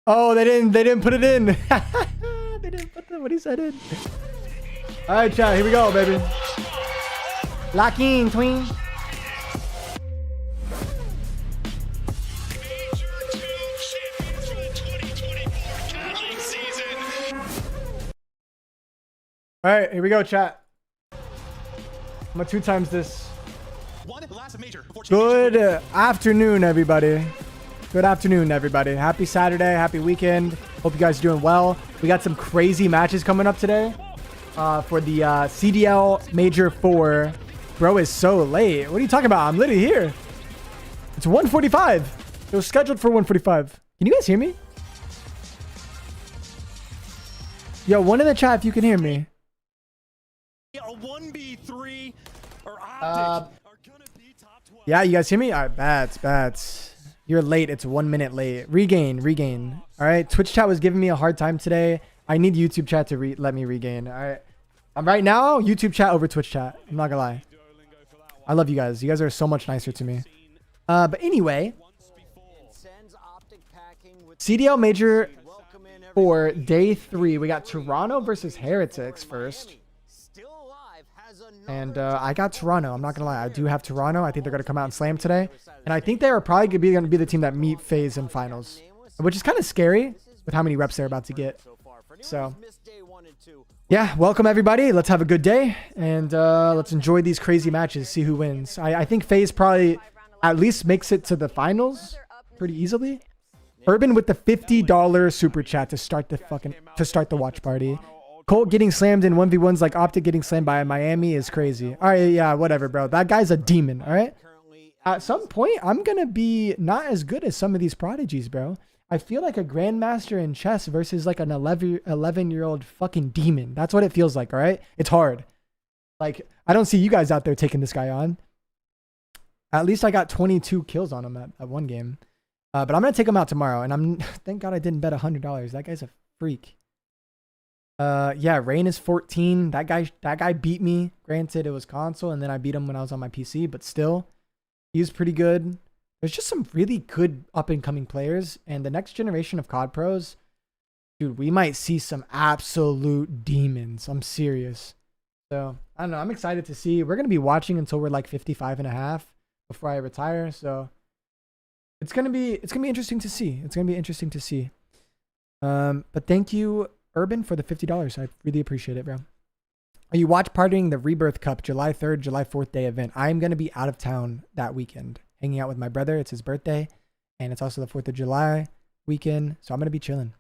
Oh, they didn't put it in. They didn't put what he said in. All right, chat. Here we go, baby. Lock in, tween. All right, here we go, chat. I'm gonna 2 times this. Good afternoon, everybody. Good afternoon, everybody. Happy Saturday, happy weekend. Hope you guys are doing well. We got some crazy matches coming up today for the CDL Major 4. Bro is so late. What are you talking about? I'm literally here. It's 1:45. It was scheduled for 1:45. Can you guys hear me? Yo, one in the chat if you can hear me. A 1v3 or Optic are gonna be top 12. Yeah, you guys hear me? All right, bats. You're late. It's 1 minute late. Regain. All right. Twitch chat was giving me a hard time today. I need YouTube chat to let me regain. All right. I'm right now YouTube chat over Twitch chat. I'm not gonna lie. I love you guys. You guys are so much nicer to me. But anyway, CDL Major for day 3. We got Toronto versus Heretics first. And I got Toronto. I'm not going to lie. I do have Toronto. I think they're going to come out and slam today. And I think they are probably going to be the team that meet FaZe in finals. Which is kind of scary with how many reps they're about to get. So, yeah. Welcome, everybody. Let's have a good day. And let's enjoy these crazy matches. See who wins. I think FaZe probably at least makes it to the finals pretty easily. Urban with the $50 super chat to start the watch party. Colt getting slammed in 1v1s like Optic getting slammed by Miami is crazy. All right, yeah, whatever, bro. That guy's a demon, all right? At some point, I'm going to be not as good as some of these prodigies, bro. I feel like a grandmaster in chess versus like an 11-year-old fucking demon. That's what it feels like, all right? It's hard. Like, I don't see you guys out there taking this guy on. At least I got 22 kills on him at one game. But I'm going to take him out tomorrow. And thank God I didn't bet $100. That guy's a freak. Yeah, Rain is 14. That guy beat me. Granted, it was console, and then I beat him when I was on my PC, but still, he's pretty good. There's just some really good up-and-coming players, and the next generation of COD pros, dude, we might see some absolute demons. I'm serious. So, I don't know. I'm excited to see. We're going to be watching until we're like 55 and a half before I retire, so it's going to be interesting to see. It's going to be interesting to see. But thank you, Urban, for the $50. I really appreciate it, bro. Are you watch partying the Rebirth Cup July 3rd, July 4th day event? I'm going to be out of town that weekend, hanging out with my brother. It's his birthday, and it's also the 4th of July weekend, so I'm going to be chilling.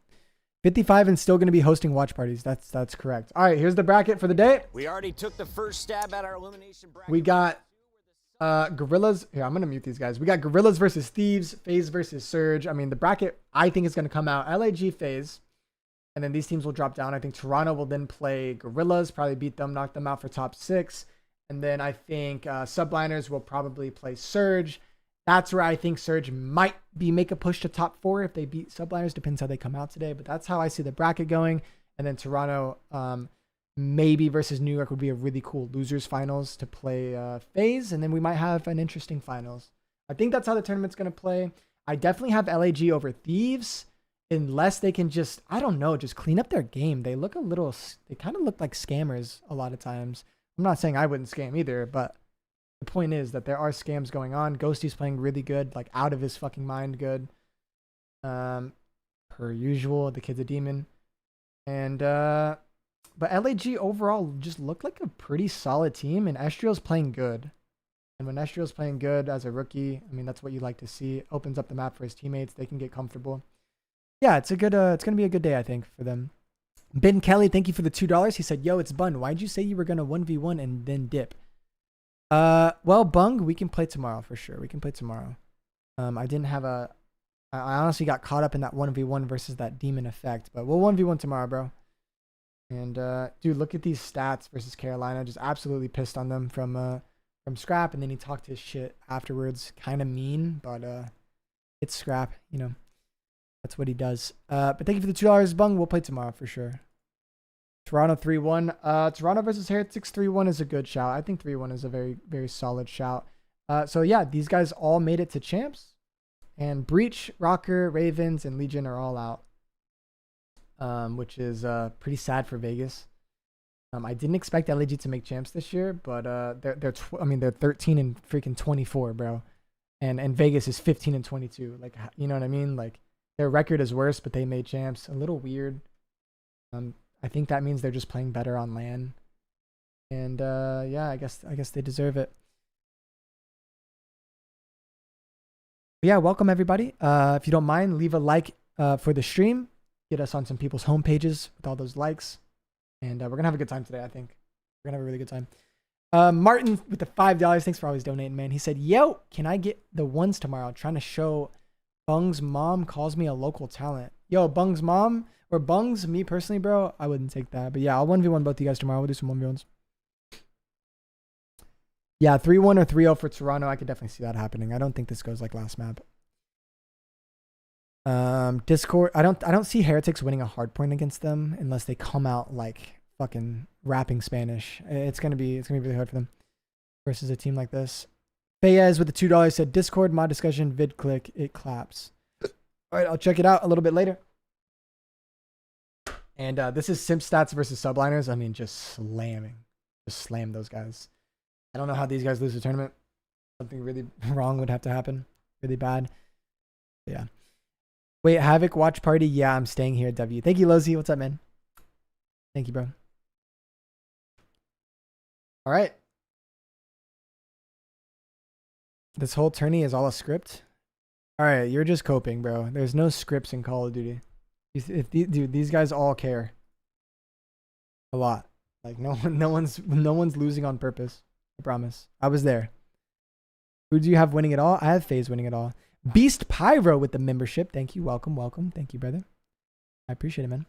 55 and still going to be hosting watch parties. That's correct. All right, here's the bracket for the day. We already took the first stab at our elimination bracket. We got Gorillas. Here, I'm going to mute these guys. We got Gorillas versus Thieves, FaZe versus Surge. I mean, the bracket I think is going to come out LAG FaZe. And then these teams will drop down. I think Toronto will then play Gorillas, probably beat them, knock them out for top 6. And then I think Subliners will probably play Surge. That's where I think Surge might make a push to top 4 if they beat Subliners. Depends how they come out today. But that's how I see the bracket going. And then Toronto maybe versus New York would be a really cool losers finals to play FaZe. And then we might have an interesting finals. I think that's how the tournament's going to play. I definitely have LAG over Thieves. Unless they can just, I don't know, just clean up their game. They kind of look like scammers a lot of times. I'm not saying I wouldn't scam either, but the point is that there are scams going on. Ghosty's playing really good, like out of his fucking mind good. Per usual, the kid's a demon. And, but LAG overall just looked like a pretty solid team, and Estriel's playing good. And when Estriel's playing good as a rookie, I mean, that's what you like to see. It opens up the map for his teammates. They can get comfortable. Yeah, it's going to be a good day, I think, for them. Ben Kelly, thank you for the $2. He said, yo, it's Bun. Why'd you say you were going to 1v1 and then dip? Well, Bung, we can play tomorrow for sure. We can play tomorrow. I honestly got caught up in that 1v1 versus that demon effect, but we'll 1v1 tomorrow, bro. And, dude, look at these stats versus Carolina. Just absolutely pissed on them from Scrap, and then he talked his shit afterwards. Kind of mean, but it's Scrap, you know. That's what he does. But thank you for the $2, Bung. We'll play tomorrow for sure. Toronto 3-1. Toronto versus Heretics 3-1 is a good shout. I think 3-1 is a very, very solid shout. So yeah, these guys all made it to champs. And Breach, Rocker, Ravens, and Legion are all out, which is pretty sad for Vegas. I didn't expect LAG to make champs this year, but they're 13 and freaking 24, bro, and Vegas is 15 and 22. Like, you know what I mean? Like, their record is worse, but they made champs. A little weird. I think that means they're just playing better on LAN, and yeah, I guess they deserve it. But yeah, welcome everybody. If you don't mind, leave a like for the stream. Get us on some people's homepages with all those likes. And we're going to have a good time today, I think. We're going to have a really good time. Martin with the $5. Thanks for always donating, man. He said, yo, can I get the ones tomorrow? Trying to show Bung's mom calls me a local talent. Yo, Bung's mom or Bungs, me personally, bro, I wouldn't take that. But yeah, I'll 1v1 both of you guys tomorrow. We'll do some 1v1s. Yeah, 3-1 or 3-0 for Toronto. I could definitely see that happening. I don't think this goes like last map. Discord, I don't see Heretics winning a hardpoint against them unless they come out like fucking rapping Spanish. It's gonna be really hard for them versus a team like this. Fayez with the $2 said Discord mod discussion vid click, it claps. All right, I'll check it out a little bit later. And this is Simp Stats versus Subliners. I mean, just slam those guys. I don't know how these guys lose the tournament. Something really wrong would have to happen, really bad. But yeah. Wait, Havoc watch party? Yeah, I'm staying here at W. Thank you, Lozy. What's up, man? Thank you, bro. All right. This whole tourney is all a script? All right, you're just coping, bro. There's no scripts in Call of Duty. Dude, these guys all care. A lot. Like, no one's losing on purpose. I promise. I was there. Who do you have winning it all? I have FaZe winning it all. Beast Pyro with the membership. Thank you. Welcome. Thank you, brother. I appreciate it, man.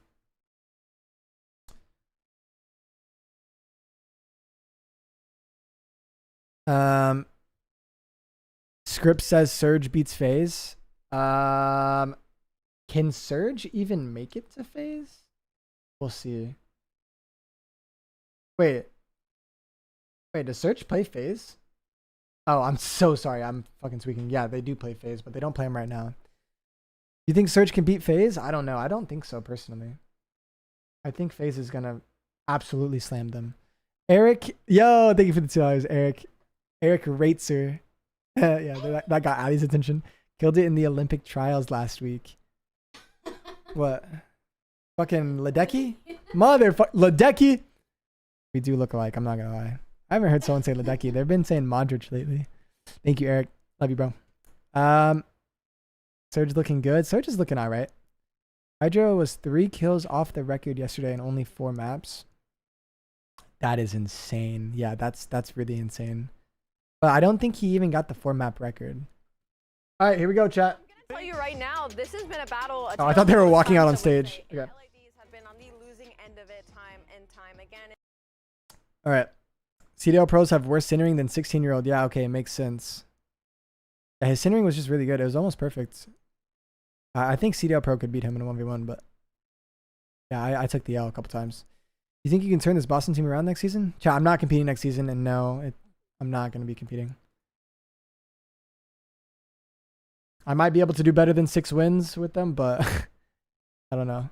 Script says Surge beats FaZe. Can Surge even make it to FaZe? We'll see. Wait, does Surge play FaZe? Oh, I'm so sorry. I'm fucking tweaking. Yeah, they do play FaZe, but they don't play him right now. You think Surge can beat FaZe? I don't know. I don't think so, personally. I think FaZe is going to absolutely slam them. Eric, yo, thank you for the $2, Eric. Eric Raitzer. Yeah, that got Ali's attention. Killed it in the Olympic trials last week. What? Fucking Ledecky? Motherfucker. Ledecky? We do look alike. I'm not going to lie. I haven't heard someone say Ledecky. They've been saying Modric lately. Thank you, Eric. Love you, bro. Surge looking good. Surge is looking all right. Hydro was 3 kills off the record yesterday in only 4 maps. That is insane. Yeah, that's really insane. But I don't think he even got the 4-map record. All right, here we go, chat. I'm gonna tell you right now, this has been a battle. Oh, I thought they were walking out on stage. Okay. LADs have been on the losing end of it time and time again. All right. CDL pros have worse centering than 16-year-old. Yeah, okay, it makes sense. Yeah, his centering was just really good. It was almost perfect. I think CDL pro could beat him in a 1v1, but yeah, I took the L a couple times. You think you can turn this Boston team around next season? Chat, I'm not competing next season, and no, I'm not going to be competing. I might be able to do better than 6 wins with them, but I don't know.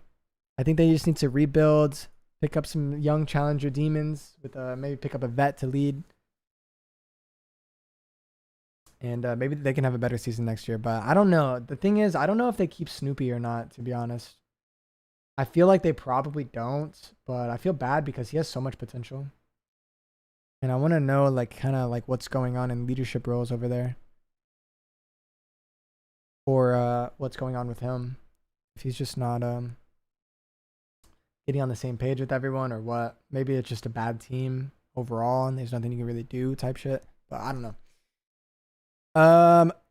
I think they just need to rebuild, pick up some young challenger demons, with maybe pick up a vet to lead. And maybe they can have a better season next year. But I don't know. The thing is, I don't know if they keep Snoopy or not, to be honest. I feel like they probably don't, but I feel bad because he has so much potential. And I want to know, like, kind of like what's going on in leadership roles over there. Or what's going on with him. If he's just not getting on the same page with everyone or what. Maybe it's just a bad team overall and there's nothing you can really do type shit. But I don't know.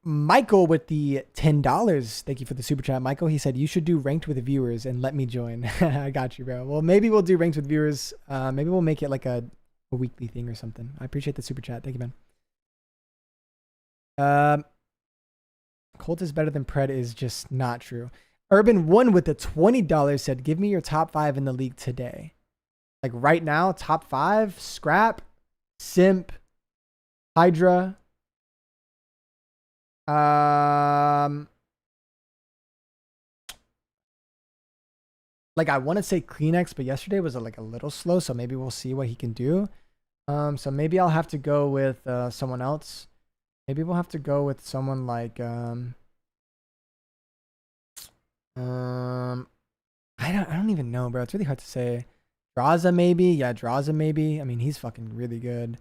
Michael with the $10. Thank you for the super chat, Michael. He said you should do ranked with viewers and let me join. I got you, bro. Well, maybe we'll do ranked with viewers. Maybe we'll make it like a weekly thing or something. I appreciate the super chat. Thank you, man. Colt is better than Pred is just not true. Urban One with the $20 said, give me your top 5 in the league today. Like right now, top 5, Scrap, Simp, Hydra, Like I want to say Kleenex, but yesterday was like a little slow, so maybe we'll see what he can do. So maybe I'll have to go with someone else. Maybe we'll have to go with someone like I don't even know, bro. It's really hard to say. Draza maybe. Yeah, Draza maybe. I mean, he's fucking really good.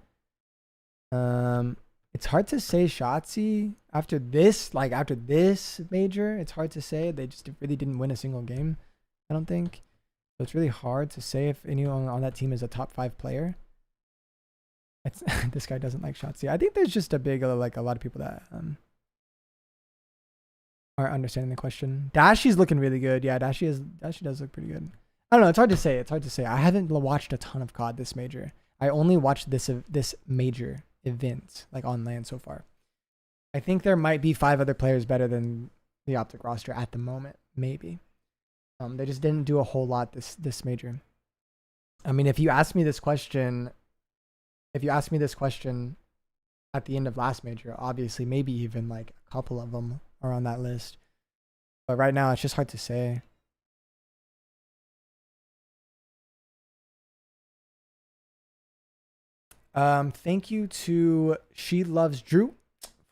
It's hard to say Shotzi after this major. It's hard to say. They just really didn't win a single game, I don't think. So it's really hard to say if anyone on that team is a top 5 player. It's this guy doesn't like Shotzi. I think there's just a big like a lot of people that aren't understanding the question. Dashy's looking really good. Yeah, Dashy does look pretty good. I don't know. It's hard to say. It's hard to say. I haven't watched a ton of COD this major. I only watched this major event like on LAN so far. I think there might be 5 other players better than the Optic roster at the moment. Maybe. They just didn't do a whole lot this major. I mean, if you ask me this question at the end of last major, obviously maybe even like a couple of them are on that list. But right now it's just hard to say. Thank you to She Loves Drew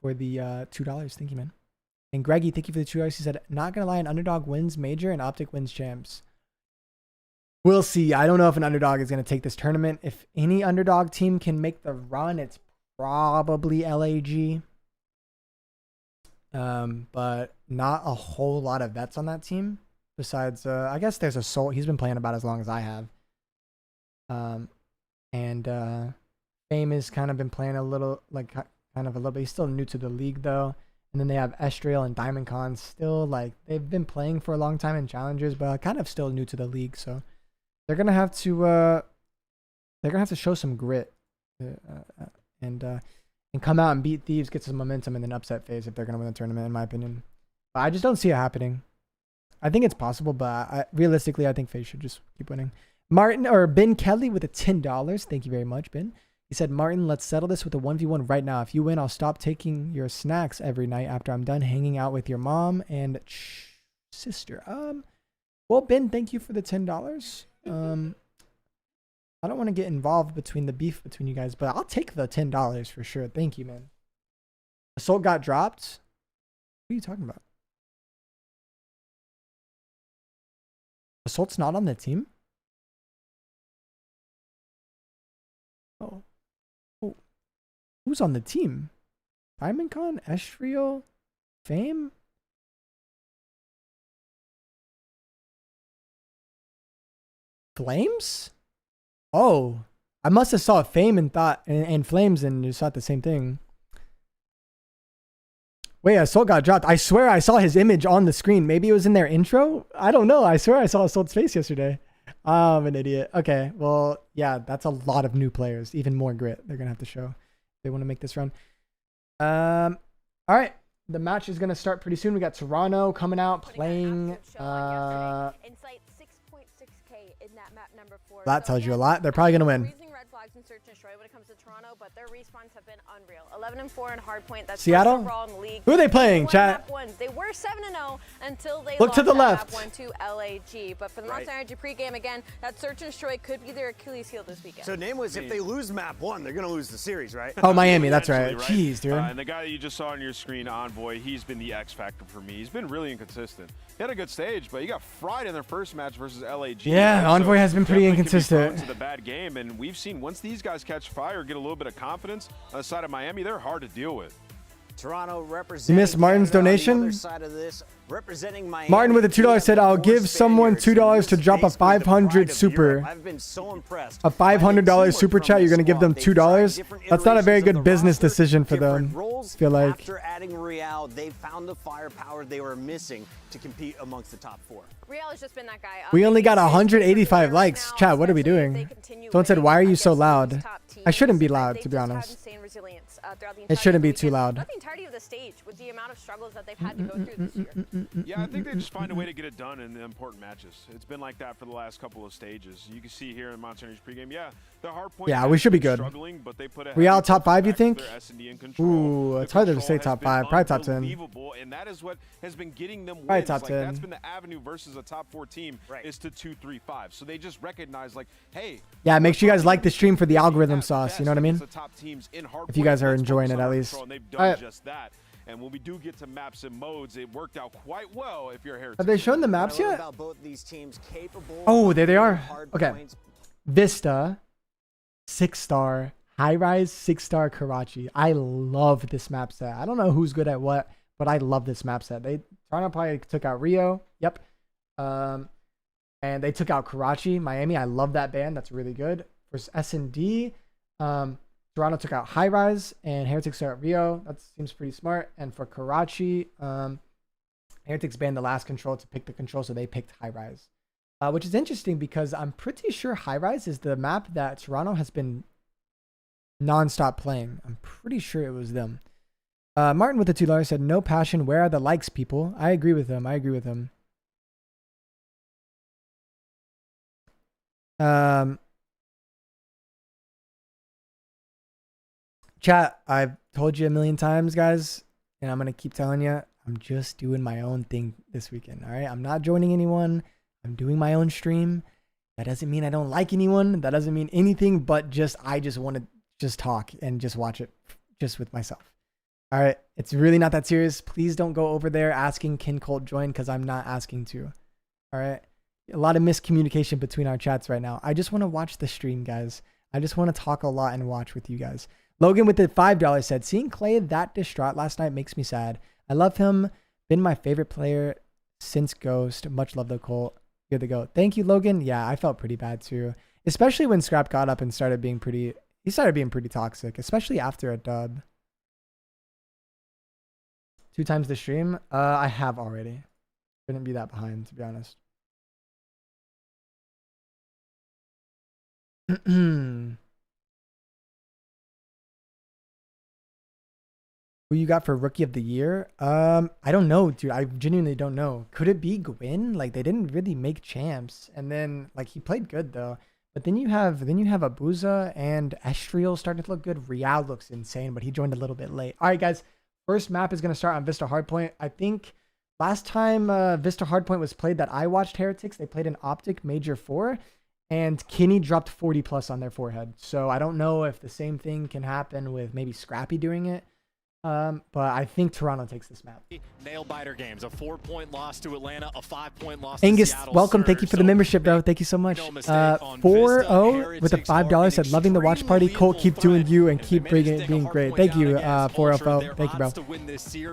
for the $2. Thank you, man. And Greggy, thank you for the $2. He said, not gonna lie, an underdog wins major and Optic wins champs. We'll see. I don't know if an underdog is gonna take this tournament. If any underdog team can make the run, it's probably LAG. But not a whole lot of vets on that team. Besides, I guess there's a Soul. He's been playing about as long as I have. And Fame has kind of been playing a little, like kind of a little bit. He's still new to the league though. And then they have Estriel and Diamond Con still, like they've been playing for a long time in challengers, but kind of still new to the league. So they're gonna have to show some grit and come out and beat Thieves, get some momentum, and then upset FaZe if they're gonna win the tournament, in my opinion. But I just don't see it happening. I think it's possible, but realistically, I think FaZe should just keep winning. Martin or Ben Kelly with a $10. Thank you very much, Ben. He said, Martin, let's settle this with a 1v1 right now. If you win, I'll stop taking your snacks every night after I'm done hanging out with your mom and sister. Well, Ben, thank you for the $10. I don't want to get involved between the beef between you guys, but I'll take the $10 for sure. Thank you, man. Assault got dropped. What are you talking about? Assault's not on the team? Oh. Who's on the team? Diamond Con, Estriel, Fame? Flames? Oh, I must have saw Fame and thought and Flames and just thought the same thing. Wait, Assault got dropped. I swear I saw his image on the screen. Maybe it was in their intro. I don't know. I swear I saw Assault's face yesterday. I'm an idiot. Okay, well, yeah, that's a lot of new players. Even more grit they're gonna have to show if they want to make this run. All right, the match is gonna start pretty soon. We got Toronto coming out playing. Insight 6.6K in that map number 4. That tells you a lot. They're probably gonna win. Red flags and search and destroy when it comes to Toronto, but their respawns have been unreal. 11-4 in Hardpoint. That's Seattle. overall in the league. Who are they playing, chat? They were 7-0 until they look to the left. Map 1 to LAG. But for the Monster Energy pregame again, that search and destroy could be their Achilles heel this weekend. So name was if they lose map 1, they're gonna lose the series, right? Oh, Miami. That's right. Right? Jeez, dude. And the guy that you just saw on your screen, Envoy, he's been the X factor for me. He's been really inconsistent. He had a good stage, but he got fried in their first match versus LAG. Yeah, right? Envoy has been pretty inconsistent. To the bad game, and we've seen once these guys catch fire, get a little bit of confidence on the side of Miami, they're hard to deal with. Toronto representing. You missed Martin's Canada on the donation? other side of this, representing Miami. Martin with a $2 said, "I'll give someone $2 to drop a 500 super." I've been so impressed. A $500 super chat. You're gonna give them $2. That's not a very good business decision for them. I feel like. After adding Real, they found the firepower they were missing to compete amongst the top 4. Real has just been that guy. We only got 185 likes. Chat, what are we doing? Someone said, "Why are you so loud?" I shouldn't be loud, to be honest. It shouldn't be too loud. Nothing tidy of the stage with the amount of struggles that they've had to go through this year. Yeah, I think they just find a way to get it done in the important matches. It's been like that for the last couple of stages. You can see here in Monster Energy pregame, yeah, the Hardpoint. Yeah, we should be good. Struggling, but they put a We out top 5, you back to think? their S&D in control. Ooh, The it's harder to control say top has been 5. Probably top 10. unbelievable, and that is what has been getting them Probably wins. top Like, 10. that's been the avenue versus a top 4 team is to 2-3-5. So they just recognize, like, hey. Yeah, make sure you guys like the stream for the algorithm at sauce. best You know what I mean? against the top teams in If you guys are Hardpoint, let's enjoying focus it on at our least. control, and they've done Alright. just that. And when we do get to maps and modes, it worked out quite well if you're a Heretics. Have they shown the maps I love yet? about both these teams capable Oh, of there they are. hard Okay. points. Vista, 6-star, high rise, 6-star Karachi. I love this map set. I don't know who's good at what, but I love this map set. Toronto probably took out Rio. Yep. And they took out Karachi, Miami. I love that band. That's really good. For S&D, Toronto took out High Rise and Heretics took out Rio. That seems pretty smart. And for Karachi, Heretics banned the last control to pick the control, so they picked High Rise. Which is interesting because I'm pretty sure High Rise is the map that Toronto has been non-stop playing. I'm pretty sure it was them. Martin with the $2 said, no passion. Where are the likes, people? I agree with him. Chat, I've told you a million times, guys, and I'm going to keep telling you, I'm just doing my own thing this weekend, all right? I'm not joining anyone. I'm doing my own stream. That doesn't mean I don't like anyone. That doesn't mean anything, but I just want to just talk and just watch it just with myself. All right? It's really not that serious. Please don't go over there asking can Colt join because I'm not asking to. All right? A lot of miscommunication between our chats right now. I just want to watch the stream, guys. I just want to talk a lot and watch with you guys. Logan with the $5 said, seeing Clay that distraught last night makes me sad. I love him. Been my favorite player since Ghost. Much love though, Colt. Good to go. Thank you, Logan. Yeah, I felt pretty bad too. Especially when Scrap got up and started being pretty toxic, especially after a dub. 2 times the stream? I have already. Couldn't be that behind, to be honest. Who you got for Rookie of the Year? I don't know, dude. I genuinely don't know. Could it be Gwyn? Like, they didn't really make champs, and then like he played good though. But then you have Abuza and Estriel starting to look good. Real looks insane, but he joined a little bit late. All right, guys. First map is gonna start on Vista Hardpoint. I think last time Vista Hardpoint was played that I watched Heretics, they played an Optic Major 4, and Kinney dropped 40 plus on their forehead. So I don't know if the same thing can happen with maybe Scrappy doing it. But I think Toronto takes this map. Nail biter games, a 4-point loss to Atlanta, a 5-point loss Angus, to Seattle. welcome. Surge. Thank you for the membership, bro. Thank you so much. 4-0 with a $5 said, loving the watch party. Colt, keep doing you and keep being great. Thank you, 4FO. Thank you, bro.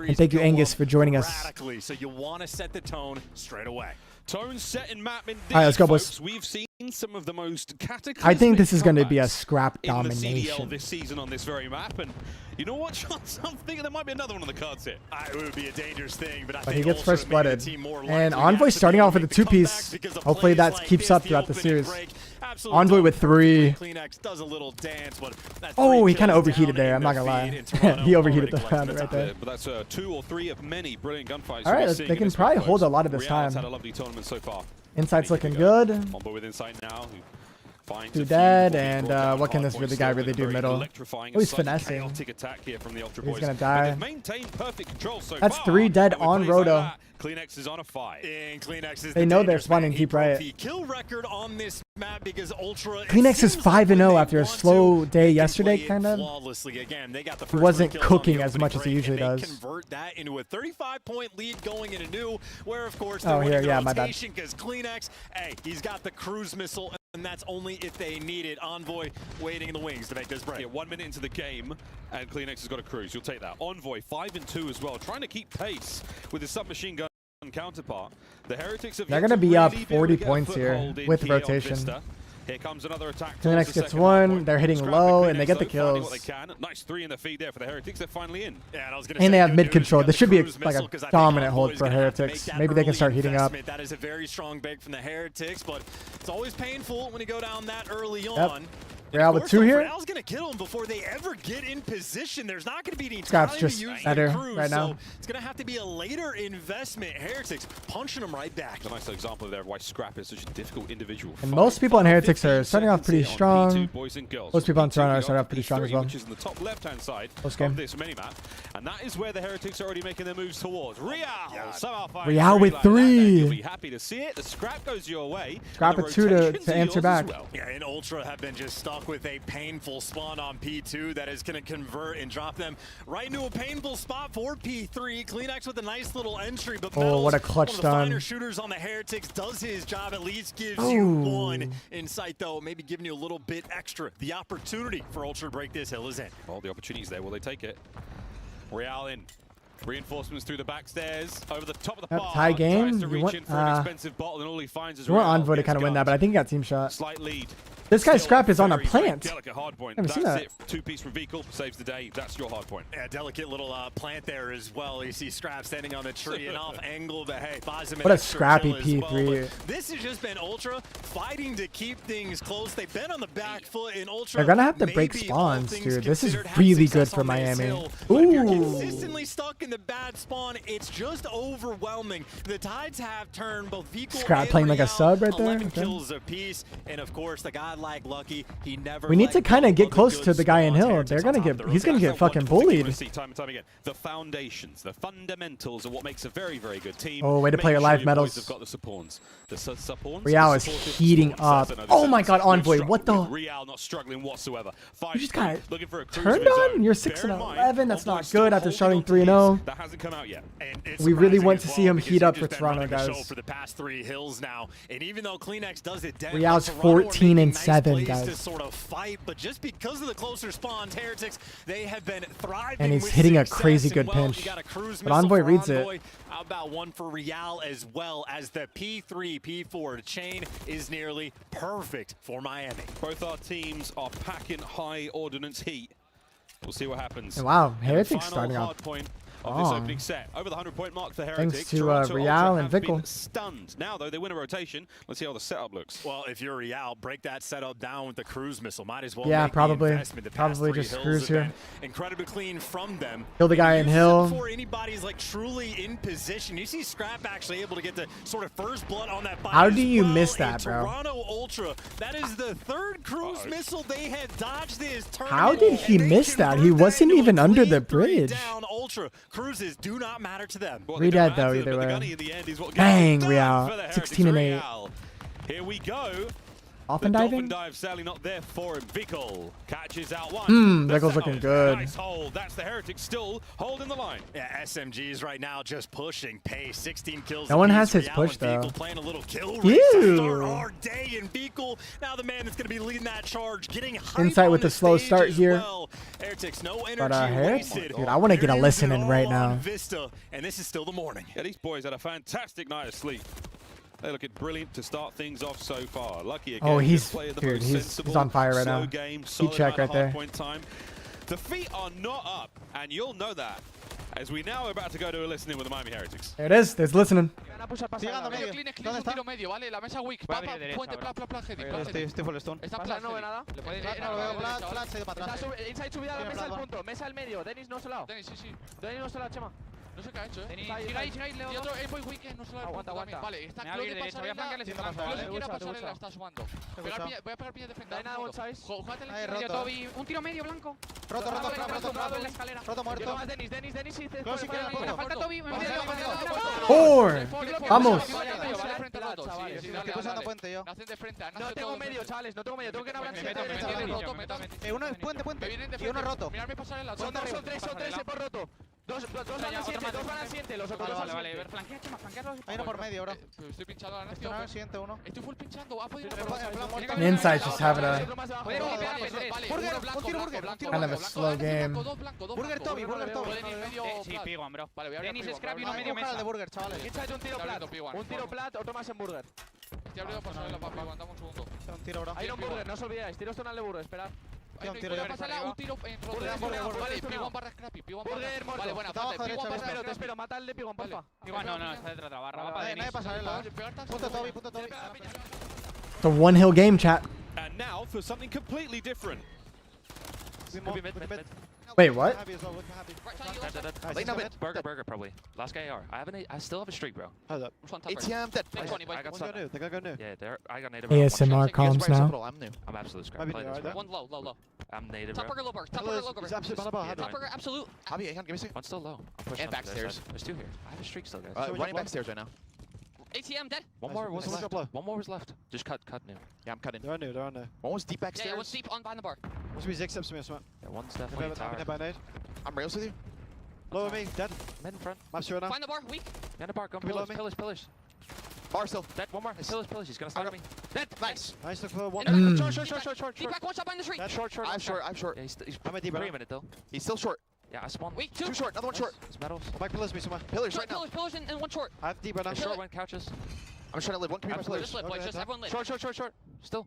And thank you, Angus, for joining us. So you want to set the tone straight away. Tone set in map indeed. All right, let's go, boys. We've seen some of the most cataclysmic I think this is going to be a comebacks scrap in the domination. CDL this season on this very map, and you know what, Sean? I'm thinking there might be another one on the cards here. It would be a dangerous thing, but I But think he gets also first maybe the blooded. team more And likely Envoy has to starting be off with a able to make the 2-piece. comebacks because of Hopefully plays that like keeps this, up the throughout the opening series. break. Absolutely Envoy with done perfectly. 3. Kleenex does a little dance, but that Oh, 3 he kind of kills overheated down there. in I'm not their going to feed, lie. and Toronto He overheated already the collects round right there. But that's 2 or 3 of many brilliant gunfights. All right, we're seeing they in can this probably map, hold folks. a lot of this Real's time. had a lovely tournament so far. Insight's Ready to looking go. good. Combo with Insight now. Who finds Two a few dead, before and being brought down. what can this Hardpoint really guy still really do very middle? electrifying Oh, he's and slightly finessing. chaotic attack here from the Ultra He's Boys. gonna But die. they've maintained perfect control so That's far. 3 dead And with on plays like Roto. that, Kleenex is on a 5. And Kleenex is They the know they're dangerous spawning man. deep He broke right. the kill record on this map because Ultra. it Kleenex is seems like 5-0 when they after a want slow to, day they can yesterday, play it kind of. flawlessly. Again, they got the He first wasn't 3 kills on the cooking as opening much as he break, usually and they does. Convert that into a 35-point lead going into new, where of course Oh, they're winning here, the yeah, my bad. rotation because Kleenex, hey, he's got the cruise missile. And that's only if they need it. Envoy waiting in the wings to make this break. Yeah, 1 minute into the game, and Kleenex has got a cruise. You'll take that. Envoy 5 and 2 as well, trying to keep pace with his submachine gun counterpart. The Heretics have They're yet gonna to be up really able 40 to get a points here foothold in with here on rotation. Vista. Here comes another attack. Kleenex towards the gets second one, hardpoint. they're hitting Scrap low, Kleenex, and they get the though, finding kills. what they can. Nice 3 in the feed there for the Heretics. They're finally in. Yeah, I was gonna And say, they have good mid news, control. got This the should be cruise like missile, a 'cause I think dominant Envoy hold is for gonna have to Heretics. make that Maybe they can early start heating up. investment. That is a very strong beg from the Heretics, but it's always painful when you go down that early Yep. on. Real with 2 here. Real's gonna kill him before they ever get in position. There's not gonna be any Scrap's time just to use better the crew, right now. so it's gonna have to be a later investment. Heretics punching him right back. A nice example there of why Scrap is such a difficult individual. And most people on Heretics are starting off pretty strong. Boys and girls. Most people on Toronto are P2 starting off pretty strong as well. Which is in the top left-hand side Post game. of this minimap, and that is where the Heretics are already making their moves towards. Real, somehow finds Real with like 3. You'll be happy to see it. The Scrap goes your way. Scrap and at the 2 rotations to are answer yours back. as well. Yeah, and Ultra have been just stuck with a painful spawn on P2 that is going to convert and drop them right into a painful spot for P3. Kleenex with a nice little entry, but Oh, what a clutch one of the stun. finer shooters on the Heretics does his job, at least gives Ooh. you 1 insight, though, maybe giving you a little bit extra. The opportunity for Ultra to break this hill is in. Well, the opportunity's there. Will they take it? Real in. Reinforcements through the back stairs, over the top of the Yep, bar. tie game. Tries to You reach want, in for an expensive bottle, and all he finds is You want Real Envoy to gets kind of win that, guns. but I think he got team shot. Slight lead. This guy's Still Scrap is on a very, very plant. delicate hard point. Haven't That's seen that. it. 2-piece from Vehicle saves the day. That's your hard point. Yeah, delicate little plant there as well. You see Scrap standing on the tree and off angle, but hey, buys him an What a extra scrappy kill as well. P3. But this has just been Ultra fighting to keep things close. They've been on the back foot in Ultra. They're gonna have to break maybe all spawns, things dude. This is considered, had really success good for on this Miami. hill. But if you're Ooh. consistently stuck in the bad spawn, it's just overwhelming. The tides have turned. Both Vico Scrap and playing like a Real, sub right there. 11 Okay. kills apiece, and of course the guy like Lucky, he never. We need to let kind go of get of the close good to the guy in spawns. hill. Heretics They're on gonna top get. of the He's gonna That's get the fucking wonderful thing you bullied. see time and time again. The foundations, the fundamentals of what makes a very, very good team. Oh, way to play Making your live boys medals. have got the supports. The supports. Real the is supportive heating supports. up. That's Oh another my sentence. God, Envoy, No what struggle. the- Real not struggling whatsoever. You just got looking for a cruise turned of his on? own. You're Bear 6 and in mind, 11. That's Envoy not still good after holding starting on to 3-0. his. That hasn't come out yet. And it's We really surprising want as to well see him because heat up they've for just been Toronto, running the show guys. for the past 3 hills now, and even though Kleenex does it dead, Real's Toronto are 14 and making 7, nice plays guys. to sort of fight, but just because of the closer spawns, Heretics, they have been thriving. And he's with hitting a success, crazy and good well, pinch. You got a cruise But missile Envoy for reads it. Envoy. How about one for Real as well, as the P3, P4 chain is nearly perfect for Miami. Both our teams are packing high ordnance heat. We'll see what happens. And wow, And the Heretics final starting off hard point of this strong. opening set. Over the 100-point mark for Heretics. Thanks to, Toronto Real Ultra and have Vickle. been stunned. Now, though, they win a rotation. Let's see how the setup looks. Well, if you're Real, break that setup down with the cruise missile. Might as well Yeah, make probably. the investment. The past Probably 3 just hills cruise have here. been incredibly clean from them. Kill the guy in Uses it hill. Before anybody's like truly in position. You see Scrap actually able to get the sort of first blood on that fight. How as do you well. miss A that, bro? Toronto Ultra. That is the 3rd cruise missile they had dodged this tournament. How did he and they miss that? He convert wasn't into a even under the clean 3 bridge. Down Ultra. Cruises do not matter to them. Well, We they don't dead, though, matter, either but the way. gunny in the end is what gets Dang, it done Real. for the Heretics. 16 and 8. Real. Here we go. Off The and dolphin diving. dive sadly not there for him. Vickle catches out one. The Vickle's setup. looking good. Nice hold. That's the Heretics still holding the line. Yeah, SMGs right now just pushing pace. 16 kills. No one apiece. has his Real push, and though. Beagle playing a little kill race to Ew. start our day in Beagle. Now the man that's going to be leading that charge, getting hype Insight on with the slow stage start as here. Well. Heretics, no energy But Heretics, wasted. dude, I want to get a They're listen using in it right all now. on Vista, and this is still the morning. Yeah, these boys had a fantastic night of sleep. They look brilliant to start things off so far. Lucky again. Oh, good he's- play at the dude, most he's sensible, on fire right slow now. Game, Heat solid check amount right of there. hardpoint time. The feet are not up, and you'll know that as we now are about to go to a listening with the Miami Heretics. There it is. There's listening. Llegando medio. ¿Dónde está? Medio, vale, la mesa weak. Va a abrir derecha, Puente, bro. Estoy full stone. Está plan, no ve nada. Le puede No lo veo, flat, se ha ido para atrás. Inside subida a la Tiene mesa al plan, punto. Mesa al medio. Denis no solado. Denis, sí. Denis no solado, Chema. No sé qué ha hecho, Denis, Siga ahí, Leo. Y otro, voy weekend, no se lo Aguanta, aguanta. Vale, está Me va a abrir Claude derecha, voy a flanquearles pasarela. en flanco, Claude quiere te pasarela, gusta. está sumando. gusta. Voy a pegar pie de frente. Dale nada, one size. Jugate la Ahí, izquierda, roto. Toby. Un tiro medio blanco. Roto, en la escalera. Roto, muerto. Denis, sí. Close y queda poco. Falta Toby. Four. Vamos. Estoy pasando puente yo. Nacen de frente. No tengo medio, chavales. No tengo medio. Tengo que hablar Me meto. Uno es puente. Y uno roto. Mirarme pasarela. Son tres por roto. Dos van al siguiente. Los otros dos al siguiente. Flanquea, Chema, flanquearlos. Hay uno por medio, bro. Estoy pinchado a la Este no, el siguiente uno. Estoy full pinchando. Ha podido Inside just having a kind of a slow game. Burger Toby. Sí, Piguan, bro. Vale, voy a Denis Scrap y uno medio mesa. de Burger, chavales. Inside un tiro plat. Un tiro plat, otro más en Burger. Estoy abriendo pasarela para Piguan. Dame un segundo. Un tiro, bro. Hay un Burger, no os olvidéis. Tiros tonal de Burger, esperad. Hay un tiro ya. Pasarela, un tiro en roto. Burger. Vale, Piguan barra Scrappy. Piguan Burger muerto. Vale, buena. Está abajo Piguan derecha, barra te espero. Mata al de Pigón, porfa. No, está detrás de la barra. Va para Denis. Nadie pasarela. Punto Toby. It's a one hill game, chat. And now for something completely different. Could be mid. Wait, what? Right side, you left side. Late now mid. Burger probably. Last guy AR. I still have a streak, bro. Hold up. Which one, top right? ATM dead. Big 20, boy. I got One some. go new. They gotta go new. Yeah, I got native. ASMR comms now. I'm new. I'm absolute scrap. Might be Play new, this, alright, bro. One low. I'm native, Top bro. burger, low burger. Top burger, low burger. He's absolute man above. Top burger, absolute. Javi, give me a second. One's still low. I'm pushing And up to their backstairs. side. There's two here. I have a streak still, guys. Running backstairs right now. ATM dead. One more was Nice. left. Blow. One more was left. Just cut new. Yeah, I'm cutting. They're on new. One was deep Yeah, backstairs. one's deep on behind the bar. Must be 6 steps to me, smart. Yeah, one's I'm definitely tower. hit by nade. I'm rails with you. Lower me, dead. Mid in front. Maps right now. Find the bar, weak. Behind the bar. Come Could be low pillars. Bar still. Dead. One more. Pillars. He's gonna stun me. Dead. Nice. Nice, look for one. Deep back, one shot behind the tree. Short. I'm short. Yeah, he's I'm a deep pretty right minute though. He's still short. Yeah, I spawned. Weak, Too short. Another one short. His medals. Back pillars me, somewhere. Pillars right now. Pillars, and one short. I have deep right now. The short one couches. I'm trying to live. One can be my Absolutely. pillars. Just lit, boys. Just everyone lit. Short. Still.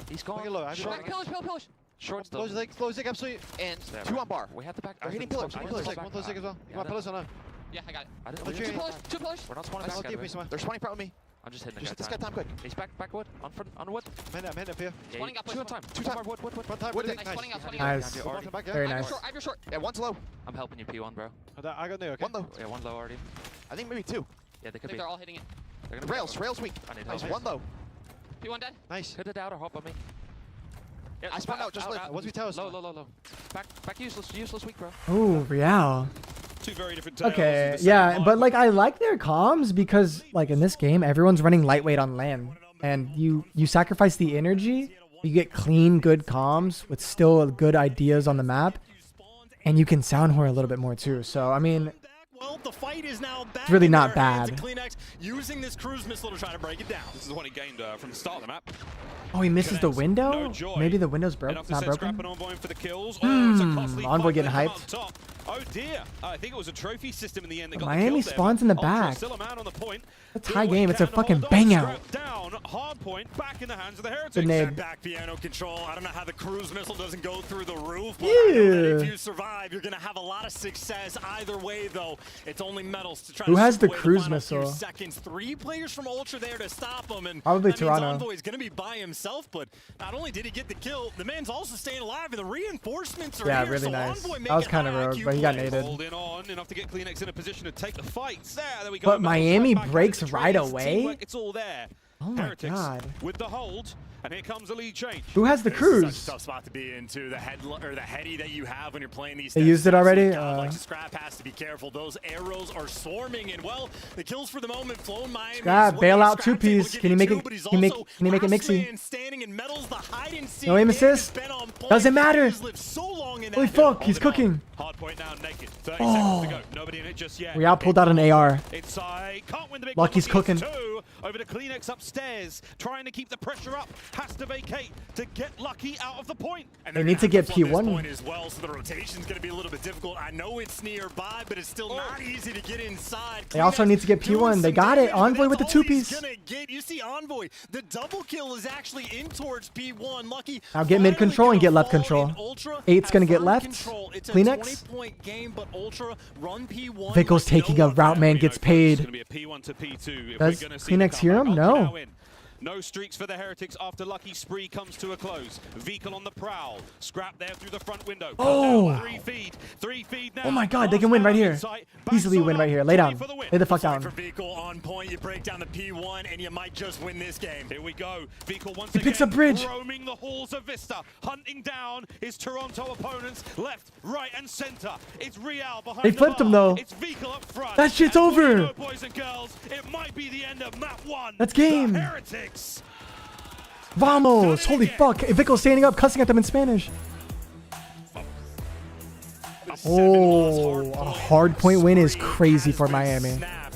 He's Look gone. at low. I have Short. it. Pillars. Short still. Close leg, absolutely. And There, two bro. on bar. We have the back. They're I hitting think pillars, I one didn't pillars, go One back. close leg as well. Yeah, You want pillars or no? Yeah, I got it. I didn't. Let's we do didn't- it. Two pillars. We're not spawning I'll back deep me, together. somewhere. They're spawning front with me. I'm just hitting the Just guy this guy time. time quick. He's back wood. On wood. I'm hitting up here. Yeah, Spawning out, two at boys, time. Two One time. more wood. One time. What Nice. is Nice, spawning out. Nice. One back, yeah. Very I have nice. your short. Yeah, one's low. I'm helping you P1, bro. I got new, okay? One low. Yeah, one low already. I think maybe two. Yeah, they I could think be. they're all hitting it. They're gonna be Rails weak. I need Nice. help. One low. P1 dead. Nice. Hit it out or hop on me. Yeah, I spawned out, just lit. What's we tell us? Low. Back useless weak, bro. Ooh, Real. Two very different tales Okay, in the same yeah, line. but like I like their comms because like in this game, everyone's running lightweight on land, and you sacrifice the energy, you get clean, good comms with still good ideas on the map, and you can sound whore a little bit more too. So I mean, Well, the fight is now back. It's really in not their hands, bad. and CleanX using this cruise missile to try to break it down. This is the one he gained from the start of the map. oh, he misses the Connects. window. No joy. Maybe the window's Enough to not send broken. Scrap and Envoy for the kills. Oh, it's a costly Envoy fight getting for them hyped. up top. Oh dear, I think it was a trophy system in the end that got Miami the kill there. spawns in the Ultra back. Still a man on the point. It's Do high what game. he It's a can to fucking hold on. bang out. Scrap down, Hardpoint back in the hands of the Heretics. Good nade. Back piano control. I don't know how the cruise missile doesn't go through the roof, but I know that Yeah. if you survive, you're gonna have a lot of success either way. Though it's only medals to try. Who to has the sway cruise final few missile? Seconds. 3 players from Ultra there to stop him, and Probably that means Toronto. Envoy is gonna be by himself. But not only did he get the kill, the man's also staying alive, and the reinforcements are Yeah, here. really so nice. Envoy That was making kind of high rogue, IQ but he got plays. naded. Holding on enough to get CleanX in a position to take the fights. There we go. But Miami Back breaks out of the right trees. away? Teamwork, it's all there. Oh my Heretics god. with the hold, and here comes the lead change. Who has the This is such cruise? a tough spot to be into. The head or the heady that you have when you're playing these. They steps. used it already? Like Scrap has to be careful. Those arrows are swarming, and well, the kills for the moment flown Miami. Scrap, bail out two piece. Can you make it? Can you make it mixy? Standing in metals, the hide and seek No aim game assist. has been on point. Doesn't matter. He's lived so long in Holy that. fuck, he's Hold it on. cooking. Hardpoint now naked. 30 Oh. seconds to go. Nobody in it just yet. Real pulled out an AR. Inside, can't win the big Lucky's one, but cooking. two over to CleanX upstairs, trying to keep the pressure up. Has to vacate to get Lucky out of the point. And They they're need to gonna have get flood this P1. point as well, so the rotation's going to be a little bit difficult. I know it's nearby, but it's still not easy to get inside. They also CleanX need to get doing P1. They some got it. damage, but Envoy with the that's all he's 2-piece. gonna get. You see Envoy, the double kill is actually in towards P1. Lucky. Now get mid finally control and gonna get left fall control. in Ultra. 8's gonna Have get firm left. control. It's a CleanX. 20-point game, but Ultra run P1. Vickle's taking a route, man. Gets It's paid. going to be a P1 to P2. If Does we're gonna see the CleanX hear comeback. him? Ultra No. now in. No streaks for the Heretics after Lucky spree comes to a close. Vehicle on the prowl. Scrap there through the front window. Oh. Now, three feed now. Oh my god, they can win right here. Easily win right here. Lay down. Lay the fuck For down. Vehicle on point, you break down the P1, and you might just win this game. Here we go. Vehicle once He again picks up bridge. roaming the halls of Vista, hunting down his Toronto opponents left, right, and center. It's Real behind They the flipped him, bar. though. It's Vehicle up front. That shit's And what do you over. know, boys and girls, it might be the end of map 1. That's game. The Heretics. Vamos! Holy fuck! Vickle's standing up, cussing at them in Spanish. Oh, a hard point win is crazy for Miami. Snapped.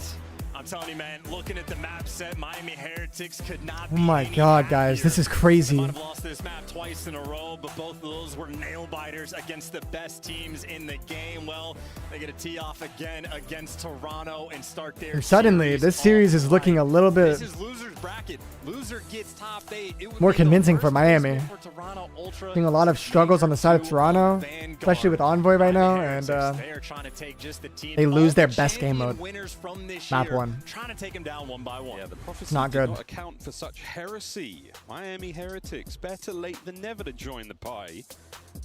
I'm telling you, man, looking at the map set, Miami Heretics could not Oh be my any god, guys, happier. this is They crazy. might have lost this map twice in a row, but both of those were nail biters against the best teams in the game. Well, they get a tee off again against Toronto and start their And suddenly, series this series off is looking right. a little bit. This is losers bracket. Loser gets top 8. It would More be the convincing first for Miami. placement for Toronto Ultra. Seeing a lot of struggles on the side of Toronto, especially with Envoy right now, and They're trying to take just the team. they lose All their the best game champion mode. winners from this Map year, 1. Trying to take them down one by one. Yeah, the prophecy Not did good. not account for such heresy. Miami Heretics, better late than never to join the pie.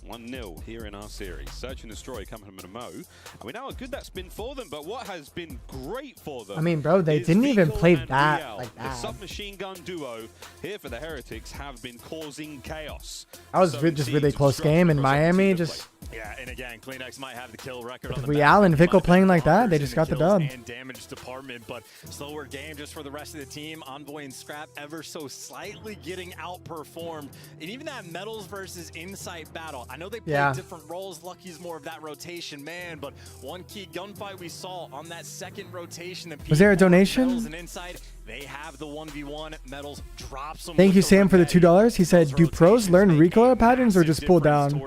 1-0 here in our series. Search and Destroy coming from a Mo. And we know how good that's been for them, but what has been great for them, I mean, bro, they is didn't even Vico play and that Riel. like The that. submachine gun duo here for the Heretics have been causing chaos. That was So just teams really close struggle game, and across Miami every just. Yeah, and again, Kleenex might have the kill record With on the Rial map. and They Vico might have playing been like that, they bonkers just in got the kills dub. and damage department, but slower game just for the rest of the team. Envoy and Scrap ever so slightly getting outperformed. And even that Metals versus Insight battle, I know they play different roles. Lucky's more of that rotation man, but one key gunfight we saw on that second rotation. That Was there a donation? Metals and Insight, they have the 1v1. Metals drops them. Thank you, Sam, for the $2. He said, "Do pros learn recoil patterns or just pull down?"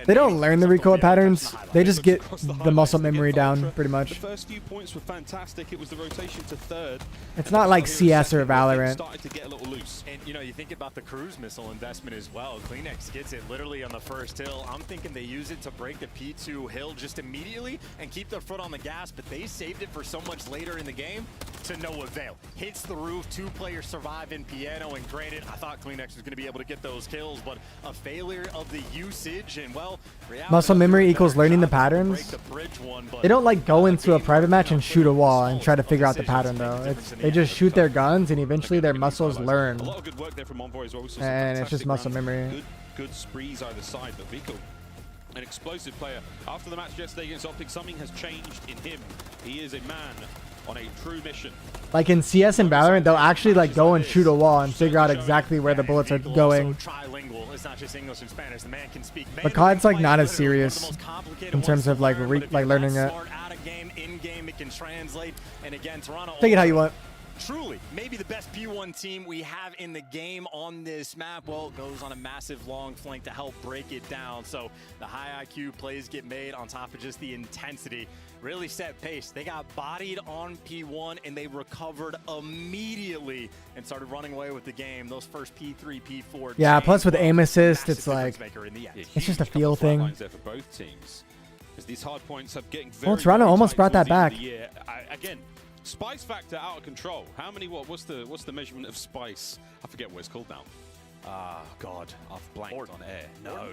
They don't learn the recoil patterns. They just get the muscle memory down, pretty The much. first few points were fantastic. It was the rotation to third. It's not like CS or Valorant. Started to get a little loose. And you know, you think about the cruise missile investment as well. Kleenex gets it literally on the first hill. I'm thinking they use it to break the P2 hill just immediately and keep their foot on the gas, but they saved it for so much later in the game to no avail. Hits the roof, 2 players survive in Piano, and granted, I thought Kleenex was going to be able to get those kills, but a failure of the usage, and well, Muscle memory equals learning the patterns. They don't like go into a private match and shoot a wall and try to figure out the pattern though. They just shoot their guns and eventually their muscles learn. A lot of good work there from Envoy as well. And it's just muscle memory. Good sprees either side, but Vico, an explosive player. After the match yesterday against Optic, something has changed in him. He is a man on a true mission. Like in CS and Valorant, they'll actually like go and shoot a wall and figure out exactly where the bullets are going. It's not just English and Spanish. The man can speak. But COD's like not as serious in terms of like learning it. Take it how you want. Truly, maybe the best P1 team we have in the game on this map. Well, it goes on a massive long flank to help break it down. So the high IQ plays get made on top of just the intensity. Really set pace. They got bodied on P1 and they recovered immediately and started running away with the game. Those first P3, P4. Yeah, plus with aim assist, it's massive like, difference maker in the end. it's just a feel thing. There for both teams. As these hard points are getting Well, very, Toronto very almost tight brought that towards the back. end of the year. Again, spice factor out of control. How many? What's the measurement of spice? I forget what it's called now. God, I've blanked on air. No,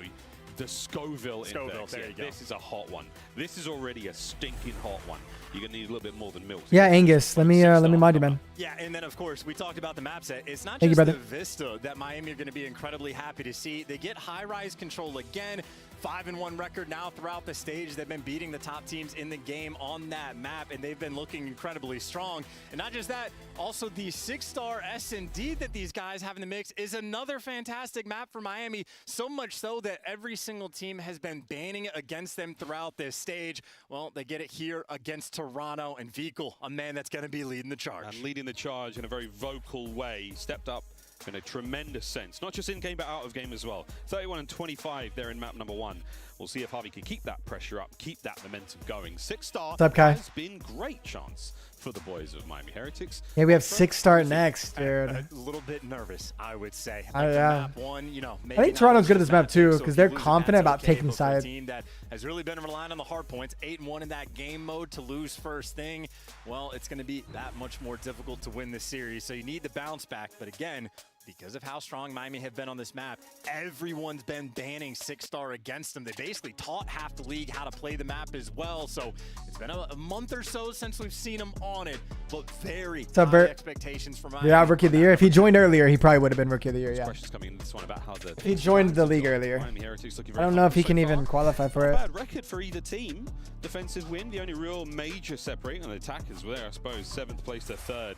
the Scoville index. There you go. This is a hot one. This is already a stinking hot one. You're gonna need a little bit more than milk. Yeah, Angus, let me mod you, man. Yeah, and then of course we talked about the map set. It's not Thank you, just the brother. Vista that Miami are going to be incredibly happy to see. They get high-rise control again. 5-1 record now throughout the stage. They've been beating the top teams in the game on that map, and they've been looking incredibly strong. And not just that, also the 6-star S&D that these guys have in the mix is another fantastic map for Miami. So much so that every single team has been banning against them throughout this stage. Well, they get it here against Toronto, and Vico, a man that's going to be leading the charge. And leading the charge in a very vocal way. Stepped up in a tremendous sense, not just in game but out of game as well. 31 and 25 there in map number 1. We'll see if Harvey can keep that pressure up, keep that momentum going. 6-star What's up, Kai? has been great chance for the boys of Miami Heretics. Yeah, we have 6-star next, dude. A little bit nervous, I would say. Yeah. Map 1, you know, I think Toronto's good at this map too, because they're confident about taking side. Team that has really been relying on the hard points, 8-1 in that game mode to lose first thing. Well, it's going to be that much more difficult to win this series, so you need the bounce back. But again, because of how strong Miami have been on this map, everyone's been banning 6-star against them. They basically taught half the league how to play the map as well. So it's been a month or so since we've seen them on it, but very up, high Bert? expectations for Miami. Yeah, Rookie of the Year. If he joined earlier, he probably would have been Rookie of the Year, yeah. Questions coming in this one about how the He joined the league earlier. Miami Heretics looking I very don't know if he so can far. even qualify for Not a it. bad record for either team. Defensive win, the only real major separating on the attackers were there, I suppose. 7th place to 3rd.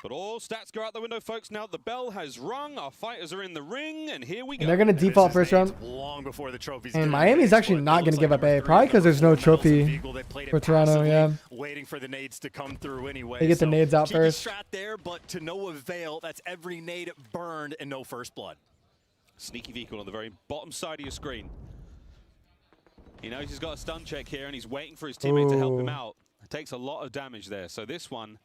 But all stats go out the window, folks. Now the bell has rung. Our fighters are in the ring, and here we go. And they're going to default first round. Long before the trophies. And Miami's actually not going to give up A, probably because there's no trophy for Toronto, yeah. Waiting for the nades to come through anyway. They get the nades out cheeky first. Strat there, but to no avail. That's every nade burned and no first blood. Sneaky vehicle on the very bottom side of your screen. He knows he's got a stun check here, and he's waiting for his teammate to help him out. It takes a lot of damage there. So this one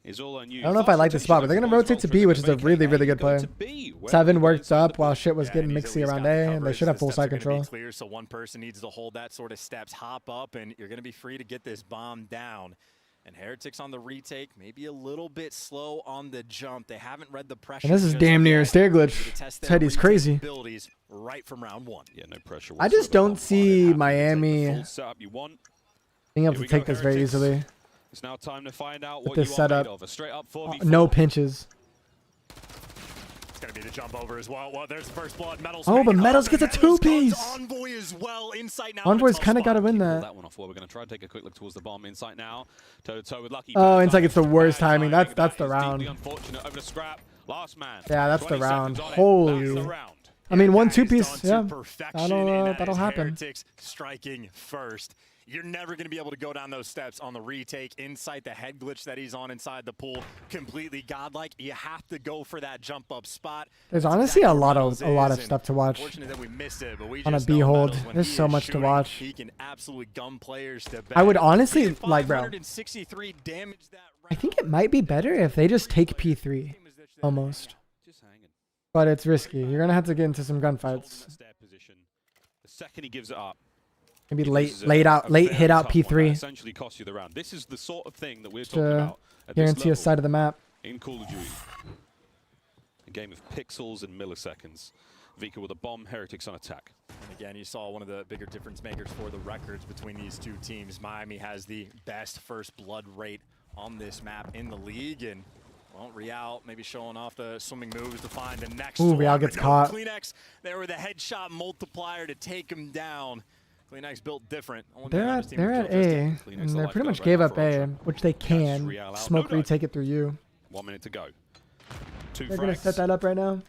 is all on you. I don't know if I like the spot, but they're going to rotate to B, which is a really, really good play. 7 worked up while shit was getting mixy around A, and they should have full side control. Clear, so one person needs to hold that sort of steps, hop up, and you're going to be free to get this bomb down. And Heretics on the retake, maybe a little bit slow on the jump. They haven't read the pressure. And this is damn near a stair glitch. Teddy's crazy. Right from round 1. Yeah, no pressure. I just don't see Miami being able to take this very easily. It's now time to find out with what this you setup. are made of. A straight up 4v4. No pinches. It's going to be the jump over as well. Well, there's the first blood. Metals. Oh, but Metals gets a 2-piece. Envoy as well. Insight now. Envoy's kind of got to win that. That one off. Well, we're going to try and take a quick look towards the bomb. Insight now. Toe to toe with Lucky. Oh, Insight gets the worst timing. That's the round. Unfortunate over the scrap. Last man. Yeah, that's the round. Holy. I mean, 1 2-piece. Yeah, that'll happen. Heretics striking first. You're never going to be able to go down those steps on the retake. Insight, the head glitch that he's on inside the pool, completely godlike. You have to go for that jump up spot. There's honestly a lot of stuff to watch. Fortunate that we missed it, but we on a just B hold. Metals, There's so much to watch. He can absolutely gum players to I would honestly like, bro. 563 damage that I think it might be better if they just take P3, almost. But it's risky. You're gonna have to get into some gunfights. The second he gives it up. Maybe late hit out P3. Essentially cost you the round. This is the sort of thing that we're talking about. Guarantee a side of the map. In Call of Duty. A game of pixels and milliseconds. Vika with a bomb, Heretics on attack. And again, you saw one of the bigger difference makers for the records between these two teams. Miami has the best first blood rate on this map in the league, and well, Real maybe showing off the swimming moves to find the next one. Real gets caught. Kleenex, they were the headshot multiplier to take him down. Kleenex built different. They're at A, and they pretty much gave up A, which they can. Smoke retake it through you. 1 minute to go. They're going to set that up right now.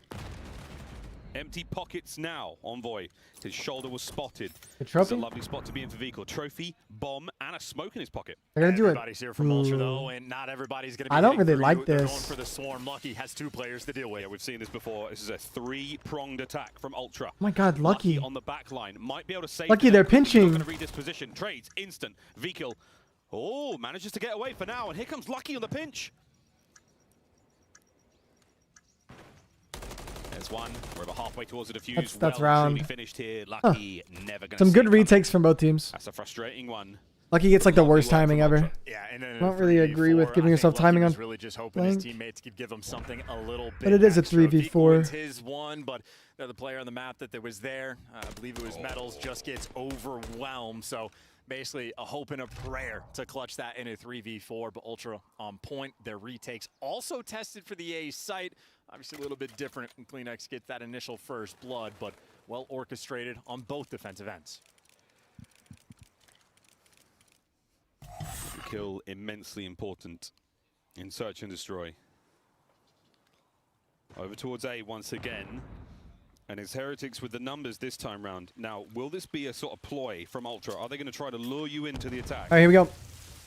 Empty pockets now, Envoy. His shoulder was spotted. The trophy? It's a lovely spot to be in for Vico. Trophy, bomb, and a smoke in his pocket. They're going to do it. Everybody's here from Ultra, though, and not everybody's going to be I don't really through. like They're this. going for the swarm. Lucky has 2 players to deal with. Yeah, we've seen this before. This is a 3-pronged attack from Ultra. Oh my God, Lucky. On the back line. Might be able to save Lucky, they're pinching. Going to read this position. Trades, instant. Vico. Oh, manages to get away for now, and here comes Lucky on the pinch. There's one. We're about halfway towards the defuse. That's round. Finished here. Lucky, never gonna some good retakes from both teams. That's a frustrating one. Lucky gets like the worst timing ever. Yeah, and then I don't really agree with giving yourself timing on really just hoping his teammates could give him something a little bit. But it is a 3v4. It's his one, but the player on the map that was there, I believe it was Metals, just gets overwhelmed. So basically a hope and a prayer to clutch that in a 3v4, but Ultra on point. Their retakes also tested for the A site. Obviously a little bit different when Kleenex gets that initial first blood, but well orchestrated on both defensive ends. Kill immensely important in search and destroy. Over towards A once again. And it's Heretics with the numbers this time round. Now, will this be a sort of ploy from Ultra? Are they going to try to lure you into the attack? All right, here we go.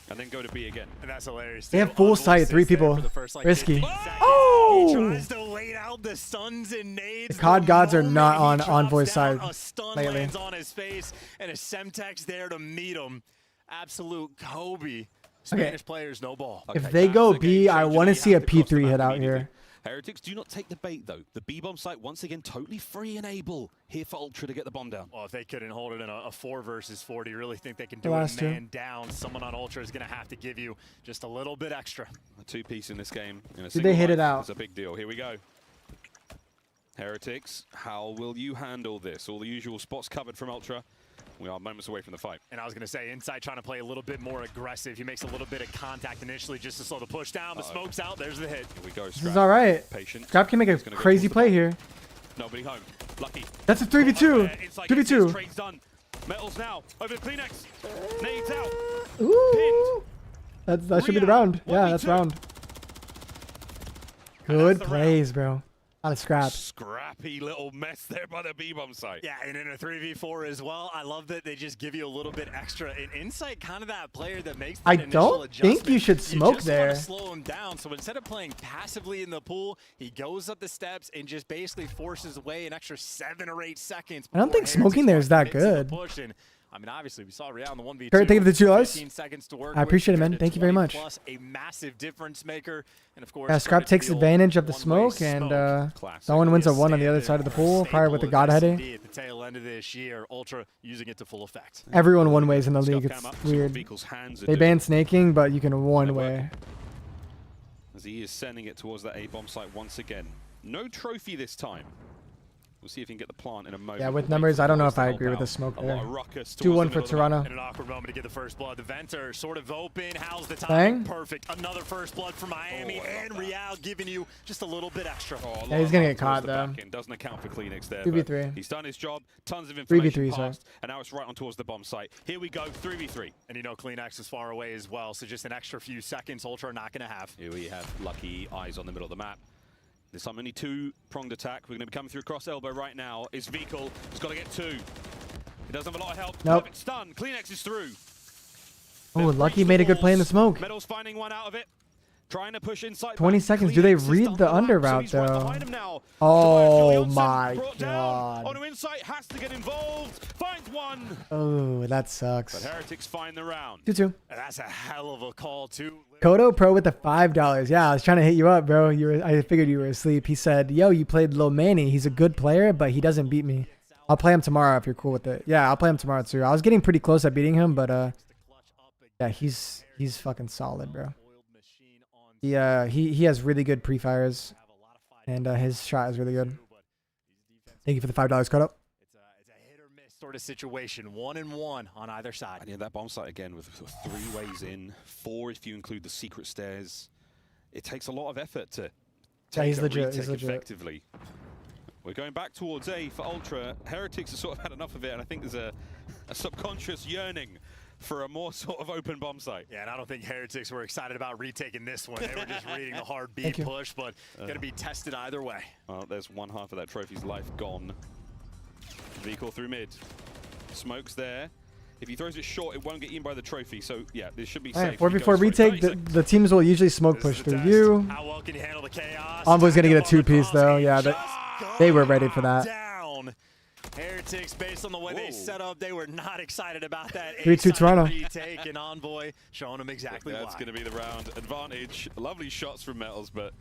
And then go to B again. And that's hilarious. They have full sight, 3 people. Risky. Oh! He tries to wait out the stuns and nades. The COD gods are not on Envoy's side A stun lately. lands on his face, and a Semtex there to meet him. Absolute Kobe. Spanish players, no ball. If they go B, I want to see a P3 hit out here. Heretics do not take the bait, though. The B-bomb site, once again, totally free and able here for Ultra to get the bomb down. Well, if they couldn't hold it in a 4 versus 4, do you really think they can do it man down? Someone on Ultra is going to have to give you just a little bit extra. A 2-piece in this game. In a Did they hit it out? It's a big deal. Here we go. Heretics, how will you handle this? All the usual spots covered from Ultra. We are moments away from the fight. And I was going to say, Insight trying to play a little bit more aggressive. He makes a little bit of contact initially just to slow the push down. The smoke's out. There's the hit. Here we go, This is all right. Patient. Scrap can make a crazy play here. Nobody home. Lucky. That's a 3v2. 3v2. Trade's done. Metals now. Over to Kleenex. Nades out. Ooh. That should be the round. Yeah, that's round. Good plays, bro. Not a scrap. Scrappy little mess there by the B-bomb site. Yeah, and in a 3v4 as well. I love that they just give you a little bit extra. And Insight, kind of that player that makes that initial adjustment. I don't think you should smoke there. You just want to slow him down. So instead of playing passively in the pool, he goes up the steps and just basically forces away an extra 7 or 8 seconds. I don't think smoking there is that good. I mean, obviously, we saw Real in the 1v2. Kurt, thank you for the 2 hours. 15 seconds to work I appreciate it, with, man. Thank you very much. Plus a massive difference maker. And of course, Yeah, Scrap takes advantage of the smoke, and someone wins a 1 on the other side of the pool, probably with the God Heading. At the tail end of this year, Ultra using it to full effect. Everyone one ways in the league. It's weird. They ban snaking, but you can one way. As he is sending it towards that A-bomb site once again. No trophy this time. We'll see if he can get the plant in a moment. Yeah, with numbers, I don't know if I agree with the smoke there. 2-1 for Toronto. In an awkward moment to get the first blood. The Venter sort of open. How's the Bang. time? Perfect. Another first blood for Miami, and Real giving you just a little bit extra. Yeah, he's gonna get caught though. Doesn't account for Kleenex there. 2v3. He's done his job. Tons of information 3v3, passed, and now it's right on towards the bomb site. Here we go, 3v3. And you know Kleenex is far away as well, so just an extra few seconds Ultra are not gonna have. Here we have Lucky eyes on the middle of the map. This time only 2-pronged attack. We're going to be coming through cross elbow right now. Is Vikal. He's got to get 2. He doesn't have a lot of help. Nope. Perfect stun. Kleenex is through. Oh, Lucky made a good play in the smoke. Metal's finding one out of it. Trying to push inside. 20 seconds. Do they read the under route though? Oh my god. On inside, has to get involved. Finds one. Oh, that sucks. But Heretics find the round. 2-2. And that's a hell of a call too. Kodo Pro with the $5. Yeah, I was trying to hit you up, bro. I figured you were asleep. He said, "Yo, you played Lil Manny. He's a good player, but he doesn't beat me. I'll play him tomorrow if you're cool with it." Yeah, I'll play him tomorrow too. I was getting pretty close at beating him, but yeah, he's fucking solid, bro. He has really good pre-fires, and his shot is really good. Thank you for the $5, Kodo. It's a hit or miss sort of situation. 1-1 on either side. And yeah, that bomb site again with 3 ways in, 4 if you include the secret stairs. It takes a lot of effort to take he's a legit. retake He's legit. effectively. We're going back towards A for Ultra. Heretics have sort of had enough of it, and I think there's a subconscious yearning for a more sort of open bomb site. Yeah, and I don't think Heretics were excited about retaking this one. They were just reading the hard beat push, but going to be tested either way. Well, there's one half of that trophy's life gone. Vikal through mid. Smoke's there. If he throws it short, it won't get eaten by the trophy. So, yeah, this should be safe. 4v4 retake. The teams will usually smoke push through you. How well can you handle the chaos? Envoy's going to get a 2-piece, though. Yeah, they were ready for that. Down. Heretics, based on the way they set up, they were not excited about that. 3-2 Toronto. Retake, and Envoy showing them exactly why. That's going to be the round advantage. Lovely shots from Metals, but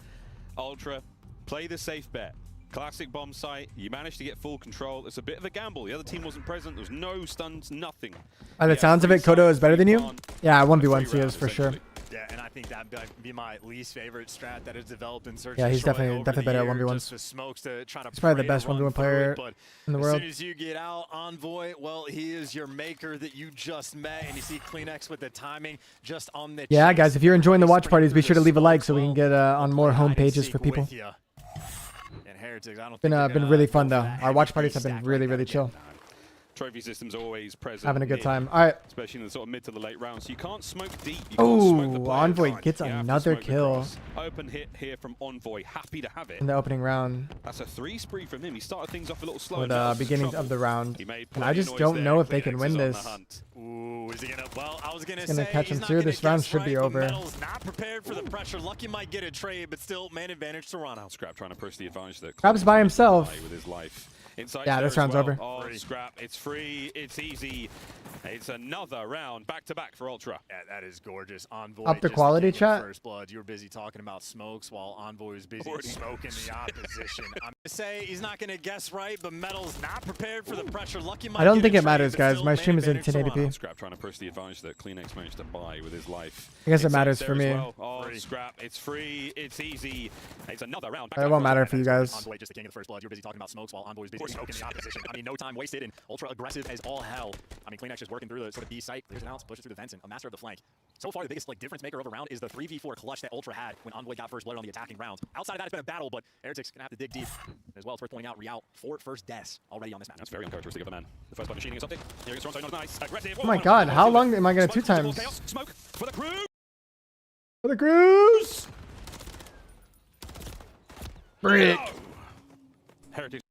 Ultra, play the safe bet. Classic bomb site. You managed to get full control. It's a bit of a gamble. The other team wasn't present. There was no stuns, nothing. By the sounds of it, Kodo is better than you? Yeah, 1v1 he is for sure. Yeah, and I think that would be my least favorite strat that is developed in Search. Yeah, he's definitely better at 1v1s. He's probably the best 1v1 player in the world. As soon as you get out, Envoy, well, he is your maker that you just met, and you see Kleenex with the timing just on the. Yeah, guys, if you're enjoying the watch parties, be sure to leave a like so we can get on more home pages for people. Heretics, I don't been really fun though. Our watch parties have been really chill. Trophy system's always present. Having a good time. All right. Especially in the sort of mid to the late rounds. You can't smoke deep. Oh, Envoy gets another kill. Open hit here from Envoy. Happy to have it. In the opening round. That's a 3 spree from him. He started things off a little slow. With the beginning of the round. And I just don't know if they can win this. Ooh, is he gonna? Well, I was gonna say he's catch him not through. gonna This round should be over. Metal's not prepared for the pressure. Lucky might get a trade, but still, man advantage Toronto. Scrap trying to push the advantage that Scrap's by himself. With his life. Inside yeah, this round's over. Oh, Scrap, it's free, it's easy. It's another round, back-to-back for Ultra. Yeah, that is gorgeous. Envoy up the quality chat. First blood. You were busy talking about smokes while Envoy was busy smoking the opposition. I'm gonna say he's not gonna guess right, but Metal's not prepared for the pressure. Lucky might I don't think it matters, guys. My stream is in 1080p. Scrap trying to push the advantage that Kleenex managed to buy with his life. I guess it matters for me. Well. Oh, Scrap, it's free, it's easy. It's another round. It won't matter for you guys. Envoy just the king of the first blood. You were busy talking about smokes while Envoy was busy smoking the opposition. I mean, no time wasted and ultra aggressive as all hell. I mean, Kleenex just working through the sort of B site, clears it out, pushes through the vents, and a master of the flank. So far, the biggest difference maker of the round is the 3v4 clutch that Ultra had when Envoy got first blood on the attacking rounds. Outside of that, it's been a battle, but Heretics gonna have to dig deep as well. It's worth pointing out Real 4 first deaths already on this map. That's very uncharacteristic of the man. The first blood machining is something. Here is not nice. Aggressive. Oh my god, how long am I gonna 2 times? Smoke for the crew. For the cruise. Brick. Heretics.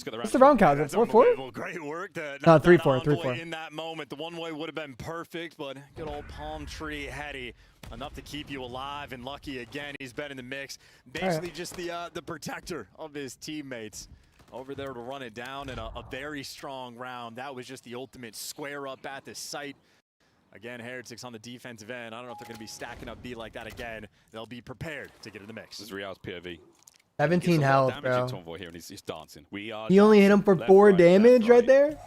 What's the round count? Is it 4-4? Great work. No, 3-4. 3-4. In that moment, the one-way would have been perfect, but good old palm tree Hetty, enough to keep you alive. And Lucky again, he's been in the mix. Basically, just the protector of his teammates. over there to run it down in a very strong round. That was just the ultimate square up at the site. Again, Heretics on the defensive end. I don't know if they're going to be stacking up B like that again. They'll be prepared to get in the mix. This is Real's POV. 17 health, bro. Here and he's dancing. He only hit him for 4 damage right there.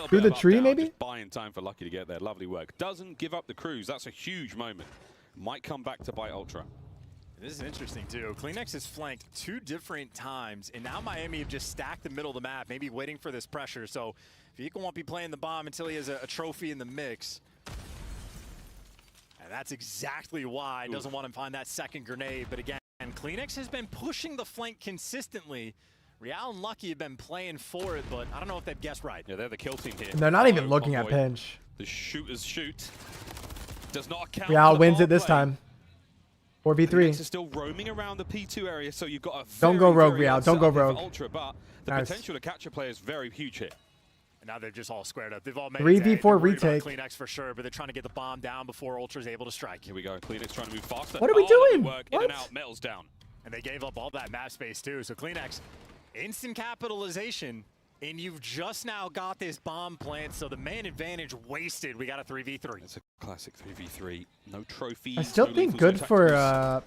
Through the tree, maybe? Just buying time for Lucky to get there. Lovely work. Doesn't give up the cruise. That's a huge moment. Might come back to bite Ultra. This is interesting, too. CleanX has flanked 2 different times, and now Miami have just stacked the middle of the map, maybe waiting for this pressure. So Vika won't be playing the bomb until he has a trophy in the mix. And that's exactly why he doesn't want to find that second grenade. But again, CleanX has been pushing the flank consistently. Real and Lucky have been playing for it, but I don't know if they've guessed right. Yeah, they're the kill team here. And they're not even looking at pinch. The shooters shoot. Does not account. Real wins it this time. 4v3. CleanX is still roaming around the P2 area, so you've got a don't go rogue, Real. Don't go rogue. Ultra, but the potential to catch a player is very huge here. And now they're just all squared up. They've all made 3v4 retake. CleanX for sure, but they're trying to get the bomb down before Ultra's able to strike. Here we go. CleanX trying to move faster. What are we doing? Work. In and out, metals down. And they gave up all that map space too. So CleanX, instant capitalization, and you've just now got this bomb plant. So the man advantage wasted. We got a 3v3. It's a classic 3v3. No trophies. I still think good for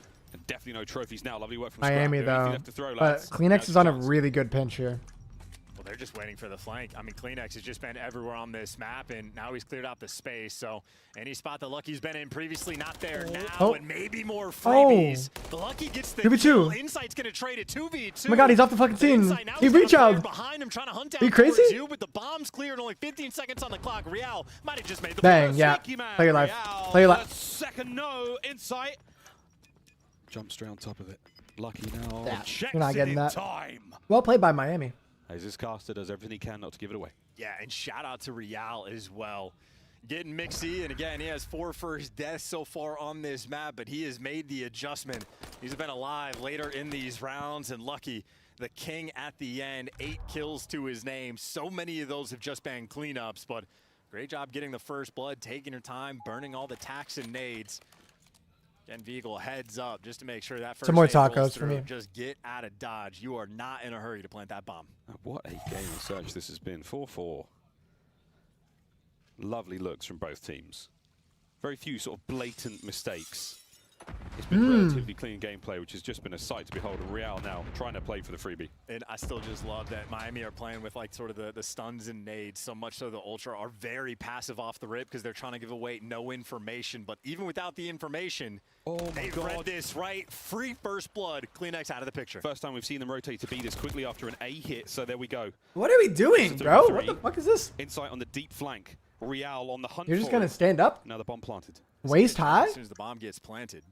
definitely no trophies now. Lovely work from Miami though. But CleanX is on a really good pinch here. Well, they're just waiting for the flank. I mean, CleanX has just been everywhere on this map, and now he's cleared out the space. So any spot that Lucky's been in previously, not there now, and maybe more freebies. The Lucky gets the 2v2. Insight's gonna trade it 2v2. Oh my god, he's off the fucking scene. He reach out behind him, trying to hunt down. Are you crazy? You, but the bomb's cleared, only 15 seconds on the clock. Real might have just made the bang. Yeah, play your life. Play your life. Second no insight. Jump straight on top of it. Lucky now. Yeah, checks we're not getting that. Time. Well played by Miami. As this caster does everything he can not to give it away. Yeah, and shout out to Real as well. Getting mixy, and again, he has 4 first deaths so far on this map, but he has made the adjustment. He's been alive later in these rounds, and Lucky, the king at the end, 8 kills to his name. So many of those have just been cleanups, but great job getting the first blood, taking your time, burning all the tacks and nades. Again, Vehicle heads up just to make sure that first some more nade rolls tacos for through. me. Just get out of dodge. You are not in a hurry to plant that bomb. What a game of Surge this has been. 4-4. Lovely looks from both teams. Very few sort of blatant mistakes. It's been relatively clean gameplay, which has just been a sight to behold. And Real now trying to play for the freebie. And I still just love that Miami are playing with like sort of the stuns and nades, so much so the Ultra are very passive off the rip because they're trying to give away no information. But even without the information, they read this right. Free first blood. CleanX out of the picture. First time we've seen them rotate to B this quickly after an A hit, so there we go. What are we doing, bro? What the fuck is this? Insight on the deep flank. Real on the hunt. You're just gonna stand up? Now the bomb planted. Waist high? As soon as the bomb gets planted.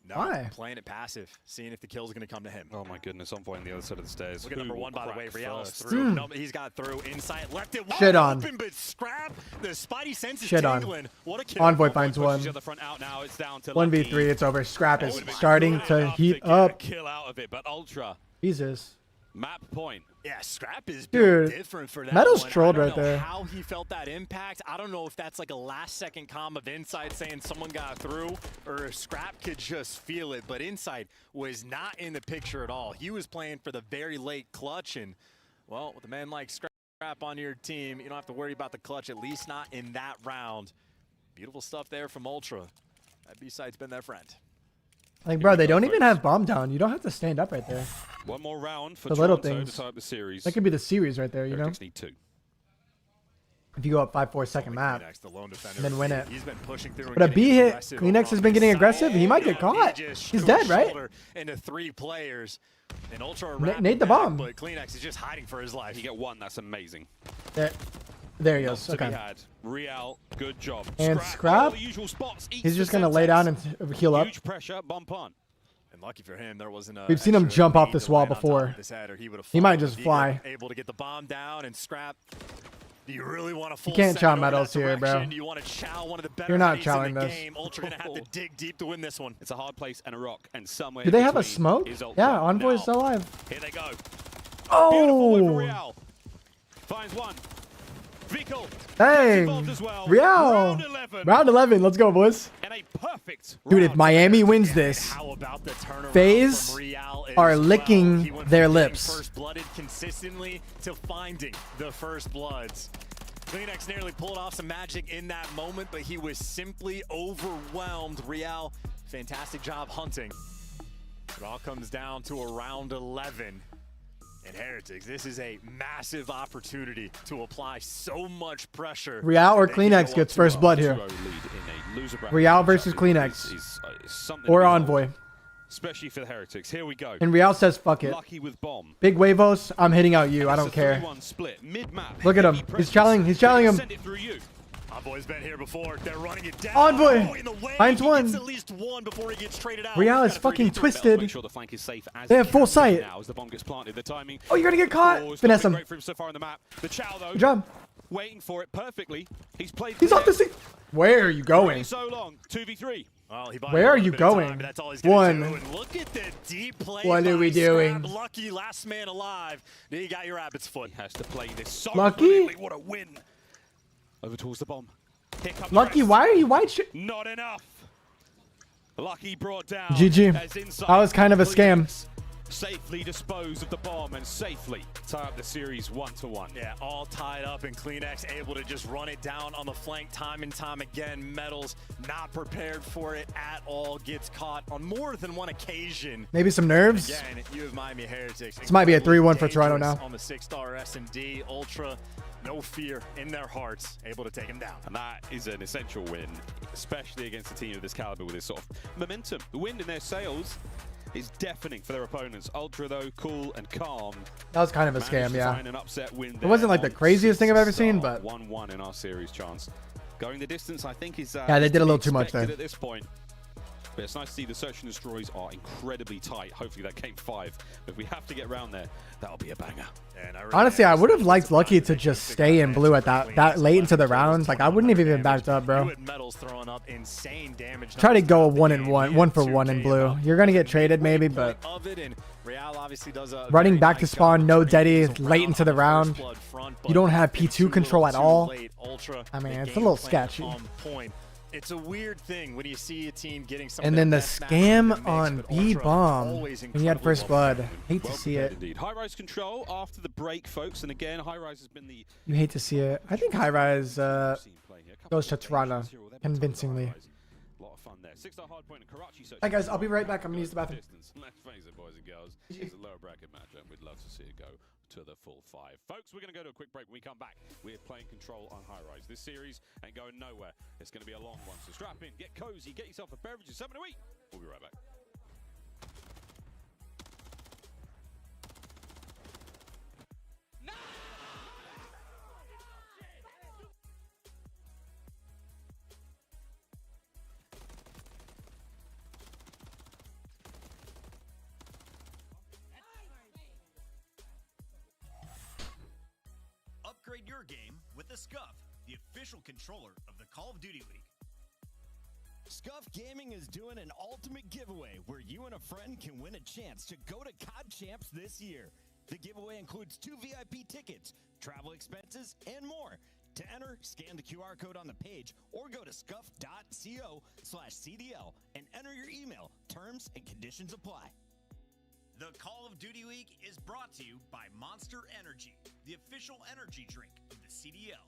No, why? Playing it passive, seeing if the kill's going to come to him. Oh my goodness, Envoy on the other side of the stairs. Look at number 1, by the way. Real's through. No, he's got through. Insight left it Shit on. open, but Scrap, the Spidey sense is Shit on. tingling. What a kill. Envoy finds one. 1v3, it's over. Scrap is starting to heat up. Kill out of it, but Ultra. Jesus. Map point. Yeah, Scrap is different for that. Metal's one. trolled I don't right know there. How he felt that impact, I don't know if that's like a last-second comm of Insight saying someone got through, or if Scrap could just feel it. But Insight was not in the picture at all. He was playing for the very late clutch, and well, with a man like Scrap on your team, you don't have to worry about the clutch, at least not in that round. Beautiful stuff there from Ultra. That B-side's been their friend. Like, bro, they don't even have bomb down. You don't have to stand up right there. One more round for the little Toronto things. to tie up the series. That could be the series right there, you know? Heretics need 2. If you go up 5-4 second map, the lone defender, and then win it. He's been pushing through. But a B hit, CleanX has been getting aggressive. He might get caught. He's dead, right? Into 3 players. And Ultra Nade the bomb. But CleanX is just hiding for his life. You get 1, that's amazing. There he goes. Okay. Real, good job. And Scrap, he's just going to lay down and heal up. Huge pressure, bump on. And lucky for him, there wasn't a. We've seen him jump off this wall before. He might just fly. Able to get the bomb down and Scrap. Do you really want to full? You can't chow metals here, bro. You want to chow one of the better. You're not in chowing the this. game. Ultra gonna have to dig deep to win this one. It's a hard place and a rock, and somewhere. Do they have a smoke? Yeah, Envoy is still alive. Here they go. Oh! Real. Finds one. Vico Dang. involved as well. Real. Round 11. Round 11. Let's go, boys. And a perfect Dude, if round. Miami wins this, How about the turnaround FaZe from Real as are well? licking He went from their getting lips. First-blooded consistently to finding the first bloods. Kleenex nearly pulled off some magic in that moment, but he was simply overwhelmed. Real, fantastic job hunting. It all comes down to a round 11. And Heretics, this is a massive opportunity to apply so much pressure. Real or that they can Kleenex go gets up first 2-0. blood here. 2-0 lead in a loser bracket Real matchup versus Kleenex. is something Or to behold, Envoy. especially for the Heretics. Here we go. And Real says, fuck it. Lucky with bomb. Big Huevos, I'm hitting out you. I It's don't a care. 3-1 split, mid-map. Look at him. Heavy He's presence. challenging him. Send it through you. Envoy's been here before. They're running it down. Envoy. Oh, in the way. Finds He one. gets at least one before he gets traded out. Real is Got a fucking 3v3. twisted. Make sure the flank is safe as They it have full can be sight. now as the bomb gets planted. The timing. Oh, you're gonna get caught. Oh, it's Finesse not been him. great for him so far on the map. The Chow though. Good job. Waiting for it perfectly. He's played. He's off the seat. Where are you Going going? so long. 2v3. Well, he bought Where a are little you bit of time, going? but that's all he's gonna One. do. And look at the deep play. What are by we doing? Scrap. Lucky, last man alive. You got your rabbit's foot. He has to play this so Lucky? brilliantly. What a win. Over towards the bomb. Here comes Lucky, Rest. why are you white shit? Not enough. Lucky brought down. GG. as inside That was kind of a scam. Kleenex Safely dispose of the bomb and safely tie up the series 1-1. Yeah, all tied up, and Kleenex able to just run it down on the flank time and time again. Metals not prepared for it at all. Gets caught on more than one occasion. Maybe some nerves. Again, you have Miami Heretics. This might be a incredibly 3-1 for Toronto dangerous now. On the 6-star S&D, Ultra, no fear in their hearts, able to take him down. And that is an essential win, especially against a team of this caliber with this sort of momentum. The wind in their sails is deafening for their opponents. Ultra, though, cool and calm. That was kind of a Managed scam, to yeah. find an upset win It wasn't like the there on craziest thing I've ever 6-star. seen, but 1-1 in our series chance. Going the distance, I think, is Yeah, they is did a to be little too much expected there. at this point. But it's nice to see the search and destroys are incredibly tight. Hopefully that game 5. If we have to get round there, that'll be a banger. And really honestly, I am would have surprised liked Lucky that to they just picked stay up in blue at Kleenex that late into the 11 round. Like, I wouldn't have even backed up, bro. You had Metals throwing up insane damage. Try to numbers go throughout the game. 1-1, He 1 had for 2 1 in KO blue. up. You're gonna get traded maybe, Midway but of it, and Real obviously does a running very back to nice spawn, job no of turning Deddy, things late around into on the first round. blood front, You but don't have too P2 control at little, all. too late. Ultra, I mean, the it's a game little plan sketchy. on point. It's a weird thing when you see a team getting some And of then their the best matches in the scam mix, on but B Ultra bomb. always And he had incredibly first well blood. Hate to Well see prepared it. indeed. High rise control after the break, folks. And again, high rise has been the You hate to see it. I think High Rise scene playing here. A couple goes to of Toronto rotations here, well, they've been convincingly. High Rise. A lot of fun there. 6-star Hardpoint and Karachi search. Hi, guys. I'll be right back. I'm gonna use the bathroom. Distance. Let's face it, boys and girls. It's a lower bracket match, and we'd love to see it go to the full 5. Folks, we're going to go to a quick break. When we come back, we're playing control on high rise. This series ain't going nowhere. It's going to be a long one. So strap in, get cozy, get yourself a beverage and something to eat. We'll be right back. Upgrade your game with the Scuff, the official controller of the Call of Duty League. Scuff Gaming is doing an ultimate giveaway where you and a friend can win a chance to go to COD Champs this year. The giveaway includes 2 VIP tickets, travel expenses, and more. To enter, scan the QR code on the page or go to scuff.co/CDL and enter your email. Terms and conditions apply. The Call of Duty League is brought to you by Monster Energy, the official energy drink of the CDL.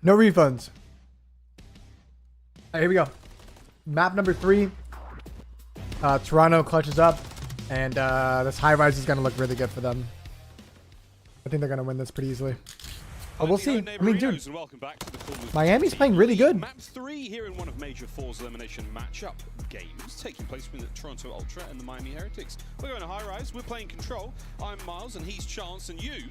No refunds. All right, here we go. Map number 3. Toronto clutches up, and this high rise is going to look really good for them. I think they're going to win this pretty easily. But we'll see. I mean, dude, Miami's playing really good. Map 3 here in one of Major 4's elimination matchup games taking place with the Toronto Ultra and the Miami Heretics. We're going to high rise. We're playing control. I'm Miles, and he's Chance, and you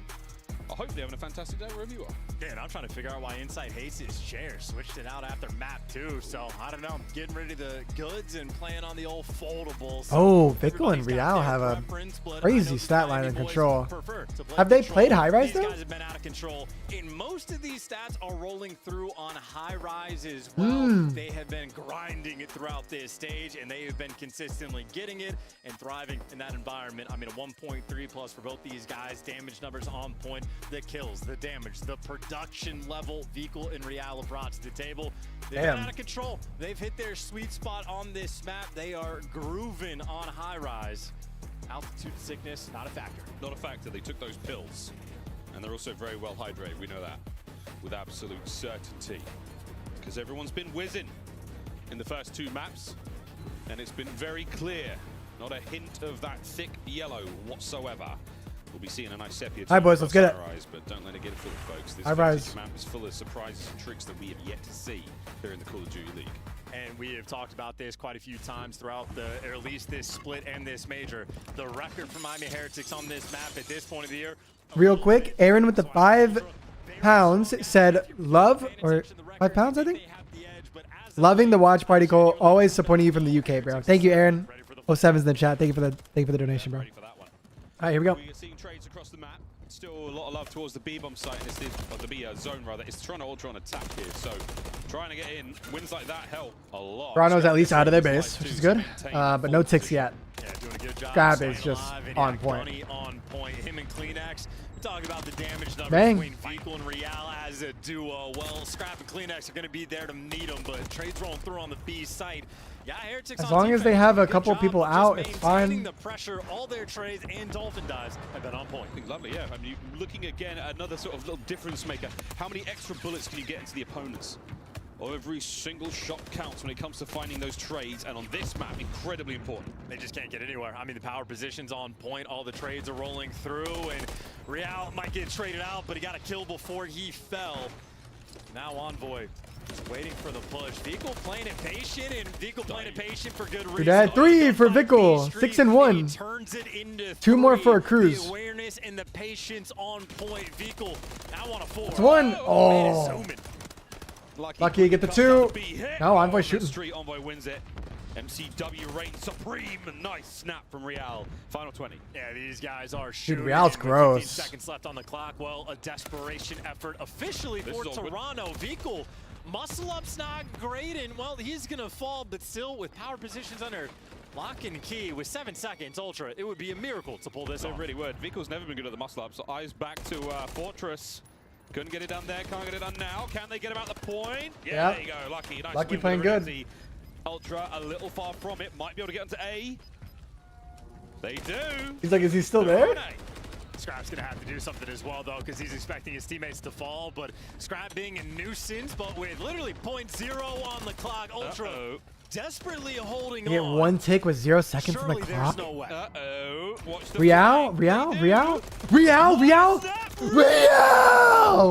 are hopefully having a fantastic day wherever you are. Yeah, and I'm trying to figure out why Inside hates his chair. Switched it out after map 2, so I don't know. Getting rid of the goods and playing on the old foldables. Oh, Vickle and Real have a crazy stat line in control. Have they played high rise though? These guys have been out of control. And most of these stats are rolling through on high rise as well. They have been grinding it throughout this stage, and they have been consistently getting it and thriving in that environment. I mean, a 1.3 plus for both these guys. Damage numbers on point. The kills, the damage, the production level Vickle and Real have brought to the table. They've been out of control. They've hit their sweet spot on this map. They are grooving on high rise. Altitude sickness, not a factor. Not a factor. They took those pills. And they're also very well hydrated. We know that with absolute certainty. Because everyone's been whizzing in the first 2 maps. And it's been very clear. Not a hint of that thick yellow whatsoever. We'll be seeing a nice sepia. Hi boys, let's get it. But don't let it get it fooled, folks. This Rise map is full of surprises and tricks that we have yet to see here in the Call of Duty League. And we have talked about this quite a few times throughout or at least this split and this major. The record for Miami Heretics on this map at this point of the year. Real quick, Aaron with the 5 pounds said love, or 5 pounds I think? Loving the watch party, Cole. Always supporting you from the UK, bro. Thank you, Aaron. 07's in the chat. Thank you for the donation, bro. All right, here we go. We are seeing trades across the map. Still a lot of love towards the B-bomb site, and it's the B zone rather. It's Toronto Ultra on attack here, so trying to get in. Wins like that help a lot. Toronto's at least out of their base, which is good, but no ticks yet. Yeah, doing a good job. Grab is just on point. On point. Him and Kleenex. Talking about the damage numbers Bang. between Vickle and Real as a duo. Well, Scrap and Kleenex are going to be there to meet them, but trades rolling through on the B site. Yeah, Heretics as long as they have a couple people out, it's fine. The pressure, all their trades and Dolphin dives have been on point. Lovely, yeah. I mean, looking again at another sort of little difference maker. How many extra bullets can you get into the opponents? Every single shot counts when it comes to finding those trades, and on this map, incredibly important. They just can't get anywhere. I mean, the power position's on point. All the trades are rolling through, and Real might get traded out, but he got a kill before he fell. Now Envoy just waiting for the push. Vickle playing it patient, and Vickle playing it patient for good reason. Dad, 3 for Vickle. 6 and 1. Turns it into 2 more for a cruise. The awareness and the patience on point. Vickle now on a 4. It's 1. Oh. Lucky to get the 2. No, Envoy shooting. Street Envoy wins it. MCW reigns supreme. Nice snap from Real. Final 20. Yeah, these guys are shooting. Dude, Real's gross. 15 seconds left on the clock. Well, a desperation effort officially for Toronto. Vickle, muscle up's not great, and well, he's gonna fall, but still with power positions under lock and key with 7 seconds. Ultra, it would be a miracle to pull this off. It really would. Vickle's never been good at the muscle ups. So eyes back to Fortress. Couldn't get it done there, can't get it done now. Can they get him out the point? Yeah, there you go. Lucky. Nice Lucky playing good. Ultra a little far from it. Might be able to get into A. They do. He's like, is he still there? Scrap's gonna have to do something as well, though, because he's expecting his teammates to fall. But Scrap being a nuisance, but with literally 0.0 on the clock. Ultra desperately holding on. Get 1 tick with 0 seconds on the clock. No way. Real.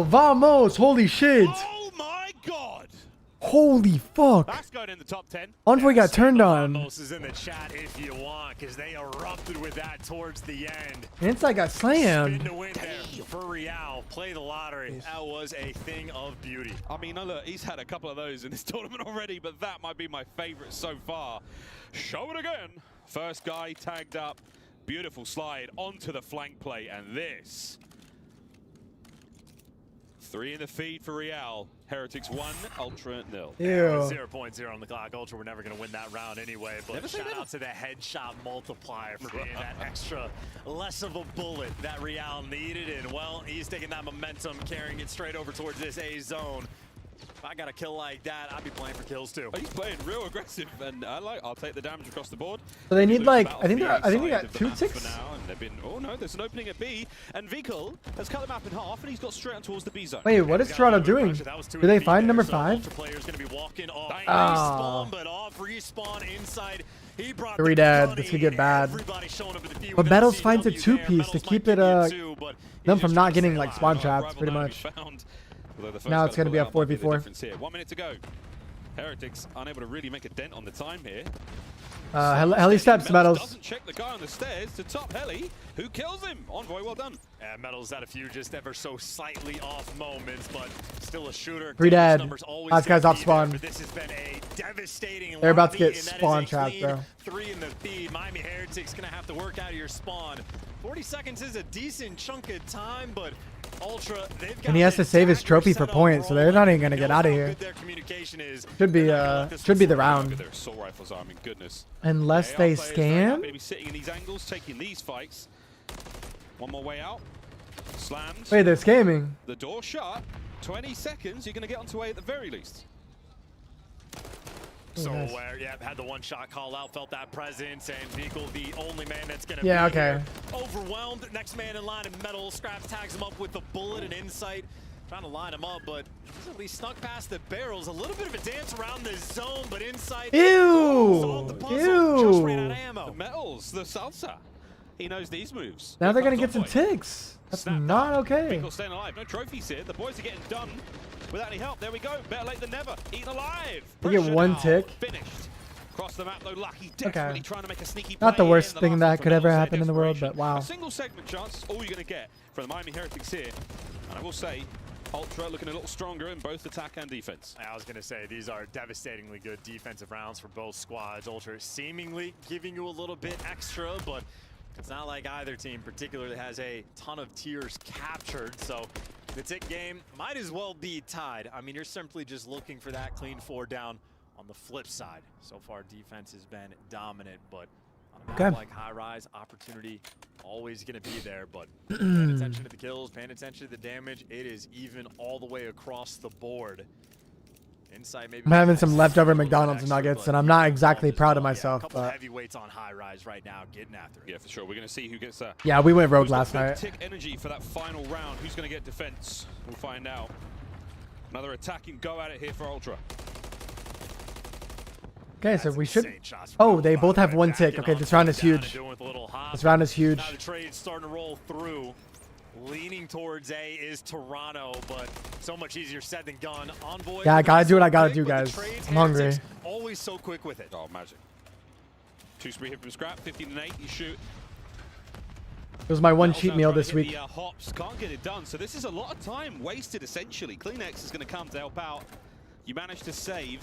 Vamos. Holy shit. Oh my god. Holy fuck. That's going in the top 10. Envoy got turned on. Vamos is in the chat if you want, because they erupted with that towards the end. Inside got slammed. Spin to win there for Real. Play the lottery. That was a thing of beauty. I mean, look, he's had a couple of those in this tournament already, but that might be my favorite so far. Show it again. First guy tagged up. Beautiful slide onto the flank play, and this. 3 in the feed for Real. Heretics 1, Ultra 0. Ew. 0.0 on the clock. Ultra were never going to win that round anyway, but shout out to the headshot multiplier for being that extra less of a bullet that Real needed. And well, he's taking that momentum, carrying it straight over towards this A zone. If I got a kill like that, I'd be playing for kills too. Oh, he's playing real aggressive, and I'll take the damage across the board. So they need like I think they Battlefield got side of the 2 map ticks. for now, and they've been. Oh no, there's an opening at B, and Vikal has cut the map in half, and he's got straight on towards the B zone. Wait, what is Toronto doing? Do they find number 5? Player's gonna be walking off Ah. respawn, but off respawn inside. He brought 3 dead. This could get bad. But Metals finds a 2-piece to keep it them from not getting like spawn trapped, pretty much. Now it's gonna be a 4v4. 1 minute to go. Heretics unable to really make a dent on the time here. Heli steps, Metals. Doesn't check the guy on the stairs to top Heli, who kills him. Envoy, well done. Yeah, Metals had a few just ever so slightly off moments, but still a shooter. 3 dead. Last guy's off spawn. This has been a devastating. They're about to get lobby, and that is spawn a trapped, clean bro. 3 in the feed. Miami Heretics gonna have to work out of your spawn. 40 seconds is a decent chunk of time, but Ultra, they've got And he has to save his trophy for points, so they're not even gonna get out of here. Should be the round. Their assault rifles are, I mean, goodness. Unless they scan. Maybe sitting in these angles, taking these fights. One more way out. Slammed. Wait, they're scamming. The door shut. 20 seconds. You're going to get onto A at the very least. So nice. aware, yeah, had the 1-shot call out, felt that presence, and Vikal, the only man that's gonna be okay. here. Overwhelmed, next man in line in metal, Scraps tags him up with the bullet and insight, trying to line him up, but he's at least snuck past the barrels. A little bit of a dance around the zone, but insight. Ew! Just ran out of ammo. The metals, the salsa. He knows these moves. Now they're gonna get some ticks. That's not okay. Vikal staying alive. No trophies here. The boys are getting done without any help. There we go. Better late than never. Eaten alive. They get 1 tick. Finished. Across the map though, Lucky desperately trying to make a sneaky Not the play worst in. thing last that one could from ever Metals, happen in the world, desperation. but wow. A single segment chance is all you're going to get from the Miami Heretics here. And I will say, Ultra looking a little stronger in both attack and defense. I was going to say, these are devastatingly good defensive rounds for both squads. Ultra seemingly giving you a little bit extra, but it's not like either team particularly has a ton of tiers captured. So the tick game might as well be tied. I mean, you're simply just looking for that clean 4 down. On the flip side, so far defense has been dominant, but on a map like high rise, opportunity always going to be there. But paying attention to the kills, paying attention to the damage, it is even all the way across the board. Inside, maybe I'm having some leftover McDonald's nuggets, and I'm not exactly proud of myself. A couple But heavyweights on high rise right now, getting after it. Yeah, for sure. We're going to see who gets that. yeah, we went rogue last night. Tick energy for that final round. Who's going to get defense? We'll find out. Another attacking go at it here for Ultra. Okay, so we should. Oh, they both have 1 tick. Okay, this round is huge. This round is huge. Now the trade's starting to roll through. Leaning towards A is Toronto, but so much easier said than done. Envoy. Yeah, I gotta do what I gotta do, guys. I'm hungry. Always so quick with it. Oh, magic. 2 spree hit from Scrap. 15 and 8. You shoot. It was my 1 cheat meal this week. The hops can't get it done, so this is a lot of time wasted essentially. Kleenex is going to come to help out. You managed to save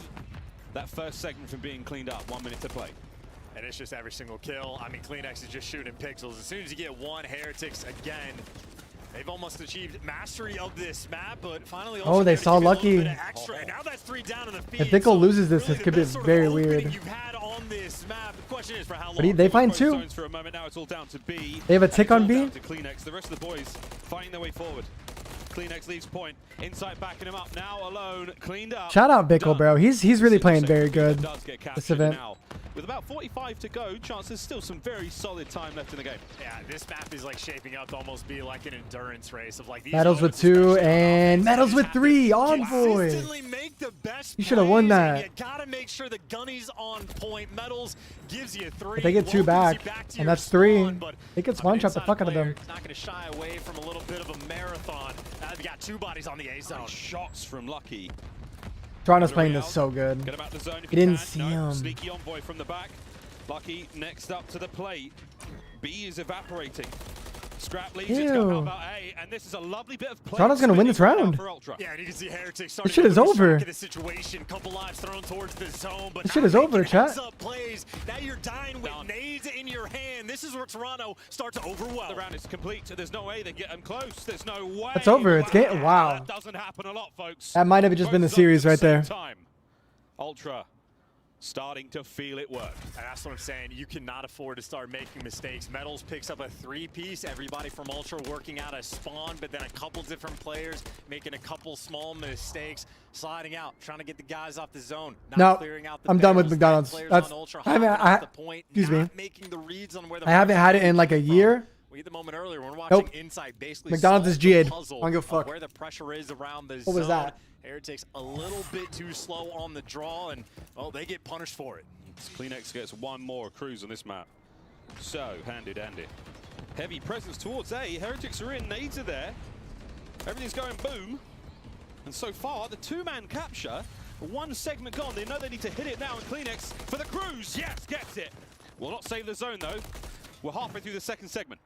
that first segment from being cleaned up. 1 minute to play. And it's just every single kill. I mean, Kleenex is just shooting pixels. As soon as you get 1, Heretics again. They've almost achieved mastery of this map, but finally. Oh, they saw Lucky. And now that's 3 down in the feed. If Vikal loses this, this could be very weird. You've had on this map. The question is for how long. But they find 2. For a moment now, it's all down to B. They have a tick on B. To Kleenex. The rest of the boys fighting their way forward. Kleenex leaves point. Insight backing him up now alone. Cleaned up. Shout out Vikal, bro. He's really playing very good this event. Now. With about 45 to go, chances still some very solid time left in the game. Yeah, this map is like shaping up to almost be like an endurance race of like these Metals with 2 and Metals with 3. Envoy. You should have won that. You gotta make sure the gunny's on point. Metals gives you 3. If they get 2 back, and that's 3. They could spawn trap the fuck out of them. Not gonna shy away from a little bit of a marathon. Now they've got 2 bodies on the A zone. Shots from Lucky. Toronto's playing this so good. Get him out the zone if He didn't can. see No, him. Sneaky Envoy from the back. Lucky next up to the plate. B is evaporating. Scrap leaves it to go out about A, and this is a lovely bit of play. Toronto's gonna win this round. Yeah, and you can see Heretics This shit is over. the situation. Couple lives thrown towards the zone, but this shit is over, chat. Plays. Now you're dying with nades in your hand. This is where Toronto starts to overwhelm. The round is complete. There's no way they get them close. There's no way. It's over. It's game. Wow. That doesn't happen a lot, folks. That might have just been the series right there. Time. Ultra starting to feel it work. And that's what I'm saying. You cannot afford to start making mistakes. Metals picks up a 3-piece. Everybody from Ultra working out a spawn, but then a couple different players making a couple small mistakes, sliding out, trying to get the guys off the zone. No, clearing out the I'm done with barrels. McDonald's. Players That's on Ultra I haven't. hopping I, off the point, excuse me. not making the reads on where the I haven't had it in like a year. We had the moment earlier. We're watching Nope. Inside basically McDonald's is solve the GA'd. puzzle I don't give a of fuck. where the pressure is around the What zone. was that? Heretics a little bit too slow on the draw, and well, they get punished for it. CleanX gets one more cruise on this map. So, handy dandy. Heavy presence towards A. Heretics are in, nades are there. Everything's going boom. And so far, the two-man capture, one segment gone. They know they need to hit it now, and CleanX for the cruise. Yes, gets it. Will not save the zone, though. We're halfway through the second segment.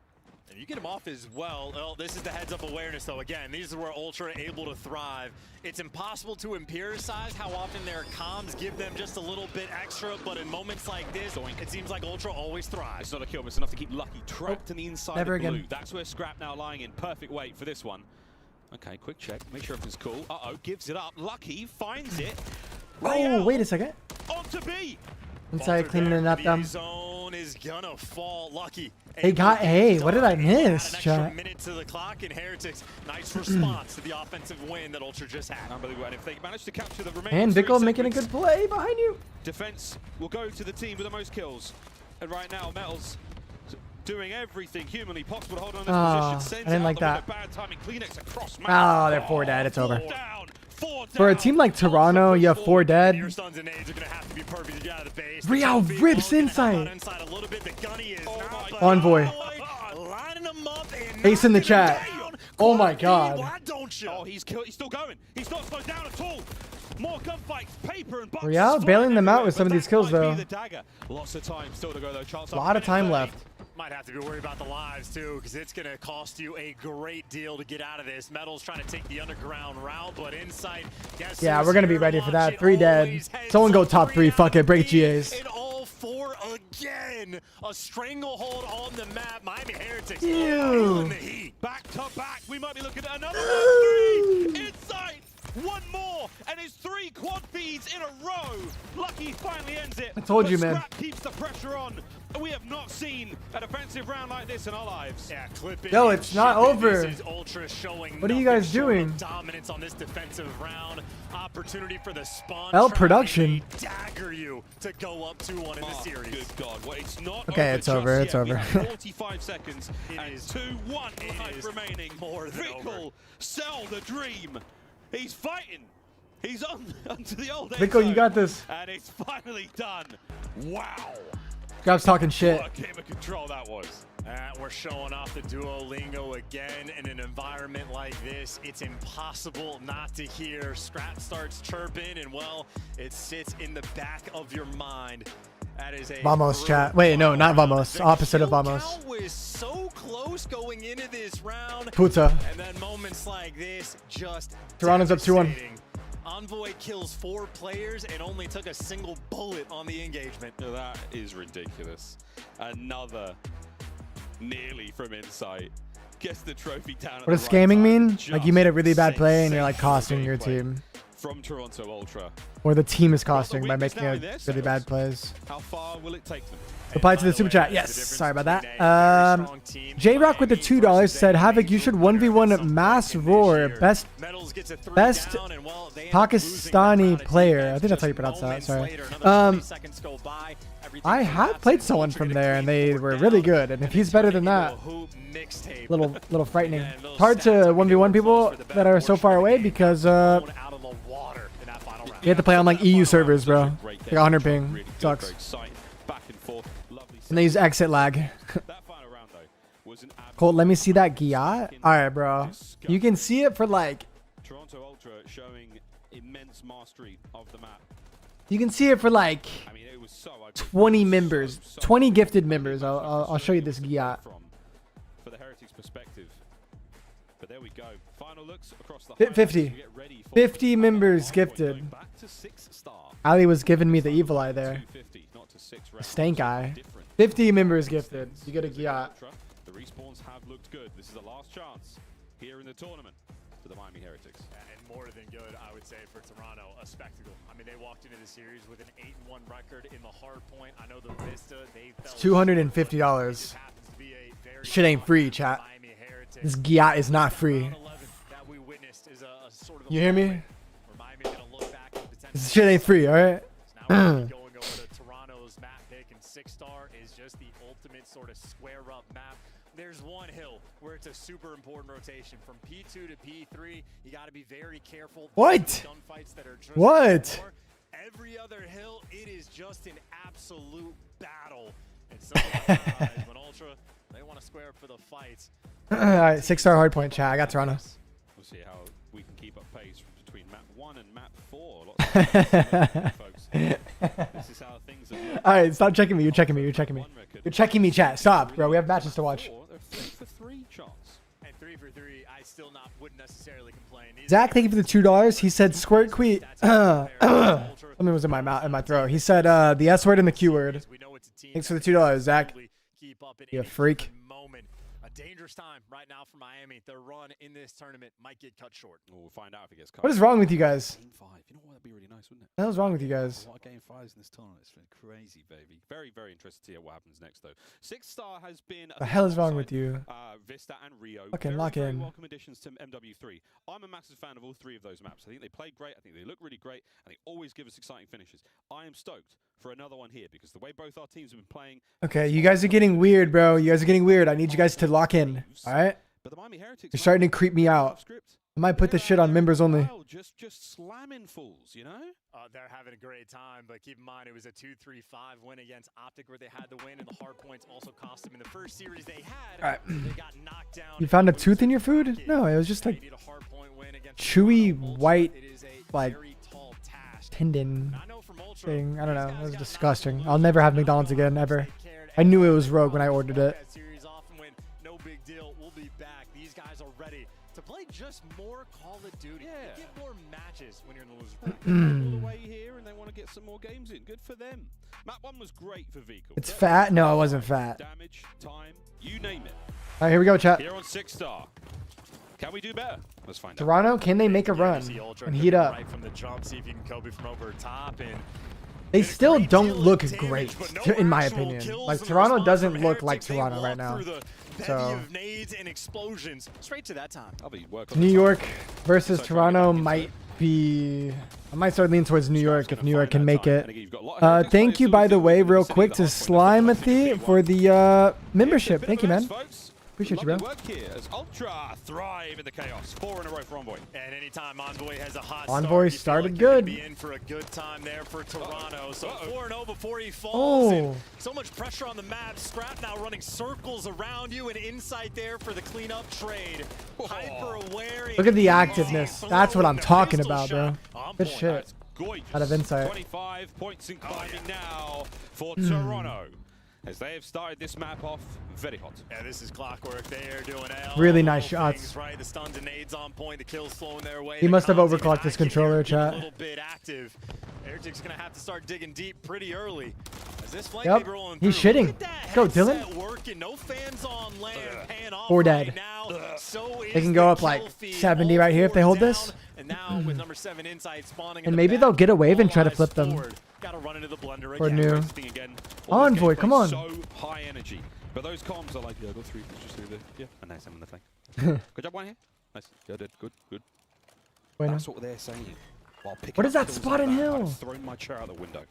And you get him off as well. Well, this is the heads-up awareness, though. Again, these are where Ultra are able to thrive. It's impossible to empiricize how often their comms give them just a little bit extra, but in moments like this, it seems like Ultra always thrives. It's not a kill, but it's enough to keep Lucky trapped in the inside never of blue. again. That's where Scrap now lying in perfect weight for this one. Okay, quick check. Make sure everything's cool. Uh-oh, gives it up. Lucky finds it. Oh, wait a second. On to B. Inside cleaning it up. The zone is gonna fall. Lucky. They got A. What did I miss, An extra chat? minute to the clock, and Heretics, nice response to the offensive win that Ultra just had. Unbelievable. And if they manage to capture the remaining And 3 Vickle making a segments, good play behind you. defense will go to the team with the most kills. And right now, Metals doing everything humanly possible to hold on to this Oh, position. Sends I didn't out like the window. that. Bad timing. CleanX across map. Oh, they're 4 dead. It's over. Four For a down. team like Toronto, you have 4 dead. Your stuns and nades are gonna have to be perfect to get out of the base. Real The rips gonna help out inside. inside a little bit. The gunny is Oh not, my but Envoy. lining them up and Ace in the knocking them chat. down. Oh my Quad God. feed, why don't you? Oh, he's still going. He's not slowed down at all. More gunfights, paper and boxes. Real bailing them out with some of But these kills, that might though. be the dagger. Lots of time still to go, though. Chance A lot of time left. Might have to be worried about the lives too, because it's going to cost you a great deal to get out of this. Metal's trying to take the underground route, but Insight. Yeah, we're gonna be ready for that. 3 dead. Someone go top 3. Fuck it. Break GAs. And all 4 again. A stranglehold on the map. Miami Heretics. Ew. Feeling the heat. Back to back. We might be looking at another 1-3. Insight. One more, and it's 3 quad feeds in a row. Lucky finally ends it. I told you, but man. Scrap keeps the pressure on. We have not seen a defensive round like this in our lives. Yeah, clip it. Yo, it's not Ship it. over. This is Ultra showing What are you nothing guys short of doing? Dominance on this defensive round. Opportunity for the spawn. L trap. production. They dagger you to go up 2-1 in the series. Good God. Well, it's not Okay, over it's just over, it's yet. over. We have 45 seconds It and is- 2-1 it life is remaining. more than over. Vickle, sell the dream. He's fighting. He's onto the old Vickle, you zone. got this. And it's finally done. Wow. Grab's talking shit. What a game of control that was. We're showing off the Duolingo again in an environment like this. It's impossible not to hear. Scrap starts chirping, and well, it sits in the back of your mind. That is a Vamos, chat. Wait, no, not Vamos. The Opposite of kill Vamos. count was so close going into this round. Puta. And then moments like this just Toronto's up 2-1. devastating. Envoy kills 4 players and only took a single bullet on the engagement. That is ridiculous. Another nearly from Insight. Gets the trophy down. What does scamming mean? Like you made a really bad play and you're like costing your team. From Toronto Ultra. Or the team is costing by making really bad plays. How far will it take them? Reply to the super chat. Yes, sorry about that. J-Rock with the $2 said, Havoc, you should 1v1 Mass Roar, best Pakistani player. I think that's how you pronounce that. Sorry. I have played someone from there, and they were really good. And if he's better than that, little frightening. It's hard to 1v1 people that are so far away because you have to play on like EU servers, bro. Like 100 ping. Sucks. And they use exit lag. Colt, let me see that Giat. Alright, bro. You can see it for like... Toronto Ultra showing immense mastery of the map. You can see it for like... I mean, it was so 20 members. 20 gifted members. I'll show you this Giat. For the Heretics perspective. But there we go. Final looks across the 50. 50 members gifted. Ali was giving me the evil eye there. Stank eye. 50 members gifted. You get a Giat. The respawns have looked good. This is the last chance here in the tournament for the Miami Heretics. And more than good, I would say, for Toronto. a spectacle. I mean, they walked into the series with an 8-1 record in the Hardpoint. I know the Vista, they fell It's $250. Shit ain't free, chat. This Giat is not free. You hear me? This shit ain't free, alright? Going over to Toronto's map pick, and 6-star is just the ultimate sort of square up map. There's one hill where it's a super important rotation from P2 to P3. You got to be very careful. What? Gunfights that are just What? Every other hill, it is just an absolute battle. And so when Ultra, they want to square up for the fights. Alright, 6-star hardpoint, chat. I got Toronto. We'll see how we can keep up pace between map 1 and map 4. Lots of folks. This is how things are. Alright, stop checking me. You're checking me. You're checking me. You're checking me, chat. Stop, bro. We have matches to watch. 3 for 3 chance. And 3 for 3, I still wouldn't necessarily complain. Zach, thank you for the $2. He said squirt queet. Something was in my mouth, in my throat. He said the S word and the Q word. Thanks for the $2, Zach. You a freak. Dangerous time right now for Miami. Their run in this tournament might get cut short. We'll find out if it gets cut. What is wrong with you guys? Game 5. You know what? That'd be really nice, wouldn't it? What the hell's wrong with you guys? A lot of game 5s in this tournament. It's been crazy, baby. Very, very interested to see what happens next, though. 6-star has been. The hell is wrong with you? Vista and Rio. Fucking lock in. Welcome additions to MW3. I'm a massive fan of all 3 of those maps. I think they play great. I think they look really great, and they always give us exciting finishes. I am stoked for another one here because the way both our teams have been playing. Okay, you guys are getting weird, bro. You guys are getting weird. I need you guys to lock in. All right? But the Miami Heretics You're starting to creep me out. I might put this shit on members only. Just slamming fools, you know? They're having a great time, but keep in mind it was a 2-3-5 win against Optic where they had the win, and the hard points also cost them in the first series they had. All right. They got knocked down. You found a tooth in your food? No, it was just like chewy white, like tendon thing. I don't know. It was disgusting. I'll never have McDonald's again, ever. I knew it was rogue when I ordered it. No big deal. We'll be back. These guys are ready to play just more Call of Duty. Yeah. Get more matches when you're in the loser. All the way here, and they want to get some more games in. Good for them. Map 1 was great for Vehicle. It's fat? No, it wasn't fat. Damage, time, you name it. All right, here we go, chat. Here on 6-star. Can we do better? Let's find out. Toronto, can they make a run and heat up? Right from the jump, see if you can Kobe from over top, and they still don't look great, in my opinion. Like, Toronto doesn't look like Toronto right now. So, nades and explosions straight to that time. New York versus Toronto might be... I might start leaning towards New York if New York can make it. Thank you, by the way, real quick, to Slimothy for the membership. Thank you, man. Appreciate you, bro. Work here as Ultra thrive in the chaos. 4 in a row for Envoy. And anytime Envoy has a hot Envoy start, started good. Be in for a good time there for Toronto. So 4-0 before he falls. And so much pressure on the map. Scrap now running circles around you, and insight there for the cleanup trade. Hyper aware. Look at the activeness. That's what I'm talking about, bro. Good shit. Out of insight. 25 points in climbing now for Toronto. As they have started this map off very hot. Yeah, this is clockwork. They are doing really nice shots. Right, the stuns and nades on point. The kills flowing their way. He must have overclocked his controller, chat. A little bit active. Heretics gonna have to start digging deep pretty early. As this flank rolling through. He's shitting. Go, Dylan. Working. No fans on land. Paying off 4 dead. Right now. So they can go up like 70 right here if they hold this. And now with number 7 inside spawning. And maybe they'll get a wave and try to flip them. Gotta run into the blender Or again. new. Envoy, come on. So high energy. But those comms are like, yeah, I got 3. Let's just do this. Yeah. And nice, I'm on the flank. Good job, one here. Nice. Yeah, good. That's what they're saying. What is that spot in hill? I've thrown my chair out the window.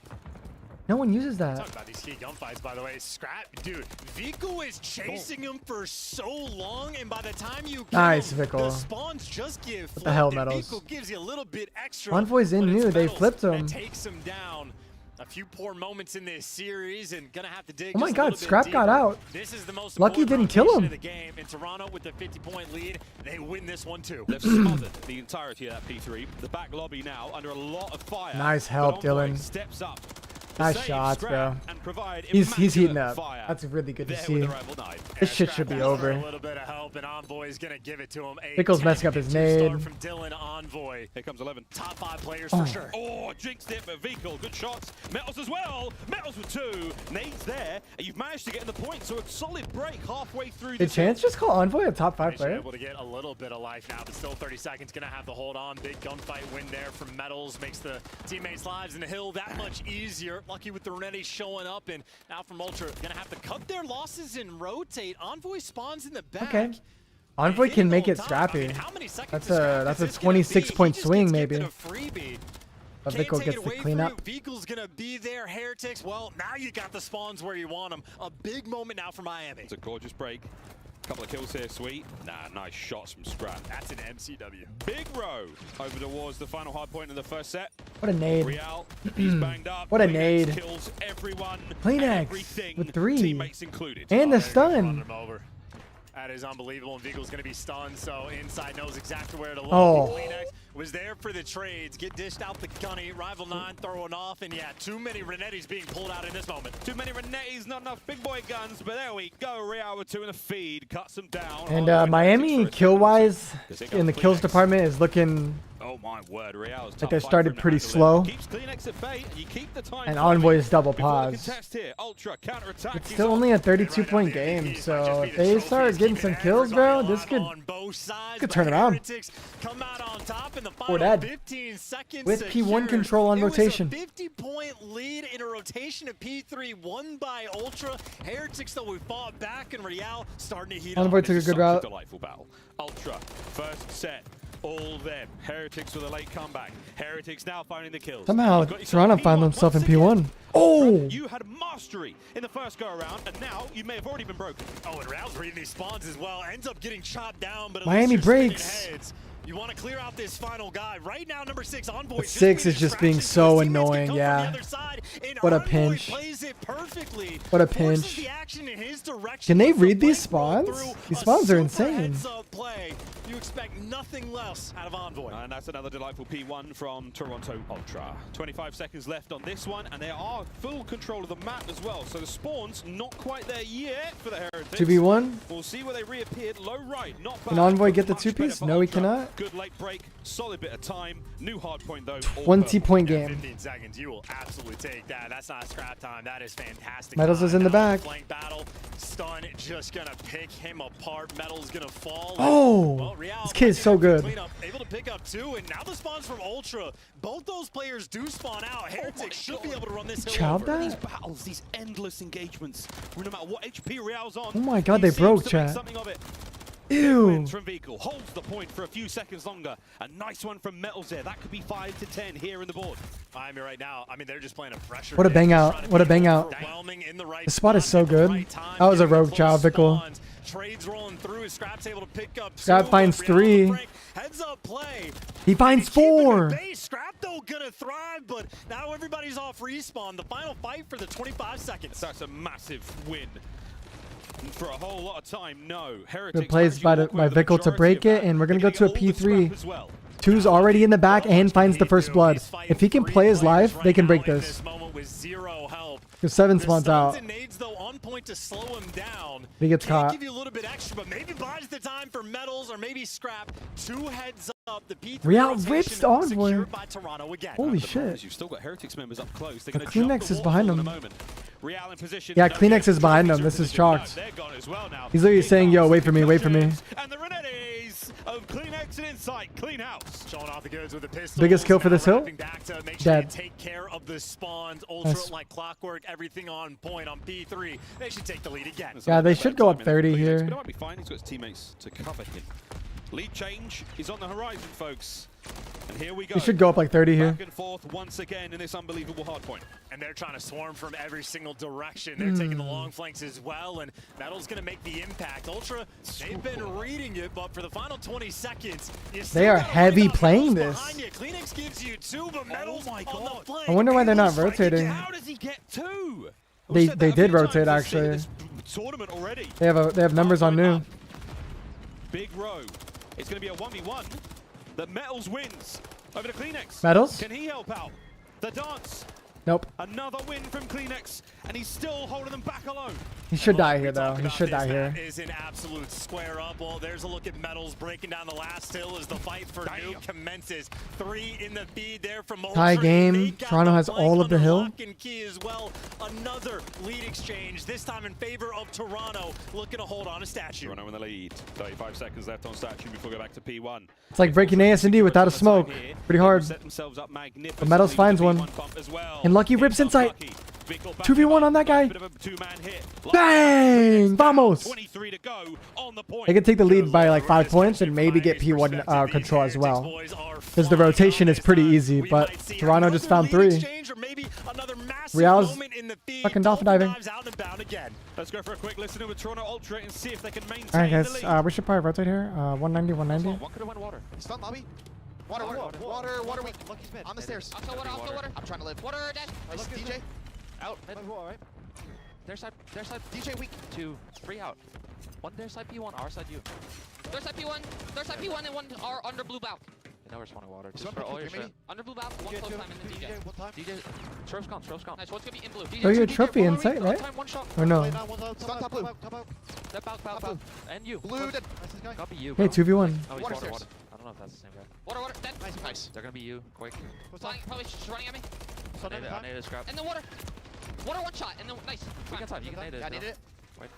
No one uses that. Talk about these key gunfights, by the way. Scrap, dude. Vico is chasing him for so long, and by the time you kill him, the spawns just give what the hell, Metals? Vico gives you a little bit extra. Envoy's in new. They flipped him. Takes him down. A few poor moments in this series, and gonna have to dig. Oh my God, Scrap got out. This is the most Lucky didn't kill him. The game in Toronto with the 50-point lead, they win this one too. They've smothered the entirety of that P3. The back lobby now under a lot of fire. Nice help, Dylan. Steps up Nice Save, shots, bro. scrap, and provide He's heating immaculate up. fire. That's really good to There see. with the Rival 9. This shit should be over. A little bit of help, and Envoy is gonna give it to him. Pickle's messing up his nade. From Dylan Envoy. Here comes 11. Top 5 players for sure. Oh, jinxed it, but Vehicle, good shots. Metals as well. Metals with 2. Nades there. And you've managed to get in the point, so a solid break halfway through. Did Chance just call Envoy a top 5 They should be player? able to get a little bit of life now, but still 30 seconds. Gonna have to hold on. Big gunfight win there from Metals. Makes the teammates' lives in the hill that much easier. Lucky with the Renetti showing up, and now from Ultra, gonna have to cut their losses and rotate. Envoy spawns in the back. Okay. Envoy can make it scrappy. That's a 26-point swing, maybe. But Vico gets the cleanup. Vehicle's gonna be there. Heretics, well, now you got the spawns where you want them. A big moment now for Miami. It's a gorgeous break. Couple of kills here, sweet. Nah, nice shots from Scrap. That's an MCW. Big row over towards the final hard point in the first set. What a nade. Real, he's banged up. What a Kleenex nade. Kills everyone. Kleenex everything, with 3. Teammates included. And the Run stun. him over. That is unbelievable, and Vehicle's gonna be stunned, so Inside knows exactly where to look. Oh. Kleenex was there for the trades. Get dished out the gunny. Rival 9 throwing off, and yeah, too many Renettis being pulled out in this moment. Too many Renettis, not enough big boy guns, but there we go. Real with 2 in the feed, cuts them down. And Miami, kill-wise, in the kills department is looking... Oh my word, Real's like they started pretty slow. Keeps Kleenex at bay, and you keep the time And coming. Envoy is double Before the pause. contest here, Ultra counter-attack. It's still only a 32-point game, so if they start getting some kills, bro, this could turn around. Come out on top in the Or final dead. 15 seconds. With P1 control on rotation. It was a 50-point lead in a rotation of P3 won by Ultra. Heretics, though, we fought back, and Real starting to heat up. Envoy took a good Such route. delightful battle. Ultra, first set. All them. Heretics with a late comeback. Heretics now finding the kills. Somehow, Toronto found themselves in P1. Oh! You had mastery in the first go around, and now you may have already been broken. Oh, and Real's reading these spawns as well. Ends up getting chopped down, but at Miami least you're spinning breaks. heads. You want to clear out this final guy. Right now, number 6, Envoy. But 6 is just being so annoying, yeah. What a pinch. What a pinch. Can they read these spawns? These spawns are insane. You expect nothing less out of Envoy. And that's another delightful P1 from Toronto Ultra. 25 seconds left on this one, and they are full control of the map as well. So the spawn's not quite there yet for the Heretics. 2v1. We'll see where they reappeared. Low right, not bad. Can Envoy but get the much 2-piece? better for No, he Ultra. cannot. Good late break, solid bit of time. New hard point though. 20-point game. 15 seconds. You will absolutely take that. That's not scrap time. That is fantastic. Metals is in the back. Flank battle. Stun just gonna pick him apart. Metal's gonna fall. Oh! Well, Real, This kid is so good. Able to pick up 2, and now the spawns from Ultra. Both those players do spawn out. Heretics should be able to run this hill Chowed over. that? These battles, these endless engagements, no matter what HP Real's on. Oh my god, he they broke, seems to make chat. something of it. Ew. Wins from Vehicle, holds the point for a few seconds longer. A nice one from Metals there. That could be 5 to 10 here in the board. Miami right now, I mean, they're just playing a pressure. What a game. bang Just out. trying to What a be bang out. overwhelming in the right The spot is so at the good. right time, That was a getting rogue close chow, Vickle. spawns. Trades rolling through. Scrap's able to pick up Scrap 2, finds but Real on the 3. break. Heads up play. He finds Keeping it 4. at bay. Scrap, though, gonna thrive, but now everybody's off respawn. The final fight for the 25 seconds. That's a massive win. And for a whole lot of time, no. Heretics Good plays by Vickle to break it, and we're going to go to a They're getting all the P3. scrap as well. 2's already in the back and finds the first blood. If he can play his life, they can break this. Because 7 spawns out. Nades, though, on point to slow him down. He gets Can't caught. give you a little bit extra, but maybe buys the time for Metals or maybe Scrap. 2 heads up. The P3 Real rotation rips Envoy. secured by Toronto again. Holy The problem shit. is you've still got Heretics members up close. They're The gonna jump Kleenex the is behind waterfall in them. a moment. Real in position. Yeah, No, Kleenex is behind them. This is chalked. They're gone as well now. He's literally saying, yo, wait for me, wait for me. And the Renettis of Kleenex and Insight. Clean house. Showing off the goods with the pistol. Biggest kill for this hill? Back to make sure Dead. you take care of the spawns. Ultra Nice. like clockwork, everything on point on P3. They should take the lead again. Yeah, they should go up 30 here. But it might be fine. He's got his teammates to cover him. Lead change is on the horizon, folks. And here we go. He should go up like 30 here. Back and forth once again in this unbelievable hard point. And they're trying to swarm from every single direction. They're taking the long flanks as well, and Metal's going to make the impact. Ultra, they've been reading it, but for the final 20 seconds, They are heavy playing this. Kleenex gives you 2, but Metal's on the flank. I wonder why they're not Able to strike rotating. How does he get 2? They did rotate, actually. This tournament already. They have numbers on new. Big row. It's going to be a 1v1. The Metals wins over the Kleenex. Metals? Can he help out? The dance. Nope. Another win from Kleenex, and he's still holding them back alone. He should die here, though. He should die here. Is an absolute square up. Well, there's a look at Metals breaking down the last hill as the fight for Nuke commences. 3 in the feed there from Ultra. Tie game. Toronto has all of the hill. Lock and key as well. Another lead exchange, this time in favor of Toronto, looking to hold on a statue. Toronto in the lead. 35 seconds left on statue before we go back to P1. It's like breaking ASD without a smoke. Pretty hard. But Metals finds one. And Lucky rips insight. 2v1 on that guy. Bang! Vamos! They can take the lead by like 5 points and maybe get P1 control as well. Because the rotation is pretty easy, but Toronto just found 3. Real's fucking dolphin diving. Let's go for a quick listen with Toronto Ultra and see if they can maintain. Alright guys, we should probably rotate here. 190, 190. One could have went water. Stun lobby. Water weak. On the stairs. Water. I'm trying to live. Water dead. Nice, DJ. Out. Alright. Their side. DJ weak. 2, 3 out. 1 their side P1, our side U. Their side P1, and 1 are under blue bow. You know we're spawning water. Just for all your shit. Under blue bow, 1 close time in the DJ. DJ, Strobe's gone. Nice, one's gonna be in blue. DJ, Oh, you're a trophy in sight, right? One shot. Or no? Stun top blue. Step out. And you. Blue dead. Copy you. Hey, 2v1. Oh, he's Water water. stairs. I don't know if that's the same guy. Water, dead. Nice. They're gonna be you, quick. Flying, Probably just running at me. I need a scrap. And then water. Water 1 shot, and then nice. We got time, you can nade it. I needed it. Wait,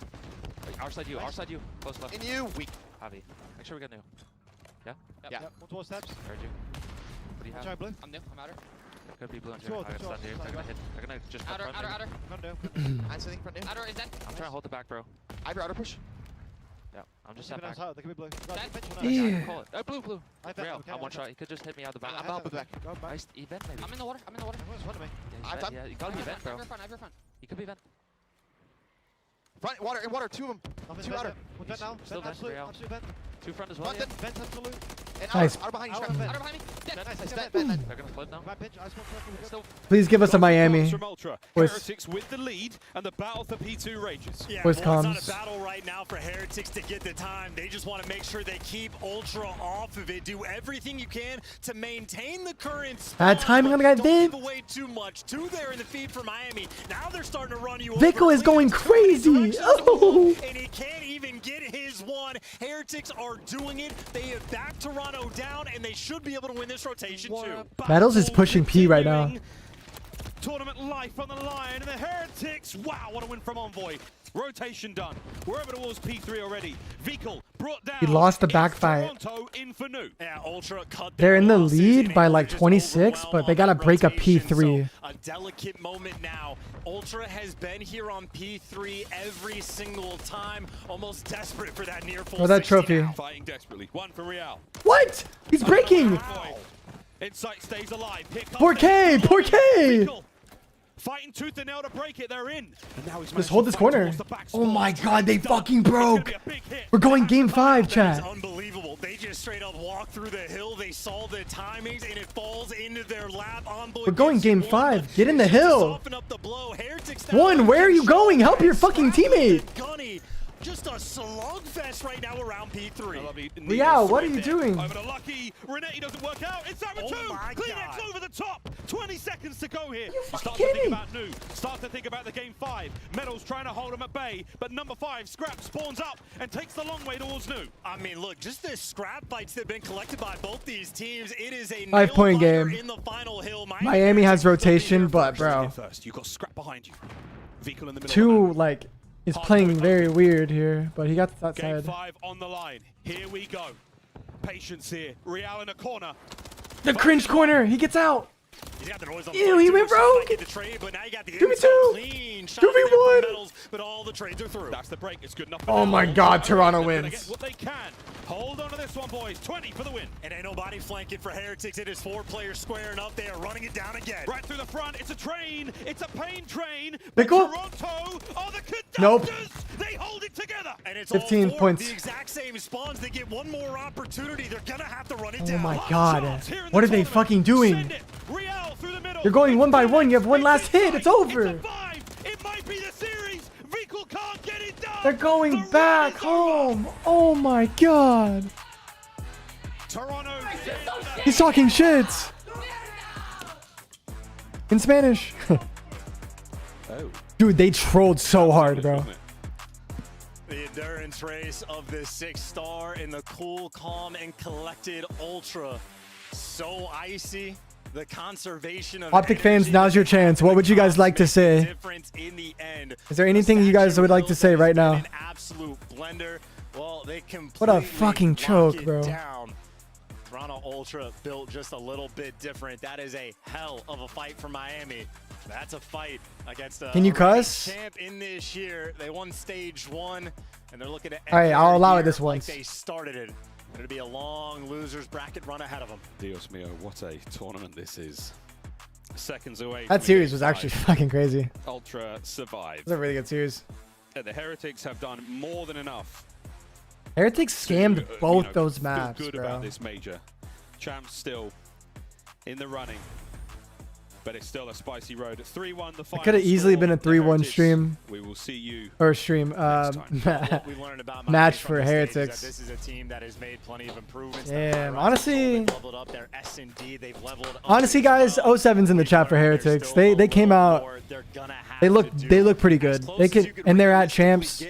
our side you, Close left. In you. Weak. Javi. Make sure we get new. Yeah? Yeah. One towards steps. Heard you. What do you have? Try blue. I'm new, I'm outer. Could be blue and Sure, I got stunned here. They're gonna hit. They're gonna just Outer. Front down. I'm sitting front new. Outer is dead. I'm trying to hold the back, bro. I have your outer push. Yeah, I'm just Keep sat it back. outside. They could be blue. Yeah. Call it. Oh, blue. I bet. Real. Okay, I'm one shot. He could just hit me out the back. I'm out the back. Go back. Nice event maybe. I'm in the water. Everyone's in front of me. Yeah, I'm he's done. yeah, you gotta be event, bro. I have your front. He could be event. Front, water, 2 of them. Nothing's 2 vent outer. yet. One vent now. Still Vent, vent, Real. absolute vent. 2 front as well. Front, Yeah. Vent, absolute. And Nice. outer behind you. Out Scrap. vent. Outer behind me. Dead. Nice. Vent. They're gonna flip now. Grab pitch. Ice one flip. We're good. Still. Please give us a Miami. From Ultra. Boys. Heretics with the lead, and the battle for P2 rages. Yeah, Boys well, it's not comms. a battle right now for Heretics to get the time. They just want to make sure they keep Ultra off of it. Do everything you can to maintain the current spawn, Bad timing on the guy, don't Vic. give away too much. 2 there in the feed for Miami. Now they're starting to run you Vico over. is going crazy. Oh. And he can't even get his one. Heretics are doing it. They have backed Toronto down, and they should be able to win this rotation too. Metals is pushing P right now. Tournament life on the line, and the Heretics, wow, what a win from Envoy. Rotation done. We're over towards P3 already. Vical brought down. He lost the It's back fight. Toronto in for Nuke. Yeah, Ultra cut They're in the losses, lead and by able like to just 26, overwhelm but they on gotta that break a rotation. P3. So, a delicate moment now. Ultra has been here on P3 every single time, almost desperate for that near full. Oh, that 16 trophy. out. Fighting desperately. 1 for Real. What? He's breaking. Insight stays alive. Pick up 4K, the- 4K. Vical fighting tooth and nail to break it. They're in. And now he's Just managed hold to this fight corner. towards the back Oh my spot. god, they Done. fucking It's gonna broke. be a big hit. We're going game 5, That chat. is unbelievable. They just straight up walked through the hill. They saw the timings, and it falls into their lap. We're going game 5. Get in the hill. Soften up the blow. Heretics now 1, where are you going? Help your fucking teammate. Gunny, just a slugfest right now around P3. Real, what are you doing? Over to Lucky. Renetti doesn't work out. It's over 2. my Kleenex God. over the top. 20 seconds to go here. You fucking Start to kidding think me? about new. Start to think about the game 5. Metals trying to hold him at bay, but number 5, Scrap, spawns up and takes the long way towards new. I mean, look, just the scrap fights that have been collected by both these teams. It is a 5-point nail-biter game. in the final hill. Miami has rotation, but bro, First, you've got Scrap behind you. Vehicle in the middle. 2 like is playing very weird here, but he got that Game side. 5 on the line. Here we go. Patience here. Real in a corner. The cringe corner. He gets out. He's got the noise on Ew, he went rogue. the trade, but now you got the 2v2. clean shot 2v1. there from Metals, but all the trades are through. That's the break. It's good enough for Oh now. my god, Toronto They're gonna wins. get what they can. Hold on to this one, boys. 20 for the win. And ain't nobody flanking for Heretics. It is 4 players squaring up. They are running it down again. Right through the front. It's a train. It's a pain train. They But go- Toronto are the conductors. Nope. They hold it together. And it's 15 all 4 points. The exact same spawns. They get one more opportunity. They're gonna have to run it Oh down. my Last god. chance here in the What are they tournament. fucking doing? Send it. Real through the middle. You're going 1 by 1. You have 1 last It's hit. It's over. It's a 5. It might be the series. Vical can't get it done. They're going The run back is over. home. Oh my god. Toronto. He's talking shit. In Spanish. Oh. Dude, they trolled so hard, bro. The endurance race of this 6-star in the cool, calm, and collected Ultra. So icy. The conservation of Optic fans, now's your chance. What would you guys like to say? difference in the end. Is there anything you guys would like to say right now? An absolute blender. Well, they What a completely fucking lock choke, it bro. down. Toronto Ultra built just a little bit different. That is a hell of a fight for Miami. That's a fight against a Can you cuss? champ in this year. They won stage 1, and they're looking at. All right, I'll allow it this like once. they started it. It'll be a long losers bracket run ahead of them. Dios mío, what a tournament this is. Seconds away. That series was actually fucking crazy. Ultra survived. It was a really good series. The Heretics have done more than enough. Heretics scammed to, both feel those maps, good bro. about this major. Champs still in the running, but it's still a spicy road. 3-1 the final. It could have easily been a 3-1 Heretics, stream. We will see you. Or stream. What we learned about Match Miami for from this stage is that Heretics. This is a team that has made plenty of improvements. Damn, honestly. They've leveled up their S&D. They've leveled up Honestly, guys, 07's in the chat for Heretics. They came out. They look pretty good. They could, and they're at champs.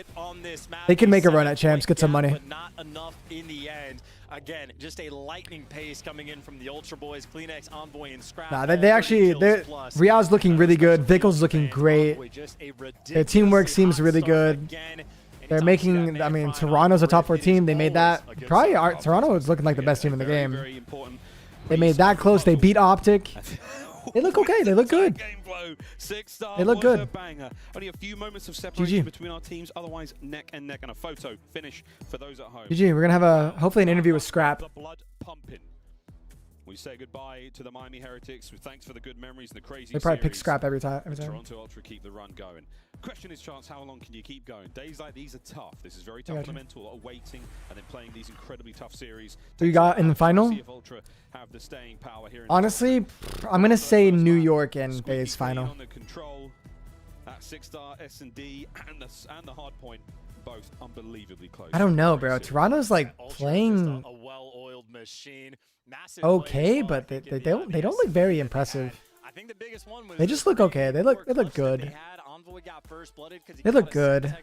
They can make a run at champs, get some money. But not enough in the end. Again, just a lightning pace coming in from the Ultra Boys, Kleenex, Envoy, and Scrap. Nah, they actually, Rial's looking really good. Vickle's looking great. Their teamwork seems really good. They're making, I mean, Toronto's a top 4 team. They made that. Probably Toronto is looking like the best team in the game. They made that close. They beat Optic. They look okay. They look good. They look good. Only a few moments of separation GG. between our teams. Otherwise, neck and neck, and a photo finish for those at home. GG. We're gonna have hopefully an interview with Scrap. The blood pumping. We say goodbye to the Miami Heretics with thanks for the good memories and the crazy. They probably pick series. Scrap every time. Toronto Ultra keep the run going. Question is, Chance, how long can you keep going? Days like these are tough. This is very tough on the mental, waiting and then playing these incredibly tough series. Who you got in the final? See if Ultra have the staying power here in Honestly, I'm gonna say New York and FaZe final. on the control, that 6-star S&D and the Hardpoint, both unbelievably close. I don't know, bro. Toronto's like playing a well-oiled machine. okay, but they don't look very impressive. I think the biggest one was They just look okay. They look good. They look good.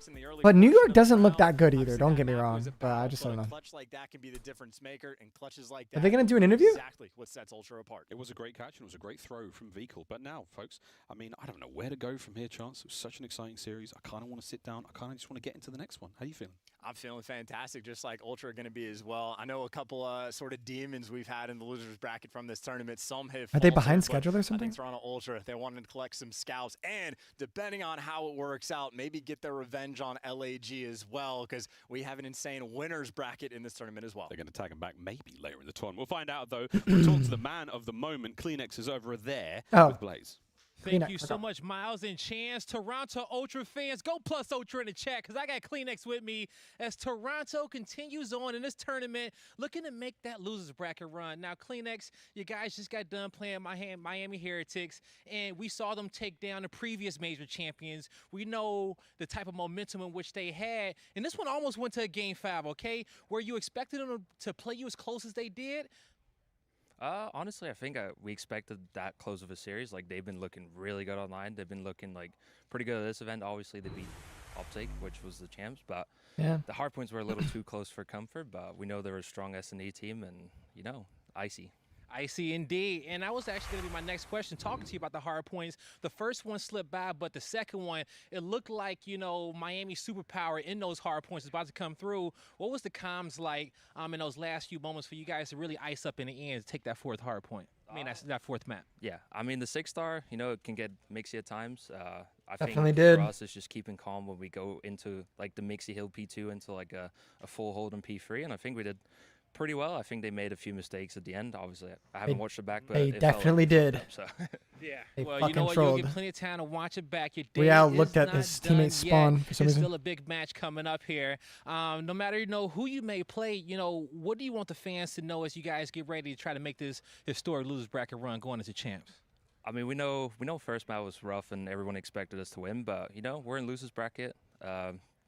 But New York doesn't look that good either. Don't get me wrong. But I just don't know. Clutch like that can be the difference maker, and clutches like that. Are they gonna do an interview? Exactly what sets Ultra apart. It was a great catch and it was a great throw from Vehicle. But now, folks, I mean, I don't know where to go from here, Chance. It was such an exciting series. I kind of want to sit down. I kind of just want to get into the next one. How are you feeling? I'm feeling fantastic, just like Ultra are going to be as well. I know a couple sort of demons we've had in the losers bracket from this tournament. Some have Are they faltered, behind but schedule or I something? think Toronto Ultra, they wanted to collect some scouts, and depending on how it works out, maybe get their revenge on LAG as well, because we have an insane winners bracket in this tournament as well. They're going to tag him back maybe later in the tournament. We'll find out, though. We'll talk to the man of the moment. Kleenex is over there with Blaze. Thank you so much, Miles and Chance. Toronto Ultra fans, go plus Ultra in the chat because I got Kleenex with me as Toronto continues on in this tournament, looking to make that losers bracket run. Now, Kleenex, you guys just got done playing Miami Heretics, and we saw them take down the previous major champions. We know the type of momentum in which they had, and this one almost went to a game 5, okay? Where you expected them to play you as close as they did? Honestly, I think we expected that close of a series. Like, they've been looking really good online. They've been looking, like, pretty good at this event. Obviously, they beat Optic, which was the champs, but the Hardpoints were a little too close for comfort, but we know they're a strong S&E team, and, you know, icy. I see, indeed. And that was actually going to be my next question, talking to you about the hard points. The first one slipped by, but the second one, it looked like, you know, Miami's superpower in those hard points is about to come through. What was the comms like in those last few moments for you guys to really ice up in the end to take that fourth hard point? I mean, that's that fourth map. Yeah, I mean, the 6-star, you know, it can get mixy at times. I Definitely think did. for us, it's just keeping calm when we go into, like, the Mixie Hill P2 into, like, a full hold on P3, and I think we did pretty well. I think they made a few mistakes at the end. Obviously, I haven't watched it back, but they it definitely did. So. Yeah. They well, fucking you know what? trolled. You'll get plenty of time to watch it back. Your day Real is looked at not his done teammate Spawn yet. for some It's reason. still a big match coming up here. No matter, you know, who you may play, you know, what do you want the fans to know as you guys get ready to try to make this historic losers bracket run going into champs? I mean, we know first match was rough and everyone expected us to win, but, you know, we're in losers bracket.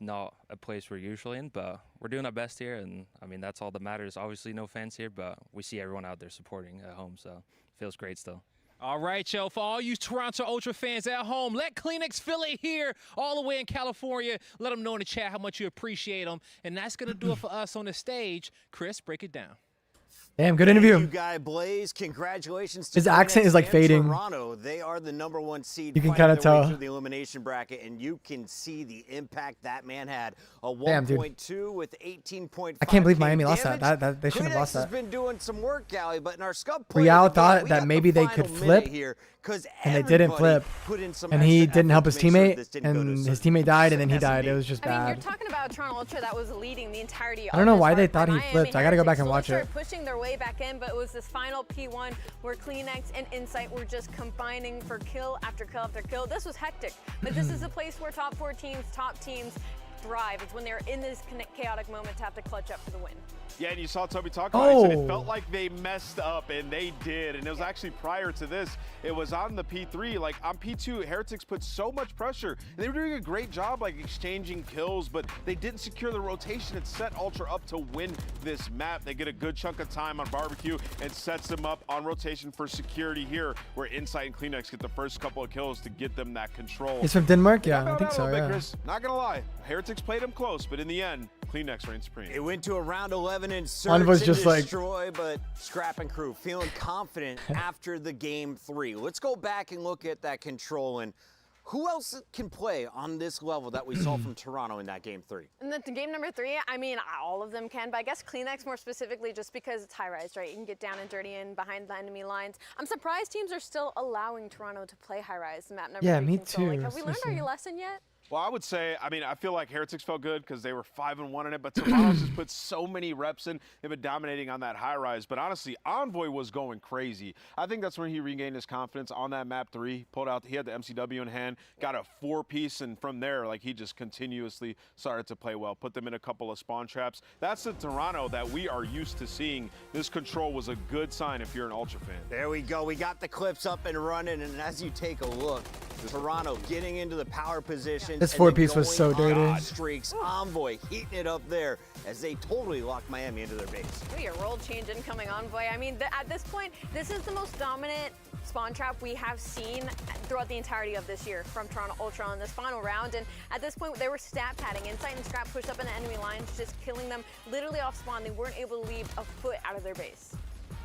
Not a place we're usually in, but we're doing our best here, and I mean, that's all that matters. Obviously, no fans here, but we see everyone out there supporting at home, so it feels great still. All right, yo, for all you Toronto Ultra fans at home, let Kleenex feel it here all the way in California. Let them know in the chat how much you appreciate them. And that's going to do it for us on the stage. Chris, break it down. Damn, good interview. You guy Blaze, congratulations to His accent is like fading. Toronto. They are the #1 seed. You can kind of tell through the elimination bracket, and you can see the impact that man had. A 1.2 with 18.5. I can't believe Miami lost that. They shouldn't have lost that. Has been doing some work, Gally, but in our Scub Real thought that maybe they could flip, and they didn't flip, and he didn't help his teammate, and his teammate died, and then he died. It was just bad. I mean, you're talking about Toronto Ultra that was leading the entirety of I don't know this why they hardpoint. thought he flipped. I gotta go back and watch it. Pushing their way back in, but it was this final P1 where Kleenex and Insight were just combining for kill after kill after kill. This was hectic, but this is a place where top 4 teams, top teams thrive. It's when they're in this chaotic moment to have to clutch up for the win. Yeah, and you saw Toby talk about it. He said it felt like they messed up, and they did. And it was actually prior to this. It was on the P3. Like, on P2, Heretics put so much pressure. And they were doing a great job, like, exchanging kills, but they didn't secure the rotation. It set Ultra up to win this map. They get a good chunk of time on Barbecue and sets them up on rotation for security here, where Insight and Kleenex get the first couple of kills to get them that control. He's from Denmark? Yeah, I think so, yeah. Chris. Not gonna lie, Heretics played him close, but in the end, Kleenex reigned supreme. It went to a round 11 and Surge Envoy's and just Destroy, but Scrap and Crew feeling confident after the game 3. Let's go back and look at that control and who else can play on this level that we saw from Toronto in that game 3? And the game number 3, I mean, all of them can, but I guess Kleenex more specifically just because it's high rise, right? You can get down and dirty and behind the enemy lines. I'm surprised teams are still allowing Toronto to play high rise. The map number 3 me console. too. Like, have we learned our lesson yet? Well, I would say, I mean, I feel like Heretics felt good because they were 5-1 in it, but Toronto's just put so many reps in. They've been dominating on that high rise. But honestly, Envoy was going crazy. I think that's when he regained his confidence on that map 3. Pulled out, he had the MCW in hand, got a 4-piece, and from there, like, he just continuously started to play well. Put them in a couple of spawn traps. That's the Toronto that we are used to seeing. This control was a good sign if you're an Ultra fan. There we go. We got the clips up and running, and as you take a look, Toronto getting into the power position. This 4-piece was so dirty. Streaks. Envoy heating it up there as they totally locked Miami into their base. Maybe a roll change incoming Envoy. I mean, at this point, this is the most dominant spawn trap we have seen throughout the entirety of this year from Toronto Ultra on this final round. And at this point, they were stat padding. Insight and Scrap pushed up in the enemy lines, just killing them literally off spawn. They weren't able to leave a foot out of their base.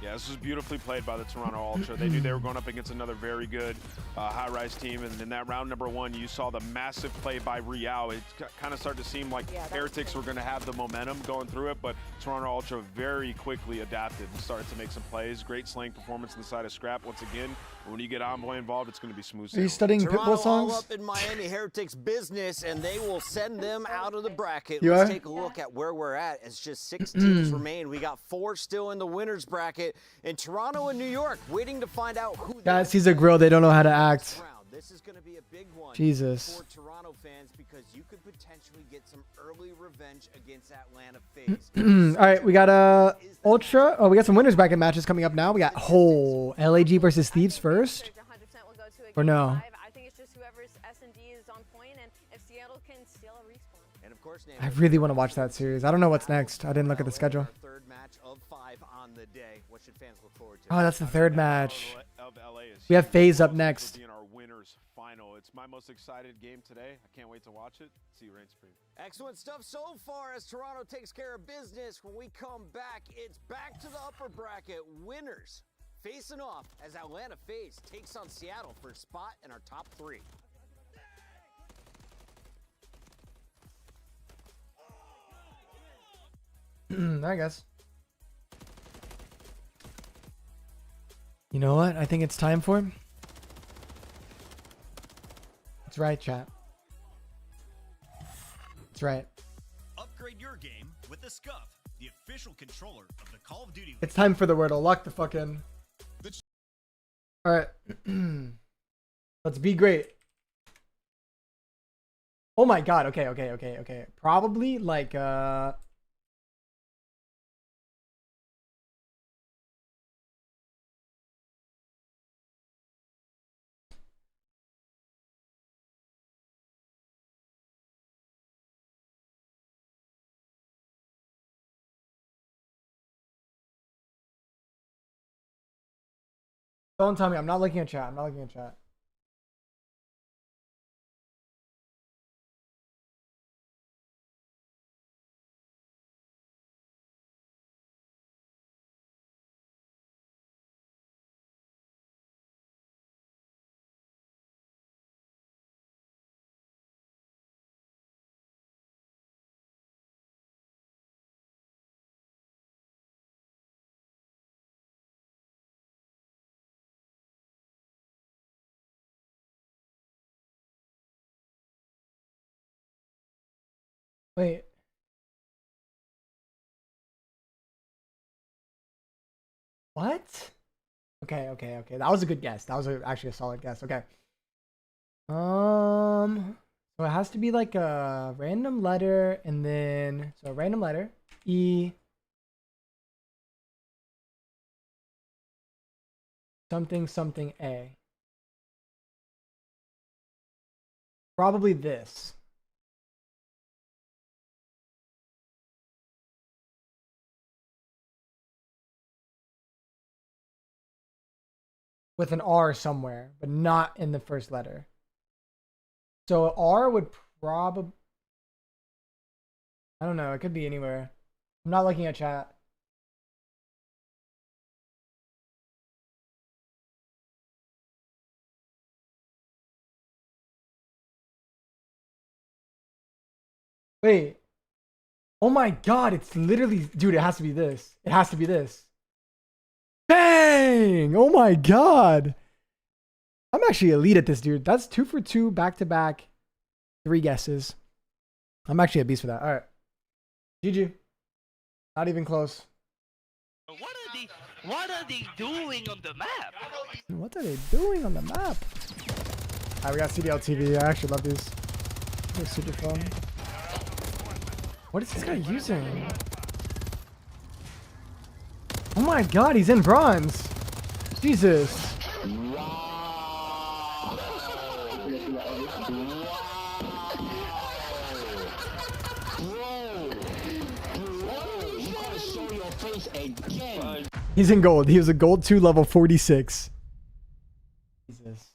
Yeah, this was beautifully played by the Toronto Ultra. They knew they were going up against another very good high-rise team, and in that round number 1, you saw the massive play by Real. It kind of started to seem like Heretics were going to have the momentum going through it, but Toronto Ultra very quickly adapted and started to make some plays. Great slaying performance on the side of Scrap once again. When you get Envoy involved, it's going to be smooth sailing. Are you studying Pitbull songs? All up in Miami Heretics business, and they will send them out of the bracket. You Let's are? take a look at where we're at. It's just 6 teams remain. We got 4 still in the winners bracket, and Toronto and New York waiting to find out who. Guys, he's a grill. They don't know how to act. This is going to be a big one Jesus. for Toronto fans because you could potentially get some early revenge against Atlanta FaZe. All right, we got Ultra. Oh, we got some winners bracket matches coming up now. We got LAG versus Thieves first. Or no? I think it's just whoever's S&D is on point, and if Seattle can steal a respawn. And of course, I really want to watch that series. I don't know what's next. I didn't look at the schedule. Third match of 5 on the day. What should fans look forward to? Oh, that's the third match. Of LA is We have FaZe up next. in our winners final. It's my most excited game today. I can't wait to watch it. See you reign supreme. Excellent stuff so far as Toronto takes care of business. When we come back, it's back to the upper bracket. Winners facing off as Atlanta FaZe takes on Seattle for a spot in our top 3. I guess. You know what? I think it's time for him. That's right, chat. That's right. Upgrade your game with the Scuff, the official controller of the Call of Duty. It's time for the Wordle. Lock the fuck in. All right. Let's be great. Oh my god. Okay. Probably like Don't tell me. I'm not looking at chat. I'm not looking at chat. Wait. What? Okay, okay, okay. That was a good guess. That was actually a solid guess. Okay. So it has to be like a random letter and then so a random letter. E something something A. Probably this. With an R somewhere, but not in the first letter. So R would probably, I don't know, it could be anywhere. I'm not looking at chat. Wait. Oh my God, it's literally, dude, it has to be this. It has to be this. Bang! Oh my God. I'm actually elite at this, dude. That's 2 for 2 back-to-back. 3 guesses. I'm actually a beast for that. All right. GG. Not even close. What are they doing on the map? What are they doing on the map? All right, we got CDL TV. I actually love these. They're super fun. What is this guy using? Oh my God, he's in bronze. Jesus. He's in gold. He was a gold 2 level 46. Jesus.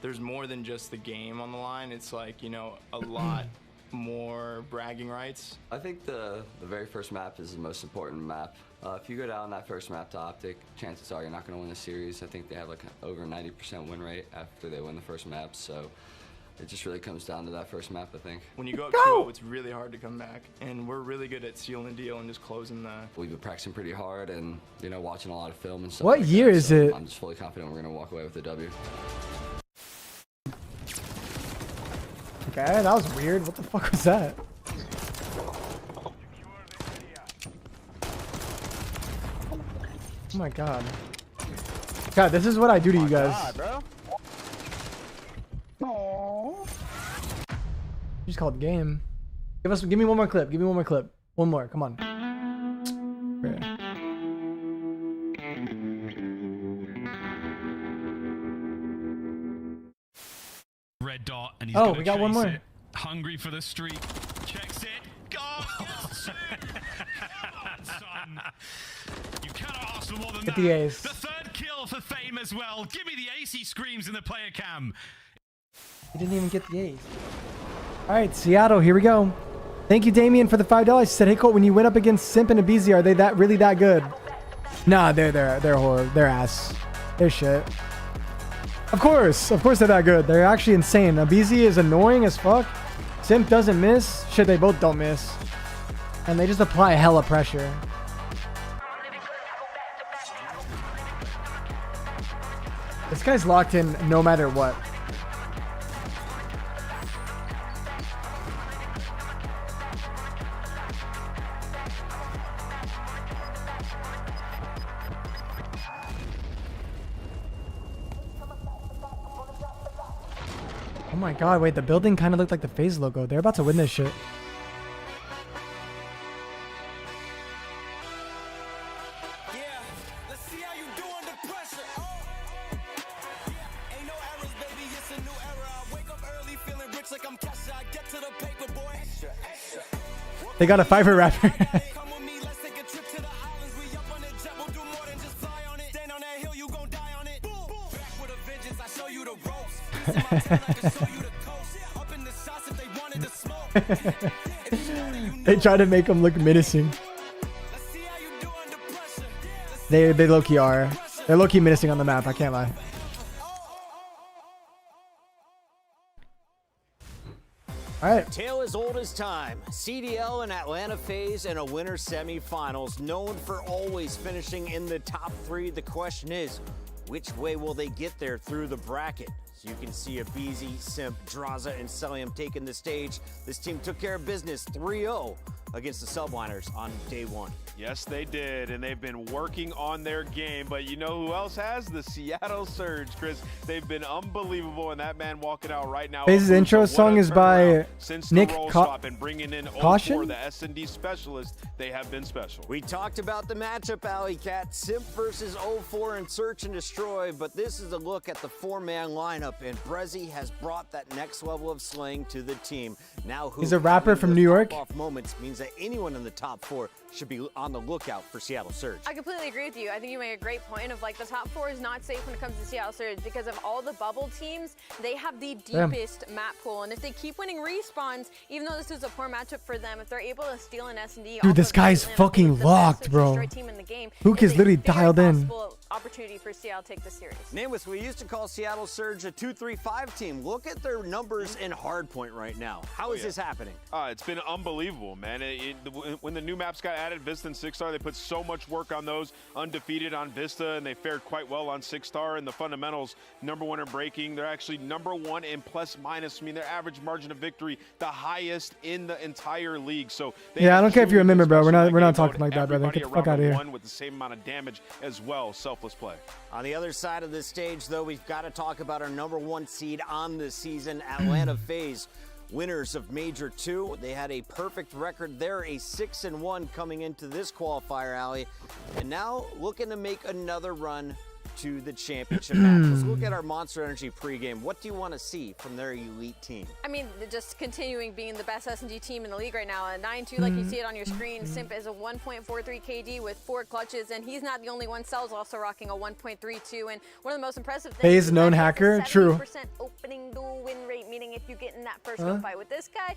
There's more than just the game on the line. It's like, you know, a lot more bragging rights. I think the very first map is the most important map. If you go down that first map to Optic, chances are you're not going to win the series. I think they have like over 90% win rate after they win the first map, so it just really comes down to that first map, I think. When you go up 2-0, it's really hard to come back, and we're really good at sealing the deal and just closing the... We've been practicing pretty hard and, you know, watching a lot of film and stuff. What like year that, is so it? I'm just fully confident we're going to walk away with the W. Okay, that was weird. What the fuck was that? Oh my God. God, this is what I do to you guys. God, bro. You just called game. Give me one more clip. Give me one more clip. One more. Come on. Yeah. Red dot, and he's oh, we got one more. It. Hungry for the streak. Checks it. Go! Yes, son. You cannot ask for more than Get that. the ace. The third kill for Fame as well. Give me the ace, he screams in the player cam. He didn't even get the ace. All right, Seattle, here we go. Thank you, Damien, for the $5. He said, hey, Colt, when you went up against Simp and Abizi, are they really that good? Nah, they're horrible. They're ass. They're shit. Of course they're that good. They're actually insane. Abizi is annoying as fuck. Simp doesn't miss. Shit, they both don't miss. And they just apply hella pressure. This guy's locked in no matter what. Oh my God, wait, the building kind of looked like the FaZe logo. They're about to win this shit. They got a Fiverr rapper. They try to make him look menacing. They low-key are. They're low-key menacing on the map, I can't lie. All right. Tale as old as time. CDL and Atlanta FaZe in a winter semifinals, known for always finishing in the top 3. The question is, which way will they get there through the bracket? So you can see Abizi, Simp, Draza, and Celium taking the stage. This team took care of business 3-0 against the Subliners on day 1. Yes, they did, and they've been working on their game. But you know who else has? The Seattle Surge, Chris. They've been unbelievable, and that man walking out right now. FaZe's intro song is by Nick and bringing in Caution, the S&D specialist. They have been special. We talked about the matchup, Alley Cat. Simp versus 04 in Search and Destroy, but this is a look at the 4-man lineup, and Brezzy has brought that next level of slaying to the team. Now, he's a rapper from New York. Off moments means that anyone in the top 4 should be on the lookout for Seattle Surge. I completely agree with you. I think you make a great point of like the top 4 is not safe when it comes to Seattle Surge because of all the bubble teams. They have the deepest map pool, and if they keep winning respawns, even though this is a poor matchup for them, if they're able to steal an S&D, dude, this guy's fucking locked, bro. Hook is literally dialed in. Opportunity for Seattle to take the series. Nameless, we used to call Seattle Surge a 2-3-5 team. Look at their numbers in Hardpoint right now. How is this happening? It's been unbelievable, man. When the new maps got added, Vista and 6-star, they put so much work on those. Undefeated on Vista, and they fared quite well on 6-star. And the fundamentals, #1 in breaking. They're actually #1 in plus-minus. I mean, their average margin of victory, the highest in the entire league. So yeah, I don't care if you remember, bro. We're not talking like that, brother. Get the fuck out of here. With the same amount of damage as well. Selfless play. On the other side of this stage, though, we've got to talk about our #1 seed on the season, Atlanta FaZe. Winners of Major 2. They had a perfect record there, a 6-1 coming into this qualifier, Alley. And now looking to make another run to the championship match. Let's look at our Monster Energy pregame. What do you want to see from their elite team? I mean, just continuing being the best S&D team in the league right now. A 9-2, like you see it on your screen. Simp is a 1.43 KD with 4 clutches, and he's not the only one. Cell's also rocking a 1.32. And one of the most impressive things FaZe known hacker, true. 70% opening duel win rate, meaning if you get in that first go fight with this guy,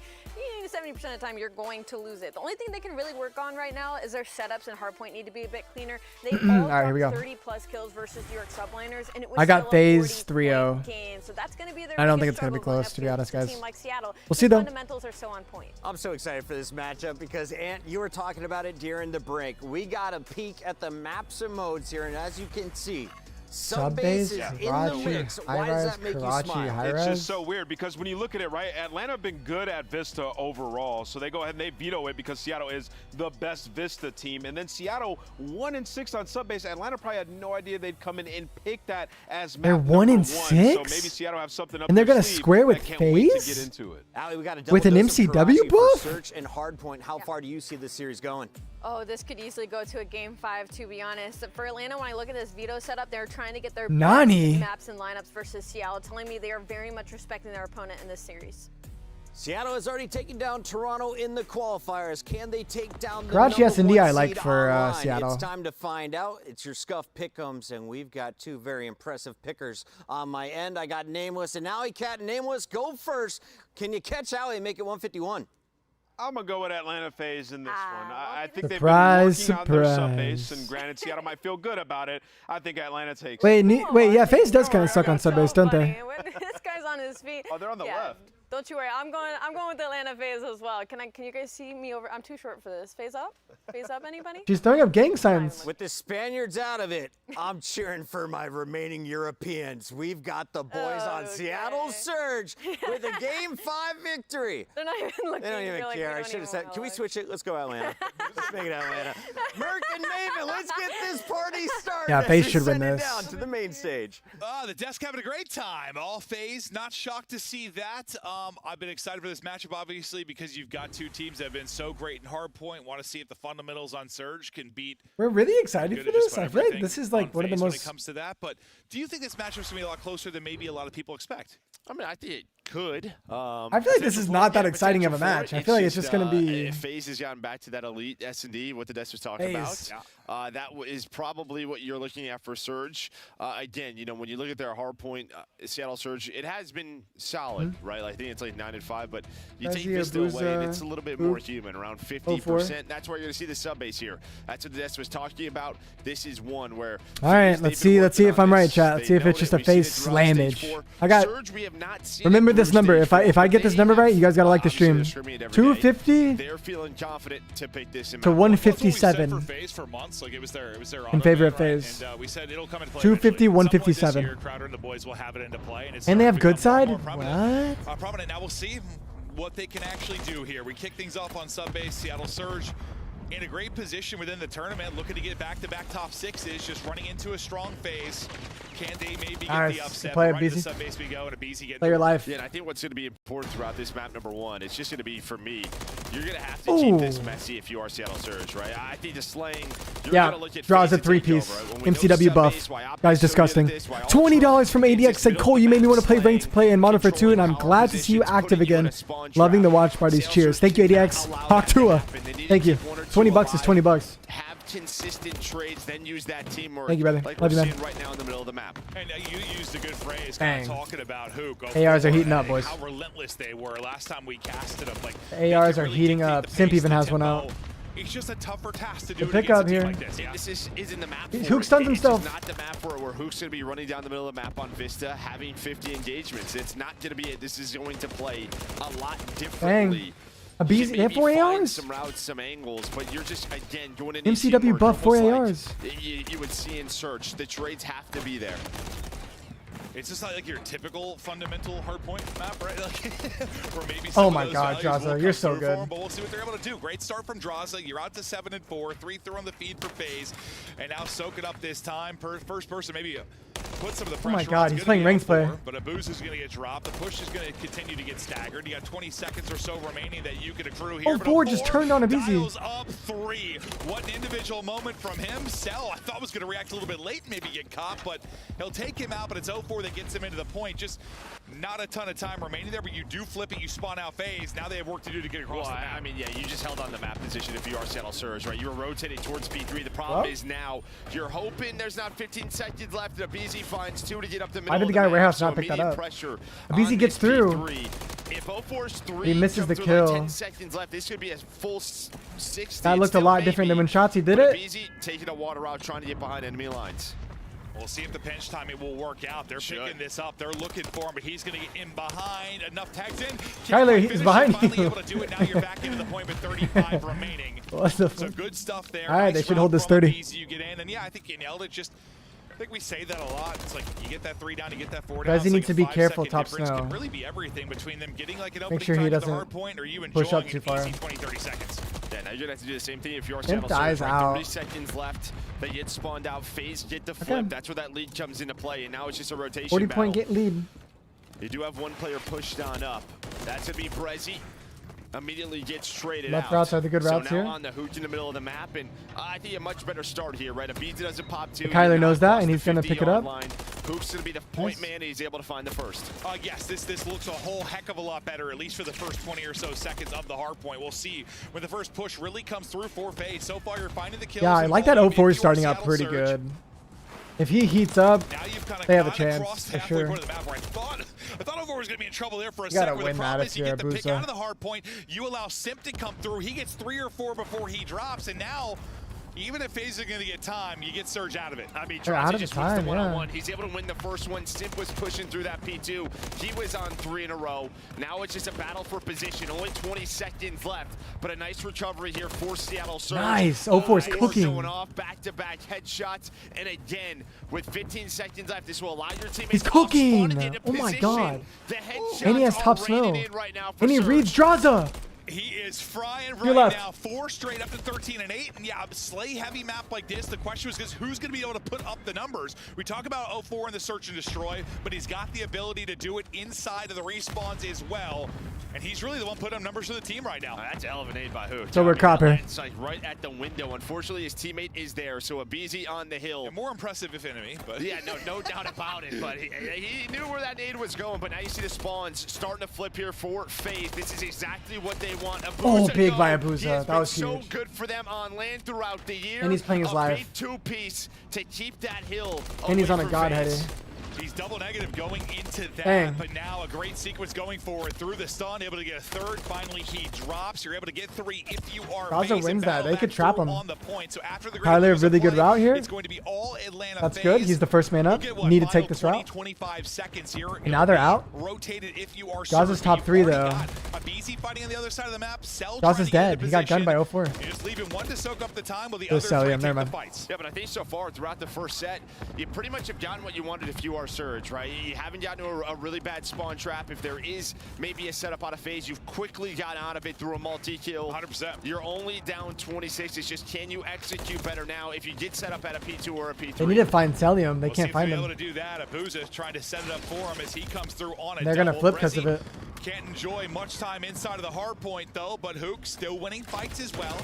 70% of the time you're going to lose it. The only thing they can really work on right now is their setups and hardpoint need to be a bit cleaner. They all got 30+ kills versus New York Subliners, and it was I got FaZe 3-0. game, so that's going to be their I don't think it's going to be close, to be honest, guys. Team like Seattle. We'll see, though. Fundamentals are so on point. I'm so excited for this matchup because, Ant, you were talking about it during the break. We got a peek at the maps and modes here, and as you can see, Subbase is in the mix. Why does that make you smile? It's just so weird because when you look at it, right, Atlanta have been good at Vista overall, so they go ahead and they veto it because Seattle is the best Vista team. And then Seattle 1-6 on Subbase. Atlanta probably had no idea they'd come in and pick that as map They're 1-6? So maybe Seattle have something up and they're going to square with FaZe? To get into it. Allie, we got a with an MCW buff? Search and Hardpoint. How far do you see this series going? Oh, this could easily go to a game 5, to be honest. For Atlanta, when I look at this veto setup, they're trying to get their maps and lineups versus Seattle, telling me they are very much respecting their opponent in this series. Seattle has already taken down Toronto in the qualifiers. Can they take down the Karachi S&D I like seed for online? Seattle. It's time to find out. It's your Scuff Pick'ems, and we've got 2 very impressive pickers on my end. I got Nameless and Alley Cat. Nameless, go first. Can you catch Alley and make it 151? I'm going to go with Atlanta FaZe in this one. I think they've been Surprise, working on their subbase, and granted, Seattle might feel good about it. I think Atlanta takes Wait, yeah, FaZe does kind of suck on subbase, don't they? This guy's on his feet. Oh, they're on the left. Don't you worry. I'm going with the Atlanta FaZe as well. Can you guys see me over? I'm too short for this. FaZe up? FaZe up, anybody? She's throwing up gang signs. With the Spaniards out of it, I'm cheering for my remaining Europeans. We've got the boys on Seattle Surge with a Game 5 victory. They're not even looking. They don't even care. I should have said, can we switch it? Let's go Atlanta. Let's make it Atlanta. Merc and Maven, let's get this party started. Yeah, FaZe should win this. Down to the main stage. The desk having a great time. All FaZe, not shocked to see that. I've been excited for this matchup, obviously, because you've got 2 teams that have been so great in Hardpoint. Want to see if the fundamentals on Surge can beat. We're really excited for this. I feel like this is like one of the most. When it comes to that, but do you think this matchup's gonna be a lot closer than maybe a lot of people expect? I mean, I think Could. I feel like this is not that exciting of a match. I feel like it's just going to be... FaZe has gotten back to that elite S&D, what the Des was talking about. That is probably what you're looking at for Surge. Again, you know, when you look at their Hardpoint, Seattle Surge, it has been solid, right? I think it's like 9-5, but you take Vista away, and it's a little bit more human, around 50%. That's where you're going to see the sub base here. That's what the Des was talking about. This is one where... All right, let's see if I'm right, chat. Let's see if it's just a FaZe slammage. I got... Remember this number. If I get this number right, you guys gotta like the stream. 250 They're feeling confident to pick this to 157 for FaZe for months. Like it was their in favor of FaZe. And we said it'll come into play 250, 157. Crowder and the boys will have it into play, And they have good side. What? Prominent. Now we'll see what they can actually do here. We kick things off on sub base. Seattle Surge in a great position within the tournament, looking to get back-to-back top sixes, just running into a strong phase. Can they maybe get the upset? Play Right to sub base we go, and a BZ get play your life. Yeah, and I think what's going to be important throughout this map, number one, it's just going to be, for me, you're going to have to keep this messy if you are Seattle Surge, right? I think the slaying, draws a 3-piece. MCW buff. Guy's disgusting. $20 from ADX said, Cole, you made me want to play ranked play in Modern for 2, and I'm glad to see you active again. Loving the watch parties. Cheers. Thank you, ADX. Hawktua. Thank you. $20 is $20. Have consistent trades, then use that teamwork. Thank you, brother. Like Love you, we're man. seeing right now in the middle of the map. And you used a good phrase, Dang. talking about who. ARs are heating up, boys. How relentless they were last time we casted them. Like ARs are heating up. Simp even has one out. It's just a tougher task to do. The pickup here. Like this, This isn't the map. Hook stuns himself. It's not the map where Hook's going to be running down the middle of the map on Vista, having 50 engagements. It's not going to be it. This is going to play a lot differently. Dang. A BZ, they have 4 ARs? Some routes, some angles, but you're just, again, going in MCW buff 4 ARs. Like you would see in Search. The trades have to be there. It's just not like your typical fundamental hardpoint map, right? Like, or maybe oh my God, Draza, you're so good. Them, but we'll see what they're able to do. Great start from Draza. You're out to 7-4, 3 through on the feed for FaZe, and now soak it up this time. First person maybe put some of the pressure. Oh my God, on. he's playing ranked play. But a boost is going to get dropped. The push is going to continue to get staggered. You got 20 seconds or so remaining that you could accrue here. Oh, Ford just turned on a BZ. Dials up 3. What an individual moment from him. Cell, I thought was going to react a little bit late, maybe get caught, but he'll take him out. But it's 0-4 that gets him into the point. Just not a ton of time remaining there, but you do flip it, you spawn out FaZe. Now they have work to do to get across the map. I mean, yeah, you just held on the map position if you are Seattle Surge, right? You were rotating towards P3. The problem is now you're hoping there's not 15 seconds left. The BZ finds 2 to get up the middle. Why did the guy warehouse not pick that up? A BZ gets through. If 0-4's 3, he misses the kill. kill. 10 seconds left. This could be a full 60. That looked a lot different than when Shotzi did it. BZ taking a water out, trying to get behind enemy lines. We'll see if the pinch timing will work out. They're picking this up. They're looking for him, but he's going to get in behind. Enough tags in. Kyler, he's behind you. Finally able to do it. Now you're back into the point with 35 remaining. So good stuff there. All right, they should hold this 30. You get in, and yeah, I think you nailed it. Just, I think we say that a lot. It's like you get that 3 down, you get that 4 down. Guys, he needs to be careful top snow. Can really be everything between them getting like an opening Make sure he doesn't hard point, or you push up too far. 20-30 seconds. Yeah, now you're gonna have to do the same thing if you're Seattle Surge. 30 seconds left. They get spawned out. FaZe get the flip. Okay. That's where that lead comes into play, and now it's just a rotation 40 battle. point get lead. You do have one player pushed on up. That's gonna be Brezzy. Immediately gets traded Left out. routes are the good routes so now here. on the hook in the middle of the map, and I think a much better start here, right? A BZ doesn't pop 2. Kyler knows that, and he's gonna pick it up. Hook's gonna be the point man, and he's able to find the first. Yes, this looks a whole heck of a lot better, at least for the first 20 or so seconds of the hard point. We'll see when the first push really comes through for FaZe. So far, you're finding the kills. Yeah, I like that 0-4 is starting out pretty good. If he heats up, they have a chance for sure. I thought 0-4 was going to be in trouble there for a gotta second. win The problem that is if you you're get the pick Abusa. out of the hard point. You allow Simp to come through. He gets 3 or 4 before he drops, and now even if FaZe is going to get time, you get Surge out of it. I mean, They're out of just the wins time, the yeah. one-on-one. He's able to win the first one. Simp was pushing through that P2. He was on 3 in a row. Now it's just a battle for position. Only 20 seconds left, but a nice recovery here for Seattle Surge. Nice. 0-4's cooking. Going off back-to-back headshots, and again, with 15 seconds left, this will allow your teammates He's cooking. Oh my God. The And he has top snow. right now And he reads Draza. he is frying You're right left. now. 4 straight up to 13 and 8. And yeah, a Slay heavy map like this, the question was who's going to be able to put up the numbers? We talk about 0-4 in the search and destroy, but he's got the ability to do it inside of the respawns as well. And he's really the one putting up numbers for the team right now. That's a hell of an aid by who? So we're copper. It's like right at the window. Unfortunately, his teammate is there, so a BZ on the hill. And more impressive if enemy, but yeah, no doubt about it. But he knew where that nade was going. But now you see the spawns starting to flip here for FaZe. This is exactly what they want. Oh, big go. by He Abuza. has That been was so huge. good for them on land throughout the year. And he's playing his a life. big two-piece to keep that hill. And he's away on a from god FaZe. header. He's double negative going into that, Dang. but now a great sequence going forward through the stun, able to get a third. Finally, he drops. You're able to get 3 if you are FaZe FaZe wins that. They could trap him. on the point. So after the Tyler, great really good play, route here. It's going to be all Atlanta That's FaZe. good. He's the first man up. Look at what, Need to final take this 20, route. 25 seconds here. And now they're out. Rotated if you are Jaws is certain. top You've 3 already though. got a BZ fighting on the other side of the map. Cell Jaws trying is to get dead. into He got gunned by position. 0-4. You're just leaving one to soak up the time while the It was other Celium, three never take the mind. fights. Yeah, but I think so far throughout the first set, you pretty much have gotten what you wanted if you are Surge, right? You haven't gotten to a really bad spawn trap. If there is maybe a setup out of FaZe, you've quickly gotten out of it through a multi-kill. 100%. You're only down 26. It's just, can you execute better now if you get set up at a P2 or a P3? They need to find Celium. They We'll can't see find if they're him. able to do that. Abuza trying to set it up for him as he comes through on a They're gonna double. flip because of Brezzy it. Can't enjoy much time inside of the hard point though, but Hook still winning fights as well.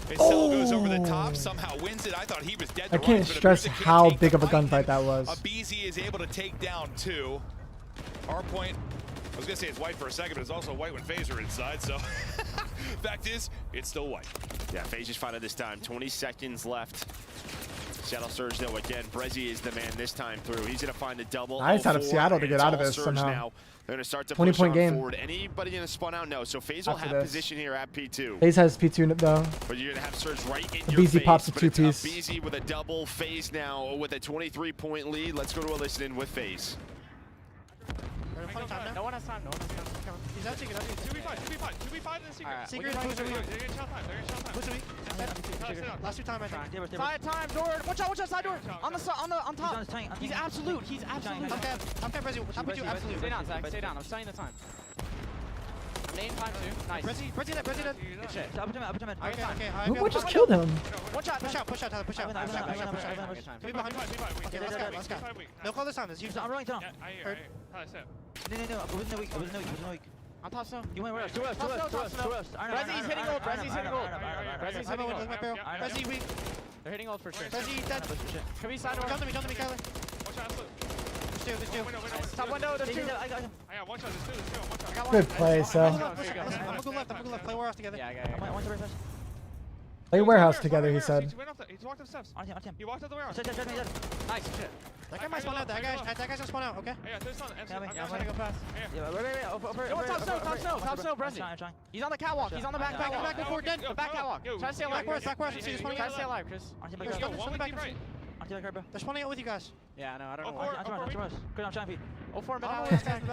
His cell goes over the top, somehow wins it. I thought he was dead. I can't stress how big of a gunfight that was. BZ is able to take down 2. Hardpoint, I was gonna say it's white for a second, but it's also white when FaZe are inside, so fact is, it's still white. Yeah, FaZe just found it this time. 20 seconds left. Seattle Surge though again. Brezzy is the man this time through. He's gonna find a double. Nice out of 0-4, Seattle to and get it's out of all this Surge somehow. now. They're gonna start to 20 push point on game. forward. Anybody gonna spawn out? No. So FaZe will After have this. position here at P2. FaZe has P2 though. But you're gonna have Surge right in The your BZ face. pops a but two-piece. it's BZ with a double. FaZe now with a 23-point lead. Let's go to a listen in with FaZe. No one has time. No one has time. He's out secret. 2v5 in the secret. Secret is booster. They're gonna shell time. Booster me. Last 2 time I think. Side time, door. Watch out, side door. On top. He's absolute. I'm cap Brezzy. Top of you, absolute. Stay down, Zach. Stay down. I'm stunning the time. I'm name time too. Nice. Brezzy dead. Good shit. Okay. What just killed him? Push out, Tyler. Push out. Be behind. Okay, let's go. No call this time. This is I'm rolling down. Heard. No. I wasn't weak. On top snow. You went where else? To us. Brezzy's hitting ult. Brezzy's hitting ult. Brezzy weak. They're hitting ult for sure. Brezzy dead. Come be side door. Come to me, Kyler. Watch out. There's two. Top window. There's 2. I got him. Watch out. There's 2. Good play, so. I'm gonna go left. Play warehouse together. Yeah. I want to refresh. Play warehouse together, he said. He's walked up steps. On him. He walked up the warehouse. Nice shit. That guy might spawn out. That guy's gonna spawn out. Okay. Yeah, there's one. I'm trying to go fast. Wait. Top snow. Brezzy. He's on the catwalk. He's on the back before dead. The back catwalk. Try to stay alive. Back west. See, try to stay alive, Chris. They're spawning out with you guys. Yeah, I know. I don't know why. I'm trying to feed. 04 mid. Try and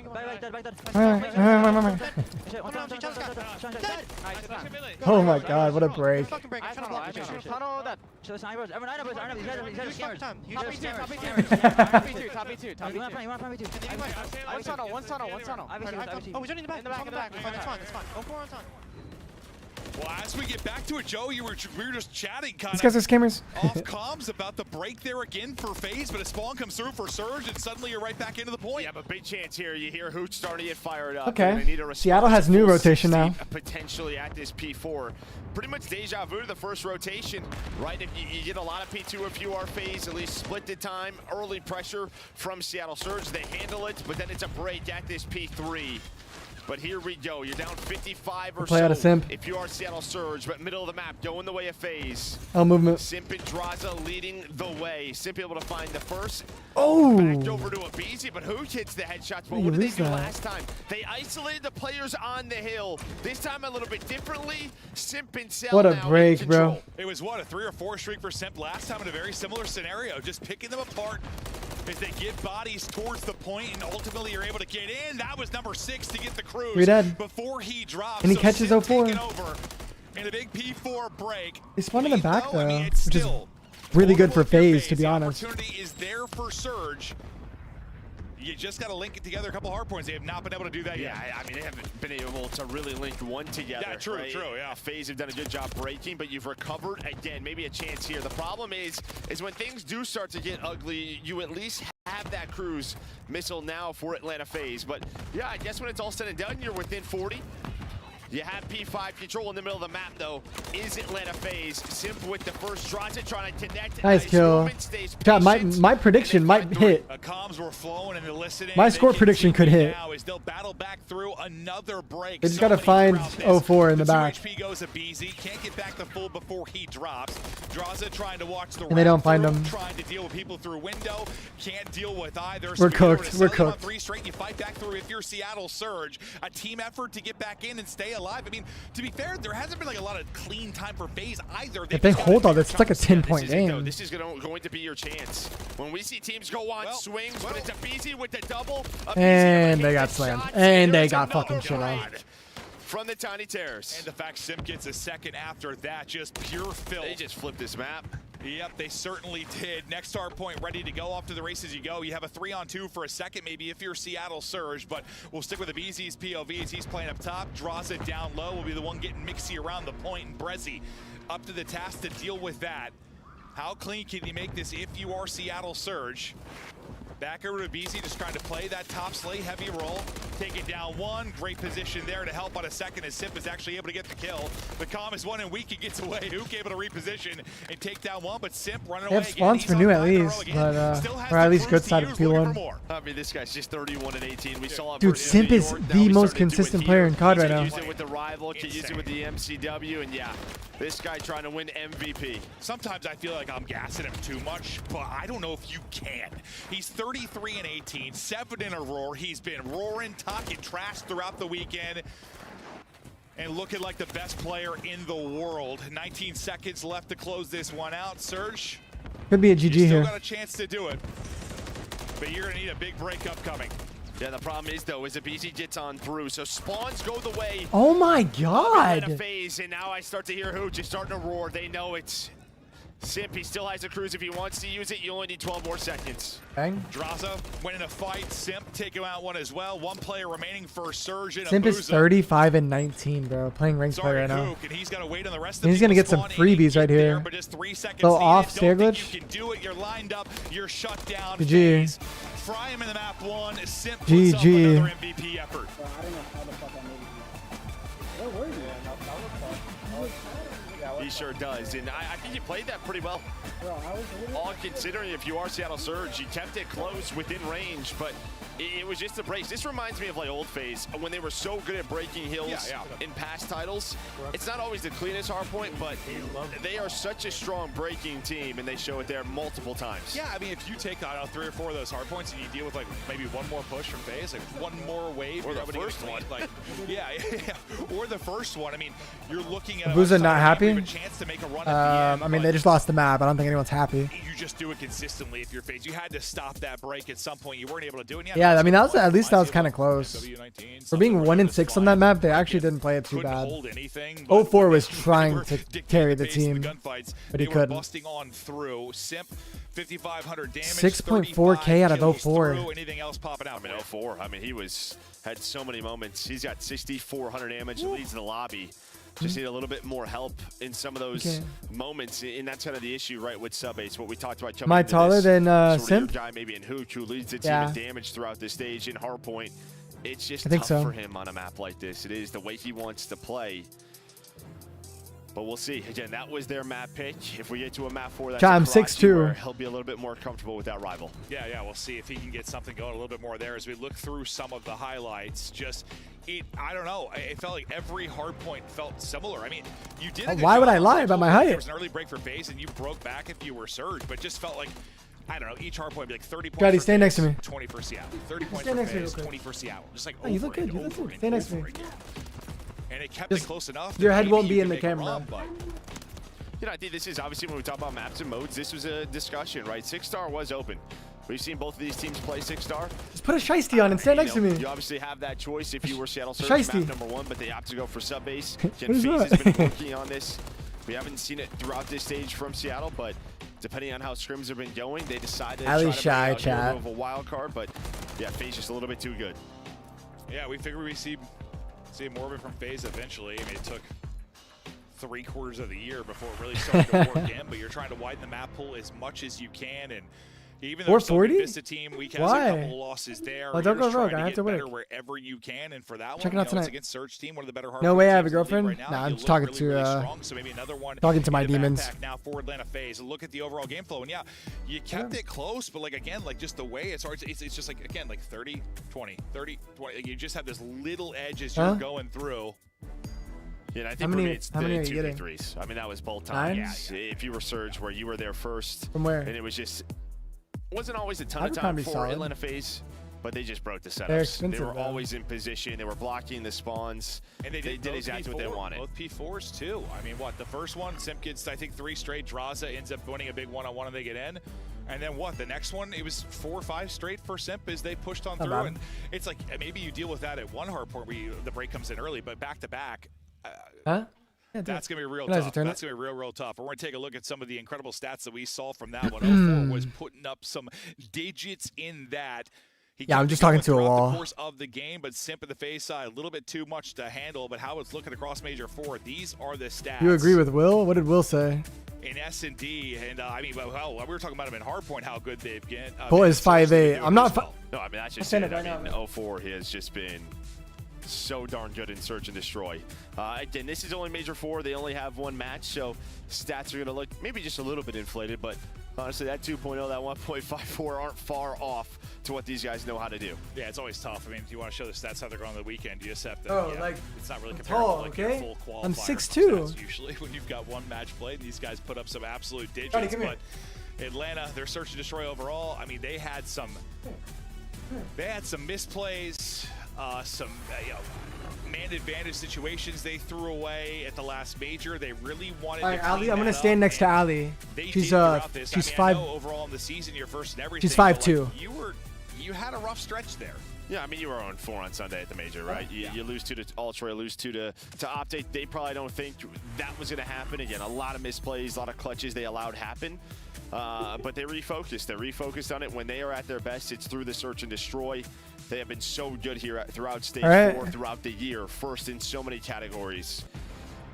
go back. Oh my god, what a break. Fucking break. I'm trying to block the tunnel that. Top B2. One tunnel. Oh, he's running in the back. It's fine. 04 on tunnel. Well, as we get back to it, Joe, we were just chatting kind These guys are scammers. off comms about the break there again for FaZe, but a spawn comes through for Surge, and suddenly you're right back into the point. Yeah, but big chance here. You hear Hooch starting to get fired up. Okay. They need a Seattle has new responsible rotation now. Potentially at this P4. Pretty much deja vu to the first rotation, right? If you get a lot of P2 if you are FaZe, at least split the time. Early pressure from Seattle Surge. They handle it, but then it's a break at this P3. But here we go. You're down 55 or Play so out of Simp. if you are Seattle Surge, but middle of the map, going the way of FaZe. L movement. Simp and Draza leading the way. Simp able to find the first. Oh! Backed over to a BZ, but who hits the headshots? But You what did they lose do that. last time? They isolated the players on the hill. This time a little bit differently. Simp and Cell What a now in break, bro. control. It was, what, a 3 or 4 streak for Simp last time in a very similar scenario, just picking them apart as they get bodies towards the point, and ultimately you're able to get in. That was number 6 to get the cruise. We're dead. Before he drops. And he So catches Simp 04. taking over in a big P4 break. They spawned in the back I though, mean, it's which is still really good for vulnerable if you're FaZe, to be The honest. opportunity is there for Surge. You just got to link it together a couple hard points. They have not been able to do that yet. Yeah, I mean, they haven't been able to really link one together. Yeah, true, right? true, yeah. FaZe have done a good job breaking, but you've recovered again. Maybe a chance here. The problem is when things do start to get ugly, you at least have that cruise missile now for Atlanta FaZe. But yeah, I guess when it's all said and done, you're within 40. You have P5 control in the middle of the map, though. Is Atlanta FaZe? Simp with the first draws it, trying to connect. Nice kill. My prediction might hit. Comms were flowing and listening. My score prediction could hit. Now is they'll battle back through another break. They just gotta find 04 in the back. HP goes a BZ. Can't get back the full before he drops. Draws it, trying to watch the. And they don't find him. Trying to deal with people through window. Can't deal with either. We're cooked. We're cooked. 3 straight. You fight back through. If you're Seattle Surge, a team effort to get back in and stay alive. I mean, to be fair, there hasn't been like a lot of clean time for FaZe either. If they hold all this, it's like a 10-point game. This is going to be your chance. When we see teams go on swings, but it's a BZ with the double. And they got slammed. And they got fucking shit on. From the Tiny Terrors. And the fact Simp gets a second after that, just pure filth. They just flipped this map. Yep, they certainly did. Next hard point ready to go. Off to the races you go. You have a 3-on-2 for a second, maybe, if you're Seattle Surge, but we'll stick with the BZ's POV as he's playing up top. Draws it down low. Will be the one getting Mixie around the point, and Brezzy up to the task to deal with that. How clean can you make this if you are Seattle Surge? Back over to BZ, just trying to play that top slay heavy roll. Take it down one. Great position there to help on a second as Simp is actually able to get the kill. The calm is one and weak. He gets away. Hook able to reposition and take down one, but Simp running They away have spawns for new at least, but or at least good side of P1. I mean, this guy's just 31 and 18. We saw it. Dude, Simp is the most consistent player in COD right now. Use it with the rival, can use it with the MCW, and yeah, this guy trying to win MVP. Sometimes I feel like I'm gassing him too much, but I don't know if you can. He's 33 and 18, 7 in a roar. He's been roaring, talking trash throughout the weekend, and looking like the best player in the world. 19 seconds left to close this one out. Surge, could be a GG you still here. Got a chance to do it, but you're gonna need a big breakup coming. Yeah, the problem is though, is the BZ gets on through, so spawns go the way. Oh my god! FaZe, and now I start to hear Hooch is starting to roar. They know it's Simp. He still has a cruise if he wants to use it. You only need 12 more seconds. Bang. Draza winning a fight. Simp take him out one as well. One player remaining for Surge and Simp is 35 and 19, bro. Playing ranked play right now. Hook, and he's got to wait on the rest and he's gonna get some freebies right here. But just 3 seconds. So off stair glitch. You can do it. You're lined up. You're shut down. GG. Fry him in the map one. Simp GG. puts up another MVP effort. He sure does, and I think you played that pretty well. All considering, if you are Seattle Surge, you kept it close within range, but it was just a brace. This reminds me of like old FaZe when they were so good at breaking hills in past titles. It's not always the cleanest hardpoint, but they are such a strong breaking team, and they show it there multiple times. Yeah, I mean, if you take out 3 or 4 of those hardpoints and you deal with like maybe one more push from FaZe, like one more wave, or the first one, like yeah, or the first one. I mean, you're looking at Buza not happy. Chance to make a run at the end, I mean, they just lost the map. I don't think anyone's happy. You just do it consistently if you're FaZe. You had to stop that break at some point. You weren't able to do it. Yeah, I mean, that was at least that was kind of close. For being 1 and 6 on that map, they actually didn't play it too bad. 04 was trying to carry the team, but he couldn't. Busting on through. Simp, 5,500 damage. 6.4K out of 04. Anything else popping out? I mean, 04. I mean, had so many moments. He's got 6,400 damage. Leads the lobby. Just need a little bit more help in some of those moments, and that's kind of the issue, right, with sub-ace. What we talked about. Am I taller than Simp? Guy maybe in Hooch, who leads the team in damage throughout this stage in Hardpoint. It's just tough for him on a map like this. It is the way he wants to play. But we'll see. Again, that was their map pick. If we get to a map 4, that's I'm 6'2". He'll be a little bit more comfortable with that rival. Yeah, we'll see if he can get something going a little bit more there as we look through some of the highlights. I don't know. It felt like every hard point felt similar. I mean, you did. Why would I lie about my height? There was an early break for FaZe, and you broke back if you were Surge, but it just felt like, I don't know, each hard point would be like 30 points. Daddy, stay next to me. 20 for Seattle. 30 points for FaZe, 20 for Seattle. Just like you look good. You look good. Stay next to me. And it kept it close enough. Your head won't be in the camera. You know, I think this is obviously when we talk about maps and modes, this was a discussion, right? 6-star was open. We've seen both of these teams play 6-star. Just put a Shiesty on and stand next to me. You obviously have that choice if you were Seattle Surge Shiesty. map number 1, but they opt to go for sub-base. What is FaZe that? has been working on this. We haven't seen it throughout this stage from Seattle, but depending on how scrims have been going, they decided to Ali try shy, to bring out chat. Hero of a wild card, but yeah, FaZe just a little bit too good. Yeah, we figured we see more of it from FaZe eventually. I mean, it took 3/4 of the year before it really started to work in, but you're trying to widen the map pool as much as you can, and even though still a 440? Vista team, we have Why? a couple of losses there. Oh, don't You're go just rogue. trying I have to get better work. wherever you can, and for that Check it one, out tonight. it's against Surge team, one of the better No way I have a teams in the league girlfriend. right now. Nah, I'm You just look talking really, to really strong, so maybe another one talking to my in the demons. backpack now for Atlanta FaZe. Look at the overall game flow, and yeah, you kept it close, but like again, like just the way it's hard. It's just like again, like 30, 20, 30, 20. Like, you just have this little edge as you're going through. Yeah, and I How think for many- me it's how the many are you getting? 2v3s. I mean, that was both Nine? times. Yeah, if you were Surge, where you were there first. From where? And it was just, wasn't always a ton of Abercrombie time for solid. Atlanta FaZe, but they just broke the setups. They're expensive, They were though. always in position. They were blocking the spawns. And they did both exactly what they P4, wanted. Both P4s too. I mean, what, the first one, Simp gets, I think, 3 straight. Draza ends up winning a big one-on-one and they get in. And then what, the next one, it was 4 or 5 straight for Simp as they pushed on Not through. bad. And it's like, maybe you deal with that at one Hardpoint where the break comes in early, but back-to-back, Huh? Yeah, that's going to be real Can I tough. turn That's it? going to be real tough. We're going to take a look at some of the incredible stats that we saw from that one. 04 was putting up some digits in that. He Yeah, I'm kept just it going talking to a throughout wall. the course of the game, but Simp at the FaZe side, a little bit too much to handle, but how it's looking across Major 4, these are the stats. You agree with Will? What did Will say? In S&D, and I mean, well, we were talking about him in Hardpoint, how good they've been. Bull is 5'8". I'm not. No, I mean, that's just saying it. it right I mean, now. 04, he has just been so darn good in Search and Destroy. Again, this is only Major 4. They only have one match, so stats are going to look maybe just a little bit inflated, but honestly, that 2.0, that 1.54 aren't far off to what these guys know how to do. Yeah, it's always tough. I mean, if you want to show the stats how they're going on the weekend, you just have to, Oh, like, it's not really I'm comparable tall, to like your okay? full qualifier. I'm 6'2". stats usually when you've got one match played, and these guys put up some absolute digits, Johnny, come here. but Atlanta, their Search and Destroy overall, I mean, they had some misplays, some man advantage situations they threw away at the last major. They really wanted All to right, clean Ali. I'm that gonna up, stand next to and Ali. they She's did throughout this. she's I mean, 5. I know overall in the season, you're first and everything. She's but, like, 5'2". You had a rough stretch there. Yeah, I mean, you were on 4 on Sunday at the major, right? You lose 2 to Ultra, lose 2 to Optic. They probably don't think that was going to happen. Again, a lot of misplays, a lot of clutches they allowed happen. But they refocused. They refocused on it. When they are at their best, it's through the Search and Destroy. They have been so good here throughout Stage 4, throughout the year. First in so many categories.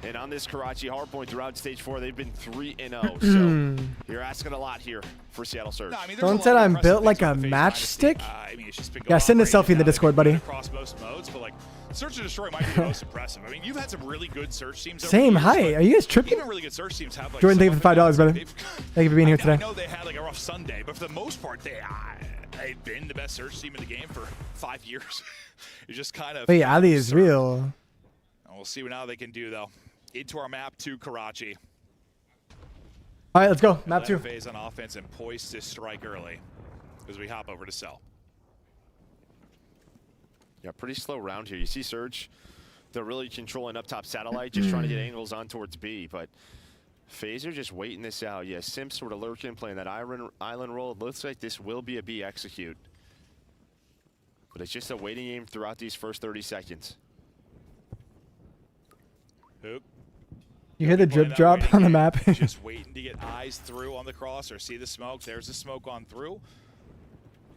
And on this Karachi Hardpoint throughout Stage 4, they've been 3-0. So you're asking a lot here for Seattle Surge. No, I mean, Someone said I'm built like a matchstick. I mean, it's just been Yeah, send a going selfie in the now. Discord, buddy. Across most modes, but like Search and Destroy might be the most impressive. I mean, you've had some really good search teams. Over Same the years, height. but Are you guys tripping? Even really good search teams have like. Jordan, thank you for the $5, brother. they've- Thank you for being here I today. know they had like a rough Sunday, but for the most part, they've been the best search team in the game for 5 years. It's just kind of. Wait, Ali is real. And we'll see what now they can do though. Into our map to Karachi. All right, let's go. Map 2. FaZe on offense and poised to strike early as we hop over to Cell. Yeah, pretty slow round here. You see Surge, they're really controlling up top satellite, just trying to get angles on towards B, but FaZe are just waiting this out. Yeah, Simp sort of lurking, playing that island role. It looks like this will be a B execute. But it's just a waiting game throughout these first 30 seconds. Hoop. You hear the drip drop on the map? Just waiting to get eyes through on the cross or see the smoke. There's the smoke on through.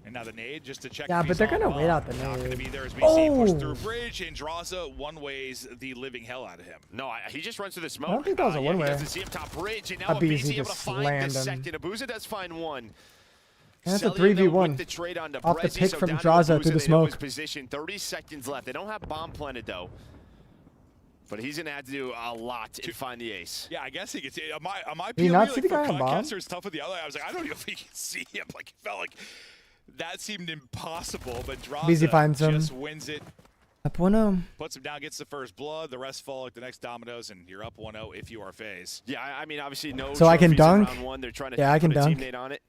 And now the nade just to check. Yeah, if but he's they're on gonna bomb. wait out the Not gonna nade. be there as we see him push Oh. through bridge, and Draza one-ways the living hell out of him. No, he just runs through the smoke. I don't think that was a He one-way. doesn't see him top bridge, and now That'd be Abizi easy able to to find slam the them. second. Abuza does find one. And that's a Celia, though, 3v1 with the trade onto off the Brezzi, pick so from down to Draza Abuza, through the they know his smoke. Position, 30 seconds left. They don't have bomb planted though. But he's gonna have to do a lot to find the ace. Yeah, I guess he could see. On my Did you POV, not like, see the for guy on bomb? podcasters, tough with the other. I was like, I don't know if he can see him. Like, it felt like that seemed impossible. But Easy Draza finds him. just wins it. Up 1-0. Puts him down, gets the first blood. The rest fall like the next dominoes, and you're up 1-0 if you are FaZe. Yeah, I mean, obviously no. So I can trophies in dunk? round 1. They're trying to Yeah, I can put a dunk. teammate on it.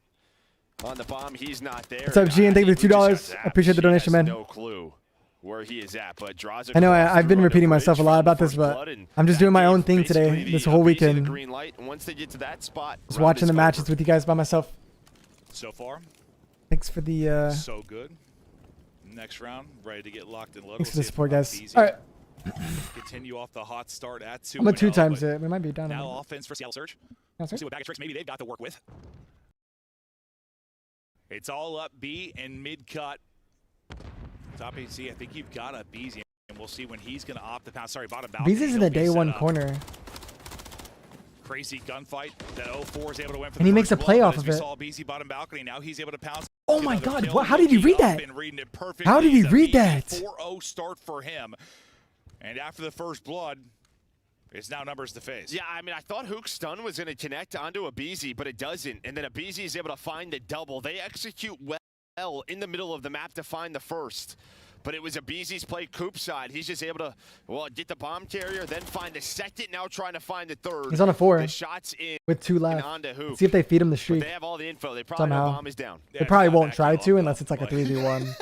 On the bomb, he's not there. What's up, G? And thank you for the $2. I appreciate the donation, man. No clue where he is at, but Draza. I know I've been repeating myself a lot about this, but I'm just doing my own thing today, this whole weekend. Green light. And once they get to that spot, Just watching the matches with you guys by myself. So far, Thanks for the so good. Next round, ready to get locked and loaded. thanks for the support, guys. All right, Continue off the hot start at 2-0. I'm gonna 2 times but it. We might be down. Now offense for Seattle Surge. Yes, sir. See what bag of tricks maybe they've got to work with. It's all up B and mid-cut. Top AC, I think you've got a Beezy, and we'll see when he's going to opt the pound. Sorry, bottom balcony. Beezy's in the day one corner. Crazy gunfight that 04 is able to win for And he makes a play off of it. We saw BZ bottom balcony. Now he's able to pounce. Oh my God! What? How did he read that? How did he read that? 4-0 start for him. And after the first blood, it's now numbers to FaZe. Yeah, I mean, I thought Hook's stun was going to connect onto a BZ, but it doesn't. And then a BZ is able to find the double. They execute well in the middle of the map to find the first. But it was a BZ's play Coop side. He's just able to, well, get the bomb carrier, then find the second, now trying to find the third. He's on a 4. The shots in with 2 left. Onto Hook. See if they feed him the streak. But they have all the info. They probably know bomb is down. They probably won't try to unless it's like a 3v1.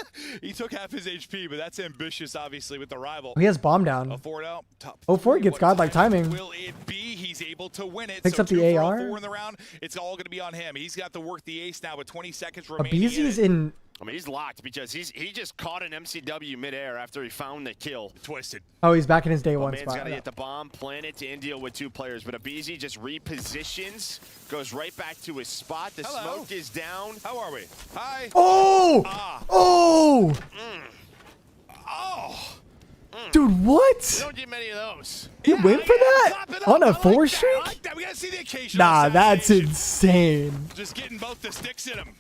He took half his HP, but that's ambitious, obviously, with the rival. He has bomb down. 04 gets godlike timing. Will it be? He's able to win it. Picks so up the AR. 4 in the round. It's all going to be on him. He's got to work the ace now with 20 seconds A remaining. BZ's in. I mean, he's locked because he just caught an MCW midair after he found the kill. Twisted. Oh, he's back in his day one Man's spot. got to get the bomb, plant it, and deal with 2 players. But a BZ just repositions, goes right back to his spot. The smoke is down. How are we? Hi. Oh! Oh! Oh! Dude, what? You don't get many of those. He went for that? On a 4 streak? I like that. We got to see the occasional Nah, that's assassination. insane. Just getting both the sticks in him.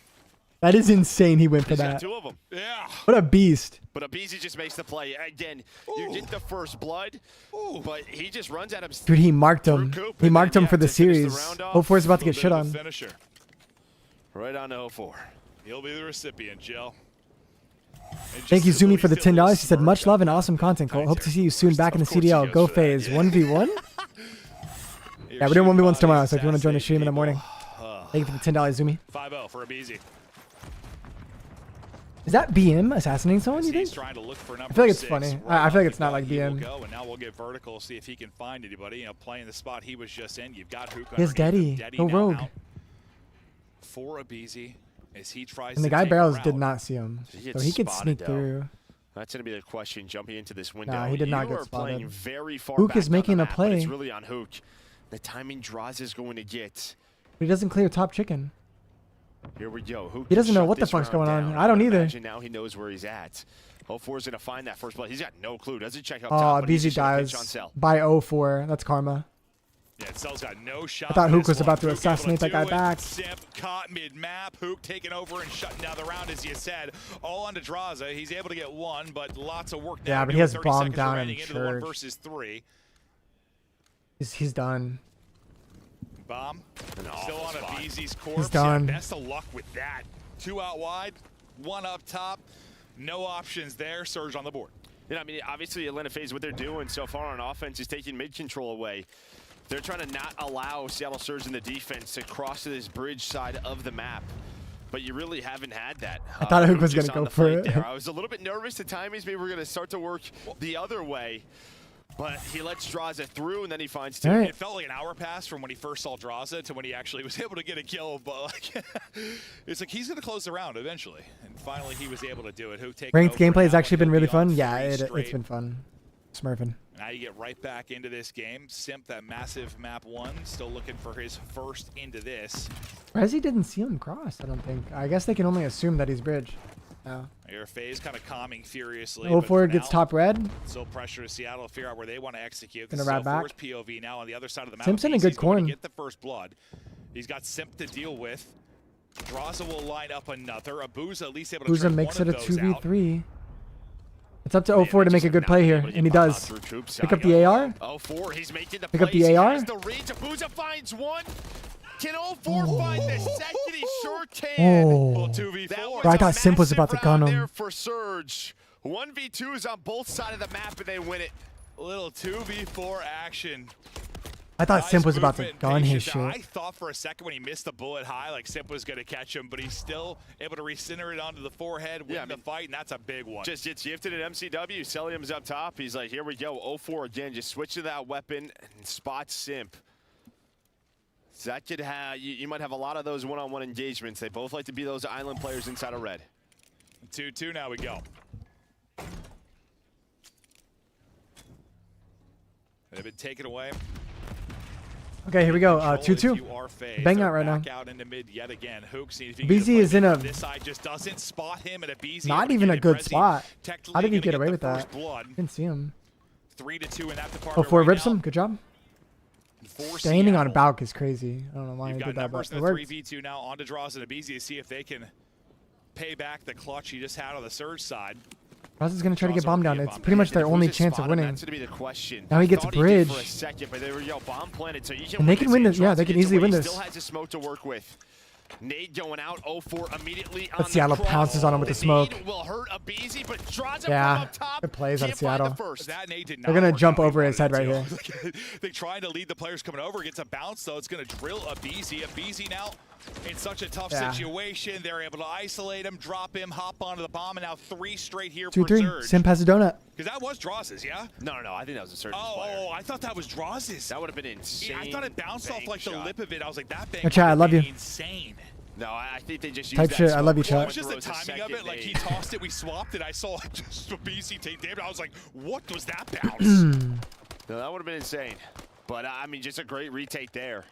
That is insane he went for He's got that. 2 of them. Yeah. What a beast. But a BZ just makes the play. Again, you get the first blood, but he just runs at him. Dude, he marked him. He marked him for the series. 04 is about to get shit on. Finisher. Right on to 04. He'll be the recipient, Jill. Thank you, Zumi, for the $10. He said, much love and awesome content, Cole. Hope to see you soon back in the CDL. Go FaZe. 1v1? Yeah, we're doing 1v1s tomorrow, so if you want to join the stream in the morning. Thank you for the $10, Zumi. 5-0 for a BZ. Is that BM assassinating someone, you think? Trying to look for I feel like it's funny. I feel like it's not like BM. Go, and now we'll get vertical, see if he can find anybody. You know, playing the spot he was just in. You've got Hook. Here's Daddy. Go rogue. For a BZ as he tries And the to guy take barrels him did out. not see him. So he could sneak through. That's going to be the question jumping into this window. Nah, he did not you get are playing spotted. very far Hook back is making on the a map, play. but it's really on Hook. The timing draws is going to get. But he doesn't clear top chicken. Here we go. Hook He doesn't can know shut what the this fuck's round going on. down. I don't either. Imagine now he knows where he's at. 04 is going to find that first blood. He's got no clue. Doesn't check up Oh, top. but he's BZ just gonna dies pitch on Cell. by 04. That's karma. Yeah, Cell's got no shot. I thought for Hook this was about to one. Hook able assassinate that guy do it. back. Simp caught mid-map. Hook taking over and shutting down the round, as you said. All onto Draza. He's able to get 1, but lots of work now. Yeah, to but do he with has 30 bombed seconds down in remaining into the 1 church. versus 3. He's done. Bomb. Still on a BZ's corpse. He's done. Yeah, best of luck with that. 2 out wide, 1 up top. No options there. Surge on the board. Yeah, I mean, obviously Atlanta FaZe, what they're doing so far on offense is taking mid-control away. They're trying to not allow Seattle Surge in the defense to cross to this bridge side of the map. But you really haven't had that. I thought Hook was just going to on go the for fight it. there. I was a little bit nervous. The timings maybe were going to start to work the other way. But he lets Draza through, and then he finds 2. It felt like an hour passed from when he first saw Draza to when he actually was able to get a kill. But like, it's like he's going to close the round eventually. And finally, he was able to do it. Hook taking Ranked over gameplay has now, actually and been he'll really be on fun. Yeah, 3 it's straight. been fun. Smurfing. Now you get right back into this game. Simp, that massive map 1, still looking for his first into this. Resi didn't see him cross, I don't think. I guess they can only assume that he's bridge. No. Your FaZe kind of calming furiously. 04 gets top red. Still pressure to Seattle to figure out where they want to execute. Gonna ride back. POV now on the other side of the map. Simpson in good He's going corn. to get the first blood. He's got Simp to deal with. Draza will line up another. Abuza at least able to Booza turn makes one it a of those out. 2v3. It's up to 04 to make a good play here, and he does. Pick up the AR. 04, he's making the Pick up plays. the He AR. has the reach. Abuza finds 1. Can 04 find the second? He sure can. Oh. Well, 2v4. Bro, I thought Simp was about to gun him. There for Surge. 1v2s on both sides of the map, and they win it. A little 2v4 action. I thought Nice Simp was about to movement, gun his patience there. shit. I thought for a second when he missed the bullet high, like Simp was going to catch him, but he's still able to recenter it onto the forehead, win the fight, and that's a big one. Just gets gifted at MCW. Celium's up top. He's like, here we go. 04 again. Just switch to that weapon and spot Simp. So that could have, you might have a lot of those one-on-one engagements. They both like to be those island players inside of red. 2-2, now we go. They've been taken away. Okay, here we go. 2-2. Bang out right now. BZ is in a not even a good spot. How did he get away with that? Didn't see him. 3-2 in that department. Oh, 4 right rips now. him. Good job. For Standing on Seattle. Bauk is crazy. I don't know why You've he got did that, numbers but in it the worked. 3v2 now on to Draws and Abizi to see if they can pay back the clutch he just had on the Surge side. Ross is going to try to get bomb down. It's pretty much their only chance of winning. That's going to be the question. Now he gets Thought did bridge. for a second, but they were bomb planted, so you can And they can win this. Yeah, they can easily win this. Still has a smoke to work with. Nade going out, 0-4 immediately on But Seattle pounces on him with the smoke. Nade will hurt Abizi, but draws him Yeah, from up top. good plays on Can't find Seattle. the first. That nade did not They're going to work jump out. He over his head wanted right to. here. They trying to lead the players coming over. Gets a bounce, though. It's going to drill Abizi. Abizi now in such a tough situation. They're able to isolate him, drop him, hop onto the bomb, and now 3 straight here for 2-3. Surge. Simp has a donut. Because that was Draws's, yeah? No, I think that was a Surge's player. Oh, I thought that was Draws's. That would have been insane. I thought it bounced off like the lip of it. I was like, that bang Yo, chat, I love you. insane. No, I think they just used Type that shit. I smoke. love you, Well, it chat. was just the timing of it. Like, he tossed it, we swapped it. I saw just BC take damage. I was like, what was that bounce? No, that would have been insane. But, I mean, just a great retake there.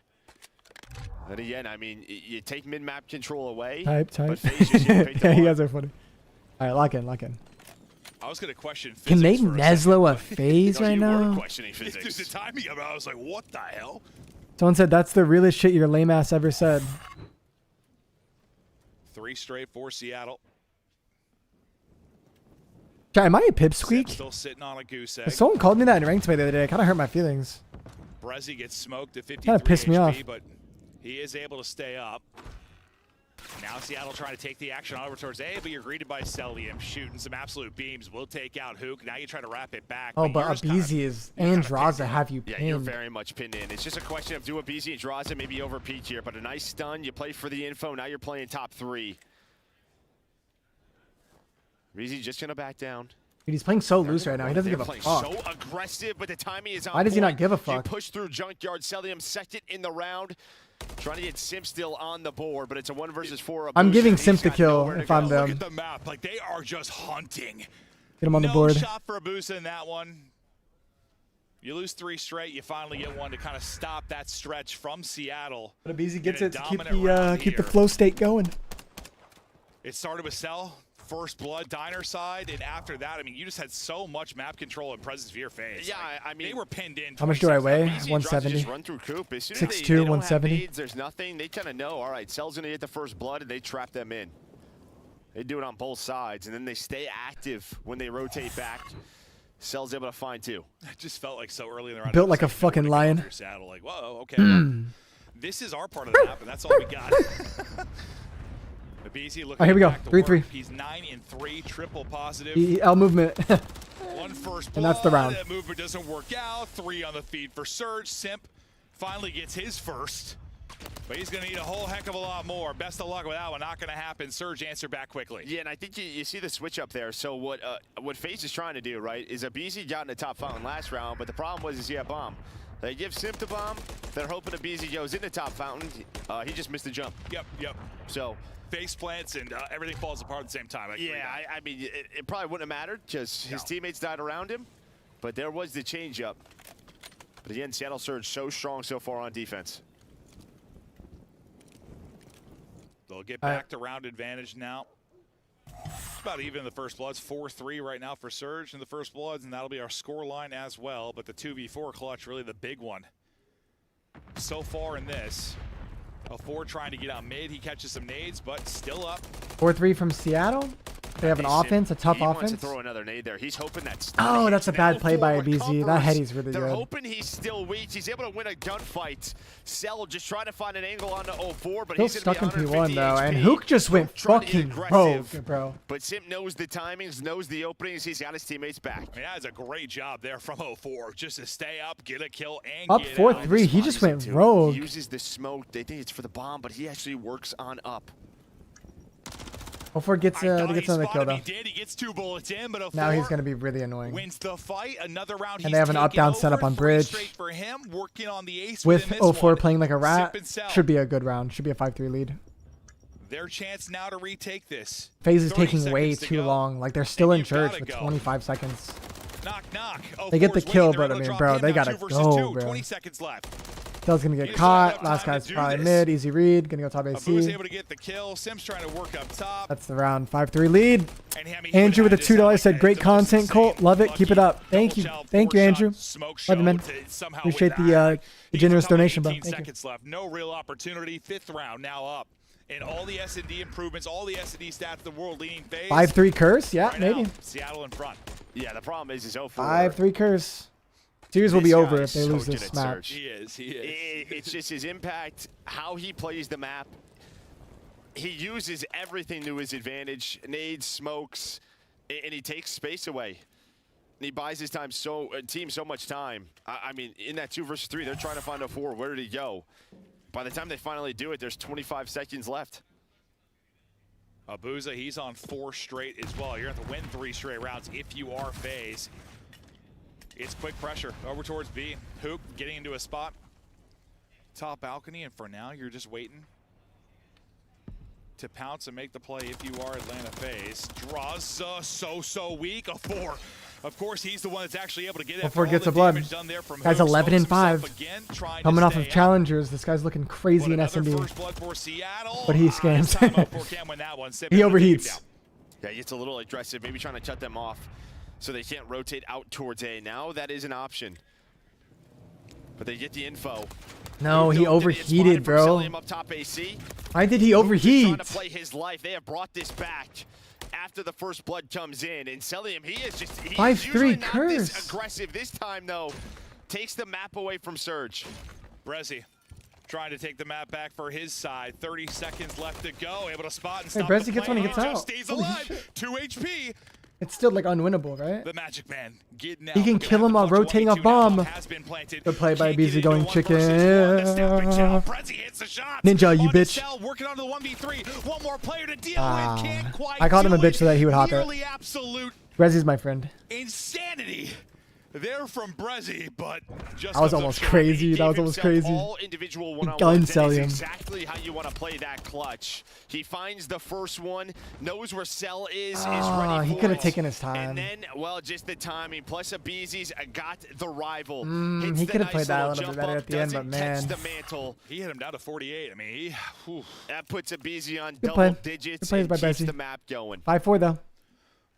And again, I mean, you take mid-map control away. Type. But FaZe just picked Yeah, them you up. guys are funny. All right, lock in. I was going to question physics. Can they for a Neslo a second. FaZe right You were now? questioning physics. The timing of it, I was like, what the hell? Someone said that's the realest shit your lame ass ever said. 3 straight for Seattle. Chat, am I a pipsqueak? Still sitting on a goose egg. Someone called me that in ranked play the other day. It kind of hurt my feelings. Brezzy gets smoked at 53 Kinda pissed me HP, off. but he is able to stay up. Now Seattle trying to take the action over towards A, but you're greeted by Celium shooting some absolute beams. Will take out Hook. Now you try to wrap it back. Oh, but you're just kinda- Abizi is and Draza have you Yeah, you're pinned. very much pinned in. It's just a question of do Abizi and Draza maybe over peak here, but a nice stun. You play for the info. Now you're playing top 3. Abizi just going to back down. Dude, he's playing so loose right now. He doesn't They're give a playing fuck. so aggressive, but the timing is on Why does he not point. give a You fuck? push through Junkyard. Celium second in the round. Trying to get Simp still on the board, but it's a 1 versus 4. I'm giving Simp the got kill nowhere to if I'm go. Look them. at the map. Like, they are just hunting. Get him on the No board. shot for Abusa in that one. You lose 3 straight. You finally get one to kind of stop that stretch from Seattle. But Abizi gets In a it to keep dominant round the here. flow state going. It started with Cell, First Blood, Diner side, and after that, I mean, you just had so much map control and presence for your FaZe. Yeah, Like, I mean, they were pinned in. How much do I 26. weigh? Abizi and Draza 170. Just run through Coop. As soon as 6'2", they don't 170. Have nades, there's nothing. They kind of know, all right, Cell's going to get the first blood, and they trap them in. They do it on both sides, and then they stay active when they rotate back. Cell's able to find 2. It just felt like so early in the round. Built It was like a fucking nowhere to go lion. with your Saddle. Like, whoa, okay. Well, this is our part of the map, and that's all we got. Abizi looking here we go. back to 3-3. work. He's 9-3, triple positive. L movement. One first blood. And that's the round. That movement doesn't work out. 3 on the feed for Surge. Simp finally gets his first. But he's going to need a whole heck of a lot more. Best of luck with that one. Not going to happen. Surge answer back quickly. Yeah, and I think you see the switch up there. So what FaZe is trying to do, right, is Abizi got in the top fountain last round, but the problem was he had bomb. They give Simp the bomb. They're hoping Abizi goes in the top fountain. He just missed the jump. Yep. So face plants and everything falls apart at the same time. I mean, it probably wouldn't have mattered because his teammates died around him, but there was the change up. But again, Seattle Surge so strong so far on defense. They'll get back to round advantage now. It's about even in the First Bloods. 4-3 right now for Surge in the First Bloods, and that'll be our score line as well. But the 2v4 clutch, really the big one so far in this. 4 trying to get out mid. He catches some nades, but still up. 4-3 from Seattle. They have an offense, a tough he wants offense. to throw another nade there. He's hoping that's. Oh, that's a bad play by Abizi. That heady's really They're good. hoping he's still weak. He's able to win a gunfight. Cell just trying to find an angle on the 0-4, but Still he's going stuck to in be P1 though, and HP. Hook just went Trying to get fucking aggressive. rogue, bro. But Simp knows the timings, knows the openings. He's got his teammates back. I mean, that is a great job there from 0-4, just to stay up, get a kill, and Up get 4-3, out. he just went He rogue. uses the smoke. They think it's for the bomb, but he actually works on up. 0-4 gets another kill though. He did. He gets 2 bullets in, but 0-4 Now he's gonna be really annoying. wins the fight. Another round. And they have an up-down setup on bridge. Straight for him, working on the ace With within this 0-4 one. playing like a rat, Simp and Cell. should be a good round. Should be a 5-3 lead. Their chance now to retake this. FaZe is 30 taking way seconds to too go. long. Like they're still in you've church gotta with go. 25 seconds. Knock, knock. They get the 0-4's kill, winning. They're but I able to mean, drop bro, him they now. gotta 2 versus go, 2. bro. 20 seconds left. Tell's gonna get caught. Last guy's probably mid. Easy read. Gonna go top Abu's AC. able to get the kill. Sim's trying to work up top. That's the round. 5-3 lead. Andrew with a $2 said, great content, Colt. Love it. Keep it up. Thank you. Thank you, Andrew. Love you, man. Appreciate the generous donation, bro. 18 Thank you. seconds left. No real opportunity. 5th round now up. And all the S&D improvements, all the S&D stats, the world leading phase. 5-3 curse. Yeah, right maybe. Now, Seattle in front. Yeah, the problem is 0-4. 5-3 curse. Series will be over if they lose this match. He is. He is. It's just his impact, how he plays the map. He uses everything to his advantage. Nades, smokes, and he takes space away. And he buys his team so much time. I mean, in that 2 versus 3, they're trying to find a 4. Where did he go? By the time they finally do it, there's 25 seconds left. Abuza, he's on 4 straight as well. You're going to have to win 3 straight rounds if you are FaZe. It's quick pressure over towards B. Hoop getting into a spot. Top balcony, and for now, you're just waiting to pounce and make the play if you are Atlanta FaZe. Draws so weak. A 4. Of course, he's the one that's actually able to get it. Before it gets a blood. Guy's 11-5. Coming off of challengers. This guy's looking crazy in S&D. But he scams. He overheats. Yeah, he gets a little aggressive, maybe trying to shut them off so they can't rotate out towards A. Now that is an option. But they get the info. No, he overheated, bro. Up top AC. Why did he overheat? Trying to play his life. They have brought this back after the first blood comes in, and Celium, he is just 5-3 curse. This aggressive this time though. Takes the map away from Surge. Brezzy trying to take the map back for his side. 30 seconds left to go. Able to spot and stop. Brezzy gets one, he gets out. Just stays alive. 2 HP. It's still like unwinnable, right? The Magic Man getting out. He can kill him while rotating off bomb. Good play by BZ going chicken. Ninja, you bitch. Working onto the 1v3. One more player to deal with. Can't quite I called him a bitch so that he would hop it. Absolute Brezzy's my friend. insanity there from Brezzy, but just that was almost crazy. That was almost crazy. All individual gun sell him. Exactly how you want to play that clutch. He finds the first one, knows where Cell is ready for he could have taken his time. And then, well, just the timing. Plus, Abizi's got the rival. He could have played that a little bit better at the end, but man. The mantle. He hit him down to 48. I mean, that puts Abizi on Good double play. digits Good and by keeps Brezzy. the map going. 5-4 though.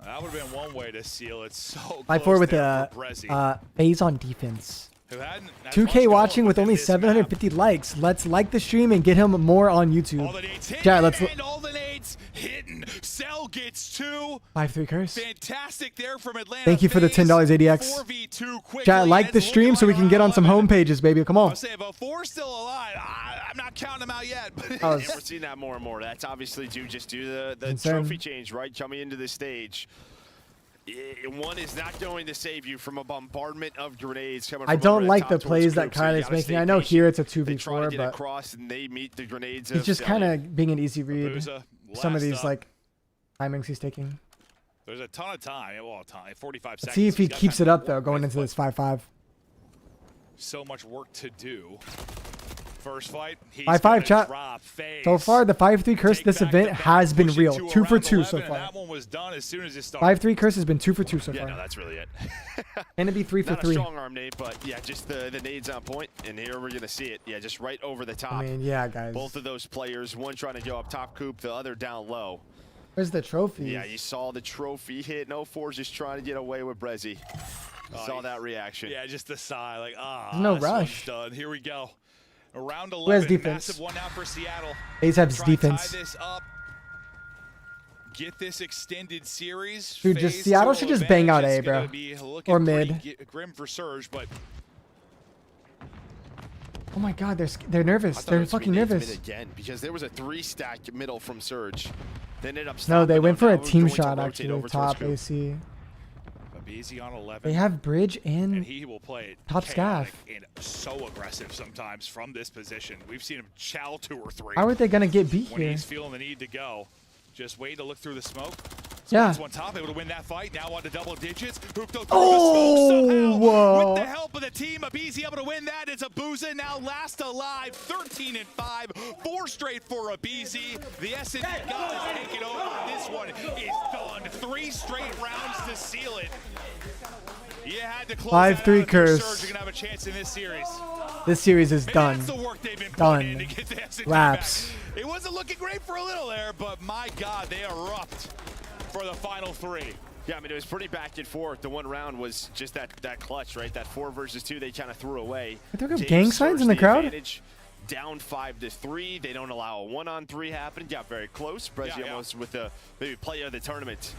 that would have been one way to seal it. So 5-4 with the FaZe on defense. who hadn't 2K watching with only 750 likes. Let's like the stream and get him more on YouTube. Yeah, let's. All the nades hidden. Cell gets 2. 5-3 curse. Fantastic there from Atlanta. Thank you for the $10 ADX. 4v2 quickly. Chat, like the stream so we can get on some home pages, baby. Come on. I'll say about 4 still alive. I'm not counting them out yet. But We're seeing that more and more. That's obviously due the trophy change, right? Coming into the stage. One is not going to save you from a bombardment of grenades coming from I don't over like the top plays towards that group, so Kyle you is gotta making. stay I know patient. here it's a They try to 2v4, get but across and they meet the grenades. he's just kind of being an easy read. Abuza, Some of last these up. like timings he's taking. There's a ton of time. Well, 45 Let's seconds. see if he He's got keeps time it to up though, work going with, into this 5-5. So much work to do. First fight. 5-5 chat. So far, the 5-3 curse this event has been real. 2 for 2 so far. That one was done as soon as it started. 5-3 curse has been 2 for 2 so Yeah, far. no, that's really it. Can it be 3 for Not 3? a strong arm nade, but yeah, just the nades on point, and here we're gonna see it. Yeah, just right over the top. I mean, yeah, guys. Both of those players, one trying to go up top coop, the other down low. Where's the trophy? Yeah, you saw the trophy hit. No 4's just trying to get away with Brezzy. Saw that reaction. Yeah, just the sigh, like There's no this rush. one's done. Here we go. Around Who has 11, defense? massive one out for Seattle. FaZe has Try and defense. Tie this up. Get this extended series. Dude, just FaZe Seattle to should a just bang out advantage. A, It's bro. gonna be looking Or pretty mid. Grim for Surge, but Oh my God, they're nervous. I thought it They're was gonna fucking be nades nervous. mid again because there was a 3-stack middle from Surge. They ended up No, stopping they went them. for a Now team going to shot rotate actually. over towards Top Coop. AC. Abizi on 11. They have bridge and and he will play it top chaotic scaff. and so aggressive sometimes from this position. We've seen him chow 2 or 3. How are they gonna get beat when here? he's feeling the need to go. Just wait to look through the smoke. Yeah. One top, able to win that fight. Now on to double digits. Hooped through Oh, the smoke somehow. whoa. With the help of the team, Abizi able to win that. It's Abuza now last alive, 13-5, 4 straight for Abizi. The S&D God is taking over. This one is done. 3 straight rounds to seal it. You had to close 5-3 curse. Surge. You're gonna have a chance in this series. This series is Maybe done. that's the work they've been Done. putting in to get the S&D Wraps. back. It wasn't looking great for a little there, but my God, they erupt for the final 3. Yeah, I mean, it was pretty back and forth. The one round was just that clutch, right? That 4 versus 2 they kind of threw away. I think we have Gave gang signs Surge in the crowd. advantage. Down 5-3. They don't allow a 1-on-3 happen. Got very close. Brezzy almost with the maybe player of the tournament.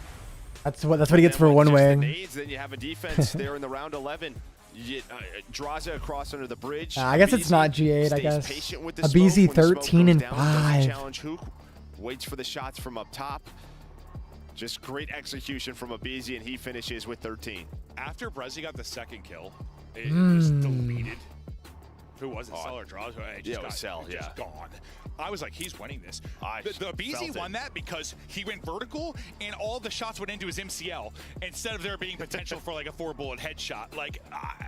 That's what he gets for one way. Then you have a defense there in the round 11. You get Draza across under the bridge. I guess it's not G8. I guess. Abizi 13-5. Challenge Hook waits for the shots from up top. Just great execution from Abizi, and he finishes with 13. After Brezzy got the second kill, it was deleted. Who was it? Cell or Draws? Just gone. I was like, he's winning this. The BZ won that because he went vertical and all the shots went into his MCL instead of there being potential for like a 4-bullet headshot. Like,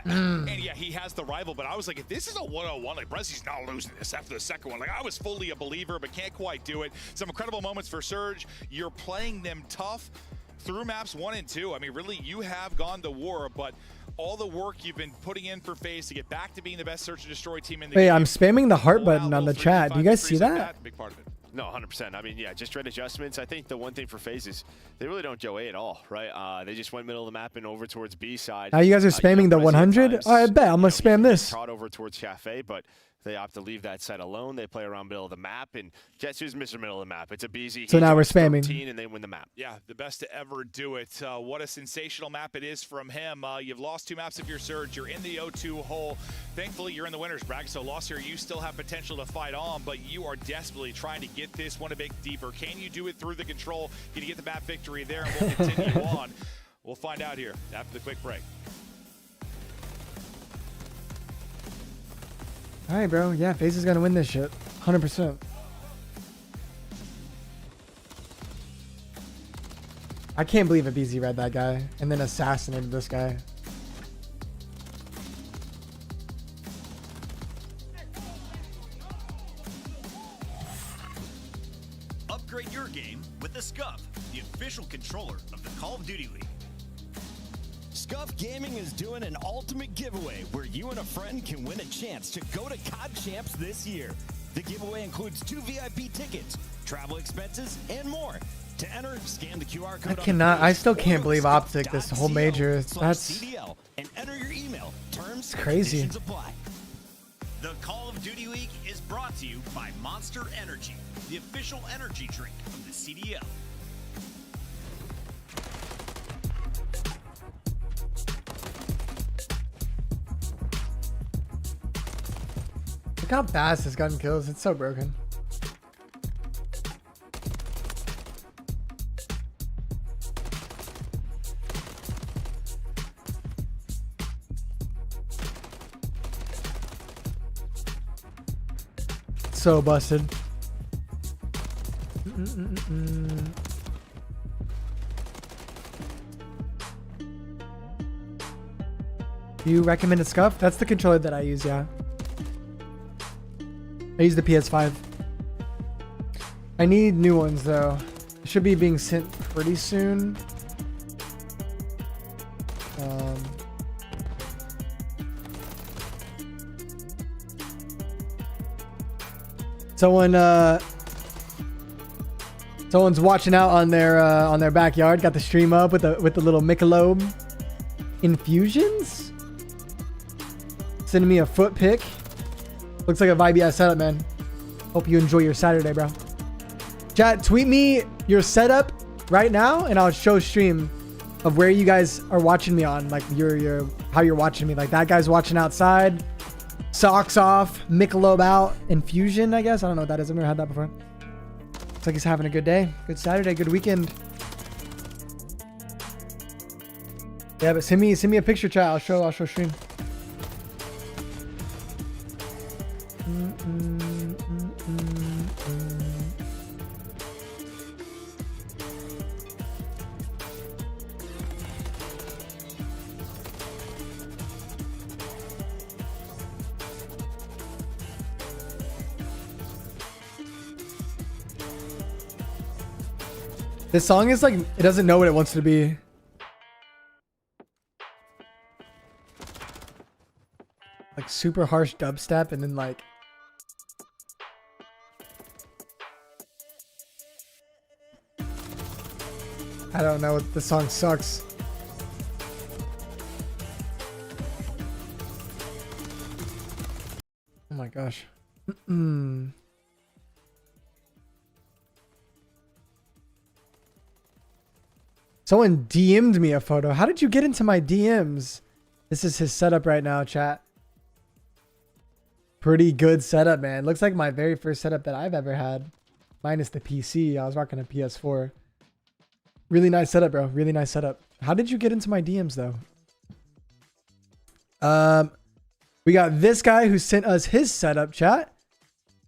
and yeah, he has the rival, but I was like, if this is a 1-on-1, like Brezzy's not losing this after the second one. Like, I was fully a believer, but can't quite do it. Some incredible moments for Surge. You're playing them tough through maps 1 and 2. I mean, really, you have gone to war, but all the work you've been putting in for FaZe to get back to being the best search and destroy team in the game. Wait, I'm spamming the heart button on the chat. Do you guys see that? Big part of it. No, 100%. I mean, yeah, just straight adjustments. I think the one thing for FaZe is they really don't go A at all, right? They just went middle of the map and over towards B side. Now you guys are spamming the 100? Oh, I bet. I'm going to spam this. Trot over towards Cafe, but they opt to leave that side alone. They play around middle of the map, and guess who's Mr. Middle of the map? It's Abizi. So now we're spamming. 13 and they win the map. Yeah, the best to ever do it. What a sensational map it is from him. You've lost 2 maps of your Surge. You're in the O2 hole. Thankfully, you're in the winner's bracket, so loss here, you still have potential to fight on, but you are desperately trying to get this one a bit deeper. Can you do it through the control? Can you get the map victory there, and we'll continue on. We'll find out here after the quick break. All right, bro. Yeah, FaZe is going to win this shit. 100%. I can't believe Abizi read that guy and then assassinated this guy. Upgrade your game with the Scuff, the official controller of the Call of Duty League. Scuff Gaming is doing an ultimate giveaway where you and a friend can win a chance to go to COD Champs this year. The giveaway includes 2 VIP tickets, travel expenses, and more. To enter, scan the QR code. I still can't believe Optic this whole major. That's CDL and enter your email. Terms and crazy. conditions apply. The Call of Duty League is brought to you by Monster Energy, the official energy drink of the CDL. Look how fast this gun kills. It's so broken. So busted. You recommend a Scuff? That's the controller that I use, yeah. I use the PS5. I need new ones though. It should be being sent pretty soon. Someone's watching out on their backyard. Got the stream up with the little Michelob infusions. Sending me a foot pic. Looks like a vibey ass setup, man. Hope you enjoy your Saturday, bro. Chat, tweet me your setup right now, and I'll show stream of where you guys are watching me on, like how you're watching me. Like that guy's watching outside, socks off, Michelob out, infusion. I guess I don't know what that is. I've never had that before. Looks like he's having a good day, good Saturday, good weekend. Yeah, but send me a picture, chat. I'll show stream. This song is like, it doesn't know what it wants to be. Like super harsh dubstep and then like. I don't know. The song sucks. Oh my gosh. Someone DM'd me a photo. How did you get into my DMs? This is his setup right now, chat. Pretty good setup, man. Looks like my very first setup that I've ever had. Minus the PC. I was rocking a PS4. Really nice setup, bro. Really nice setup. How did you get into my DMs, though? We got this guy who sent us his setup, chat.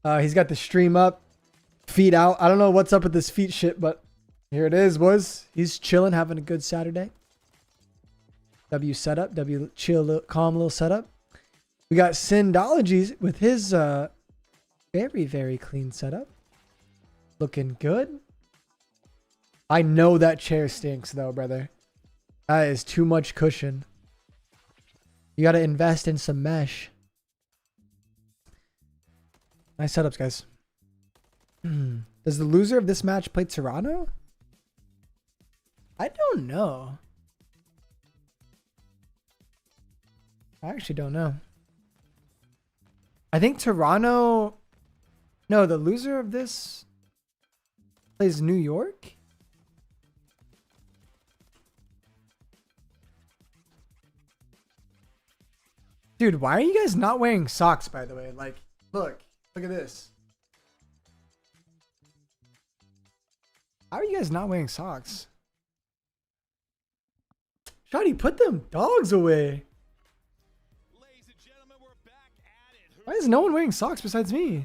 He's got the stream up. Feet out. I don't know what's up with this feet shit, but here it is, boys. He's chilling, having a good Saturday. W setup. W chill, calm little setup. We got Syndologies with his very, very clean setup. Looking good. I know that chair stinks, though, brother. That is too much cushion. You got to invest in some mesh. Nice setups, guys. Does the loser of this match play Toronto? I don't know. I actually don't know. I think Toronto... No, the loser of this plays New York? Dude, why are you guys not wearing socks, by the way? Like, look at this. How are you guys not wearing socks? Shawty, put them dogs away. Why is no one wearing socks besides me?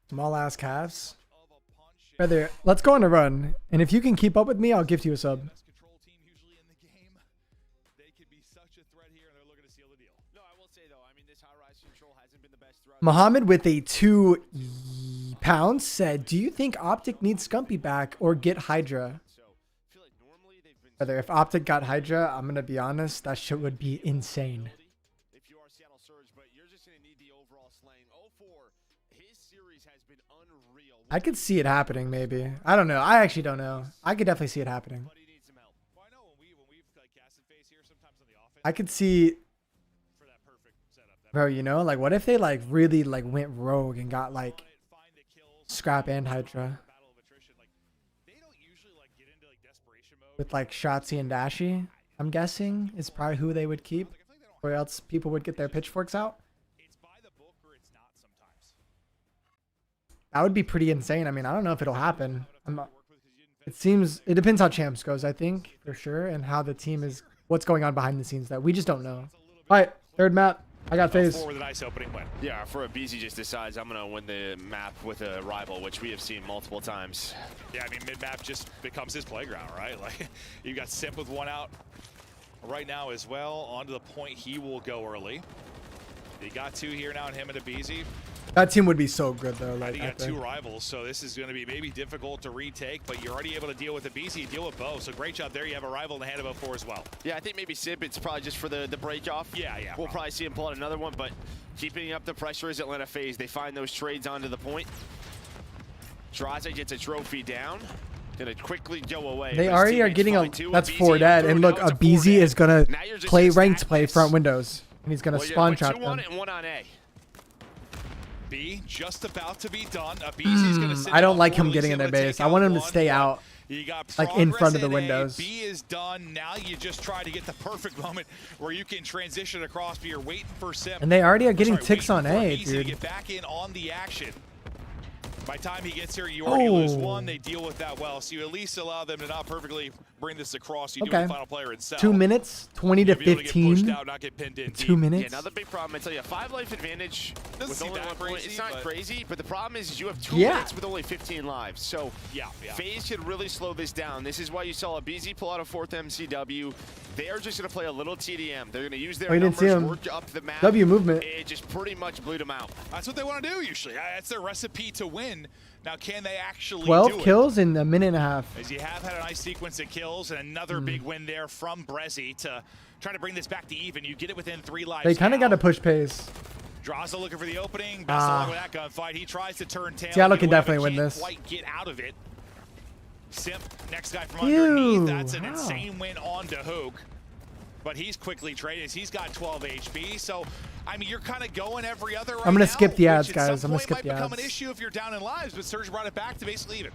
Small ass calves. Brother, let's go on a run. And if you can keep up with me, I'll gift you a sub. Muhammad with a 2 pounds said, do you think Optic needs Scumpy back or get Hydra? Brother, if Optic got Hydra, I'm going to be honest, that shit would be insane. I could see it happening, maybe. I don't know. I actually don't know. I could definitely see it happening. I could see... Bro, you know, like, what if they, like, really, like, went rogue and got, like, Scrap and Hydra? With, like, Shotzi and Dashi, I'm guessing, is probably who they would keep. Or else people would get their pitchforks out. That would be pretty insane. I mean, I don't know if it'll happen. It depends how Champs goes, I think, for sure, and how the team is, what's going on behind the scenes that we just don't know. All right, third map. I got FaZe. With a nice opening win. Yeah, for a BZ just decides I'm going to win the map with a rival, which we have seen multiple times. Yeah, I mean, mid-map just becomes his playground, right? Like, you got Simp with one out right now as well. On to the point, he will go early. You got two here now, and him and a BZ. That team would be so good, though. Like, you got two rivals, so this is going to be maybe difficult to retake, but you're already able to deal with the BZ, you deal with Bo, so great job there. You have a rival in the hand of Bo4 as well. Yeah, I think maybe Simp, it's probably just for the break-off. Yeah. We'll probably see him pull out another one, but keeping up the pressure is Atlanta FaZe. They find those trades onto the point. Draze gets a trophy down. Gonna quickly go away. They already are getting a... That's 4 dead, and look, a BZ is going to play ranked play front windows, and he's going to spawn trap them. 2 on it and 1 on A. B just about to be done. BZ's gonna sit I don't like him getting in their base. I want him to stay out, you got like in front of the windows. B is done. Now you just try to get the perfect moment where you can transition across, but you're waiting for Simp. And they already are getting ticks on A, dude. Get back in on the action. By the time he gets here, you already lose one. They deal with that well, so you at least allow them to not perfectly bring this across. You do Okay. the final player and sell. 2 minutes, 20 to You'll be able get 15. pushed out, not get pinned in 2 deep. minutes. Yeah, another big problem. I tell you, 5 life advantage Doesn't with seem only that 1 point. crazy, It's not but- crazy, but the problem is you have 2 Yeah. minutes with only 15 lives. So Yeah. FaZe could really slow this down. This is why you saw a BZ pull out a 4th MCW. They are just going to play a little TDM. They're going to use their Oh, you didn't numbers, see him. work up the map. W movement. It just pretty much blew them out. That's what they want to do usually. That's their recipe to win. Now, can they actually 12 do kills in a minute and a half. As you have had a nice sequence of kills and another big win there from Brezzy to try to bring this back to even. You get it within 3 lives. They kind of now. got to push pace. Draza looking for the opening. Best of luck with that gunfight. He tries to turn tail. Seattle get can away, but definitely win can't this. Quite get out of it. Simp, next guy from underneath. That's an wow. insane win on to Hook. But he's quickly traded. He's got 12 HP. So, I mean, you're kind of going every other right I'm gonna now, skip the ads, which at some guys. I'm gonna point skip might the become an ads. issue if you're down in lives, but Surge brought it back to basically even.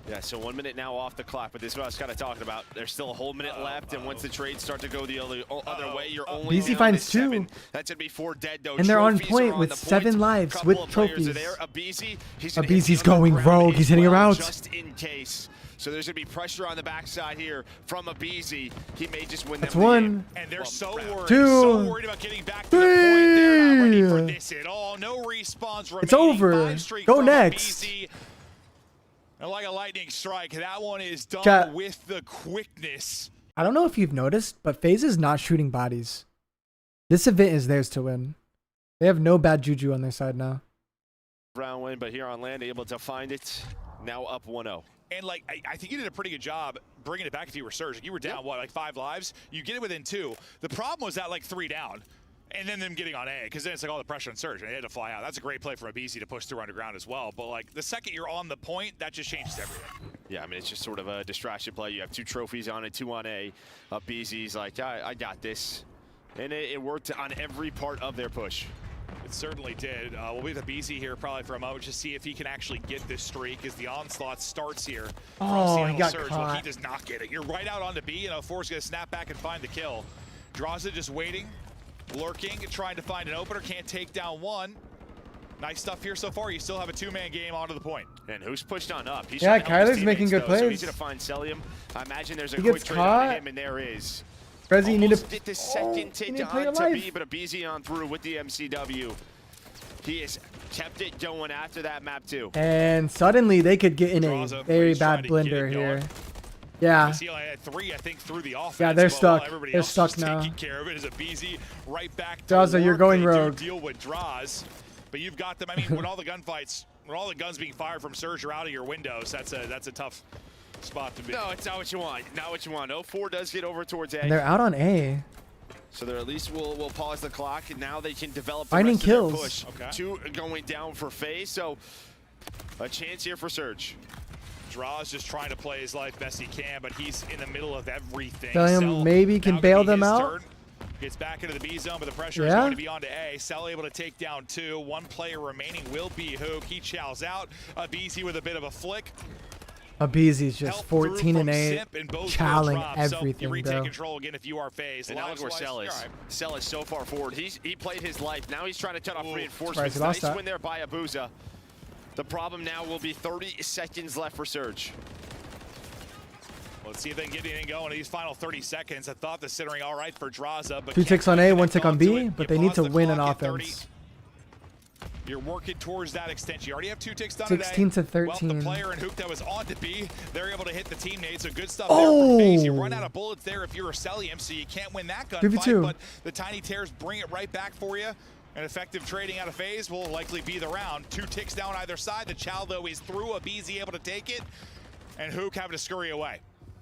Yeah, so 1 minute now off the clock, but this is what I was kind of talking about. There's still a whole minute left, and once the trades start to go the other way, you're only BZ down finds to 2. 7. That's going to be 4 dead, though. And they're on Trophies point are with the 7 points. lives Couple with of players are trophies. there. He's gonna hit Abizi's the going underground rogue. as He's hitting a well, route. just in case. So there's going to be pressure on the backside here from Abizi. He may just win That's them the 1. game. And they're so worried, 2. so worried about getting back to the point. They're not ready for this at all. No respawns remaining. It's over. 5 streak Go from next. BZ. And like a lightning strike, that one is done Chat. with the quickness. I don't know if you've noticed, but FaZe is not shooting bodies. This event is theirs to win. They have no bad juju on their side now. Round win, but here on land, able to find it. Now up 1-0. And like, I think you did a pretty good job bringing it back if you were Surge. You were down, what, like 5 lives? You get it within 2. The problem was that like 3 down. And then them getting on A, because then it's like all the pressure on Surge, and they had to fly out. That's a great play for Abizi to push through underground as well. But like the second you're on the point, that just changes everything. Yeah, I mean, it's just sort of a distraction play. You have 2 trophies on it, 2 on A. Abizi's like, I got this. And it worked on every part of their push. It certainly did. We'll be with Abizi here probably for a moment to see if he can actually get this streak as the onslaught starts here from Oh, Seattle he got Surge. Well, he caught. does not get it. You're right out onto B, and O4's going to snap back and find the kill. Draza just waiting, lurking, trying to find an opener. Can't take down one. Nice stuff here so far. You still have a 2-man game onto the point. And who's pushed on up? He's Yeah, trying to help his Kyler's making teammates, good though, So plays. he's going to find Celium. I imagine there's a He quick gets trade caught. on him, and there is. Brezzy, you need to. Almost get the second you take need to play your on to life. B, but Abizi on through with the MCW. He has kept it going after that map, too. And suddenly they could get in a Draza, very he's trying bad to get it blender here. going. Yeah. He only had 3, I think, through the offense. Yeah, they're but while stuck. everybody They're else stuck is now. taking care of it as Abizi right back to Draza, you're work. going They rogue. do deal with draws, but you've got them. I mean, when all the gunfights, when all the guns being fired from Surge are out of your windows, that's a tough spot to be. No, it's not what you want. Not what you want. 0-4 does get over towards A. And they're out on A. So they're at least will pause the clock, and now they can develop the Finding rest of their kills. push. Okay. 2 going down for FaZe, so a chance here for Surge. Draws just trying to play his life best he can, but he's in the middle of everything. Tell him Cell maybe can now bail gonna be them his out. turn. Gets back into the B zone, but the pressure is Yeah. going to be on to A. Cell able to take down 2. 1 player remaining will be Hook. He chows out. Abizi with a bit of a flick. Abizi's just Help through 14 and from 8, Simp, and both chowing will drop. So you everything, retake bro. control again if you are FaZe. And now look where Cell is. All right. Cell is so far forward. He played his life. Now he's trying to cut off reinforcements. Surprised he lost Nice that. win there by Abuza. The problem now will be 30 seconds left for Surge. Let's see if they can get anything going in these final 30 seconds. I thought the centering all right for Draza, but 2 can't ticks on quite A, 1 connect tick on onto B, it. but You they need pause to the win on clock at 30. offense. You're working towards that extension. You already have 2 ticks done 16 today. to Well, 13. the player and Hook that was on to B, they're able to hit the teammates. So good stuff Oh! there for FaZe. You run out of bullets there if you're a Celium, so you can't win that gunfight. 2v2. But the tiny tears bring it right back for you. And effective trading out of FaZe will likely be the round. 2 ticks down either side. The chow, though, is through. Abizi able to take it. And Hook having to scurry away.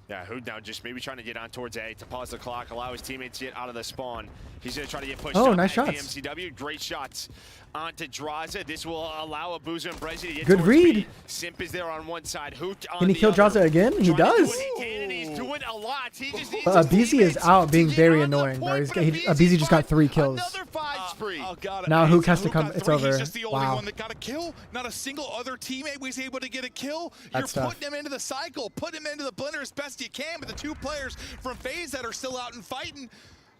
Yeah, Hood now just maybe trying to get on towards A to pause the clock, allow his teammates to get out of the spawn. He's going to try to get pushed Oh, out nice by the shots. MCW. Great shots onto Draza. This will allow Abuza and Brezzy to get Good towards read. B. Simp is there on one side. Hoot on Can he the kill other. Draza again? He Trying to do does. what he can, and he's doing a lot. He just needs But his Abizi is teammates out being to get very on the annoying, bro. point, He's, but Abizi just got 3 kills. Another 5 spree. Oh, God. Now And Hook has to come. got It's 3. over. He's just the only Wow. one that got a kill. Not a single other teammate was able to get a kill. That's You're tough. putting him into the cycle, putting him into the blender as best you can. But the 2 players from FaZe that are still out and fighting,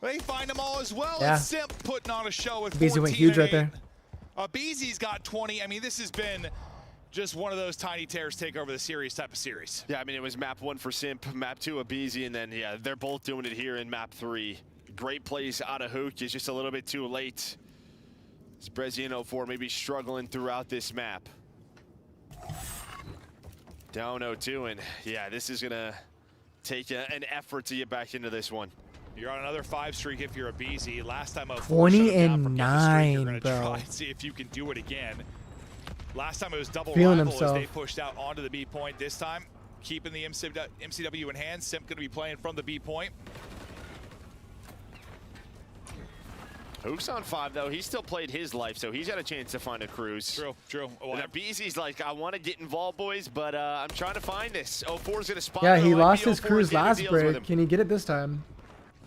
they find them all as well. Yeah. And Simp putting on a show with Abizi 14 went huge and right there. 8. Abizi's got 20. I mean, this has been just one of those tiny tears take over the series type of series. Yeah, I mean, it was map 1 for Simp, map 2 Abizi, and then, yeah, they're both doing it here in map 3. Great plays out of Hook, is just a little bit too late. Sprezzy 04 maybe struggling throughout this map. Down 0-2, and yeah, this is gonna take an effort to get back into this one. You're on another 5 streak if you're a BZ. Last time 20-9, you're gonna bro. try and see if you can do it again. Last time it was double Feeling rival himself. as they pushed out onto the B point. This time, keeping the MCW in hand. Simp gonna be playing from the B point. Hook's on 5, though. He still played his life, so he's got a chance to find a cruise. True. Well, BZ's like, I want to get involved, boys, but I'm trying to find this. 04's going to spot Yeah, it. he It might lost be his 04 cruise taking last deals with break. him. Can he get it this time?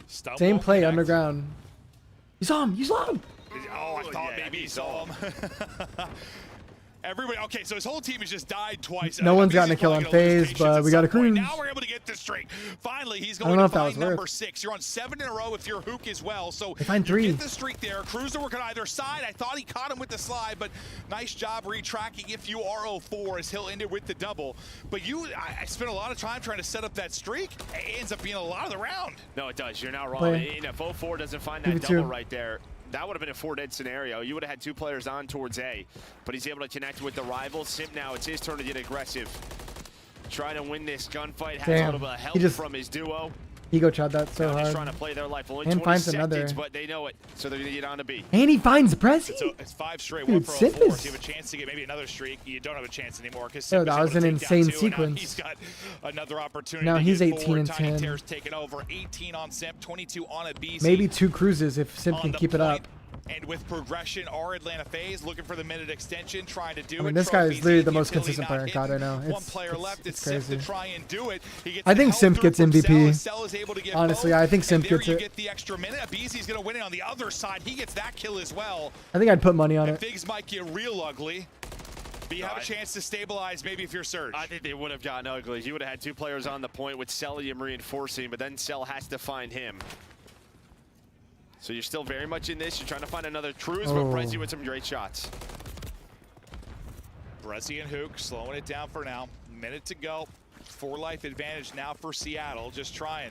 Stumble, Same play connect. underground. You saw him. You saw him. Oh, I thought maybe he saw him. Everybody, okay, so his whole team has just died twice. No one's gotten a kill on FaZe, but we got a cruise. Now we're able to get this streak. Finally, he's I going don't know to if that find was number worth. 6. You're on 7 in a row if you're Hook as well. So They find you 3. get the streak there. Cruise to work on either side. I thought he caught him with the slide, but nice job retracking if you are 04 as he'll end it with the double. But I spent a lot of time trying to set up that streak. It ends up being a lot of the round. No, it does. You're not wrong. Play. If 04 doesn't find Give that it to double him. right there, that would have been a 4-dead scenario. You would have had 2 players on towards A, but he's able to connect with the rival. Simp now, it's his turn to get aggressive. Trying to win this gunfight. Has a Damn. little bit of help He just from his duo. ego shot that so Now just hard. trying to play their life. Only And 20 finds seconds, another. but they know it, so they're going to get on to B. And he finds Prezi. So it's 5 straight, Dude, 1 for Simp 04. is- So you have a chance to get maybe another streak. You don't have a chance anymore because Yo, that was an insane sequence. He's got another opportunity. Now to he's get 18 forward. and Tiny 10. Tears taking over. 18 on Simp, 22 on a BZ. Maybe 2 cruises if Simp on can the keep it up. point. And with progression, our Atlanta FaZe looking for the minute extension, trying to do it. I mean, this guy is Trophies, literally the most utility consistent not player in COD right now. hitting. One player left. It's Simp to crazy. try and do it. He gets I the think help Simp through gets from MVP. Cell is able to get Honestly, both, I think Simp and there gets you it. get the extra minute. BZ's going to win it on the other side. He gets that kill as well. I think I'd put money on And it. things might get real ugly. But you have a chance to stabilize maybe if you're Surge. I think they would have gotten ugly. You would have had 2 players on the point with Celium reinforcing, but then Cell has to find him. So you're still very much in this. You're trying to find another cruise, but Prezi with some great shots. Brezzy and Hook slowing it down for now. Minute to go. 4 life advantage now for Seattle. Just trying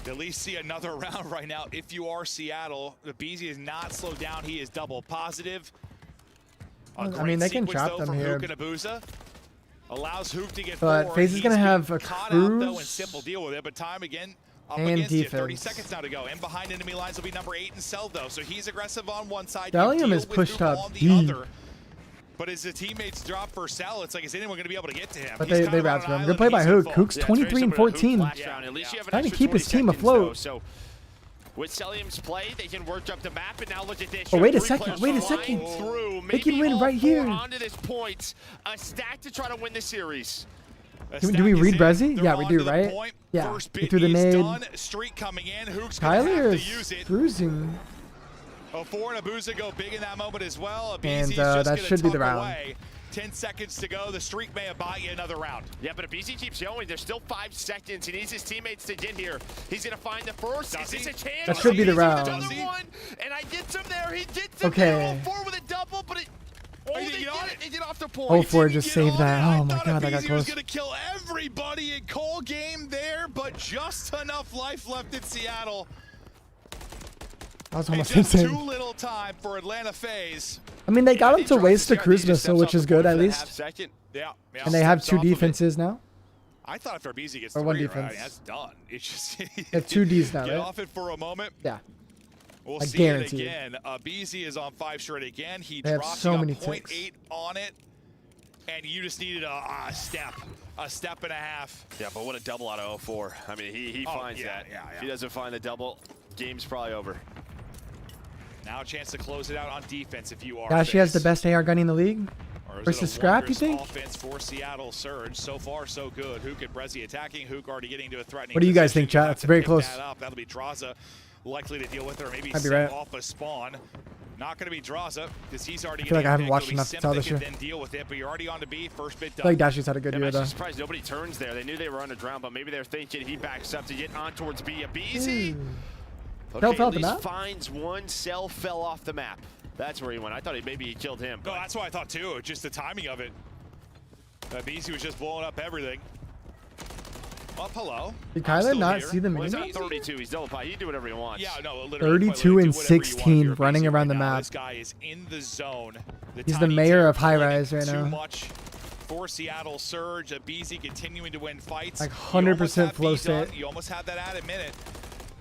to at least see another round right now. If you are Seattle, the BZ is not slowed down. He is double positive. I mean, they can trap them from here. Hook and Abuza. Allows Hook to get But 4. FaZe is gonna He's have a caught out, though, and cruise Simple deal with it. But time again up and against you. 30 defense. seconds now to go. And behind enemy lines will be number 8 and Cell, though. So he's aggressive on one side. Stellium You is deal with pushed Hook up on the deep. other. But as the teammates drop for Cell, it's like, is anyone going to be able to get to him? But He's they kind of on wrapped an him. Good island. play by He's in Hook. full. Hook's 23 and 14. At least you have an Trying to extra keep his 20 team seconds, afloat. though, so with Celium's play, they can work up the map, and now look at this. Oh, wait a 3 second, players wait a flying second. Through. They can Maybe win all right 4 here. onto this point. A stack to try to win the series. Do we read Brezzy? Yeah, we do, right? Yeah. First He bit threw the is nade. done. Streak coming in. Hook's going to Kyler have to is use it. cruising. 04 and Abuza go big in that moment as well. And, BZ's just that gonna should be the tuck round. away. 10 seconds to go. The streak may have bought you another round. Yeah, but if BZ keeps going, there's still 5 seconds. He needs his teammates to get here. He's going to find the first. Does Is this he? a chance? That should be the BZ with round. another Does he? one, and I get him there. He gets him Okay. there. 04 with a double, but it... Oh, he they get on get it? it. They get off the point. 04 just saved that. Oh my god, that got BZ was close. going to kill everybody in Cole game there, but just enough life left in Seattle. That was And almost just too insane. little time for Atlanta FaZe. I mean, they got him He to drops waste the CRT, cruise just missile, steps which off is the good point at for the least. half-second. Yeah. And they have Steps 2 off of it. defenses now. I thought after BZ gets Or 3, one right? defense. That's done. It's just They have 2 Ds now, get right? off it for a moment. Yeah. We'll I see guarantee it again. BZ is on 5 straight again. He They have dropped so he got many 0.8 ticks. on it, and you just needed a step and a half. Yeah, but what a double out of 04. I mean, he finds that. If he doesn't find the double, game's probably over. Now a chance to close it out on defense if you are. Gosh, he has the FaZe. best AR gun in the league. Or is Versus it a Scrap, you wondrous think? Offense for Seattle Surge. So far, so good. Hook and Brezzy attacking. Hook already getting to a threatening. What do you guys position. think, chat? You'll have It's to very pick close. That up. That'll be Draza likely to deal with her. Maybe I'd be Sim right. off a spawn. Not going to be Draza because he's already. I feel like I haven't getting watched picked. enough to It'll tell be this Sim year. that can then deal with it, but you're already on to B. First bit I done. feel like Dashi's had a good Yeah, year I'm though. actually surprised nobody turns there. They knew they were underground, but maybe they're thinking he backs up to get on towards B. A BZ. Cell Okay, fell at off the least map? finds one. Cell fell off the map. That's where he went. I thought maybe he killed him. No, that's what I thought too. Just the timing of it. BZ was just blowing up everything. Up, hello. Did Kyler not see the Well, he's mini? at 32. He's double pie. He can do whatever he wants. Yeah, no, literally. 32 and 16 running around the map. This guy is in the zone. He's the mayor of high rise right Too now. much for Seattle Surge. BZ continuing to win fights. Like 100% flow state. You almost have that at a minute.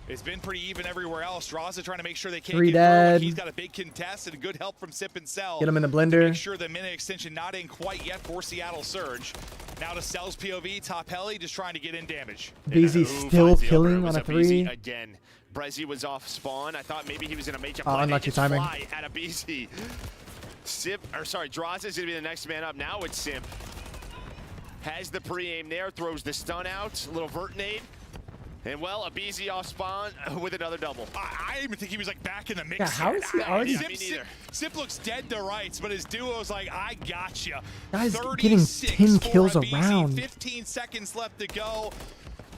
It's been pretty even everywhere else. Draza trying to make sure they can't 3 get dead. through. He's got a big contest and good help from Sip and Cell. Get him in the to blender. Make sure the minute extension not in quite yet for Seattle Surge. Now to Cell's POV, top heli, just trying to get in damage. BZ still killing on a 3. Again, Brezzy was off spawn. I thought maybe he was going to make a Oh, unlucky timing. fly at a BZ. Draza is going to be the next man up. Now it's Simp. Has the pre-aim there, throws the stun out, a little vert nade. And well, a BZ off spawn with another double. I didn't even think he was like back in the mix. Yeah, how is he already? Sip looks dead to rights, but his duo's like, I got you. Guys getting 10 kills around. 15 seconds left to go.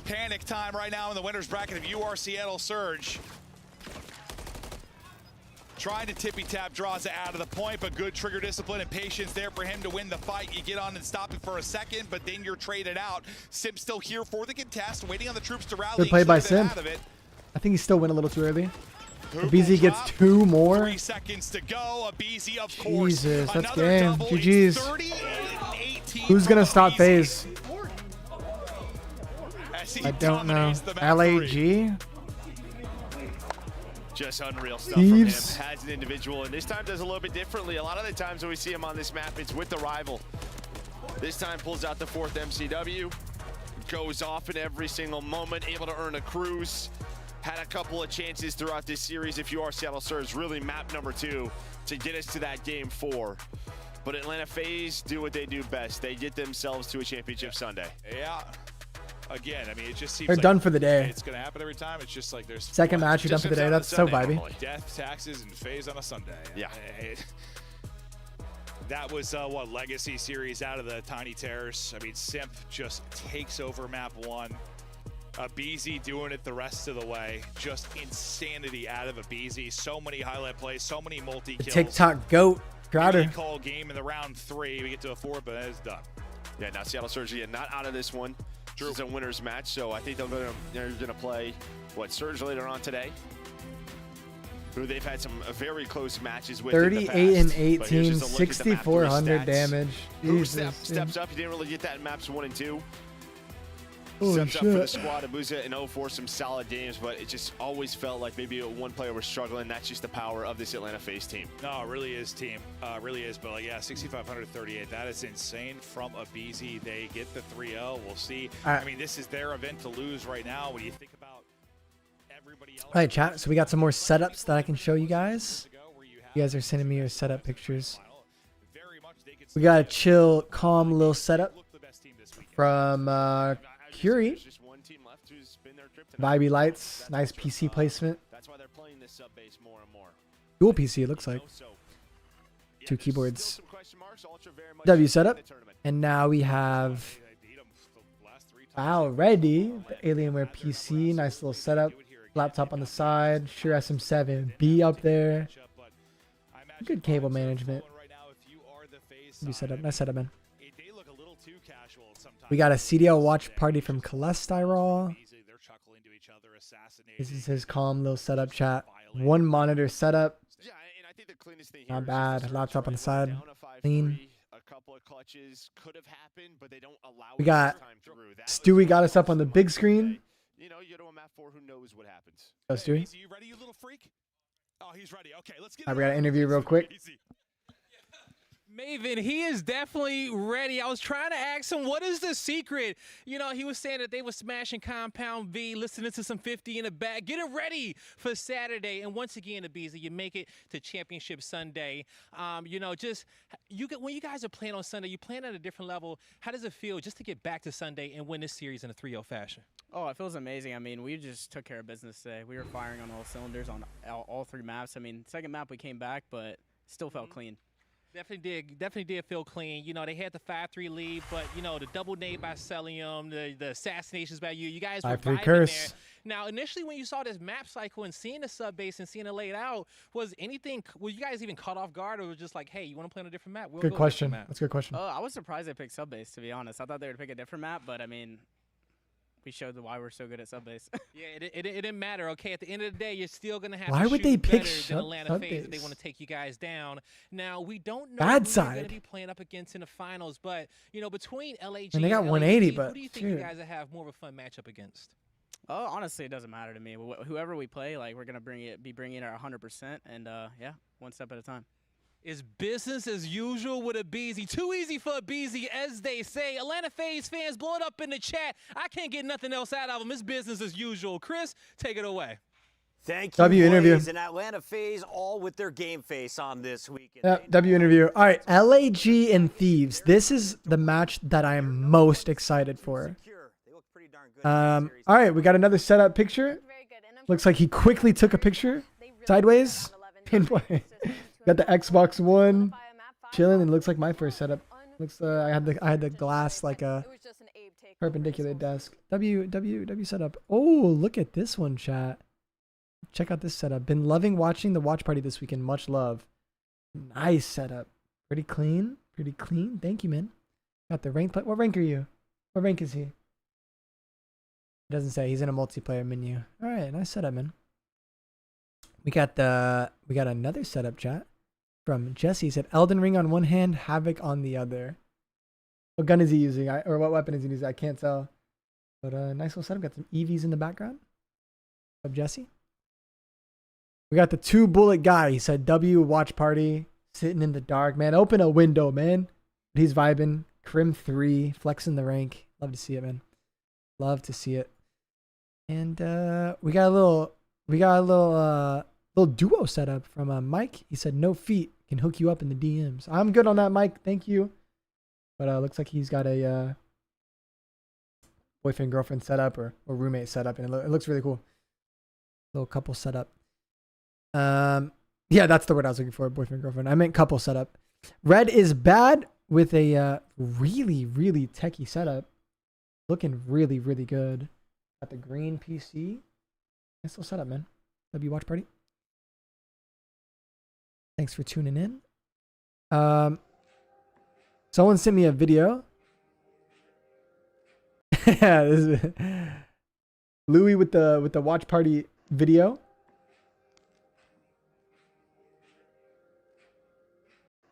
Panic time right now in the winner's bracket of UR Seattle Surge. Trying to tippy-tap Draza out of the point, but good trigger discipline and patience there for him to win the fight. You get on and stop it for a second, but then you're traded out. Simp still here for the contest, waiting on the troops to rally. Good play by Simp. Out of it. I think he still went a little too early. BZ gets 2 more. 3 seconds to go. A BZ, of course. Jesus, that's Another game. double. GG's. 38-18 Who's gonna stop FaZe? as he I don't know. dominates the map three. LAG? Just unreal stuff Thieves. from him as an individual, and this time does a little bit differently. A lot of the times when we see him on this map, it's with the rival. This time pulls out the 4th MCW, goes off in every single moment, able to earn a cruise. Had a couple of chances throughout this series if you are Seattle Surge, really map number 2 to get us to that game 4. But Atlanta FaZe do what they do best. They get themselves to a championship Sunday. Yeah. Again, I mean, it just seems They're like done for the day. It's going to happen every time. It's just like there's Second match, you're done for the day. That's so vibey. Death, taxes, and FaZe on a Sunday. Yeah. That was what Legacy series out of the Tiny Terrace. I mean, Simp just takes over map 1. BZ doing it the rest of the way. Just insanity out of a BZ. So many highlight plays, so many multi-kills. TikTok GOAT. Crowder. Really call game in the round 3. We get to a 4, but it's done. Yeah, now Seattle Surge again, not out of this one. This is a winner's match, so I think they're going to play, Surge later on today, who they've had some very close matches with. 38 and 18, 6,400 damage. Who Jesus. steps up? You didn't really get that in maps 1 and 2. Holy Steps up for the shit. squad. Abuza and 0-4, some solid games, but it just always felt like maybe one player was struggling. That's just the power of this Atlanta FaZe team. No, it really is, team. Really is. But, like, yeah, 6,538. That is insane from a BZ. They get the 3-0. We'll see. I mean, this is their event to lose right now. When you think about everybody else. All right, chat. So we got some more setups that I can show you guys. You guys are sending me your setup pictures. We got a chill, calm little setup from Curie. Vibey lights, nice PC placement. That's why they're playing this sub base more and more. Dual PC, it looks like. 2 keyboards. W setup. And now we have already the Alienware PC. Nice little setup. Laptop on the side. Sure SM7B up there. Good cable management. W setup. Nice setup, man. We got a CDL watch party from Cholesterol. This is his calm little setup chat. 1 monitor setup. Not bad. Laptop on the side. Clean. We got Stewie got us up on the big screen. You know, you go to a map 4, who knows what happens. Oh, Stewie. You ready, you little freak? Oh, he's ready. Okay, let's get We got an interview real quick. Maven, he is definitely ready. I was trying to ask him, what is the secret? You know, he was saying that they were smashing Compound V, listening to some 50 in the back, getting ready for Saturday. And once again, Ibiza, you make it to Championship Sunday. You know, just when you guys are playing on Sunday, you playing at a different level. How does it feel just to get back to Sunday and win this series in a 3-0 fashion? Oh, it feels amazing. I mean, we just took care of business today. We were firing on all cylinders on all 3 maps. I mean, second map we came back, but still felt clean. Definitely did feel clean. You know, they had the 5-3 lead, but you know, the double nade by Celium, the assassinations by you guys were 5-3 vibing curse. there. Now, initially when you saw this map cycle and seeing the sub base and seeing it laid out, were you guys even caught off guard, or was it just like, hey, you want to play on a different map? Good question. That's a good question. I was surprised they picked sub base, to be honest. I thought they would pick a different map, but I mean, we showed why we're so good at sub base. Yeah, it didn't matter. Okay, at the end of the day, you're still gonna have Why to would shoot they pick better than Atlanta sub FaZe if they base? want to take you guys down. Now we don't know Bad who side. you're gonna be playing up against in the finals, but you know, between LAG And they got and 180, LAG, but who do you think you dude. guys have more of a fun matchup against? Oh, honestly, it doesn't matter to me. Whoever we play, like we're gonna be bringing our 100%, and yeah, one step at a time. Is business as usual with a Beezy. Too easy for a Beezy, as they say. Atlanta FaZe fans, blow it up in the chat. I can't get nothing else out of them. It's business as usual. Chris, take it away. Thank you, W interview. Blaze and Atlanta FaZe, all with their game face on this weekend. Yep, W interview. All right, LAG and Thieves. This is the match that I am most excited for. All right, we got another setup picture. Looks like he quickly took a picture sideways. Pinpoint. Got the Xbox One chilling, and looks like my first setup. Looks I had the glass like a perpendicular desk. W setup. Oh, look at this one, chat. Check out this setup. Been loving watching the watch party this weekend. Much love. Nice setup. Pretty clean. Pretty clean. Thank you, man. Got the rank. What rank are you? What rank is he? It doesn't say. He's in a multiplayer menu. All right, nice setup, man. We got another setup, chat, from Jesse. He said Elden Ring on one hand, Havoc on the other. What gun is he using? Or what weapon is he using? I can't tell. But nice little setup. Got some EVs in the background. Up, Jesse. We got the 2-bullet guy. He said W watch party, sitting in the dark. Man, open a window, man. He's vibing. Crim 3, flexing the rank. Love to see it, man. Love to see it. And we got a little duo setup from Mike. He said no feet, can hook you up in the DMs. I'm good on that, Mike. Thank you. But looks like he's got a boyfriend girlfriend setup or roommate setup, and it looks really cool. Little couple setup. Yeah, that's the word I was looking for. Boyfriend girlfriend. I meant couple setup. Red is bad with a really techie setup. Looking really good. Got the green PC. Nice little setup, man. W watch party. Thanks for tuning in. Someone sent me a video. Yeah, this is Louis with the watch party video.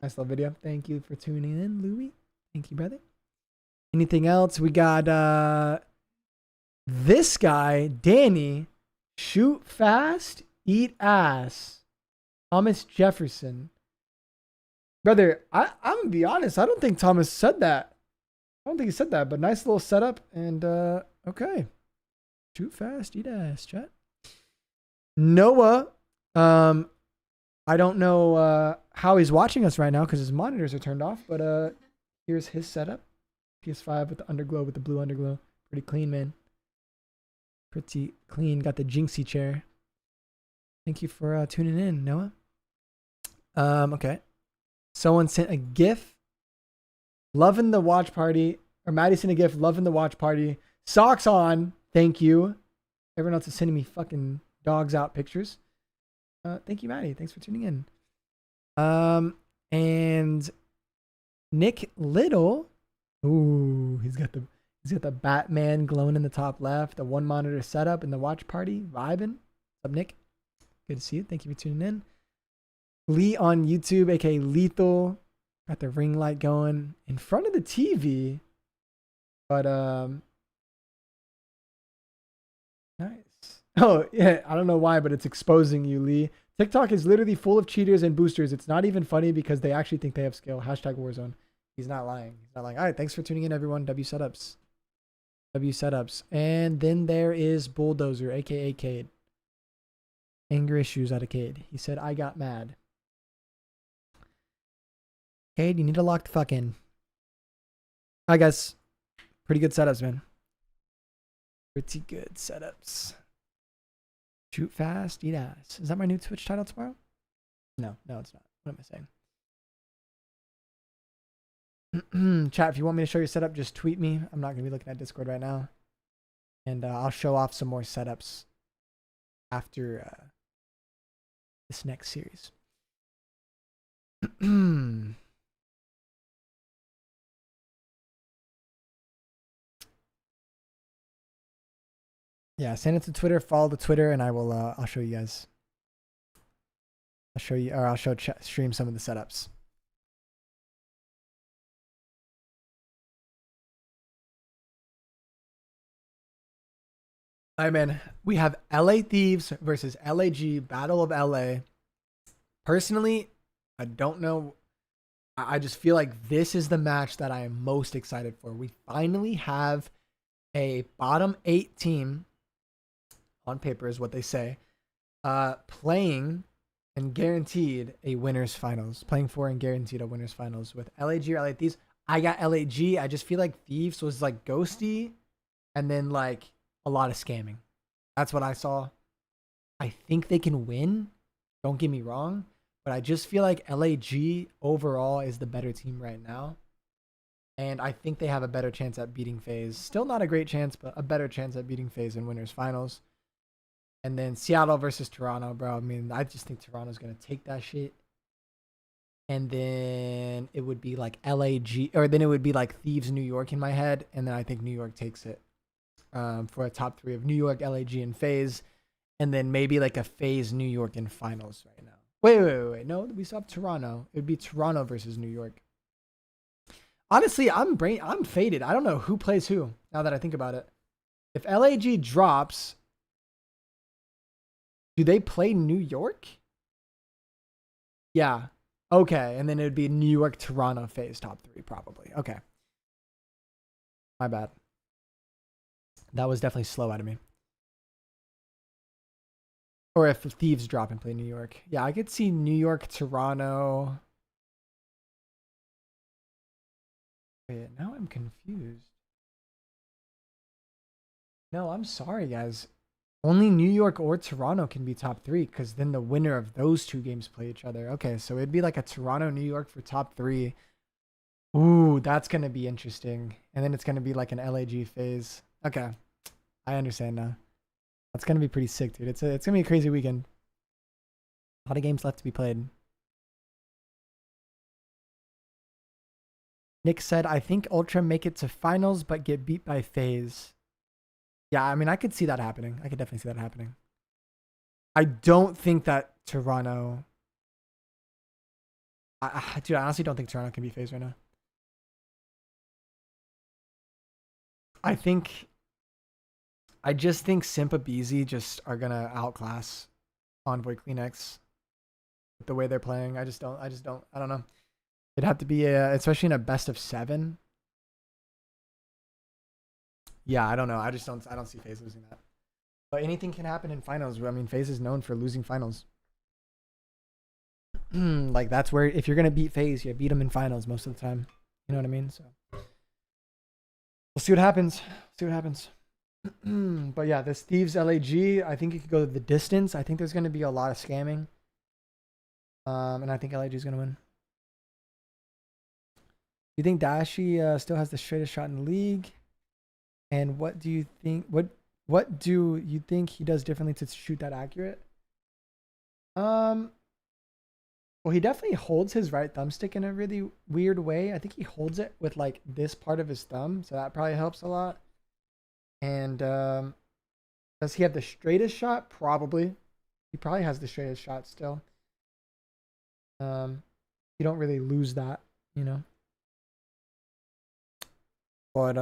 Nice little video. Thank you for tuning in, Louis. Thank you, brother. Anything else? We got this guy, Danny. Shoot fast, eat ass. Thomas Jefferson. Brother, I'm gonna be honest. I don't think Thomas said that. I don't think he said that, but nice little setup. And okay. Shoot fast, eat ass, chat. Noah, I don't know how he's watching us right now because his monitors are turned off, but here's his setup. PS5 with the underglow, with the blue underglow. Pretty clean, man. Pretty clean. Got the Jinxie chair. Thank you for tuning in, Noah. Okay. Someone sent a GIF. Loving the watch party. Or Maddie sent a GIF. Loving the watch party. Socks on. Thank you. Everyone else is sending me fucking dogs out pictures. Thank you, Maddie. Thanks for tuning in. And Nick Little. Ooh, he's got the Batman glowing in the top left, the one monitor setup, and the watch party vibing. What's up, Nick? Good to see you. Thank you for tuning in. Lee on YouTube, aka Lethal, got the ring light going in front of the TV. But nice. Oh yeah, I don't know why, but it's exposing you, Lee. TikTok is literally full of cheaters and boosters. It's not even funny because they actually think they have skill. Hashtag Warzone. He's not lying. He's not lying. All right, thanks for tuning in, everyone. W setups. And then there is Bulldozer, aka Cade. Anger issues out of Cade. He said, I got mad. Cade, you need to lock the fuck in. Hi, guys. Pretty good setups, man. Pretty good setups. Shoot fast, eat ass. Is that my new Twitch title tomorrow? No, it's not. What am I saying? Chat, if you want me to show your setup, just tweet me. I'm not going to be looking at Discord right now. And I'll show off some more setups after this next series. Yeah, send it to Twitter, follow the Twitter, and I'll show you guys. I'll show stream some of the setups. All right, man. We have LA Thieves versus LAG, Battle of LA. Personally, I don't know. I just feel like this is the match that I am most excited for. We finally have a bottom 8 team, on paper is what they say, playing and guaranteed a winners finals. Playing for and guaranteed a winners finals with LAG or LA Thieves. I got LAG. I just feel like Thieves was like ghosty and then like a lot of scamming. That's what I saw. I think they can win. Don't get me wrong. But I just feel like LAG overall is the better team right now. And I think they have a better chance at beating FaZe. Still not a great chance, but a better chance at beating FaZe in winners finals. And then Seattle versus Toronto, bro. I mean, I just think Toronto's going to take that shit. And then it would be like LAG, or then it would be like Thieves New York in my head. And then I think New York takes it for a top 3 of New York, LAG, and FaZe. And then maybe like a FaZe New York in finals right now. Wait. No, we still have Toronto. It would be Toronto versus New York. Honestly, I'm faded. I don't know who plays who now that I think about it. If LAG drops, do they play New York? Yeah. Okay. And then it would be New York, Toronto, FaZe top 3 probably. Okay. My bad. That was definitely slow out of me. Or if Thieves drop and play New York. Yeah, I could see New York, Toronto. Wait, now I'm confused. No, I'm sorry, guys. Only New York or Toronto can be top 3 because then the winner of those 2 games play each other. Okay, so it'd be like a Toronto, New York for top 3. Ooh, that's going to be interesting. And then it's going to be like an LAG FaZe. Okay, I understand now. That's going to be pretty sick, dude. It's going to be a crazy weekend. A lot of games left to be played. Nick said, I think Ultra make it to finals, but get beat by FaZe. Yeah, I mean, I could see that happening. I could definitely see that happening. I don't think that Toronto... dude, I honestly don't think Toronto can beat FaZe right now. I just think Simpa BZ just are gonna outclass Envoy Kleenex with the way they're playing. I don't know. It'd have to be especially in a best of 7. Yeah, I don't know. I don't see FaZe losing that. But anything can happen in finals. I mean, FaZe is known for losing finals. Like that's where if you're gonna beat FaZe, you beat them in finals most of the time. You know what I mean? So we'll see what happens. But yeah, this Thieves LAG, I think it could go the distance. I think there's going to be a lot of scamming. And I think LAG is going to win. You think Dashi still has the straightest shot in the league? And what do you think? What do you think he does differently to shoot that accurate? Well, he definitely holds his right thumbstick in a really weird way. I think he holds it with like this part of his thumb, so that probably helps a lot. And does he have the straightest shot? Probably. He probably has the straightest shot still. You don't really lose that, you know. But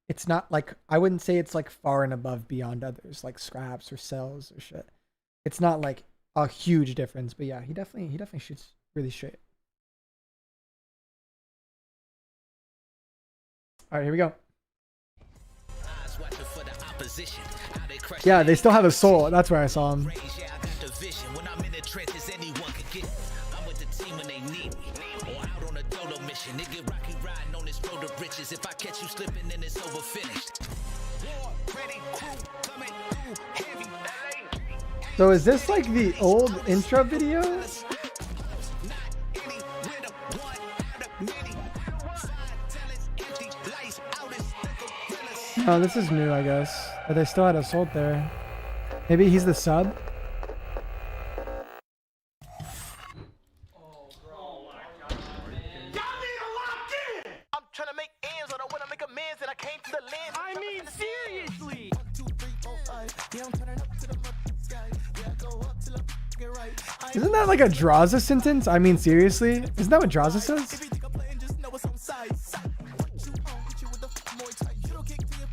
it's not like, I wouldn't say it's like far and above beyond others like Scraps or Cells or shit. It's not like a huge difference, but yeah, he definitely shoots really straight. All right, here we go. Yeah, they still have a soul. That's where I saw him. So is this like the old intro video? Oh, this is new, I guess. But they still had Assault there. Maybe he's the sub? I'm trying to make ends, I don't want to make amends, and I came to the lens. I mean, seriously. Isn't that like a Draza sentence? I mean, seriously? Isn't that what Draza says?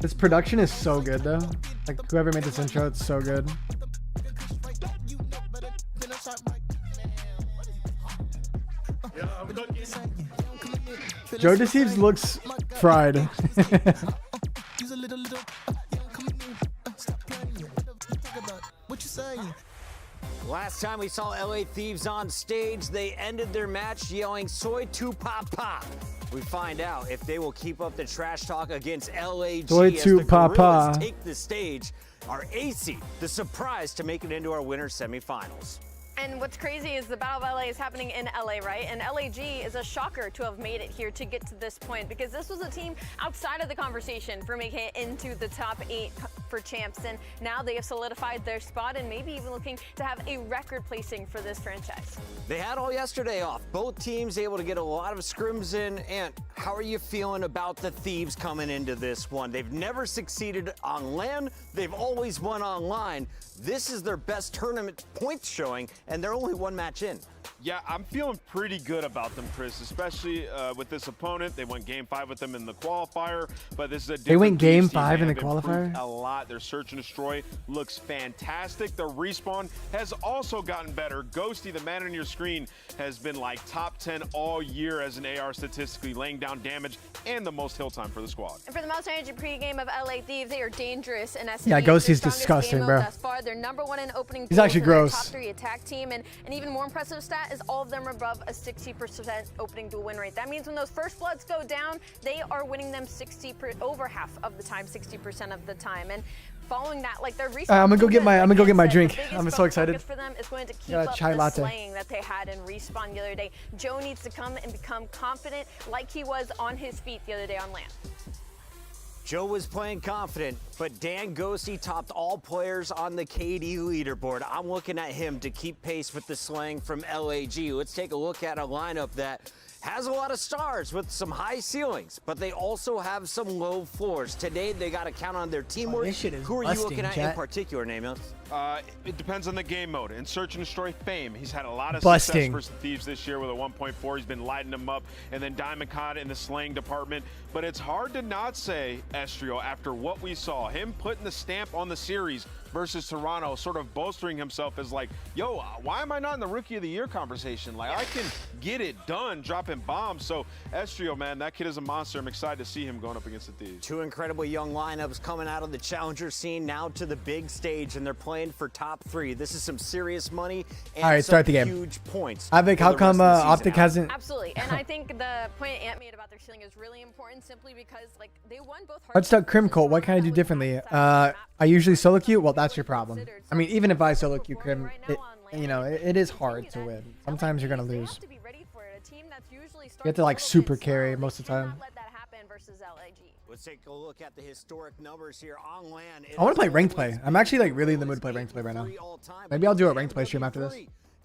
This production is so good, though. Like, whoever made this intro, it's so good. Joe Deceives looks fried. Last time we saw LA Thieves on stage, they ended their match yelling "Soy tu papa." We find out if they will keep up the trash talk against LAG Soy as tu the papa. Gorillas take the stage. Our AC, the surprise to make it into our winter semifinals. And what's crazy is the Battle of LA is happening in LA, right? And LAG is a shocker to have made it here to get to this point, because this was a team outside of the conversation for making it into the top 8 for champs. And now they have solidified their spot and maybe even looking to have a record placing for this franchise. They had all yesterday off. Both teams able to get a lot of scrims in. And how are you feeling about the Thieves coming into this one? They've never succeeded on land. They've always won online. This is their best tournament points showing, and they're only 1 match in. Yeah, I'm feeling pretty good about them, Chris, especially with this opponent. They went Game 5 with them in the qualifier, but this is a different They went Game Thieves team. 5 in They the have improved qualifier? a lot. Their search and destroy looks fantastic. The respawn has also gotten better. Ghosty, the man on your screen, has been like top 10 all year as an AR statistically, laying down damage and the most hill time for the squad. And for the most energy pregame of LA Thieves, they are dangerous in SME. Yeah, Ghosty's disgusting, bro. Thus far, they're #1 in opening. He's actually duels in their gross. Top 3 attack team, and an even more impressive stat is all of them are above a 60% opening duel win rate. That means when those first bloods go down, they are winning them over half of the time, 60% of the time. And following that, like their respawn. I'm gonna go get my drink. The I'm so excited. focus for them is going to keep Got a up chai the latte. slaying that they had in respawn the other day. Joe needs to come and become confident like he was on his feet the other day on land. Joe was playing confident, but Dan Ghosty topped all players on the KD leaderboard. I'm looking at him to keep pace with the slaying from LAG. Let's take a look at a lineup that has a lot of stars with some high ceilings, but they also have some low floors. Today, they got to count on their teamwork. this shit is Who are you busting, looking at in chat. particular, Namos? It depends on the game mode. In Search and Destroy Fame, he's had a lot of Busting. success versus Thieves this year with a 1.4. He's been lighting them up. And then Diamond Cod in the slaying department. But it's hard to not say, Estrio, after what we saw, him putting the stamp on the series versus Toronto, sort of bolstering himself as like, yo, why am I not in the Rookie of the Year conversation? Like, I can get it done dropping bombs. So, Estrio, man, that kid is a monster. I'm excited to see him going up against the Thieves. 2 incredibly young lineups coming out of the challenger scene now to the big stage, and they're playing for top 3. This is some serious money and All right, some start the game. huge points. Avik, for how the come rest of the season. Optic hasn't? Absolutely, and I think the point Ant made about their ceiling is really important, simply because like they won both. Let's talk Crim Colt. What can I do differently? I usually solo queue. Well, that's your problem. I mean, even if I solo queue Crim, it is hard to win. Sometimes you're gonna lose. You have to like super carry most of the time. Let's take a look at the historic numbers here on land. I want to play ranked play. I'm actually like really in the mood to play ranked play right now. Maybe I'll do a ranked play stream after this.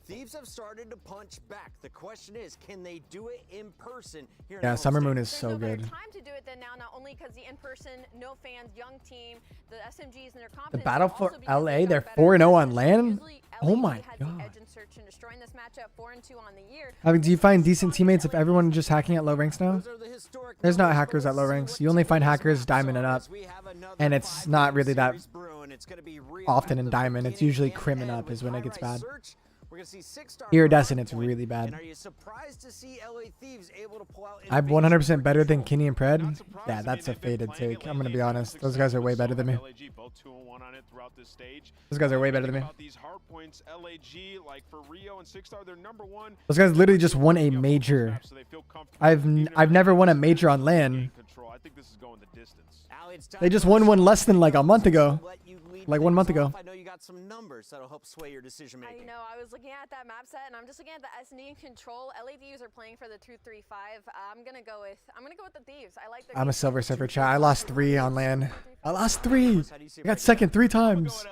Thieves have started to punch back. The question is, can they do it in person here? Yeah, Summer Moon is so good. Time to do it then now, not only because the in-person, no fans, young team, the SMGs and their The confidence. battle for LA, they're 4-0 on land. Oh my god. I mean, do you find decent teammates if everyone just hacking at low ranks now? There's not hackers at low ranks. You only find hackers diamond and up, and it's not really that often in diamond. It's usually crim and up is when it gets bad. Iridescent, it's really bad. I'm 100% better than Kenny and Pred. Yeah, that's a faded take. I'm gonna be honest. Those guys are way better than me. Those guys are way better than me. Those guys literally just won a major. I've never won a major on LAN. They just won one less than like a month ago. Like 1 month ago. I know you got some numbers that'll help sway your decision making. I know. I was looking at that map set, and I'm just looking at the S&D control. LADs are playing for the 2-3-5. I'm gonna go with the Thieves. I like. I'm a silver surfer chat. I lost 3 on LAN. I lost 3. I got second 3 times.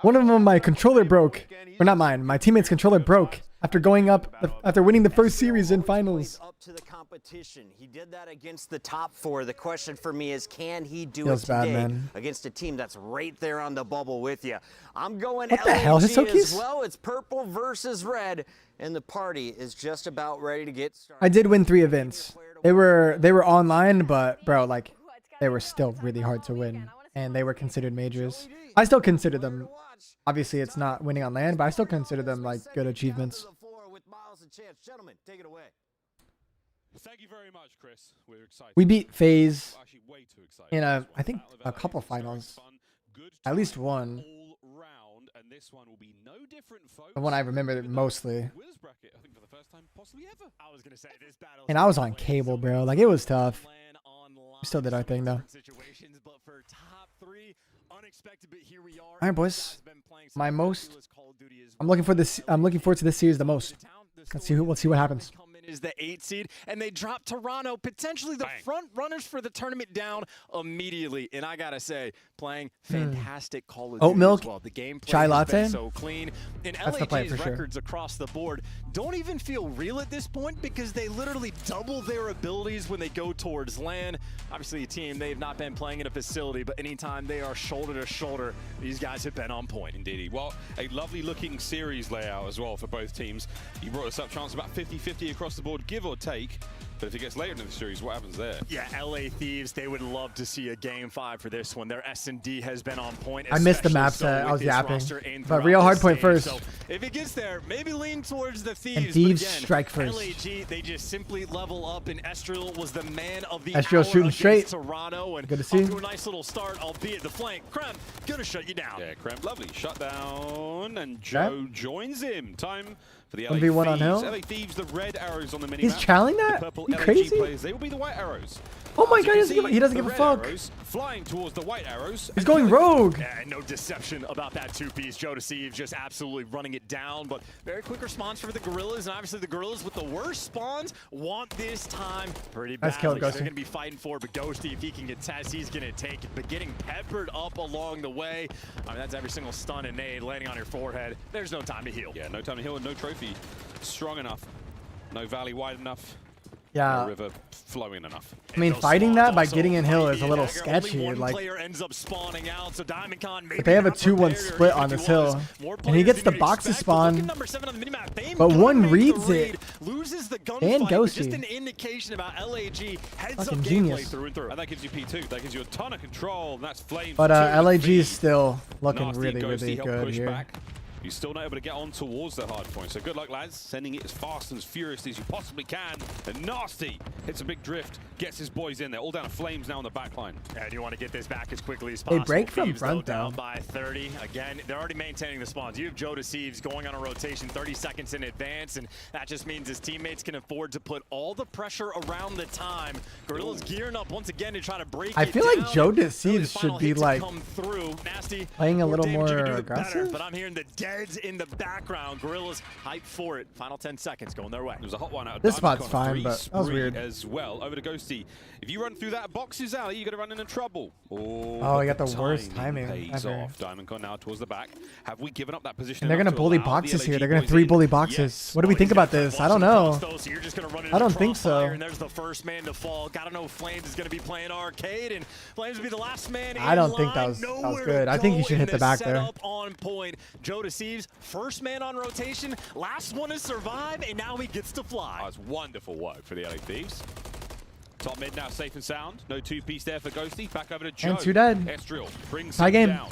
One of them, my controller broke. Or not mine. My teammate's controller broke after going up, after winning the first series in finals. Up to the competition. He did that against the top 4. The question for me is, can he do Feels it bad, today man. against a team that's right there on the bubble with you? I'm going What the hell, LAG Hisoki's? as well. It's purple versus red, and the party is just about ready to get started. I did win 3 events. They were online, but bro, like they were still really hard to win, and they were considered majors. I still consider them. Obviously, it's not winning on land, but I still consider them like good achievements. Gentlemen, take it away. Thank you very much, Chris. We're excited. We beat FaZe Actually, way too excited. in I think a couple finals, at least one. All round, and this one will be no different, folks. The one I remember mostly. Winners bracket, I think for the first time possibly ever. I was gonna say this battle. And I was on cable, bro. Like it was tough. We still did our thing though. Situations, but for top 3, unexpected, but here we are. All right, boys. My most. I'm looking forward to this series the most. Let's see what happens. Is the 8 seed, and they drop Toronto, potentially the front runners for the tournament, down immediately. And I gotta say, playing fantastic Call of Duty Oat milk, as well. The gameplay chai has latte. been so clean. And That's the play LAG's for sure. records across the board don't even feel real at this point because they literally double their abilities when they go towards land. Obviously, a team, they've not been playing in a facility, but anytime they are shoulder to shoulder, these guys have been on point. Indeed. Well, a lovely looking series layout as well for both teams. You brought us up chance about 50-50 across the board, give or take. But if it gets later in the series, what happens there? Yeah, LA Thieves, they would love to see a Game 5 for this one. Their S&D has been on point. I missed the map so set. I was with this yapping. roster and But throughout real the Hardpoint stage. first. So if it gets there, maybe lean towards the Thieves. And Thieves but again, strike first. LAG, they just simply level up, and Estriel was the man of the Estriel hour shooting against straight. Toronto. And Good to see. off to a nice little start, albeit the flank. Krem, gonna shut you down. Yeah, Krem, lovely. Shut down, and Joe joins him. Time for the LA 1v1 on Thieves. hill. LA Thieves, the red arrows on the minimap. He's challenging that? The purple You LAG crazy? players, they will be the white arrows. Oh my As you god, can he doesn't see, give a the fuck. red arrows flying towards the white arrows. He's going rogue. Yeah, and no deception about that 2-piece. Joe Deceive just absolutely running it down, but very quick response for the Gorillas, and obviously the Gorillas with the worst spawns want this time pretty Nice kill, badly. They're Ghosty. going to be fighting for it, but Ghosty, if he can get Tess, he's going to take it. But getting peppered up along the way, I mean, that's every single stun and nade landing on your forehead. There's no time to heal. Yeah, no time to heal and no trophy strong enough. No valley wide enough. Yeah. No river flowing enough. I mean, fighting that by getting in hill is a little sketchy. Only one Like, player ends up spawning out, so DiamondCon maybe but they have a not 2-1 prepared, or split even on if this he was. hill, More and he players gets the than you'd box to expect, but look spawn. at number 7 on the minimap. They But don't one make the reads read, it. loses the gunfight, And but just Ghosty. an indication about LAG heads Fucking up genius. gameplay through and through. And that gives you P2. That gives you a ton of control. And that's Flames. But two. LAG is still looking Nasty really, Ghosty really helped good push here. back. You're still not able to get on towards the hard point. So good luck, lads. Sending it as fast and as furiously as you possibly can. And Nasty hits a big drift, gets his boys in there. All down to Flames now on the back line. And you want to get this back as quickly as They possible. break from Thieves, front, down though. by 30. Again, they're already maintaining the spawns. You have Joe Deceives going on a rotation 30 seconds in advance, and that just means his teammates can afford to put all the pressure around the time. Gorillas gearing up once again to try to break I it feel down. like Joe Really, the Deceives final should be hit to like come through. Nasty, playing a little damage you more can do, the better, aggressive. but I'm hearing the deads in the background. Gorillas hype for it. Final 10 seconds going their way. There's a hot one out of This Diamond spot's Con, fine, three but that was spree weird. as well. Over to Ghosty. If you run through that boxes alley, you're going to run into trouble. Oh, you got the worst timing pays ever. off. Diamond Con now towards the back. Have we given up that position? And they're enough gonna to bully allow the boxes here. LAG They're gonna boys 3 in? bully boxes. Yes. What do we think about this? I don't know. So you're just gonna run I don't think so. And there's the first man to fall. Gotta know Flames is gonna be playing arcade, and Flames will be the last man. I don't think that was good. I think he should hit the back there. Setup on point. Joe Deceives, first man on rotation, last one to survive, and now he gets to fly. Oh, it's wonderful work for the LA Thieves. Top mid now safe and sound. No 2-piece there for Ghosty. Back over to Joe. And 2 dead. Estriel brings Tie him game. down.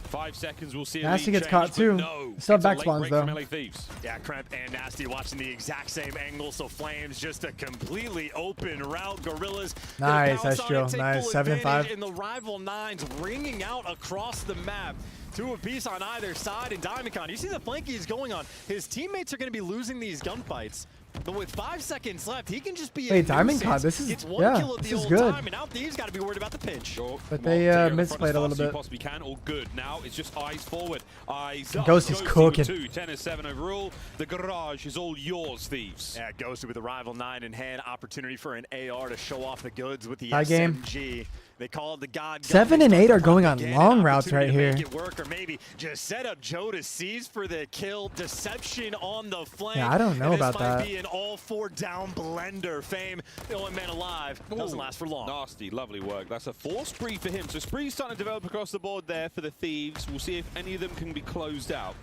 5 seconds, we'll see a Nasty lead gets change, caught but too. No, Still it's a back late spawns break though. from LA Thieves. Yeah, Kremp and Nasty watching the exact same angle, so Flames just a completely open route. Gorillas Nice, gonna pounce on it, Estriel. take Nice, full 7 and 5. advantage, and the rival nines ringing out across the map. 2 apiece on either side, and DiamondCon, you see the flankies going on. His teammates are going to be losing these gunfights. But with 5 seconds left, he can just be Wait, a nuisance. DiamondCon, this is- Gets one yeah, kill at this the is old good. time, and now Thieves got to be worried about the pinch. Sure. But Well, they, take it on the front misplayed as a fast little as you bit. possibly can. All good. Now it's just eyes forward. Eyes up. Ghosty's Ghosty cooking. with 2, 10-7 overall. The garage is all yours, Thieves. Yeah, Ghosty with the rival 9 in hand. Opportunity for an AR to show off the goods with the Tie game. SMG. They call it the God. 7 and 8 are going on long routes right here. Make it work, or maybe just set up Joe to seize for the kill. Deception on the flank. Yeah, I don't know about this might that. be an all-4 down blender. Fame, the only man alive, doesn't last for long. Nasty, lovely work. That's a 4 spree for him. So spree's starting to develop across the board there for the Thieves. We'll see if any of them can be closed out.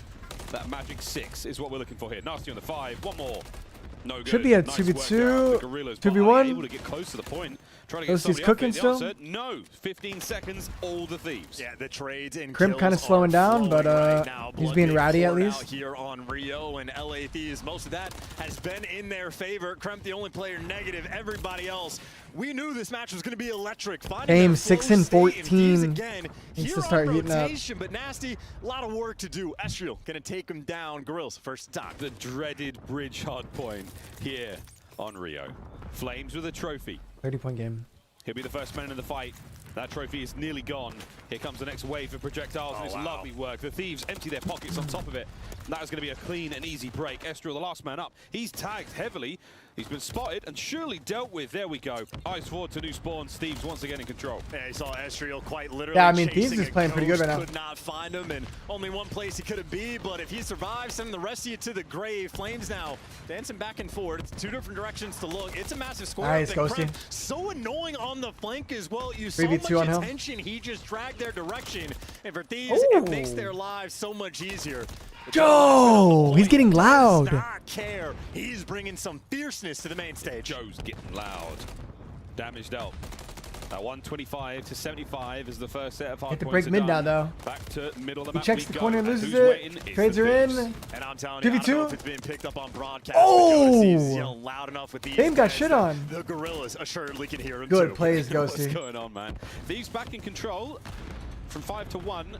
That magic 6 is what we're looking for here. Nasty on the 5. One more. No good. Should be a Nice 2v2, work out. 2v1. Able to get close to the point. Trying to get Ghostie's somebody cooking up still? the answer. No. 15 seconds, all the Thieves. Yeah, the trades and Crimp kind of slowing down, but he's being ratty at least. Here on Rio and LA Thieves, most of that has been in their favor. Crimp, the only player negative. Everybody else, we knew this match was going to be electric. Aim 6 and 14. Again, Needs to start heating up. But Nasty, a lot of work to do. Estriel going to take him down. Gorillas first time. The dreaded bridge hard point here on Rio. Flames with a trophy. 30-point game. He'll be the first man in the fight. That trophy is nearly gone. Here comes the next wave of projectiles, and it's lovely work. The Thieves empty their pockets on top of it. That is going to be a clean and easy break. Estriel, the last man up. He's tagged heavily. He's been spotted and surely dealt with. There we go. Eyes forward to new spawns. Thieves once again in control. Yeah, you saw Estriel quite literally. Yeah, I mean, Thieves is playing pretty good right now. Could not find him, and only one place he could have been. But if he survives, sending the rest of you to the grave. Flames now dancing back and forth. It's 2 different directions to look. It's a massive score. Nice, Ghosty. So annoying on the flank as well. You 3v2 so much on attention. He just dragged their direction, and for Thieves, it makes their lives so much easier. Joe, he's getting loud. Does not care. He's bringing some fierceness to the main stage. Joe's getting loud. Damage dealt. That 125 to 75 is the first set of hard Hit the points break mid are now, done. though. Back to middle of the He map checks we the go. corner and And loses who's it. waiting? It's Trades the are Thieves. in. And I'm telling you, I don't know if it's being picked up on broadcast. Oh! He's yelling loud enough with these Fame got guys shit that on. The Gorillas assuredly can hear him Good too. plays, What's Ghosty. going on, man? Thieves back in control from 5 to 1.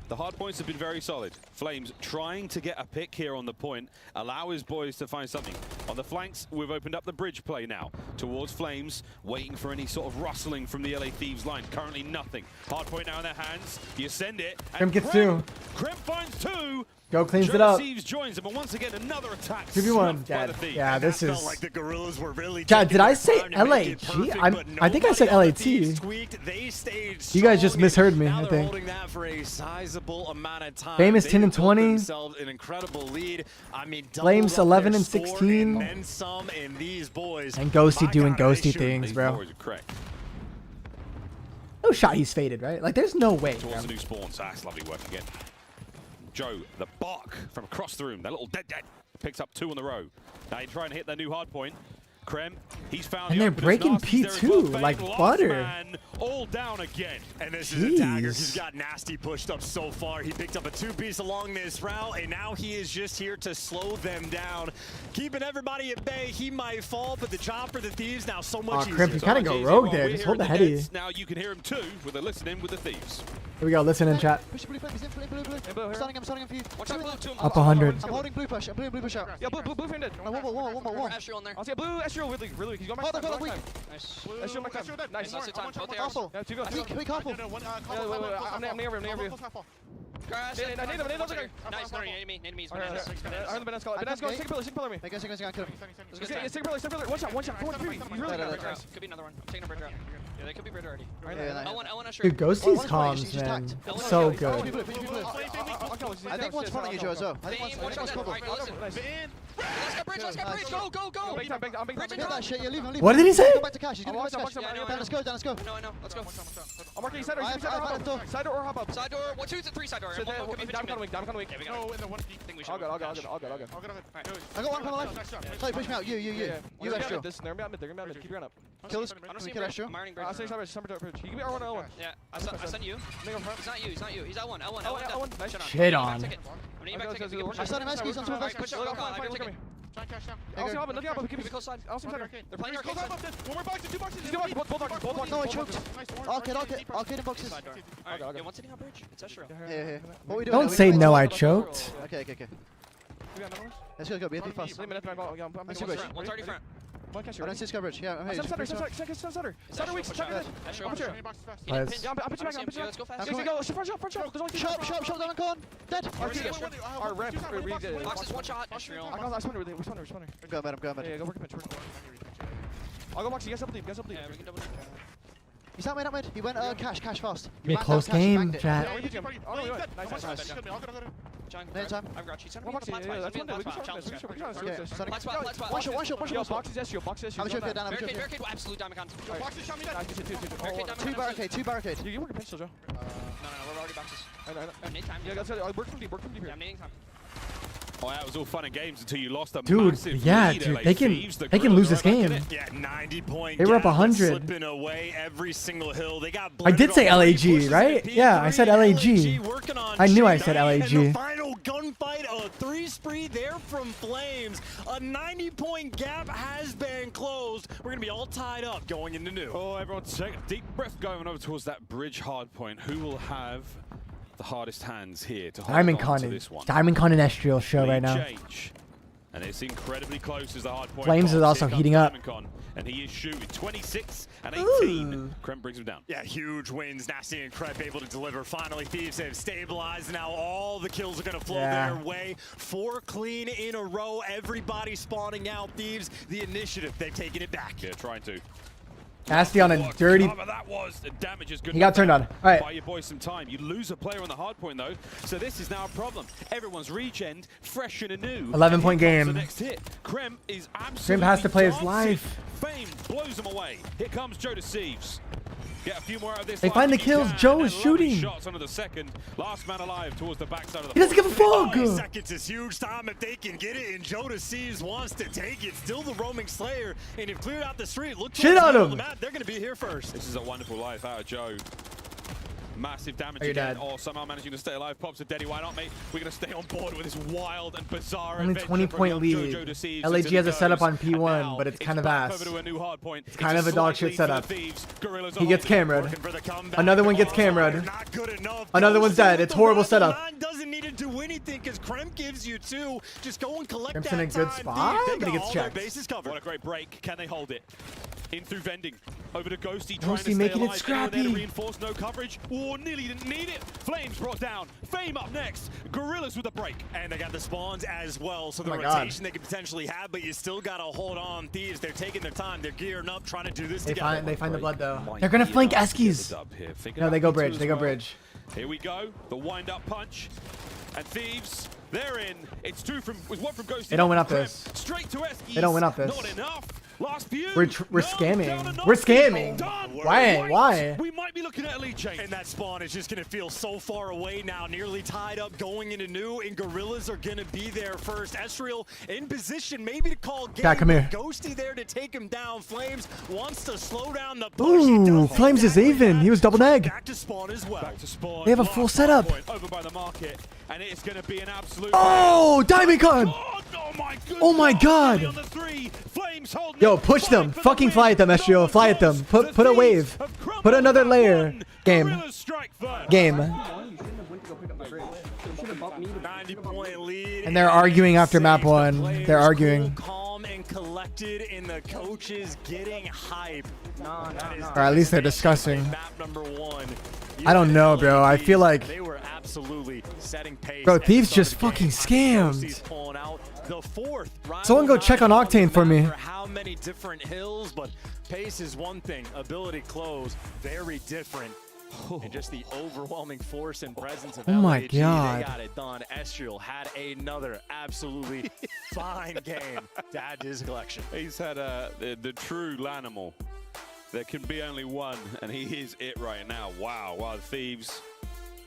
The hard points have been very solid. Flames trying to get a pick here on the point, allow his boys to find something. On the flanks, we've opened up the bridge play now towards Flames, waiting for any sort of rustling from the LA Thieves line. Currently nothing. Hard point now in their hands. You send it. Crimp gets 2. Crimp finds 2. Go cleans Joe it up. Thieves joins him, and once again another attack. 2v1, snuffed by the Dad. Thieves. Yeah, this is. Felt like the Gorillas were really Chad, did I say taking their time to make it LAG? perfect, I think I said but nobody on the LAT. Thieves squeaked. They stayed You guys just strong, misheard me, and I now they're think. holding that for a sizable amount of time. Famous They 10 and built 20. themselves an incredible lead. I mean, Flames doubled up 11 their and score 16. and then some, and these boys. And Ghosty my doing God, they Ghosty shoot. things, These bro. boys are correct. No shot he's faded, right? Like, there's no way. Towards the new spawns. That's lovely work again. Joe, the bark from across the room. That little dead picks up 2 on the row. Now you try and hit their new hard point. Krem, he's found And the they're openers. breaking Nasty's there as well. P2 Fame, like last butter. man, all down again. And this is a dagger. Jeez. He's got Nasty pushed up so far. He picked up a 2-piece along this route, and now he is just here to slow them down. Keeping everybody at bay. He might fall, but the job for the Thieves now so much easier. Crimp, you kind of go rogue there. Just hold the heady. Now you can hear him too with a listen in with the Thieves. Here we go. Listen in, chat. Push blue, he's in blue. I'm starting him for you. Watch out, blue, 2. Up 100. I'm holding blue push. I'm putting blue push out. Yeah, blue framed it. One more. Estriel on there. I'll see a blue Estriel really weak. He's going back. Hold on, weak. Nice. Estriel back time. Nice. Nice time. Both arrows. Castle. Yeah, 2v1. I think we careful. I'm near you. Crash. Nice, no, enemies. I heard the Banana Skull. Banana Skull, take a pillar me. Make us, kill him. Take a pillar. One shot. 4 and 3. He's really good. Could be another one. I'm taking a bridge out. Yeah, they could be bridge already. Yeah, I want to Dude, Ghosty's comms, man. So good. I think one's front of you, Joe, as well. I think one's cover. Let's go bridge. Go. Big time. Hit that shit, yeah, leave him. What did he say? Go back to cash. He's gonna go back to cash. Let's go. No, I know. Let's go. I'm marking side door. Side door or hop up. Side door. 1, 2, 3 side door. Down kind of weak. No, in the one thing we should. All good. I got one coming left. Sorry, push me out. You, Astro. They're gonna be out mid. Keep your gun up. Kill this. I don't Can see we kill Astro? I'm ironing bridge. I'll say summer bridge. He can be R1 L1. Yeah, I sent you. He's not you. He's L1. L1. Nice. Shit on. I'm gonna back ticket. I started my skis on two of us. Push up. I got ticket. I'll see hop. Look up. Keep it close side. I'll see side. They're playing arcade side. One more box, 2 boxes. Both boxes. No, I choked. Arcade in boxes. Alright, yeah, one sitting on bridge. It's Estriel. Yeah. What we doing? Don't say no, I choked. Okay. Let's go. Be fast. One's already front. One catch I don't see Sky Bridge. Yeah, I'm here. Center weak. Estriel. Nice. I'm pitching back. Let's go fast. Go. Front shot. Shot down on con. Dead. Our rep. Box is one shot. Estriel. I spawned. We're spawning. I'm going, Yeah, go work a pinch. I'll go box. You guys up deep. Yeah, we can double. He's out mid. He went cash fast. Be a close game, chat. No time. I've got you. One shot. Have a choke down. Barricade, absolute diamond con. Two barricade. You work a pistol, Joe. No, we're already boxes. Yeah, that's it. Work from deep here. Yeah, I'm needing time. Oh, that was all fun and games until you lost a Dude, massive yeah, lead. dude, LA they can Thieves, the lose Gorillas this are back in game. it. Yeah, 90-point They were up gap, 100. slipping away every single hill. They got I did say blended on LAG, right? Yeah, I said LAG. working on I knew I G9, said And the LAG. final gunfight, a 3 spree there from Flames. A 90-point gap has been closed. We're going to be all tied up going into new. Oh, everyone take a deep breath going over towards that bridge hard point. Who will have the hardest hands here to hold Diamond on Con to and this one? Diamond Con and Estriel show right now. Change. And it's incredibly close as the hard point. Flames is also heating up. And he is shooting 26 and 18. Ooh. Krem brings him down. Yeah, huge wins. Nasty and Krep able to deliver. Finally, Thieves have stabilized. Now all the kills are going to flow their way. 4 clean in a row. Everybody spawning out. Thieves, the initiative. They've taken it back. Yeah, trying to. Nasty on a dirty. That was the damage is good. He got turned on. All right. Buy your boys some time. You lose a player on the hard point though, so this is now a problem. Everyone's regen, fresh and anew. 11-point game. The next hit. Krem is absolutely. Krem has to play his dancing. life. Fame blows him away. Here comes Joe Deceives. Get a few more out of this. They find the kills. Joe is shooting. Shots under the second. Last man alive towards the backside of the. He doesn't give a fuck. 20 seconds is huge time if they can get it, and Joe Deceives wants to take it. Still the roaming Slayer, and if cleared out the street, look Shit on him. the map. They're going to be here first. This is a wonderful life out of Joe. Massive damage Are you again, dead? or somehow managing to stay alive. Pops a Deddy, why not, mate? We're going to stay on board with this wild and bizarre Only adventure 20-point from lead. Jojo Deceives LAG into has the a setup on nose. And P1, now but it's kind of back ass. over to a new hard point. It's kind of a slight dog shit lead for the setup. Thieves. Gorillas He are gets holding. camera'd. Another one gets camera'd. Not good enough. Another one's dead. It's horrible setup. Doesn't need to do anything because Krem gives you 2. Just go and collect Krem's that in a good time. spot, Thieves, but they he got gets all their checked. bases covered. What a great break. Can they hold it? In through vending. Over to Ghosty, Ghosty trying to stay making it alive. Anyone there to scrappy. reinforce, no coverage. Oh, nearly didn't need it. Flames brought down. Fame up next. Gorillas with a break. And they got the spawns as well, so the Oh my God. rotation they could potentially have, but you still got to hold on. Thieves, they're taking their time. They're gearing up, trying to do this They together. find the blood though. They're gonna flank Eskies. No, they go bridge. They go bridge. Here we go. The wind-up punch. And Thieves, they're in. It's 2 from, with 1 from Ghosty. They don't win up this. Straight to Eskies. They don't win up this. Not enough. Last few. We're scamming. We're scamming. Why? We might be looking at a lead change. And that spawn is just going to feel so far away now, nearly tied up, going into new, and Gorillas are going to be there first. Estriel in position, maybe to call game. Yeah, come here. Ghosty there to take him down. Flames wants to slow down the push. Ooh, Flames is even. He was double neg. Back to spawn as well. Back to spawn. They have a full setup. Over by the market, and it's going to be an absolute. Oh, Diamond Con. Oh my God. On the 3, Flames holding Yo, push them. Fucking fly at them, Estriel. Fly at them. Put a wave. Put another layer. Game. Game. 90-point lead. And they're arguing after map 1. They're arguing. Calm and collected, and the coaches getting hype. Or at least they're discussing. Map number 1. I don't know, bro. I feel like, they were absolutely setting pace. bro, Thieves just fucking scammed. Pulling out the 4th. Someone go check on Octane for me. How many different hills, but pace is one thing. Ability close, very different. And just the overwhelming force and presence of Oh my LAG, God. They got it done. Estriel had another absolutely fine game to add to his collection. He's had the true Lanimal. There can be only one, and he is it right now. Wow. Wow, the Thieves,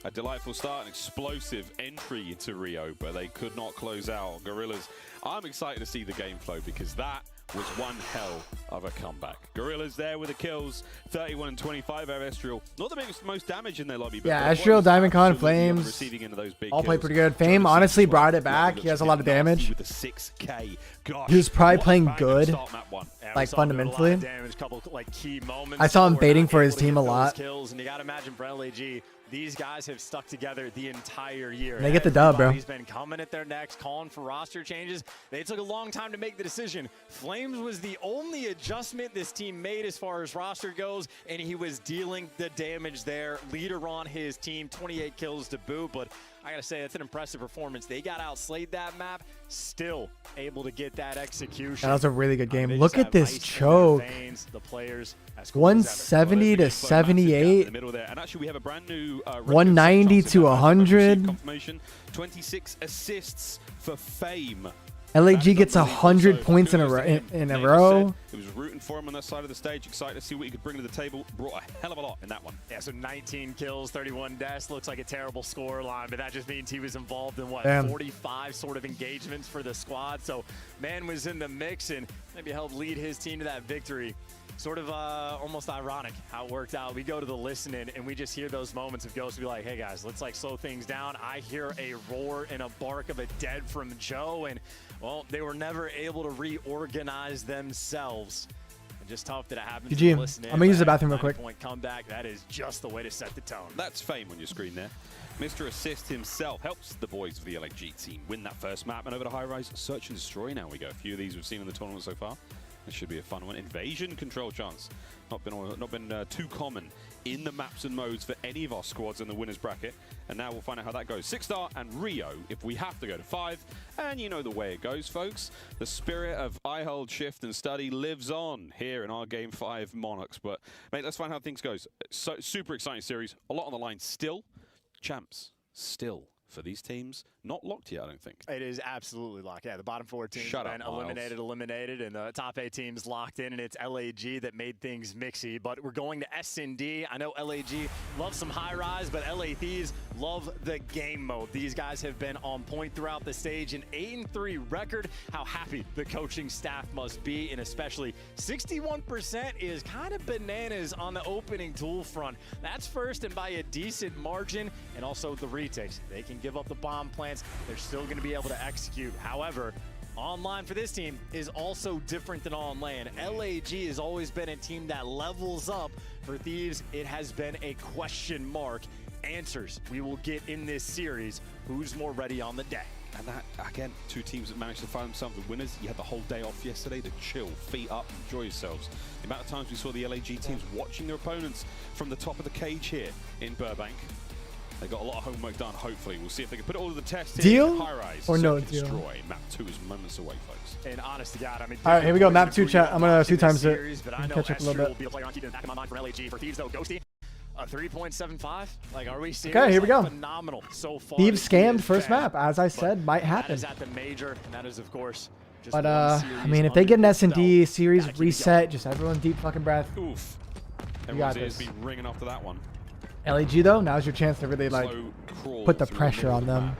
a delightful start, an explosive entry into Rio, but they could not close out. Gorillas, I'm excited to see the game flow because that was one hell of a comeback. Gorillas there with the kills, 31 and 25 out of Estriel. Not the biggest, most damage in their lobby. But Yeah, there Estriel, was Diamond Con, absolutely on the Flames, receiving end of those big all play kills. pretty good. Fame honestly brought it back. He has a lot of damage. With the 6K. Gosh, He was probably what playing bang to good, start map 1. Yeah, we like saw him do a lot of fundamentally. damage, couple like key moments. I saw him before baiting not for his able to team get a those lot. Kills, and you got to imagine for LAG, these guys have stuck together the entire year. They get the dub, bro. Everybody's been coming at their necks, calling for roster changes. They took a long time to make the decision. Flames was the only adjustment this team made as far as roster goes, and he was dealing the damage there. Leader on his team, 28 kills to boot, but I gotta say, that's an impressive performance. They got outslayed that map, still able to get that execution. That was a really good game. Look at this choke. The players 170 to 78. And actually, we have a brand new 190 to 100. Confirmation. 26 assists for Fame. LAG gets 100 points in a row. It was rooting for him on that side of the stage. Excited to see what he could bring to the table. Brought a hell of a lot in that one. Yeah, so 19 kills, 31 deaths. Looks like a terrible score line, but that just means he was involved in, what, 45 sort of engagements for the squad. So man was in the mix and maybe helped lead his team to that victory. Sort of almost ironic how it worked out. We go to the listening and we just hear those moments of Ghost be like, hey guys, let's like slow things down. I hear a roar and a bark of a dead from Joe, and well, they were never able to reorganize themselves. And just tough that it happened. GG. I'm gonna use the bathroom real quick. Point comeback. That is just the way to set the tone. That's Fame on your screen there. Mr. Assist himself helps the boys of the LAG team win that first map, and over to High Rise, Search and Destroy. Now we go. A few of these we've seen in the tournament so far. This should be a fun one. Invasion control chance. Not been too common in the maps and modes for any of our squads in the winners bracket. And now we'll find out how that goes. 6-star and Rio if we have to go to 5. And you know the way it goes, folks. The spirit of I hold, shift, and study lives on here in our Game 5 Monarchs. But, mate, let's find out how things goes. So, super exciting series. A lot on the line still. Champs still. For these teams, not locked yet, I don't think. It is absolutely locked. Yeah, the bottom 4 teams have been eliminated, and the top 8 teams locked in, and it's LAG that made things mixy. But we're going to S&D. I know LAG loves some high rise, but LA Thieves love the game mode. These guys have been on point throughout the stage. An 8-3 record. How happy the coaching staff must be, and especially 61% is kind of bananas on the opening tool front. That's first and by a decent margin, and also the retakes. They can give up the bomb plants. They're still going to be able to execute. However, online for this team is also different than on LAN. LAG has always been a team that levels up. For Thieves, it has been a question mark. Answers we will get in this series. Who's more ready on the day? And that, again, 2 teams that managed to find themselves the winners. You had the whole day off yesterday to chill, feet up, enjoy yourselves. The amount of times we saw the LAG teams watching their opponents from the top of the cage here in Burbank. They got a lot of homework done, hopefully. We'll see if they can put it all to the test here. Deal? High Rise, or no deal? Destroy. Map 2 is moments away, folks. And honest to God, I mean, all right, here we go. Map 2 chat. I'm going to 2 times it. But I know catch up a little bit. will be a player on keeping back in my mind from LAG. For Thieves, though, Ghosty, a 3.75. Like, are we serious? Okay, here we go. Phenomenal so far. Thieves scammed first map, as I said, might happen. That is at the major, and that is, of course, just but, I mean, if they get an S&D series reset, just everyone deep fucking breath. Oof. You got Everyone's this. ears be ringing after that one. LAG, though, now's your chance to really, like, put the pressure on them.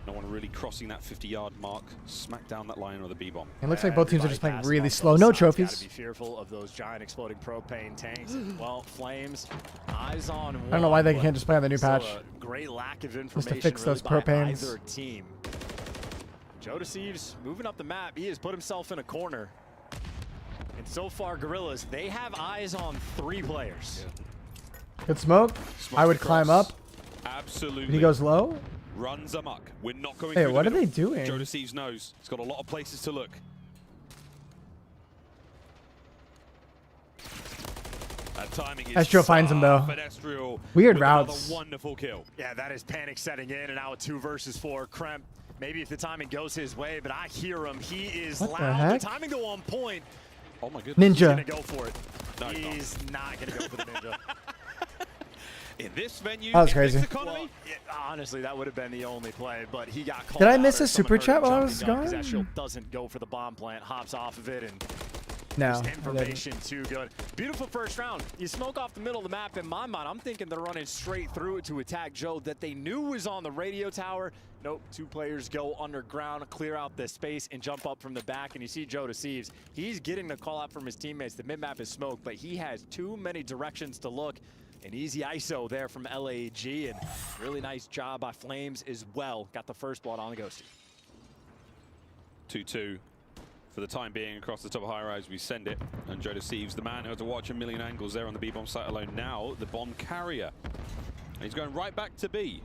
No one really crossing that 50-yard mark. Smack down that line or the B-bomb. It looks like both teams are just playing really slow. No trophies. Gotta be fearful of those giant exploding propane tanks. Well, Flames, eyes on one. I don't know why they can't just play on the new patch. Great lack of information just to fix those really by propanes. either team. Joe Deceives moving up the map. He has put himself in a corner. And so far, Gorillas, they have eyes on 3 players. Yeah. Good smoke. I would climb up. Absolutely. He goes low. Runs amok. We're not going. Hey, what are they doing? Joe Deceives knows. He's got a lot of places to look. That timing is Estriel finds him though. Estriel Weird routes. Wonderful kill. Yeah, that is panic setting in, and now a 2 versus 4. Kremp, maybe if the timing goes his way, but I hear him. He is What the loud. heck? The timing though on point. Oh my goodness. Ninja. He's gonna go for it. No, he's not gonna go for the ninja. In this venue, that was crazy. Well, honestly, that would have been the only play, but he got called. Did I miss a super chat while I was gone? Estriel doesn't go for the bomb plant, hops off of it, and no, just information too good. Beautiful first round. You smoke off the middle of the map. In my mind, I'm thinking they're running straight through it to attack Joe that they knew was on the radio tower. Nope, 2 players go underground, clear out the space, and jump up from the back. And you see Joe Deceives. He's getting the call out from his teammates. The mid-map is smoked, but he has too many directions to look. An easy ISO there from LAG, and really nice job by Flames as well. Got the first blood on the Ghosty. 2-2 for the time being across the top of High Rise. We send it, and Joe Deceives, the man who had to watch a million angles there on the B-bomb site alone. Now the bomb carrier. And he's going right back to B.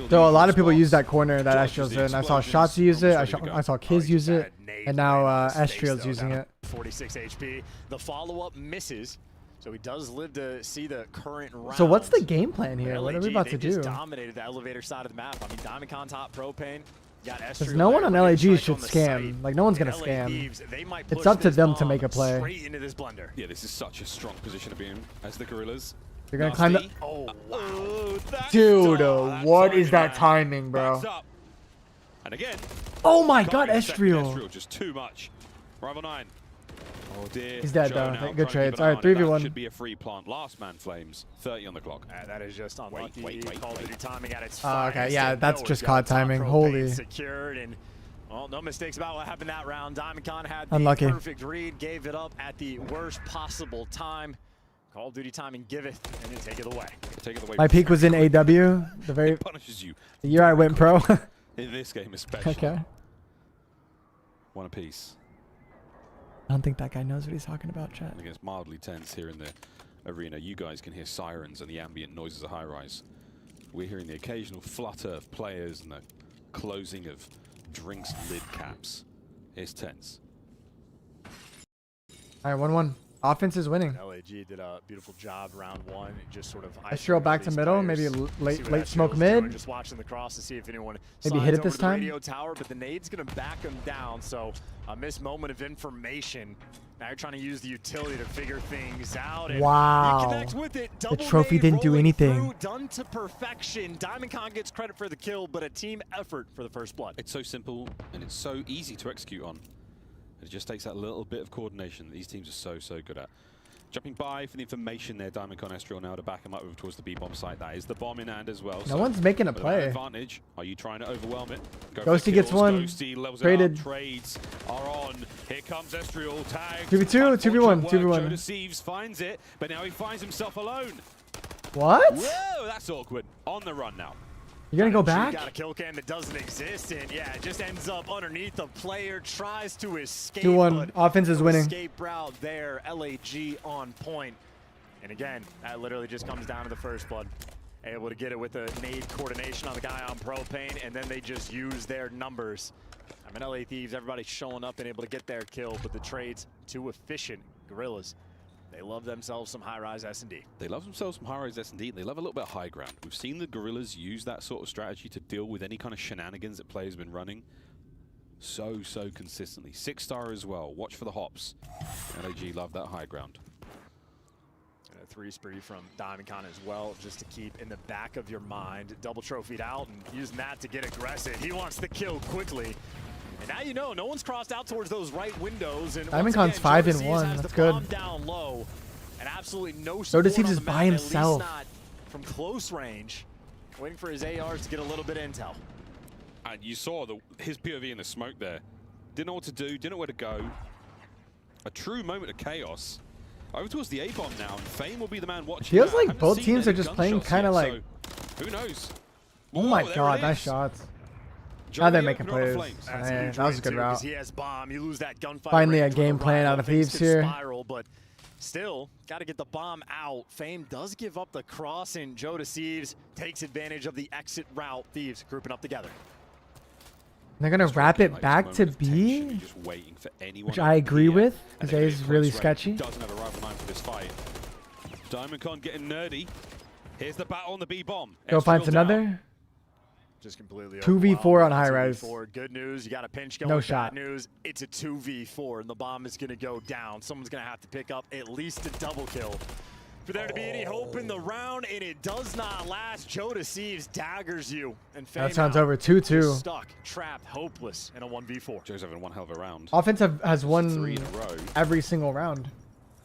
So a lot of people use that corner that Estriel's in. I saw Shots use it. I saw Kiz use it, and now Estriel's using it. 46 HP. The follow-up misses. So he does live to see the current round. So what's the game plan here? What are we about to do? Just dominated the elevator side of the map. I mean, Diamond top propane. Because no one on LAG should scam. Like, no one's going to scam. It's up to them to make a play. Straight into this blender. Yeah, this is such a strong position to be in as the Gorillas. They're going to climb the... Oh, wow. Dude, what is that timing, bro? And again. Oh my god, Estriel. Just too much. Rival 9. Oh dear. He's dead though. Good trades. All right, 3v1. Should be a free plant. Last man flames. 30 on the clock. That is just unlucky. Call of Duty timing at its okay, yeah, that's just COD timing. Holy. Secured and well, no mistakes about what happened that round. Diamond had the unlucky. Perfect read, gave it up at the worst possible time. Call of Duty timing giveth and then take it away. Take it away. My peak was in AW. The very it punishes you. The year I went pro. In this game especially. Okay. One apiece. I don't think that guy knows what he's talking about, chat. I think it's mildly tense here in the arena. You guys can hear sirens and the ambient noises of high rise. We're hearing the occasional flutter of players and the closing of drinks lid caps. It's tense. All right, 1-1. Offense is winning. LAG did a beautiful job round one. Just sort of Estriel back to middle, maybe late smoke mid. Just watching the cross to see if anyone maybe hit it this time. Radio tower, but the nade's gonna back him down. So a missed moment of information. Now you're trying to use the utility to figure things out. And wow. he connects with it. The trophy didn't do anything. Done to perfection. Diamond gets credit for the kill, but a team effort for the first blood. It's so simple and it's so easy to execute on. It just takes that little bit of coordination that these teams are so good at. Jumping by for the information there, Diamond Estriel now to back him up over towards the B-bomb site. That is the bomb in hand as well. No one's making a play. Advantage. Are you trying to overwhelm it? Ghosty gets one. Ghosty levels traded. It up. Trades are on. Here comes Estriel. Tag. 2v2, 2v1, 2v1. Thieves finds it, but now he finds himself alone. What? Whoa, that's awkward. On the run now. You're gonna go back? Got a kill cam that doesn't exist, and yeah, it just ends up underneath. The player tries to escape. 2-1. Offense is winning. Escape route there. LAG on point. And again, that literally just comes down to the first blood. Able to get it with the nade coordination on the guy on propane, and then they just use their numbers. I mean, LA Thieves, everybody showing up and able to get their kill, but the trades too efficient. Gorillas. They love themselves some high-rise S&D. They love themselves some high-rise S&D, and they love a little bit of high ground. We've seen the Gorillas use that sort of strategy to deal with any kind of shenanigans that players have been running so consistently. 6-star as well. Watch for the hops. LAG love that high ground. And a 3 spree from Diamond as well, just to keep in the back of your mind. Double trophied out and using that to get aggressive. He wants the kill quickly. And now you know, no one's crossed out towards those right windows. And Diamond 5-1. That's good. Down low, and absolutely no so Thieves is by himself. Not from close range, waiting for his ARs to get a little bit of intel. And you saw his POV in the smoke there. Didn't know what to do, didn't know where to go. A true moment of chaos. Over towards the A-bomb now, and Fame will be the man watching. Feels like both teams are just playing kind of like. So who knows? Oh my god, nice shots. Now they're making plays. Man, that was a good route. He has bomb. You lose that gunfight. Finally a game plan out of Thieves here. Spiral, but still, got to get the bomb out. Fame does give up the cross, and Joe Thieves takes advantage of the exit route. Thieves grouping up together. They're going to wrap it back to B, which I agree with, because A is really sketchy. Doesn't have a rival 9 for this fight. Diamond getting nerdy. Here's the battle on the B-bomb. Go finds another. Just completely 2v4 on high rise. Good news, you got a pinch going. No shot. Bad news, it's a 2v4, and the bomb is going to go down. Someone's going to have to pick up at least a double kill for there to be any hope in the round, and it does not last. Joe Thieves daggers you, and Fame that sounds over 2-2. Stuck, trapped, hopeless in a 1v4. Joe's having one hell of a round. Offense has won 3 in a row. Every single round.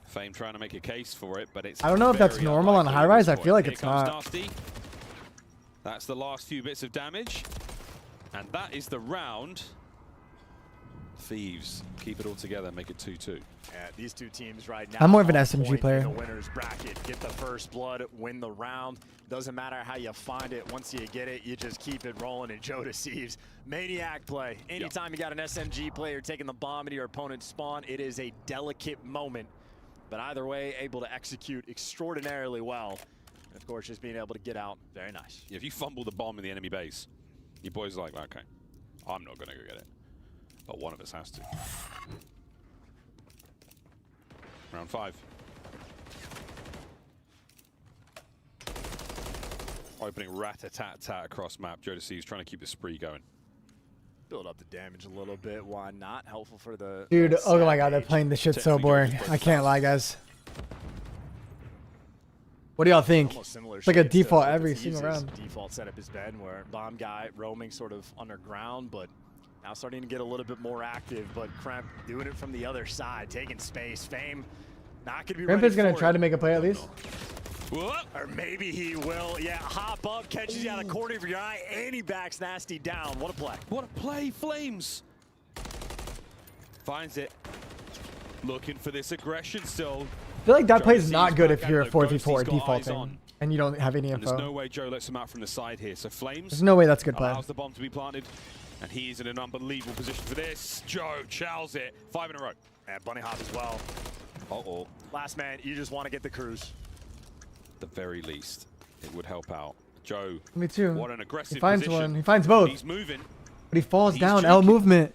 Fame trying to make a case for it, but it's. I don't know if that's normal on high rise. I feel like it's not. Nasty. That's the last few bits of damage. And that is the round. Thieves keep it all together, make it 2-2. Yeah, these two teams right now. I'm more of an SMG player. In the winner's bracket, get the first blood, win the round. Doesn't matter how you find it. Once you get it, you just keep it rolling. And Joe Thieves, maniac play. Anytime you got an SMG player taking the bomb into your opponent's spawn, it is a delicate moment. But either way, able to execute extraordinarily well. And of course, just being able to get out, very nice. Yeah, if you fumble the bomb in the enemy base, your boys are like, okay, I'm not going to go get it. But one of us has to. Round 5. Opening rat-a-tat-tat across map. Jodeci trying to keep the spree going. Build up the damage a little bit. Why not? Helpful for the Dude, oh my god, stat they're page. playing this shit so boring. I can't lie, guys. What do y'all think? Almost similar It's like a shades to default what the every Thieves' single round. Default setup has been where bomb guy roaming sort of underground, but now starting to get a little bit more active. But Kremp doing it from the other side, taking space. Fame not gonna be Kremp ready is gonna for try it. to make a play at least. Or maybe he will. Yeah, hop up, catches you out of the corner of your eye, and he backs Nasty down. What a play. What a play, Flames. Finds it. Looking for this aggression still. I feel like that play is Jodeci's not good if back you're at the ghost. 4v4 He's got eyes defaulting on. and you don't have any And there's info. no way Joe lets him out from the side here. So Flames. There's no way that's a good play. Allows the bomb to be planted. And he's in an unbelievable position for this. Joe chows it. 5 in a row. And Bunny Hop as well. Uh-oh. Last man, you just want to get the cruise. The very least, it would help out. Joe. Me too. What an aggressive He finds position. one. He finds both. He's moving. But he falls He's down. L cheeky. movement.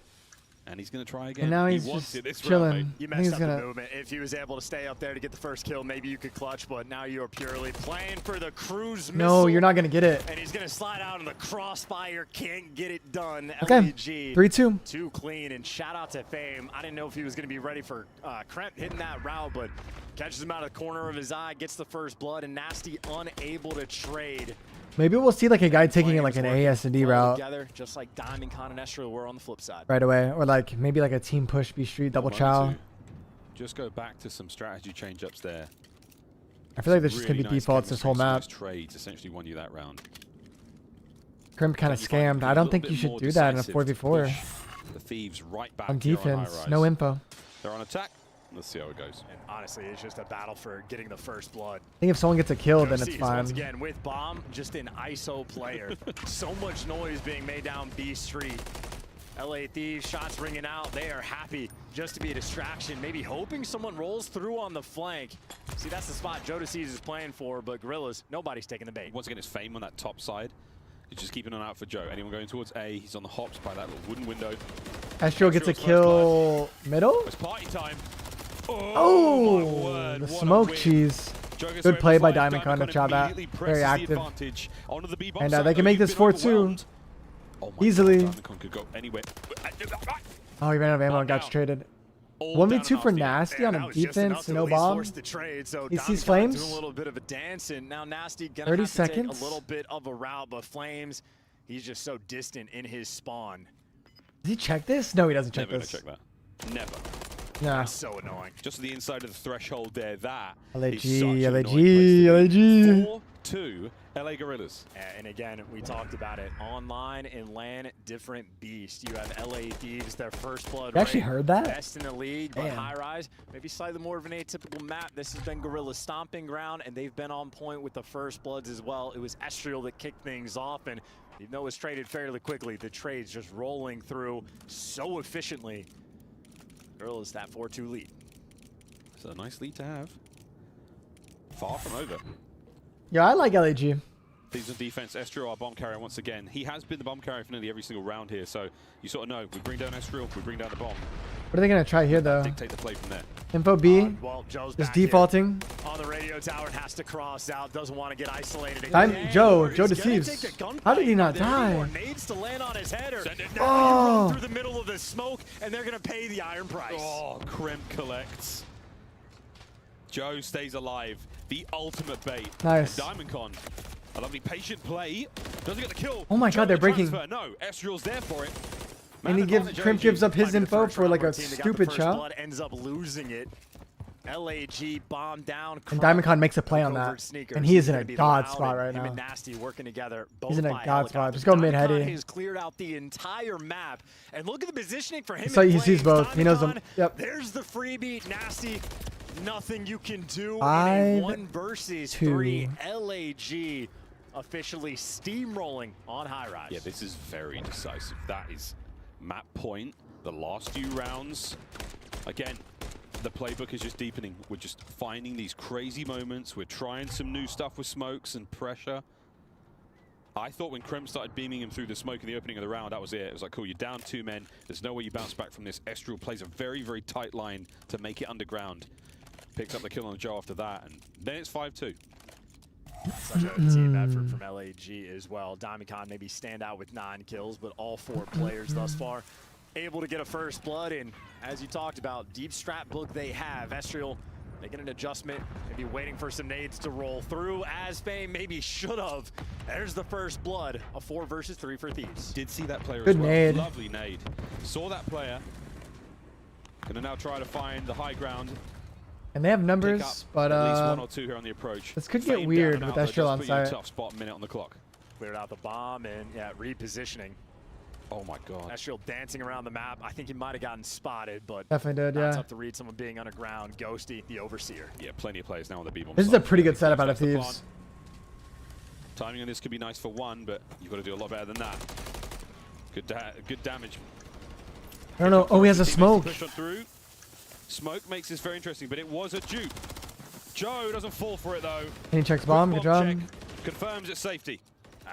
And he's going to try again. And now He he's wants just it this chilling. round, mate. You I think messed he's up gonna. the movement. If he was able to stay up there to get the first kill, maybe you could clutch, but now you are purely playing for the cruise No, missile. you're not gonna get it. And he's going to slide out in the crossfire. Can't get it done. Okay. LEG. 3-2. Too clean. And shout out to Fame. I didn't know if he was going to be ready for Kremp hitting that route, but catches him out of the corner of his eye, gets the first blood, and Nasty unable to trade. Maybe we'll see like a guy taking like an AS&D route Together, just like Diamond, Con, and Estro were on the flip side. right away, or like maybe like a team push B Street double chow. Just go back to some strategy change-ups there. I feel like this is Really gonna be nice defaults this whole chemistry, map. nice trades essentially won you that round. Crimp kind of You find scammed. be a I don't little think bit you should more do that in a decisive to 4v4. push The Thieves right back On here defense, high-rise. no info. They're on attack. Let's see how it goes. And honestly, it's just a battle for getting the first blood. I think if someone gets a kill, then it's Thieves, fine. Once again, with Bomb, just an ISO player. So much noise being made down B Street. LA Thieves, shots ringing out. They are happy just to be a distraction. Maybe hoping someone rolls through on the flank. See, that's the spot Jodeci is playing for, but Gorillas, nobody's taking the bait. Once again, it's Fame on that top side. He's just keeping an eye out for Joe. Anyone going towards A, he's on the hops by that little wooden window. Astro gets a kill middle. It's party time. Oh, my word, the what a smoke win. cheese. Joe gets Good away play with by flash. Diamond Con to chop that. immediately Very presses the active. advantage onto the B-bomb And side, they can though. make You've this been 4-2 overwhelmed. Oh my easily. God, Diamond Con could go anywhere. Oh, he ran out of ammo and got traded. All 1v2 down for and off Nasty on That a was just enough defense, to no at least bomb. force the trade, so He Diamond sees Con Flames. doing a little bit of a dance, and now Nasty gonna 30 have to take seconds. a little bit of a route, but Flames, he's just so distant in his spawn. Does he check this? No, he doesn't check Never this. gonna check that. Never. Nah. That's so annoying. Just to the inside of the threshold there. That LAG, is such an LAG, annoying place to be. LAG. 4-2 LA Gorillas. And again, we talked about it. Online and LAN, different beast. You have LA Thieves, their first blood. You actually rate, heard that? Best in the league, but Damn. high rise, maybe slightly more of an atypical map. This has been Gorilla's stomping ground, and they've been on point with the first bloods as well. It was Estriel that kicked things off, and even though it was traded fairly quickly, the trades just rolling through so efficiently. Gorillas that 4-2 lead. It's a nice lead to have. Far from over. Yeah, I like LAG. Thieves on defense. Estriel, our bomb carrier once again. He has been the bomb carrier for nearly every single round here, so you sort of know. We bring down Estriel, we bring down the bomb. What are they gonna try here though? Dictate the play from there. Info B. Well, Joe's Is back here defaulting. on the radio tower and has to cross out. Doesn't want to get isolated. I'm again. Joe He's gonna deceives. take the gunfight. How did he not There are more die? nades to land on his head, or now Oh. you run through the middle of the smoke, and they're gonna pay the iron price. Oh, Kremp collects. Joe stays alive. The ultimate bait. Nice. And Diamond Con, a lovely patient play. Doesn't get the kill. Oh my Joe God, they're the breaking. transfer. No, Estriel's there for it. And he gives Crimp gives up his info for like a stupid shot. Blood ends up losing it. LAG bomb down. And Diamond Con makes a play on Covert that. sneakers. And he is He's in gonna a be god loud, spot and right him now. and Nasty working together. Both He's in a by god spot. helicopter. Just go mid Diamond Con heady. has cleared out the entire map. And look at the positioning for him. So in he sees Flames. both. He knows them. Diamond Con, Yep. There's the freebie. Nasty. Nothing you can do in a 5-2. 1 versus 3. LAG officially steamrolling on high rise. Yeah, this is very decisive. That is map point. The last few rounds. Again, the playbook is just deepening. We're just finding these crazy moments. We're trying some new stuff with smokes and pressure. I thought when Kremp started beaming him through the smoke in the opening of the round, that was it. It was like, cool, you're down 2 men. There's no way you bounce back from this. Estriel plays a very, very tight line to make it underground. Picks up the kill on Joe after that, and then it's 5-2. Such a team effort from LAG as well. Diamondcon maybe stand out with 9 kills, but all 4 players thus far able to get a first blood. And as you talked about, deep strat book they have. Estriel making an adjustment, maybe waiting for some nades to roll through, as FaZe maybe should have. There's the first blood, a 4 versus 3 for Thieves. Did see that player Good as well. nade. Lovely nade. Saw that player. Gonna now try to find the high ground. And they have numbers, but at least 1 or 2 here on the approach. this could Fame get weird down and with out, Estriel though, on just put you in a site. tough spot, minute on the clock. Cleared out the bomb and yeah, repositioning. Oh my god. Estriel dancing around the map. I think he might have gotten spotted, but Definitely did, not yeah. tough to read someone being underground. Ghosty, the overseer. Yeah, plenty of players now on the B-bomb. This is a pretty good setup out of Thieves. Timing on this could be nice for 1, but you've got to do a lot better than that. Good damage. I don't know. Oh, he has a smoke. Push on through. Smoke makes this very interesting, but it was a dupe. Joe doesn't fall for it though. And he checks bomb. Good job. Check. Confirms it's safety.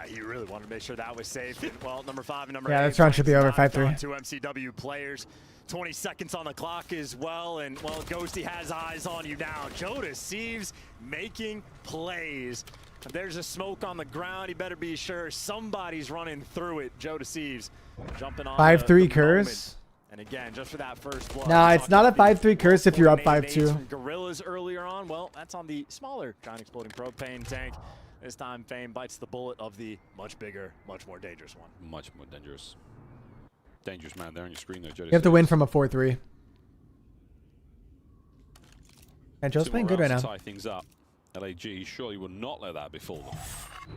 He really wanted to make sure that was safe. And, well, number 5 and number 8. Yeah, this round should be over 5-3. 2 MCW players. 20 seconds on the clock as well. And, well, Ghosty has eyes on you now. Joe Thieves making plays. If there's a smoke on the ground, he better be sure somebody's running through it. Joe Thieves jumping on 5-3 curse. And again, just for that first blood. Nah, it's not a 5-3 curse if you're up 5-2. Gorillas earlier on. Well, that's on the smaller giant exploding propane tank. This time, Fame bites the bullet of the much bigger, much more dangerous one. Much more dangerous. Dangerous man there on your screen though, Joe. You have to win from a 4-3. And Joe's playing good right now. Tie things up. LAG surely will not let that befall them.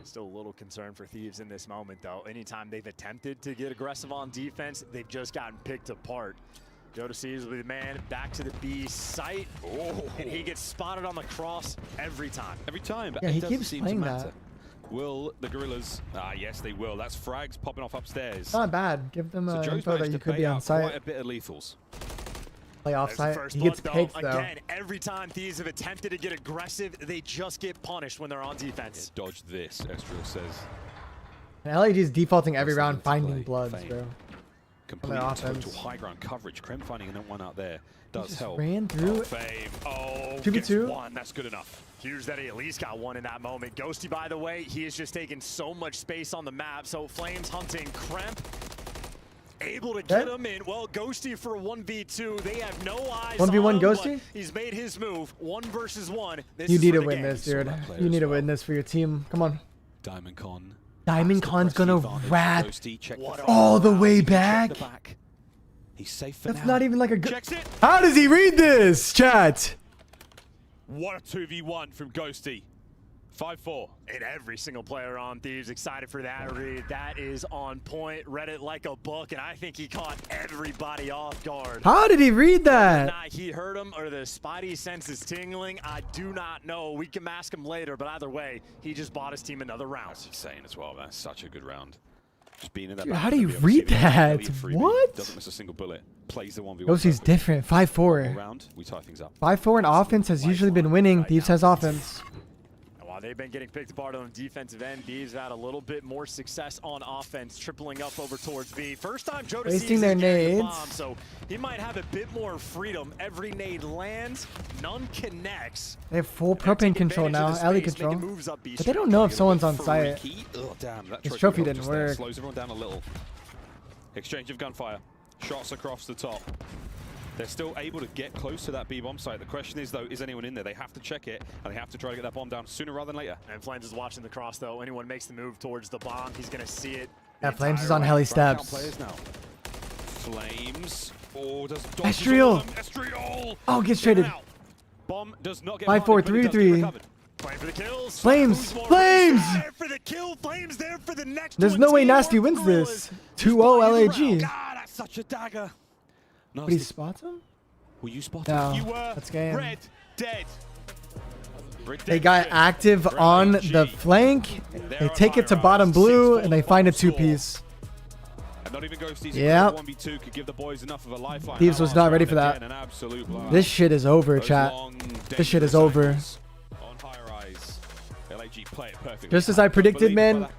Still a little concern for Thieves in this moment, though. Anytime they've attempted to get aggressive on defense, they've just gotten picked apart. Joe Thieves will be the man back to the B site. Oh. And he gets spotted on the cross every time. Every time, but Yeah, it he doesn't keeps seem playing to matter. that. Will the Gorillas? Ah, yes, they will. That's frags popping off upstairs. Not bad. Give them So Joe's info that managed you to could bait be on out site. quite a bit of lethals. Play off There's the site. first He gets blood, picked though. Again, every time Thieves have attempted to get aggressive, they just get punished when they're on defense. Yeah, dodge this, Estriel says. And LAG is defaulting every That's round, something to finding play. bloods, Fame. bro. Complete offense. total high ground coverage. Krem finding an one out there does just help. ran through. Oh, Fame. Oh, 2v2. gets 1. That's good enough. Huge that he at least got 1 in that moment. Ghosty, by the way, he has just taken so much space on the map. So Flames hunting Kremp. Able to get him in. Well, Ghosty for a 1v2. They have no eyes 1v1 on him, Ghosty? but he's made his move. 1 versus 1. This You is need for to the win game. this, dude. You need to win this for your team. Come on. Diamondcon. Diamondcon's gonna rat Ghosty, all the way back. He's safe for That's now. not even like a good. Checks it. How does he read this, chat? What a 2v1 from Ghosty. 5-4. And every single player on Thieves excited for that read. That is on point. Read it like a book, and I think he caught everybody off guard. How did he read Whether or that? not he heard him or the spidey sense is tingling, I do not know. We can mask him later, but either way, he just bought his team another round. That's insane as well, man. Such a good round. Just being in that. Dude, back how do you to be read able to see the that? elite freebie. What? Doesn't miss a single bullet. Plays the 1v1. Ghosty's different. 5-4. Round, we tie things up. 5-4 in offense has usually been winning. Thieves has offense. While they've been getting picked apart on the defensive end, Thieves had a little bit more success on offense, tripling up over towards B. First time Joe Wasting their nades. Bomb, so he might have a bit more freedom. Every nade lands, none connects. They have full propane control now, alley control. But they don't know if someone's on site. Oh, damn. That His trophy didn't just there. work. Slows everyone down a little. Exchange of gunfire. Shots across the top. They're still able to get close to that B-bomb site. The question is, though, is anyone in there? They have to check it, and they have to try to get that bomb down sooner rather than later. And Flames is watching the cross, though. Anyone makes the move towards the bomb, he's going to see it. Yeah, Flames is on heli steps. Players now. Flames. Oh, does Estriel. Estriel. Oh, gets traded. Bomb does not get 5-4, 3-3. Playing for the kills. Flames. Flames. There for the kill. Flames there for the next There's one. no way Team Nasty or wins Gorillas. this. 2-0 LAG. God, that's such a dagger. But he spots him? Will you spot No, him? that's game. Red dead. They got active on the flank. They take it to bottom blue, and they find a 2-piece. And not even Ghosty's Yep. 1v2 could give the boys enough of a lifeline. Thieves was not ready for that. An absolute blowout. This shit is over, Those chat. long, This shit is dangerous over. angles on high rise. LAG play it perfectly. Just as I predicted, Unbelievable man.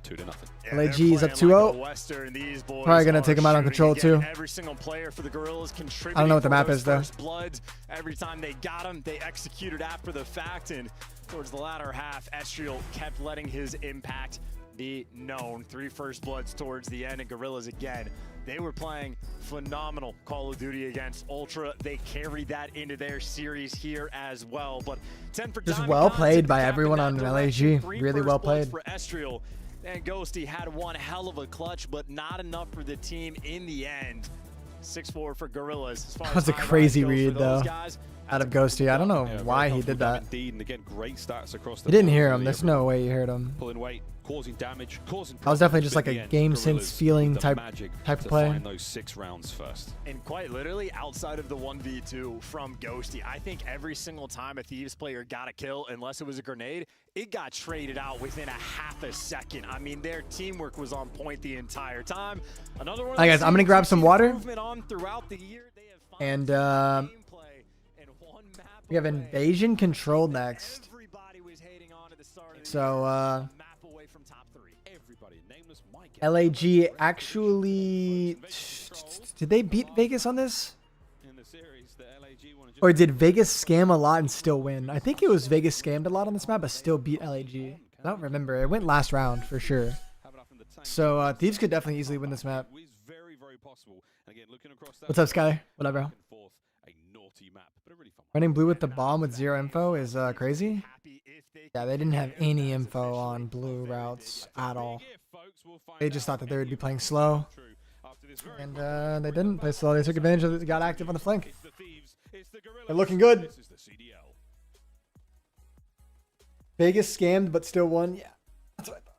that 2-0. Yeah, LAG is up they're playing 2-0. like a Western. These boys Probably gonna are take him out on shooting control again. too. Every single player for the Gorillas contributing. I don't know what the for map those is though. first bloods. Every time they got him, they executed after the fact. And towards the latter half, Estriel kept letting his impact be known. 3 first bloods towards the end, and Gorillas again. They were playing phenomenal Call of Duty against Ultra. They carried that into their series here as well. But 10 for Just Diamond well Cons played to by cap in everyone that on direction. LAG. 3 Really first well bloods played. for Estriel. And Ghosty had one hell of a clutch, but not enough for the team in the end. 6-4 for Gorillas. As far That was as a high crazy rise goes read for those though. guys, Out of Ghosty. I don't know Yeah, why very he did comfortable that. Indeed, and again, great stats across the He didn't board. hear him. Really There's everyone no way he heard him. pulling weight, causing damage, causing That was definitely just problems, like but a in the end, game sense Gorillas feeling with the type magic of to play. find those 6 rounds first. and quite literally, outside of the 1v2 from Ghosty, I think every single time a Thieves player got a kill, unless it was a grenade, it got traded out within a half a second. I mean, their teamwork was on point the entire time. Another one. Hi guys, I'm gonna grab some water. Improvement on throughout the year. They have And gameplay and one map we have Invasion Control next. Everybody was hating on at the start of the So map away from top 3. Everybody, nameless Mike. LAG actually, did they beat Vegas on this? In the series, the LAG one Or did Vegas scam a lot and still win? I think it was Vegas scammed a lot on this map, but still beat LAG. I don't remember. It went last round for sure. So Thieves could definitely easily win this map. very, very possible. And again, looking across that What's up, Sky? What up, bro? back and forth, a naughty map, but a really fun Running blue with the bomb with 0 info is crazy. Yeah, they didn't have any info on blue routes at all. They just thought that they would be playing slow. And they didn't play slow. They took advantage of it. They got active on the flank. They're looking good. This is the CDL. Vegas scammed, but still won. Yeah, that's what I thought.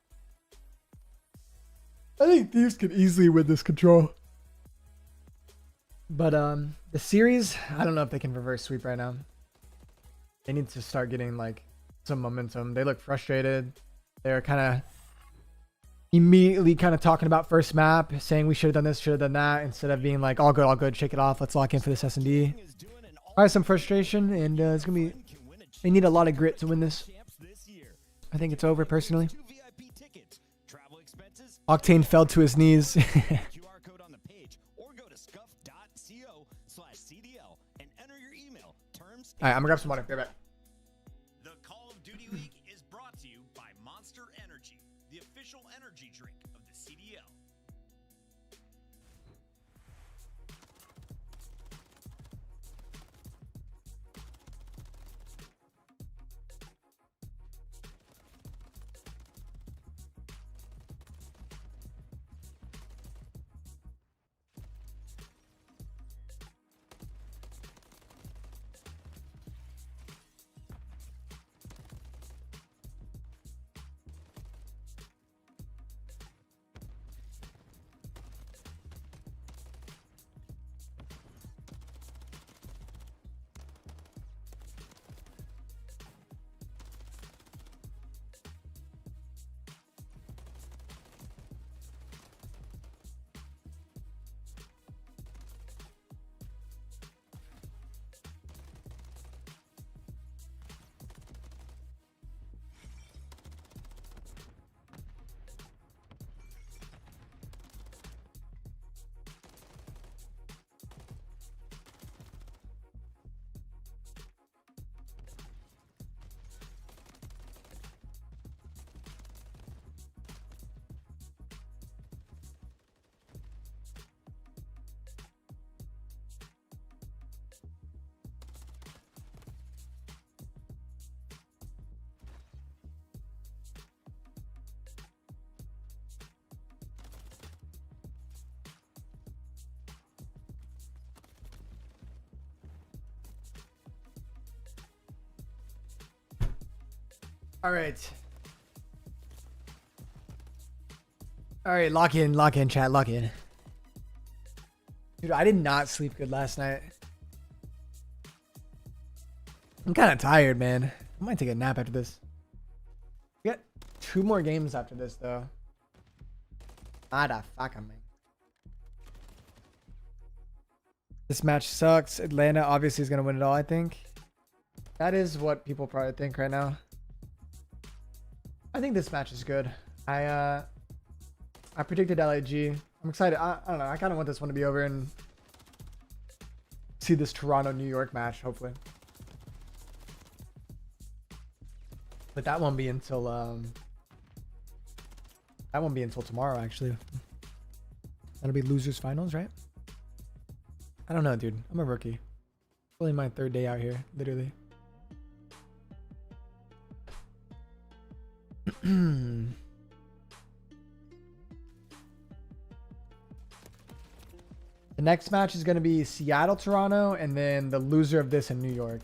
I think Thieves could easily win this control. But the series, I don't know if they can reverse sweep right now. They need to start getting like some momentum. They look frustrated. They're kind of immediately kind of talking about first map, saying we should have done this, should have done that, instead of being like all good, shake it off, let's lock in for this S&D. Probably some frustration, and it's gonna be. They need a lot of grit to win this. I think it's over personally. Octane fell to his knees. QR code on the page or go to scuff.co/CDL and enter your email. Terms. All right, I'm gonna grab some water. Be right back. The Call of Duty Week is brought to you by Monster Energy, the official energy drink of the CDL. All right. All right, lock in, chat, lock in. Dude, I did not sleep good last night. I'm kind of tired, man. I might take a nap after this. We got 2 more games after this, though. Motherfucker, man. This match sucks. Atlanta obviously is going to win it all, I think. That is what people probably think right now. I think this match is good. I I predicted LAG. I'm excited. I don't know. I kind of want this one to be over and see this Toronto-New York match, hopefully. But that won't be until tomorrow, actually. That'll be losers finals, right? I don't know, dude. I'm a rookie. Only my 3rd day out here, literally. The next match is going to be Seattle, Toronto, and then the loser of this in New York.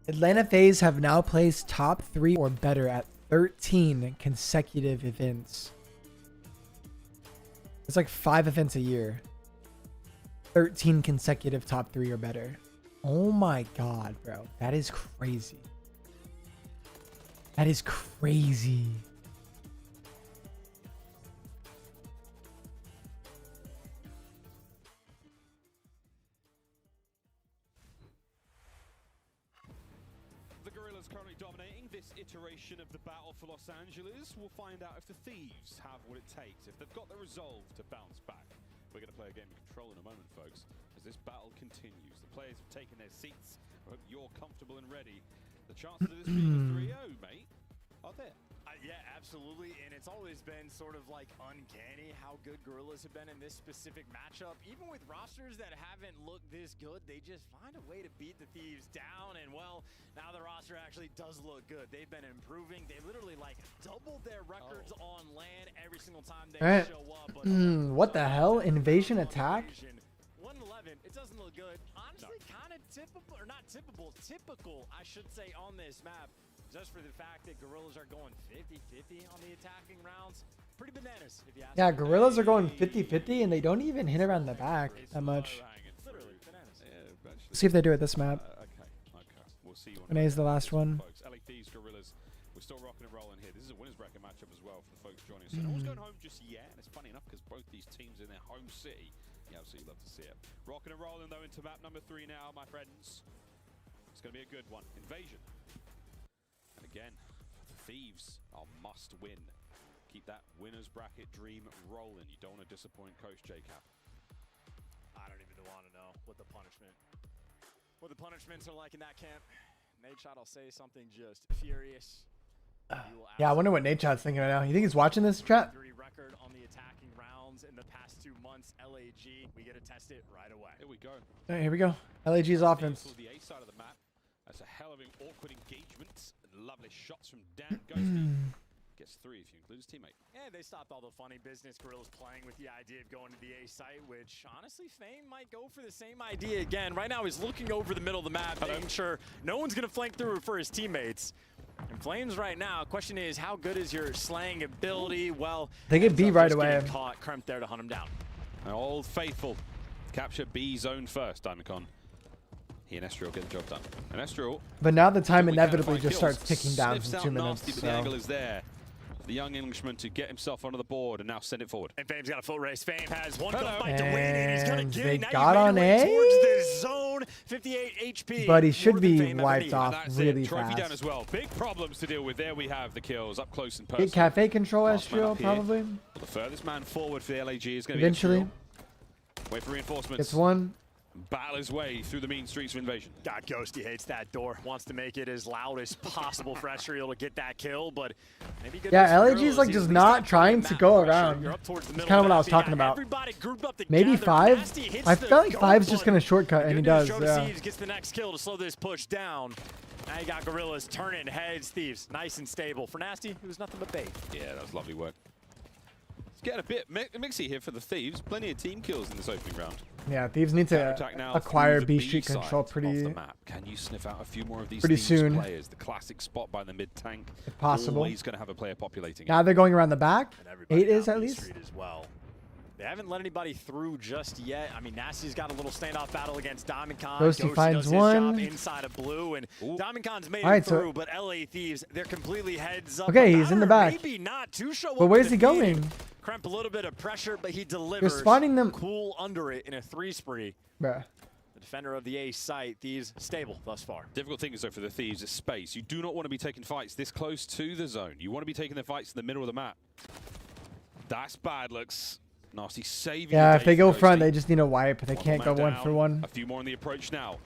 Atlanta FaZe have now placed top 3 or better at 13 consecutive events. It's like 5 events a year. 13 consecutive top 3 or better. Oh my god, bro. That is crazy. That is crazy. The Gorillas currently dominating this iteration of the battle for Los Angeles. We'll find out if the Thieves have what it takes, if they've got the resolve to bounce back. We're going to play a game of control in a moment, folks, as this battle continues. The players have taken their seats. I hope you're comfortable and ready. The chances of this being a 3-0, mate, are there. Yeah, absolutely, and it's always been sort of like uncanny how good Gorillas have been in this specific matchup. Even with rosters that haven't looked this good, they just find a way to beat the Thieves down, and well, now the roster actually does look good. They've been improving. They literally like doubled their records on land every single time they show up. But what the hell? Invasion attack? 111, it doesn't look good. Honestly, kind of typical, or not typical, typical, I should say, on this map. Just for the fact that Gorillas are going 50-50 on the attacking rounds. Pretty bananas, if you ask me. Yeah, Gorillas are going 50-50 and they don't even hit around the back that much. Literally bananas. Let's see if they do it this map. Okay. We'll see you on Renee's the last one. folks. LA Thieves, Gorillas, we're still rocking and rolling here. This is a winners bracket matchup as well for the folks joining us. So no one's going home just yet, and it's funny enough because both these teams in their home city. You absolutely love to see it. Rocking and rolling though into map number 3 now, my friends. It's going to be a good one. Invasion. And again, the Thieves are must win. Keep that winners bracket dream rolling. You don't want to disappoint Coach J-Cap. I don't even want to know what the punishments are like in that camp. Nate Shot, I'll say something just furious. Yeah, I wonder what Nate Shot's thinking right now. You think he's watching this chat? Record on the attacking rounds in the past 2 months. LAG, we get to test it right away. Here we go. All right, here we go. LAG's offense. The A side of the map. That's a hell of an awkward engagement. Lovely shots from Dan Ghosty. Gets 3 if you include his teammate. Yeah, they stopped all the funny business. Gorillas playing with the idea of going to the A site, which honestly, Fame might go for the same idea again. Right now, he's looking over the middle of the map, making sure no one's going to flank through for his teammates. And Flames right now, question is, how good is your slaying ability? Well, they get B right away. Caught Kremp there to hunt him down. Old Faithful capture B zone first, Diamondcon. He and Estriel get the job done. And Estriel, but now the time inevitably just starts ticking down from 2 minutes. Nasty, but the angle is there. The young Englishman to get himself onto the board and now send it forward. And Fame's got a full race. Fame has one fight to win, and he's going to get they it. Now got on A. Towards the zone, 58 HP. But he should be wiped off really Trophy fast. down as well. Big problems to deal with. There we have the kills up close and personal. Get cafe control, Estriel, probably. Well, the furthest man forward for the LAG is going to be Eventually. Wait for reinforcements. Gets one. Battle his way through the mean streets of Invasion. God, Ghosty hates that door. Wants to make it as loud as possible for Estriel to get that kill, but maybe good. Yeah, LAG's like just not trying to go around. That's kind of what I was talking about. Maybe 5. I felt like 5's just going to shortcut, and he does. Yeah. Gets the next kill to slow this push down. Now you got Gorillas turning heads. Thieves, nice and stable. For Nasty, it was nothing but bait. Yeah, that was lovely work. getting a bit mixy here for the Thieves. Plenty of team kills in this opening round. Yeah, Thieves need to acquire B Street control pretty Can you sniff out a few more of these pretty soon. Players? The classic spot by the mid tank. If possible. Always going to have a player populating. Now they're going around the back. 8 is at least. As well. They haven't let anybody through just yet. I mean, Nasty's got a little standoff battle against Diamond Con. Ghosty finds one. Inside of blue, and Diamond Con's made All it right, through, but LA Thieves, they're completely heads up. Okay, he's in the back. Maybe not to show But up where's with he the feed. going? Kremp a little bit of pressure, but he delivers. They're spawning them. Cool under it in a 3 spree. Bruh. The defender of the A site, Thieves stable thus far. Difficult thing is though for the Thieves is space. You do not want to be taking fights this close to the zone. You want to be taking the fights in the middle of the map. That's bad. Looks nasty. Saving. Yeah, if they go front, they just need a wipe. They can't go down. 1 for 1. A few more on the approach now.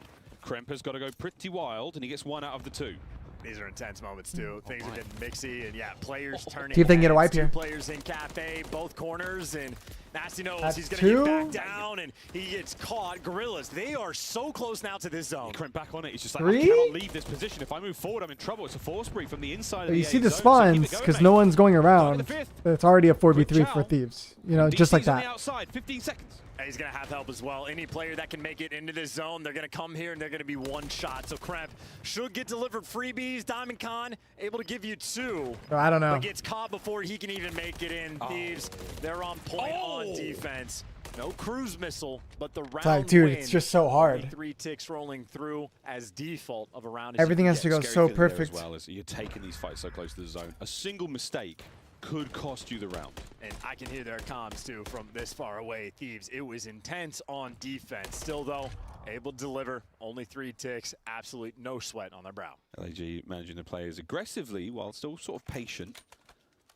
Kremp has got to go pretty wild, and he gets 1 out of the 2. These are intense moments too. Things are getting mixy, and yeah, players turning. See if they can get a wipe heads. here. 2 players in cafe, both corners, and Nasty knows That's he's gonna 2. get back down, and he gets caught. Gorillas, they are so close now to this zone. Kremp back on it. He's just like, 3? I cannot leave this position. If I move forward, I'm in trouble. It's a 4 spree from the inside of the You see A the zone, so spawns keep it because going, no mate. one's going around. the 5th. It's already a 4v3 Quick for chow. Thieves. You know, just like DC's on that. the outside, 15 seconds. He's going to have help as well. Any player that can make it into this zone, they're going to come here and they're going to be one shot. So Kremp should get delivered freebies. Diamond Con able to give you 2. I don't know. But gets caught before he can even make it in. Thieves, they're on point on defense. No cruise missile, but the round like, dude, win. it's just so hard. Only 3 ticks rolling through as default of a round. Everything has to go Scary so feeling there perfect. As well as you're taking these fights so close to the zone. A single mistake could cost you the round. And I can hear their comms too from this far away. Thieves, it was intense on defense. Still though, able to deliver. Only 3 ticks. Absolute no sweat on their brow. LAG managing to play as aggressively while still sort of patient.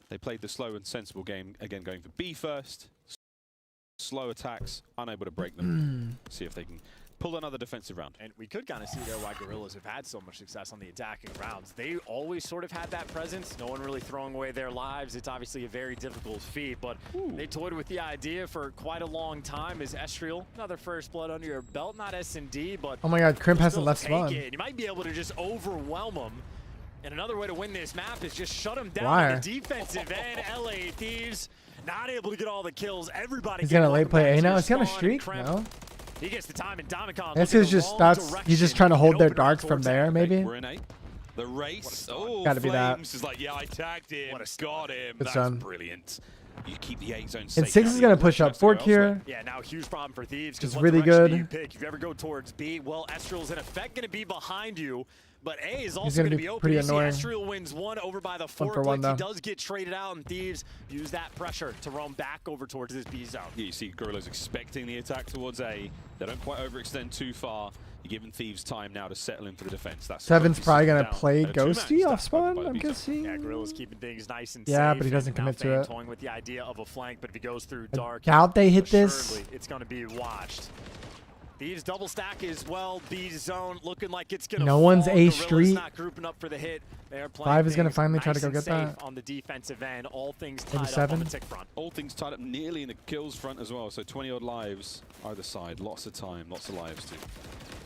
They played the slow and sensible game, again going for B first. Slow attacks, unable to break them. See if they can pull another defensive round. And we could kind of see there why Gorillas have had so much success on the attacking rounds. They always sort of had that presence. No one really throwing away their lives. It's obviously a very difficult feat, but they toyed with the idea for quite a long time. Is Estriel another first blood under your belt? Not S&D, but Oh my god, Crimp hasn't left take spawn. it. You might be able to just overwhelm them. And another way to win this map is just shut them down Why? on the defensive end. LA Thieves not able to get all the kills. Everybody He's gonna late play A now. Is he on a spawn. streak? Kremp, No. he gets the time, and Domicon. This is just he's just trying to hold their dark from there, maybe. We're in A. The race. Oh, Gotta be that. Flames is like, yeah, I tagged him. Got him. Good That's son. brilliant. You keep the A zone safe. And 6 is gonna push up Fork here. Yeah, now a huge problem for Thieves. It's What really direction do good. you pick? If you ever go towards B, well, Estriel's in effect going to be behind you. But A is He's also gonna going to be be open. pretty You see annoying. Estriel wins 1 over by the 1 Fork. for 1 He though. does get traded out, and Thieves use that pressure to roam back over towards this B zone. Yeah, you see Gorillas expecting the attack towards A. They don't quite overextend too far. You're giving Thieves time now to settle in for the defense. That's 7's probably gonna down. play And a 2-man Ghosty stack off spawn, by the I'm B zone. guessing. Yeah, Gorillas keeping things nice and Yeah, safe. but he doesn't and now commit to Fame it. toying with the idea of a flank, but if he goes through I dark, doubt they hit this. assuredly it's going to be watched. Thieves double stack as well. B zone looking like it's going to No one's A Gorillas street. not grouping up for the hit. They are playing 5 is gonna things finally try to nice go and get safe that. on the defensive end. All things Maybe tied up on 7. the tick front. All things tied up nearly in the kills front as well. So 20 odd lives either side. Lots of time, lots of lives to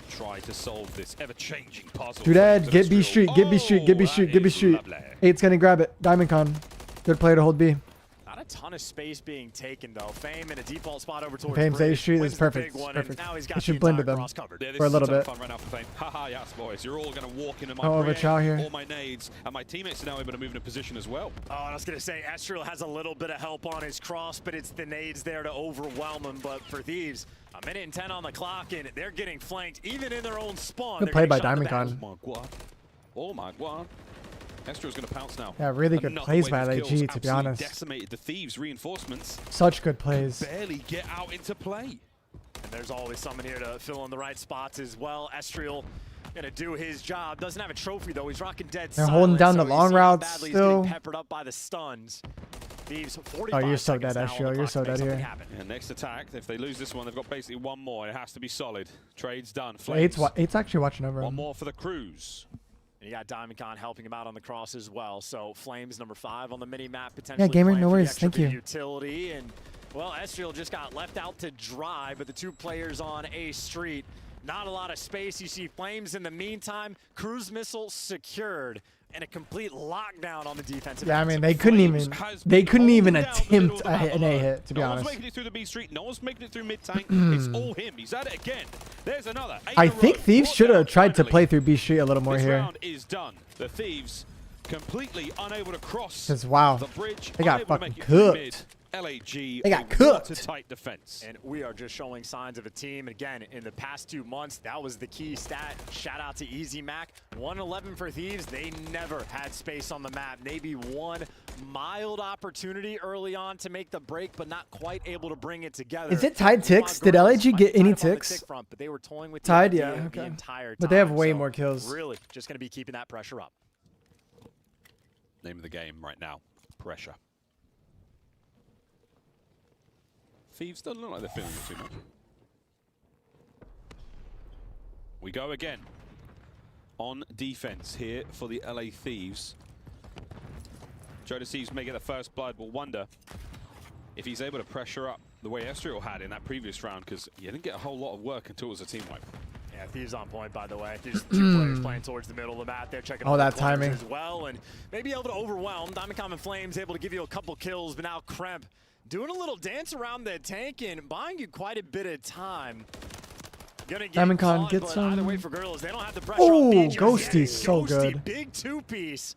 try to solve this ever-changing puzzle. Do that. Get B Street. Get B Street. Get B Oh, Street. that Get B is Street. lovely. 8's gonna grab it. Diamond Con. Good player to hold B. Not a ton of space being taken though. Fame in a default spot over towards Fame's A Bridge, Street wins is the perfect. big one, Perfect. And now he's He got should the blend to entire them cross covered. Yeah, this for a is little ton bit. of fun right now for Fame. Haha, yes, boys. You're all going to walk into my Oh, over Pregame, Chow here. all my nades, and my teammates are now able to move in a position as well. Oh, and I was going to say, Estriel has a little bit of help on his cross, but it's the nades there to overwhelm him. But for Thieves, a minute and 10 on the clock, and they're getting flanked even in their own spawn. Good They're play getting by shot in the Diamond back. Con. Oh my god. Oh my god. Estriel's going to pounce now. Yeah, really good Another plays wave by of LAG, kills to be absolutely honest. Decimated the Thieves. Reinforcements Such good plays. barely get out into play. And there's always someone here to fill in the right spots as well. Estriel gonna do his job. Doesn't have a trophy though. He's rocking dead They're holding down silence, the so you long see how routes badly still. He's getting peppered up by the stuns. Thieves 45 Oh, you're so seconds dead, now on Estriel. the You're clock so to make dead something here. happen. And next attack, if they lose this one, they've got basically one more. It has to be solid. Trade's done. Eight's Flames. eight's actually watching over One him. more for the Cruise. And you got Diamond Con helping him out on the cross as well. So Flames number 5 on the mini map potentially. Yeah, gamer, playing no for the worries. extra Thank bit of you. Utility, and well, Estriel just got left out to dry, but the 2 players on A Street, not a lot of space. You see Flames in the meantime. Cruise missile secured. and a complete lockdown on the defensive. Yeah, I end. mean, So they couldn't even attempt an A hit, to be no honest. one's making it through the B street. No one's making it through mid tank. It's all him. He's at it again. There's another. I think Thieves should have tried to play through B Street a little more this here. round is done. The Thieves completely unable to cross 'Cause, wow, the bridge. they got unable to fucking make it through mid. cooked. LAG, They got a cooked. watertight defense. And we are just showing signs of a team. Again, in the past 2 months, that was the key stat. Shout out to Easy Mac. 111 for Thieves. They never had space on the map. Maybe one mild opportunity early on to make the break, but not quite able to bring it together. Is it tied ticks? Did LAG get any ticks? Front, but they were toying with Tied, the yeah, idea okay. the entire time. But they have way So more kills. Really, just going to be keeping that pressure up. Name of the game right now, pressure. Thieves doesn't look like they're feeling it too much. We go again. On defense here for the LA Thieves. Joe Thieves may get the first blood. We'll wonder if he's able to pressure up the way Estriel had in that previous round, because he didn't get a whole lot of work until it was a team wipe. Yeah, Thieves on point, by the way. There's 2 players playing towards the middle of the map. They're checking Oh, out that the corners timing. as well, and maybe able to overwhelm. Diamond Common Flames able to give you a couple kills, but now Kremp doing a little dance around the tank and buying you quite a bit of time. Gonna get Diamond Con caught, gets but either some. way for Gorillas, they don't have the pressure Oh, on B just Ghosty's yet. so Ghosty, good. big 2-piece.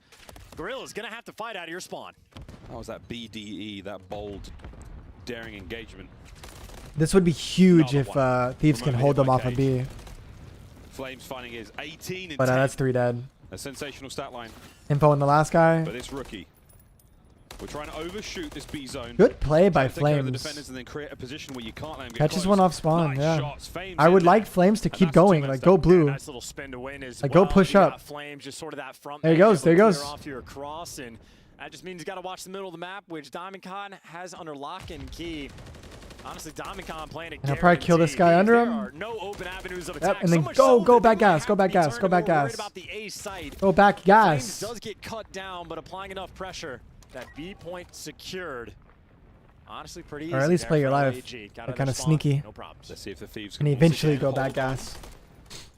Gorillas gonna have to fight out of your spawn. That was that BDE, that bold, daring engagement. This would be huge if Thieves can Remotely hold hit them by off of Cage. B. Flames finding his 18 and But 10. that's 3 dead. A sensational stat line. Info on the last guy. But this rookie. We're trying to overshoot this B zone. Good play by Take care of the Flames. defenders and then create a position where you can't let them get Catches close. one off spawn, Nice yeah. shots. Flames I would in like there. Flames to And keep that's the going, two-man like step. go blue. Nice little spin to win as Like, well. go push You got up. Flames just sort of that front. There he man goes, able there he to goes. clear off your cross, and that just means you got to watch the middle of the map, which Diamond Con has under lock and key. Honestly, Diamond Con playing a And I'll probably kill this guy under there him. are no open avenues of Yep, attack. and So then much go, so go that back they would gas, go have back to be gas, go turned back more worried gas. about the A site. Go back Flames gas. does get cut down, but applying enough pressure, that B point secured. Honestly, pretty easy. Or at least there play for your life. LAG. Got They're out of kind their of spawn, sneaky. No problems. Let's see if the Thieves And can once eventually again go hold back on gas.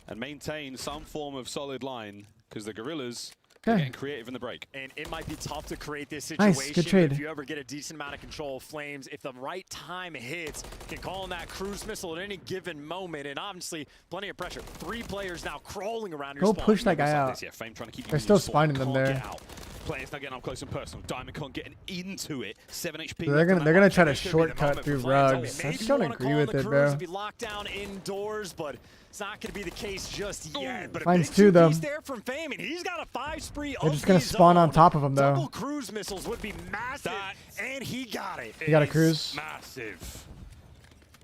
and maintain some form of solid line, because the Gorillas Okay. are getting creative in the break. And it might be tough to create this Nice, situation. good trade. If you ever get a decent amount of control of Flames, if the right time hits, can call in that cruise missile at any given moment. And obviously, plenty of pressure. 3 players now crawling around your Go spawn. push that guy Looks like out. this, yeah, Fame trying to keep you They're in still your spawn, spawning them can't there. get out. Players not getting up close and personal. Diamond Con getting into it. 7 HP. They're left gonna on they're that gonna one. try to This could be the shortcut moment through for Flames. rugs. I Maybe just you don't wanna agree call with in the it, crews bro. to be locked down indoors, but it's not going to be the case just yet. But a Finds big 2 though. piece there from Fame, and he's got a 5 spree. They're just gonna spawn on top of him though. Double cruise missiles would be massive, and he got it. You got a cruise. Massive.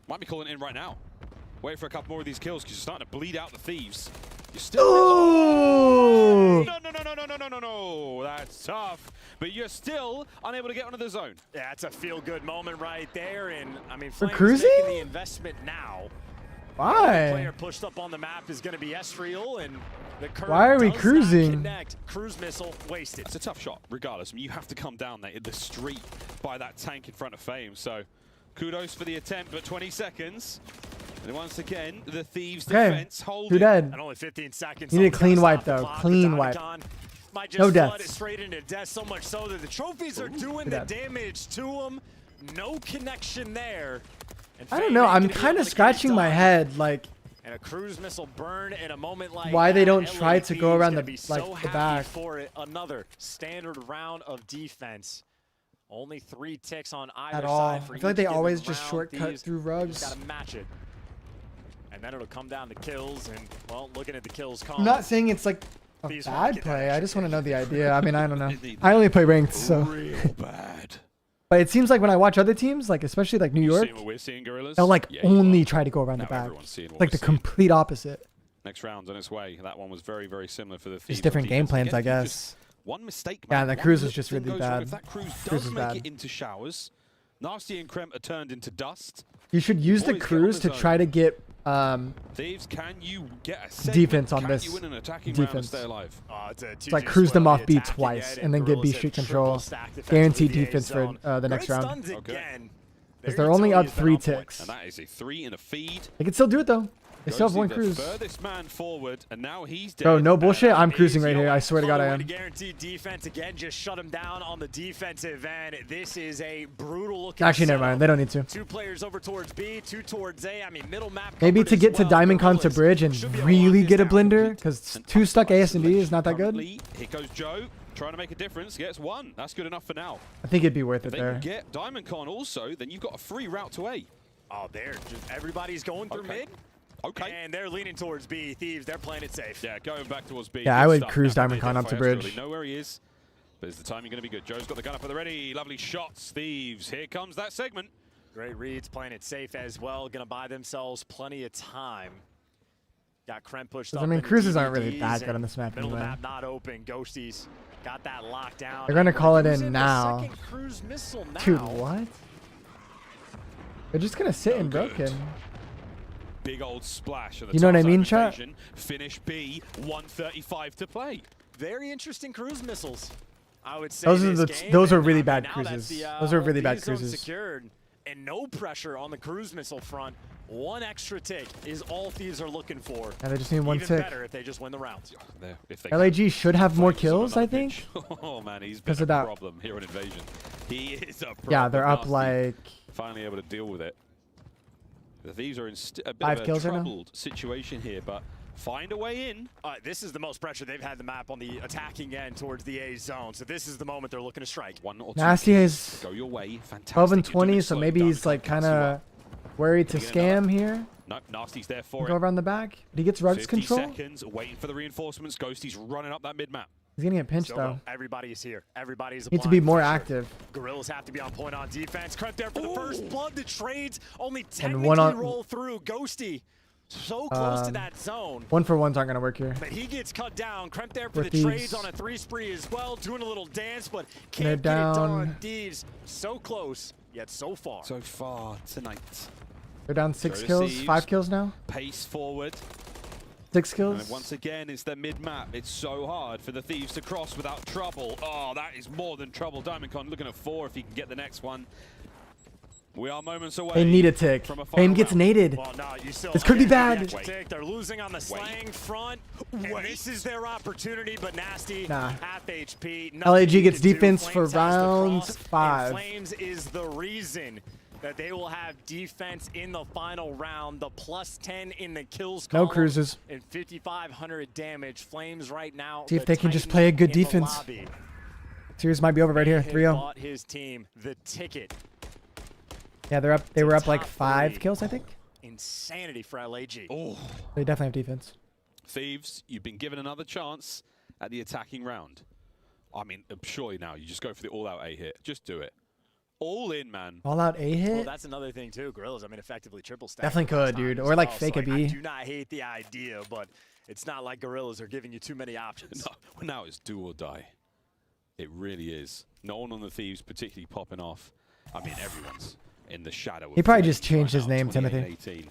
Might be calling it in right now. Wait for a couple more of these kills, because you're starting to bleed out the Thieves. You're still. Ooh! No. That's tough. But you're still unable to get onto the zone. Yeah, it's a feel-good moment right there, and I mean, We're Flames cruising? making the investment now. Why? The player pushed up on the map is going to be Estriel, and the curve Why are we does not cruising? connect. Cruise missile wasted. It's a tough shot, regardless. I mean, you have to come down there in the street by that tank in front of Fame. So, kudos for the attempt, but 20 seconds. And once again, the Thieves Okay, defense holding. 2 dead. And only 15 seconds. You need a so clean gotta wipe stop the though. clock. Clean The wipe. Diamond Con might just No flood deaths. it straight into death, so much so that the trophies are doing the good at- damage to them. No connection there. And I don't Fame know. ain't I'm gonna be kind able of to get it scratching my done. head, like And a cruise missile burn in a moment like why they that, don't try to go LAP is around gonna the be so like the happy back. for it. Another standard round of defense. Only 3 ticks on either at all. side I for feel like each they given always just round. shortcut Thieves through rugs. Just gotta match it. And then it'll come down to kills, and well, looking at the kills I'm column. not saying it's like a Thieves wanna bad get that play. I extra just want to know the idea. I mean, I don't know. I only play ranked, so. Real bad. But it seems like when I watch other teams, like especially like New You York, seeing what we're seeing, Gorillas? they'll like Yeah, you only are. try to go around Now the back. everyone's seeing what Like we're the seeing. complete opposite. Next round's on its way. That one was very, very similar for the Thieves. Just different game plans, I Again, guess. just one mistake. Yeah, man. the One cruise was little just thing really goes wrong. bad. If that cruise Cruise does was make bad. it into showers, Nasty and Krem are turned into dust. You should use the Boys, get on cruise the to zone. try to get Thieves, can you get a segment? defense on Can this you win an attacking round and defense. stay alive? It's like cruise them off B twice and then get B street control. Guaranteed defense for the next round. Again. Because they're only up 3 ticks. And that is a 3 in a feed. They can still do it though. They still have one the cruise. furthest man forward, and now he's dead. Bro, no bullshit. I'm cruising right here. I swear to God, I am. Guaranteed defense again. Just shut him down on the defensive end. This is a brutal looking. Actually, never mind. They don't need to. 2 players over towards B, 2 towards A. I mean, middle map. Maybe to get to Diamond Con to bridge and really get a blender, because 2 stuck AS and B is not that good. Here goes Joe, trying to make a difference. Gets 1. That's good enough for now. I think it'd be worth it If they there. can get Diamond Con also, then you've got a free route to A. Oh, there. Everybody's going through mid. Okay. And they're leaning towards B. Thieves, they're playing it safe. Yeah, going back towards B. Yeah, Good I would stuff. cruise Now, Diamond Con up to bridge. Really know where he is, but is the timing going to be good? Joe's got the gun up at the ready. Lovely shots, Thieves. Here comes that segment. Great reads, playing it safe as well. Going to buy themselves plenty of time. Got Krem pushed up. I mean, cruises aren't really that good on this map Middle of the anyway. map not open. Ghosties got that locked down. They're gonna call it in Using the now. second cruise missile now. Dude, what? They're just gonna sit in broken. Big old splash. Of the You know what I mean, Tarzan chat? invasion. Finish B, 1:35 to play. Very interesting cruise missiles. I would say Those are really and bad now cruises. that's the, Those are really B bad zone cruises. Secured and no pressure on the cruise missile front. 1 extra tick is all Thieves are looking for. Yeah, they just need 1 Even tick. better if they just win the round. If they LAG should have more kills, I think. Oh man, he's been Because a of that. problem here on Invasion. He is a problem. Yeah, they're up Nasty. like Finally able to deal with it. The Thieves are in a bit 5 of a kills right now. troubled situation here, but find a way in. This is the most pressure they've had the map on the attacking end towards the A zone. So this is the moment they're looking to strike. 1 or 2 Nasty is go your way. Fantastic. 12 and You're doing 20, it so slow. maybe he's like kind of worried to scam here. Nope, Nasty's there for Go it. around the back. But he gets rugs 50 control. seconds, waiting for the reinforcements. Ghosty's running up that mid-map. He's gonna get pinched Still, though. everybody is here. Everybody's Need to be applying more pressure. active. Gorillas have to be on point on defense. Krep there for the first blood. The trades only And technically one on- roll through. Ghosty so close to that zone. 1-for-1s aren't gonna work here. But he gets cut down. Kremp there for For the trades Thieves. on a 3 spree as well. Doing a little dance, but They're can't get it down. done. Thieves so close, yet so far. So far tonight. They're down 6 Go to kills, Thieves. 5 kills now. Pace forward. 6 And kills. once again, it's the mid-map. It's so hard for the Thieves to cross without trouble. Oh, that is more than trouble. Diamondcon looking at 4 if he can get the next one. We are moments away. They need a tick. From a Fame final gets round. naded. Well, no, you still This could be can't bad. get the tick. They're losing on the slang front. And this is their opportunity, but Nasty, Nah. half HP. LAG nothing you gets can do. defense for Flames has to round cross, 5. And Flames is the reason that they will have defense in the final round. The +10 in the kills No column cruises. and 5,500 damage. Flames right now. See if the they can just Titan play a good in the defense. lobby. Series might be over right here. He 3-0. bought his team the ticket. Yeah, they're up. They were up like top 5 3. kills, I think. Insanity for LAG. Oh, They definitely have defense. Thieves, you've been given another chance at the attacking round. I mean, surely now you just go for the all-out A hit. Just do it. All in, man. All out A hit. Well, that's another thing too. Gorillas, I mean, effectively triple stack. Definitely could, dude. Or like fake a B. I do not hate the idea, but it's not like Gorillas are giving you too many options. No, well, now it's do or die. It really is. No one on the Thieves particularly popping off. I mean, everyone's in the shadow. He of probably Flames just changed right his now, name, Timothy. 28-18.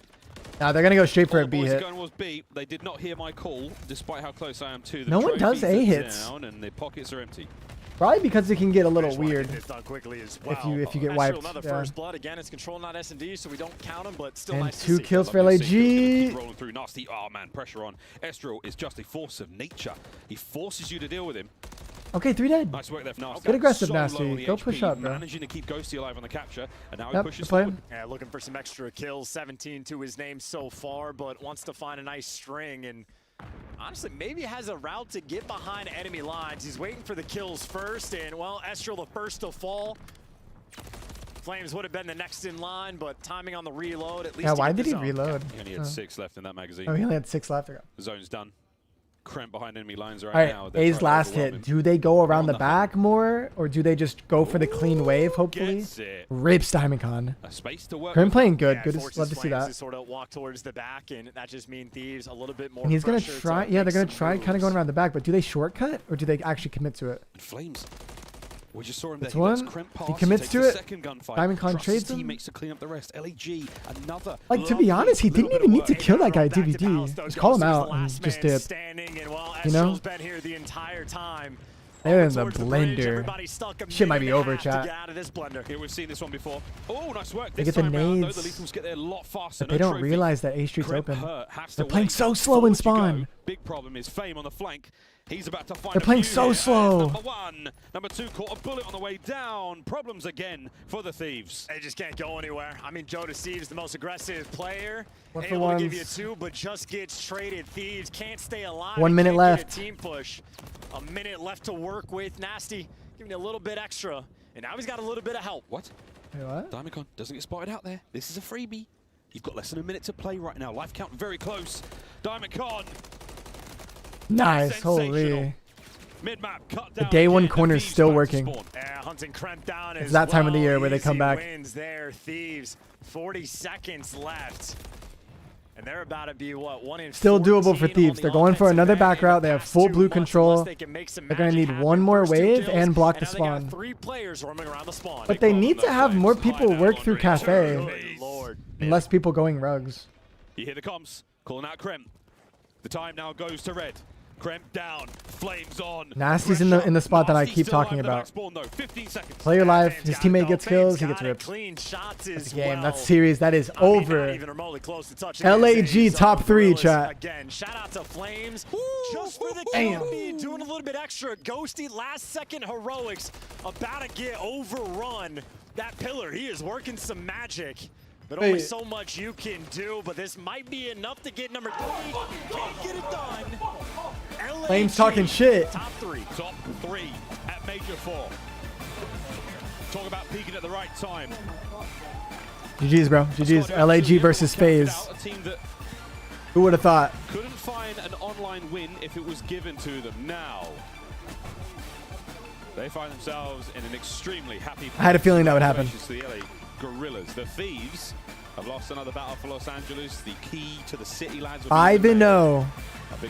Nah, they're gonna go straight for All a the B boys hit. going was B. They did not hear my call, despite how close I am to the No one does trophies A are hits. down and the pockets are empty. Probably because it can get a little weird This done quickly as well. if you get Astral, wiped. another Yeah. first blood. Again, it's control, not S&D, so we don't count them, but still And nice to 2 see. kills for Lovely to see. Gonna LAG. keep rolling through. Nasty. Oh man, pressure on. Estral is just a force of nature. He forces you to deal with him. Okay, 3 dead. Nice work there for Nasty. Good aggressive, So low Nasty. on the Go HP, push up, bro. Managing to keep Ghosty alive on the capture, and now Yep, he pushes play. forward. Yeah, looking for some extra kills. 17 to his name so far, but wants to find a nice string and honestly maybe has a route to get behind enemy lines. He's waiting for the kills first, and well, Estral the first to fall. Flames would have been the next in line, but timing on the reload at least. Yeah, to why get did the he zone. reload? He only had 6 left in that magazine. Oh, he only had 6 left. Okay. The zone's done. Cramp behind enemy lines right All right, now. They're A's trying to last overwhelm hit. him. Do they go around on the the back more, or do they just go for the clean wave, hopefully? Gets it. Rips Diamondcon. A space to work Grim with. playing good. Yeah, Good. forces Love to see Flames that. to sort of walk towards the back, and that just means Thieves a little bit more. And he's going to pressure try. to Yeah, they're make going to some try kind of moves. going around the back, but do they shortcut, or do they actually commit to it? And Flames. We just saw him there. It's He lets one. Kremp He pass, commits takes to the it. second gunfight. Diamondcon Trusts trades his him. teammates to clean up the rest. LAG, another. Like, to be lovely honest, he little didn't bit even of need to work. kill that guy Back to DVD. Palace, though. Just call him Ghost is the out and last just man dip. standing, and well, You know? Estrel's been here the entire time. They're in the blender. Shit might be over, chat. Yeah, we've seen this one before. Oh, nice work. They This get the time round, though, nades. the Lethals get there a lot faster. But they No don't trophy. realize that A Street's Crimp open. Hurt has to They're playing wait. so slow in Forward you go. spawn. Big problem is Fame on the flank. He's about to find They're a playing few so here. slow. Number one. Number two caught a bullet on the way down. Problems again for the Thieves. They just can't go anywhere. I mean, Joe Deceives, the most aggressive player. One for Able to give you ones. 2, but just gets traded. Thieves can't stay alive. 1 minute Can't left. get a team push. A minute left to work with. Nasty giving you a little bit extra. And now he's got a little bit of help. What? Wait, what? Diamond doesn't get spotted out there. This is a freebie. You've got less than a minute to play right now. Life count very close. Diamond Con. Nice, holy. Mid-map cut The down. day one again. corner is Thieves still back to working. spawn. Yeah, hunting Kremp down It's as that time of the well. year where they come Easy back. Wins there, Thieves. 40 seconds left. And they're about to be, what, 1 in Still 14 doable for on Thieves. the They're going for offensive another end back in the route. They have past full 2 blue months, control. unless they can make some They're going to magic need happen. one more First 2 wave kills, and block and the now they got spawn. 3 players roaming around the spawn. But they need to have more people work through Cafe. Good Lord. And less people going rugs. You hear the comms calling out Krem. The time now goes to red. Krem down, flames on. Nasty's in the spot that I keep talking about. Spawn, though. 15 seconds. Play your life. His teammate gets kills. He gets ripped. Clean shots That's as the game. well. That's series. That is I mean, over. not even remotely close to touching LAG this. top 3, Gorillas chat. Again, shout out to Flames. Just for the Damn. KP, doing a little bit extra. Ghosty, last second heroics, about to get overrun. That pillar, he is working some magic. But only Wait. so much you can do, but this might be enough to get number 3. Can't get it done. LAG, Flames talking shit. Top 3 at Major 4. Talk about peaking at the right time. GG's, bro. GG's. LAG versus FaZe. A team that Who would have thought? couldn't find an online win if it was given to them. Now they find themselves in an extremely happy I had a feeling that would happen. To the LA Gorillas. The Thieves have lost another battle for Los Angeles. The key to the city lads. 5-0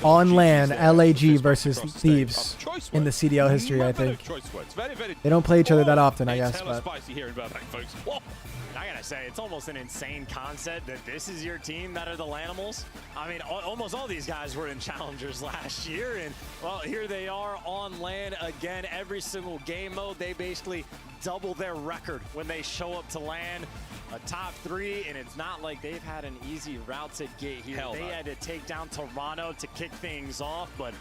on land. there. LAG versus Across the Thieves stage. Choice in the words. CDL history, I Number think. of choice words. Very, very They don't play each other that often, I it's guess. hella But spicy here in Burbank, folks. Whoa. I gotta say, it's almost an insane concept that this is your team that are the Lanimals. I mean, almost all these guys were in Challengers last year, and well, here they are on land again. Every single game mode, they basically double their record when they show up to land. A top 3, and it's not like they've had an easy route to get here. Hell they no. had to take down Toronto to kick things off, but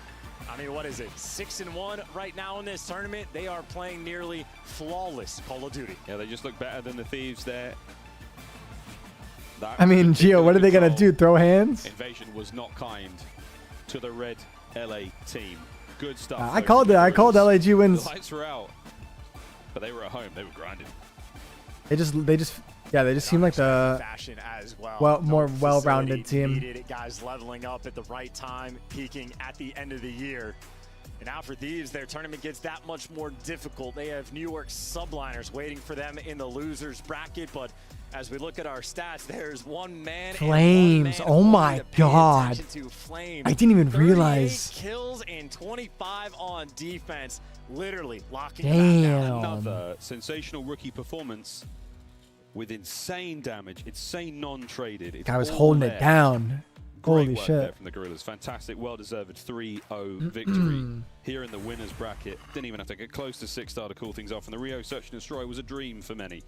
I mean, what is it? 6-1 right now in this tournament. They are playing nearly flawless Call of Duty. Yeah, they just look better than the Thieves there. I mean, Gio, what are they gonna do? Throw hands? Invasion was not kind to the red LA team. Good stuff. I called it. I called LAG The wins. lights were out, but they were at home. They were grinding. They just seem like the fashion as well. more well-rounded team. Needed it, guys leveling up at the right time, peaking at the end of the year. And now for Thieves, their tournament gets that much more difficult. They have New York subliners waiting for them in the losers bracket, but as we look at our stats, there's one man. Flames. Oh my God. Flames. I didn't even 38 realize. Kills and 25 on defense, literally locking Damn. them down. Another sensational rookie performance with insane damage, insane non-traded. It's Guy was all holding there. it down. Great Holy work shit. there from the Gorillas. Fantastic, well-deserved 3-0 victory here in the winners bracket. Didn't even have to get close to 6-star to cool things off, and the Rio Search and Destroy was a dream for many.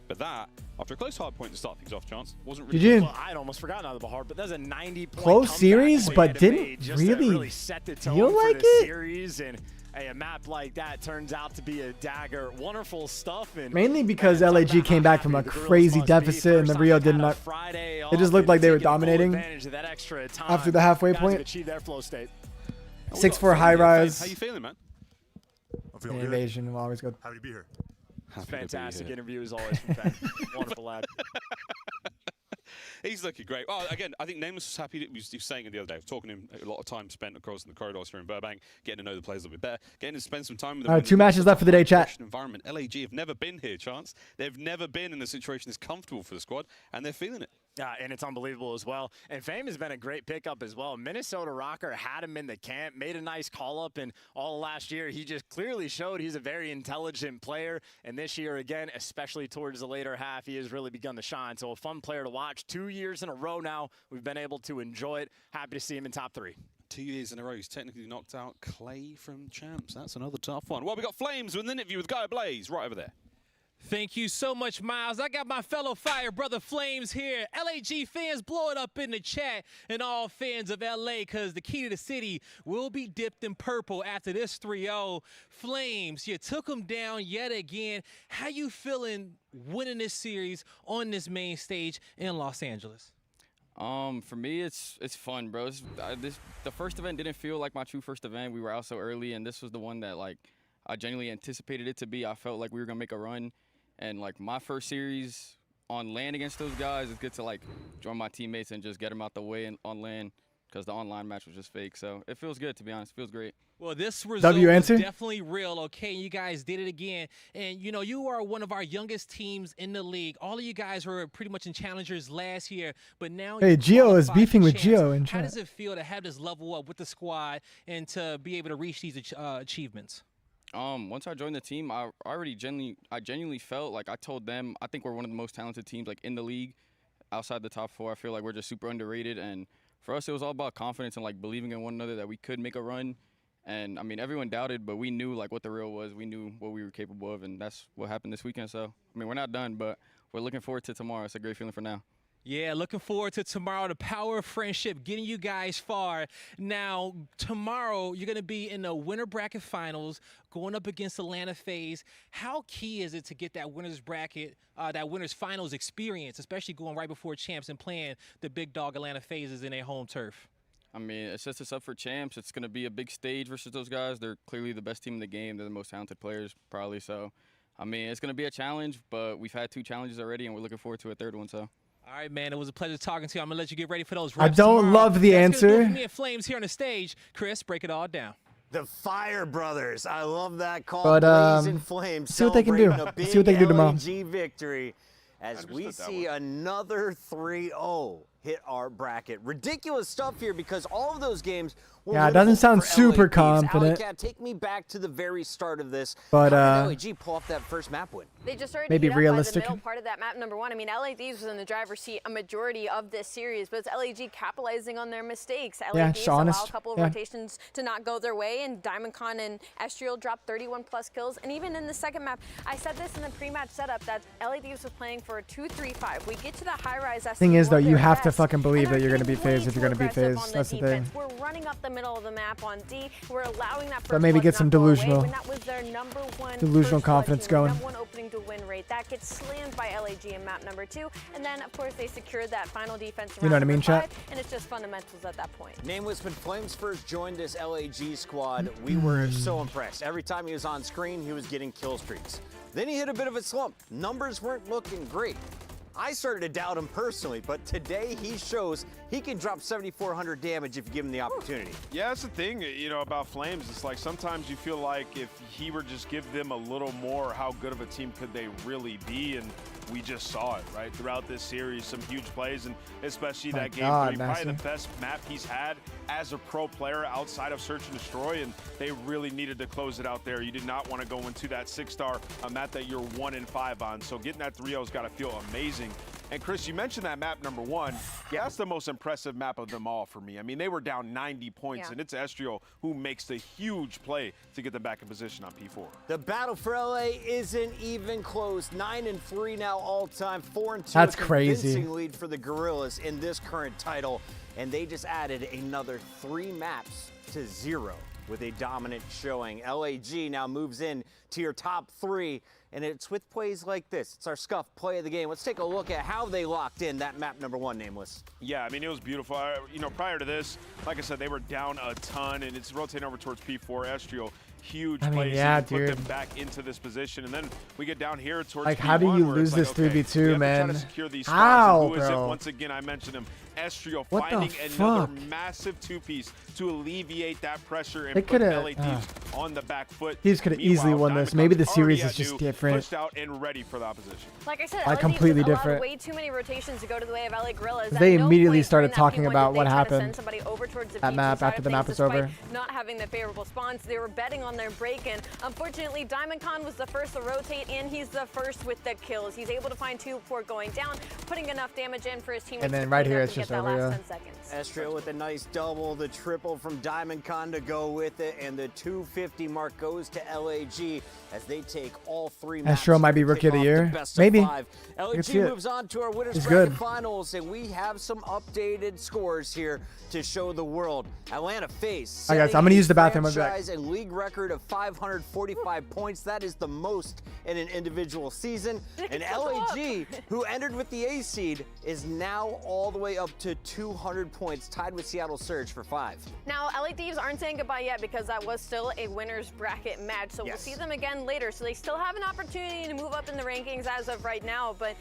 But that, after a close hard point to start things off, Chance, wasn't really GG. Well, I'd almost forgotten about the hard, but that's a 90-point Close series, but didn't really really set the tone feel for like the it. series. And a map like that turns out to be a dagger. Wonderful stuff. And Mainly because LAG came back from a crazy deficit and the Rio did not. It just looked like they were dominating after the halfway point. 6-4 high rise. How you feeling, man? And Invasion will always go. Happy to be here. Fantastic interview as always from Ben. Wonderful lad. He's looking great. Well, again, I think Nameless was happy. He was saying it the other day. Talking to him, a lot of time spent across in the corridors here in Burbank, getting to know the players a little bit better, getting to spend some time with them. All right, 2 matches left for the day, chat. Environment. LAG have never been here, Chance. They've never been in a situation that's comfortable for the squad, and they're feeling it. Yeah, and it's unbelievable as well. And Fame has been a great pickup as well. Minnesota Rocker had him in the camp, made a nice call-up, and all last year he just clearly showed he's a very intelligent player. And this year, again, especially towards the later half, he has really begun to shine. So a fun player to watch. 2 years in a row now, we've been able to enjoy it. Happy to see him in top 3. 2 years in a row, he's technically knocked out Clay from Champs. That's another tough one. Well, we got Flames with an interview with Guy Blaze right over there. Thank you so much, Miles. I got my fellow fire brother Flames here. LAG fans, blow it up in the chat, and all fans of LA, because the key to the city will be dipped in purple after this 3-0. Flames, you took them down yet again. How you feeling winning this series on this main stage in Los Angeles? For me, it's fun, bro. The first event didn't feel like my true first event. We were out so early, and this was the one that, like, I genuinely anticipated it to be. I felt like we were going to make a run. And, like, my first series on land against those guys, it's good to, like, join my teammates and just get them out the way on land, because the online match was just fake. So it feels good, to be honest. It feels great. Well, this result was definitely real, okay? You guys did it again. And, you know, you are one of our youngest teams in the league. All of you guys were pretty much in challengers last year, but now hey, Gio is beefing with Gio in How chat. does it feel to have this level up with the squad and to be able to reach these achievements? Once I joined the team, I genuinely felt like I told them, I think we're one of the most talented teams, like, in the league. Outside the top 4, I feel like we're just super underrated. And for us, it was all about confidence and, like, believing in one another that we could make a run. And, I mean, everyone doubted, but we knew, like, what the real was. We knew what we were capable of, and that's what happened this weekend. So, I mean, we're not done, but we're looking forward to tomorrow. It's a great feeling for now. Yeah, looking forward to tomorrow. The power of friendship getting you guys far. Now, tomorrow, you're going to be in the winner bracket finals going up against Atlanta FaZe. How key is it to get that winner's bracket, that winner's finals experience, especially going right before champs and playing the big dog Atlanta FaZe in their home turf? I mean, it sets us up for champs. It's going to be a big stage versus those guys. They're clearly the best team in the game. They're the most talented players, probably. So, I mean, it's going to be a challenge, but we've had 2 challenges already, and we're looking forward to a 3rd one. So. All right, man. It was a pleasure talking to you. I'm going to let you get ready for those reps I don't tomorrow. love the answer. Me and Flames here on the stage. Chris, break it all down. The Fire Brothers. I love that call. But, Blazing Flames see what they can do. See what they can do tomorrow. LAG victory as we see another 3-0 hit our bracket. Ridiculous stuff here because all of those games were it doesn't sound for super LA Thieves. confident. Alley, take me back to the very start of this. But how did LAG pull off that first map win? They just started maybe to heat realistic. up by the middle part of that map, number 1. I mean, LA Thieves was in the driver's seat a majority of this series, but it's LAG capitalizing on their mistakes. LA Thieves allow a couple of rotations to not go their way, and DiamondCon and Estriel dropped 31+ kills. And even in the second map, I said this in the pre-match setup that LA Thieves was playing for a 2-3-5. We get to the high-rise. Thing is, though, you have to fucking believe that you're going to be FaZe if you're going to be FaZe. That's the thing. We're running up the middle of the map on D. We're allowing that But maybe get some delusional, that was their number 1 delusional confidence going. Number 1 opening to win rate. That gets slammed by LAG in map number 2. And then, of course, they secured that final defense You know what I mean, chat? and it's just fundamentals at that point. Nameless, when Flames first joined this LAG squad, we were so impressed. Every time he was on screen, he was getting kill streaks. Then he hit a bit of a slump. Numbers weren't looking great. I started to doubt him personally, but today he shows he can drop 7,400 damage if you give him the opportunity. Yeah, that's the thing, you know, about Flames. It's like sometimes you feel like if he were just give them a little more, how good of a team could they really be? And we just saw it, right? Throughout this series, some huge plays, and especially that game 3, probably the best map he's had as a pro player outside of Search and Destroy, and they really needed to close it out there. You did not want to go into that 6-star, a map that you're 1-5 on. So getting that 3-0's got to feel amazing. And Chris, you mentioned that map number 1. Yeah, that's the most impressive map of them all for me. I mean, they were down 90 points, and it's Estriel who makes the huge play to get them back in position on P4. The battle for LA isn't even close. 9-3 now all-time, 4-2. That's crazy. Convincing lead for the Gorillas in this current title, and they just added another 3 maps to 0 with a dominant showing. LAG now moves in to your top 3. And it's with plays like this. It's our Scuff play of the game. Let's take a look at how they locked in that map number 1, Nameless. Yeah, I mean, it was beautiful. You know, prior to this, like I said, they were down a ton, and it's rotating over towards P4. Estriel, huge plays to put them back into this position. And then we get down here towards like, P1, how do you lose this 3v2, man? How, bro? Once again, I mentioned him. Estriel finding another massive 2-piece to alleviate that pressure and put LA Thieves on the back foot. Thieves could have easily won this. Maybe the series is just different. Pushed out and ready for the opposition. Like I said, like completely different. Way too many rotations to go to the way of LA Gorillas. They immediately started talking about what happened that map after the map was over. Not having the favorable spawns, they were betting on their break, and unfortunately, DiamondCon was the first to rotate, and he's the first with the kills. He's able to find 2 before going down, putting enough damage in for his team. And then right here, it's just almost that over, last yeah. 10 seconds. Estrio with a nice double, the triple from Diamond Con to go with it, and the 250 mark goes to LAG as they take all 3 maps. Estrio might be to rookie kick of the off year. best of Maybe. 5. I LAG could see it. moves on to our winners He's bracket good. finals, and we have some updated scores here to show the world. Atlanta FaZe. All right, guys, I'm gonna use the bathroom. I'll be back. Franchise and league record of 545 points. That is the most in an individual season. And LAG, who entered with the A seed, is now all the way up to 200 points, tied with Seattle Surge for 5. Now, LA Thieves aren't saying goodbye yet because that was still a winner's bracket match, so we'll see them again later. So they still have an opportunity to move up in the rankings as of right now, but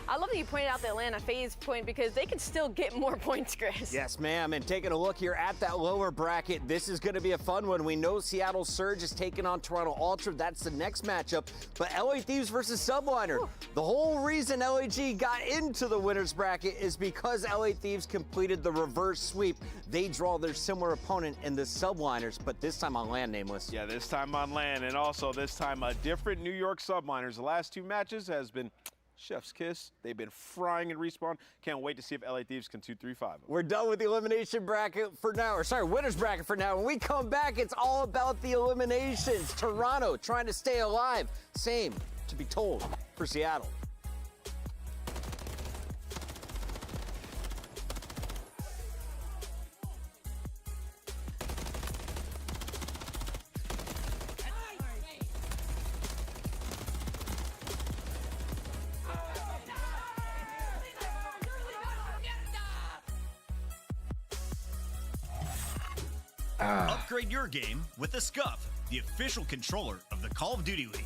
I love that you pointed out the Atlanta FaZe point because they can still get more points, Chris. Yes, ma'am. And taking a look here at that lower bracket, this is going to be a fun one. We know Seattle Surge is taking on Toronto Ultra. That's the next matchup. But LA Thieves versus Subliner. The whole reason LAG got into the winner's bracket is because LA Thieves completed the reverse sweep. They draw their similar opponent in the Subliners, but this time on land, Nameless. Yeah, this time on land, and also this time a different New York Subliners. The last 2 matches has been chef's kiss. They've been frying in Respawn. Can't wait to see if LA Thieves can 2-3-5. We're done with the elimination bracket for now, or sorry, winner's bracket for now. When we come back, it's all about the eliminations. Toronto trying to stay alive. Same, to be told, for Seattle. Upgrade your game with the Scuff, the official controller of the Call of Duty League.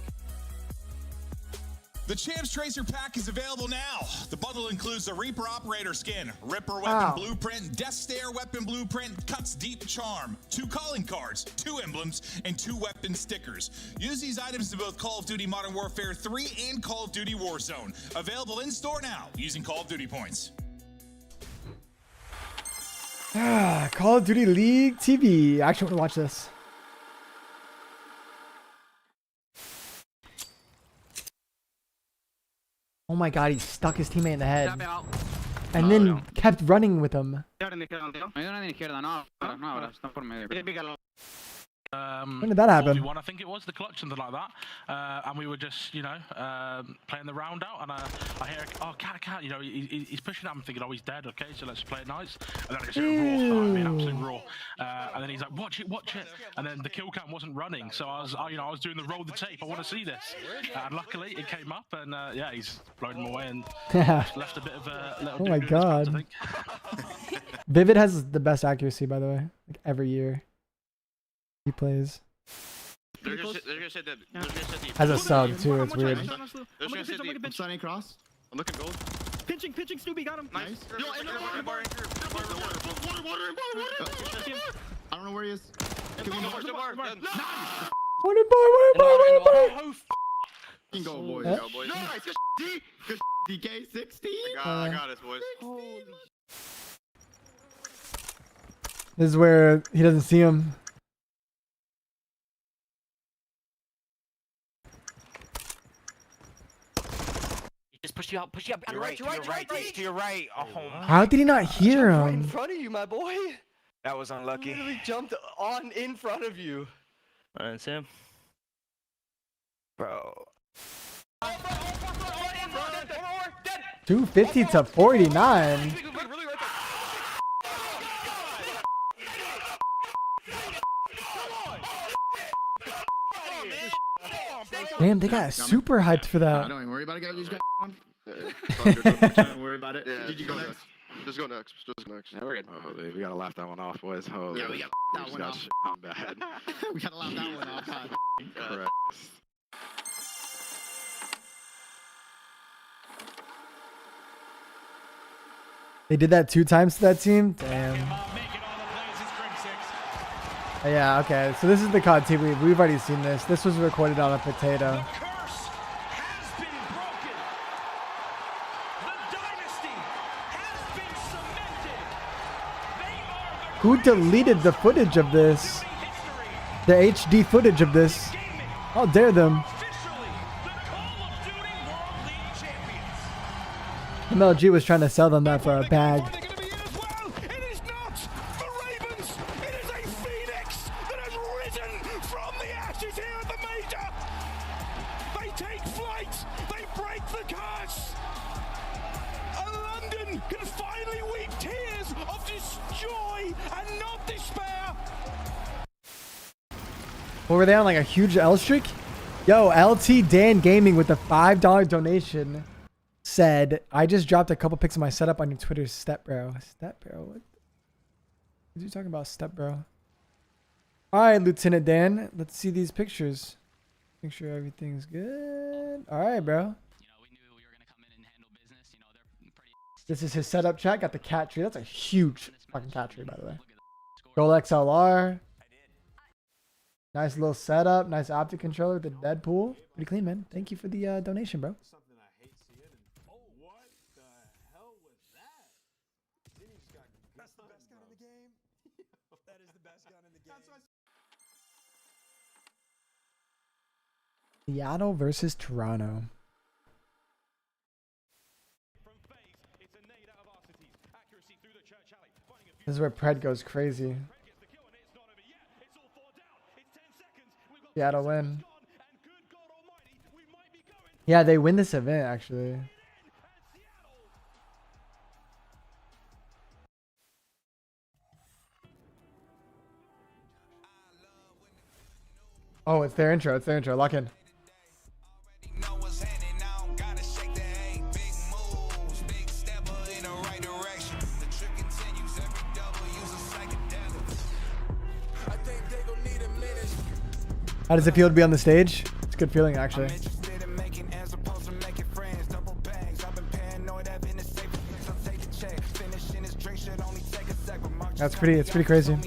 The Champs Tracer Pack is available now. The bundle includes the Reaper Operator skin, Ripper Weapon Blueprint, Death Stare Weapon Blueprint, Cuts Deep Charm, 2 calling cards, 2 emblems, and 2 weapon stickers. Use these items in both Call of Duty Modern Warfare 3 and Call of Duty Warzone. Available in store now using Call of Duty points. Call of Duty League TV. I actually want to watch this. Oh my god, he stuck his teammate in the head. And then kept running with him. When did that happen? 41, I think it was the clutch, something like that. And we were just, you know, playing the round out, and I hear, oh, cat, you know, he's pushing at him, thinking, oh, he's dead. Okay, so let's play it nice. And then I just hear raw, I mean, absolute raw. And then he's like, watch it. And then the kill cam wasn't running, so I was doing the roll the tape. I want to see this. And luckily, it came up, and yeah, he's blown him away and left a bit of a little. Oh my god. Vivid has the best accuracy, by the way, like every year he plays. As a sub too, it's weird. I'm starting cross. I'm looking gold. Pinching, Snoopy got him. Nice. Yo, water. I don't know where he is. Water bar. Go, boys. Huh? Go, boys. Nice. Good DK 16. I got it, boys. This is where he doesn't see him. Just push you out. To your right. Oh, How did he not hear Right in him? front of you, my boy. That was unlucky. Literally jumped on in front of you. And Sam. Bro. 250 to 49. Damn, they got super hyped for that. Don't even worry about it, guys. These guys on. Don't worry about it. Yeah, Did you go next? Just go next. Yeah, we're good. Oh, we gotta laugh that one off, boys. Oh, Yeah, we got that one off. I'm bad. We gotta laugh that one off. God. Correct. They did that 2 times to that team? Damn. Yeah, okay. So this is the COD team. We've already seen this. This was recorded on a potato. Who deleted the footage of this? The HD footage of this? How dare them? MLG was trying to sell them that for a bag. This joy and not despair. What were they on, like a huge L streak? Yo, LT Dan Gaming with the $5 donation said, I just dropped a couple pics of my setup on your Twitter, step bro. Step bro, what are you talking about, step bro? All right, Lieutenant Dan, let's see these pictures. Make sure everything's good. All right, bro. This is his setup chat. Got the cat tree. That's a huge fucking cat tree, by the way. Gold XLR. Nice little setup. Nice optic controller with the Deadpool. Pretty clean, man. Thank you for the donation, bro. Seattle versus Toronto. This is where Pred goes crazy. Seattle win. Yeah, they win this event, actually. Oh, it's their intro. It's their intro. Lock in. How does it feel to be on the stage? It's a good feeling, actually. That's pretty. It's pretty crazy.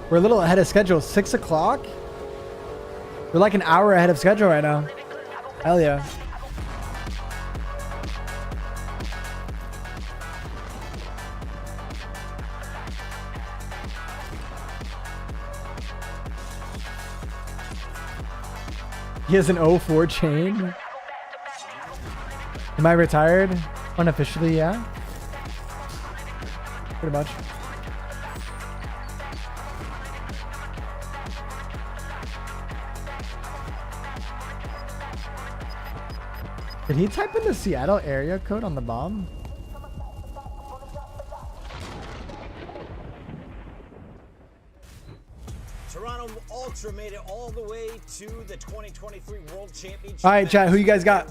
We're a little ahead of schedule. 6 o'clock. We're like an hour ahead of schedule right now. Hell yeah. He has an 04 chain. Am I retired? Unofficially, yeah. Pretty much. Did he type in the Seattle area code on the bomb? Toronto Ultra made it all the way to the 2023 World Championship. All right, chat. Who you guys got?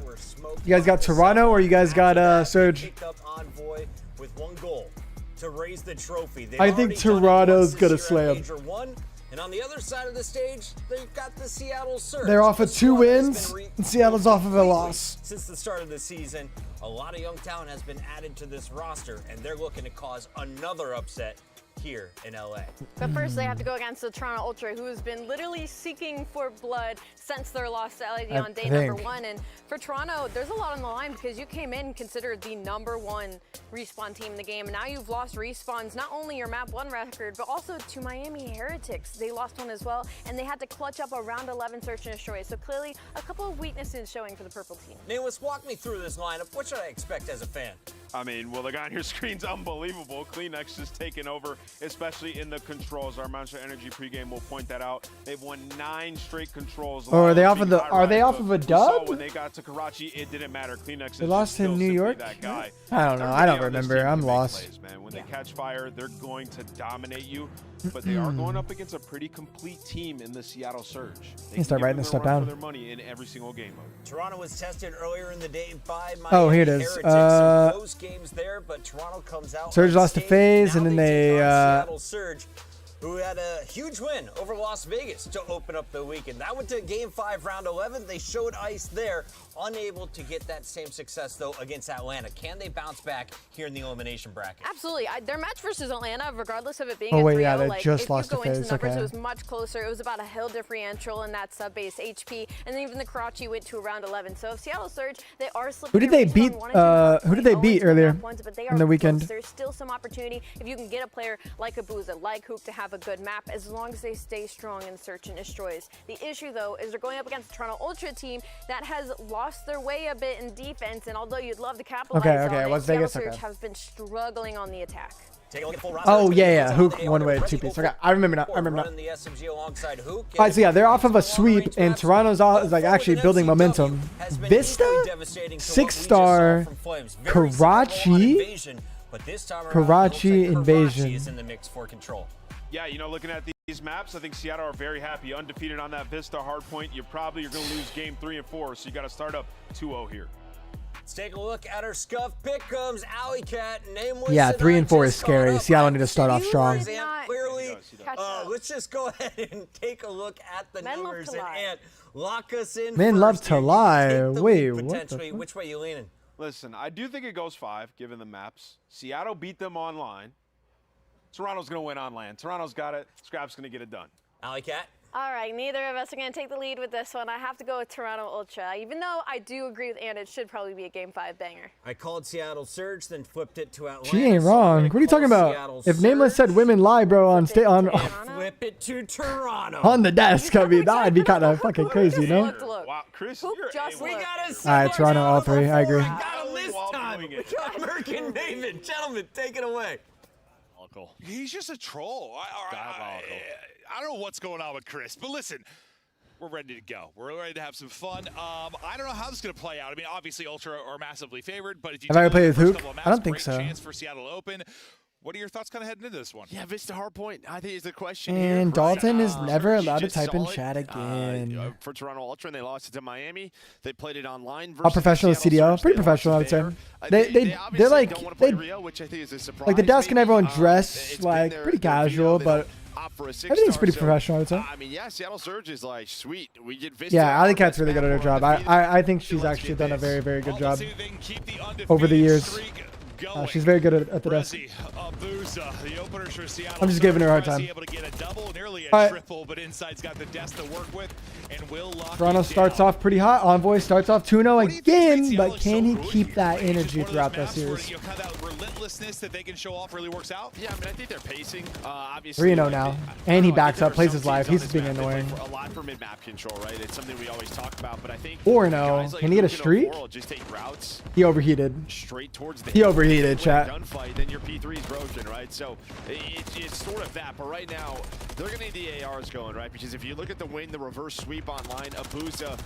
You guys got Toronto or you guys got Surge? Picked up Envoy with one goal to raise the trophy. I think Toronto's gonna slam. Major 1. And on the other side of the stage, they've got the Seattle Surge. They're off of 2 wins, and Seattle's off of a loss. Since the start of the season, a lot of young talent has been added to this roster, and they're looking to cause another upset here in LA. But first, they have to go against the Toronto Ultra, who has been literally seeking for blood since their loss to LAD on day number 1. And for Toronto, there's a lot on the line because you came in considered the #1 respawn team in the game. And now you've lost respawns, not only your map 1 record, but also to Miami Heretics. They lost one as well, and they had to clutch up a round 11 search and destroy. So clearly, a couple of weaknesses showing for the purple team. Nicholas, walk me through this lineup. What should I expect as a fan? I mean, well, the guy on your screen's unbelievable. Kleenex is taking over, especially in the controls. Our Monster Energy pregame will point that out. They've won 9 straight controls. Oh, are they off of the? Are they off of a dub? When they got to Karachi, it didn't matter. Kleenex. They lost in New York. That guy. I don't know. I don't remember. I'm lost. Plays, man. When they catch fire, they're going to dominate you. But they are going up against a pretty complete team in the Seattle Surge. They start writing this stuff down. For their money in every single game mode. Toronto was tested earlier in the day by Miami. Oh, here it is. Some close games there, but Toronto comes out. Surge lost to FaZe, and then they Seattle Surge, who had a huge win over Las Vegas to open up the weekend. That went to Game 5, Round 11. They showed ice there, unable to get that same success, though, against Atlanta. Can they bounce back here in the elimination bracket? Absolutely. Their match versus Atlanta, regardless of it being oh, a 3-0, wait, yeah, they like, just lost to if you go into FaZe. the numbers, Okay. it was much closer. It was about a hill differential in that sub-base HP, and then even the Karachi went to around 11. So if Seattle Surge, they are slipping. Who did they beat? Who did they beat earlier in the weekend? There's still some opportunity if you can get a player like Abuza, like Hoop, to have a good map, as long as they stay strong in search and destroys. The issue, though, is they're going up against the Toronto Ultra team that has lost their way a bit in defense, and although you'd love to capitalize on it, Las Seattle Vegas, Surge has been struggling on the attack. Take a look at full roster. Oh yeah, Hook one way two piece. Okay, I remember now. I remember now. Running the SMG alongside Hook. All right, so yeah, they're off of a sweep, and Toronto's is like actually building momentum. Vista, 6-star, Karachi invasion. Is in the mix for control. Yeah, you know, looking at these maps, I think Seattle are very happy. Undefeated on that Vista Hardpoint. You're going to lose game 3 and 4, so you got to start up 2-0 here. Let's take a look at our scuff pick'ems. Alley Cat, nameless. Yeah, 3 and 4 is scary. Seattle need to start off strong. Clearly, let's just go ahead and take a look at the numbers and lock us in. Men love to lie. Wait, what the fuck? Which way you leaning? Listen, I do think it goes 5, given the maps. Seattle beat them online. Toronto's going to win on land. Toronto's got it. Scrap's going to get it done. Alley Cat? All right, neither of us are going to take the lead with this one. I have to go with Toronto Ultra, even though I do agree with Anna, it should probably be a Game 5 banger. I called Seattle Surge, then flipped it to Atlanta. She ain't wrong. What are you talking about? If Nameless said women lie, bro, on flip it to Toronto. on the desk, I mean, that'd be kind of fucking crazy, you know? Wow, Chris, we got All right, Toronto, all 3. I agree. Got him this time. We got American Maven. Gentlemen, take it away. He's just a troll. I don't know what's going on with Chris, but listen, we're ready to go. We're ready to have some fun. I don't know how this is going to play out. I mean, obviously, Ultra are massively favored, but if you have I ever played with Hook? I don't think great so. Chance for Seattle Open. What are your thoughts kind of heading into this one? Yeah, Vista Hardpoint, I think is the question And here. Dalton is never allowed to Just type in solid, chat again. For Toronto Ultra, and they lost it to Miami. They played it online. All professional CDL, pretty professional, I would say. They're like Rio, which I think is a surprise. like the desk and everyone dress like pretty casual, but everything's pretty professional, I would say. I mean, yeah, Seattle Surge is like sweet. We get Vista. Yeah, Alley Cat's really good at her job. I think she's actually done a very, very good job over the years. She's very good at the desk. I'm just giving her a hard time. Toronto starts off pretty hot. Envoy starts off 2-0 again, but can he keep that energy throughout the series? That they can show off really works out. Yeah, I mean, I think they're pacing. Obviously, 3-0 now, and he backs up, plays his life. He's being annoying. A lot for mid-map control, right? It's something we always talk about, but I think 4-0. Can he get a streak? Just take routes He overheated. straight towards the He overheated, chat. gunfight, then your P3 is broken, right? So it's sort of that, but right now they're gonna need the ARs going, right? Because if you look at the win, the reverse sweep online, Abuza,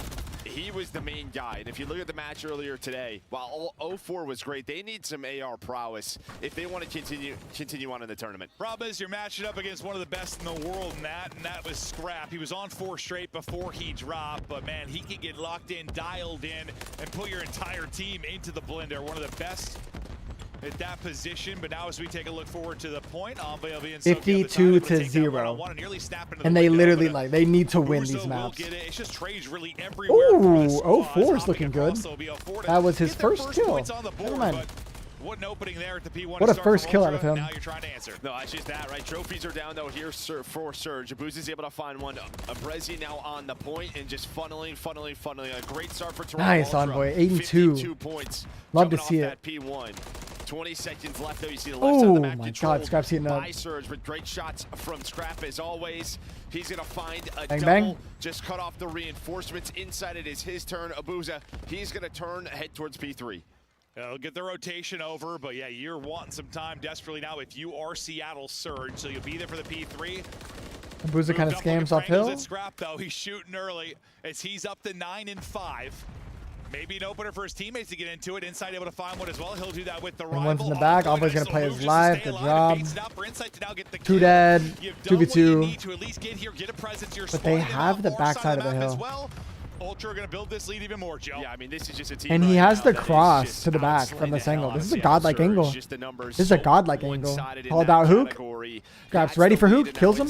he was the main guy. And if you look at the match earlier today, while 0-4 was great, they need some AR prowess if they want to continue on in the tournament. Problem is, you're matching up against one of the best in the world in that, and that was Scrap. He was on 4 straight before he dropped, but man, he can get locked in, dialed in, and put your entire team into the blender. One of the best at that position, but now as we take a look forward to the point, 52-0, and they literally they need to win these maps. It's just trades really everywhere. Ooh, 0-4 is looking good. That was his first kill. Never mind. What an opening there at the P1. What a first kill out of him. Now you're trying to answer. No, it's just that, right? Trophies are down, though, here for Surge. Abuza's able to find one. Brezzy now on the point and just funneling. A great start for Toronto. Nice, Envoy. 8-2. 52 points. Love to see it. P1. 20 seconds left, though. You see the left side of the map. Oh, my God. Scrap's heating up. By Surge with great shots from Scrap, as always. He's going to find a bang, double. bang. Just cut off the reinforcements. Inside it is his turn. Abuza, he's going to turn, head towards P3. They'll get the rotation over, but yeah, you're wanting some time desperately now if you are Seattle Surge, so you'll be there for the P3. Abuza kind of scams uphill. Scrap, though. He's shooting early as he's up to 9-5. Maybe an opener for his teammates to get into it. Inside able to find one as well. He'll do that with the and one's in the back. Envoy's going to play his live. Good job. 2 dead. 2v2. But they have the backside of the hill. Ultra are going to build this lead even more, Joe. Yeah, I mean, this is just a team. And he has the cross to the back from this angle. This is a godlike angle. This is a godlike angle. Called out Hook. Scrap's ready for Hook. Kills him.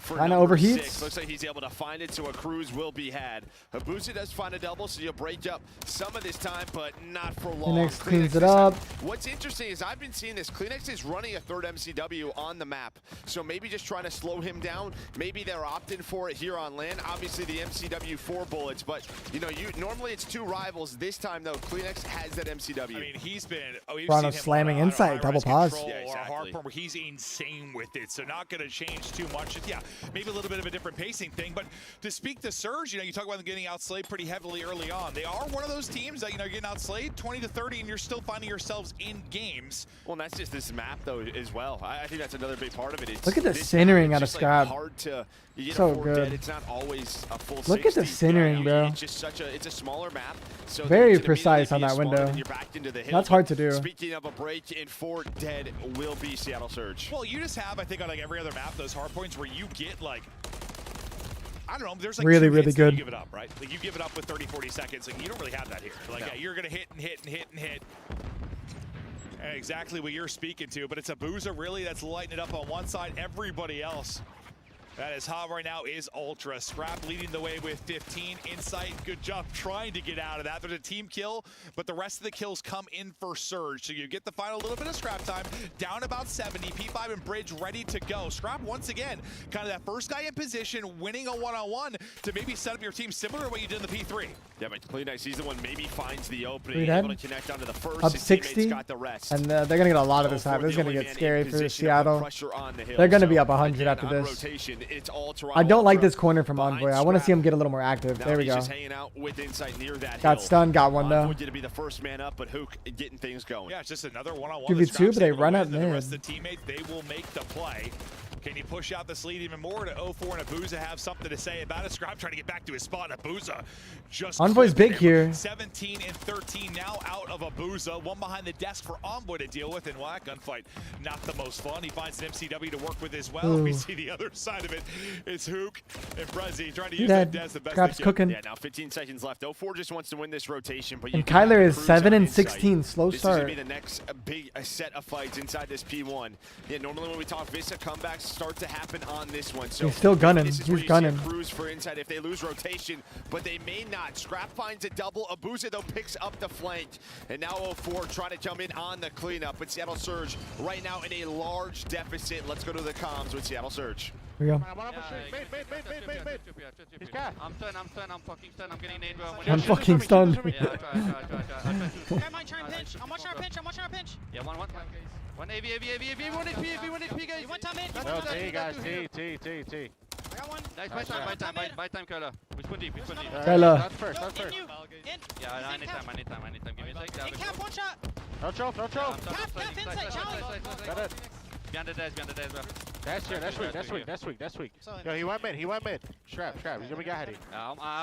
Kind of overheats. Looks like he's able to find it, so a cruise will be had. Abuza does find a double, so you'll break up some of this time, but not for long. Kleenex cleans it up. What's interesting is I've been seeing this. Kleenex is running a 3rd MCW on the map, so maybe just trying to slow him down. Maybe they're opting for it here on land. Obviously, the MCW 4 bullets, but you know, normally it's 2 rivals. This time though, Kleenex has that MCW. I mean, he's been Toronto slamming inside, double pause. Yeah, exactly. Hardpoint, where he's insane with it, so not going to change too much. Yeah, maybe a little bit of a different pacing thing, but to speak to Surge, you know, you talk about them getting outslayed pretty heavily early on. They are one of those teams that, you know, you're getting outslayed 20 to 30, and you're still finding yourselves in games. Well, and that's just this map though as well. I think that's another big part of it. It's, look at the centering out of Scrap. Hard to, you get so a 4 good. dead. It's not always a full Look 60, at the centering, bro. It's just it's a smaller map. So very precise on that window. That's hard to do. Speaking of a break in 4 dead will be Seattle Surge. Well, you just have, I think, on like every other map, those hard points where you get like, I don't know, there's like really, 2 really hits good. You give it up, right? Like you give it up with 30, 40 seconds. Like you don't really have that here. Like yeah, you're gonna hit and hit and hit and hit. And exactly what you're speaking to, but it's a Boozer really that's lighting it up on one side. Everybody else that is hot right now is Ultra. Scrap leading the way with 15. Insight, good job trying to get out of that. There's a team kill, but the rest of the kills come in for Surge. So you get the final little bit of Scrap time, down about 70. P5 and Bridge ready to go. Scrap once again, kind of that first guy in position, winning a one-on-one to maybe set up your team similar to what you did in the P3. Yeah, but Kleenex, he's the one maybe finds the opening, able to connect onto the first. Up His 60, got the rest. and they're going to get a lot of this time. This is going to get scary for Seattle. They're going to be up 100 after this. It's all I don't like this corner from Envoy. I want to see him get a little more active. There we go. Just hanging out with Insight near that got stunned, got one though. Envoy to be the first man up, but Hook getting things going. Yeah, it's just another one-on-one. 2v2, but they run up mid. The rest of the teammates, they will make the play. Can he push out this lead even more to 0-4 and Abuza have something to say about it? Scrap trying to get back to his spot. Abuza just Envoy's big here. 17 and 13 now out of Abuza. One behind the desk for Envoy to deal with, and that gunfight not the most fun. He finds an MCW to work with as well. Ooh. We see the other side of it is Hook and Prezi trying to use that desk the best Scrap's they can. cooking. Yeah, now 15 seconds left. 0-4 just wants to win this rotation, but And Kyler is 7 and 16. Slow this start. This is going to be the next big set of fights inside this P1. Yeah, normally when we talk Vista, comebacks start to happen on this one. So he's still gunning. This is where He's you see a gunning. cruise for Inside if they lose rotation, but they may not. Scrap finds a double. Abuza though picks up the flank, and now 0-4 trying to jump in on the cleanup. But Seattle Surge right now in a large deficit. Let's go to the comms with Seattle Surge. Here we go. I'm stunned, I'm fucking stunned, I'm getting nade, bro. I'm fucking stunned. Yeah, try. I'm watching our pinch. Yeah, one AV, one HP, guys. You want time in? T, guys, T. I got one. Nice, buy time, Curler. We spawn deep. Kyler. That's first. Yeah, I need time. Give me a sec. In cap, one shot. No choke. Cap, inside, Charlie. Got it. Behind the desk, bro. That's weak. Yo, he went mid. Scrap. He's gonna be heady. I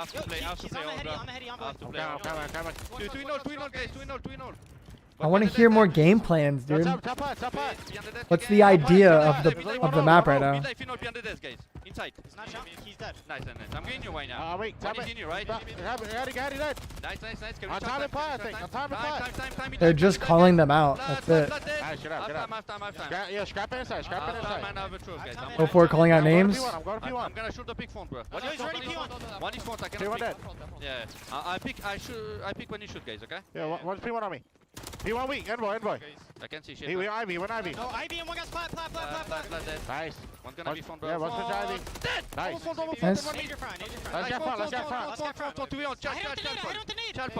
have to play on, bro. I'm heady. Come on. 2-0, guys. 2-0. I want to hear more game plans, dude. Top hot. What's the idea of the map right now? Behind the desk, guys. Inside. He's not shot. He's dead. Nice. I'm getting you right now. Wait, One is in you, right? Heady dead. Nice. Can we On time and pie, I think. On time and pie. Time. They're just calling them out. That's it. Alright, shut up. Time. Scrap inside. Man, I have a truth, guys. 0-4 calling out names. I'm going to P1. I'm gonna shoot the pick phone, bro. He's ready, P1. One is phone, I P1 cannot dead. pick. Yeah. I pick when you shoot, guys, okay? Yeah, one's P1 on me. P1 weak. Envoy. I can't see shit. He went Ivy. No, Ivy and one guy's flat. Dead. Nice. One's gonna be phone, bro. Yeah, one's gonna Ivy. Dead! Nice. Nice. Major front. Let's get front. I hit him with the nade. Dead.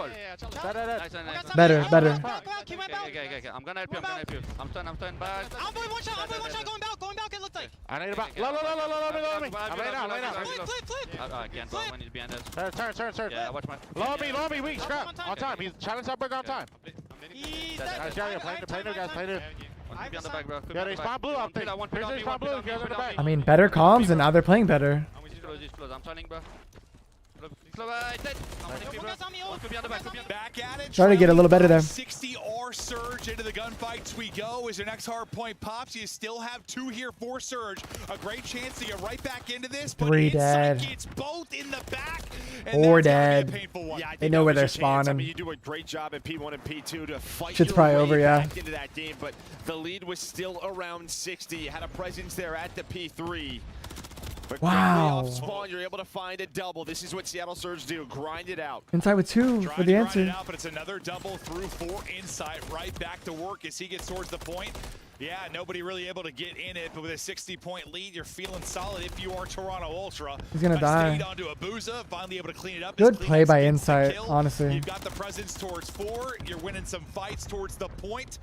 Better. Okay. I'm gonna help you. I'm stunned back. Envoy one shot. Going back, it looked like. I need a back. Low me. I'm laying out. Flip. I can't go when he's behind us. Turn. Yeah, watch my. Low me, weak. Scrap. On time. He's challenge that burger on time. He's Nice, dead. play new guys. One be on the back, bro. Yeah, they spawn blue up there. They spawn blue. You guys are in the back. I mean, better comms, and now they're playing better. Close. I'm turning, bro. Dead. Back at it. Trying to get a little better there. 60 or Surge into the gunfights we go. As your next hard point pops, you still have 2 here for Surge. A great chance to get right back into this. But 3 Insight dead. gets both in the back. And 4 that's gonna dead. be a painful one. Yeah, I think They know that where was they're your chance. I spawning. mean, you do a great job at P1 and P2 to fight Shit's your probably way over, yeah. back into that game, but the lead was still around 60. You had a presence there at the P3. But Wow. quickly off spawn, you're able to find a double. This is what Seattle Surge do. Grind it out. Inside with 2 for the answer. But it's another double through 4 Insight. Right back to work as he gets towards the point. Yeah, nobody really able to get in it, but with a 60-point lead, you're feeling solid if you are Toronto Ultra. He's gonna die. Onto Abuza, finally able to clean it up. Good play by Insight, honestly. You've got the presence towards 4. You're winning some fights towards the point.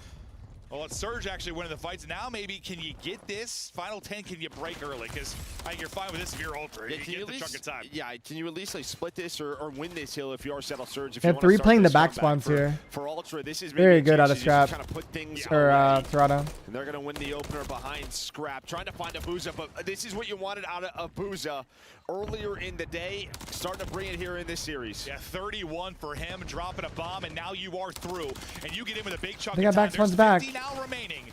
Well, it's Surge actually winning the fights. Now maybe can you get this final 10? Can you break early? Because you're fine with this if you're Ultra. Yeah, you get the chunk of time. Yeah, can you at least like split this or win this hill if you are Seattle Surge? If They you have 3 playing the back spawns here. For Ultra, this is very good out of to Scrap. kind of put things Or Toronto. And they're going to win the opener behind Scrap, trying to find Abuza, but this is what you wanted out of Abuza earlier in the day, starting to bring it here in this series. Yeah, 31 for him, dropping a bomb, and now you are through. And you get in with a big chunk They of got time. back spawns back. 50 now remaining.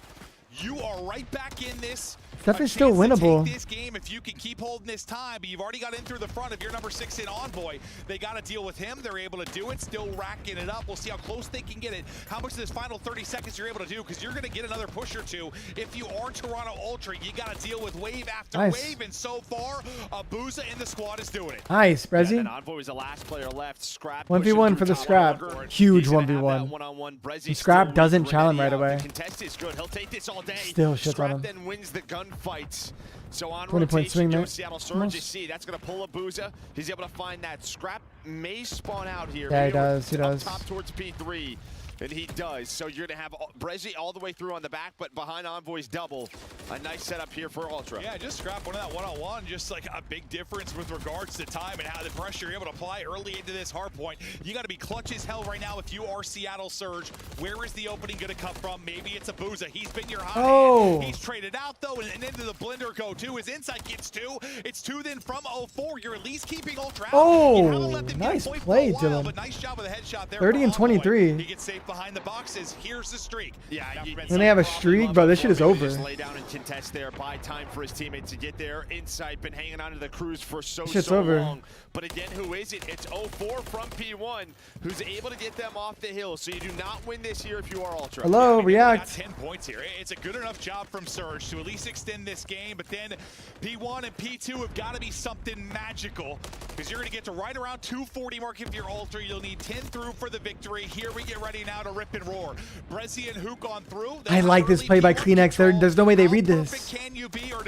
You are right back in this. Stuff is still winnable. Take this game if you can keep holding this time, but you've already got in through the front of your number 6 in Envoy. They got to deal with him. They're able to do it, still racking it up. We'll see how close they can get it, how much of this final 30 seconds you're able to do, because you're going to get another push or two. If you are Toronto Ultra, you got to deal with wave after wave, and so far, Abuza in the squad is doing it. Nice, Brezzy. And Envoy was the last player left. Scrap 1v1 for the Scrap. Huge 1v1. Scrap doesn't challenge right away. The contest is good. He'll take this all day. Still shits on him. Then wins the gunfights. So on 20-point swing, man. Seattle Surge, you see that's going to pull Abuza. He's able to find that. Scrap may spawn out here. Yeah, he does. He does. Top towards P3. And he does. So you're going to have Brezzy all the way through on the back, but behind Envoy's double. A nice setup here for Ultra. Yeah, just Scrap one of that one-on-one. Just like a big difference with regards to time and how the pressure you're able to apply early into this hard point. You got to be clutch as hell right now if you are Seattle Surge. Where is the opening going to come from? Maybe it's Abuza. He's been your hot hand. He's traded out, though, and into the blender go, too. His Insight gets 2. It's 2 then from 04. You're at least keeping Ultra out. Oh, nice play, Dylan. But nice job with a headshot there. 30 and 23. He gets safe behind the boxes. Here's the streak. Yeah, when they have a streak, bro, this shit is over. Just lay down and contest there. Buy time for his teammates to get there. Insight been hanging on to the cruise for so long. But again, who is it? It's 04 from P1 who's able to get them off the hill. So you do not win this here if you are Ultra. Hello, React. Got 10 points here. It's a good enough job from Surge to at least extend this game. But then P1 and P2 have got to be something magical, because you're going to get to right around 240 mark if you're Ultra. You'll need 10 through for the victory. Here we get ready now to rip and roar. Brezzy and Hook on through. I like this play by Kleenex. There's no way they read this.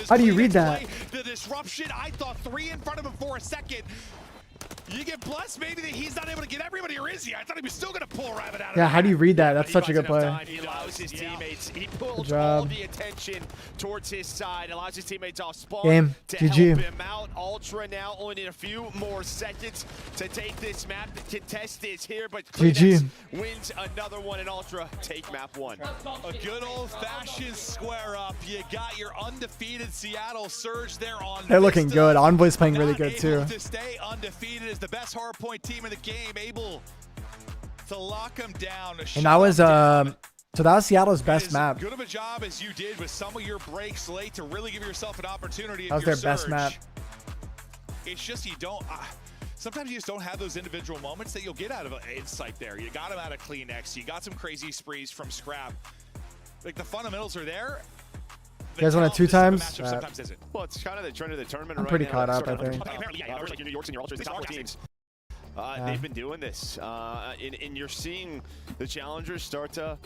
How do you read that? The disruption, I thought 3 in front of him for a second. You get blessed maybe that he's not able to get everybody, or is he? I thought he was still going to pull a rabbit out of Yeah, how do you read that? That's such a good play. He allows his teammates. He pulls all the attention towards his side, allows his teammates off spawn to help him out. Ultra now only need a few more seconds to take this map. The contest is here, but Kleenex wins another one, in Ultra take map 1. A good old-fashioned square up. You got your undefeated Seattle Surge there on They're looking good. Envoy's playing really good too. To stay undefeated as the best hardpoint team in the game, able to lock them down. And that was so that was Seattle's best map. Good of a job as you did with some of your breaks late to really give yourself an opportunity. That was their best map. It's just you don't. Sometimes you just don't have those individual moments that you'll get out of Insight there. You got them out of Kleenex. You got some crazy sprees from Scrap. Like, the fundamentals are there. You guys want it 2 times? Sometimes isn't. Well, it's kind of the trend of the tournament I'm right pretty now. caught up, I think. Apparently, yeah, like your New Yorks and your Ultras, these are teams. They've been doing this, and you're seeing the challengers start to,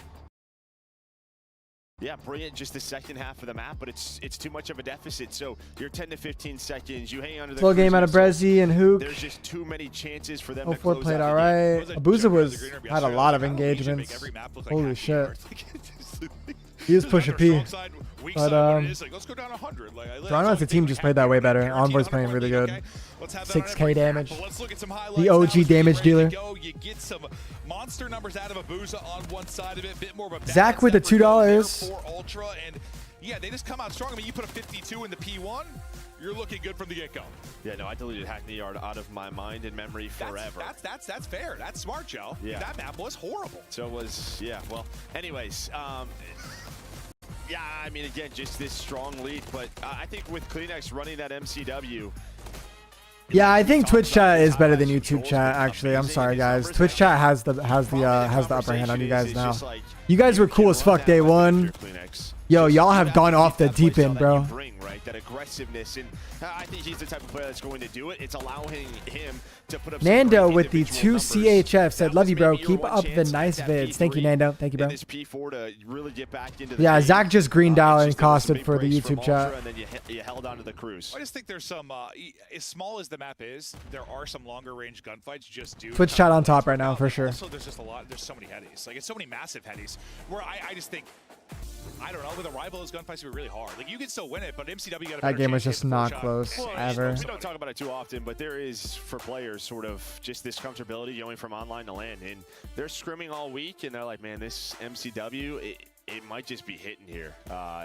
bring it just the second half of the map, but it's too much of a deficit. So you're 10 to 15 seconds. You hang on to the slow game out of Brezzy and Hook. There's just too many chances for them to 04 close played out all right. Abuza had a lot of engagements. Holy shit. He is push a P. But let's go down 100. Toronto as a team just played that way better. Envoy's playing really good. 6K damage. The OG damage dealer. You get some monster numbers out of Abuza on one side of it, bit more of a Zach with the $2. For Ultra, and yeah, they just come out strong. I mean, you put a 52 in the P1, you're looking good from the get-go. Yeah, no, I deleted Hackney Yard out of my mind and memory forever. That's fair. That's smart, Joe. Yeah. That map was horrible. So it was, well, anyways, yeah, I mean, again, just this strong lead, but I think with Kleenex running that MCW. Yeah, I think Twitch chat is better than YouTube chat. Actually, I'm sorry, guys. Twitch chat has the upper hand on you guys now. You guys were cool as fuck day 1. Yo, y'all have gone off the deep end, bro. that aggressiveness, and I think he's the type of player that's going to do it. It's allowing him to put up Nando some with the 2 numbers. CHF said, love you, bro. Keep up the nice vids. Thank you, Nando. Thank you, bro. This P4 to really get back into the Yeah, game. Zach just greened out and It's just costed for the big praise YouTube from Ultra, chat. and then you held on to the cruise. I just think there's some, as small as the map is, there are some longer range gunfights just due. Twitch chat on top right now, for sure. Also, there's just a lot, there's so many headies. Like, it's so many massive headies where I just think, I don't know, with a rival, those gunfights would be really hard. Like, you can still win it, but MCW got a better That game was chance just to hit the not shot. close, Well, ever. We don't talk about it too often, but there is, for players, sort of just this comfortability going from online to LAN. And they're scrimming all week, and they're like, man, this MCW, it might just be hitting here.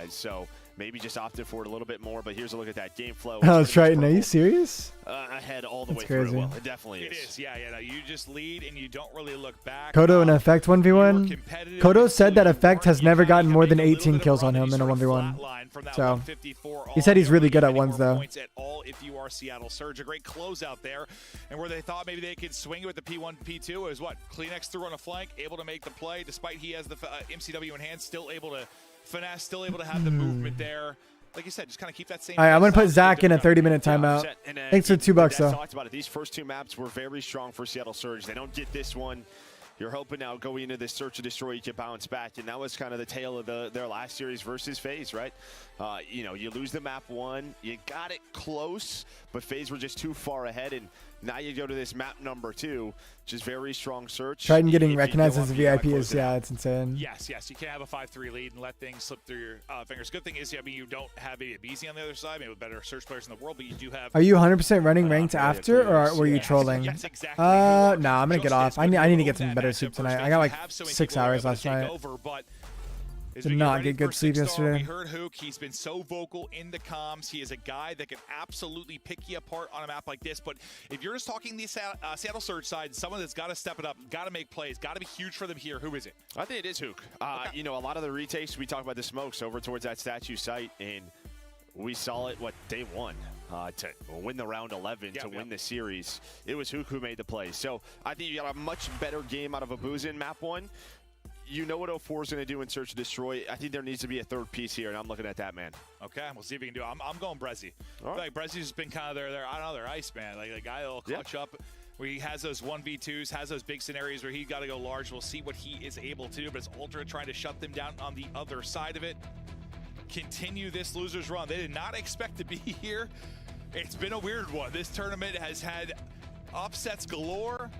So maybe just opted for it a little bit more, but here's a look at that game flow. Oh, Triton, are you serious? Ahead all the That's way crazy. through. Well, it definitely is. It is, yeah. No, you just lead and you don't really look back. Kodo and Effect 1v1. Kodo said that Effect has never gotten more than 18 kills on him in a 1v1. So he said he's really good at ones though. Points at all if you are Seattle Surge. A great closeout there, and where they thought maybe they could swing it with the P1, P2 it was what Kleenex threw on a flank, able to make the play despite he has the MCW in hand, still able to finesse, still able to have the movement there. Like you said, just kind of keep that same. All right, I'm gonna put Zach in a 30-minute timeout. Thanks for $2 though. Talked about it. These first two maps were very strong for Seattle Surge. They don't get this one. You're hoping now going into this search and destroy, you can bounce back, and that was kind of the tale of their last series versus FaZe, right? You know, you lose the map 1, you got it close, but FaZe were just too far ahead, and now you go to this map number 2, which is very strong search. Triton getting recognized as a VIP is, yeah, it's insane. Yes, you can't have a 5-3 lead and let things slip through your fingers. Good thing is, I mean, you don't have a BZ on the other side, maybe with better search players in the world, but you do have. Are you 100% running ranked after, or were you trolling? Yes, exactly. No, I'm gonna get off. I need to get some better sleep tonight. I got like 6 hours last night. Did not get good sleep yesterday. We heard Hook. He's been so vocal in the comms. He is a guy that can absolutely pick you apart on a map like this. But if you're just talking the Seattle Surge side, someone that's got to step it up, got to make plays, got to be huge for them here. Who is it? I think it is Hook. You know, a lot of the retakes, we talk about the smokes over towards that statue site, and we saw it, day 1. To win the round 11, to win the series. It was Hook who made the play. So I think you got a much better game out of Abuza in map 1. You know what 04 is going to do in Search and Destroy. I think there needs to be a third piece here, and I'm looking at that man. Okay, we'll see if we can do it. I'm going Brezzy. I feel like Brezzy's just been kind of their I don't know, their ice man. Like the guy that'll clutch up where he has those 1v2s, has those big scenarios where he got to go large. We'll see what he is able to do, but it's Ultra trying to shut them down on the other side of it. Continue this loser's run. They did not expect to be here. It's been a weird one. This tournament has had upsets galore.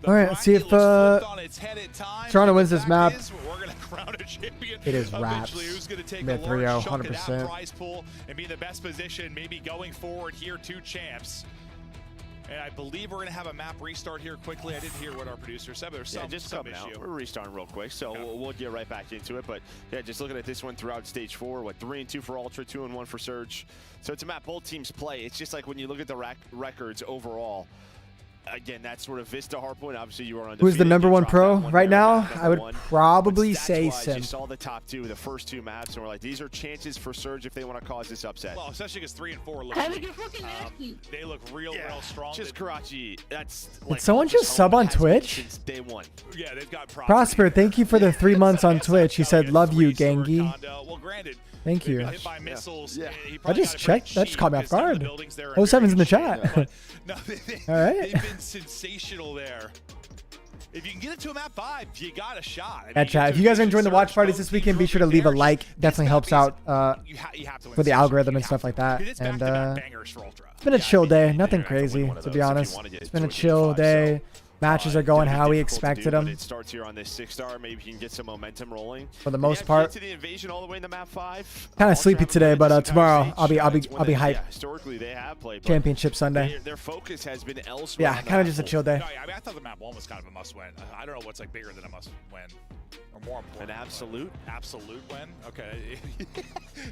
All right, let's see if Toronto wins this map. We're gonna crown a champion. It is wraps. Who's gonna take Mid a large 3-0, chunk of that 100%. prize pool and be in the best position, maybe going forward here, 2 champs. And I believe we're going to have a map restart here quickly. I didn't hear what our producer said, but there's some coming issue. out. We're restarting real quick, so we'll get right back into it. But yeah, just looking at this one throughout stage 4, 3-2 for Ultra, 2-1 for Surge. So it's a map both teams play. It's just like when you look at the records overall. Again, that's sort of Vista, Hardpoint. Obviously, you are undefeated. Who's the #1 pro right now? I would probably say Sim. You saw the top 2, the first 2 maps, and we're like, these are chances for Surge if they want to cause this upset. Well, especially because 3 and 4 look. They look real strong. Just Karachi. That's. Did someone just sub on Twitch? Since day 1. Yeah, they've got Prosper, thank you for the 3 months on Twitch. He said, "Love you, Gangi." Well, granted. Thank you. Hit by missiles. I just checked. That just caught me off guard. 07's in the chat. No, All right. They've been sensational there. If you can get it to a map 5, you got a shot. Yeah, chat. If you guys are enjoying the watch parties this weekend, be sure to leave a like. Definitely helps out for the algorithm and stuff like that. And it's been a chill day. Nothing crazy, to be honest. It's been a chill day. Matches are going how we expected them. It starts here on this 6-star. Maybe you can get some momentum rolling. For the most part. To the invasion all the way in the map 5. Kind of sleepy today, but tomorrow I'll be hyped. Historically, they have played Championship Sunday. Their focus has been elsewhere. Yeah, kind of just a chill day. No, I mean, I thought the map 1 was kind of a must-win. I don't know what's like bigger than a must-win, or more important. An absolute win. Okay,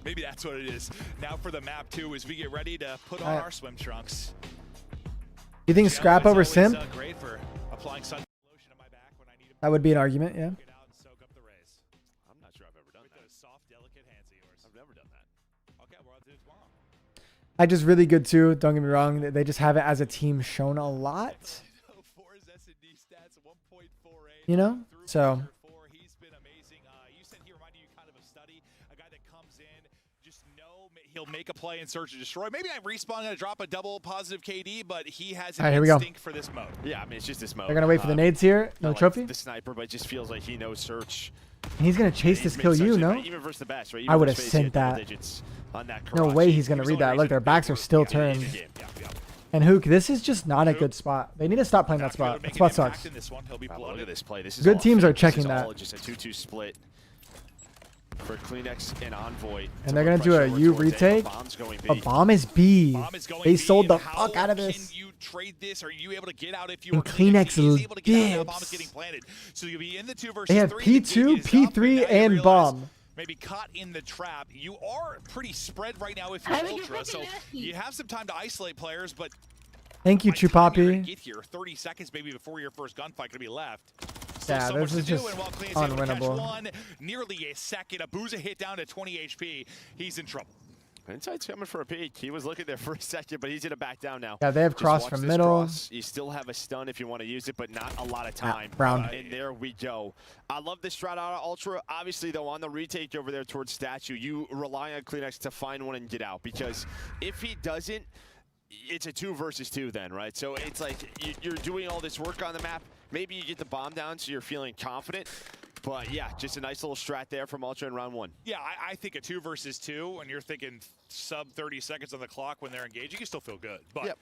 maybe that's what it is. Now for the map 2, as we get ready to put on our swim trunks. You think scrap over Sim? Great for applying sun lotion on my back when I need That would be an argument, yeah. get out and soak up the rays. I'm not sure I've ever done that. Those soft, delicate hands of yours. I've never done that. Okay, we'll have to do it tomorrow. I just really good too. Don't get me wrong. They just haven't, as a team, shown a lot. You know, so. He's been amazing. You said he reminded you kind of a study, a guy that comes in, just know he'll make a play and search and destroy. Maybe I'm respawning to drop a double positive KD, but he has an instinct for this mode. Yeah, I mean, it's just this mode. They're gonna wait for the nades here. No trophy. The sniper, but it just feels like he knows search. And he's gonna chase this kill you, no? Even versus the best, right? I would have sent that. No way he's gonna read that. Look, their backs are still turned. And Hook, this is just not a good spot. They need to stop playing that spot. That spot sucks. Look at this play. This is Good all teams fake. are checking This is that. all just a 2-2 split for Kleenex and Envoy. And they're gonna do a U retake. A bomb is B. They sold the fuck out of this. You trade this? Are you able to get out if you And are Kleenex Kleenex able to get out? The bomb is dips. getting planted. So you'll be in the 2 versus 3. They have P2, P3, and bomb. Maybe caught in the trap. You are pretty spread right now if you're Ultra, so you have some time to isolate players, but Thank you, Chupapi. get here 30 seconds maybe before your first gunfight could be left. Yeah, So this much is to do, just and while Kleenex is able to catch unwinnable. one, nearly a second. Abuza hit down to 20 HP. He's in trouble. Inside's coming for a peek. He was looking there for a second, but he's gonna back down now. Yeah, they have Just cross watch from this middle. cross. You still have a stun if you want to use it, but not a lot of time. Brown. And there we go. I love this strat out of Ultra. Obviously, though, on the retake over there towards Statue, you rely on Kleenex to find one and get out, because if he doesn't, it's a 2 versus 2 then, right? So it's like you're doing all this work on the map. Maybe you get the bomb down so you're feeling confident. But yeah, just a nice little strat there from Ultra in round 1. Yeah, I think a 2 versus 2, when you're thinking sub 30 seconds on the clock when they're engaging, you still feel good. But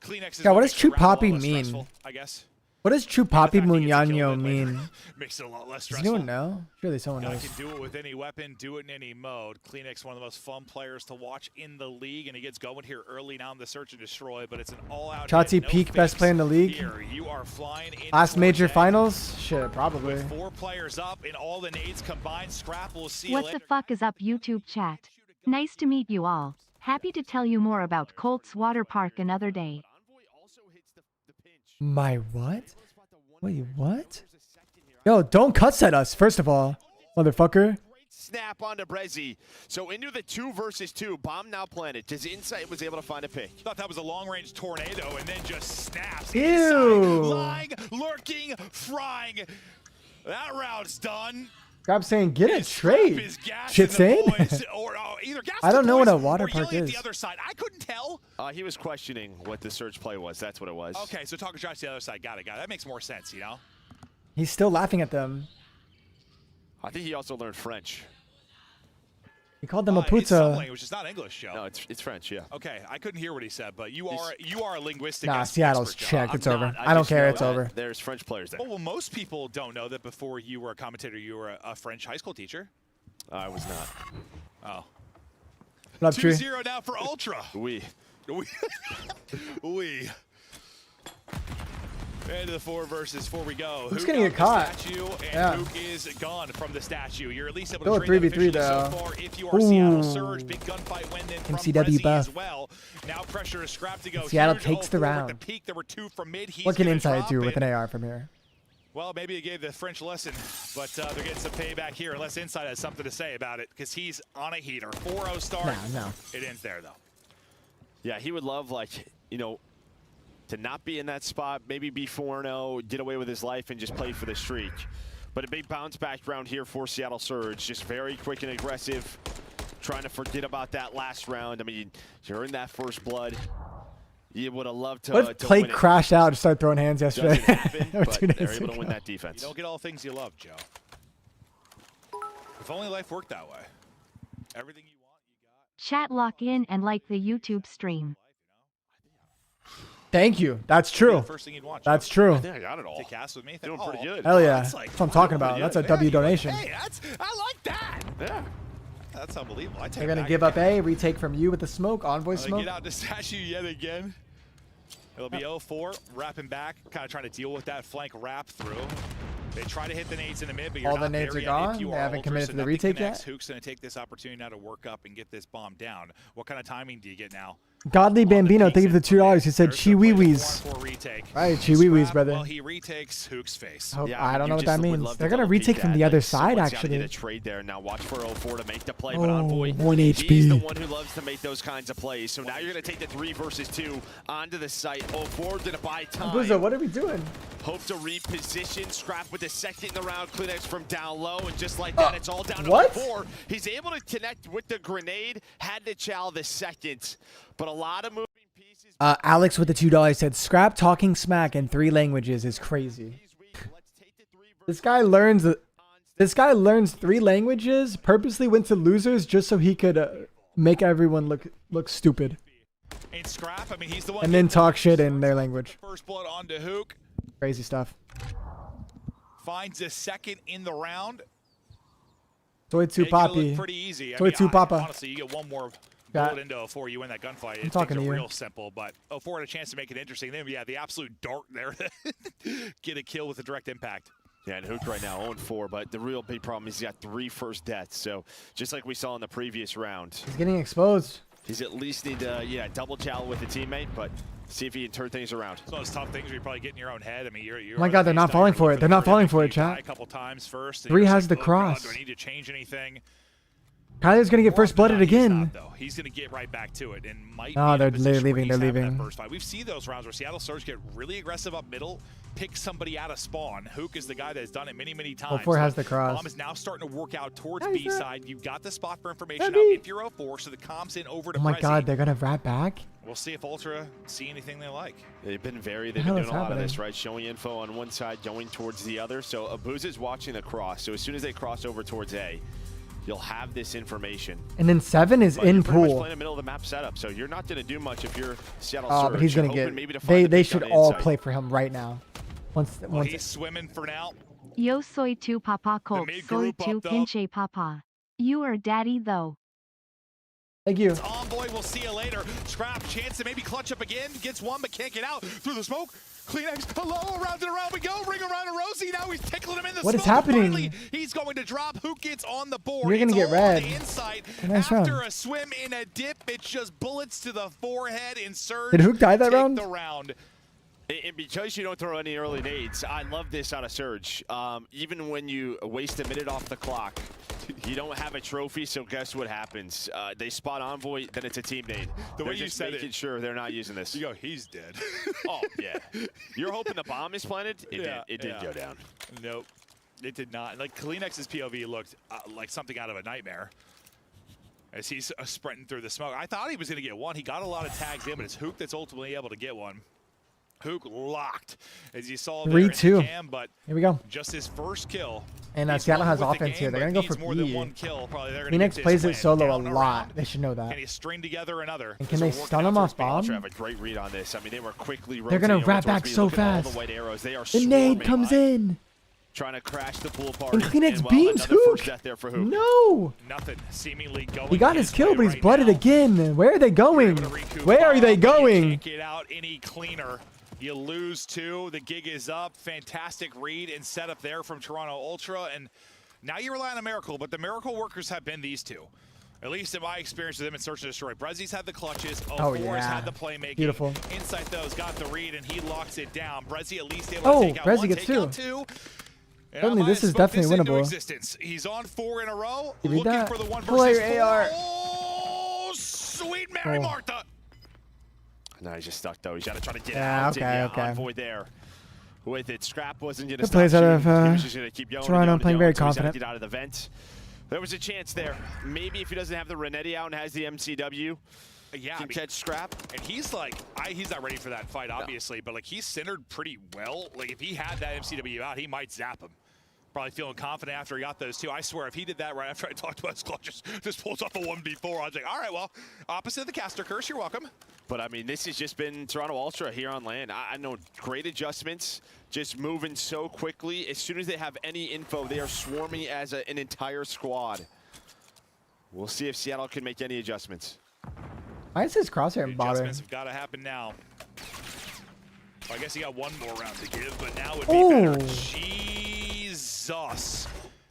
Kleenex is Yeah, what does makes the round a lot Chupapi less mean? stressful, I guess. What does Chupapi Muñaño mean? Makes it a lot less Does stressful. anyone know? Surely someone I knows. can do it with any weapon, do it in any mode. Kleenex, one of the most fun players to watch in the league, and he gets going here early now in the search and destroy, but it's an all-out Chauncey hit, no Peak, best fix player in the league. here. You are flying in Last major 4-10 finals? Shit, probably. with 4 players up and all the nades combined. Scrap will see you What later. the fuck is up, YouTube chat? Nice to meet you all. Happy to tell you more about Colts Water Park another day. My what? Wait, what? Yo, don't cut set us, first of all, motherfucker. Snap onto Brezzy. So into the 2 versus 2. Bomb now planted. His insight was able to find a pick. Thought that was a long-range tornado and then just snaps. Ew. Inside, lying, lurking, frying. That round's done. Grab saying, get a trade. Shit saying? I don't know what a water park is. The other side. I couldn't tell. He was questioning what the search play was. That's what it was. Okay, so talking shots to the other side. Got it. That makes more sense, you know? He's still laughing at them. I think he also learned French. He called them a It's some puta. language. It's not English, Joe. No, it's French, yeah. Okay, I couldn't hear what he said, but you are a linguistic Nah, expert, Seattle's Joe. checked. It's I'm over. not. I don't just care. know It's that over. There's French players there. Oh, well, most people don't know that before you were a commentator, you were a French high school teacher. I was not. Oh. Love tree. 2-0 now for Ultra. We. Into the 4 versus 4 we go. Who's Hook gonna on get caught? the statue, and Yeah. Hook is gone from the statue. You're at least able Still to a trade that 3v3 officially so though. far. If you are Seattle Ooh. Surge, big gunfight win then from MCW Brezzy buff. as well. Now pressure is scrapped to go. Seattle Huge takes the 0-4 round. With the peak, there were 2 from mid. He's What can gonna Inside drop do with it. an AR from here? Well, maybe he gave the French lesson, but they're getting some payback here, unless Inside has something to say about it, because he's on a heater. 4-0 start. No. It ends there, though. Yeah, he would love, like, you know, to not be in that spot, maybe be 4-0, get away with his life, and just play for the streak. But a big bounce back round here for Seattle Surge. Just very quick and aggressive, trying to forget about that last round. I mean, you're in that first blood. You would have loved to. What if to Clay win it. crashed out and started throwing hands yesterday? Doesn't happen, Or but 2 they're days able to ago. win that defense. You don't get all the things you love, Joe. If only life worked that way. Everything you want, you got. Chat lock in and like the YouTube stream. Thank you. That's true. The first thing you'd want, That's Joe. true. I think I got it all. Take cast with me. Doing pretty good. Hell yeah. That's like- That's what I'm talking about. That's a W donation. Hey, I like that. Yeah. That's unbelievable. I take They're it going to back give up again. A, retake from you with the smoke, Envoy They smoke. get out to statue yet again. It'll be 0-4, wrapping back, kind of trying to deal with that flank wrap through. They try to hit the nades in the mid, but you're All the not nades there are yet gone? if you They are haven't Ultra, committed so to the nothing retake connects. yet? Hook's going to take this opportunity now to work up and get this bomb down. What kind of timing do you get now? Godly Bambino, thank you for the $2. He said There's chi the wee play wees. for retake. Right, chi wee wees, Scrap, brother. Well, he retakes Hook's face. I don't know what you that just would means. love to They're going to double peek retake from that. the other Like, side, someone's gotta actually. get a trade there. Now watch for 0-4 to make the play, Oh, but Envoy, 1 he's HP. the one who loves to make those kinds of plays. So now you're going to take the 3 versus 2 onto the site. 0-4 going to buy time. Buzzo, what are we doing? Hope to reposition. Scrap with the second in the round. Kleenex from down low. And just like that, it's all down to what? 4. He's able to connect with the grenade. Had to chow the second. But a lot of moving pieces. Alex with the $2 said, Scrap talking smack in 3 languages is crazy. This guy learns 3 languages, purposely went to losers just so he could make everyone look stupid. And Scrap, I mean, he's the one And then talk shit in their language. First blood onto Hook. Crazy stuff. Finds a second in the round. Soy tu papi. Pretty easy. Soy tu papa. Honestly, you get one more bullet into 04, you win that gunfight. I'm talking to you. Real simple, but 04 had a chance to make it interesting. Then, yeah, the absolute dart there to get a kill with a direct impact. Yeah, and Hook right now 0-4, but the real big problem is he's got 3 first deaths. So just like we saw in the previous round. He's getting exposed. He's at least need to, double chow with a teammate, but see if he can turn things around. It's one of those tough things where you probably get in your own head. I mean, you're Oh my God, they're not falling for it. They're not falling for it, chat. A couple times first. 3 has the cross. Do I need to change anything? Kyler's gonna get first blooded again. He's going to get right back to it and might. Oh, they're leaving. They're leaving. First fight. We've seen those rounds where Seattle Surge get really aggressive up middle, pick somebody out of spawn. Hook is the guy that's done it many, many times. 04 has the cross. Bomb is now starting to work out towards B side. You've got the spot for information out if you're 04, so the comms in over to Oh my Prezi. God, they're gonna wrap back. We'll see if Ultra see anything they like. They've been doing a lot of this, right? Showing info on one side, going towards the other. So Abuza's watching the cross. So as soon as they cross over towards A, you'll have this information. And then 7 is in pool. Playing the middle of the map setup, so you're not going to do much if you're Seattle Oh, Surge. but he's gonna get. They should all play for him right now. Once he's swimming for now. Yo soy tu papa Colt, soy tu pinche papa. You are daddy though. Thank you. It's Envoy, we'll see you later. Scrap, chance to maybe clutch up again. Gets one, but can't get out. Through the smoke. Kleenex, hello, around and around we go. Ring around to Rosie. Now he's tickling him in the smoke. What is happening? Finally, he's going to drop. Who gets on the board? You're gonna get red. Nice After round. a swim in a dip, it's just bullets to the forehead and Surge. Did Hook die that take round? The round. And because you don't throw any early nades, I love this out of Surge. Even when you waste a minute off the clock, you don't have a trophy, so guess what happens? They spot Envoy, then it's a team nade. The way They're you just said making it. sure they're not using this. You go, he's dead. Oh, yeah. You're hoping the bomb is planted? It didn't go down. Nope, it did not. Like, Kleenex's POV looked like something out of a nightmare. As he's sprinting through the smoke. I thought he was going to get one. He got a lot of tags in, but it's Hook that's ultimately able to get one. Hook locked, as you saw there in the 3-2. cam, but Here we go. just his first kill. And He's Seattle won has with the offense game, here. They're but gonna go for needs more than B. one kill. Probably they're gonna Phoenix get plays this it win. solo a Down lot. around. They should know that. Can he string together another? And can they stun him off bomb? Have a great read on this. I mean, they were quickly They're gonna rotating wrap over back towards so B. Look at all fast. the white arrows. They are The nade swarming comes by. in. Trying to crash the pool party. And Kleenex well, beams another first Hook. death there for Hook. No. Nothing seemingly going. He got his kill, but he's blooded again. Where are they going? Recoup Where are bomb, they but you going? Can't get out any cleaner. You lose 2. The gig is up. Fantastic read and setup there from Toronto Ultra. And now you rely on a miracle, but the miracle workers have been these 2. At least in my experience with them in Search and Destroy. Brezi's had the clutches. Oh, Fours yeah. had the playmaking. Beautiful. Insight, those got the read, and he locks it down. Brezi at least able Oh, to take out Brezi one, gets take out 2. 2. And Suddenly, I this is spoke definitely into winnable. existence. He's on 4 in a row. You read Looking that? for the 1 Pull versus out 4. your AR. Oh, sweet Mary Oh. Martha. No, he's just stuck, though. He's got to try to get Yeah, out. okay, and, okay. Envoy there. With it, Scrap wasn't going to Good stop plays out shooting. of, He was just going to keep going. Toronto, playing very so he's gotta confident. Get out of the vent. There was a chance there. Maybe if he doesn't have the Renetti out and has the MCW, Yeah, can catch Scrap. And he's like, he's not ready for that fight, obviously, but like he's centered pretty well. Like if he had that MCW out, he might zap him. Probably feeling confident after he got those 2. I swear, if he did that right after I talked about his clutches, just pulls off a 1v4, I was like, all right, well, opposite of the caster curse, you're welcome. But I mean, this has just been Toronto Ultra here on land. I know great adjustments, just moving so quickly. As soon as they have any info, they are swarming as an entire squad. We'll see if Seattle can make any adjustments. Why is his crosshair The bothering? adjustments have got to happen now. Well, I guess he got one more round to give, but now would be Oh. better. Jesus.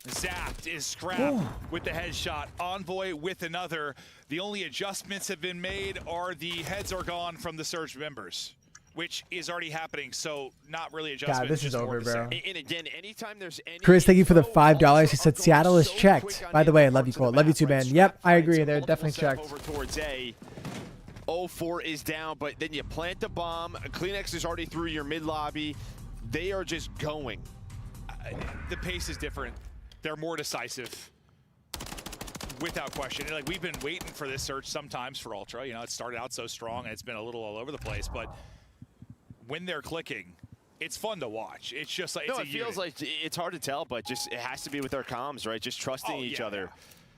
Zapped is Scrap Oh. with the headshot. Envoy with another. The only adjustments have been made are the heads are gone from the Surge members, which is already happening, so not really adjustments. God, this is just more over, of the bro. same. And again, anytime there's any Chris, thank you for the info, $5. He said Ultra are Seattle is so checked. quick on By the way, I different love you, parts Cole. of the Love you map, too, right? man. Scrap Yep, I finds agree. They're multiple definitely step checked. Over towards A. 04 is down, but then you plant the bomb. Kleenex is already through your mid lobby. they are just going. The pace is different. They're more decisive. Without question. Like, we've been waiting for this search sometimes for Ultra. You know, it started out so strong and it's been a little all over the place, but when they're clicking, it's fun to watch. It's just like, No, it feels like it's hard to tell, but just it has to be with their comms, right? Just trusting each other.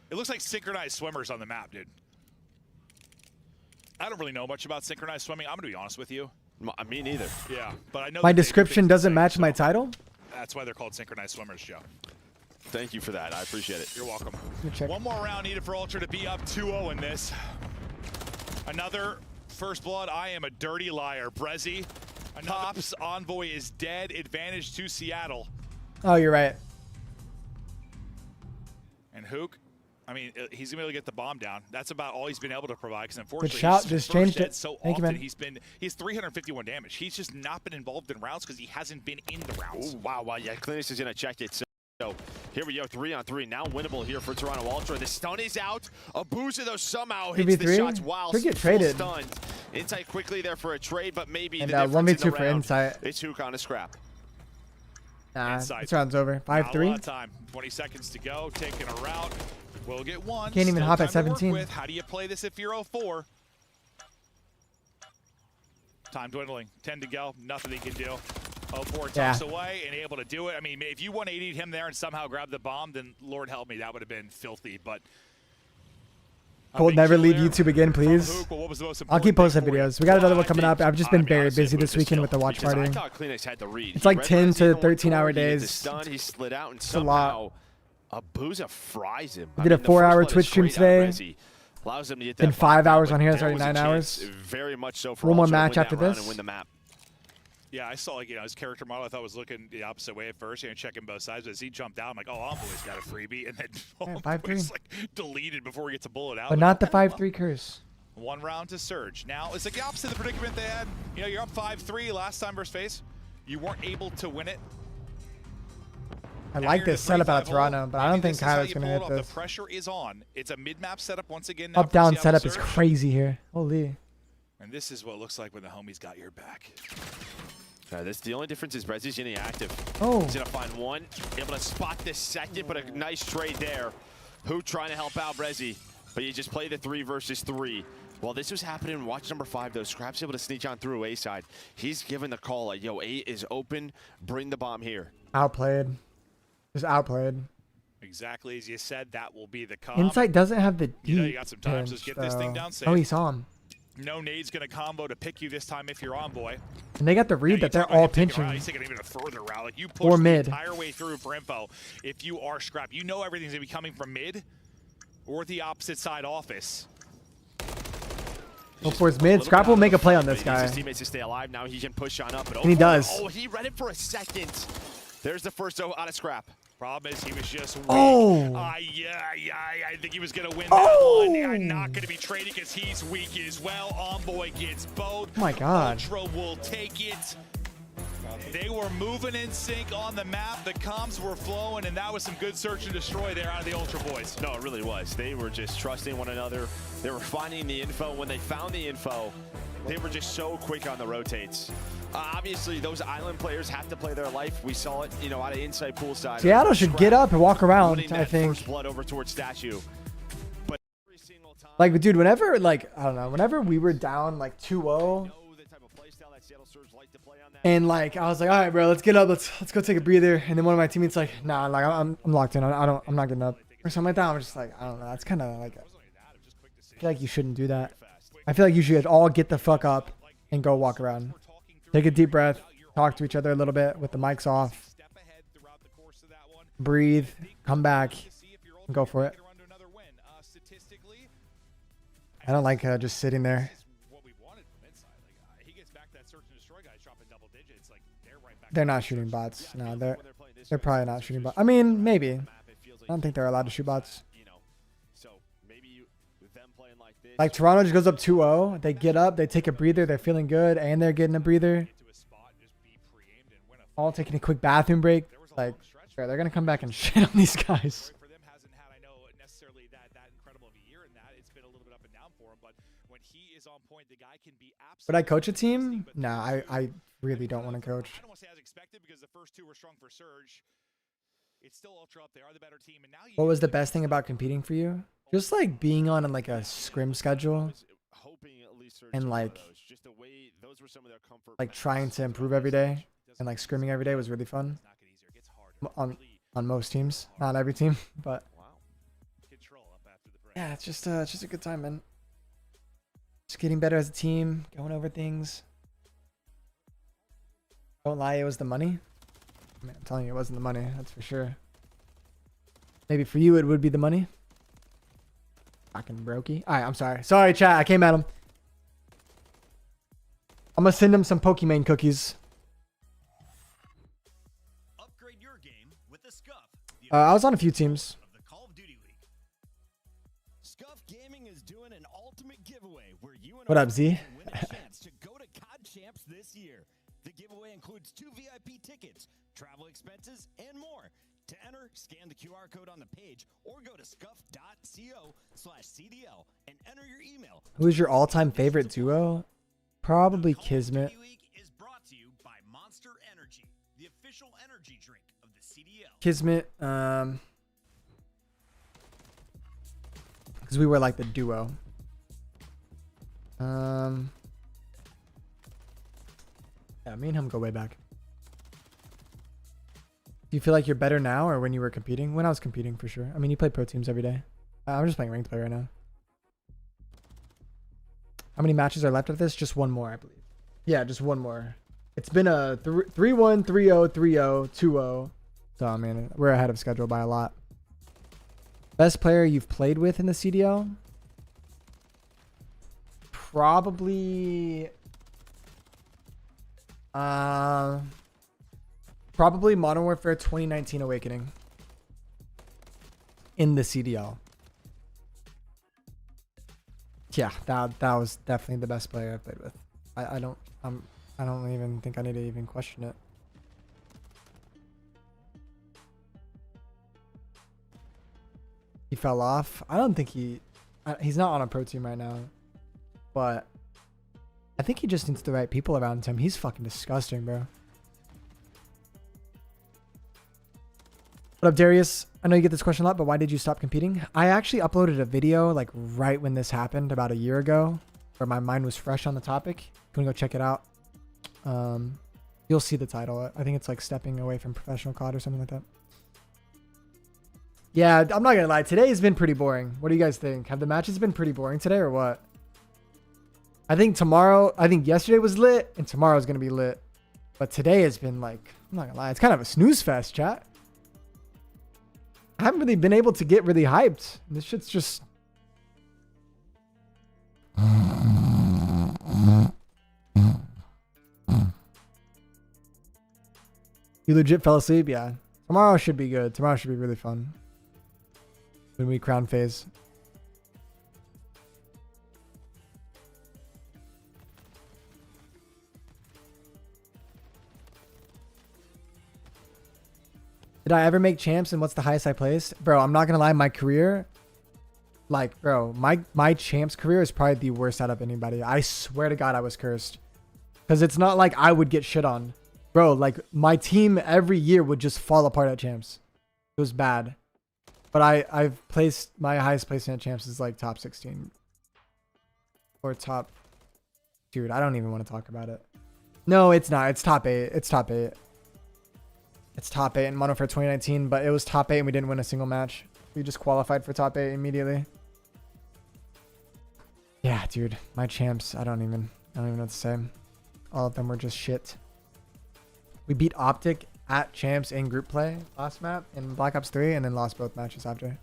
It looks like synchronized swimmers on the map, dude. I don't really know much about synchronized swimming. I'm going to be honest with you. Me neither. Yeah, but I know My description doesn't match my title? That's why they're called synchronized swimmers, Joe. Thank you for that. I appreciate it. You're welcome. One more round needed for Ultra to be up 2-0 in this. Another first blood. I am a dirty liar. Brezzy. Pops. Envoy is dead. Advantage to Seattle. Oh, you're right. And Hook, I mean, he's going to be able to get the bomb down. That's about all he's been able to provide, because unfortunately, Good shot. he's Just first changed dead it. so Thank you, often. man. He has 351 damage. He's just not been involved in rounds because he hasn't been in the rounds. Ooh, wow. Yeah, Clintus is going to check it. So here we go, 3-on-3. Now winnable here for Toronto Ultra. The stun is out. Abusa, though, somehow hits the shots while Could get full traded. stunned. Insight quickly there for a trade, but maybe And the difference 1v2 in the for round, Insight. it's Hook on a scrap. Nah, Insight. this round's over. Not a lot 5-3. of time. 20 seconds to go. Taking a route. We'll get one. Can't even Still hop at time to work 17. with. How do you play this if you're 0-4? Time dwindling. 10 to go. Nothing he can do. 0-4 tucks away and able to do it. I mean, if you 180'd him there and somehow grabbed the bomb, then Lord help me, that would have been filthy. But Cold, never leave YouTube again, please. Hook, well, what was the most I'll keep posting important videos. We got another one coming up. I've just been very busy this weekend with the watch Because party. I thought Clintus had the read. It's He like read 10 Brezzy to in the 13 hour one-four, he hit the days. stun, he slid out, and It's a lot. somehow Abusa fries him. We did a 4-hour Twitch stream today. Allows him to get Been that 5 bomb hours down, on here. but That's already there 9 was a hours. chance, very much so for One more Ultra to match win after that round this. and win the map. Yeah, I saw, like, you know, his character model I thought was looking the opposite way at first, and checking both sides. But as he jumped out, I'm like, oh, Envoy's got a freebie, and then Envoy's like deleted before he gets a bullet out. But not the 5-3 curse. One round to Surge. Now, it's like the opposite of the predicament they had. You know, you're up 5-3 last time versus FaZe. You weren't able to win it. I Now like you're in this the setup out 3-5 of Toronto, but I don't think this is how Kyler's you going to pull it hit off. this. The pressure is on. It's a mid-map setup once again now for Up-down Seattle setup is Surge. crazy here. Holy. And this is what it looks like when the homies got your back. The only difference is Brezzy's getting active. Oh. He's going to find one, able to spot the second, but a nice trade there. Who trying to help out Brezzy, but you just play the 3 versus 3. While this was happening, watch number 5, though. Scrap's able to sneak on through A side. He's given the call, like, yo, A is open, bring the bomb here. Outplayed. Just outplayed. Exactly as you said, that will be the comp. Insight doesn't have the deep You know you got some time, so pinch, get this thing though. down safe. Oh, he saw him. No nade's going to combo to pick you this time if you're Envoy. And they got the read that they're all pinching. He's taking even a further route. Like, you Or push the mid. entire way through for info. If you are Scrap, you know everything's going to be coming from mid or the opposite side office. Go for his mid. Scrap will make a play on this He guy. needs his teammates to stay alive. Now he can push on up. But And he does. Oh, he read it for a second. There's the first out of Scrap. Problem is he was just weak. Oh. I think he was going to win that one. I'm not going to be traded because he's weak as well. Envoy gets both. Oh my God. Ultra will take it. They were moving in sync on the map. The comms were flowing, and that was some good search and destroy there out of the Ultra boys. No, it really was. They were just trusting one another. They were finding the info. When they found the info, they were just so quick on the rotates. Obviously, those island players have to play their life. We saw it, you know, out of inside poolside. Seattle should get up and walk around, Winning I that think. first blood over towards Statue. But every single time, Like, dude, whenever, like, I don't know, whenever we were down, like, 2-0, and, like, I was like, all right, bro, let's get up. Let's go take a breather. And then one of my teammates like, nah, like, I'm locked in. I'm not getting up. Or something like that. I'm just like, I don't know. That's kind of like, I feel like you shouldn't do that. I feel like you should all get the fuck up and go walk around. Take a deep breath. Talk to each other a little bit with the mics off. Breathe. Come back. And go for it. I don't like just sitting there. They're not shooting bots. No, they're probably not shooting bots. I mean, maybe. I don't think they're allowed to shoot bots. Like, Toronto just goes up 2-0. They get up. They take a breather. They're feeling good. And they're getting a breather. All taking a quick bathroom break. Like, sure, they're going to come back and shit on these guys. necessarily that incredible of a year in that. It's been a little bit up and down for him, but when he is on point, the guy can be absolutely. Would I coach a team? Nah, I really don't want to coach. I don't want to say as expected because the first two were strong for Surge. It's still Ultra up. They are the better team, and now you. What was the best thing about competing for you? Just like being on like a scrim schedule, and like trying to improve every day, and like scrimming every day was really fun. On most teams, not every team, but yeah, it's just a good time, man. Just getting better as a team, going over things. Don't lie, it was the money. I mean, I'm telling you, it wasn't the money, that's for sure. Maybe for you, it would be the money. Fucking brokey. Alright, I'm sorry. Sorry, chat, I came at him. I'm gonna send him some Pokemon cookies. Upgrade your game with the Scuff. I was on a few teams. Scuff Gaming is doing an ultimate giveaway where you and What up, Z? win a chance to go to COD Champs this year. The giveaway includes 2 VIP tickets, travel expenses, and more. To enter, scan the QR code on the page or go to scuff.co/CDL and enter your email. Who's your all-time favorite duo? Probably Kismet. Is brought to you by Monster Energy, the official energy drink of the CDL. Kismet, because we were like the duo. Yeah, me and him go way back. Do you feel like you're better now or when you were competing? When I was competing, for sure. I mean, you play pro teams every day. I'm just playing ranked play right now. How many matches are left of this? Just one more, I believe. Yeah, just one more. It's been a 3-1, 3-0, 3-0, 2-0. So, I mean, we're ahead of schedule by a lot. Best player you've played with in the CDL? Probably... Probably Modern Warfare 2019 Awakening. In the CDL. Yeah, that was definitely the best player I've played with. I don't even think I need to even question it. He fell off. I don't think he's not on a pro team right now, but I think he just needs the right people around him. He's fucking disgusting, bro. What up, Darius? I know you get this question a lot, but why did you stop competing? I actually uploaded a video like right when this happened about a year ago, where my mind was fresh on the topic. If you want to go check it out, you'll see the title. I think it's like stepping away from professional COD or something like that. Yeah, I'm not gonna lie. Today has been pretty boring. What do you guys think? Have the matches been pretty boring today or what? I think yesterday was lit and tomorrow's gonna be lit, but today has been like, I'm not gonna lie, it's kind of a snooze fest, chat. I haven't really been able to get really hyped. This shit's just... You legit fell asleep? Yeah. Tomorrow should be good. Tomorrow should be really fun. When we crown FaZe. Did I ever make champs and what's the highest I placed? Bro, I'm not gonna lie, my career, like, bro, my champs career is probably the worst out of anybody. I swear to God I was cursed. Because it's not like I would get shit on. Bro, like, my team every year would just fall apart at champs. It was bad. But I've placed, my highest placement at champs is like top 16. Or top, dude, I don't even want to talk about it. No, it's not. It's top 8. It's top 8. It's top 8 in Modern Warfare 2019, but it was top 8 and we didn't win a single match. We just qualified for top 8 immediately. Yeah, dude, my champs, I don't even know what to say. All of them were just shit. We beat Optic at champs in group play last map in Black Ops 3 and then lost both matches after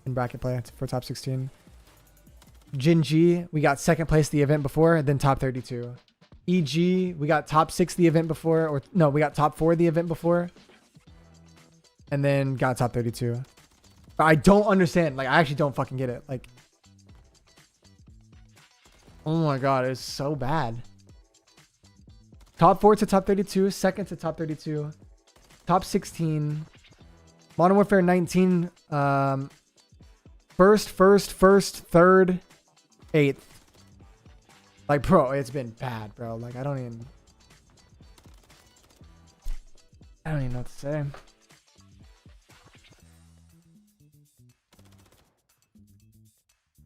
in bracket play for top 16. Jin G, we got second place the event before, then top 32. EG, we got top 6 the event before, or no, we got top 4 the event before. And then got top 32. But I don't understand. Like, I actually don't fucking get it. Like, oh my God, it's so bad. Top 4 to top 32, second to top 32, top 16. Modern Warfare 19, First, third, eighth. Like, bro, it's been bad, bro. Like, I don't even know what to say.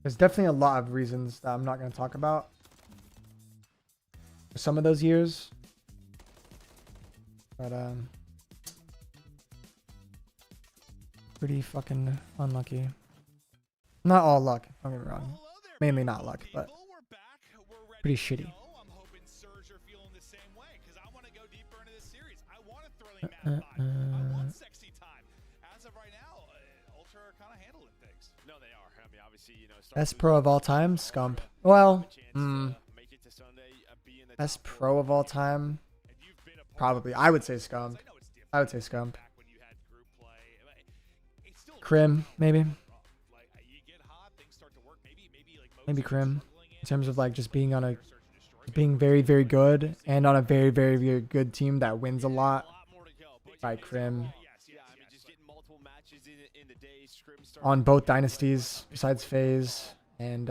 There's definitely a lot of reasons that I'm not going to talk about for some of those years. But, pretty fucking unlucky. Not all luck, don't get me wrong. Mainly not luck, but pretty shitty. Best pro of all time, Scump. Well, best pro of all time, probably. I would say Scump. I would say Scump. Crim, maybe. Maybe Crim. In terms of like just being on a, being very, very good and on a very, very, very good team that wins a lot. By Crim. On both dynasties besides FaZe, and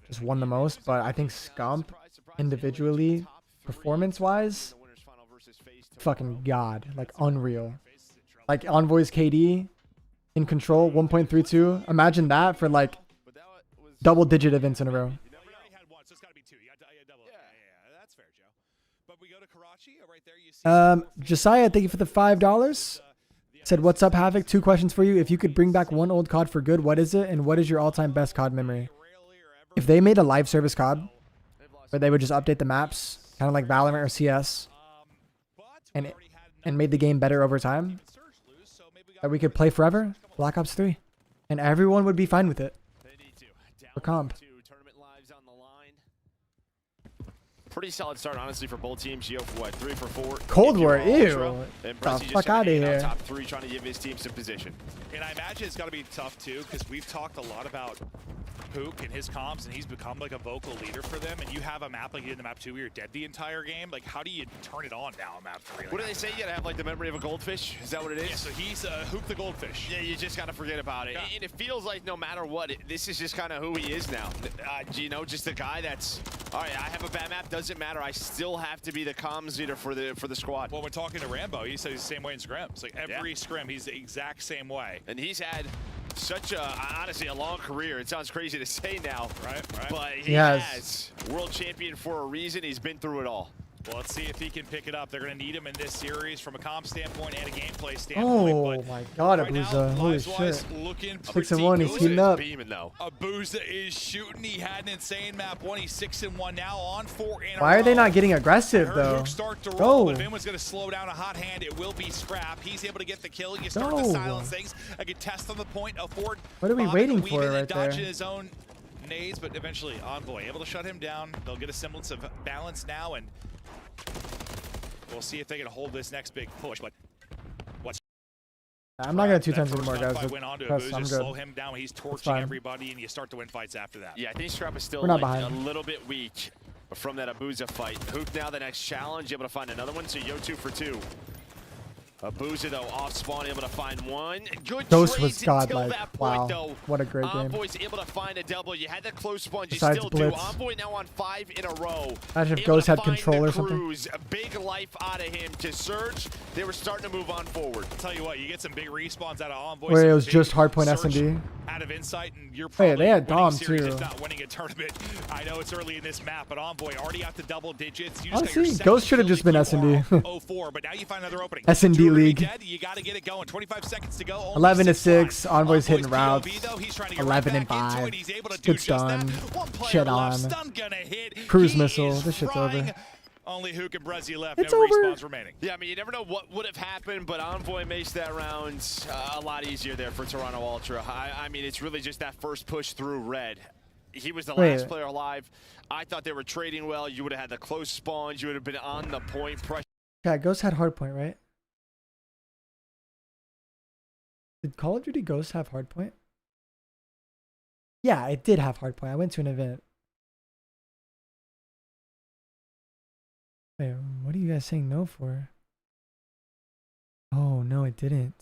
just won the most. But I think Scump individually, performance wise, fucking god, like unreal. Like Envoy's KD in control 1.32. Imagine that for like double digit events in a row. Josiah, thank you for the $5. Said, what's up, Havoc? 2 questions for you. If you could bring back one old COD for good, what is it? And what is your all-time best COD memory? If they made a live service COD, where they would just update the maps, kind of like Valorant or CS, and made the game better over time, that we could play forever, Black Ops 3. And everyone would be fine with it. For comp. Pretty solid start, honestly, for both teams. Gio for what? 3 for 4. Cold War, ew. And The fuck out of here. top 3, trying to give his team some position. And I imagine it's got to be tough, too, because we've talked a lot about Pook and his comps, and he's become like a vocal leader for them. And you have a map like you did in the map 2 where you're dead the entire game. Like, how do you turn it on now in map 3? Like, What do they say? You gotta have like the memory of a goldfish? Is that what it is? Yeah, so he's Hoop the Goldfish. Yeah, you just gotta forget about it. Yeah. And it feels like no matter what, this is just kind of who he is now. You know, just a guy that's, all right, I have a bad map, doesn't matter. I still have to be the comms leader for the squad. Well, when talking to Rambo, he said he's the same way in scrims. Like every scrim, he's the exact same way. And he's had such a, honestly, a long career. It sounds crazy to say now, right? But he has. World champion for a reason. He's been through it all. Well, let's see if he can pick it up. They're going to need him in this series from a comp standpoint and a gameplay standpoint. Oh my god, Abuza. Holy shit. Looking 6-1, he's heating up. Abuza is shooting. He had an insane map 1. He's 6-1 now on 4 in a Why are they row. not getting aggressive though? Start to roll, Go. but if anyone's going to slow down a hot hand, it will be Scrap. He's able to get the kill. You start to silence things. A good test on the point of Ford. What are we waiting for right there? Dodging his own nades, but eventually Envoy able to shut him down. They'll get a semblance of balance now, and we'll see if they can hold this next big push. But what's I'm not gonna 2 times anymore, guys. Went on to Trust, Abuza, I'm good. slow him down. He's torching everybody, and you start to win fights after that. Yeah, I think Scrap is still We're not like, a behind. little bit weak from that Abuza fight. Hoop now the next challenge, able to find another one, so Yo 2 for 2. Abuza, though, off spawn, able to find one. Good Ghost trades was until godlike. that point, Wow. though. What a great game. Envoy's able to find a double. You had that close sponge. Besides You still Blitz. do. Envoy now on 5 in a row. Imagine if Able Ghost to had find control the or something. Cruise. A big life out of him to Surge. They were starting to move on forward. I'll tell you what, you get some big respawns out of Envoy. Where it was some just big Hardpoint Surge S&D. Out of Insight, and you're Wait, probably they had winning Dom series, too. if not winning a tournament. I know it's early in this map, but Envoy already out to double digits. You just got Honestly, your second Ghost should have kill just been to S&D. 04, but now you find another opening. S&D Two are league. dead, you got to get it going. 25 seconds to go. Only 11 to 6 6. Envoy's hitting POV, routes. though, he's trying to get 11 right and back into 5. it. He's able to do Good just that. stun. One player Shit left. on. Stun gonna hit. Cruise He missile. is This shit's frying. over. Only Hook and Brezzy left. It's no over. respawns remaining. Yeah, I mean, you never know what would have happened, but Envoy makes that round a lot easier there for Toronto Ultra. I mean, it's really just that first push through red. He was the last player alive. I thought they were trading well. You would have had the close spawns. You would have been on the point. Pressure. Yeah, Ghost had Hardpoint, right? Did Call of Duty Ghost have Hardpoint? Yeah, it did have Hardpoint. I went to an event. Wait, what are you guys saying no for? Oh, no, it didn't.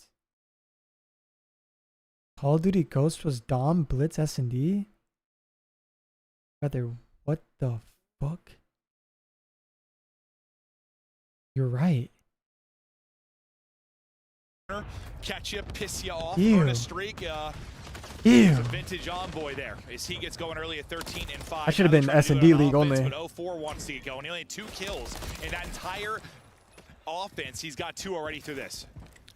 Call of Duty Ghost was Dom, Blitz, S&D? Brother, what the fuck? You're right. Catch you, piss you off, Ew. earn a streak. Ew. It's a vintage Envoy there as he gets going early at 13 and 5. I should have been S&D league only. But 04 wants to get going. He only had 2 kills in that entire offense. He's got 2 already through this.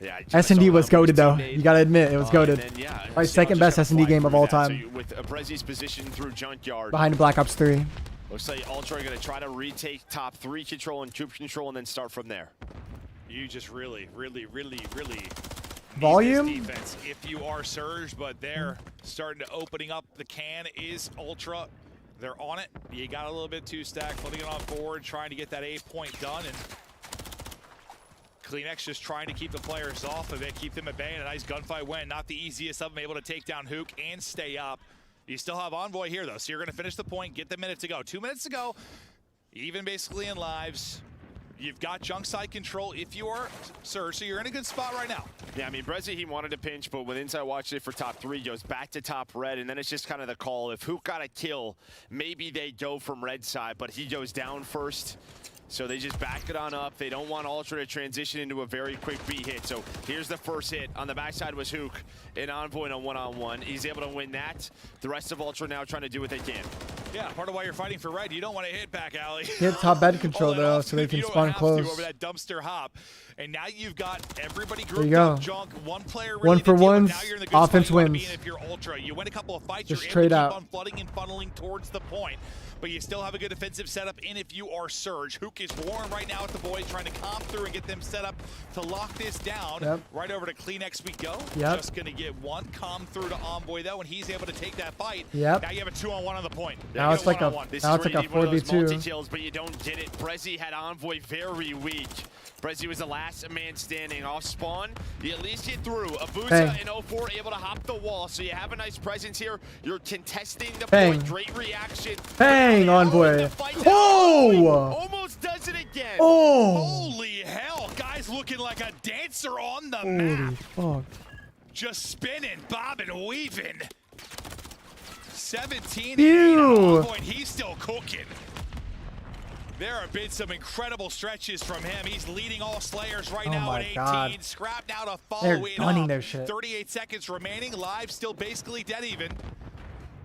Yeah, S&D was goated though. You gotta admit it was goated. Yeah, Right, second best S&D game of all time. So with Brezi's position through Junkyard. Behind Black Ops 3. Looks like Ultra are going to try to retake top 3 control and troop control and then start from there. You just really Volume? need this defense if you are Surge, but they're starting to opening up. The can is Ultra. They're on it. You got a little bit too stacked, putting it on forward, trying to get that 8-point done. And CleanX just trying to keep the players off of it, keep them at bay, and a nice gunfight win. Not the easiest of them, able to take down Hook and stay up. You still have Envoy here, though, so you're going to finish the point, get the minute to go. 2 minutes to go, even basically in lives. You've got junk side control if you are Surge, so you're in a good spot right now. Yeah, I mean, Brezi, he wanted to pinch, but when Inside watched it for top 3, goes back to top red, and then it's just kind of the call. If Hook got a kill, maybe they go from red side, but he goes down first. So they just back it on up. They don't want Ultra to transition into a very quick B hit. So here's the first hit. On the backside was Hook, and Envoy in a one-on-one. He's able to win that. The rest of Ultra now trying to do what they can. Yeah, part of why you're fighting for red. You don't want to hit back alley. Hit top bed control though, so they can spawn close. Over that dumpster hop. And now you've got everybody There you grouped up, go. junk, one player really One for ones, now you're in the good offense spot you wanna be wins. in if you're Ultra. You win a couple of fights, Just you're trade able to out. keep on flooding and funneling towards the point. But you still have a good defensive setup in if you are Surge. Hook is warm right now at the boys, trying to comp through and get them set up to lock this down. Yep. Right over to CleanX we go. Yep. Just going to get one calm through to Envoy though, and he's able to take that fight. Yep. Now you have a 2-on-1 on the point. Now it's like a This now is it's where like you a need one of those 4v2. multi-kills, but you don't get it. Brezi had Envoy very weak. Brezi was the last man standing off spawn. You at least get through. Abuza Bang. and 04 able to hop the wall, so you have a nice presence here. You're contesting the Bang. point. Great reaction. Bang, Envoy. Oh! Almost does it again. Oh! Holy hell, guys looking like a dancer on the Holy map. fuck. Just spinning, bobbing, weaving. 17 Ew. and 8 and he's still cooking. There have been some incredible stretches from him. He's leading all Slayers right Oh now my at 18. God. Scrap now to follow They're it gunning up. their shit. 38 seconds remaining. Live still basically dead even.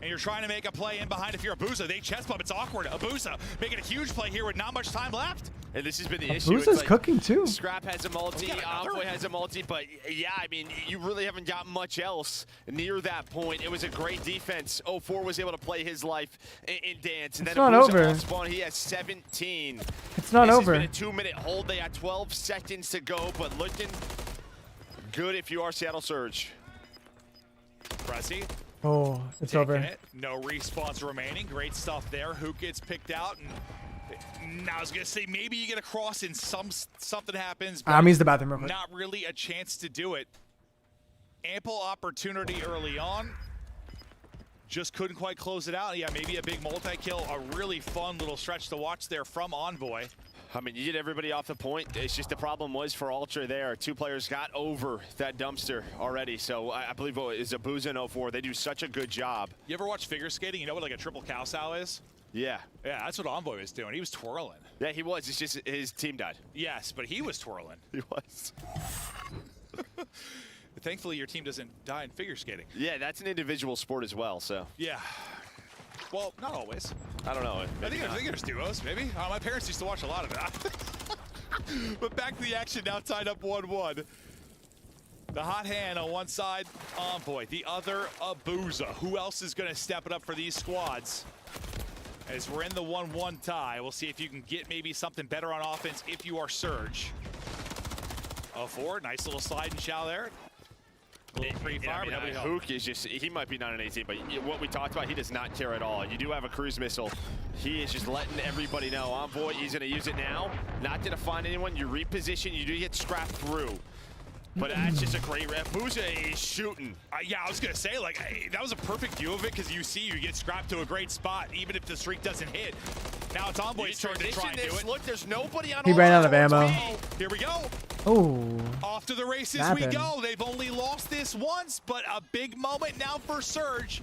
And you're trying to make a play in behind if you're Abuza. They chest bump. It's awkward. Abuza making a huge play here with not much time left. And this has been the issue. Abuza's It's like cooking too. Scrap has a multi, Envoy has a multi, but yeah, I mean, you really haven't got much else near that point. It was a great defense. 04 was able to play his life and dance. And It's then not Abuza over. on spawn, he has 17. It's not this over. Has been a 2-minute hold. They had 12 seconds to go, but looking good if you are Seattle Surge. Pressy. Oh, it's taking over. it. No respawns remaining. Great stuff there. Who gets picked out? And now I was gonna say maybe you get a cross and something happens. But I'm using the bathroom real quick. not really a chance to do it. Ample opportunity early on. Just couldn't quite close it out. Yeah, maybe a big multi-kill. A really fun little stretch to watch there from Envoy. I mean, you get everybody off the point. It's just the problem was for Ultra there. 2 players got over that dumpster already. So I believe it is Abuza and 04. They do such a good job. You ever watch figure skating? You know what like a triple cow sow is? Yeah. Yeah, that's what Envoy was doing. He was twirling. Yeah, he was. It's just his team died. Yes, but he was twirling. He was. Thankfully, your team doesn't die in figure skating. Yeah, that's an individual sport as well, so. Yeah. Well, not always. I don't know. I think there's duos, maybe. My parents used to watch a lot of that. But back to the action now, tied up 1-1. The hot hand on one side, Envoy. The other, Abuza. Who else is going to step it up for these squads? As we're in the 1-1 tie, we'll see if you can get maybe something better on offense if you are Surge. 04, nice little slide and chow there. Little free fire, but nobody helped. Hook is just, he might be not an 18, but what we talked about, he does not care at all. You do have a cruise missile. He is just letting everybody know. Envoy, he's going to use it now. Not going to find anyone. You reposition, you do get scrapped through. But that's just a great rep. Abuza is shooting. Yeah, I was going to say, like, that was a perfect view of it because you see you get scrapped to a great spot, even if the streak doesn't hit. Now it's Envoy's turn to try and do it. Look, there's nobody on. He ran out of ammo. Here we go. Oh. Off to the races we go. They've only lost this once, but a big moment now for Surge.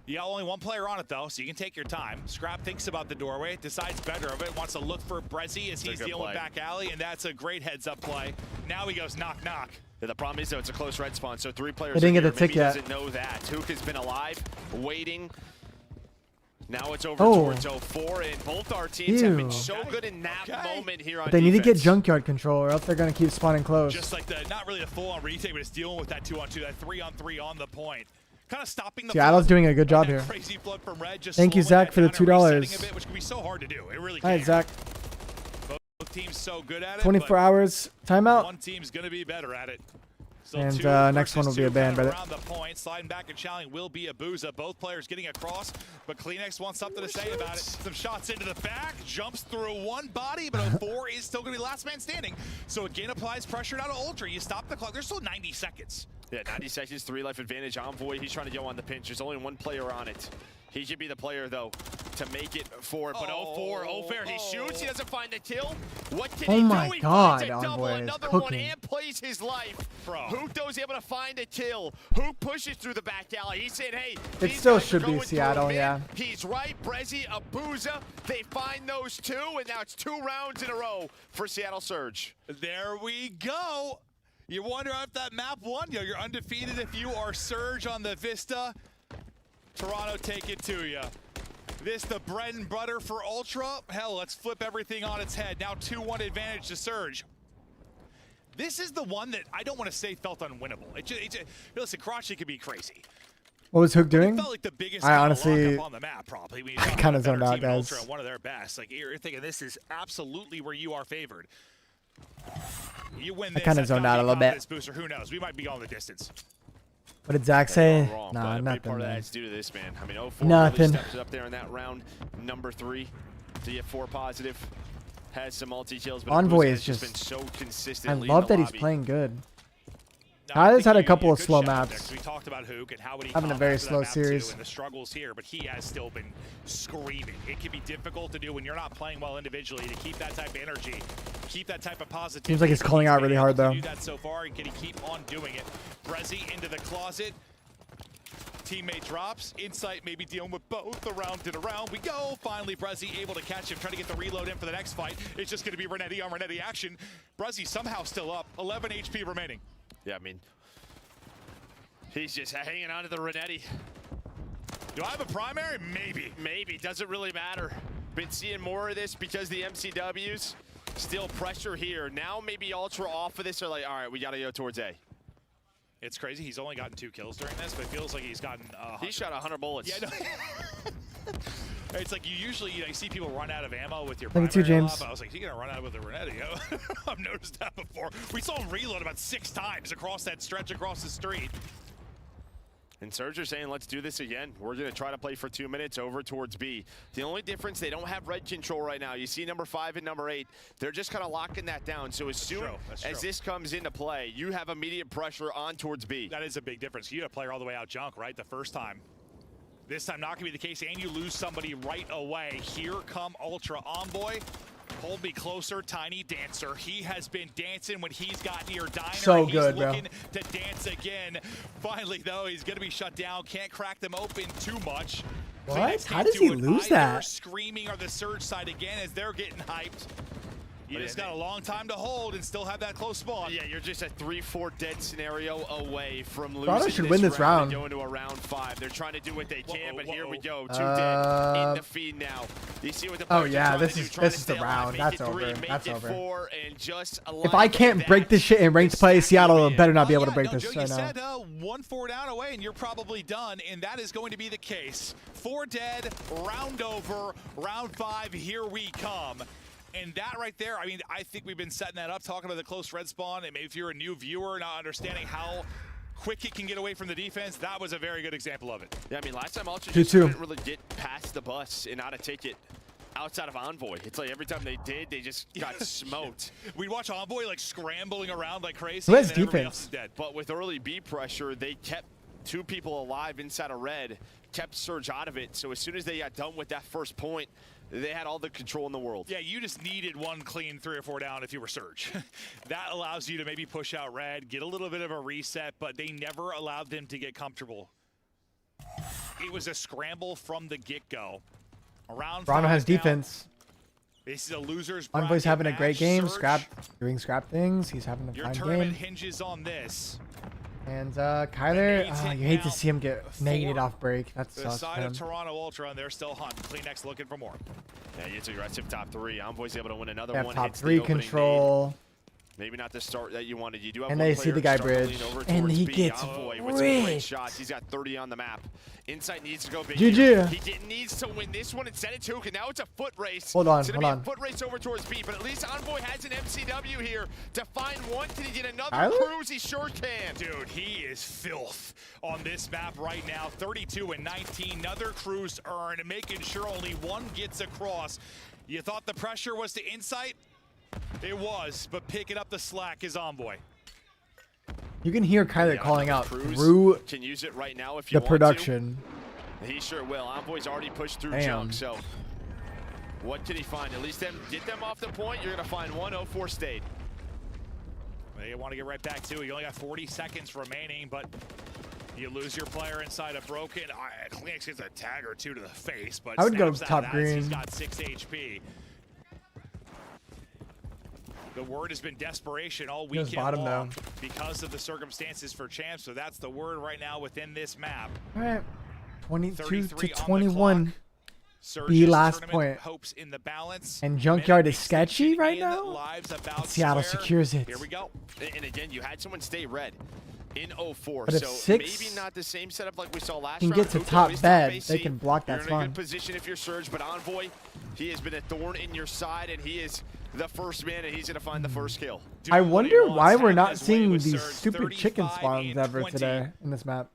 You got only one player on it, though, so you can take your time. Scrap thinks about the doorway, decides better of it, wants to look for Brezzy as he's dealing with back alley, and that's a great heads-up play. Now he goes knock-knock. Yeah, the problem is, though, it's a close red spawn, so 3 players. They didn't get the tick yet. Doesn't know that. Hook has been alive, waiting. Now it's over towards 04, and both our teams have been so good in that moment here on But they need to get defense. junkyard control, or else they're going to keep spawning close. Just like the, not really a full-on retake, but it's dealing with that 2-on-2, that 3-on-3 on the point. Kind of stopping the Seattle's doing a good job here. Crazy flood from Red, just Thank you, Zach, for the $2. bit, which can be so hard to do. It really All right, can. Zach. Both teams so good at it. 24 hours timeout. One team's going to be better at it. Still And next one will be a ban, brother. around the point, sliding back and challenging will be Abuza. Both players getting across, but Kleenex wants something to say about it. Some shots into the back, jumps through one body, but 04 is still going to be last man standing. So again, applies pressure now to Ultra. You stop the clock. There's still 90 seconds. Yeah, 90 seconds, 3 life advantage. Envoy, he's trying to go on the pinch. There's only one player on it. He should be the player, though, to make it for it. But 04, fair. He shoots, he doesn't find the kill. What can he do? He finds a double, another one, and plays his life. Huto's able to find a kill. Hoot pushes through the back alley. He's saying, hey, It still should be Seattle, yeah. He's right. Brezzy, Abuza, they find those 2, and now it's 2 rounds in a row for Seattle Surge. There we go. You wonder if that map won you. You're undefeated if you are Surge on the Vista. Toronto, take it to you. This the bread and butter for Ultra. Hell, let's flip everything on its head. Now 2-1 advantage to Surge. This is the one that I don't want to say felt unwinnable. Listen, Crotchy could be crazy. What was Hook doing? It felt like the biggest I honestly on the map, probably. I kind of zoned out, guys. Ultra, one of their best. Like you're thinking this is absolutely where you are favored. You win this. I kind of zoned out a little bit. Booster, who knows? We might be going the distance. What did Zach say? Wrong, Nah, nothing. Part of Man. that's due to this, man. I mean, 04 Nothing. really steps it up there in that round. Number 3 to get 4 positive. Has some multi-kills, but Envoy Abuza is has just been so consistent. I love that he's playing good. Tyler's had a couple of slow maps. We talked about Hook and how would he having a very slow series. and the struggles here, but he has still been screaming. It can be difficult to do when you're not playing well individually to keep that type of energy, keep that type of positivity. Seems like he's calling out really hard though. Do that so far, and can he keep on doing it? Brezzy into the closet. Teammate drops. Insight maybe dealing with both. Around and around we go. Finally, Brezzy able to catch him, trying to get the reload in for the next fight. It's just going to be Renetti on Renetti action. Brezzy somehow still up. 11 HP remaining. Yeah, I mean, he's just hanging on to the Renetti. Do I have a primary? Maybe. Maybe. Doesn't really matter. Been seeing more of this because the MCWs. Still pressure here. Now maybe Ultra off of this are like, all right, we got to go towards A. It's crazy. He's only gotten 2 kills during this, but it feels like he's gotten. He shot 100 bullets. Yeah, no. It's like you usually you see people run out of ammo with your Thank primary you, a lot, James. but I was like, you're gonna run out with the Renetti. I've noticed that before. We saw him reload about 6 times across that stretch across the street. And Surge are saying, let's do this again. We're going to try to play for 2 minutes over towards B. The only difference, they don't have red control right now. You see number 5 and number 8. They're just kind of locking that down. So as soon as this comes into play, you have immediate pressure on towards B. That is a big difference. You had a player all the way out junk, right, the first time. This time not going to be the case, and you lose somebody right away. Here come Ultra Envoy. Hold me closer, Tiny Dancer. He has been dancing when he's got near Diner. So good, bro. He's looking to dance again. Finally, though, he's going to be shut down. Can't crack them open too much. What? How does he lose that? Screaming are the Surge side again as they're getting hyped. You just got a long time to hold and still have that close spawn. Yeah, you're just a 3-4 dead scenario away from losing Toronto should win this round. And go into a round 5. They're trying to do what they can, but here we go. 2 dead in the feed now. You see what the oh yeah, this is the round. That's over. That's over. If I can't break this shit in ranked play, Seattle better not be able to break this right now. You said 1-4 down away, and you're probably done, and that is going to be the case. 4 dead, round over, round 5. Here we come. And that right there, I mean, I think we've been setting that up, talking about the close red spawn. And maybe if you're a new viewer, not understanding how quick it can get away from the defense, that was a very good example of it. Yeah, I mean, last time Ultra just couldn't really get past the bus and out of ticket outside of Envoy. It's like every time they did, they just got smoked. We'd watch Envoy like scrambling around like crazy. Who has and then everybody defense? else is dead. But with early B pressure, they kept 2 people alive inside of red, kept Surge out of it. So as soon as they got done with that first point, they had all the control in the world. Yeah, you just needed one clean 3 or 4 down if you were Surge. That allows you to maybe push out red, get a little bit of a reset, but they never allowed them to get comfortable. It was a scramble from the get-go. Around Toronto has now. defense. This is a loser's Envoy's bracket having a great match. game. Surge, Doing scrap things. He's having a your fine tournament game. hinges on this. And Kyler, you hate to see him get negated off break. That The sucks. side Man. of Toronto Ultra, and they're still hunting. Kleenex looking for more. Yeah, it's aggressive top 3. Envoy's able to win another They have one. top Hits the 3 opening control. nade. Maybe not the start that you wanted. You do have And one they see player the guy struggling bridge. over And towards he B. gets Envoy with some great ripped. shots. He's got 30 on the map. Insight needs to go big. GG. Here. He needs to win this one and send it to Hook. And now it's a foot race. Hold on, It's gonna hold be on. a foot race over towards B. But at least Envoy has an MCW here to find one. Can he get another Tyler? cruise? He sure can. Dude, he is filth on this map right now. 32 and 19. Another cruise earn, making sure only one gets across. You thought the pressure was to Insight? It was, but picking up the slack is Envoy. You can hear Kyler Yeah, calling out Cruz through can use it right now if you the want production. to. He sure will. Envoy's already pushed through Damn. junk, so what can he find? At least get them off the point. You're gonna find 104 stayed. They want to get right back to it. You only got 40 seconds remaining, but you lose your player inside a broken. Kleenex gets a tag or 2 to the face, but I would go snaps out top of that as He's green. got 6 HP. The word has been desperation all He was weekend bottom, long though. because of the circumstances for champs. So that's the word right now within this map. All right. 22 33 to on the 21. Surge's B last tournament point. hopes in the balance. And Junkyard is sketchy right now. Lives about Seattle square. secures it. Here we go. And again, you had someone stay red in 04. But if So 6 maybe not the same setup like we saw last can round. get to Hook top is bed, AC. they can block that You're in a spawn. good position if you're Surge, but Envoy, he has been a thorn in your side, and he is the first man, and he's going to find the first kill. I wonder why we're not seeing these stupid chicken spawns ever today in this map.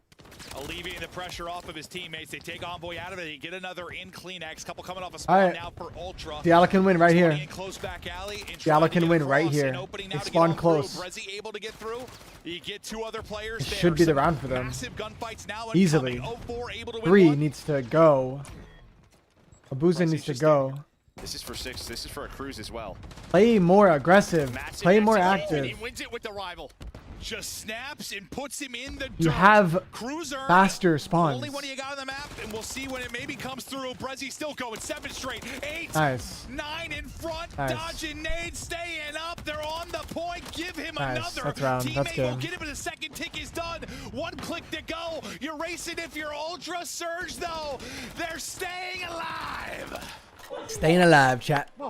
Alleviating the pressure off of his teammates. They take Envoy out of it. They get another in Kleenex. Couple coming off a spawn Alright. now for Ultra. Seattle can win right here. In close back alley and Seattle trying to can get win across. right here. An opening now They to get spawn on close. through. Brezzy able to get through. You get 2 other players It there. should be the Some round for them. Massive gunfights now Easily. incoming. 04 able to win 3 one. needs to go. Abuza needs to go. This is for 6. This is for a cruise as well. Play more aggressive. Massive Play more execution. active. He wins it with the rival. Just snaps and puts him in the dirt. You have Cruiser, faster spawns. only one you got on the map, and we'll see when it maybe comes through. Brezzy still going 7 straight, 8, Nice. 9 in front, Nice. dodging nades, staying up. They're on the point. Give him Nice. another. That's round. Teammate That's will good. get him, but the second tick is done. 1 click to go. You're racing if you're Ultra. Surge though, they're staying alive. Staying alive, chat. And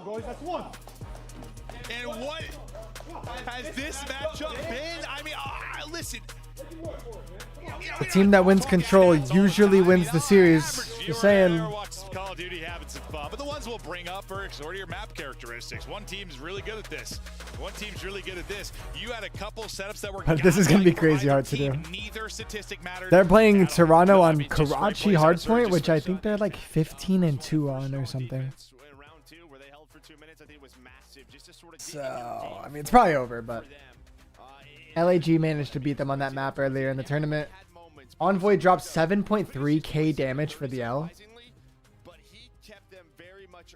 what has this matchup been? I mean, listen. The team that wins control usually wins the series. Just saying. Call of Duty having some fun, but the ones we'll bring up are sort of your map characteristics. One team's really good at this. One team's really good at this. You had a couple setups that were. But this is gonna be crazy hard to do. Neither statistic mattered. They're playing Toronto on Karachi Hardpoint, which I think they're like 15 and 2 on or something. So, I mean, it's probably over, but LAG managed to beat them on that map earlier in the tournament. Envoy dropped 7.3k damage for the L.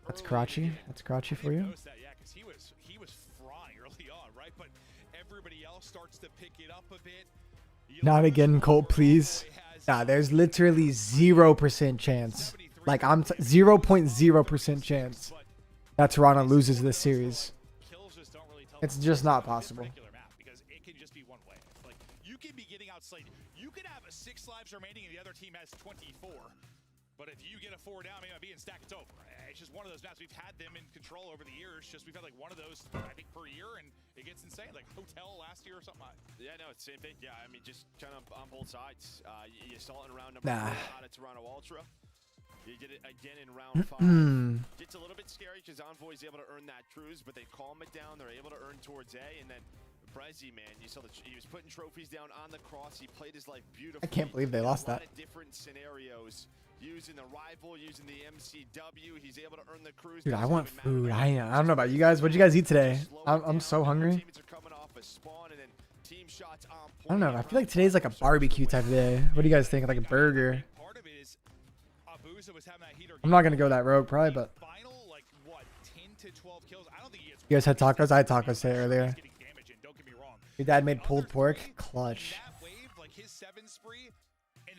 That's Karachi. That's Karachi for you. Yeah, because he was frying early on, right? But everybody else starts to pick it up a bit. Not again, Colt, please. Nah, there's literally 0% chance. Like, 0.0% chance that Toronto loses this series. It's just not possible. Because it can just be one way. Like, you can be getting outslated. You could have 6 lives remaining and the other team has 24. But if you get a 4 down, maybe being stacked, it's over. It's just one of those maps. We've had them in control over the years. Just we've had like one of those, I think, per year, and it gets insane. Like Hotel last year or something. Yeah, no, it's the same thing. Yeah, I mean, just kind of on both sides. You saw it in round number 4 out of Toronto Ultra. You did it again in round 5. Gets a little bit scary because Envoy's able to earn that cruise, but they calm it down. They're able to earn towards A, and then Brezzy, man, you saw he was putting trophies down on the cross. He played his life beautifully. I can't believe they lost that. A lot of different scenarios. Using the rifle, using the MCW, he's able to earn the cruise. Dude, I want food. I don't know about you guys. What did you guys eat today? I'm so hungry. Team shots on point. I don't know. I feel like today's like a barbecue type of day. What do you guys think? Like a burger. Part of it is Abuza was having that heater. I'm not gonna go that rogue probably, but Final, like what, 10 to 12 kills. I don't think he gets. you guys had tacos. I had tacos today earlier. Don't get me wrong. Your dad made pulled pork. Clutch. That wave, like his 7 spree.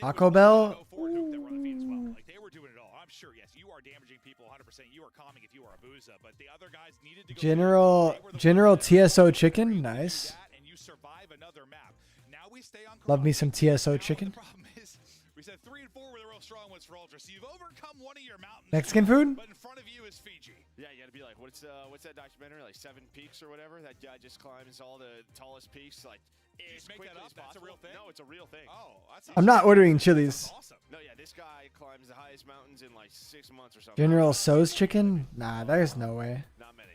Taco Bell. Like they were doing it all. I'm sure. Yes, you are damaging people 100%. You are calming if you are Abuza, but the other guys needed to go. General TSO chicken. Nice. And you survive another map. Now we stay on. Love me some TSO chicken. The problem is, we said 3 and 4 were the real strong ones for Ultra. So you've overcome one of your mountains. Mexican food. But in front of you is Fiji. Yeah, you gotta be like, what's that documentary? Like 7 Peaks or whatever? That guy just climbs all the tallest peaks, like as make quickly that up? as That's a possible. real thing? No, it's a real thing. Oh, that's I'm not ordering Chili's. awesome. No, yeah, this guy climbs the highest mountains in like 6 months or something. General So's chicken. Nah, there's no way. Not many.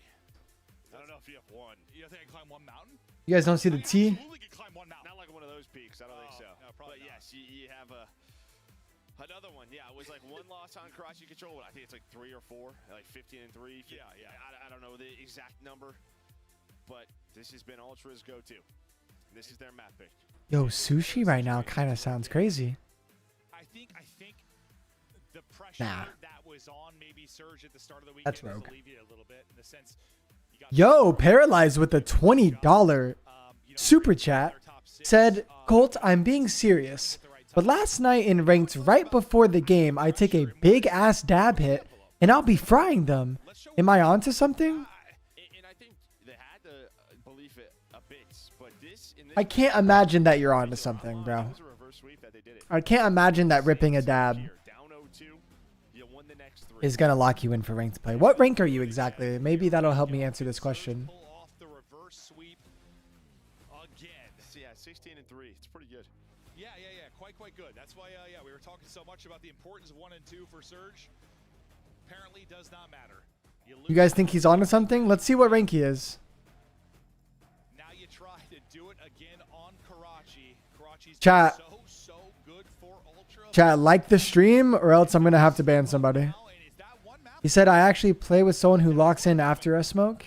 I don't know if you have one. You think I can climb one mountain? You guys don't see the T? Absolutely can climb one mountain. Not like one of those peaks. I don't think so. No, probably but yes, you have another one. Yeah, it was like 1 loss on Karachi Control. I think it's like 3 or 4, like 15 and 3. Yeah. I don't know the exact number, but this has been Ultra's go-to. This is their map pick. Yo, sushi right now kind of sounds crazy. I think the pressure Nah. that was on maybe Surge at the start of the week That's has rogue. alleviated a little bit in the sense. Yo, Paralyzed with a $20 super chat said, Colt, I'm being serious, but last night in ranked right before the game, I take a big ass dab hit and I'll be frying them. Am I onto something? And I think they had to believe it a bit, but this. I can't imagine that you're onto something, bro. I can't imagine that ripping a dab is gonna lock you in for ranked play. What rank are you exactly? Maybe that'll help me answer this question. The reverse sweep again. Yeah, 16 and 3. It's pretty good. Yeah. Quite good. That's why, we were talking so much about the importance of 1 and 2 for Surge. Apparently, does not matter. You guys think he's onto something? Let's see what rank he is. Now you try to do it again on Karachi. Karachi's Chat. so good for Ultra. Chat, like the stream or else I'm gonna have to ban somebody. He said, I actually play with someone who locks in after a smoke.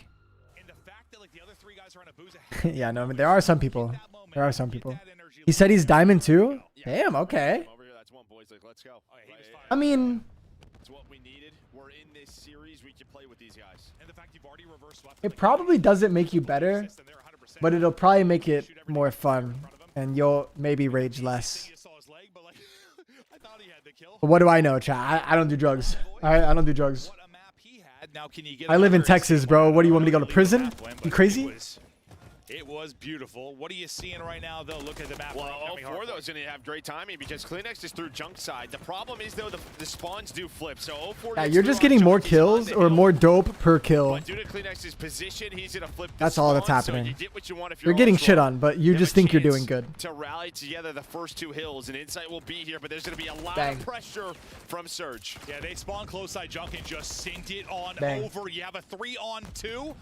Yeah, no, I mean, there are some people. There are some people. He said he's diamond too? Damn, okay. Over here, that's one, boys. Like, let's go. I mean, it's what we needed. We're in this series. We can play with these guys. And the fact you've already reverse swept. it probably doesn't make you better, but it'll probably make it more fun and you'll maybe rage less. But what do I know, chat? I don't do drugs. Alright, I don't do drugs. Now, can you get I live in another Texas, bro. What do you want me to go to prison? You crazy? It was beautiful. What are you seeing right now, though? Look at the map. Well, all 4 of those going to have great timing because Kleenex just threw junk side. The problem is, though, the spawns do flip. So 04 Yeah, you're just getting more kills or more dope per kill. But due to Kleenex's position, he's going to flip the That's all that's spawn, so happening. you get what you want if You're you're getting Ultra. shit on, but you just think you're doing good. To rally together the first 2 hills, and Insight will be here, but there's going to be a lot Bang. of pressure from Surge. Yeah, they spawn close side junk and just sent it on Bang. over. You have a 3-on-2.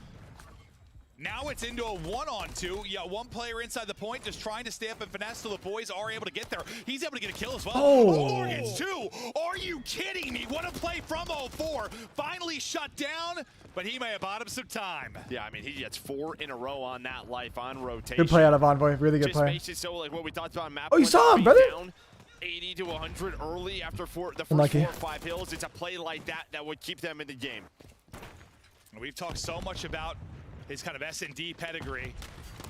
Now it's into a 1-on-2. You got one player inside the point just trying to stay up and finesse till the boys are able to get there. He's able to get a kill as well. Oh. Gets 2. Are you kidding me? What a play from 04. Finally shut down, but he may have bought him some time. Yeah, I mean, he gets 4 in a row on that life on rotation. Good play out of Envoy. Really good Just play. makes it so like what we talked about on map. Oh, you points, saw him, being brother? down 80 to 100 early after the first Unlucky. 4 or 5 hills. It's a play like that would keep them in the game. We've talked so much about his kind of S&D pedigree.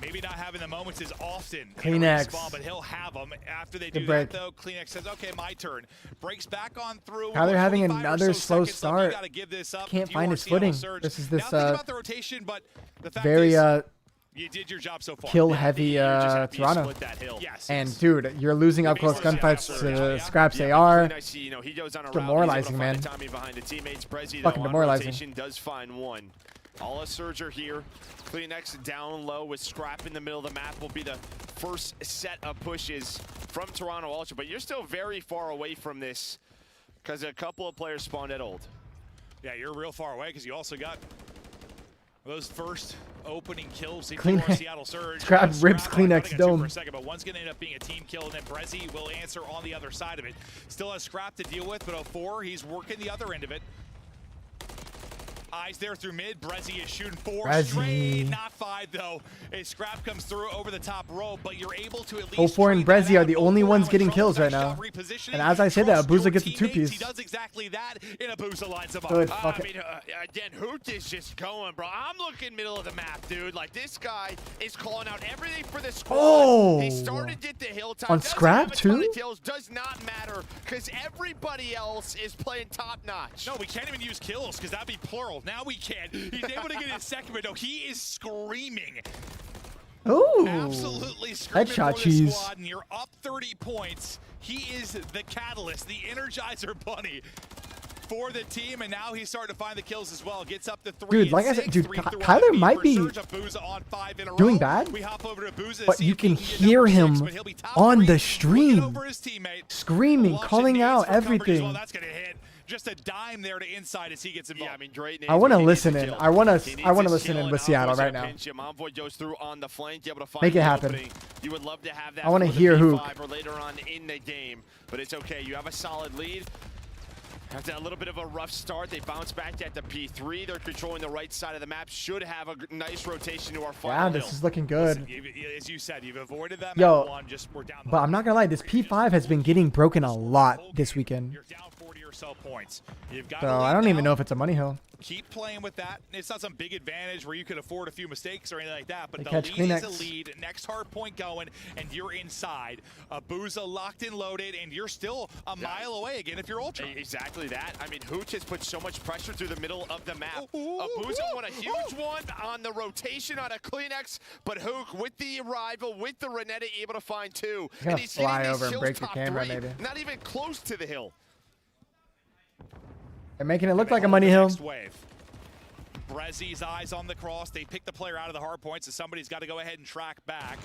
Maybe not having the moments as often. Kleenex. Spawn, but he'll have them. After they Good do break. that, though, Kleenex says, okay, my turn. Breaks back on through. How they're having 25 or another so slow seconds left. You start. gotta give this up. Can't You find are his Seattle footing. Surge. This is Now this think about the rotation, but the fact very is, you did your job so far. kill heavy Toronto. split that hill. Yes. And dude, you're losing up close gunfights to Scraps AR. You know, he goes on a Demoralizing, route. man. Tommy behind the teammates. Prezi, Fucking though, on demoralizing. rotation, does find 1. All a Surger here. Kleenex down low with Scrap in the middle of the map will be the first set of pushes from Toronto Ultra. But you're still very far away from this because a couple of players spawned at old. Yeah, you're real far away because you also got those first opening kills Clean- for Seattle Surge. Scrap rips Scrap, I Kleenex got you dome. For a second, but one's going to end up being a team kill, and then Prezi will answer on the other side of it. Still has Scrap to deal with, but 04, he's working the other end of it. Eyes there through mid. Brezzy is shooting 4 Brezzy. straight, not 5 though. A scrap comes through over the top rope, but you're able to at least 04 and Brezzy are the only ones getting kills right now. And as I say that, Abuza gets a 2-piece. He does exactly that, and Abuza lines him up. Good. I mean, again, Hoot is just going, bro. I'm looking middle of the map, dude. Like, this guy is calling out everything for the squad. Oh! He started at the hilltop. On scrap, too? Does not matter, because everybody else is playing top notch. No, we can't even use kills, because that'd be plural. Now we can. He's able to get his second, but no, he is screaming. Ooh. Absolutely screaming Headshot for the cheese. squad, and you're up 30 points. He is the catalyst, the Energizer Bunny for the team, and now he's starting to find the kills as well. Gets up to 3. Dude, like I said, dude, Kyler might be doing bad, but you can hear him on the stream screaming, calling out everything. That's gonna hit. Just a dime there to inside as he gets involved. Yeah, I mean, great I want to listen in. I want to listen in with Seattle right now. Goes through on the flank, able to find Make it happen. You would love to have that. I want to for the hear who. P5 or later on in the game, but it's okay. You have a solid lead. After a little bit of a rough start, they bounce back at the P3. They're controlling the right side of the map. Should have a nice rotation to our final. Yeah, this is looking good. Listen, as you said, you've avoided that Yo, map one. We're down but I'm not gonna lie, this P5 has been getting broken a lot this weekend. You're down 40 or so points. You've got So I don't even know if it's a money hill. Keep playing with that. It's not some big advantage where you could afford a few mistakes or anything like that, but They the catch lead Kleenex. is a lead. Next hard point going, and you're inside. Abuza locked and loaded, and you're still a mile away again if you're Ultra. Exactly that. I mean, Hooch has put so much pressure through the middle of the map. Abuza won a huge one on the rotation on a Kleenex, but Hook with the arrival, with the Renetta, able to find 2. You're And gonna he's fly hitting these over and hills break the top camera, 3, maybe. not even close to the hill. They're making it look like a money hill. Next wave. Brezzy's eyes on the cross. They pick the player out of the hard point, so somebody's got to go ahead and track back.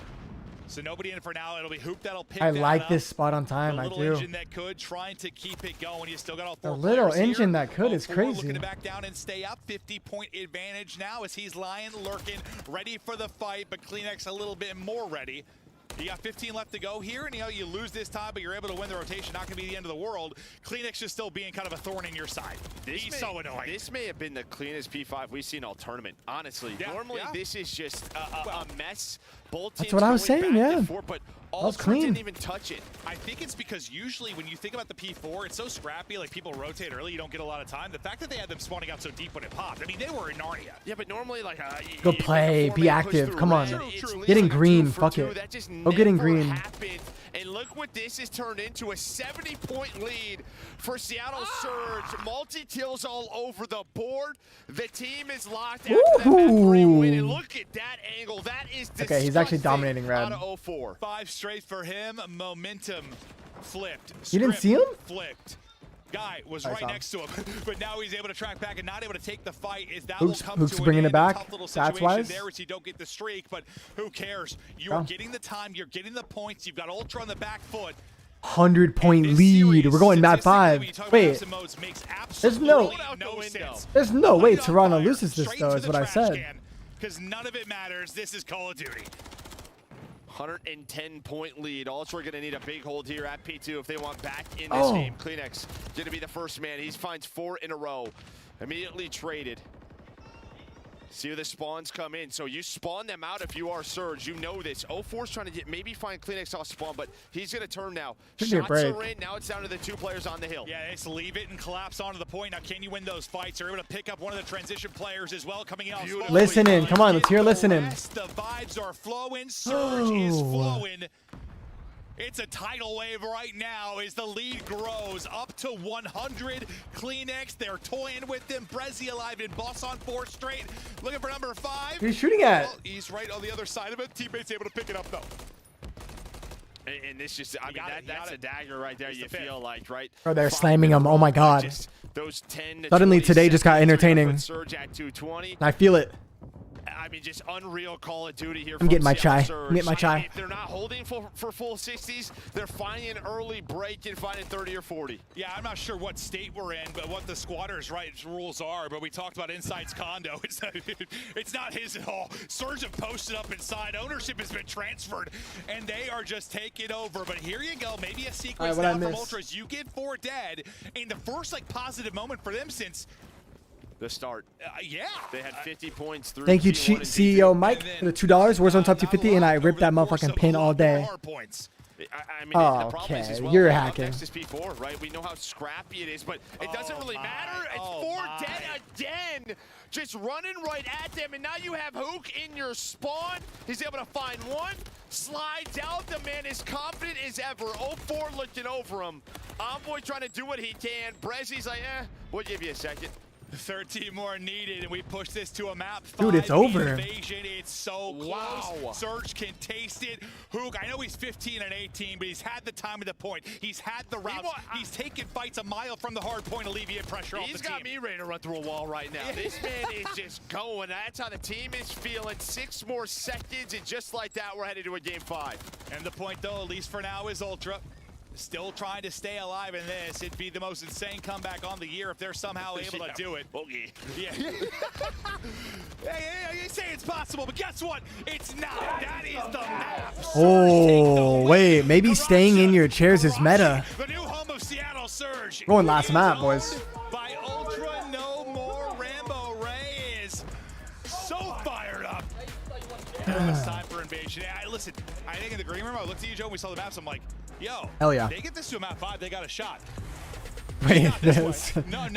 So nobody in for now. It'll be Hoop that'll pick I that like up. this spot on time. The I little do. engine that could, trying to keep it going. You still got all 4 The little players engine here. that could is 04 crazy. Looking to back down and stay up. 50-point advantage now as he's lying, lurking, ready for the fight, but Kleenex a little bit more ready. You got 15 left to go here, and you lose this time, but you're able to win the rotation. Not going to be the end of the world. Kleenex is still being kind of a thorn in your side. He's so annoying. This may have been the cleanest P5 we've seen all tournament, honestly. Normally, this is just a mess. Both teams That's what I was going saying, back yeah. and forth, but That was Ultra clean. didn't even touch it. I think it's because usually when you think about the P4, it's so scrappy, like people rotate early, you don't get a lot of time. The fact that they had them spawning out so deep when it popped, I mean, they were in Narnia. Yeah, but normally, like, Go play, be active. Come on. Get in green. Fuck it. Go get in green. And look what this has turned into, a 70-point lead for Seattle Surge. Multi-kills all over the board. The team is locked after that map 3 win. And look at that angle. That is disgusting. Okay, he's actually dominating red. Out of 04. 5 straight for him. Momentum flipped. You didn't see him? Flipped. Guy was I right saw him. next to him, but now he's able to track back and not able to take the fight. Is that Hooks- will come Hooks to bringing an it end. back, Tough little stats situation wise. there as you don't get the streak, but who cares? You are getting the time, you're getting the points. You've got Ultra on the back foot. 100-point lead. We're going map 5. Wait. There's no way Toronto loses this though, is what I said. Because none of it matters. This is Call of Duty. 110-point lead. Also, we're going to need a big hold here at P2 if they want back in this game. Kleenex going to be the first man. He finds 4 in a row. Immediately traded. See where the spawns come in. So you spawn them out if you are Surge. You know this. 04's trying to maybe find Kleenex off spawn, but he's going to turn now. Should be a Shots break. are in. Now it's down to the 2 players on the hill. Yeah, just leave it and collapse onto the point. Now, can you win those fights? They're able to pick up one of the transition players as well coming out. Listen in. Come on, let's hear listening. The vibes are flowing. Surge is flowing. It's a tidal wave right now as the lead grows up to 100. Kleenex, they're toying with them. Brezzy alive and Boss on 4 straight. Looking for number 5. Who's shooting at? Well, he's right on the other side of it. Teammates able to pick it up though. And this just, I mean, that's a dagger right there, you feel like, right? Oh, they're slamming him. Oh my god. Just those 10 to Suddenly 20 today just got seconds, entertaining. Surge at 220. I feel it. I mean, just unreal Call of Duty here. I'm getting my chai. Surge. I'm getting my chai. I mean, if they're not holding for full 60s, they're finding an early break and finding 30 or 40. Yeah, I'm not sure what state we're in, but what the squatters' rights rules are. But we talked about Inside's condo. It's not his at all. Surge have posted up inside. Ownership has been transferred, and they are just taking over. But here you go. Maybe a sequence what now I from miss? Ultras. You get 4 dead, and the first like positive moment for them since the start. Yeah. They had 50 points through. Thank you, T1 and CEO T2. Mike, for the $2. Warzone top 250, and I ripped that motherfucking pin all day. I mean, Oh, the problem is okay. as well, You're up hacking. Next is P4, right? We know how scrappy it is, but it doesn't really matter. It's 4 dead again, just running right at them, and now you have Hook in your spawn. He's able to find one, slides out. The man is confident as ever. 0-4 looking over him. Envoy trying to do what he can. Brezzy's like, we'll give you a second. 13 more needed, and we push this to a map. Dude, it's over. Invasion. It's so close. Wow. Surge can taste it. Hook, I know he's 15 and 18, but he's had the time of the point. He's had the routes. He's taken fights a mile from the hard point, alleviate pressure off the team. He's got me ready to run through a wall right now. This man is just going. That's how the team is feeling. 6 more seconds, and just like that, we're headed to a game 5. And the point, though, at least for now, is Ultra still trying to stay alive in this. It'd be the most insane comeback on the year if they're somehow able to do it. Okay. Yeah. Hey, you say it's possible, but guess what? It's not. That is the map. Oh, wait. Maybe staying in your chairs is meta. The new home of Seattle Surge. Going last map, boys. By Ultra No More. Rambo Ray is so fired up. It's time for invasion. Listen, I think in the green room, I looked at you, Joe, and we saw the maps. I'm like, yo, hell yeah. They get this to a map 5, they got a shot. Wait,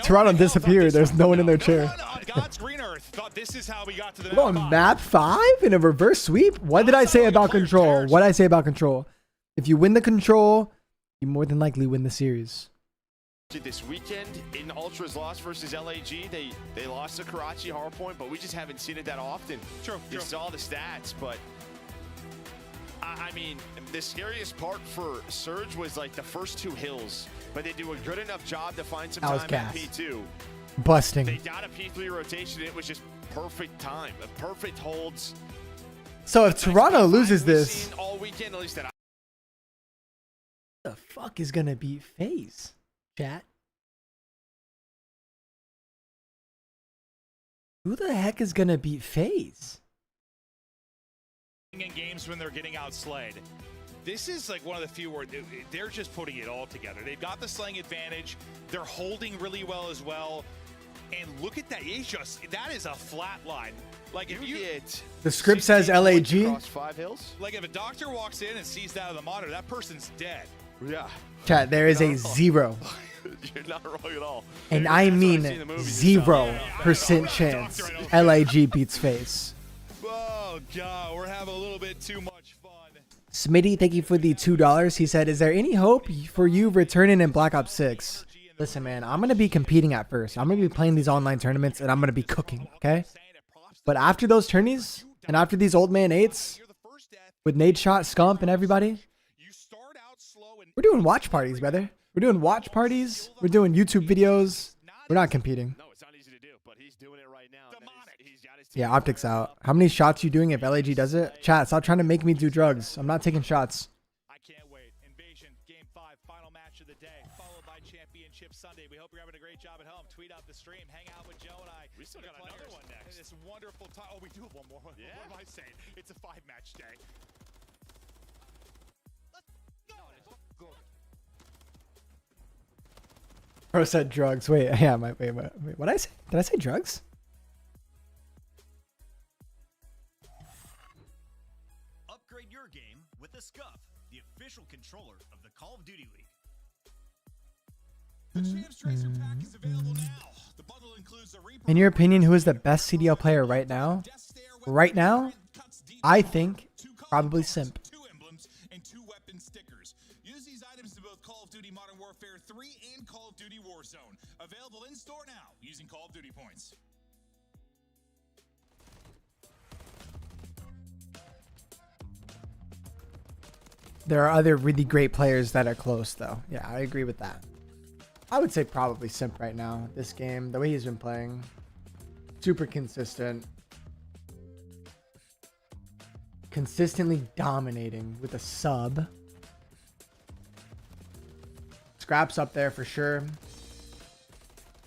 Toronto disappeared. There's no one in their chair. On God's green earth thought this is how we got to the We're on map 5 in a reverse sweep? What did I say about control? What did I say about control? If you win the control, you more than likely win the series. This weekend in Ultra's loss versus LAG, they lost to Karachi Hardpoint, but we just haven't seen it that often. True. You saw the stats, but I mean, the scariest part for Surge was like the first 2 hills, but they do a good enough job to find some time at P2. Busting. They got a P3 rotation. It was just perfect time, perfect holds. So if Toronto loses this, all weekend, at least that the fuck is gonna beat FaZe? Chat. Who the heck is gonna beat FaZe? In games when they're getting outslayed. This is like one of the few where they're just putting it all together. They've got the slaying advantage. They're holding really well as well. And look at that. It's just, that is a flat line. Like if you get The script says LAG. across 5 hills. Like if a doctor walks in and sees that on the monitor, that person's dead. Yeah. Chat, there is a 0. You're not wrong at all. And I mean 0% chance LAG beats FaZe. Oh, God. We're having a little bit too much fun. Smitty, thank you for the $2. He said, is there any hope for you returning in Black Ops 6? Listen, man, I'm going to be competing at first. I'm going to be playing these online tournaments, and I'm going to be cooking, okay? But after those tourneys, and after these old man 8s, with Nate Shot, Scump, and everybody, we're doing watch parties, brother. We're doing watch parties. We're doing YouTube videos. We're not competing. No, it's not easy to do, but he's doing it right now. He's got his Yeah, optics out. How many shots you doing if LAG does it? Chat, stop trying to make me do drugs. I'm not taking shots. I can't wait. Invasion, Game 5, final match of the day, followed by Championship Sunday. We hope you're having a great job at home. Tweet out the stream. Hang out with Joe and I. We still got another one next. This wonderful time. Oh, we do have one more. Yeah. What am I saying? It's a 5-match day. Bro said drugs. Wait, yeah, wait. What did I say? Did I say drugs? Upgrade your game with the Scuff, the official controller of the Call of Duty League. The Champs Tracer pack is available now. The bundle includes a In your opinion, who is the best CDL player right now? Right now, I think probably Simp. 2 emblems and 2 weapon stickers. Use these items in both Call of Duty Modern Warfare 3 and Call of Duty Warzone. Available in store now using Call of Duty points. There are other really great players that are close, though. Yeah, I agree with that. I would say probably Simp right now. This game, the way he's been playing, super consistent. Consistently dominating with a sub. Scraps up there for sure.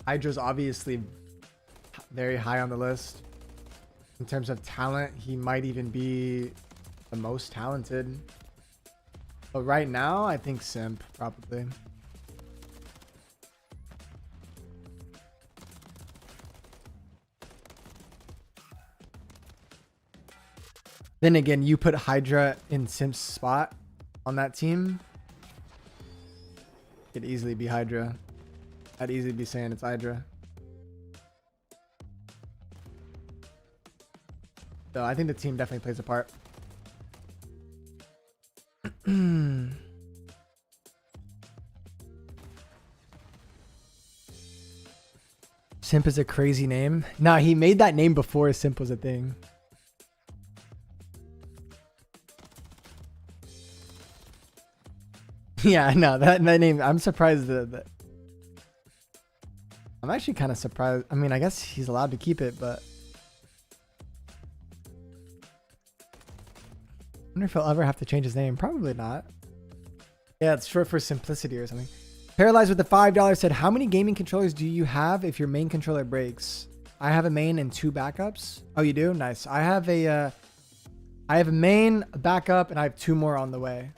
Hydra's obviously very high on the list. In terms of talent, he might even be the most talented. But right now, I think Simp, probably. Then again, you put Hydra in Simp's spot on that team. It could easily be Hydra. I'd easily be saying it's Hydra. So I think the team definitely plays a part. Simp is a crazy name. Nah, he made that name before Simp was a thing. Yeah, no, that name, I'm surprised that I'm actually kind of surprised. I mean, I guess he's allowed to keep it, but I wonder if he'll ever have to change his name. Probably not. Yeah, it's short for simplicity or something. Paralyzed with the $5 said, how many gaming controllers do you have if your main controller breaks? I have a main and 2 backups. Oh, you do? Nice. I have a main, a backup, and I have 2 more on the way.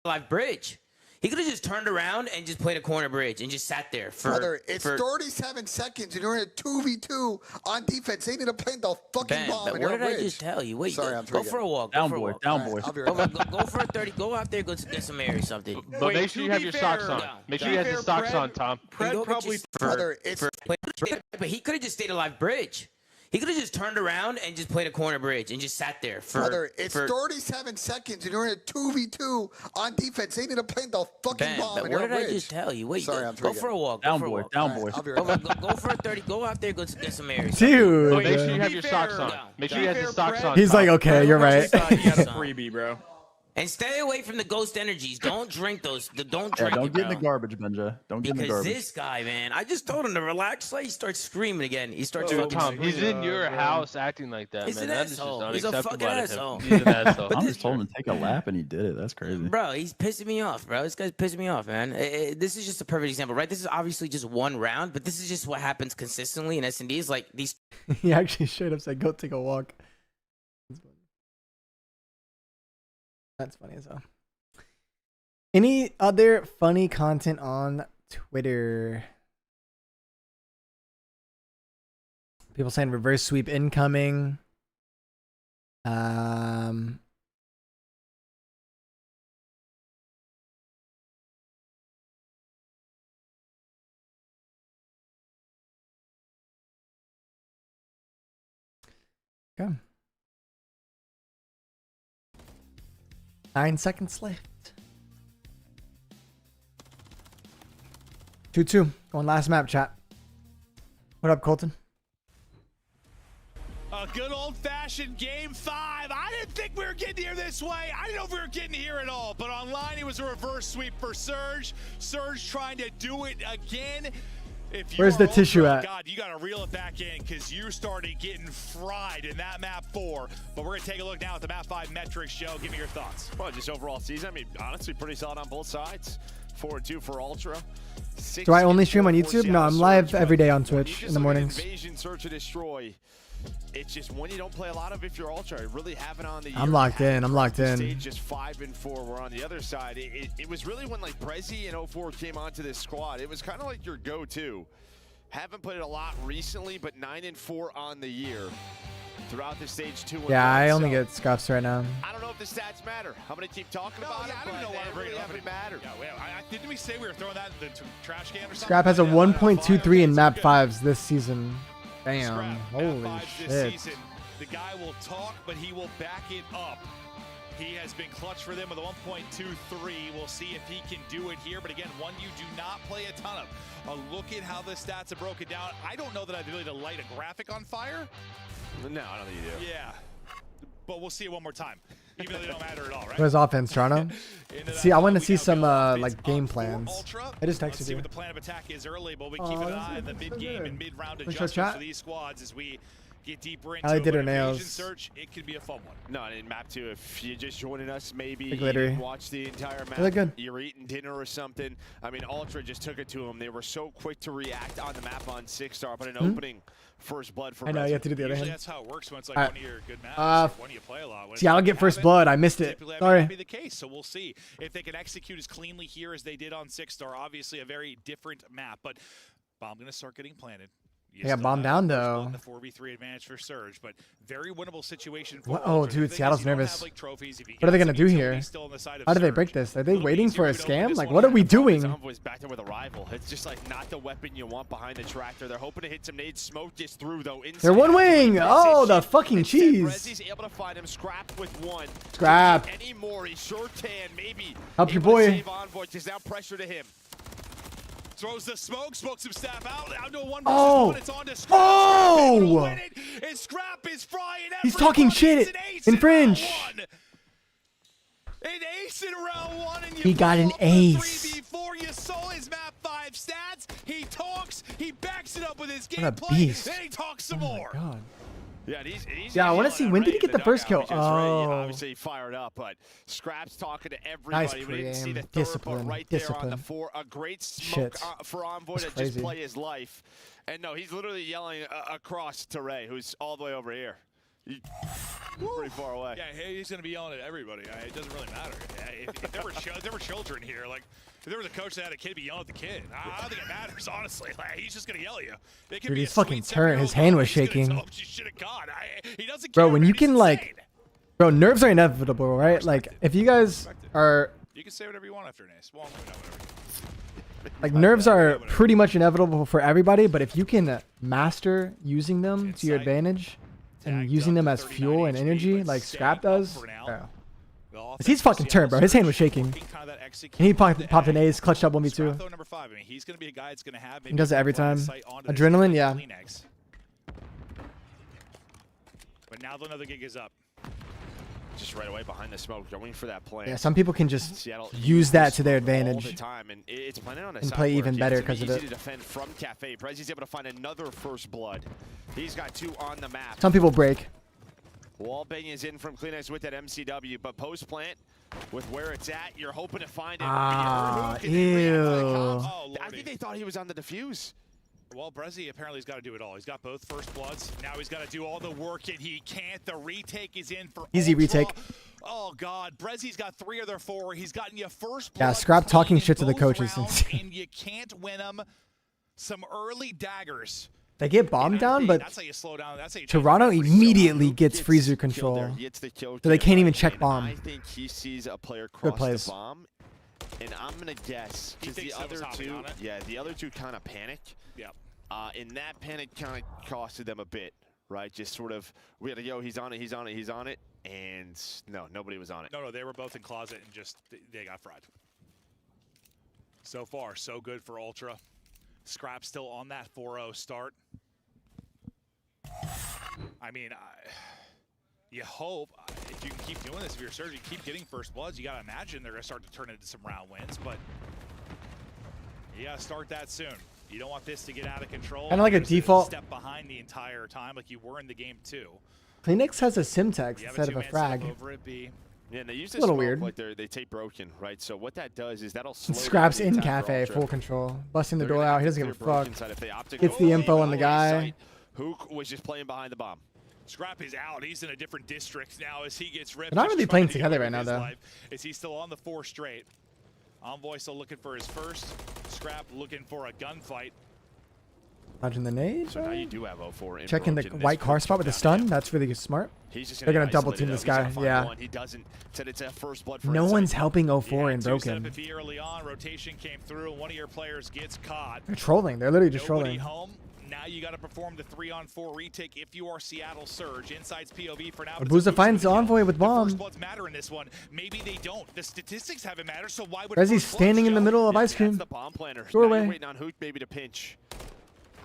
Live bridge. He could have just turned around and just played a corner bridge and just sat there for. Brother, it's 37 seconds and you're in a 2v2 on defense. They need to plant the fucking bomb in your What did bridge. I just tell you? Wait, Sorry, go for a walk. Down Go for a boy, walk. down boy. Right, go for a 30. Go out there, go get some air or something. But make sure you have your socks on. Make sure you have your socks on, Tom. Brother, but he could have just stayed a live bridge. He could have just turned around and just played a corner bridge and just sat there for. Brother, it's 37 seconds and you're in a 2v2 on defense. They need to plant the fucking bomb in your what did bridge. I just tell you? Wait, Sorry, go for a walk. Down Go for a boy, walk. down boy. Go for a 30. Go out there, go get some air. Dude. But make sure you have your socks on. Make sure you have your socks on. He's like, okay, you're right. Freebie, bro. And stay away from the ghost energies. Don't drink those. Don't Yeah, drink don't it, get in the bro. garbage, Benja. Don't get in the Because garbage. this guy, man, I just told him to relax. Like he starts screaming again. He starts. Dude, fucking Tom, he's screaming. in your house acting like that, He's man. an That is just asshole. He's a unacceptable fucking out of asshole. him. He's an asshole. I just told him to take a lap and he did it. That's crazy. Bro, he's pissing me off, bro. This guy's pissing me off, man. This is just a perfect example, right? This is obviously just one round, but this is just what happens consistently in S&Ds. Like these. He actually straight up said, go take a walk. That's funny as hell. Any other funny content on Twitter? People saying reverse sweep incoming. Okay. 9 seconds left. 2-2. Going last map, chat. What up, Colton? A good old-fashioned game 5. I didn't think we were getting here this way. I didn't know if we were getting here at all. But online, it was a reverse sweep for Surge. Surge trying to do it again. If you Where's the are tissue Ultra, at? God, you got to reel it back in because you started getting fried in that map 4. But we're going to take a look now at the map 5 metrics. Joe, give me your thoughts. Well, just overall season, I mean, honestly, pretty solid on both sides. 4-2 for Ultra. Do I only stream on YouTube? No, I'm live every day on Twitch in the mornings. Invasion, search and destroy. It's just when you don't play a lot of if you're Ultra, really haven't on the year. I'm locked in. I'm locked in. Stage just 5 and 4. We're on the other side. It was really when like Prezi and 04 came onto this squad. It was kind of like your go-to. Haven't played it a lot recently, but 9 and 4 on the year. Throughout the stage 2 and Yeah, 1. I only So, get scuffs right now. I don't know if the stats matter. I'm going to keep talking about it, I don't but even know why they we're really bringing it up. haven't mattered. Yeah, didn't we say we were throwing that in the trash can or something? Scrap has a 1.23 in map 5s this season. Damn. Holy shit. Season, the guy will talk, but he will back it up. He has been clutch for them with a 1.23. We'll see if he can do it here. But again, one you do not play a ton of. A look at how the stats are broken down. I don't know that I'd really to light a graphic on fire. No, I don't think you do. Yeah. But we'll see it one more time. Even though they don't matter at all, right? Where's offense, Toronto? See, I want to see some like game plans. I just Let's texted see you. what the plan of attack is early, but we keep an eye on the mid-game and mid-round Push adjustments our chat. for these squads as we get deeper into Ali it. did her But Invasion nails. Search, it could be a fun one. No, in map 2, if you're just joining us, maybe Big you glittery. didn't watch the entire map. They look good. You're eating dinner or something. I mean, Ultra just took it to them. They were so quick to react on the map on 6-star, but an opening first blood for I know, you have to do the other Usually hand. that's how it works when it's like Alright. one of your good maps, or one you play a lot. When See, it's I'll like get you first haven't, blood. I missed it. typically that may Sorry. not be the case, so we'll see if they can execute as cleanly here as they did on 6-star. Obviously, a very different map, but bomb going to start getting planted. They got bombed down though. The 4v3 advantage for Surge, but very winnable situation for What? Oh, Ultra. dude, The thing Seattle's is, you don't nervous. have, like, trophies. If you What are they get gonna some do utility here? still on the side of How do they Surge. break this? Are they Little waiting easier for a to open scam? this Like, one what are up. we doing? Envoy's back there with a rival. It's just like not the weapon you want behind the tractor. They're hoping to hit some nades. Smoke gets through though. They're one wing. Oh, the fucking cheese. Brezi's able to find him. Scrap with one. Scrap. Any more? He's short tan. Maybe. Help your able to boy. save Envoy. Just now pressure to him. Throws the smoke, smokes some staff out. Down to a 1 versus Oh. 1. It's on to Scrap. Oh. And Scrap is frying He's talking shit. Infringe. An ace in round 1, and you He got an ace. Before you saw his map 5 stats, he talks, he backs it up with his What a gameplay, beast. then he talks some more. God. Yeah, and he's Yeah, I want to see when did he get the first kill? Oh. Obviously fired up, but Scrap's talking to everybody. Nice We didn't see the pregame. third, Discipline. but right Discipline. there on the 4. A great smoke Shit. For Envoy That's to crazy. just play his life. And no, he's literally yelling across to Ray, who's all the way over here. Pretty far away. Yeah, he's going to be yelling at everybody. It doesn't really matter. If there were children here, like if there was a coach that had a kid be yelling at the kid, I don't think it matters, honestly. Like, he's just going to yell at you. It could Dude, be he's a fucking sweet turned. His 7-year-old hand girl, was he's gonna shaking. tell him she should have gone. He doesn't Bro, care, when man. you He's can like, insane. bro, nerves are inevitable, right? Like, if you guys are You can say whatever you want after an ace. Well, no, whatever. like, nerves are pretty much inevitable for everybody, but if you can master using them to your advantage and using them as fuel and energy, like Scrap does, bro. 'Cause he's fucking turned, bro. His hand was shaking. And he popped an ace, clutched up 1v2. Scrap, number 5. I mean, he's going to be a guy that's going to have. He does it every time. line of sight onto this Adrenaline, yeah. Kleenex. But now another gig is up. Just right away behind the smoke, going for that play. Yeah, some people can just Seattle use that to their all the advantage time, and it's planning on a and side play work. even Yeah, better it's gonna because be of easy it. to defend from Cafe. Prezi's able to find another first blood. He's got 2 on the map. Some people break. Wallbang is in from Kleenex with that MCW, but post plant with where it's at, you're hoping to find it. Ah, Can they react like ew. cops? Oh, I think they thought he was on the defuse. Well, Brezi apparently has got to do it all. He's got both first bloods. Now he's got to do all the work, and he can't. The retake is in for Easy Ultra. retake. Oh, God. Brezi's got 3 of their 4. He's gotten you first Yeah, blood Scrap talking in shit to the both coaches. rounds, and you can't win them. Some early daggers. They get bombed down, but That's how you slow down. That's how you Toronto immediately gets freezer control. There, gets the kill So they can't even cam, check and bomb. I think he sees a player Good cross plays. the bomb, and I'm gonna guess He because the thinks that was other hopping 2, on it. yeah, the other 2 kind of panic. Yep. And that panic kind of costed them a bit, right? Just sort of, we had to go, he's on it, he's on it, he's on it, and no, nobody was on it. No, they were both in closet and just, they got fried. So far, so good for Ultra. Scrap still on that 4-0 start. I mean, you hope if you can keep doing this, if you're Surge, you keep getting first bloods, you got to imagine they're going to start to turn into some round wins, but you got to start that soon. You don't want this to get out of control. Kinda like a You're just default- step behind the entire time like you were in the game too. Kleenex has a Simtex You have instead of a two-man setup frag. over at B. Yeah, and they use A this little smoke weird. like they tape broken, right? So what that does is that'll slow down Scraps the in attack for cafe, Ultra. full control. Busting the They're door gonna out. have He to doesn't give a clear broken fuck. side if they opt to Gets go the info on the early guy. sight. Hook was just playing behind the bomb. Scrap is out. He's in a different district now as he gets ripped. They're not He's really trying playing to do together it right with now, his though. life. Is he still on the 4 straight? Envoy still looking for his first. Scrap looking for a gunfight. Dodging the nade. So now you do have 0-4 in Checking the broken. This white car could spot with the come down to stun. him. That's really smart. He's just They're gonna double isolate team it this up. He's gonna guy. find Yeah. one. He doesn't. Said it's a first blood for No inside. one's helping 0-4 in Two set broken. up if early on. Rotation came through, and one of your players gets caught. They're trolling. They're literally just Nobody trolling. home. Now you got to perform the 3-on-4 retake if you are Seattle Surge. Inside's POV for now. but Abusa it's finds Abusa Envoy with The bomb. first bloods matter in this one. Maybe they don't. The statistics haven't mattered, so why would Brezi's first bloods standing in the show? middle of ice That's cream. the bomb planner. Now Doorway. you're waiting on Hook maybe to pinch.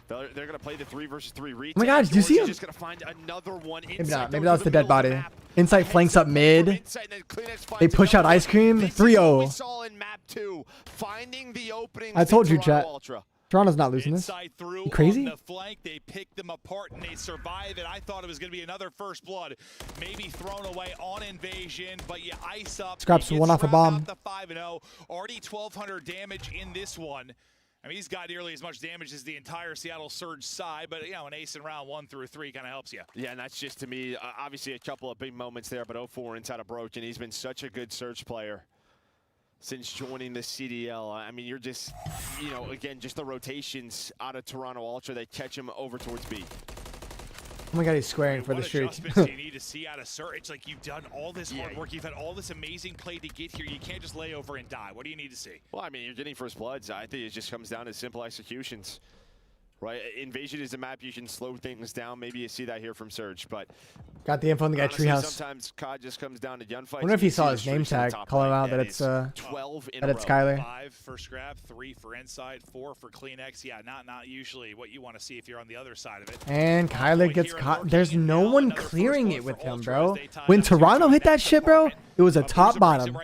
They're going to play the 3 versus 3 retake. Oh my God, do you see George is him? just going to find another one Maybe inside. not. Maybe goes that was to the dead middle of body. map. Insight flanks up mid. Inside, then Kleenex finds They push out another ice cream. one. This is what we 3-0. saw in map 2, finding the openings I told in you, Toronto chat. Ultra. Toronto's not losing this. Inside through You crazy? on the flank, they pick them apart and they survive it. I thought it was going to be another first blood, maybe thrown away on invasion, but you ice up. Scraps You one get off a Scrap bomb. out the 5-0, already 1,200 damage in this one. I mean, he's got nearly as much damage as the entire Seattle Surge side, but you know, an ace in round 1 through 3 kind of helps you. Yeah, and that's just to me, obviously a couple of big moments there, but 0-4 inside of broken. He's been such a good Surge player. since joining the CDL. I mean, you're just, you know, again, just the rotations out of Toronto Ultra that catch him over towards B. Oh my god, he's squaring for the streak. Adjustments do you need to see out of Surge? It's like you've done all this hard work. You've had all this amazing play to get here. You can't just lay over and die. What do you need to see? Well, I mean, you're getting first bloods. I think it just comes down to simple executions. Right, Invasion is a map you can slow things down. Maybe you see that here from Surge, but got the info on the guy treehouse. Sometimes COD just comes down to gunfights. I wonder if he saw his name tag, call him out that it's 12 in that a it's row. Skyler. 5 for Scrap, 3 for Inside, 4 for CleanX. Yeah, not usually what you want to see if you're on the other side of it. And Kyler gets caught. There's no one clearing it with him, bro. When Toronto hit that shit, bro, it was a top bottom.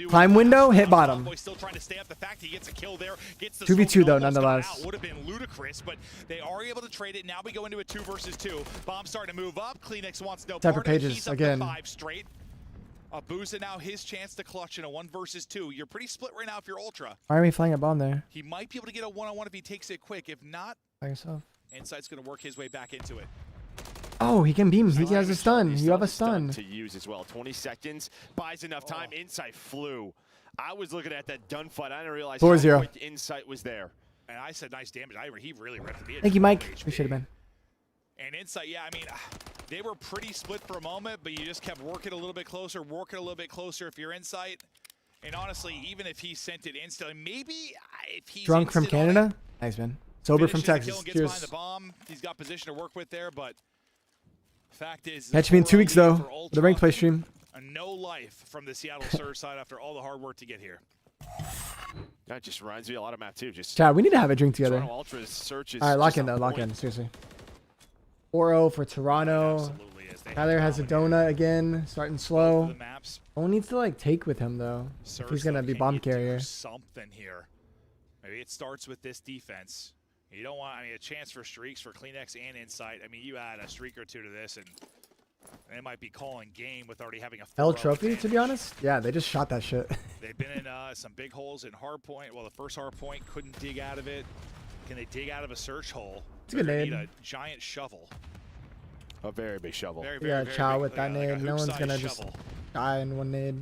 Climb window, hit bottom. 2v2 though, nonetheless. Would have been ludicrous, but they are able to trade it. Now we go into a 2 versus 2. Bomb starting to move up. CleanX wants no Type part of of it. pages He's up again. to 5 straight. Abusa now his chance to clutch in a 1 versus 2. You're pretty split right now if you're Ultra. Why are we flying a bomb there? He might be able to get a 1-on-1 if he takes it quick. If not, By yourself. Insight's going to work his way back into it. Oh, he can beam. He has a stun. You have a stun. To use as well. 20 seconds buys enough time. Insight flew. I was looking at that gunfight. I didn't realize 4-0. how quick Insight was there. And I said nice damage. He really ripped the Thank you, Mike. Appreciate it, man. And Insight, yeah, I mean, they were pretty split for a moment, but you just kept working a little bit closer if you're Insight. And honestly, even if he sent it instantly, maybe if he's Drunk from Canada? Nice, man. Sober from Texas. Gets Cheers. behind the bomb. He's got position to work with there, but fact is, Catch me in 2 weeks, though. The ranked play stream. No life from the Seattle Surge side after all the hard work to get here. That just reminds me a lot of map too. Just Chad, we need to have a drink together. Toronto Ultra's search is all right, lock in just though. on Lock point. in. Seriously. 4-0 for Toronto. Tyler has a donut again, starting slow. Someone needs to like take with him though. If he's gonna be bomb carrier. Something here. Maybe it starts with this defense. You don't want, I mean, a chance for streaks for CleanX and Insight. I mean, you add a streak or two to this, and they might be calling game with already having a L trophy, to be honest. Yeah, they just shot that shit. They've been in some big holes in Hardpoint. Well, the first Hardpoint couldn't dig out of it. Can they dig out of a search hole? It's a good They're gonna nade. need a giant shovel. A very big shovel. Yeah, Chow with that nade. No one's gonna just die in one nade.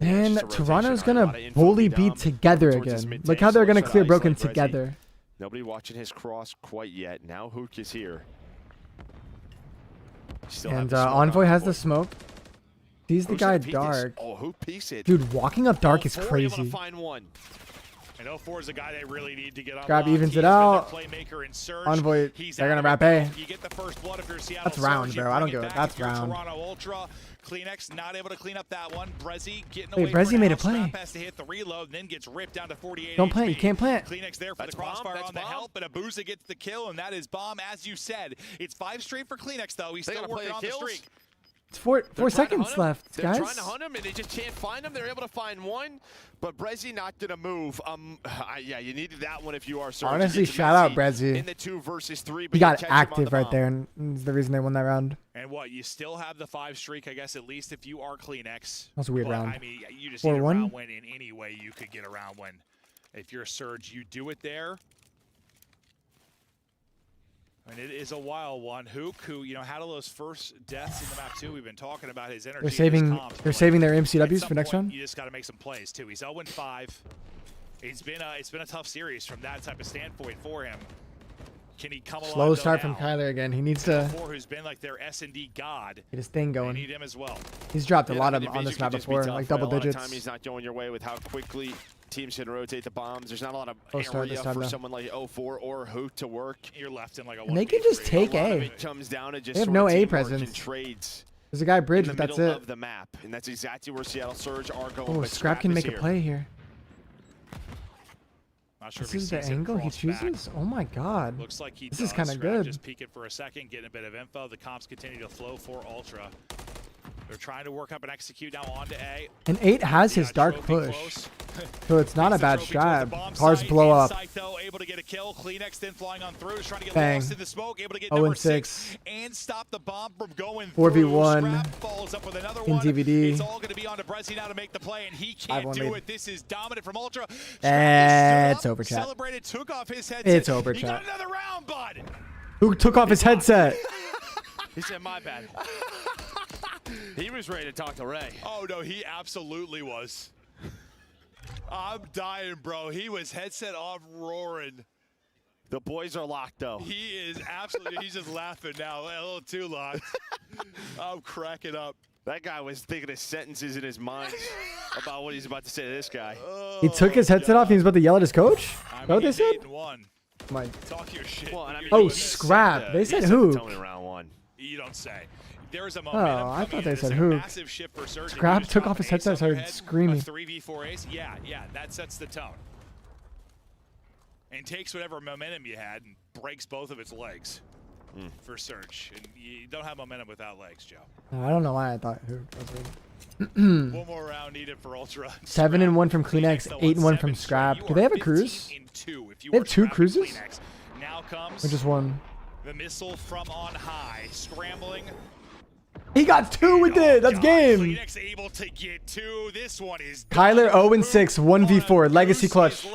And Toronto's gonna fully be together again. Look how they're gonna clear broken together. Nobody watching his cross quite yet. Now Hook is here. And Envoy has the smoke. Sees the guy dark. Oh, Hook peeks it. Dude, walking up dark is crazy. Find one. And 04 is a guy they really need to get on. Grab evens it out. Surge. Envoy, they're gonna wrap A. You get the first blood if you're Seattle That's round, Surge. bro. I don't give it. That's round. Toronto Ultra. CleanX not able to clean up that one. Brezzy getting Wait, away. Brezzy made a play. Scrap has to hit the reload, then gets ripped down to 48. Don't plant. You can't plant. CleanX there for the crossfire on the help, but Abusa gets the kill, and that is bomb. As you said, it's 5 straight for CleanX though. He's still working on the streak. It's four seconds left, They're guys. trying to hunt him, and they just can't find him. They're able to find one, but Brezzy not gonna move. Yeah, you needed that one if you are. Honestly, shout out Brezzy. In the 2 versus 3, but He got active right there, and it's the reason they won that round. And what, you still have the 5 streak, I guess, at least if you are CleanX. That was a weird But, round. I mean, you just need a 4-1. round win in any way you could get a round win. If you're a Surge, you do it there. And it is a wild one. Hook, who had all those first deaths in the map too. We've been talking about his energy. They're saving their MCWs for next point, round. You just got to make some plays too. He's 0-5. It's been a tough series from that type of standpoint for him. Can he come along? Slow start from Kyler again. He needs to who's been like their S&D god. get his thing going. They need him as well. He's dropped a lot I mean, on this Division map can just be before, tough, like right? double A lot of digits. time he's not going your way with how quickly teams can rotate the bombs. There's not a lot of Start area this time, for though. someone like 04 or Hook to work. You're left in like a And they can just take A lot of A. it comes down to just They have sort no of A teamwork presence. and trades There's a guy bridge, in but the that's middle it. of the map, and that's exactly where Seattle Surge are going. Oh, but Scrap can is make a here. play here. Not sure This if is the sees it angle he cross back. chooses? Oh my god. Looks like he This does. is kind of Scrap good. Just peeking for a second, getting a bit of info. The comps continue to flow for Ultra. They're trying to work up and execute now onto A. And 8 has his dark push. So it's not a bad strat. Cars blow up. Insight, though, able to get a kill. CleanX then flying on through, trying to get Bang. lost in the smoke, able to get 0 number and 6. and stop the bomb from going 4v1 through. Scrap follows up with another in one. DVD. It's all going to be on to Brezzy now to make the play, and he can't 5-1 do lead. it. This is dominant from Ultra. It's over, chat. Celebrated, took off his headset. It's over, You got chat. another round, bud. Who took off his headset? He said, "My bad." He was ready to talk to Ray. Oh, no, he absolutely was. I'm dying, bro. He was headset off roaring. The boys are locked, though. He is absolutely, he's just laughing now. A little too locked. I'm cracking up. That guy was thinking of sentences in his mind about what he's about to say to this guy. He took his headset off and he was about to yell at his coach? I Is that what they he's said? 8-1. My. Talk your shit. Well, and I mean, Oh, he scrap. They said set the hoop. tone in round 1. You don't say. There's a momentum. Oh, I thought they It's said a hook. massive shift for Surge. Scrap If you took just off his drop an headset, ace on your started head, screaming. A 3v4 ace. Yeah, that sets the tone. And takes whatever momentum you had and breaks both of its legs for Surge. And you don't have momentum without legs, Joe. I don't know why I thought hoop. One more round needed for Ultra. 7-1 from Kleenex, 8-1 from Scrap. Do they have a cruise? They have 2 cruises? Now comes Or just 1? the missile from on high, scrambling. He got 2 with it. That's game. Kleenex able to get 2. This one is Kyler 0-6, 1v4. Legacy clutch.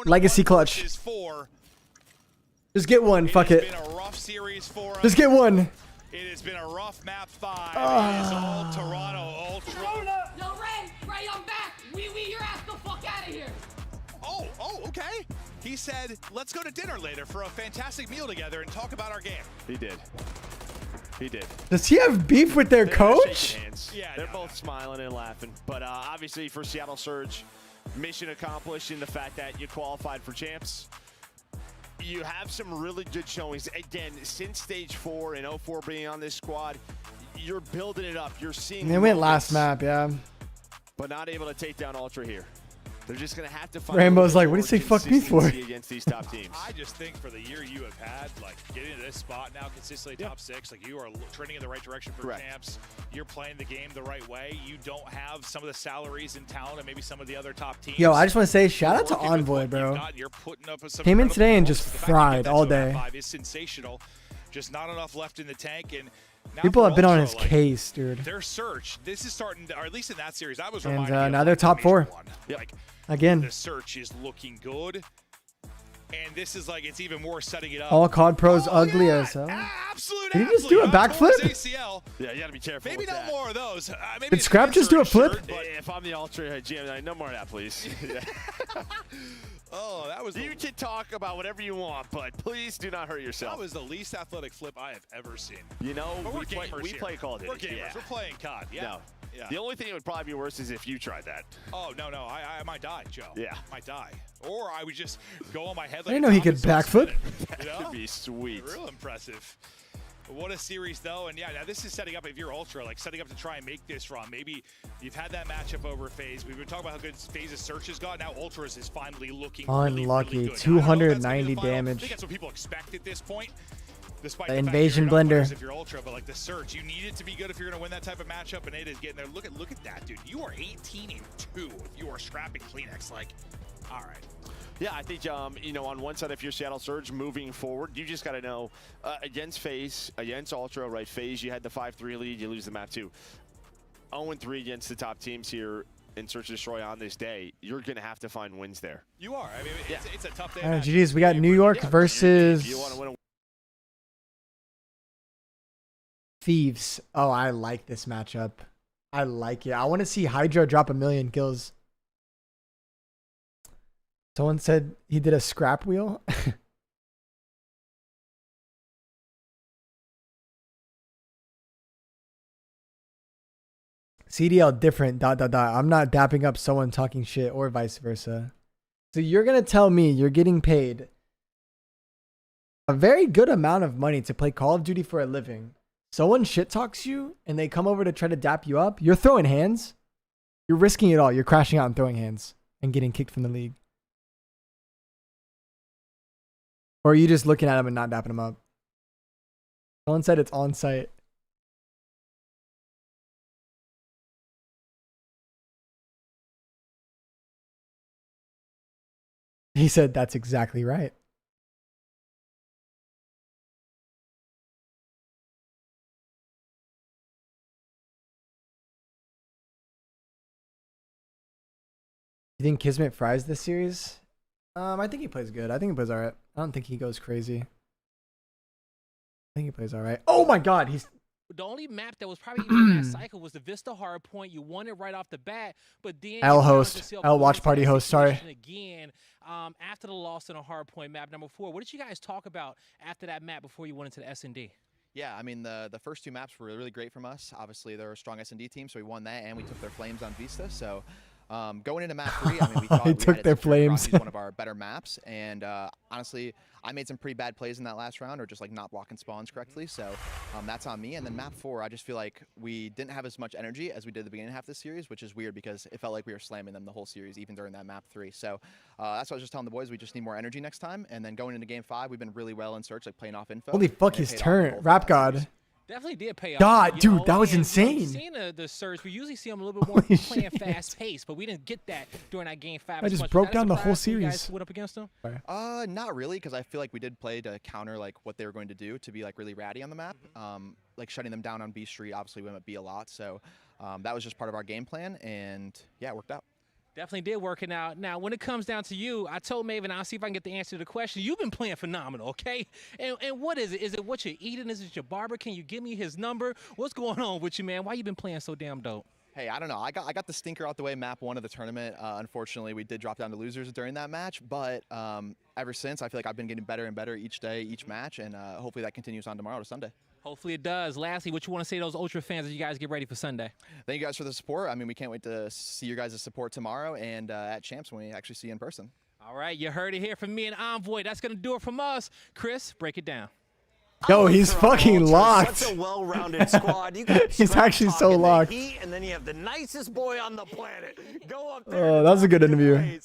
Legacy clutch. Just get 1. Fuck it. Been a rough series for Just get 1. It has been a rough map 5. It is all Toronto Ultra. Yo, Ray, I'm back. Wee, your ass the fuck out of here. Oh, okay. He said, let's go to dinner later for a fantastic meal together and talk about our game. He did. He did. Does he have beef with their They're coach? shaking hands. Yeah, they're both smiling and laughing. But obviously for Seattle Surge, mission accomplished in the fact that you qualified for champs. You have some really good showings. Again, since stage 4 and 04 being on this squad, you're building it up. You're seeing They went moments, last map, yeah. but not able to take down Ultra here. They're just going to have to find Rainbow's a like, little what do you say more fuck me for? consistency against these top teams. I just think for the year you have had, like getting to this spot now, consistently top 6, like you are trending in the right direction for champs. You're playing the game the right way. You don't have some of the salaries and talent and maybe some of the other top teams. Yo, I just want to say shout out to Envoy, bro. You're putting up with some Came in incredible today and just performances. The fact you fried get that all 2 out of day. 5 is sensational. Just not enough left in the tank. And now People for have been on Ultra, his case, dude. Their search, this is starting to, or at least in that series, I was And reminded of now they're top 4. Like, Again. the search is looking good. And this is like, it's even more setting it up. All COD pros ugly as hell. Absolute Did he just do a backflip? ACL. Yeah, you got to be careful. Maybe with no that. more of those. Maybe Did it's Scrap just do a answering flip? shirt, but If I'm the Ultra GM, no more of that, please. oh, that was. You can talk about whatever you want, but please do not hurt yourself. That was the least athletic flip I have ever seen. You know, But we play Call of Duty. We're gamers. Yeah. We're playing COD. Yeah. No. Yeah. The only thing that would probably be worse is if you tried that. Oh, no. I might die, Joe. Yeah. I might die. Or I would just go on my head like I didn't know he could backflip. That would be sweet. Real impressive. What a series, though. And yeah, now this is setting up, if you're Ultra, like setting up to try and make this run. Maybe you've had that matchup over FaZe. We've been talking about how good FaZe's search has got. Now Ultra's is finally looking Unlucky. really good. Now, I don't know if that's gonna be 290 the final. I damage. think that's what people expect at this point. Despite The fact invasion you're not blender. winners if you're Ultra, but like the search, you need it to be good if you're going to win that type of matchup, and it is getting there. Look at that, dude. You are 18-2 if you are scrapping Kleenex. Like, all right. Yeah, I think, you know, on one side, if you're Seattle Surge moving forward, you just got to know against FaZe, against Ultra, right? FaZe, you had the 5-3 lead, you lose the map too. 0-3 against the top teams here in Search and Destroy on this day. You're going to have to find wins there. You are. I mean, it's a tough day. All right, GG's. We got New York versus You want to win a Thieves. Oh, I like this matchup. I like it. I want to see Hydra drop 1,000,000 kills. Someone said he did a scrap wheel. CDL different, ... I'm not dapping up someone talking shit or vice versa. So you're going to tell me you're getting paid a very good amount of money to play Call of Duty for a living. Someone shit talks you and they come over to try to dap you up. You're throwing hands. You're risking it all. You're crashing out and throwing hands and getting kicked from the league. Or are you just looking at him and not dapping him up? Someone said it's on site. He said that's exactly right. You think Kismet fries this series? I think he plays good. I think he plays all right. I don't think he goes crazy. I think he plays all right. Oh my God, the only map that was probably even in that cycle was the Vista Hardpoint. You won it right off the bat, but then L host, L watch party host. Sorry. Again, after the loss in a Hardpoint map number 4, what did you guys talk about after that map before you went into the S&D? Yeah, I mean, the first 2 maps were really great from us. Obviously, they're a strong S&D team, so we won that, and we took their flames on Vista. So going into map 3, I mean, we thought we took had their flames. one of our better maps, and honestly, I made some pretty bad plays in that last round, or just like not blocking spawns correctly. So that's on me. And then map 4, I just feel like we didn't have as much energy as we did at the beginning half of the series, which is weird because it felt like we were slamming them the whole series, even during that map 3. So that's what I was just telling the boys. We just need more energy next time. And then going into game 5, we've been really well in search, like playing off info. Holy fuck, his turn, Rap God. Definitely did pay off. God, dude, know? that was And, insane. You know, seeing the surge, we usually see them a little bit more playing fast pace, but we didn't get that during that game 5. I just broke down the whole series. You guys went up against them? Not really, because I feel like we did play to counter like what they were going to do to be like really ratty on the map, like shutting them down on B Street. Obviously, we went B a lot, so that was just part of our game plan, and yeah, it worked out. Definitely did working out. Now, when it comes down to you, I told Maven I'll see if I can get the answer to the question. You've been playing phenomenal, okay? And what is it? Is it what you're eating? Is it your barber? Can you give me his number? What's going on with you, man? Why you been playing so damn dope? Hey, I don't know. I got the stinker out the way map 1 of the tournament. Unfortunately, we did drop down to losers during that match, but ever since, I feel like I've been getting better and better each day, each match, and hopefully that continues on tomorrow to Sunday. Hopefully it does. Lastly, what you want to say to those Ultra fans as you guys get ready for Sunday? Thank you guys for the support. I mean, we can't wait to see your guys' support tomorrow and at Champs when we actually see you in person. All right, you heard it here from me and Envoy. That's going to do it from us. Chris, break it down. Yo, he's fucking locked. Such a well-rounded squad. You got He's actually so locked. And then you have the nicest boy on the planet. Go up there. Oh, that was a good interview.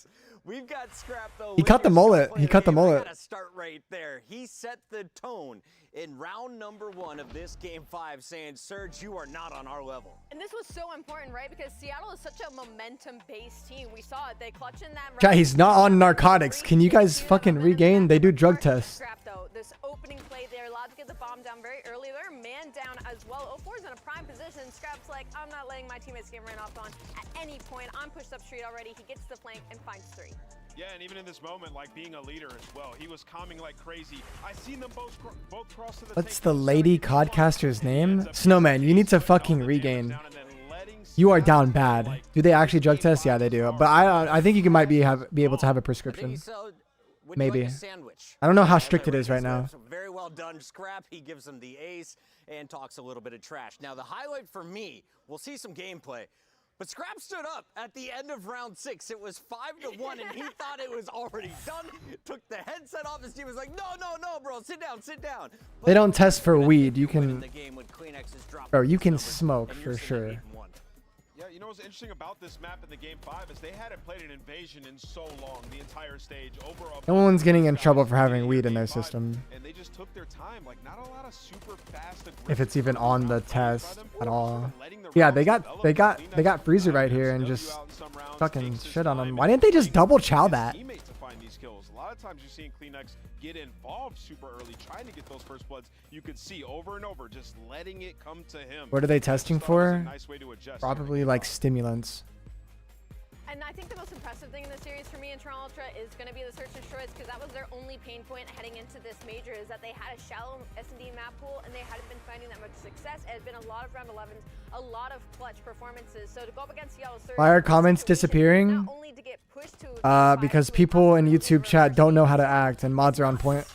We've got Scrap though. He cut the mullet. He cut the mullet. Gotta start right there. He set the tone in round number 1 of this game 5, saying, "Surge, you are not on our level." And this was so important, right? Because Seattle is such a momentum-based team. We saw it. They clutch in that. Chat, he's not on narcotics. Can you guys fucking regain? They do drug tests. Scrap though. This opening play, they're allowed to get the bomb down very early. They're man down as well. 04's in a prime position. Scrap's like, I'm not letting my teammates get ran off on at any point. I'm pushed up street already. He gets the flank and finds 3. Yeah, and even in this moment, like being a leader as well, he was calming like crazy. I seen them both cross to the. What's the lady codcaster's name? Snowman, you need to fucking regain. You are down bad. Do they actually drug test? Yeah, they do. But I think you might be able to have a prescription. Maybe. I don't know how strict it is right now. Very well done, Scrap. He gives him the ace and talks a little bit of trash. Now, the highlight for me, we'll see some gameplay. But Scrap stood up at the end of round 6. It was 5-1, and he thought it was already done. Took the headset off. His team was like, no, bro, sit down, sit down. They don't test for weed. You can, bro, you can smoke for sure. Yeah, you know what's interesting about this map in the game 5 is they hadn't played an invasion in so long, the entire stage. No one's getting in trouble for having weed in their system. And they just took their time, like not a lot of super fast. If it's even on the test at all. Yeah, they got Freezer right here and just fucking shit on him. Why didn't they just double chow that? A lot of times you're seeing CleanX get involved super early, trying to get those first bloods. You could see over and over, just letting it come to him. What are they testing for? Nice way to adjust. Probably like stimulants. And I think the most impressive thing in the series for me in Toronto Ultra is going to be the search and destroys, because that was their only pain point heading into this major, is that they had a shallow S&D map pool and they hadn't been finding that much success. It had been a lot of round 11s, a lot of clutch performances. So to go up against Seattle Surge, Why are comments disappearing? Because people in YouTube chat don't know how to act and mods are on point.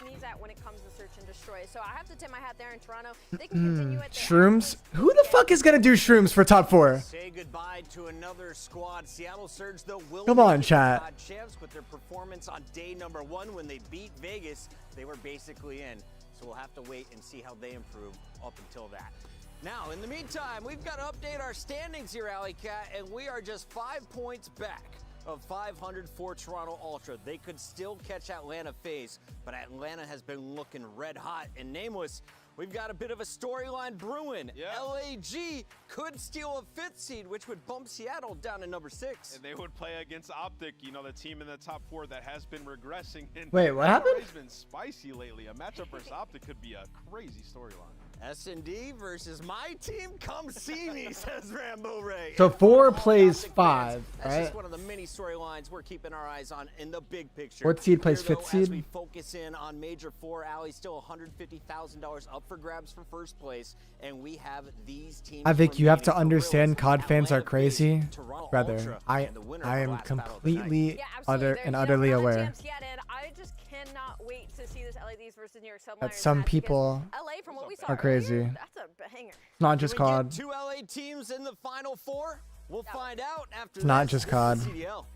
So I have to tip my hat there in Toronto. They can continue at Shrooms? Who the fuck is gonna do shrooms for top 4? Say goodbye to another squad. Seattle Surge, though, will come on, chat. Champs with their performance on day number 1 when they beat Vegas. They were basically in. So we'll have to wait and see how they improve up until that. Now, in the meantime, we've got to update our standings here, Alley Cat, and we are just 5 points back of 500 for Toronto Ultra. They could still catch Atlanta FaZe, but Atlanta has been looking red hot. And Nameless, we've got a bit of a storyline brewing. Yeah. LAG could steal a 5th seed, which would bump Seattle down to number 6. And they would play against Optic, you know, the team in the top 4 that has been regressing. And wait, what happened? It's been spicy lately. A matchup versus Optic could be a crazy storyline. S&D versus my team. Come see me, says Rambo Ray. So 4 plays 5, That's right? just one of the many storylines we're keeping our eyes on in the big picture. 4th seed plays Here, 5th though, as seed. we focus in on Major 4, Alley still $150,000 up for grabs for first place, and we have these teams. I think you have to remaining. understand Gorillas, COD fans are Atlanta crazy. FaZe, Toronto Brother, Ultra, I and the winner of am the last battle of the night. completely Yeah, absolutely. and There's utterly no aware champs yet, and I just cannot wait to see this LA Thieves versus New York Submarine that some match, because people LA, from what we saw are crazy. earlier, that's a banger. It's not just Can we COD. get 2 LA teams in the final 4? We'll find out after It's not this. just This is COD.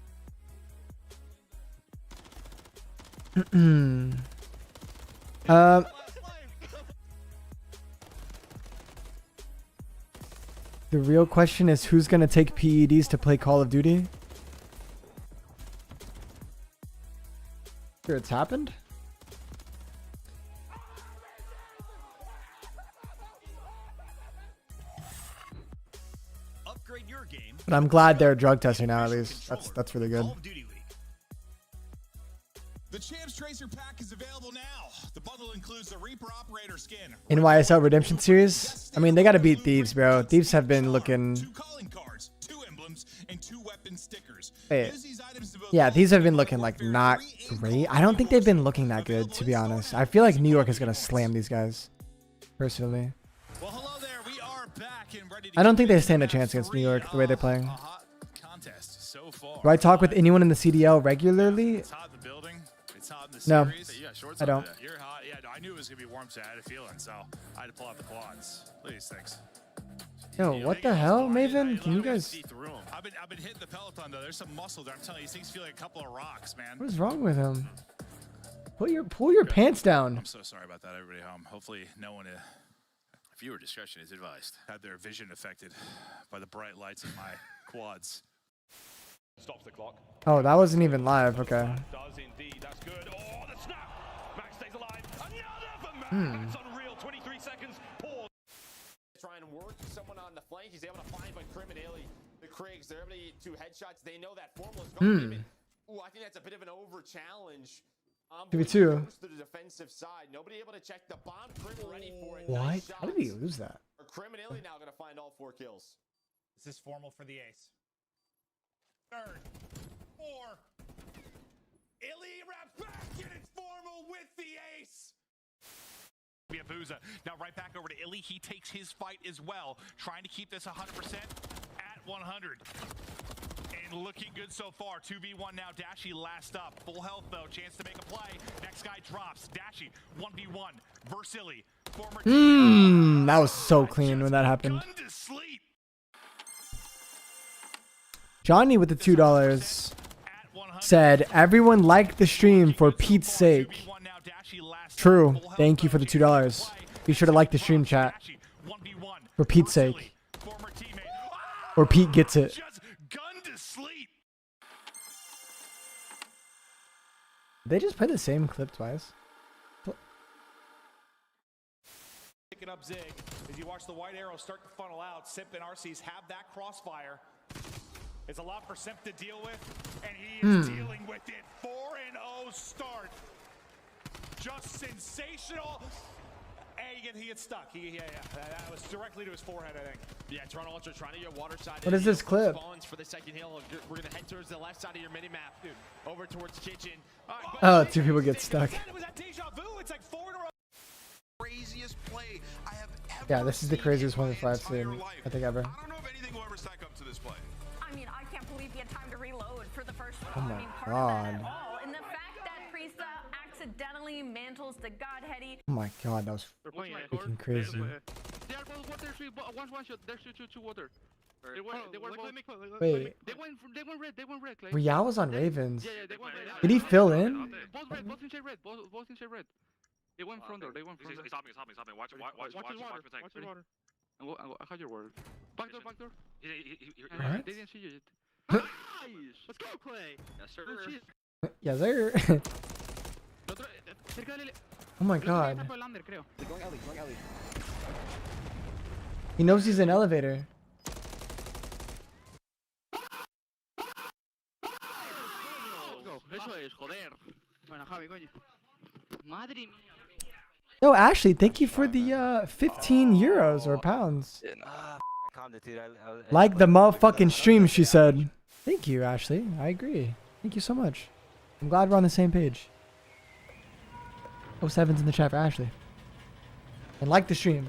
CDL. The real question is who's gonna take PEDs to play Call of Duty? Sure, it's happened. Upgrade your game. But I'm glad they're drug testing now. At least that's really good. The Champs Tracer pack is available now. The bundle includes the Reaper Operator skin. NYSL Redemption Series. I mean, they gotta beat Thieves, bro. Thieves have been looking. 2 calling cards, 2 emblems, and 2 weapon stickers. Wait. Yeah, these have been looking like not great. I don't think they've been looking that good, to be honest. I feel like New York is gonna slam these guys, personally. Well, hello there. We are back and ready to I don't think they stand a chance against New York the way they're playing. contest so far. Do I talk with anyone in the CDL regularly? It's hot in the building. It's hot in the No, series. You got shorts I on don't. today. You're hot. Yeah, no, I knew it was gonna be warm, so I had a feeling. So I had to pull out the quads. Look at these things. Yo, what the hell, Maven? Can you guys? See through 'em. I've been hitting the peloton though. There's some muscle there. I'm telling you, these things feel like a couple of rocks, man. What is wrong with him? Pull your pants down. I'm so sorry about that, everybody home. Hopefully, no one. Viewer discretion is advised. Had their vision affected by the bright lights of my quads. Stops the clock. Oh, that wasn't even live. Okay. Does indeed. That's good. Oh, the snap. Max stays alive. Another for Max. Hmm. That's unreal. 23 seconds. Pause. Try and work someone on the flank. He's able to find by criminally the Craigs. They're able to get 2 headshots. They know that formula's going. Ooh, I think that's a bit of an over challenge. 2v2. Goes to the defensive side. Nobody able to check the bomb. Crim ready for it. What? Nice How did he lose that? Or criminally now going to find all 4 kills. This is formal for the ace. Third. 4. Illy wraps back and it's formal with the ace. We have Booza. Now right back over to Illy. He takes his fight as well, trying to keep this 100% at 100. And looking good so far. 2v1 now. Dashy last up. Full health though. Chance to make a play. Next guy drops. Dashy 1v1. Versilli. Former That was so clean when that happened. to sleep. Johnny with the $2 said, "Everyone liked the stream for Pete's sake." True. Thank you for the $2. Be sure to like the stream, chat. For Pete's sake. Or Pete gets it. Did they just play the same clip twice? Picking up Zig. As you watch the white arrow start to funnel out, Simp and RCs have that crossfire. It's a lot for Simp to deal with, and he is dealing with it. 4-0 start. Just sensational. Hey, he gets stuck. That was directly to his forehead, I think. Yeah, Toronto Ultra trying to get water side. What is this clip? Spawns for the second hill. We're gonna head towards the left side of your mini map, dude. Over towards kitchen. All right, Oh, 2 people get stuck. It was that deja vu. It's like 4 in a row. Craziest play I have ever Yeah, this is the craziest one seen in my I've seen, entire life. I think, ever. I don't know if anything will ever stack up to this play. I mean, I can't believe he had time to reload for the first one. Oh my I mean, part of that at God. all. And the fact that Priesta accidentally mantles the Godheady. Oh my god, that was freaking crazy. They are both water, 3, one shot. There's two water. They were both. Wait, They went red. They went red. Clay. Rial was on Ravens. Yeah, they went red. Did he fill in? Both red. Both inside red. Both inside red. They went front door. They went front door. He's hopping. Watch his water. I had your word. Back door. What? They didn't see you yet. Nice. Let's go, Clay. Yes, sir. Good shit. Yeah, there. Oh my god. Going alley. He knows he's in elevator. Eso es, joder. Bueno, Javi, coño. Madre mía. Yo, Ashley, thank you for the 15 euros or pounds. Like the motherfucking stream, she said. Thank you, Ashley. I agree. Thank you so much. I'm glad we're on the same page. 07's in the chat for Ashley. And like the stream.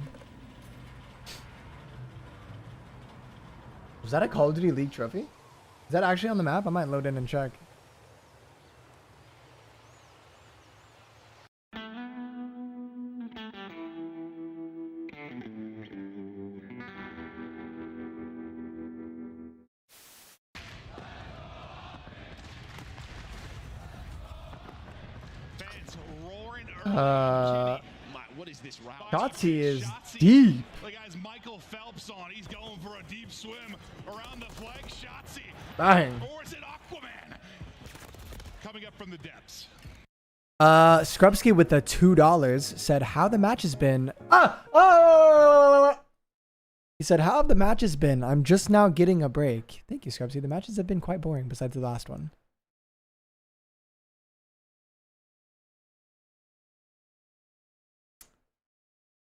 Was that a Call of Duty League trophy? Is that actually on the map? I might load in and check. What is this round? Shotzi is deep. The guy's Michael Phelps on. He's going for a deep swim around the flag. Shotzi. Bang. Or is it Aquaman? Coming up from the depths. Scrubsky with the $2 said how the match has been. He said, how have the matches been? I'm just now getting a break. Thank you, Scrubsky. The matches have been quite boring besides the last one.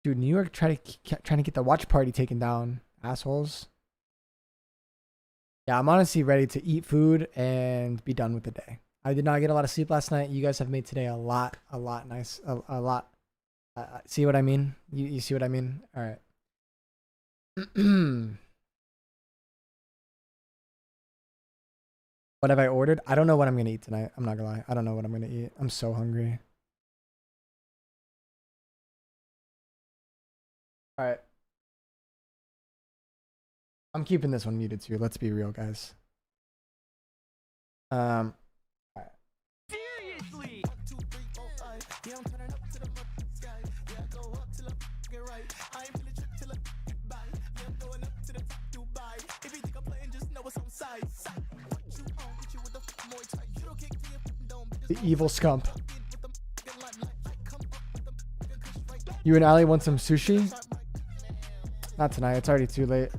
Dude, New York trying to get the watch party taken down. Assholes. Yeah, I'm honestly ready to eat food and be done with the day. I did not get a lot of sleep last night. You guys have made today a lot nice. A lot. See what I mean? You see what I mean? All right. What have I ordered? I don't know what I'm going to eat tonight. I'm not going to lie. I don't know what I'm going to eat. I'm so hungry. All right. I'm keeping this one muted too. Let's be real, guys. All right. Seriously. The evil scump. You and Ali want some sushi? Not tonight. It's already too late.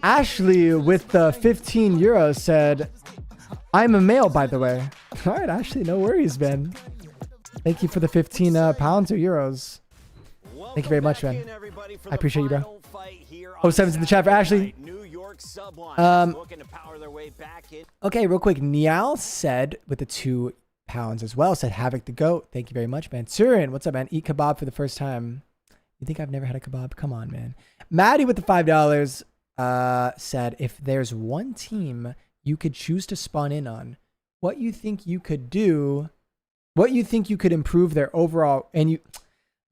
Ashley with the 15 euros said, I'm a male, by the way. All right, Ashley, no worries, man. Thank you for the 15 pounds or euros. Thank you very much, man. I appreciate you, bro. 07's in the chat for Ashley. Okay, real quick. Niall said with the 2 pounds as well, said Havoc the GOAT. Thank you very much, man. Surin, what's up, man? Eat kebab for the first time. You think I've never had a kebab? Come on, man. Maddie with the $5 said, if there's one team you could choose to spawn in on, what you think you could do, what you think you could improve their overall, and you,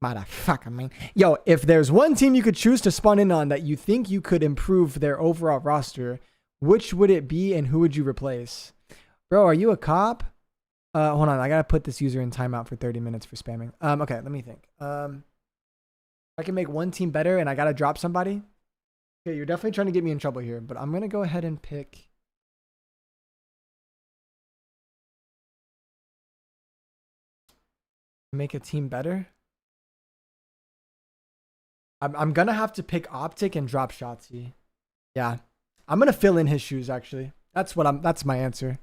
motherfucker, man. Yo, if there's one team you could choose to spawn in on that you think you could improve their overall roster, which would it be and who would you replace? Bro, are you a cop? Hold on, I gotta put this user in timeout for 30 minutes for spamming. Okay, let me think. I can make one team better and I gotta drop somebody. Okay, you're definitely trying to get me in trouble here, but I'm gonna go ahead and pick. Make a team better. I'm gonna have to pick Optic and drop Shotzi. Yeah, I'm gonna fill in his shoes. Actually, that's my answer.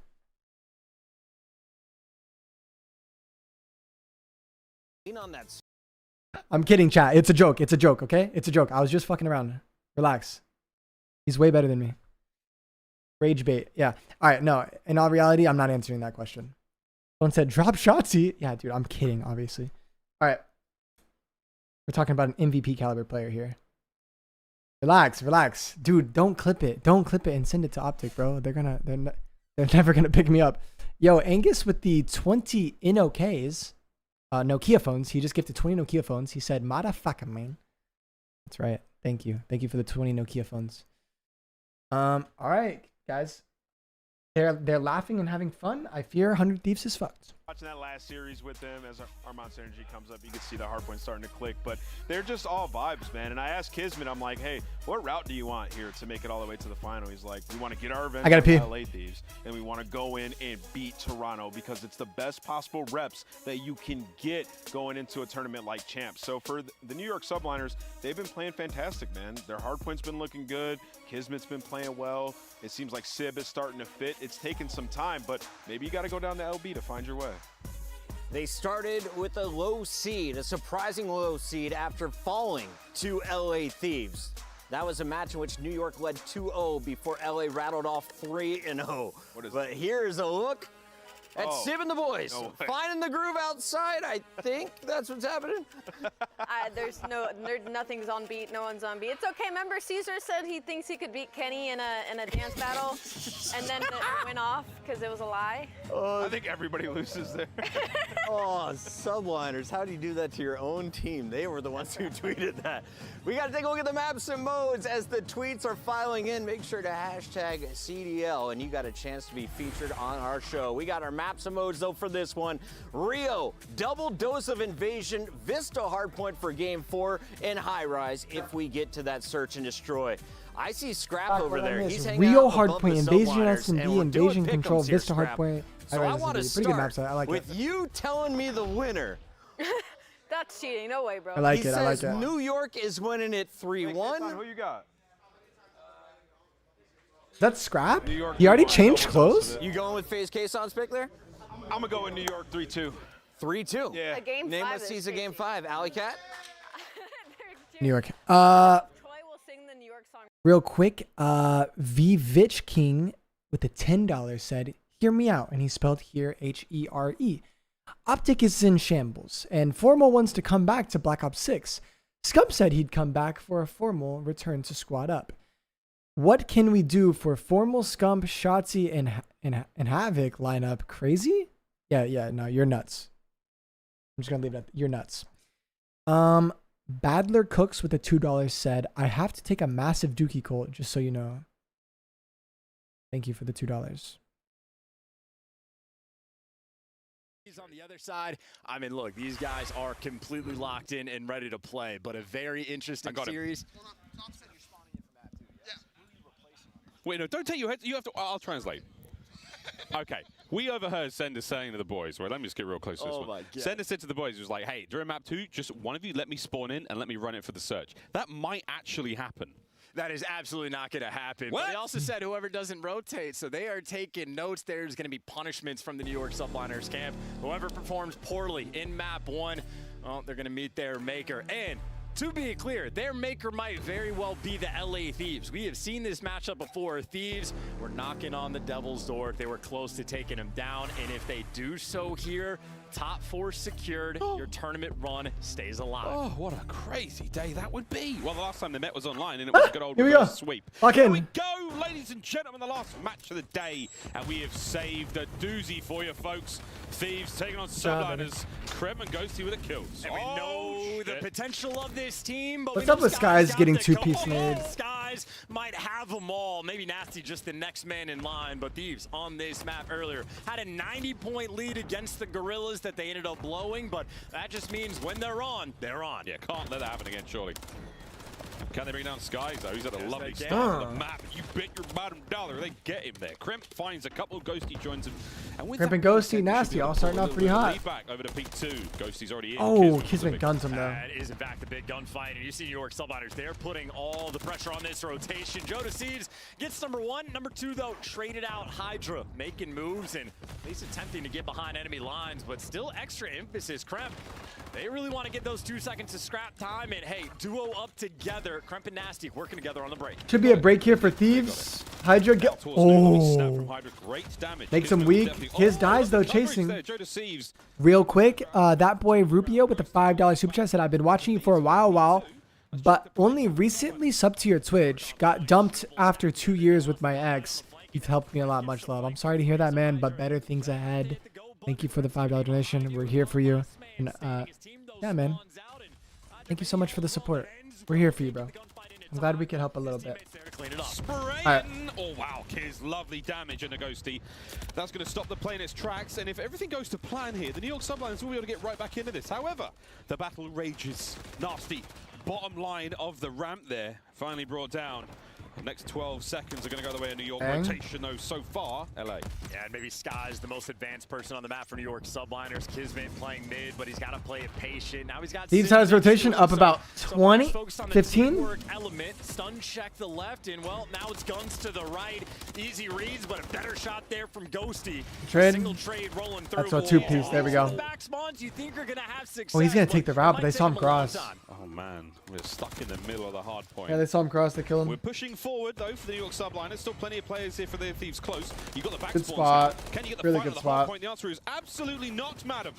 I'm kidding, chat. It's a joke. It's a joke, okay? It's a joke. I was just fucking around. Relax. He's way better than me. Rage bait. Yeah. All right. No, in all reality, I'm not answering that question. Someone said, drop Shotzi. Yeah, dude, I'm kidding, obviously. All right. We're talking about an MVP caliber player here. Relax, relax. Dude, don't clip it. Don't clip it and send it to Optic, bro. They're never gonna pick me up. Yo, Angus with the 20 InOKs. Nokia phones. He just gifted 20 Nokia phones. He said, motherfucker, man. That's right. Thank you. Thank you for the 20 Nokia phones. All right, guys. They're laughing and having fun. I fear 100 Thieves is fucked. Watching that last series with them, as our Monster Energy comes up, you can see the hardpoint starting to click, but they're just all vibes, man. And I asked Kismet, I'm like, hey, what route do you want here to make it all the way to the final? He's like, we want to get our revenge on LA Thieves, and we want to go in and beat Toronto because it's the best possible reps that you can get going into a tournament like Champs. So for the New York Subliners, they've been playing fantastic, man. Their hardpoint's been looking good. Kismet's been playing well. It seems like Sib is starting to fit. It's taken some time, but maybe you got to go down to LB to find your way. They started with a low seed, a surprising low seed after falling to LA Thieves. That was a match in which New York led 2-0 before LA rattled off 3-0. But here's a look at Civ and the boys. Finding the groove outside, I think that's what's happening. Nothing's on beat, no one's on beat. It's okay, remember Caesar said he thinks he could beat Kenny in a dance battle, and then it went off because it was a lie? I think everybody loses there. Oh, subliners, how do you do that to your own team? They were the ones who tweeted that. We got to take a look at the maps and modes as the tweets are filing in. Make sure to hashtag CDL, and you got a chance to be featured on our show. We got our maps and modes, though, for this one. Rio, double dose of invasion, Vista hardpoint for game 4, and high rise if we get to that search and destroy. I see Scrap over there. He's hanging Rio out above hardpoint, the invasion subliners, and SMB, we're doing invasion control, pick'ems here, Vista Scrap. hardpoint. So I want to Pretty good start maps. I like with it. you telling me the winner. That's cheating, no way, bro. I like He it. I like says it. New York is winning it 3-1. Who you got? That's Scrap? New York He already 3-1. changed clothes? You going with FaZe Case on spick there? I'm gonna go with New York 3-2. 3-2. Yeah. A game Name 5 what is season game 5. Alley Cat? New York. Troy will sing the New York song. Real quick, V Vitch King with the $10 said, "Hear me out," and he spelled here Here. Optic is in shambles, and Formal wants to come back to Black Ops 6. Scub said he'd come back for a Formal return to Squad Up. What can we do for Formal, Scump, Shotzi, and Havoc lineup? Crazy? Yeah, no, you're nuts. I'm just gonna leave it at you're nuts. Badler Cooks with the $2 said, "I have to take a massive Dookie Colt, just so you know." Thank you for the $2. On the other side, I mean, look, these guys are completely locked in and ready to play, but a very interesting series. Wait, no, don't take your head. You have to. I'll translate. Okay, we overheard Sender saying to the boys, right, let me just get real close to this one. Sender said to the boys, he was like, hey, during map 2, just one of you let me spawn in and let me run it for the search. That might actually happen. That is absolutely not going to happen. What? But they also said whoever doesn't rotate, so they are taking notes. There's going to be punishments from the New York Subliners camp. Whoever performs poorly in map 1, well, they're going to meet their maker. And to be clear, their maker might very well be the LA Thieves. We have seen this matchup before. Thieves were knocking on the Devil's door. They were close to taking him down. And if they do so here, top 4 secured, your tournament run stays alive. Oh, what a crazy day that would be. Well, the last time they met was online, and it was a good old Here we go. reverse sweep. Lock in. Here we go, ladies and gentlemen, the last match of the day, and we have saved a doozy for you, folks. Thieves taking on Subliners. Krem and Ghosty with the kills. And we know the potential of this team, but What's we up know with Skies got getting the 2-piece goal. nades? Skies might have them all. Maybe Nasty just the next man in line, but Thieves on this map earlier had a 90-point lead against the Gorillas that they ended up blowing, but that just means when they're on, they're on. Yeah, can't let that happen again, surely. Can they bring down Skies, though? He's had a lovely can. start on the map. You bet your bottom dollar they get him there. Crimp finds a couple. Ghosty joins him. And with Crimp that, and Ghosty, they should Nasty, be able all to starting pull a off pretty little hot. lead back over to peak 2. Ghosty's already in. Oh, Kismet guns him, though. That is in fact the big gunfight, and you see New York Subliners, they're putting all the pressure on this rotation. Joe Seeds gets number 1. Number 2, though, traded out Hydra, making moves and at least attempting to get behind enemy lines, but still extra emphasis. Kremp, they really want to get those 2 seconds of scrap time, and hey, duo up together. Kremp and Nasty working together on the break. Should be a break here for Thieves. Hydra get. Oh. Makes him weak. His dies, though, chasing. Real quick, that boy Rupio with the $5 super chat said, "I've been watching you for a while, but only recently subbed to your Twitch. Got dumped after 2 years with my ex. You've helped me a lot. Much love." I'm sorry to hear that, man, but better things ahead. Thank you for the $5 donation. We're here for you. And, yeah, man. Thank you so much for the support. We're here for you, bro. I'm glad we could help a little bit. Right. Oh, wow. Kiz, lovely damage on the Ghosty. That's going to stop the play in its tracks. And if everything goes to plan here, the New York Subliners will be able to get right back into this. However, the battle rages. Nasty. Bottom line of the ramp there. Finally brought down. The next 12 seconds are going to go the way of New York. Bang. Rotation, though, so far, LA. Yeah, and maybe Sky's the most advanced person on the map for New York Subliners. Kismet playing mid, but he's got to play it patient. Now he's got Thieves has rotation up about 20, 15. Element, stun check the left, and well, now it's guns to the right. Easy reads, but a better shot there from Ghosty. Trade. Single trade rolling through. That's a 2-piece. There we go. Back spawns, you think you're gonna have success, Oh, he's gonna take the route, but they saw him cross. Oh, man. We're stuck in the middle of the hard point. Yeah, they saw him cross. They killed him. We're pushing forward, though, for the New York Subliners. Still plenty of players here for the Thieves close. You got the back Good spawns spot. now. Can you get the Really fight good at the spot. hard point? The answer is absolutely not, madam.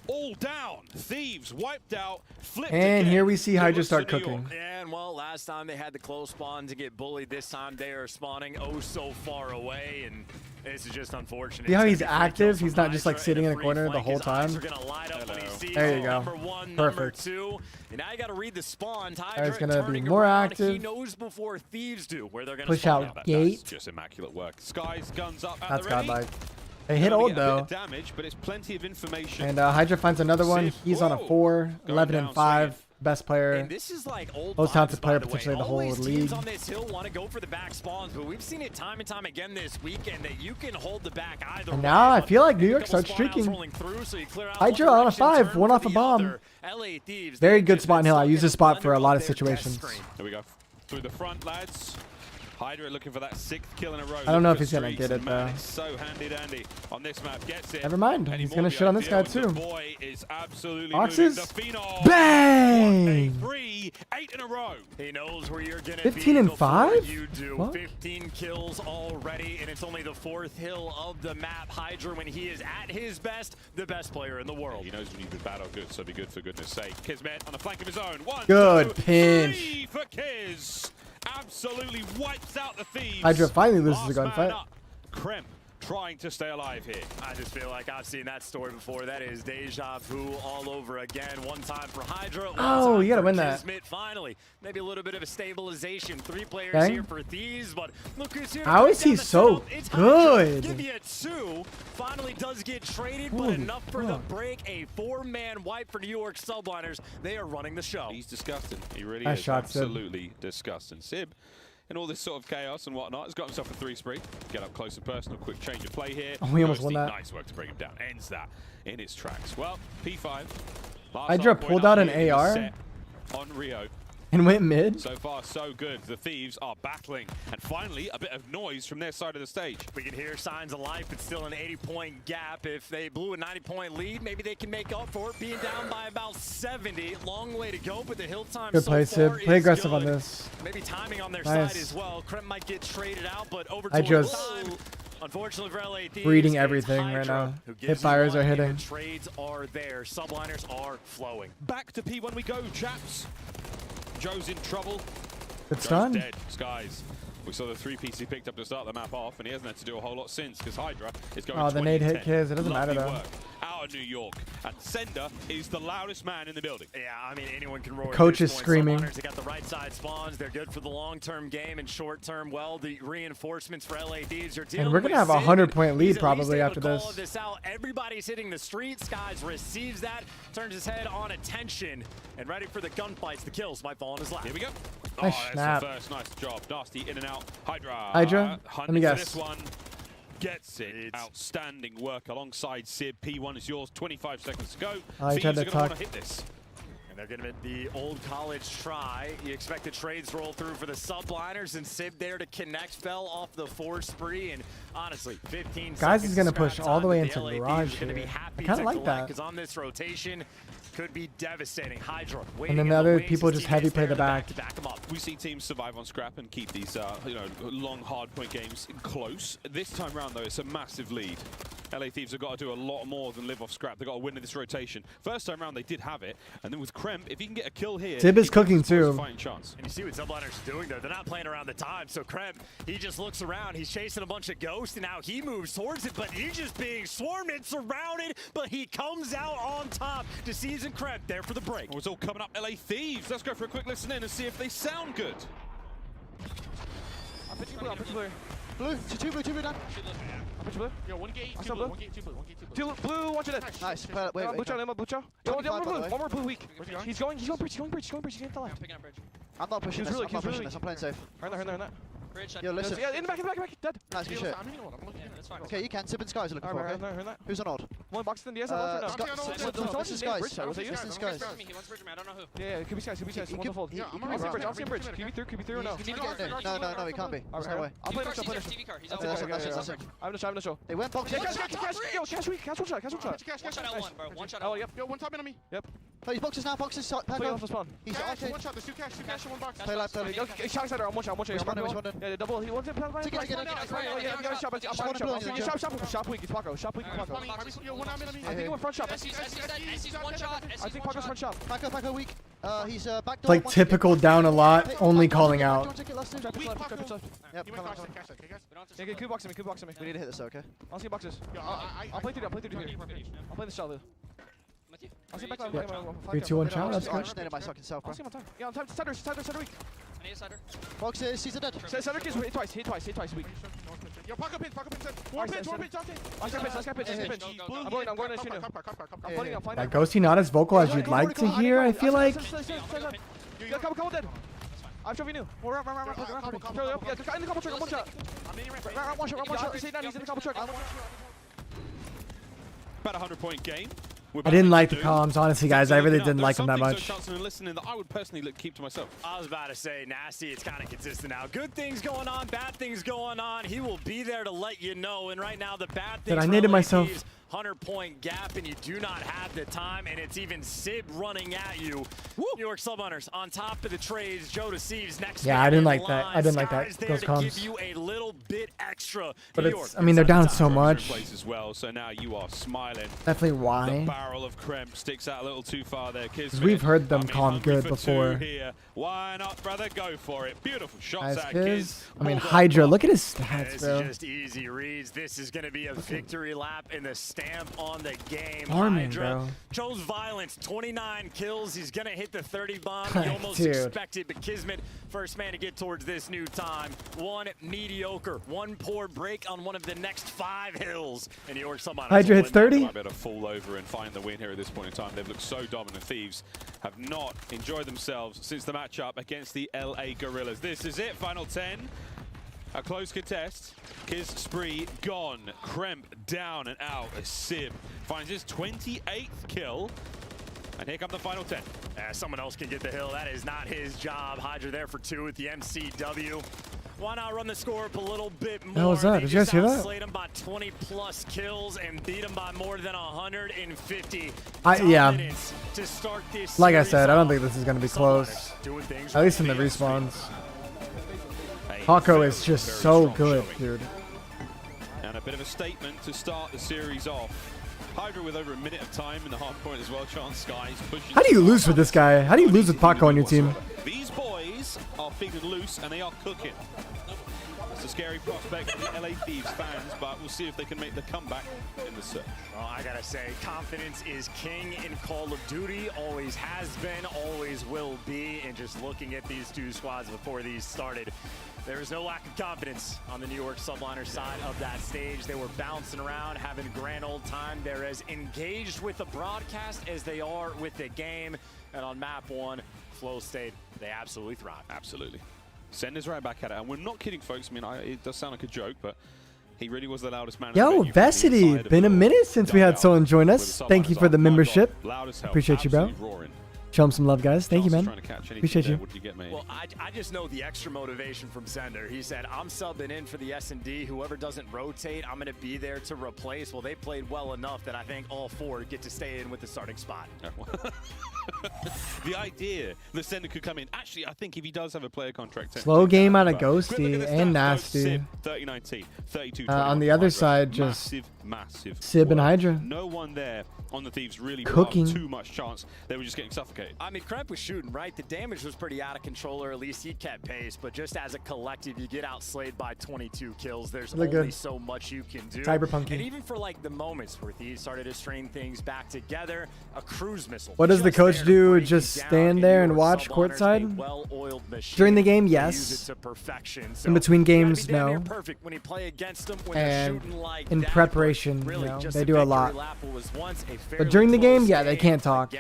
All down. Thieves wiped out. Flipped And again. here we see Hydra Kudos start to New cooking. York. And well, last time they had the close spawn to get bullied. This time they are spawning oh so far away, and this is just unfortunate. See how he's active? He's not just like sitting in the corner the whole time. There you go. Perfect. And now you got to read the spawn. He's gonna be more active. He knows before Thieves do where they're gonna Push spawn. out gate. That's just immaculate work. Sky's guns up at That's the ready. godlike. They hit old though. Damage, but it's plenty of information. And Hydra finds another one. He's on a 4, 11 and 5. Best player. And this is like old most talented vibes, player by the way. potentially in the whole Always league. teams on this hill want to go for the back spawns, but we've seen it time and time again this weekend that you can hold the back either And way. now I feel like New A York couple starts spawn outs streaking. rolling through, so you clear out Hydra one on a direction, 5, turn one for off a the bomb. other. LA Thieves, Very they've good just spot in been hill. I stuck use in this spot the for a blender lot of of their test situations. screen. There we go. Through the front, lads. Hydra looking for that 6th kill in a row. I don't know if Looking he's for gonna streaks, get it, and man, though. It's so handy dandy on this map. Gets it. Never mind. Any He's more gonna would be shit on this guy ideal, but too. The boy is absolutely Boxes. moving. The Phenom. Bang! 3, 8 in a row. He knows where you're gonna 15 be and before 5? You do. What? 15 kills already, and it's only the 4th hill of the map. Hydra, when he is at his best, the best player in the world. He knows when you've been bad or good, so be good for goodness sake. Kismet on the flank of his own. 1, Good 2, pinch. 3 for Kiz. Absolutely wipes out the Thieves. Hydra finally loses Last a man gunfight. up. Kremp trying to stay alive here. I just feel like I've seen that story before. That is deja vu all over again. One time for Hydra. Oh, you gotta win that. Kismet, finally, maybe a little bit of a stabilization. 3 players Bang. here for Thieves, but look who's here. How is he so good? Give you 2. Finally does get traded, but Holy enough for the fuck. break. A 4-man wipe for New York Subliners. They are running the show. He's disgusting. He really Nice is. shot, Sib. Absolutely disgusting. Sib, in all this sort of chaos and whatnot, has got himself a 3 spree. Get up close and personal. Quick change of play here. Oh, we almost won Ghosty, that. Nice work to bring him down. Ends that in its tracks. Well, P5. Last Hydra hard point pulled up out an here in the AR. set On Rio. And went mid. So far, so good. The Thieves are battling. And finally, a bit of noise from their side of the stage. We can hear signs of life. It's still an 80-point gap. If they blew a 90-point lead, maybe they can make up for it, being down by about 70. Long way to go, but the hill time Good so play, far Sib. Play is aggressive good. on this. Maybe timing on their Nice. side as well. Kremp might get traded out, but over I to just- time. Unfortunately for LA Thieves, Breeding it's everything right Hydra now. who Hip gives fires them are one, and hitting. the trades are there. Subliners are flowing. Back to P1 we go, chaps. Joe's in trouble. Good Joe's stun. dead. Skies. We saw the 3-piece he picked up to start the map off, and he hasn't had to do a whole lot since, because Hydra is going Oh, the nade hit 20-10. Kiz. It doesn't Lovely matter, though. work out of New York. And Sender is the loudest man in the building. Yeah, I mean, anyone can roar. Coach at this is point. screaming. Subliners, they got the right side spawns. They're good for the long-term game and short-term. Well, the reinforcements for LA Thieves are dealing And we're gonna with have a Sid. 100-point lead He's at probably least able after to call this. out. Everybody's hitting the street. Skies receives that, turns his head on attention, and ready for the gunfights. The kills might fall on his lap. Here we go. Nice oh, snap. that's the first. Nice job. Nasty in and out. Hydra. Hydra? Let me Hunting for guess. this one. Gets it. Outstanding work alongside Sib. P1 is yours. 25 seconds to go. Oh, he tried Thieves to are going to want tuck. to hit this. And they're going to get the old college try. You expect the trades roll through for the Subliners, and Sib there to connect. Fell off the 4 spree, and honestly, 15 Guys seconds is gonna scrap push all the time way that into LA Garage Thieves are gonna be here. happy I kinda to like collect, that. because on this rotation could be devastating. Hydra And waiting then in the other wings, people his just heavy teammates play there the back. to back him up. We see teams survive on scrap and keep these, long hard point games close. This time round, though, it's a massive lead. LA Thieves have got to do a lot more than live off scrap. They've got to win in this rotation. First time round, they did have it. And then with Kremp, if he can get a kill here, Sib is he cooking gives the boys a too. fighting chance. And you see what Subliners are doing there. They're not playing around the time. So Kremp, he just looks around. He's chasing a bunch of ghosts, and now he moves towards it, but he's just being swarmed and surrounded, but he comes out on top to Season Kremp there for the break. Oh, it's all coming up, LA Thieves. Let's go for a quick listen in and see if they sound good. I'm pitching blue, I'm pitching blue. Blue, two blue down. I'm pitching blue. Yo, 1 gate, I 2 saw blue, blue. 1 gate, 2 blue, 1 gate, 2 blue. 2 blue, 1 to the. Nice. Wait, Blue chow, blue chow. Yo, one 25, by the way. more blue weak. He's going bridge, he's going to the left. I'm not pushing this. I'm not pushing this. I'm playing safe. Earn that. Yo, listen. Yeah, in the back, dead. Nice, good shit. Okay, you can. Sip and Skies are looking for, okay? Who's on odd? One box in the S. This is Skies. This is Skies. He wants Bridge, man. I don't know who. Yeah, it could be Skies. One fold. I'll see Bridge. Could be through or no? No, he can't be. There's no way. I'll play next shot. TV car. He's Okay, that's it. I'm gonna show. They went box. Yo, cash one shot. One shot L1, bro. One shot Oh, L1. yep. Yo, one top in on me. Yep. Play his boxes now. Boxes. Play off the spawn. He's Cash, okay. one shot. There's two cash in one box. Play left. Yo, shot side. I'm one shot. Yeah, double. He wants it. Shop weak. It's Paco. Shop weak. Yo, one arm in on me. I think he went front shop. SC's one shot. I think Paco's front shop. Paco weak. He's back door. Like typical down a lot, only calling out. Yep, come on. Yeah, get Q boxing me. We need to hit this, okay? I'll see boxes. I'll play through here. I'll play the shot, Lou. I'll see back line. 3, 2, 1 shot. That's I'm good. standing by fucking self, bro. I'll see him on time. Yeah, on time. Center weak. I need a cider. Boxes, he's dead. Center kills hit twice weak. Yo, Paco pin. One pitch. I got pitch. I'm going to shoot him. I'm flying. That Ghosty not as vocal as you'd like to hear, I feel like. Yeah, couple dead. I've trophy new. Round. Yeah, in the couple truck. I'm one shot. Round one shot. He's in the couple truck. About a 100-point game. I didn't like the comms, honestly, guys. I really didn't like them that much. Listening that I would personally keep to myself. I was about to say, Nasty, it's kind of consistent now. Good things going on, bad things going on. He will be there to let you know. And right now, the bad things. I needed myself. 100-point gap, and you do not have the time, and it's even Sib running at you. Woo! New York Subhunters on top of the trades. Joe to Thieves next. Yeah, I didn't like that. I didn't like that. Those comms. Give you a little bit extra. But it's, I mean, they're down so much. As well, so now you are smiling. Definitely why. The barrel of Kremp sticks out a little too far there, kids. We've heard them calm good before. Here. Why not, brother? Go for it. Beautiful shots out, Kiz. kids. I mean, Hydra. Look at his stats, this bro. Is just easy reads. This is going to be a victory lap in the stamp on the game. Farming, Hydra bro. chose violence. 29 kills. He's going to hit the 30 bomb. He almost expected, but Kismet, first man to get towards this new time. One mediocre, one poor break on one of the next 5 hills. And New York Subhunters. Hydra hits 30. Might be able to fall over and find the win here at this point in time. They've looked so dominant. Thieves have not enjoyed themselves since the matchup against the LA Gorillas. This is it. Final 10. A close contest. Kiz Spree gone. Kremp down and out as Sib finds his 28th kill. And here come the final 10. Someone else can get the hill. That is not his job. Hydra there for 2 with the MCW. Why not run the score up a little bit more? How was that? Did you guys hear that? Slayed him by 20 plus kills and beat him by more than 150. Yeah. To start this like I said, I don't think this is going to be close. At least in the respawns. Paco is just so good, dude. And a bit of a statement to start the series off. Hydra with over a minute of time in the hardpoint as well. Chance Skies pushing. How do you lose with this guy? How do you lose with Paco on your team? These boys are feeling loose and they are cooking. It's a scary prospect for the LA Thieves fans, but we'll see if they can make the comeback in the search. Well, I gotta say, confidence is king in Call of Duty. Always has been, always will be. And just looking at these 2 squads before these started, there was no lack of confidence on the New York Subliners side of that stage. They were bouncing around, having a grand old time. They're as engaged with the broadcast as they are with the game. And on map 1, Flow State, they absolutely thrive. Absolutely. Send us right back at it. And we're not kidding, folks. I mean, it does sound like a joke, but he really was the loudest man. Yo, Vestity, been a minute since we had someone join us. Thank you for the membership. Appreciate you, bro. Show him some love, guys. Thank you, man. Appreciate you. Well, I just know the extra motivation from Zender. He said, I'm subbing in for the S&D. Whoever doesn't rotate, I'm going to be there to replace. Well, they played well enough that I think all 4 get to stay in with the starting spot. The idea that Zender could come in. Actually, I think if he does have a player contract. Slow game out of Ghosty and Nasty. 39T, 32. On the other side, just massive. Sib and Hydra. No one there on the Thieves really cooking. Too much chance. They were just getting suffocated. I mean, Kremp was shooting, right? The damage was pretty out of control, or at least he kept pace. But just as a collective, you get outslayed by 22 kills. There's only so much you can do. Cyberpunky. And even for like the moments where Thieves started to string things back together, a cruise missile. What does the coach do? Just stand there and watch courtside? During the game, yes. In between games, no. And in preparation, you know, they do a lot. But during the game, yeah, they can't talk.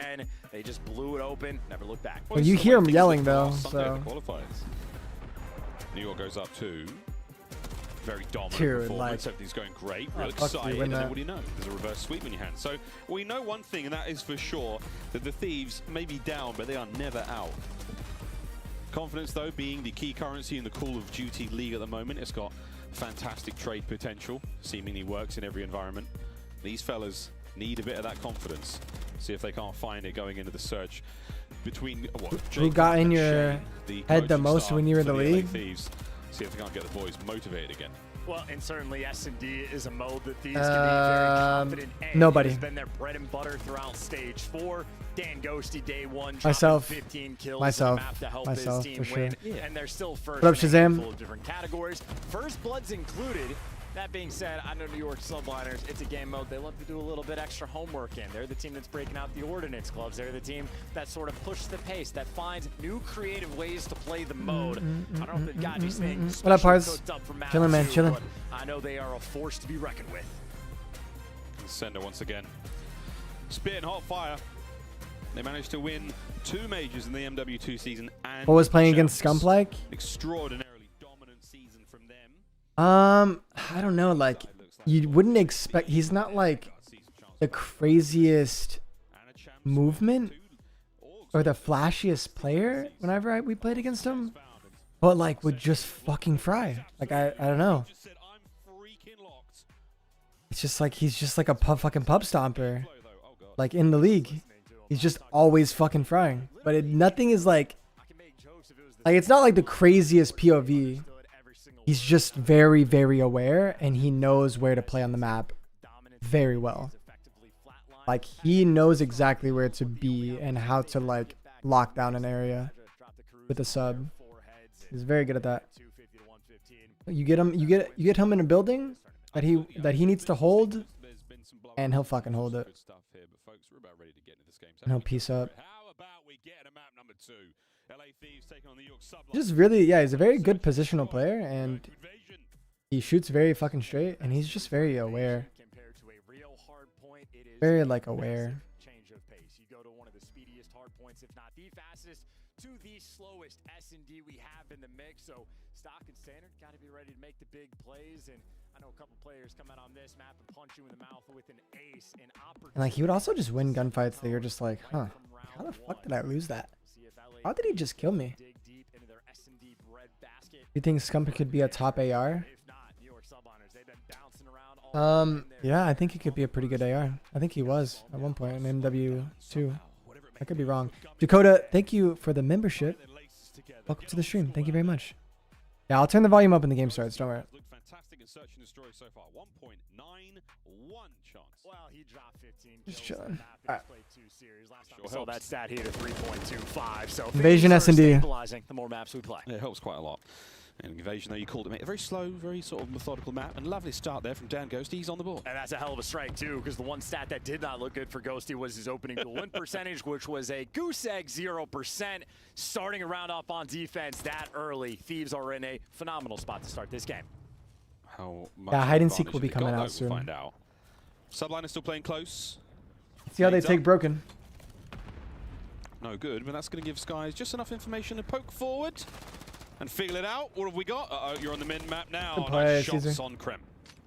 They just blew it open, never looked back. Well, you hear them yelling though, so. New York goes up 2. Very dominant Dude, performance. like, Everything's going great. Real fuck you, excited. win And then that. what do you know? There's a reverse sweep in your hand. So we know one thing, and that is for sure that the Thieves may be down, but they are never out. Confidence, though, being the key currency in the Call of Duty League at the moment. It's got fantastic trade potential. Seemingly works in every environment. These fellas need a bit of that confidence. See if they can't find it going into the search between Who got in your head the most when you were in the league? Thieves. See if they can't get the boys motivated again. Well, and certainly S&D is a mode that Thieves can be very confident in. Nobody. It's been their bread and butter throughout stage 4. Dan Ghosty day 1, Myself. 15 kills Myself. on the map to help Myself, his team for win. sure. And they're still first What up, in a Shazam? handful of different categories. First Blood's included. That being said, I know New York Subliners, it's a game mode they love to do a little bit extra homework in. They're the team that's breaking out the Ordnance Clubs. They're the team that sort of pushes the pace, that finds new creative ways to play the mode. I don't know if they've got anything What up, specially Pars? cooked up for map Chillin', man, 2, chillin'. but I know they are a force to be reckoned with. Sender once again. Spit and hot fire. They managed to win 2 majors in the MW2 season. And What was playing against champs. Scump like? Extraordinarily dominant season from them. I don't know. Like, you wouldn't expect. He's not like the craziest movement or the flashiest player whenever we played against him, but like would just fucking fry. Like I don't know. It's just like he's just like a fucking pub stomper. Like in the league, he's just always fucking frying. But nothing is like it's not like the craziest POV. He's just very, very aware, and he knows where to play on the map very well. Like, he knows exactly where to be and how to, like, lock down an area with a sub. He's very good at that. You get him in a building that he needs to hold, and he'll fucking hold it. And he'll piece up. Just really, yeah, he's a very good positional player, and he shoots very fucking straight, and he's just very aware. Very, like, aware. Change of pace. You go to one of the speediest hardpoints, if not the fastest, to the slowest S&D we have in the mix. So stock and standard got to be ready to make the big plays. And I know a couple players come out on this map and punch you in the mouth with an ace. And like, he would also just win gunfights that you're just like, huh, how the fuck did I lose that? How did he just kill me? You think Scump could be a top AR? Yeah, I think he could be a pretty good AR. I think he was at one point in MW2. I could be wrong. Dakota, thank you for the membership. Welcome to the stream. Thank you very much. Yeah, I'll turn the volume up when the game starts. Don't worry. Fantastic in search and destroy so far. 1.91 chance. Well, he dropped 15 Just kills. chilling. Last time we saw that stat here to 3.25. So Invasion things are S&D. stabilizing the more maps we play. Yeah, it helps quite a lot. And Invasion, though, you called it, mate. A very slow, very sort of methodical map. And lovely start there from Dan Ghosty. He's on the board. And that's a hell of a strike, too, because the one stat that did not look good for Ghosty was his opening duel win percentage, which was a goose egg 0%. Starting a round off on defense that early. Thieves are in a phenomenal spot to start this game. How much Yeah, hide and seek advantage will be have they coming got, out though? soon. We'll find out. Subline is still playing close. See how they Nades take up. broken. No good, but that's going to give Skies just enough information to poke forward and figure it out. What have we got? Uh-oh, you're on the min map now. Good Nice play, shots Caesar. on Krem.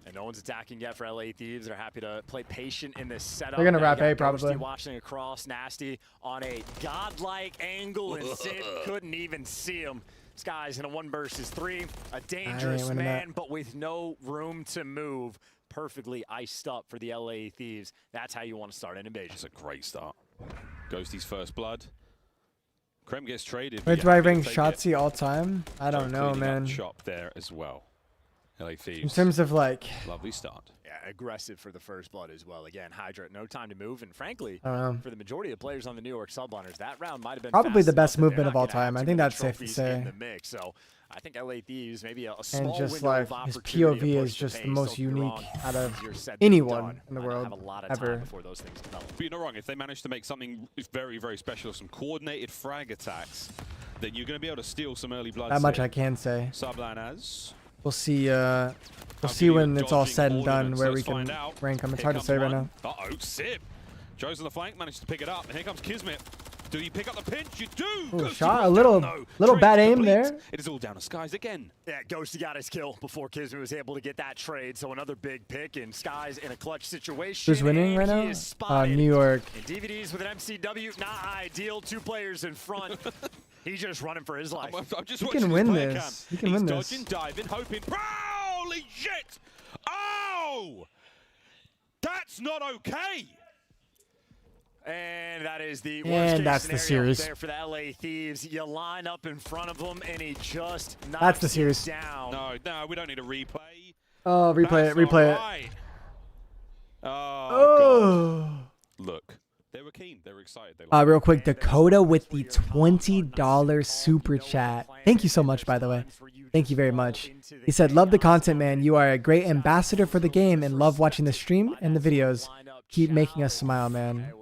And no one's attacking yet for LA Thieves. They're happy to play patient in this setup. They're gonna Now wrap you got A, probably. Ghosty watching across, Nasty on a godlike angle, and Sid couldn't even see him. This guy's in a 1 versus 3. A dangerous winning man, that. but with no room to move. Perfectly iced up for the LA Thieves. That's how you want to start an invasion. It's a great start. Ghosty's first blood. Krem gets traded. Where but do you I have to rank take it. Shotzzy all time? I don't So know, cleaning up man. shop there as well. LA Thieves. In terms of like, Lovely start. Yeah, aggressive for the first blood as well. Again, Hydra, no time to move. And frankly, I don't know. for the majority of players on the New York Subliners, that round might have been Probably fast the best enough that they're movement of not all gonna have time. I too think many that's safe to trophies say. in the mix. So I think LA Thieves, maybe a and small just window like of his opportunity to POV push is the just the pace. most Don't get me unique wrong, out of easier said than anyone done. in the Might not world have a lot of time ever. before those things develop. But you're not wrong. If they manage to make something very, very special, some coordinated frag attacks, then you're going to be able to steal some early blood. That much I can say. Subline as. We'll see. We'll see you when it's all dodging said and done ordnance? where Let's we can find out. rank them. It's Here hard to comes say right one. now. Uh-oh, Sib. Joe's on the flank, managed to pick it up. And here comes Kismet. Do you pick up the pinch? You do. Ooh, Ghosty shot goes a little, down, though. little Trade bad aim complete. there. It is all down to Skies again. Yeah, Ghosty got his kill before Kismet was able to get that trade. So another big pick, and Skies in a clutch situation. Who's winning right and now? he is spotted. New York. And DVDs with an MCW, not ideal. 2 players in front. He's just running for his life. I'm just He watching can his win player this. cam. He can He's win this. dodging, diving, hoping. Holy shit! Oh! That's not okay. And that is the worst And case that's the scenario series. there for the LA Thieves. You line up in front of him, and he just knocks That's the you series. down. No, we don't need a replay. Oh, replay That's it. Replay not it. right. Oh, Oh. God. Look, they were keen. They were excited. They Real quick, Dakota with the $20 super chat. Thank you so much, by the way. Thank you very much. He said, love the content, man. You are a great ambassador for the game and love watching the stream and the videos. Keep making us smile, man.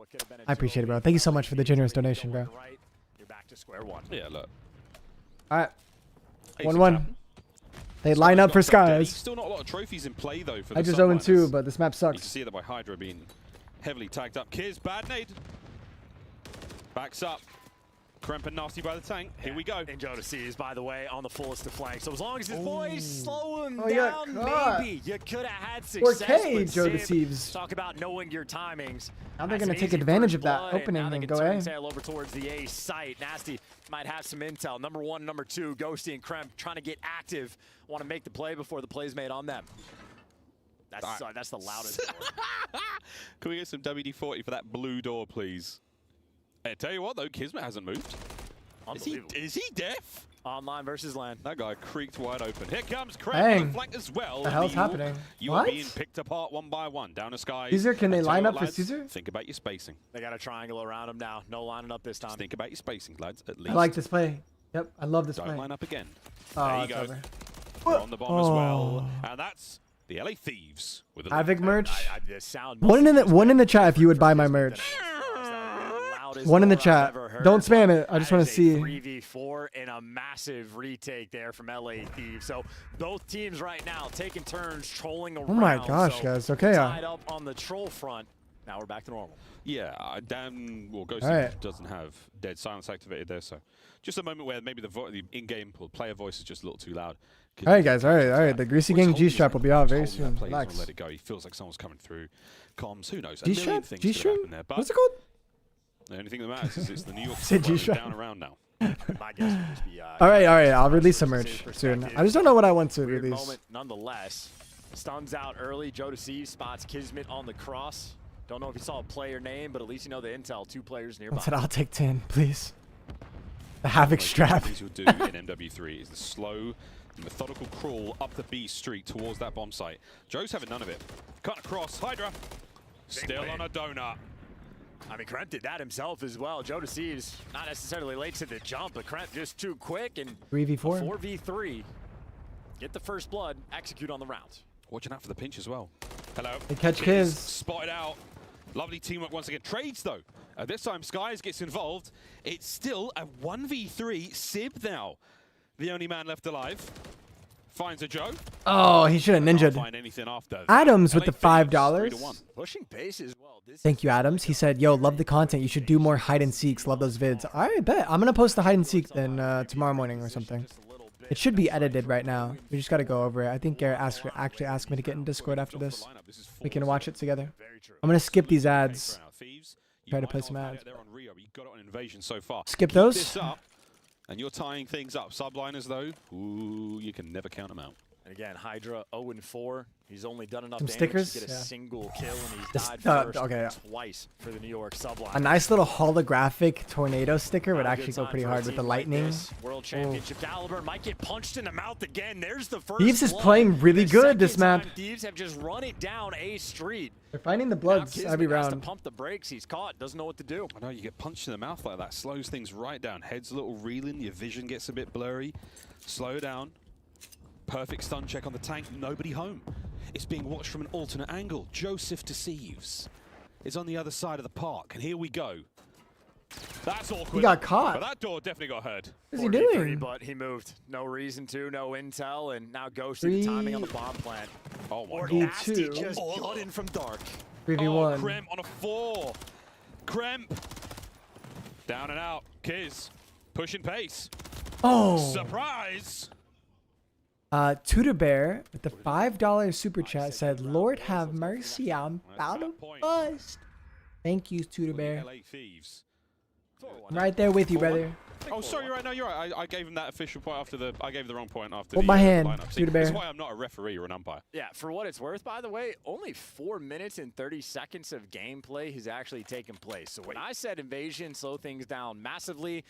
I appreciate it, bro. Thank you so much for the generous donation, bro. You're back to square one. Yeah, look. All right. 1-1. They line up for Skies. Still not a lot of trophies in play, though, for the I just Subliners. 0-2, but this map You can sucks. see that by Hydra being heavily tagged up. Kiz, bad nade. Backs up. Kremp and Nasty by the tank. Here we go. And Jodeci is, by the way, on the fullest of flank. So as long as his boys slow him Oh, he got down, caught. maybe you could have had success. 4K, with Sib. Jodeci's. Talk about knowing your timings. Now they're That's going an to take easy advantage first of that blood, opening now they and can go turn A. tail over towards the A site. Nasty might have some intel. Number 1, number 2, Ghosty and Kremp trying to get active. Want to make the play before the play's made on them. That's the loudest. Can we get some WD-40 for that blue door, please? Hey, tell you what, though, Kismet hasn't moved. Is he deaf? Online versus land. That guy creaked wide open. Here comes Kremp Dang. on the flank as well. What the hell's You- happening? You What? are being picked apart one by one. Down to Skies. Caesar, can they And tell line you up what, for lads, Caesar? Think about your spacing. They got a triangle around him now. No lining up this time. Just think about your spacing, lads, at I least. like this play. Yep, I love this Don't play. line up again. Oh, there you it's go. over. We're on the bomb as well. Oh. And that's the LA Thieves with a Havoc merch. The sound One in the chat if you would buy my merch. One in the chat. Don't spam it. I just want to see. 3v4 and a massive retake there from LA Thieves. So both teams right now taking turns trolling around. Oh my gosh, So guys. Okay. tied up on the troll front. Now we're back to normal. Yeah, Ghosty Alright. doesn't have dead silence activated there, so just a moment where maybe the in-game player voice is just a little too loud. All right, guys. All right. The Greasy Gang G-Strap will be out very soon. Relax. Let it go. He feels like someone's coming through. Comms, who knows? A million G-Strap? things G-Strap? could happen there, but What's it called? the only thing that matters is it's the New York Said Subliners G-Strap. down around now. My guess would just be, All right. I'll release some merch soon. I just don't know what I want to Weird release. moment nonetheless. Stuns out early. Jodeci spots Kismet on the cross. Don't know if he saw a player name, but at least you know the intel. 2 players nearby. I said I'll take 10, please. The Havoc strap. What you'll do in MW3 is the slow, methodical crawl up the B street towards that bomb site. Joe's having none of it. Cut across. Hydra. Still on a donut. I mean, Kremp did that himself as well. Jodeci is not necessarily late to the jump, but Kremp just too quick and 3v4. 4v3. Get the first blood, execute on the round. Watching out for the pinch as well. Hello. They catch Kiz Kiz. spotted out. Lovely teamwork once again. Trades though. This time Skies gets involved. It's still a 1v3. Sib now, the only man left alive. Finds a Joe. Oh, he should have Can't ninja'd. find anything after. Adams with the LA Thieves, $5. 3-1. Pushing pace as well. Thank you, Adams. He said, yo, love the content. You should do more hide and seeks. Love those vids. All right, bet. I'm going to post the hide and seek then tomorrow morning or something. It should be edited right now. We just got to go over it. I think Garrett actually asked me to get in Discord after this. We can watch it together. I'm going to skip these ads. Try to play some ads. So far. Skip Keep those. this up, and you're tying things up. Subliners, though, ooh, you can never count them out. And again, Hydra 0-4. He's only done enough Some damage stickers? to get a Yeah. single kill, and he's This- died first okay. twice for the New York Subline. A nice little holographic tornado sticker would Not a actually good go time pretty for a hard with the team like lightning. this. World Championship caliber might get punched in the mouth again. There's the first Thieves is blood. playing really The good this second map. time Thieves have just run it down A Street. They're finding the Now bloods Kismet every has to round. pump the brakes. He's caught. Doesn't know what to do. I know, you get punched in the mouth like that. Slows things right down. Head's a little reeling. Your vision gets a bit blurry. Slow down. Perfect stun check on the tank. Nobody home. It's being watched from an alternate angle. Joseph deceives. Is on the other side of the park. And here we go. That's awkward. He got caught. But that door definitely got heard. What is he 4v3, doing? But he moved. No reason to. No intel. And now Ghosty, Three- the timing on the bomb plant. Oh my Or God. Nasty 2. just got in from dark. 3v1. Oh, Kremp on a 4. Kremp. Down and out. Kiz pushing pace. Oh. Surprise. Tudor Bear with the $5 super chat said, "Lord have mercy, I'm about to bust." Thank you, Tudor Bear. LA Thieves. I'm right there with you, brother. Oh, sorry, you're right. No, you're right. I gave him that official point after the. I gave the wrong point after Hold the my hand, lineup. See, Tudor Bear. that's why I'm not a referee or an umpire. Yeah, for what it's worth, by the way, only 4 minutes and 30 seconds of gameplay has actually taken place. So when I said invasion, slow things down massively,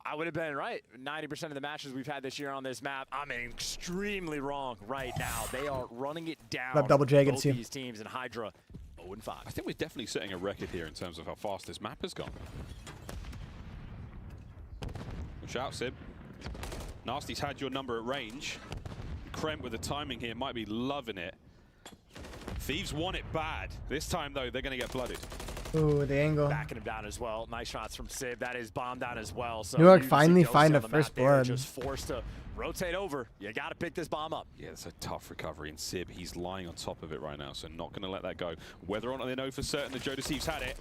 I would have been right. 90% of the matches we've had this year on this map, I'm extremely wrong right now. They are running it down. Love Double J against both you. these teams, and Hydra 0-5. I think we're definitely setting a record here in terms of how fast this map has gone. Watch out, Sib. Nasty's had your number at range. Krem with the timing here might be loving it. Thieves want it bad. This time, though, they're going to get blooded. Ooh, the angle. Backing him down as well. Nice shots from Sib. That is bombed down as well. So New York you finally see find Ghosty a on the first map there, blood. Just forced to rotate over. You got to pick this bomb up. Yeah, it's a tough recovery, and Sib, he's lying on top of it right now, so not going to let that go. Whether or not they know for certain that Joe Deceives had it,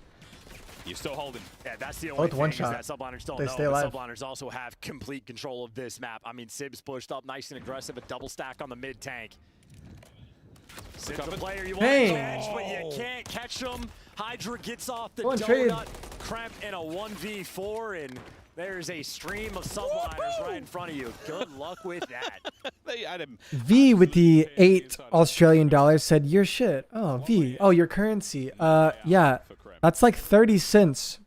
you're still holding. Yeah, that's the only Both one thing shot. is that subliners don't They know. stay The alive. subliners also have complete control of this map. I mean, Sib's pushed up nice and aggressive, a double stack on the mid tank. Sib's a player you want to catch, but you can't catch him. Hydra gets off the donut. Kremp in a 1v4, and there's a stream of subliners right in front of you. Good luck with that. They had him. V with the $8 Australian said, "Your shit." Oh, V. Oh, your currency. Yeah, that's like 30 cents.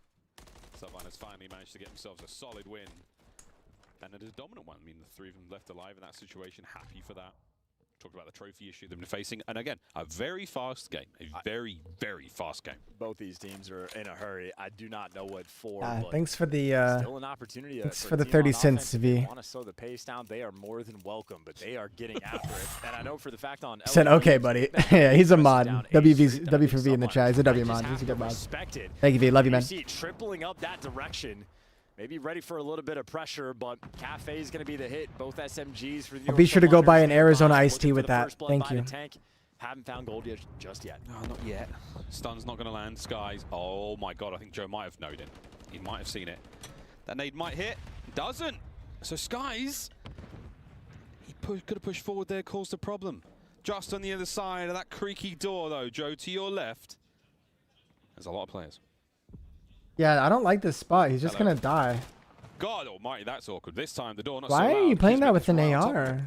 Subliners finally managed to get themselves a solid win. And it is a dominant one. I mean, the 3 of them left alive in that situation. Happy for that. Talked about the trophy issue they've been facing. And again, a very fast game. A very, very fast game. Both these teams are in a hurry. I do not know what for. But Thanks for the still an opportunity. thanks for for the a team 30 on cents, offense. V. If they want to slow the pace down, they are more than welcome, but they are getting after it. And I know for the fact on Said, LA, "Okay, buddy." Yeah, he's a mod. W for V in the chat. He's a W mod. He's a good mod. Thank you, V. Love you, man. You see it tripling up that direction. Maybe ready for a little bit of pressure, but Cafe is going to be the hit. Both SMGs for the I'll be sure to go buy an Arizona iced tea with that. Thank you. Haven't found gold yet, just yet. No, not yet. Stun's not going to land. Skies. Oh my god, I think Joe might have known it. He might have seen it. That nade might hit. Doesn't. So Skies, he could have pushed forward there, caused a problem. Just on the other side of that creaky door, though, Joe, to your left. There's a lot of players. Yeah, I don't like this spot. He's just gonna die. God almighty, that's awkward. This time, the door not Why so are loud. you playing He's that making with an throw on top. AR?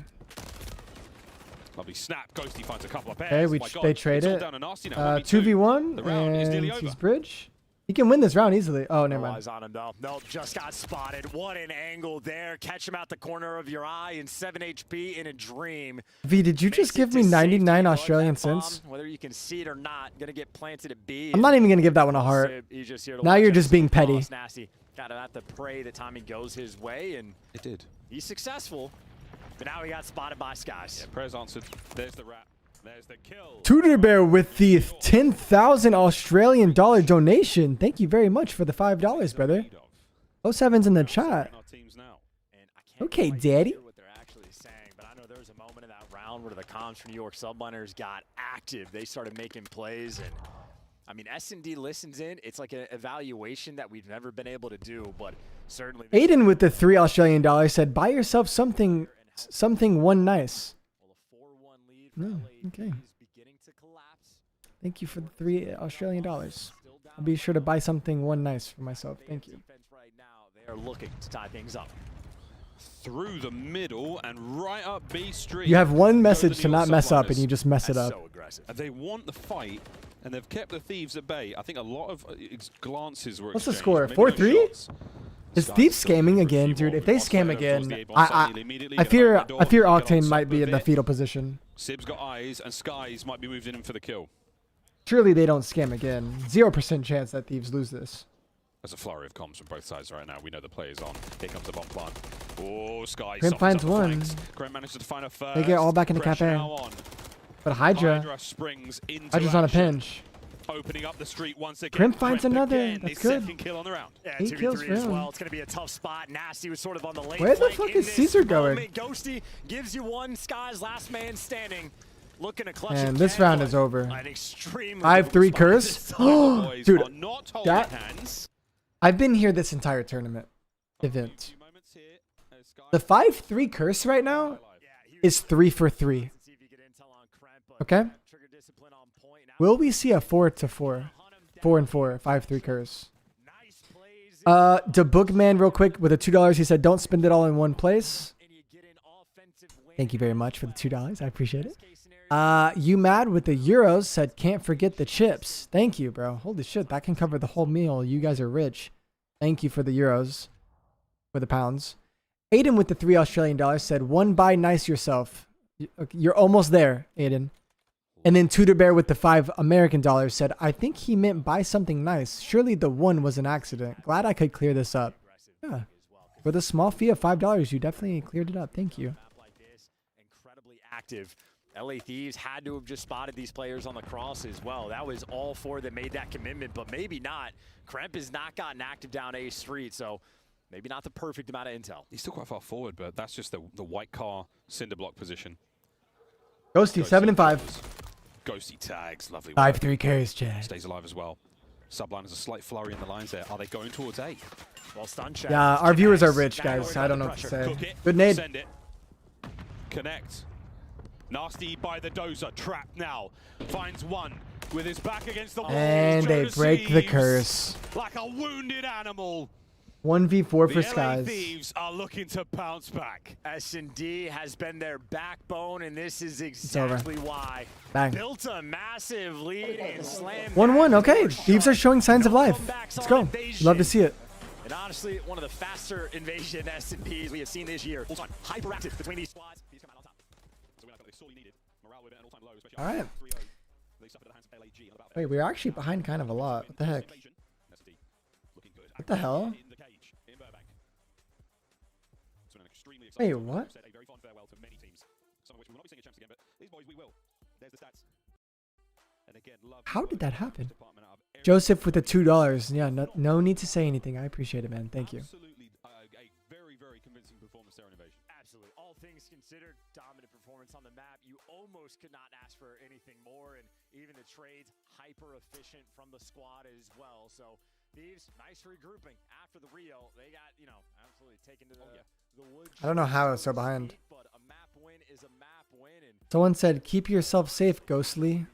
Lovely snap. Ghosty finds a couple of pairs. Okay, Oh my God. they trade It's all it. down to Nasty now. 2v1, The round is nearly and over. he's bridge. He can win this round easily. Oh, never No mind. eyes on him, though. Nope, just got spotted. What an angle there. Catch him out the corner of your eye in 7 HP in a dream. V, did you just give me 99 Australian cents? Whether you can see it or not, gonna get planted at B. I'm not even gonna give that one a heart. He's just here to Now watch you're it. just being petty. It's nasty. Gotta have to pray the timing goes his way, and it did. He's successful, but now he got spotted by Skies. Yeah, prayers answered. There's the wrap. There's the kill. Tudor Bear with the 10,000 Australian dollar donation. Thank you very much for the $5, brother. 07's in the chat. Okay, daddy. What they're actually saying, but I know there was a moment in that round where the comms from New York subliners got active. They started making plays, and I mean, S&D listens in. It's like an evaluation that we've never been able to do, but certainly. Aiden with the $3 Australian said, "Buy yourself something one nice." No, okay. Thank you for the $3 Australian. I'll be sure to buy something one nice for myself. Thank you. They are looking to tie things up. Through the middle and right up B Street. You have one Go message the to New York not mess up, Subliners. and you just mess it up. They want the fight, and they've kept the Thieves at bay. I think a lot of glances were What's the exchanged, score? maybe no 4-3? shots. Is Thieves scamming again, dude? If they scam again, I fear Octane might be in the fetal position. Sib's got eyes, and Skies might be moved in for the kill. Surely they don't scam again. 0% chance that Thieves lose this. There's a flurry of comms from both sides right now. We know the player's on. Here comes the bomb plant. Oh, Skies. Grim finds one. Grim manages to find a first. They get all back into Pressure cafe. now on. But Hydra springs into Hydra's on a action. pinch. Opening up the street once again. Grim finds another. Again, That's his good. second kill on the round. Yeah, 8 kills 2v3 for as him. well. It's going to be a tough spot. Nasty was sort of on the late Where the flank fuck in is this Caesar going? moment. Ghosty gives you one. Skies last man standing. Looking to clutch And it this again, round but is over. an extremely 5-3 difficult spot curse. this time. Dude, not holding that hands. I've been here this entire tournament event. The 5-3 curse right now is 3 for 3. Okay. Will we see a 4-4? 4-4, 5-3 curse. The Bookman real quick with the $2. He said, don't spend it all in one place. Thank you very much for the $2. I appreciate it. You mad with the euros said, can't forget the chips. Thank you, bro. Holy shit, that can cover the whole meal. You guys are rich. Thank you for the euros, for the pounds. Aiden with the $3 Australian said, one buy nice yourself. You're almost there, Aiden. And then Tudor Bear with the $5 American said, I think he meant buy something nice. Surely the one was an accident. Glad I could clear this up. Yeah. For the small fee of $5, you definitely cleared it up. Thank you. Incredibly active. LA Thieves had to have just spotted these players on the cross as well. That was all four that made that commitment, but maybe not. Kremp has not gotten active down A Street, so maybe not the perfect amount of intel. He's still quite far forward, but that's just the white car cinder block position. Ghosty, 7-5. Ghosty tags, lovely. 5-3 carries, Chad. Stays alive as well. Subline has a slight flurry in the lines there. Are they going towards A? Well, stun Yeah, our viewers are rich, guys. I don't know what to say. Good nade. Send it. Connect. Nasty by the dozer. Trapped now. Finds one with his back against the wall. And they break the curse. Like a wounded animal. 1v4 for The LA Skies. Thieves are looking to bounce back. S&D has been their backbone, and this is exactly why. Bang. Built a massive lead and slammed 1-1. Okay. Thieves are showing signs of life. Let's go. Love to see it. And honestly, one of the faster invasion S&Ds we have seen this year. Full-time hyperactive between these squads. These come out on top. So we like they sorely needed. Morale with it at an all-time low, especially All right. 3-0. They suffered at the hands of LAG on about Wait, we're actually behind kind of a lot. What the heck? What the hell? Wait, what? How did that happen? Joseph with the $2. Yeah, no need to say anything. I appreciate it, man. Thank you. Absolutely, a very, very convincing performance there in Invasion. Absolutely. All things considered, dominant performance on the map. You almost could not ask for anything more, and even the trades, hyper efficient from the squad as well. So Thieves, nice regrouping after the Rio. They got, absolutely taken to the woods. I don't know how I was so behind. But a map win is a map win. And Someone said, keep yourself safe, Ghostly.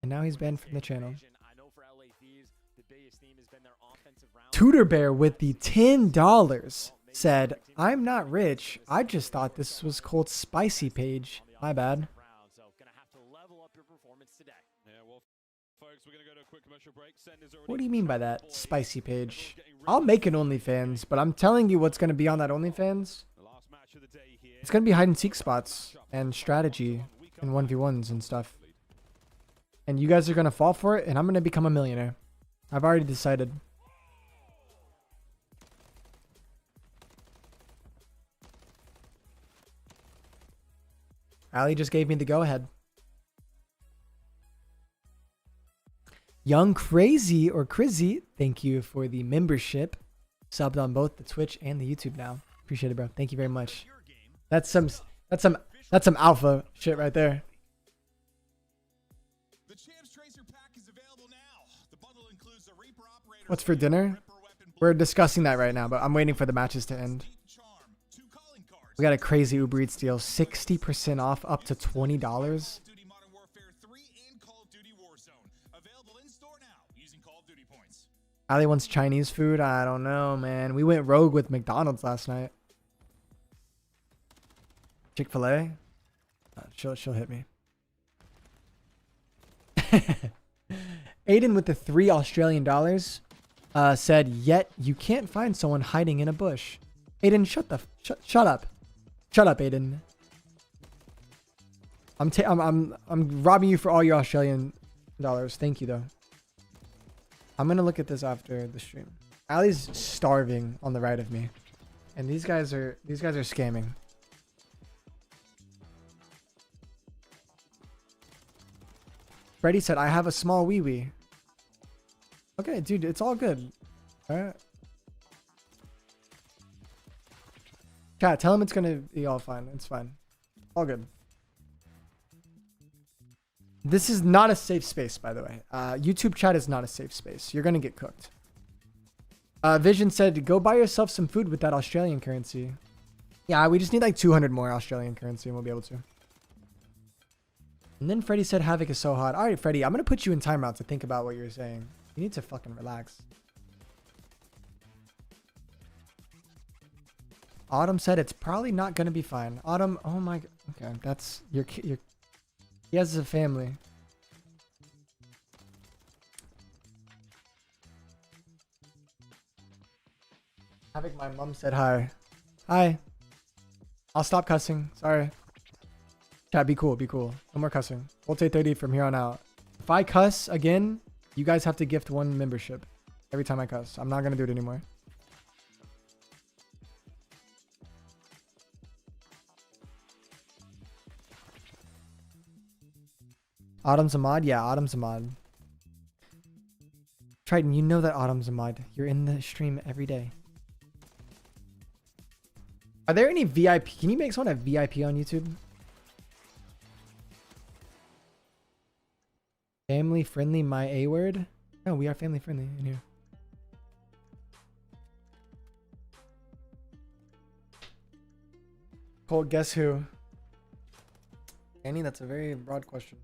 And now he's banned from the channel. I know for LA Thieves, the biggest theme has been their offensive round. Tudor Bear with the $10 said, I'm not rich. I just thought this was called Spicy Page. My bad. So gonna have to level up your performance today. Yeah, well, folks, we're going to go to a quick commercial break. What do you mean by that, Spicy Page? I'll make an OnlyFans, but I'm telling you what's going to be on that OnlyFans. It's going to be hide and seek spots and strategy and 1v1s and stuff. And you guys are going to fall for it, and I'm going to become a millionaire. I've already decided. Ali just gave me the go-ahead. Young Crazy or Crizzy, thank you for the membership. Subbed on both the Twitch and the YouTube now. Appreciate it, bro. Thank you very much. That's some alpha shit right there. What's for dinner? We're discussing that right now, but I'm waiting for the matches to end. We got a crazy Uber Eats deal, 60% off up to $20. Ali wants Chinese food. I don't know, man. We went rogue with McDonald's last night. Chick-fil-A. She'll hit me. Aiden with the $3 Australian said, yet you can't find someone hiding in a bush. Aiden, shut up. Shut up, Aiden. I'm robbing you for all your Australian dollars. Thank you though. I'm gonna look at this after the stream. Ali's starving on the right of me, and these guys are scamming. Freddy said, "I have a small wee wee." Okay, dude, it's all good. All right. Chat, tell him it's gonna be all fine. It's fine. All good. This is not a safe space, by the way. YouTube chat is not a safe space. You're gonna get cooked. Vision said, go buy yourself some food with that Australian currency. Yeah, we just need like 200 more Australian currency and we'll be able to. And then Freddie said Havoc is so hot. All right, Freddie, I'm going to put you in timeout to think about what you're saying. You need to fucking relax. Autumn said it's probably not going to be fine. Autumn, oh my, okay, that's, he has a family. Havoc, my mom said hi. Hi. I'll stop cussing. Sorry. Chat, be cool. Be cool. No more cussing. Volte 30 from here on out. If I cuss again, you guys have to gift 1 membership every time I cuss. I'm not going to do it anymore. Autumn's a mod? Yeah, Autumn's a mod. Triton, you know that Autumn's a mod. You're in the stream every day. Are there any VIP? Can you make someone a VIP on YouTube? Family friendly, my A word? No, we are family friendly in here. Cole, guess who? Annie, that's a very broad question.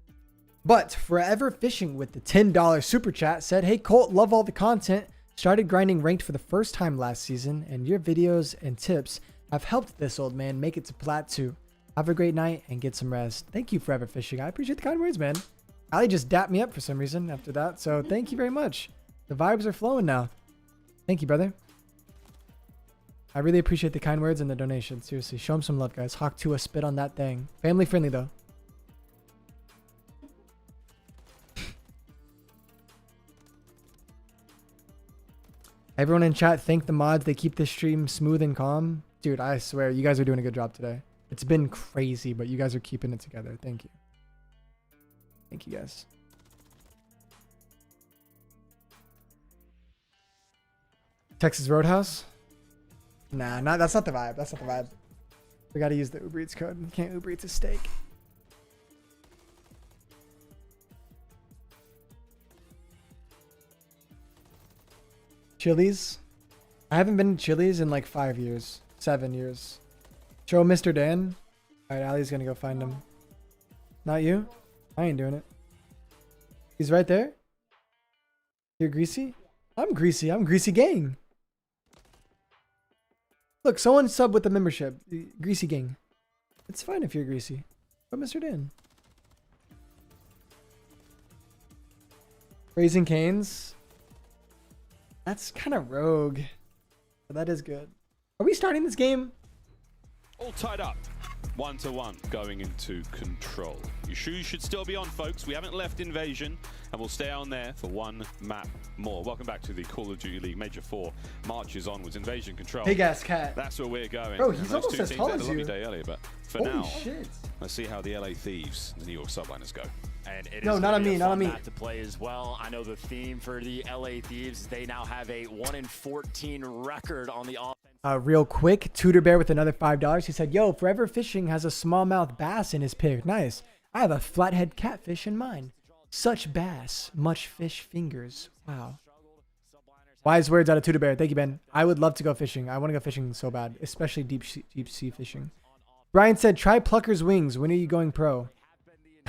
But Forever Fishing with the $10 super chat said, hey Colt, love all the content. Started grinding ranked for the first time last season, and your videos and tips have helped this old man make it to Plat 2. Have a great night and get some rest. Thank you, Forever Fishing. I appreciate the kind words, man. Ali just dapped me up for some reason after that, so thank you very much. The vibes are flowing now. Thank you, brother. I really appreciate the kind words and the donation. Seriously, show him some love, guys. Hawk 2 a spit on that thing. Family friendly, though. Everyone in chat, thank the mods. They keep this stream smooth and calm. Dude, I swear, you guys are doing a good job today. It's been crazy, but you guys are keeping it together. Thank you. Thank you, guys. Texas Roadhouse? Nah, that's not the vibe. That's not the vibe. We gotta use the Uber Eats code. You can't Uber Eats a steak. Chili's? I haven't been to Chili's in like 5 years. 7 years. Show Mr. Dan. Alright, Ali's gonna go find him. Not you? I ain't doing it. He's right there? You're greasy? I'm greasy. I'm greasy gang. Look, someone sub with the membership. Greasy gang. It's fine if you're greasy. But Mr. Dan. Raising Cane's. That's kind of rogue. But that is good. Are we starting this game? All tied up. 1-1 going into control. Your shoes should still be on, folks. We haven't left Invasion, and we'll stay on there for 1 map more. Welcome back to the Call of Duty League Major 4 marches onwards. Invasion control. Big ass cat. That's where we're going. Bro, he's almost as tall as you. Lovely day earlier, but for Holy now, shit. let's see how the LA Thieves, the New York Subliners, go. And it No, is not gonna on be me, a not fun on me. map to play as well. I know the theme for the LA Thieves, they now have a 1-14 record on the offense. Real quick, Tudor Bear with another $5. He said, yo, Forever Fishing has a smallmouth bass in his pick. Nice. I have a flathead catfish in mine. Such bass, much fish fingers. Wow. Wise words out of Tudor Bear. Thank you, Ben. I would love to go fishing. I want to go fishing so bad, especially deep sea fishing. Brian said, try Plucker's Wings. When are you going pro?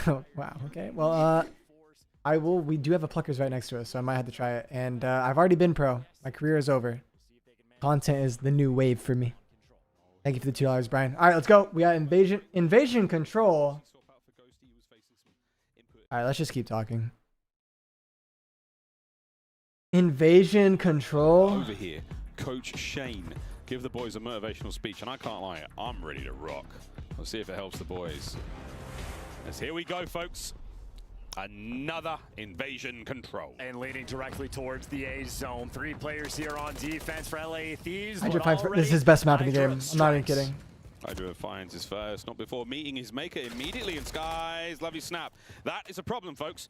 Oh, wow. Okay. Well, I will. We do have a Pluckers right next to us, so I might have to try it. And I've already been pro. My career is over. Content is the new wave for me. Thank you for the $2, Brian. All right, let's go. We got invasion control. All right, let's just keep talking. Invasion control. Over here, Coach Shane. Give the boys a motivational speech, and I can't lie, I'm ready to rock. Let's see if it helps the boys. As here we go, folks. Another invasion control. And leading directly towards the A zone. 3 players here on defense for LA Thieves. This is his best map in the game. I'm not even kidding. Hydra finds his first, not before meeting his maker immediately in skies. Lovely snap. That is a problem, folks.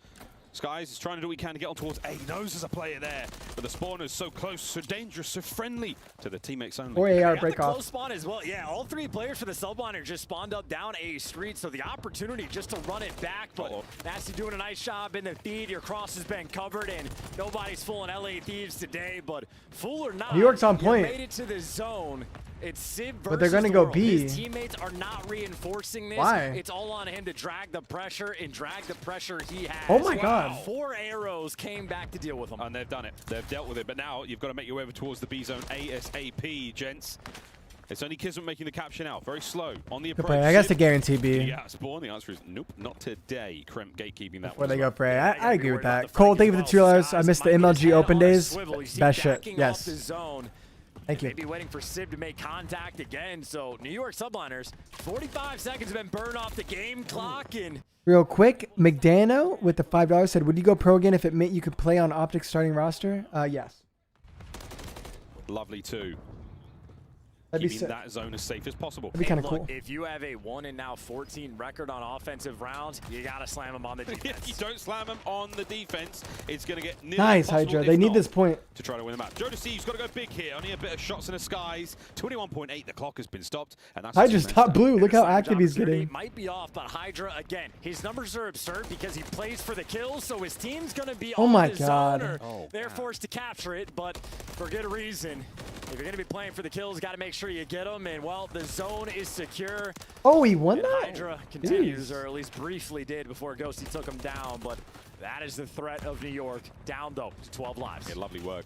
Skies is trying to do what he can to get on towards A. He knows there's a player there, but the spawner's so close, so dangerous, so friendly to the teammates only. Or AR They got break the off. close spawn as well. Yeah, all three players for the subliner just spawned up down A street, so the opportunity just to run it back. But Nasty doing a nice job in the feed. Your cross has been covered, and nobody's fooling LA Thieves today. But fool or not, New York's on point. You made it to the zone. It's Civ versus But they're gonna the go world. B. His teammates are not reinforcing this. Why? It's all on him to drag the pressure and drag the pressure he has. Oh my God. 4 arrows came back to deal with them. And they've done it. They've dealt with it. But now you've got to make your way over towards the B zone ASAP, gents. It's only Kismet making the capture now. Very slow on the Good approach. play. I guess a guarantee B. Yeah, spawn. The answer is nope, not today. Crimp gatekeeping that Before one. they as go well. for A. I agree with that. Cole, thank you for the $2. I missed the MLG open days. Best shit. Yes. Thank you. Maybe waiting for Civ to make contact again. So New York subliners, 45 seconds have been burned off the game clock. And Real quick, McDano with the $5 said, would you go pro again if it meant you could play on Optics starting roster? Yes. Lovely too. That'd be Keeping sick. that zone as safe as possible. That'd be kind of look, cool. if you have a 1 and now 14 record on offensive rounds, you got to slam them on the defense. If you don't slam them on the defense, it's going to get nearly Nice, impossible, Hydra. if They need not, this point. to try to win the match. Jodeci's got to go big here. Only a bit of shots in the skies. 21.8. The clock has been stopped, and that's Hydra's top blue. Look how active he's Opportunity getting. might be off, but Hydra, again, his numbers are absurd because he plays for the kills, so his team's going to be Oh on my the God. zone, or Oh, they're forced to capture it, but for good reason. If you're going to be playing for the kills, got to make sure you get them, and, well, the zone is secure. Oh, he won And that? Hydra continues, or at least briefly did before Ghosty took him down, but that is the threat of New York. Down, though, to 12 lives. Yeah, lovely work.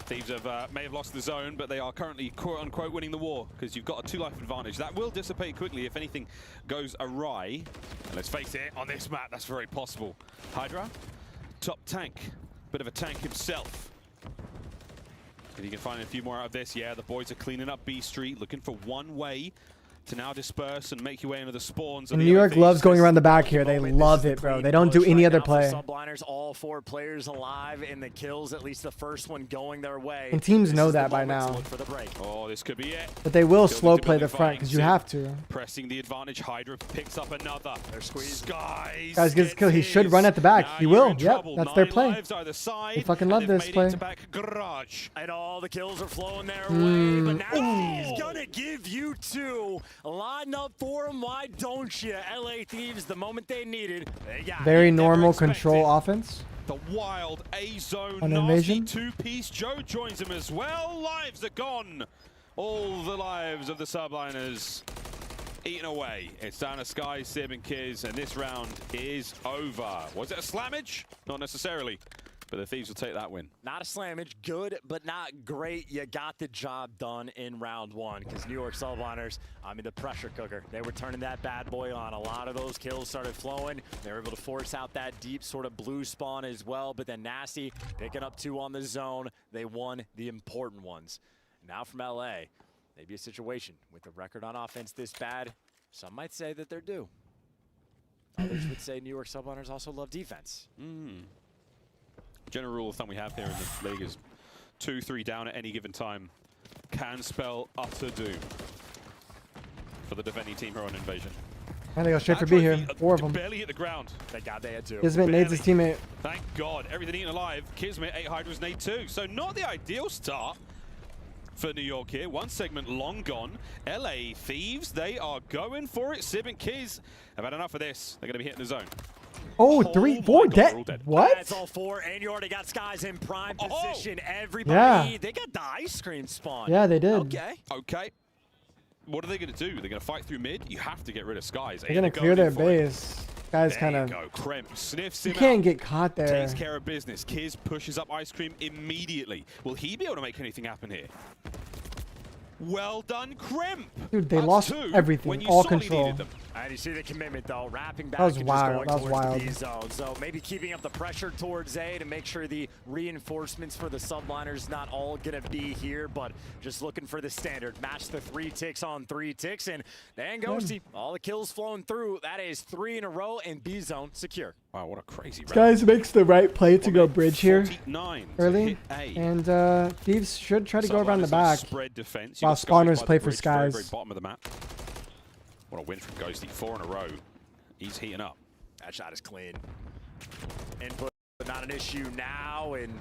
Thieves may have lost the zone, but they are currently quote-unquote winning the war because you've got a 2-life advantage. That will dissipate quickly if anything goes awry. And let's face it, on this map, that's very possible. Hydra, top tank, bit of a tank himself. If you can find a few more out of this, yeah, the boys are cleaning up B Street, looking for one way to now disperse and make your way into the spawns. And New York loves going around the back here. They love it, bro. They don't do any other play. Subliners, all 4 players alive in the kills, at least the first one going their way. And teams This know is the that by moment to now. look for the break. Oh, this could be it. But they will Building slow to play building, the front because you have to. Pressing the advantage. Hydra picks up another. They're squeezed. Skies. Guys, gets killed. He should run at the back. He will. Yep, that's their play. Side, They fucking love this play. And all the kills are flowing their way, but now he's gonna give you 2. Line up for him. Why don't you? LA Thieves, the moment they needed, they got Very it. normal control offense. The wild A-zone On nasty invasion. 2-piece. Joe joins him as well. Lives are gone. All the lives of the subliners eaten away. It's down to Sky, Sib, and Kiz, and this round is over. Was it a slammage? Not necessarily. But the Thieves will take that win. Not a slammage, good, but not great. You got the job done in round 1 because New York Subliners, I mean, the pressure cooker. They were turning that bad boy on. A lot of those kills started flowing. They were able to force out that deep sort of blue spawn as well, but then Nasty picking up 2 on the zone. They won the important ones. Now from LA, maybe a situation with a record on offense this bad. Some might say that they're due. Others would say New York Subliners also love defense. General rule of thumb we have here in the league is 2-3 down at any given time can spell utter doom for the defending team here on Invasion. And they go straight for B here. 4 of them. Barely hit the ground. Thank God they had 2. Kismet nades his teammate. Thank God. Everything eaten alive. Kismet, 8 Hydras, nade 2. So not the ideal start for New York here. One segment long gone. LA Thieves, they are going for it. Sib and Kiz have had enough of this. They're going to be hitting the zone. Oh, 3, 4 dead. What? That's all 4, and you already got Skies in prime position. Yeah. They got the ice cream spawn. Yeah, they did. Okay. What are they going to do? They're going to fight through mid? You have to get rid of Skies. They're going to clear their base. Guys kind of... Go. Kremp sniffs him You can't out. get caught there. Takes care of business. Kiz pushes up ice cream immediately. Will he be able to make anything happen here? Well done, Kremp. Dude, they That's lost 2 everything. when you All sorely control. needed them. And you see the commitment, though, wrapping back That was and wild. just going That was towards wild. the B zone. So maybe keeping up the pressure towards A to make sure the reinforcements for the subliners not all going to be here, but just looking for the standard. Match the 3 ticks on 3 ticks, and Dan Ghosty, all the kills flowing through. That is 3 in a row, and B zone secure. Wow, what a crazy round. Guys makes the right play to go bridge here 49 to early. hit A. And Thieves should try to go around the Subliners back. Spread defense. While You've got Skies spawners by play the for bridge, very, very Skies. bottom of the map. What a win from Ghosty. 4 in a row. He's heating up. That shot is clean. Input, not an issue now, and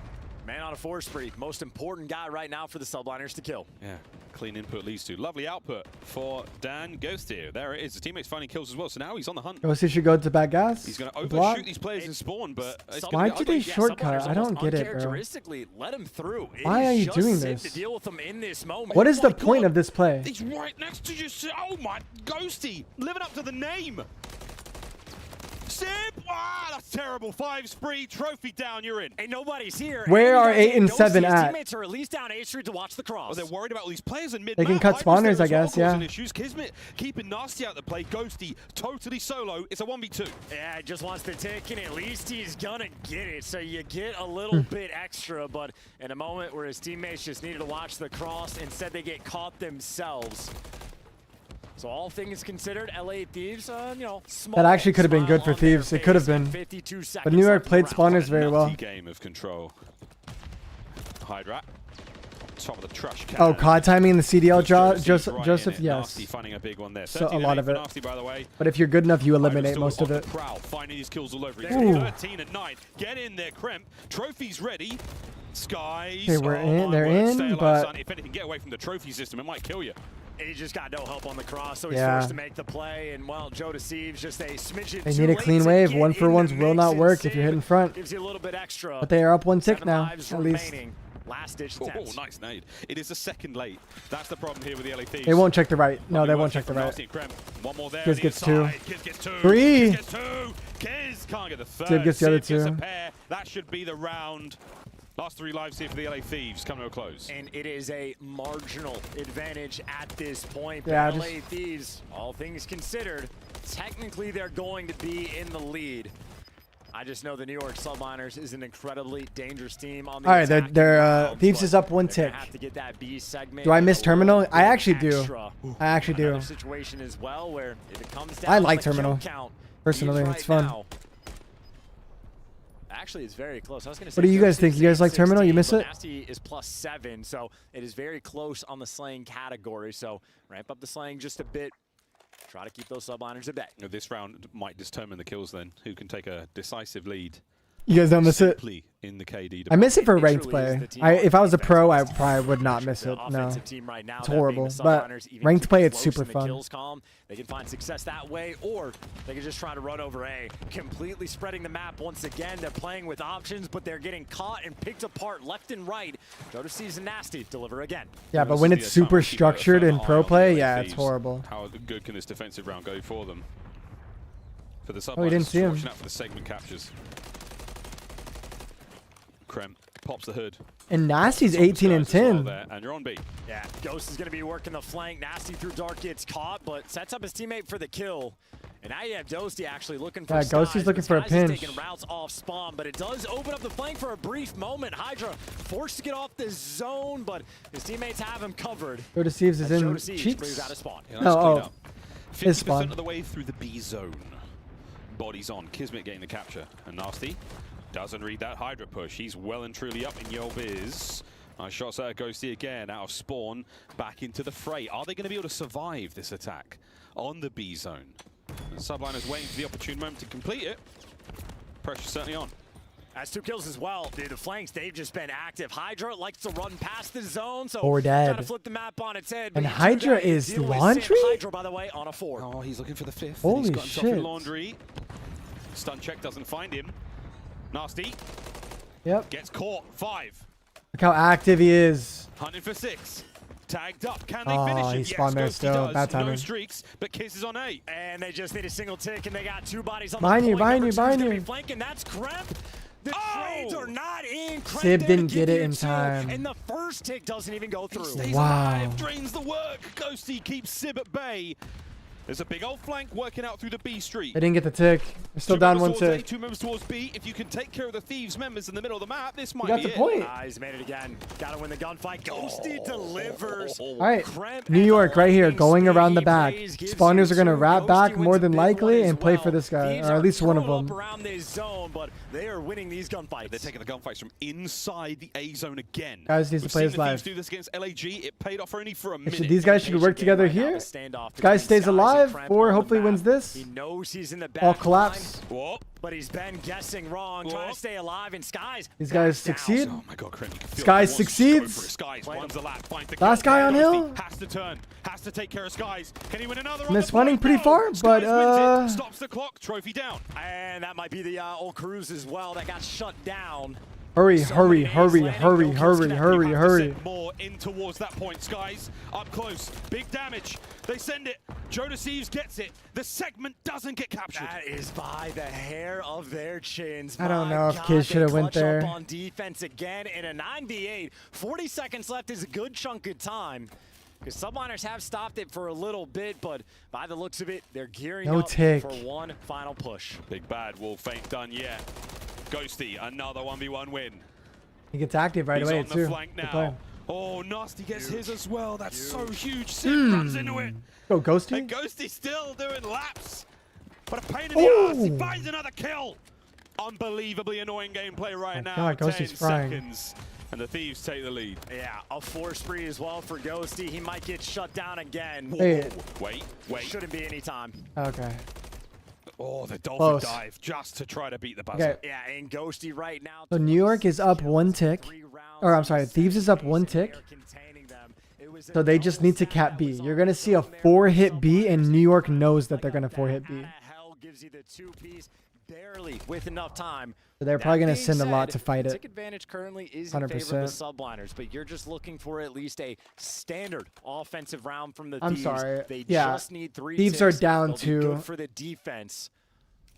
man on a 4 spree. Most important guy right now for the subliners to kill. Yeah, clean input leads to lovely output for Dan Ghosty. There it is. His teammates finding kills as well, so now he's on the hunt. Ghosty should go to bad gas. He's going to block. overshoot these players in spawn, but Why do they shortcut? I don't get it, bro. Characteristically, let him through. Why are you doing this? To deal with him in this moment. What is the point of this play? He's right next to you. Oh my, Ghosty, living up to the name. Sip! Ah, that's terrible. 5 spree, trophy down, you're in. Ain't nobody's here. Where are 8 and 7 at? Teammates are at least down A Street to watch the cross. Well, they're worried about all these players in mid. They can cut spawners, I guess, yeah. Issues. Kismet keeping Nasty out the play. Ghosty totally solo. It's a 1v2. Yeah, just wants the tick, and at least he's gonna get it. So you get a little bit extra, but in a moment where his teammates just needed to watch the cross, instead they get caught themselves. So all things considered, LA Thieves, you know, small. That actually could have been good for Thieves. It could have been. But New York played spawners very well. Game of control. Hydra. Top of the trash can. Oh, COD timing in the CDL draw, Joseph, yes. Nasty finding a big one there. So a lot of it. Nasty, by the way. But if you're good enough, you eliminate most of it. Finding these kills all over. 13 and 9. Get in there, Kremp. Trophies ready. Skies. Okay, we're in. They're in, but if anything, get away from the trophy system. It might kill you. He just got no help on the cross, so he's forced to make the play. And well, Joe deceives just a smidgen. They need a clean wave. 1-for-1s will not work if you're hitting front. Gives you a little bit extra. But they are up 1 tick now, at least. Last ditch attempts. Oh, nice nade. It is a second late. That's the problem here with the LA Thieves. They won't check the right. No, they won't check the right. One more there. Kiz gets 2. Kiz gets 2. 3. Kiz gets 2. Kiz can't get the third. Sib gets the other 2. Gets a pair. That should be the round. Last 3 lives here for the LA Thieves come to a close. And it is a marginal advantage at this point. Yeah, but LA Thieves, all things considered, technically they're going to be in the lead. I just know the New York Subliners is an incredibly dangerous team on the All right, their Thieves is up 1 tick. Have to get that B segment. Do I miss Terminal? I actually do. I actually do. Another situation as well where if it comes down I like to the Terminal. count, Personally, right it's fun. now, actually, it's very close. I was going to say. What do you guys think? You guys like Terminal? You miss it? Nasty is +7, so it is very close on the slaying category. So ramp up the slaying just a bit. Try to keep those subliners at bay. This round might determine the kills then. Who can take a decisive lead? You guys don't miss it? In the KD I miss it for ranked play. If I was a pro, I probably would not miss it. No, it's horrible. But ranked play, it's super fun. They can find success that way, or they can just try to run over A, completely spreading the map once again. They're playing with options, but they're getting caught and picked apart left and right. Go to season Nasty, deliver again. Yeah, but when it's super structured in pro play, yeah, it's horrible. How good can this defensive round go for them? For the Oh, we didn't see him. Watching out for the segment captures. Krem pops the hood. And Nasty's 18 and 10. And you're on B. Yeah, Ghost is going to be working the flank. Nasty through dark gets caught, but sets up his teammate for the kill. And now you have Ghosty actually looking for Ghosty's looking for a pinch. Taking routes off spawn, but it does open up the flank for a brief moment. Hydra forced to get off the zone, but his teammates have him covered. Go to Thieves is in cheeks. Out of spawn. Yeah, nice 50% spawn. of the way through the B zone. Bodies on. Kismet getting the capture. And Nasty doesn't read that Hydra push. He's well and truly up in Yo Biz. Nice shots out of Ghosty again, out of spawn, back into the fray. Are they going to be able to survive this attack on the B zone? And Subliners waiting for the opportune moment to complete it. Pressure certainly on. That's 2 kills as well. Dude, the flanks, they've just been active. Hydra likes to run past the zone, so or dead. trying to flip the map on its head. And Hydra is Laundry? Hydra, by the way, on a 4. Oh, he's looking for the 5th. Holy he's got himself in shit. Laundry. Stun check doesn't find him. Nasty. Yep. Gets caught. 5. Look how active he is. Hunting for 6. Tagged up. Can they finish him? He spawned there still. Bad timing. No streaks, but Kiss is on A. And they just need a single tick, and they got 2 bodies on behind the behind you. Flanking. That's Kremp. The trades are not in. Kremp Sib didn't get it in time. And the first tick doesn't even go through. He stays alive, drains the work. Ghosty keeps Sib at bay. There's a big old flank working out through the B street. They didn't get the tick. They're still down 1 tick. 2 members towards B. If you can take care of the Thieves members in the middle of the map, this might be it. the point. He's made it again. Got to win the gunfight. Ghosty delivers. All right, New York right here, going around the back. Spawners are going to wrap back more than likely and play for this guy, or at least one of them. Around this zone, but they are winning these gunfights. They're taking the gunfights from inside the A zone again. Guys needs to play his live. Do this against LAG. It paid off only for a minute. These guys should work together here. Guy stays alive. 5. 4 hopefully wins this. He knows he's in the All back collapse. line, but he's been guessing wrong, trying to stay alive. And Skies. These guys succeed. Oh my God, Crim, you can feel Skies he wants to go succeeds. for it. Skies runs a lap, finds the Last kill. guy on Ghosty hill. has to turn, has to take care of Skies. Can he win another? And it's running pretty far, but stops the clock, trophy down. And that might be the old Cruz as well that got shut down. hurry, hurry, hurry, hurry, hurry, hurry, hurry. More in towards that point. Skies up close, big damage. They send it. Thieves gets it. The segment doesn't get captured. That is by the hair of their chins. I don't My know if God, Kids should have they went clutch there. up on defense again in a 9v8. 40 seconds left is a good chunk of time. Because Subliners have stopped it for a little bit, but by the looks of it, they're gearing No up tick. for one final push. Big bad wolf ain't done yet. Ghosty, another 1v1 win. He gets active right He's away on the too. flank Good now. play. Oh, Nasty gets his as well. That's so huge. Sim runs into it. Go Ghosty. And Ghosty still doing laps. But a pain in the ass. He finds another kill. Unbelievably annoying gameplay right now. God, 10 Ghosty's frying. seconds. And the Thieves take the lead. Yeah, a 4 spree as well for Ghosty. He might get shut down again. Wait. Wait. Shouldn't be any time. Okay. Oh, the dolphin Close. dive just to try to beat the buzzer. Okay. Yeah, and Ghosty right now. So New York is up 1 tick. Or I'm sorry, Thieves is up 1 tick. So they just need to cap B. You're going to see a 4-hit B, and New York knows that they're going to 4-hit B. Hell gives you the 2-piece barely with enough time. So they're probably going to That send a being lot said, to fight it. Tick advantage currently is in favor of the 100%. subliners, but you're just looking for at least a standard offensive round from the I'm Thieves. sorry. They Yeah. just need 3 Thieves are ticks. down They'll be 2. good for the defense.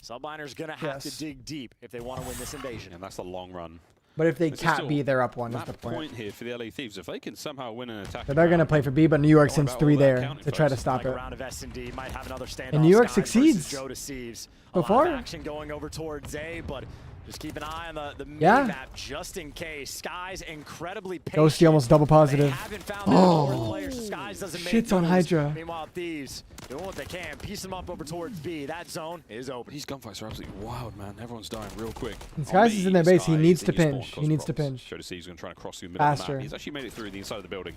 Subliners gonna have to Yes. dig deep if they want to win this invasion. And that's the long run. But if they This is cap still B, they're up 1 is map the point. here for the LA Thieves. If they can somehow win an attack, So they're going to play for B, but New York Don't sends worry 3 about all that there counting to try to first. stop Like it. a round of S&D might have another standoff. And New York Skies versus succeeds. Joe Deceives. So A lot far. of action going over towards A, but just keep an eye on the Yeah. map just in case. Skies incredibly patient. Ghosty almost double positive. They haven't found their forward players, so Skies doesn't make Shit's on moves. Hydra. Meanwhile, Thieves doing what they can, piece them up over towards B. That zone is open. These gunfights are absolutely wild, man. Everyone's dying real quick. And Skies is in their base. He Skies needs in to your spawn pinch. He cause needs to problems. pinch. Show to see he's going to try and cross through the middle of the Faster. map. He's actually made it through the inside of the building.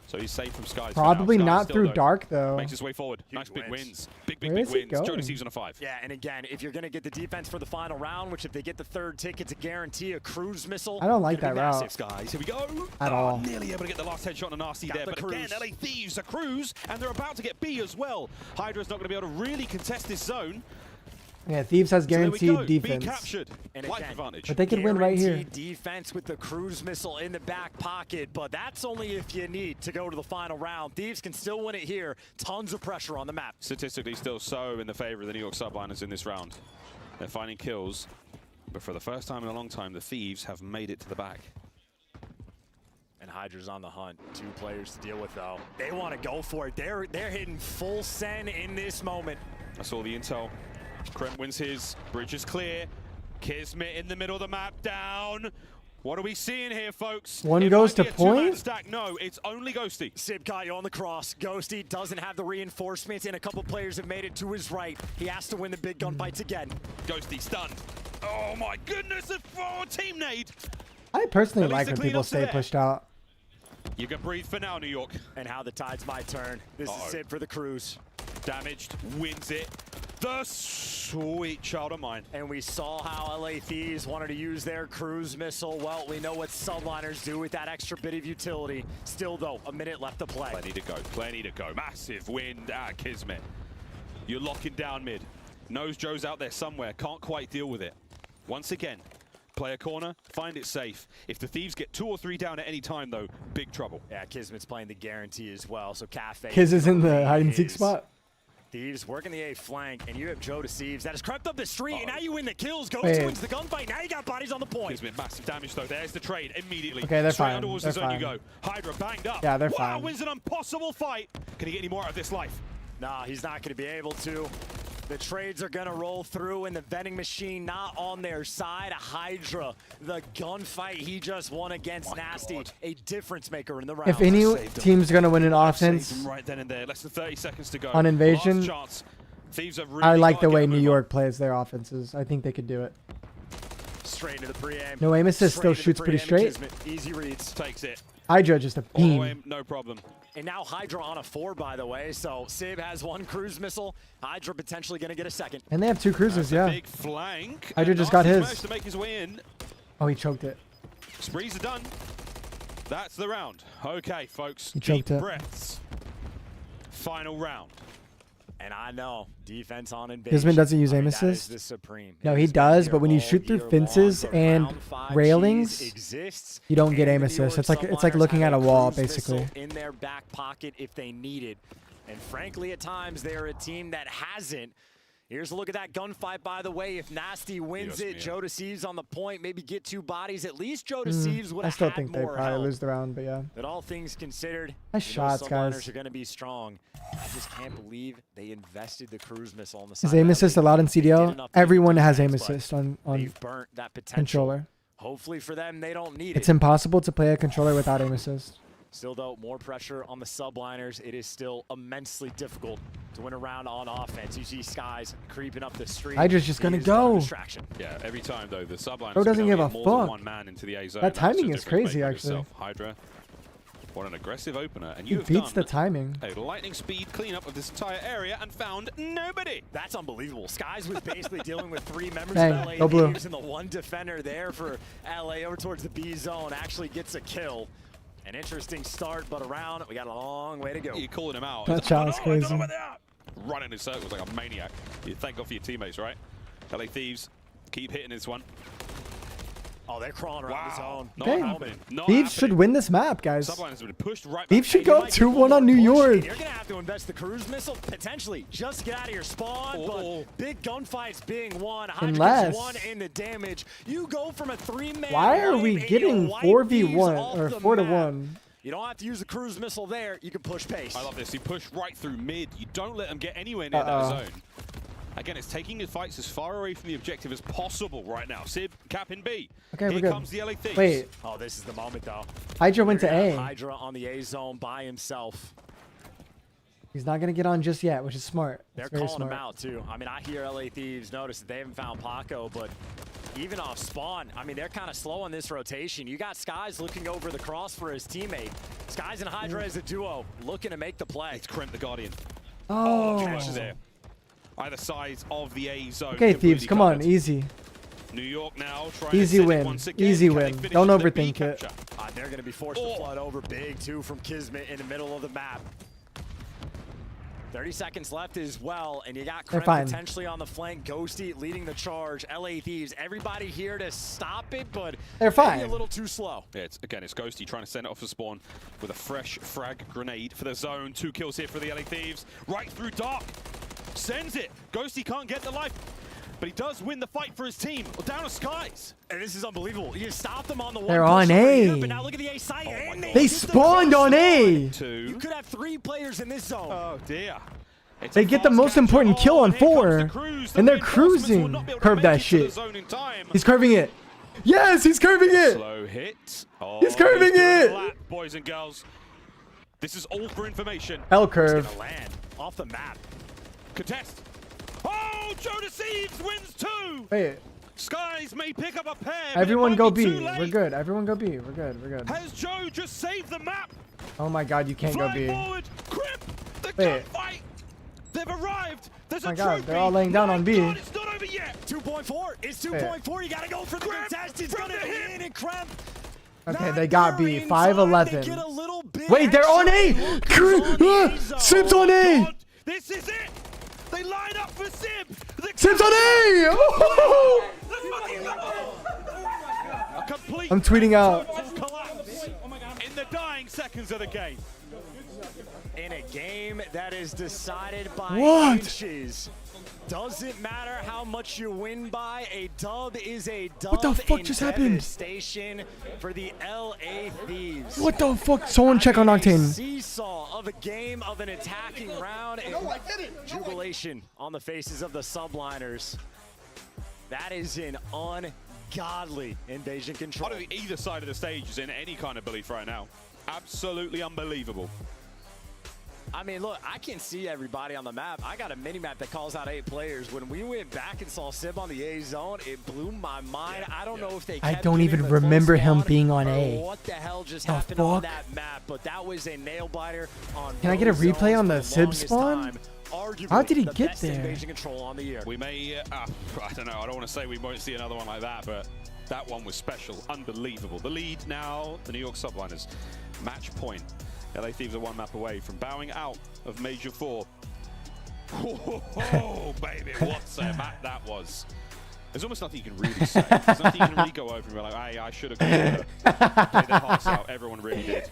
So he's safe from Skies. Probably for now. not Skies through still dark, though. Makes his way forward. Nice big wins. Big Where is he wins. Joe going? Deceives on a 5. Yeah, and again, if you're going to get the defense for the final round, which if they get the 3rd tick, it's a guarantee, a cruise missile. I don't like gonna be that route. massive. Guys, here we go. At all. Nearly able to get the last headshot on Nasty Got there, the but again, cruise. LA Thieves, a cruise, and they're about to get B as well. Hydra's not going to be able to really contest this zone. Yeah, Thieves has So there we guaranteed go. defense. B captured. And Life again, advantage. But they could win right here. Guaranteed defense with the cruise missile in the back pocket, but that's only if you need to go to the final round. Thieves can still win it here. Tons of pressure on the map. Statistically still so in the favor of the New York Subliners in this round. They're finding kills, but for the first time in a long time, the Thieves have made it to the back. And Hydra's on the hunt. 2 players to deal with, though. They want to go for it. They're hitting full send in this moment. I saw the intel. Krem wins his. Bridge is clear. Kismet in the middle of the map down. What are we seeing here, folks? One It goes might to be a two-man point? Stack. No, it's only Ghosty. Sib caught you on the cross. Ghosty doesn't have the reinforcements, and a couple players have made it to his right. He has to win the big gunfights again. Ghosty stunned. Oh my goodness, a 4 team nade. I personally At least like the when people cleanups are stay there. pushed out. You can breathe for now, New York. And how the tides might turn. This is Sib for the cruise. Damaged, wins it. The sweet child of mine. And we saw how LA Thieves wanted to use their cruise missile. Well, we know what subliners do with that extra bit of utility. Still, though, a minute left to play. Plenty to go, plenty to go. Massive wind at Kismet. You're locking down mid. Knows Joe's out there somewhere, can't quite deal with it. Once again, play a corner, find it safe. If the Thieves get 2 or 3 down at any time, though, big trouble. Yeah, Kismet's playing the guarantee as well, so Cafe. Kiz is in the hide and seek spot. Thieves working the A flank, and you have Joe Deceives. That has crept up the street, and now you win the kills. Ghost Wait. wins the gunfight. Now you got bodies on the point. Kismet, massive damage though. There's the trade immediately. Okay, they're Straight fine. underwards They're the zone you fine. go. Hydra banged up. Yeah, they're wow, fine. wins an impossible fight. Can he get any more out of this life? Nah, he's not going to be able to. The trades are going to roll through, and the vending machine not on their side. Hydra, the gunfight he just won against Nasty, a difference maker in the round. If any team's going to win an offense Saved him right then and there. Less than 30 seconds to go. on Invasion, Last chance. Thieves have really I like gotta the get way a New move York plays their offenses. I think they could do it. Straight into the pre-aim. No aim assist, still Straight into shoots the pretty pre-aim, straight. Kismet. Easy reads. Takes it. Hydra just a All the beam. way, no problem. And now Hydra on a 4, by the way. So Sib has 1 cruise missile. Hydra potentially going to get a 2nd. And they have 2 cruisers, That's a yeah. big flank. Hydra And just got Narci's his. managed to make his way in. Oh, he choked it. Sprees are done. That's the round. Okay, folks. He choked Deep it. breaths. Final round. And I know defense on invasion. Kismet doesn't use aim that is assist. the supreme. No, It he has been does, here but when you all shoot through year fences long, but and round 5 railings, cheese exists, you don't get and aim the assist. New York It's like Subliners looking have at a wall, cruise basically. missile in their back pocket if they need it. And frankly, at times they're a team that hasn't. Here's a look at that gunfight, by the way. If Nasty wins it, Joe Deceives on the point, maybe get 2 bodies. At least Joe Deceives would I have still had think they more probably help. lose the round, but yeah. But all things considered, Nice you know shots, guys. Subliners are going to be strong. I just can't believe they invested the cruise missile on the Is side. aim of assist LA. allowed in They did CDL? enough to Everyone beat has aim defense, but assist on they've burnt that potential. controller. Hopefully for them, they don't need It's it. impossible to play a controller without aim assist. Still, though, more pressure on the subliners. It is still immensely difficult to win a round on offense. You see Skies creeping up the street. Hydra's just gonna He is no go. distraction. Yeah, every time though, the subliners Bro doesn't can give only a get more than fuck. 1 man into the A zone. That That's timing the is difference crazy, maker actually. yourself. Hydra, what an aggressive opener. And He you have beats done the timing. a lightning speed cleanup of this entire area and found nobody. That's unbelievable. Skies was basically dealing with 3 members Dang, of LA go blue. Thieves, and the 1 defender there for LA over towards the B zone actually gets a kill. An interesting start, but around, we got a long way to go. You're calling him out. That He's child's "Oh, I don't know crazy. where they are." Running in circles like a maniac. You thank God for your teammates, right? LA Thieves, keep hitting this one. Oh, they're crawling around the zone. Not Okay. happening. Not Thieves should happening. win this map, guys. Subliners have been pushed right Thieves back. should go up 2-1 on New York. You're going to have to invest the cruise missile, potentially, just to get out of your spawn, but big gunfights being won. Unless- Hydra's 1 in the damage. You go from a 3-man Why are wave we and getting you wipe 4v1 Thieves off or the 4-1? map. You don't have to use the cruise missile there. You can push pace. I love this. You push right through mid. You don't let them get anywhere near that zone. Again, it's taking his fights as far away from the objective as possible right now. Sib, cap in B. Okay, we're Here good. comes the LA Thieves. Wait. Oh, this is the moment, though. Hydra went to You're gonna have A. Hydra on the A zone by himself. He's not gonna get on just yet, which is smart. They're It's very calling smart. him out, too. I mean, I hear LA Thieves notice that they haven't found Paco, but even off spawn, I mean, they're kind of slow on this rotation. You got Skies looking over the cross for his teammate. Skies and Hydra as a duo, looking to make the play. It's Kremp the Guardian. Oh. Catch there. Either side of the A zone. Okay, completely Thieves, come on, covered. easy. New York now trying Easy to send it win. once again. Easy Can they win. finish Don't the B overthink it. capture? They're going to be forced to flood over big, too, from Kismet in the middle of the map. 30 seconds left as well, and you got They're Krem fine. potentially on the flank. Ghosty leading the charge. LA Thieves, everybody here to stop it, but They're maybe fine. a little too slow. Yeah, it's Ghosty trying to send it off the spawn with a fresh frag grenade for the zone. 2 kills here for the LA Thieves. Right through dark. Sends it. Ghosty can't get the life, but he does win the fight for his team. Down to Skies. And this is unbelievable. You stopped them on the one. They're push on over A. here, but now look at the A site. and They get the spawned push on A. You could have 3 players in this zone. Oh, dear. It's They a get the fast most capture. important kill Oh, on and here comes 4, the cruise. The and they're reinforcements will cruising. not be able to Curve make that it to the shit. zone in time. He's curving it. Yes, he's curving it. Slow hit. Oh, He's curving doing it. a lap, boys and girls. This is all for information. L curve. Gonna land off the map. Contest. Oh, Joe Deceives wins 2. Wait. Skies may pick up a pair. but it Everyone might go be B. too late. We're good. Everyone go B. We're good. We're good. Has Joe just saved the map? Oh my God, you can't go Fly B. forward. Kremp. The Wait. gunfight. They've arrived. There's Oh my a God, trophy. they're all laying down on B. God, it's not over yet. 2.4. It's 2.4. You got to go for the contest. It's going to be in and Kremp. Okay, they got B. Get 5-11. a little bit Wait, they're on A. Sib's on A. God, this is it. They line up for Sib. Sib's on A. Oh! A complete I'm tweeting out. collapse in the dying seconds of the game. In a game that is decided by What? inches. Doesn't matter how much you win by, a dub is a dub. What the fuck in just happened? devastation for the LA Thieves. What the fuck? Someone check on Octane. Seesaw of a game of an attacking round and jubilation on the faces of the subliners. That is an ungodly invasion control. I don't think either side of the stage is in any kind of belief right now. Absolutely unbelievable. I mean, look, I can see everybody on the map. I got a mini map that calls out 8 players. When we went back and saw Sib on the A zone, it blew my mind. I don't know if they I kept don't giving even the full remember him spawn being on or A. what the hell just The happened on fuck? that map, but that was a nail biter on Can I get a both replay zones on for the Sib longest spawn? time. Arguably How did he the get best there? invasion control on the year. We may, I don't know, I don't want to say we won't see another one like that, but that one was special, unbelievable. The lead now, the New York Subliners. Match point. LA Thieves are 1 map away from bowing out of Major 4. Oh, baby, what a map that was. There's almost nothing you can really say. There's nothing you can really go over and be like, hey, I should have played their hearts out. Everyone really did.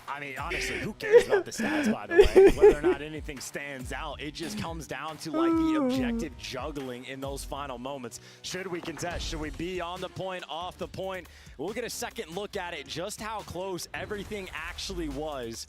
I mean, honestly, who cares about the stats, by the way? Whether or not anything stands out, it just comes down to, like, the objective juggling in those final moments. Should we contest? Should we be on the point, off the point? We'll get a second look at it, just how close everything actually was.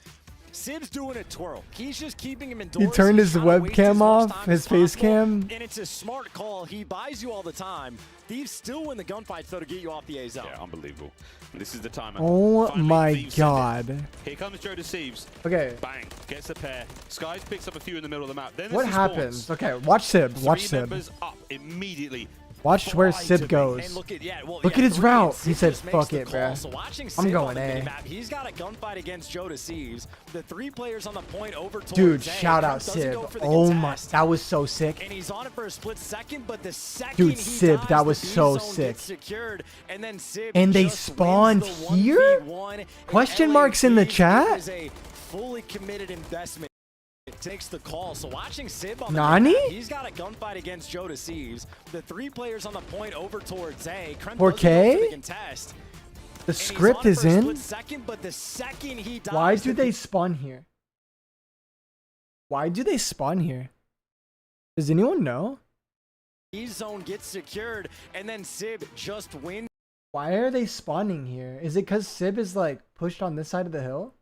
Sib's doing a twirl. He's just keeping him indoors. He turned He's his trying to waste as webcam much off, time his as face possible, cam. And it's a smart call. He buys you all the time. Thieves still win the gunfights, though, to get you off the A zone. Yeah, unbelievable. And this is the timer. Oh Finally, my Thieves send it. god. Here comes Joe Deceives. Okay. Bang. Gets a pair. Skies picks up a few in the middle of the map. Then What this happens? spawns. Okay, watch Sib. Watch 3 Sib. members up immediately. Watch where Sib goes. And look at, Look at his route. He said, just makes fuck the it, call. bruh. So watching I'm Sib going on the A. minimap, he's got a gunfight against Joe Deceives. The 3 players on the point over towards Dude, A. shout out Doesn't Sib. go for the Oh my, contest. that was so sick. And he's on it for a split second, but the second Dude, he Sib, dies, that was the B so zone sick. gets secured, and then Sib And they just spawned wins the here? 1v1, and Question LA marks in the Thieves, chat? It was a fully committed investment. It takes the call. So watching Sib on the Nani? map, he's got a gunfight against Joe Deceives. The 3 players on the point over towards A. Krem 4K? doesn't go for the contest. The And he's script on it is for a in. split second, but the second he dies, Why do they spawn here? Why do they spawn here? Does anyone know? B zone gets secured, and then Sib just wins. Why are they spawning here? Is it because Sib is like pushed on this side of the hill?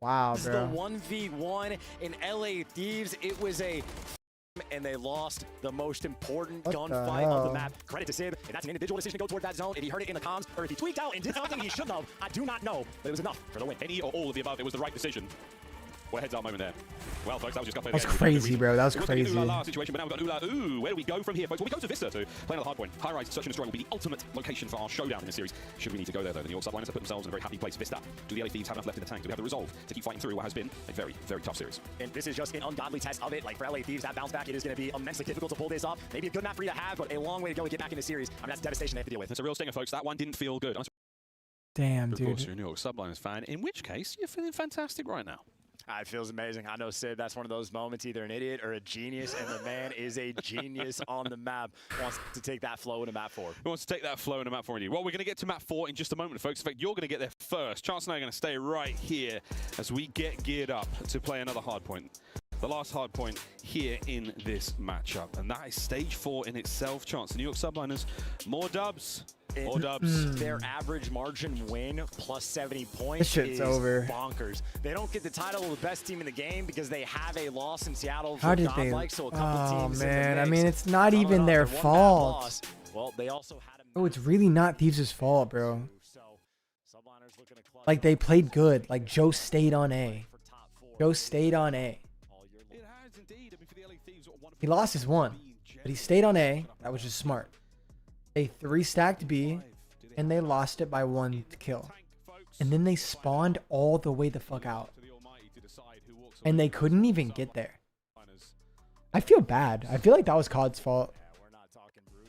Wow, The bro. 1v1 in LA Thieves. It was a and they lost the most important What the gunfight of the hell? map. Credit to Sib, and that's an individual decision to go toward that zone. If he heard it in the comms, or if he tweaked out and did something he shouldn't have, I do not know, but it was enough for the win. Any or all of the above, it was the right decision. What a heads up moment there. Well, folks, that was just gunplay. That's again. crazy, bro. That was It was like an crazy. ooh-la-la situation, but now we've got ooh, where do we go from here, folks? Well, we go to Vista to play another hardpoint. High-rise search and destroy will be the ultimate location for our showdown in this series. Should we need to go there, though? The New York Subliners have put themselves in a very happy place. Vista. Do the LA Thieves have enough left in the tank? Do we have the resolve to keep fighting through what has been a very, very tough series? And this is just an ungodly test of it. Like for LA Thieves, that bounce back, it is going to be immensely difficult to pull this off. Maybe a good map for you to have, but a long way to go to get back in the series. I mean, that's devastation they have to deal with. It's a real stinger, folks. That one didn't feel good. Damn, Of course, dude. you're a New York Subliners fan, in which case you're feeling fantastic right now. It feels amazing. I know Sib, that's one of those moments, either an idiot or a genius, and the man is a genius on the map. Wants to take that flow into map 4. Who wants to take that flow into map 4 indeed? Well, we're going to get to map 4 in just a moment, folks. In fact, you're going to get there first. Chance and I are going to stay right here as we get geared up to play another hardpoint. The last hardpoint here in this matchup. And that is stage 4 in itself. Chance, the New York Subliners, more dubs. More dubs. Their average margin win plus 70 points This shit's is over. bonkers. They don't get the title of the best team in the game because they have a loss in Seattle. How for did they? godlike, so a couple Oh teams in the man, I mix. mean, it's not Coming even off their one bad fault. loss. Well, they also had Oh, it's really not Thieves' fault, bro. Subliners looking to clutch Like they played good. Like Joe stayed on A. Joe stayed on A. He lost his one, but he stayed on A. That was just smart. They 3-stacked B, and they lost it by 1 kill. And then they spawned all the way the fuck out. And they couldn't even get there. I feel bad. I feel like that was COD's fault.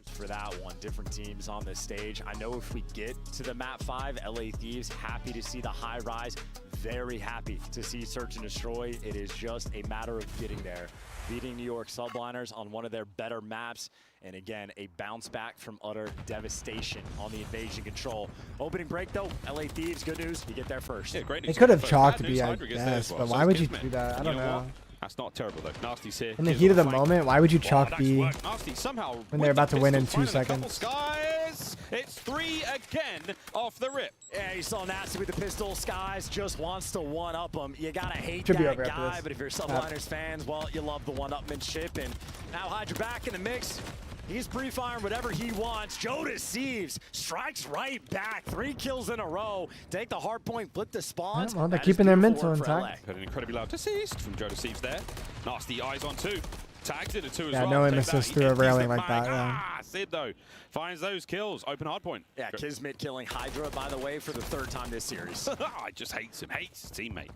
for that one. Different teams on the stage. I know if we get to the map 5, LA Thieves, happy to see the high rise. Very happy to see Search and Destroy. It is just a matter of getting there. Beating New York Subliners on one of their better maps. And again, a bounce back from utter devastation on the invasion control. Opening break though, LA Thieves, good news, you get there first. Yeah, great They news. could have First, chalked bad B, news, I Hydra gets there as guess, well. but So why it's would you Kismet. do that? I And don't you know know. what? That's not terrible though. Nasty's here. In the Kills heat of the flank. moment, why would you Wow, chalk nice B work. Nasty somehow when they're about to win in 2 pistol thrown in a couple seconds? Skies. It's 3 again off the rip. Yeah, you saw Nasty with the pistol. Skies just wants to one-up him. You gotta hate Should be that over after guy, this. but if you're Subliners fans, well, you love the one-upmanship. And now Hydra back in the mix. He's pre-firing whatever he wants. Joe Thieves strikes right back. 3 kills in a row. Take the hard point, flip the spawns. Well, they're keeping their mental intact. Got an incredibly loud deceased from Joe Thieves there. Nasty eyes on 2. Tags into 2 as Yeah, well. no one Take misses that. through a Empties railing the like mag. that. Yeah. Sid, though, finds those kills. Open hard point. Yeah, Kismet killing Hydra, by the way, for the 3rd time this series. I just hates him. Hates his teammate.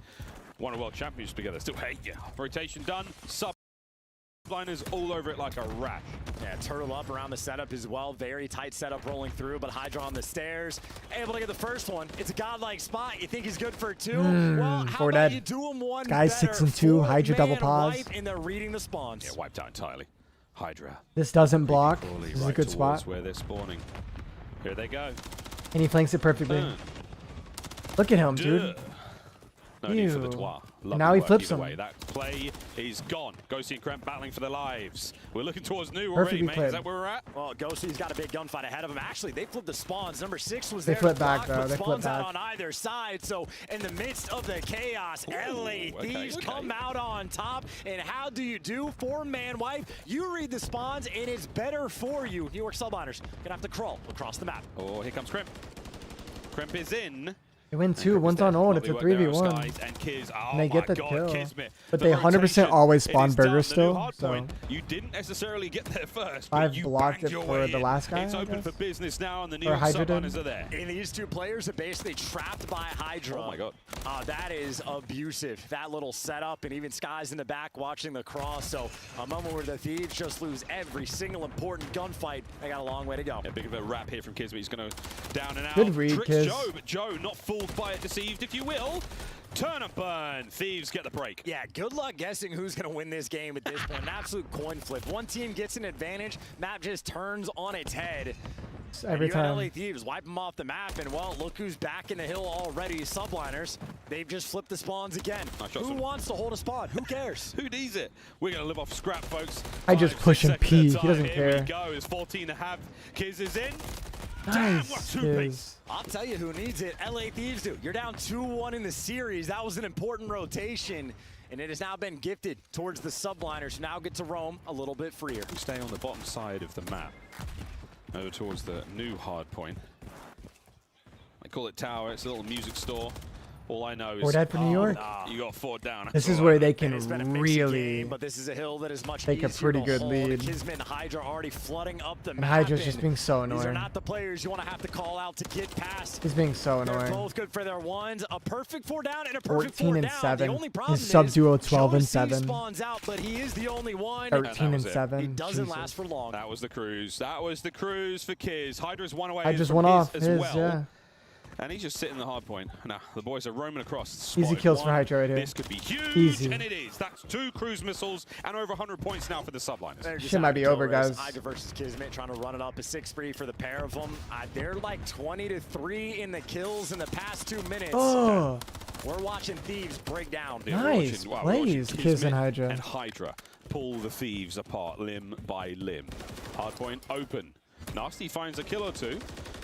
Won a world championship together. Still hate you. Rotation done. Subliners all over it like a rash. Yeah, turtle up around the setup as well. Very tight setup rolling through, but Hydra on the stairs. Able to get the first one. It's a godlike spot. You think he's good for 2? Well, how about you do him one Guys, better? 6 and 2. Hydra double pause. Wipe, and they're reading the spawns. Yeah, wiped out entirely. Hydra. This doesn't block. Crawley This is a right good towards spot. where they're spawning. Here they go. And he flanks it perfectly. Look at him, dude. No need for the Ew. toit. And now he flips him. Way. That play is gone. Ghosty and Kremp battling for their lives. We're looking towards new Perfectly already, mate. played. Is that where we're at? Well, Ghosty's got a big gunfight ahead of him. Actually, they flipped the spawns. Number 6 was They there. flip to back, block, though. but They flip spawns out back. on either side. So, in the midst of the chaos, LA Thieves come out on top. And how do you do? 4-man wipe. You read the spawns, and it's better for you. New York Subliners gonna have to crawl across the map. Oh, here comes Kremp. Kremp is in. They win 2. One's on ult. It's a 3v1. And they get the kill. But they 100% always spawn burgers still. So you didn't necessarily get there first. I've blocked it for the last guy. It's open for business now, and the new Hydra did. Subliners are there. And these 2 players are basically trapped by Hydra. Oh my god. That is abusive. That little setup, and even Sky's in the back watching the cross. So a moment where the Thieves just lose every single important gunfight. They got a long way to go. A big of a wrap here from Kismet. He's going to down and out. Good read, Tricks Kiz. Joe, but Joe not fooled by it, deceived, if you will. Turn and burn. Thieves get the break. Yeah, good luck guessing who's going to win this game at this point. An absolute coin flip. One team gets an advantage. Map just turns on its head. Every and you had time. LA Thieves wipe them off the map, and well, look who's back in the hill already. Subliners, they've just flipped the spawns again. Who wants to hold a spawn? Who cares? Who needs it? We're going to live off scrap, folks. I just push him P. He doesn't Here care. we go. It's 14 to have. Kiz is in. Nice. I'll tell you who needs it. LA Thieves do. You're down 2-1 in the series. That was an important rotation, and it has now been gifted towards the Subliners, who now get to roam a little bit freer. We stay on the bottom side of the map, over towards the new hard point. I call it Tower. It's a little music store. All I know is Fort Ed for New York. You got 4 down. This is where they can It's been a mixy really game, but this is a hill that is much take a easier pretty to good hold. lead. Kismet and Hydra already flooding up the And map. Hydra's just being so These are annoying. not the players you want to have to call out to get past. He's being so They're annoying. both good for their ones. A perfect 4 down and a perfect 14 4 and down. 7. The only problem His sub is duo 12 and Joe 7. spawns out, but he is the only one. 13 and it. 7. It doesn't Jesus. last for long. That was the cruise. That was the cruise for Kiz. Hydra's one away. I just from went his off as his, well. yeah. And he's just sitting in the hard point. Now, the boys are roaming across. Easy kills for Hydra right here. This could be huge, Easy. and it is. That's 2 cruise missiles and over 100 points now for the Subliners. They're just Shit might out be of over, kill race. guys. Hydra versus Kismet trying to run it up. A 6-3 for the pair of them. They're like 20-3 in the kills in the past 2 minutes. Oh. We're watching Thieves break down. Yeah, Nice we're plays, watching Kiz Kismet and Hydra. And Hydra pull the Thieves apart limb by limb. Hardpoint open. Nasty finds a kill or 2.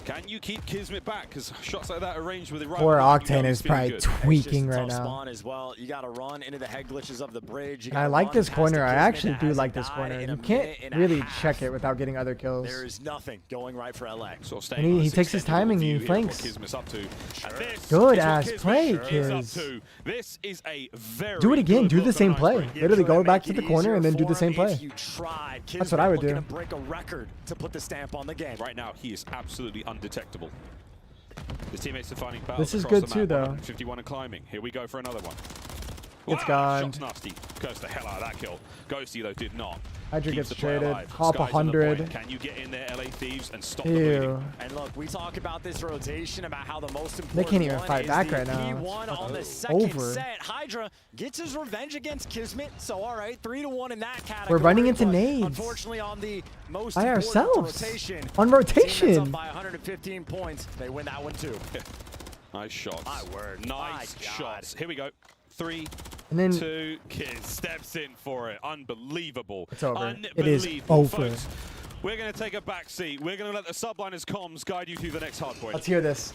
Can you keep Kismet back? Because shots like that arranged with the right. Poor one, Octane is probably good. tweaking right Tough now. spawn as well. You got to run into the head glitches of the bridge. You And I gotta like run this past corner. the I Kismet actually that do hasn't like this died corner. in a You can't minute and a really half. check it without getting other kills. There is nothing going right for LA. Sort of And staying on he this takes his extended timing and view he here of what flanks. Kismet's up to. And this Good is what ass Kismet play, is up Kiz. to. This is a very Do it again. good Do the look same on play. icebreaker. Literally go Make back to it the corner easier and then do for the same him play. if you tried. That's what I would Kismet do. looking to break a record to put the stamp on the game. Right now, he is absolutely undetectable. His teammates are finding battles This is across good the too, map, though. 151 and climbing. Here we go for another one. It's Wow, gone. Shots nasty. Cursed the hell out of that kill. Ghosty, though, did not. Hydra Keeps gets the play traded. alive. Hop Sky's on the 100. point. Can you get in there, LA Thieves, and stop the Ew. bleeding? And look, we talk about this rotation, about how the most important They can't even one fight is back the right now. P1 It's on the second over. set. Hydra gets his revenge against Kismet, so all right, 3-1 in that category. We're running into but nades. Unfortunately, on the most By important ourselves. rotation, On team that's rotation. up by 115 points. They win that one too. Nice shots. My word. Nice My shots. Here we go. 3, And then 2, Kiz steps in for it. Unbelievable. It's over. Unbelievable. It is over. Folks, we're going to take a back seat. We're going to let the Subliners comms guide you through the next hard point. let's hear this.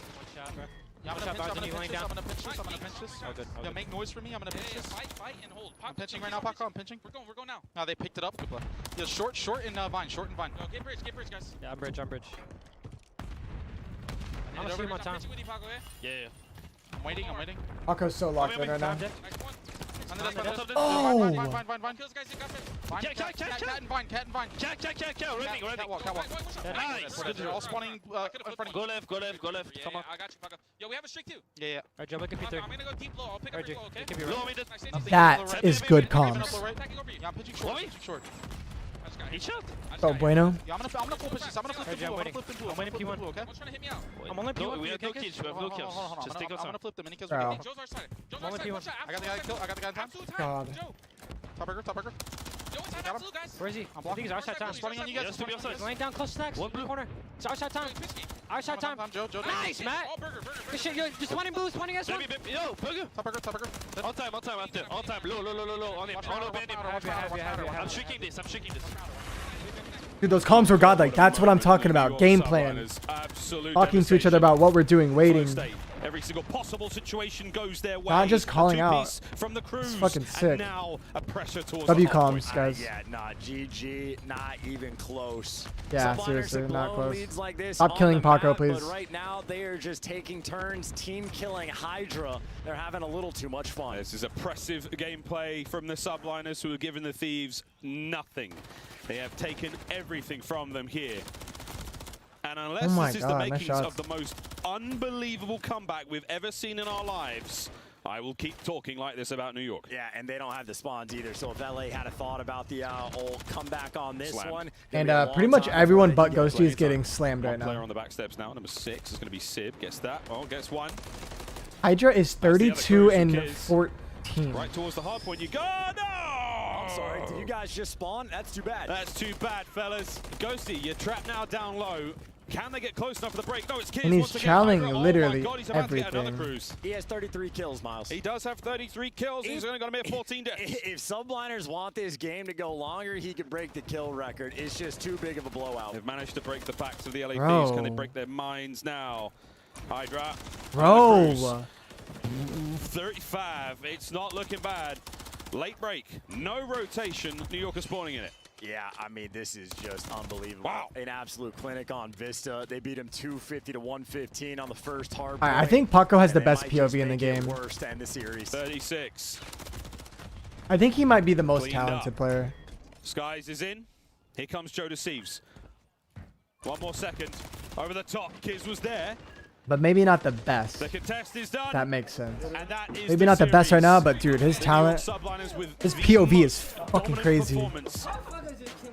Yeah, I'm gonna pinch this. Oh, good. Yeah, make noise for me. I'm gonna pinch this. Fight and hold. I'm pinching right now, Paco. I'm pinching. We're going now. No, they picked it up. Good play. Yeah, short and vine. Short and vine. Go, get bridge, guys. Yeah, I'm bridge. I'm gonna see more time. With you, Paco, Yeah. I'm waiting. Paco's so locked in right now. Oh! Vine. Kills, guys. You got it. Cat and vine. Catwalk. Nice. They're all spawning in front of Go left. Yeah, I got you, Paco. Yo, we have a streak too. Yeah. Alright, Joe, look at Paco, P3. I'm gonna go deep low. I'll pick up your low, okay? That is good comms. Yeah, I'm pitching short. He shot. Oh, bueno. Yeah, I'm gonna full pitch this. I'm gonna flip the blue. I'm waiting P1. Okay? One's trying to hit me out. I'm only P1. We have no kills. We have no kills. Hold on. Just take us I'm on. gonna flip them. Any kills Bro. we get. Joe's our side. Only P1. I got the guy killed. I got the guy in time. Absolute time. God. Joe. Top burger. Joe, it's time, absolute, guys. Where is he? I'm I think he's our side time. spawning on you guys. Yes, to be outside. He's laying down close stacks. One blue. Corner. It's our side time. Our side time. Joe. Nice, Matt. Oh, burger. Good shit. You're just one in blue. One against one. Yo, burger. Top burger. All time. Low. On him. On him. I'm streaking this. Dude, those comms were godlike. That's what I'm talking about. Game plan. Talking to each other about what we're doing, waiting. Every single possible situation goes their way. Not just calling out. From the crews. It's fucking sick. And now a pressure towards W the comms, guys. Yeah, nah, GG, not even close. Yeah, Subliners seriously, have not blown close. leads like this Stop on killing the Paco, map, please. But right now, they are just taking turns, team killing Hydra. They're having a little too much fun. This is oppressive gameplay from the subliners who have given the Thieves nothing. They have taken everything from them here. And unless this is the makings of the most unbelievable comeback we've ever seen in our lives, I will keep talking like this about New York. Yeah, and they don't have the spawns either. So if LA had a thought about the old comeback on this one. And pretty much everyone but Ghosty is getting slammed right Player now. on the back steps now. Number 6 is going to be Sib. Gets that. Oh, gets one. Hydra is 32 and 14. Right towards the hard point. You go. No! I'm sorry. Did you guys just spawn? That's too bad. That's too bad, fellas. Ghosty, you're trapped now down low. Can they get close enough for the break? No, it's Kids. And he's once again. challenging Oh my literally God, he's about to get another everything. cruise. He has 33 kills, Miles. He does have 33 kills. He's only going to be at 14 deaths. If subliners want this game to go longer, he can break the kill record. It's just too big of a blowout. They've managed to break the backs of the LA Bro. Thieves. Can they break their minds now? Hydra. Bro. 35. It's not looking bad. Late break. No rotation. New York are spawning in it. Yeah, I mean, this is just unbelievable. Wow. An absolute clinic on Vista. They beat him 250 to 115 on the first hard I point, think Paco has the and they best might just POV in the make it game. worse to end the series. 36. I think he might be the most Cleaned talented up. player. Skies is in. Here comes Joe Deceives. One more second. Over the top. Kiz was there. But maybe not the best. The contest is done. That makes sense. And that is Maybe not the best right now, but dude, his The talent, New York Subliners with his the POV is most fucking dominant crazy. performance.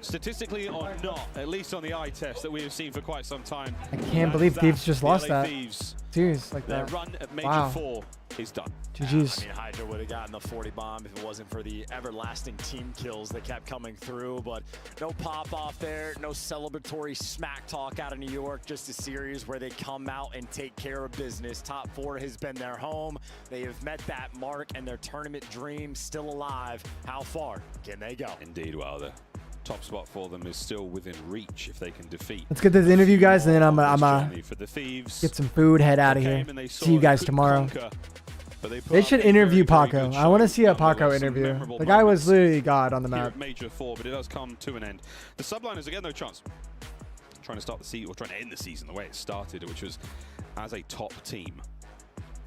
Statistically or not, at least on the eye test that we have seen for quite some time. I can't believe Thieves just The lost LA that. Thieves, Serious like their that. run at Major Wow. 4 is done. GG's. I mean, Hydra would have gotten the 40 bomb if it wasn't for the everlasting team kills that kept coming through. But no pop off there, no celebratory smack talk out of New York. Just a series where they come out and take care of business. Top 4 has been their home. They have met that mark, and their tournament dream still alive. How far can they go? Indeed, well, the top spot for them is still within reach if they can defeat. Let's get this interview, guys, and then I'm journey for the Thieves. get some food, head out of They here. came and they saw See you they guys could tomorrow. conquer, but they put They up should a very, interview very Paco. good I want to showing. see a There were Paco some interview. memorable The guy was moments literally God on the here map. at Major 4, but it does come to an end. The subliners again, no chance. Trying to start the season, or trying to end the season the way it started, which was as a top team.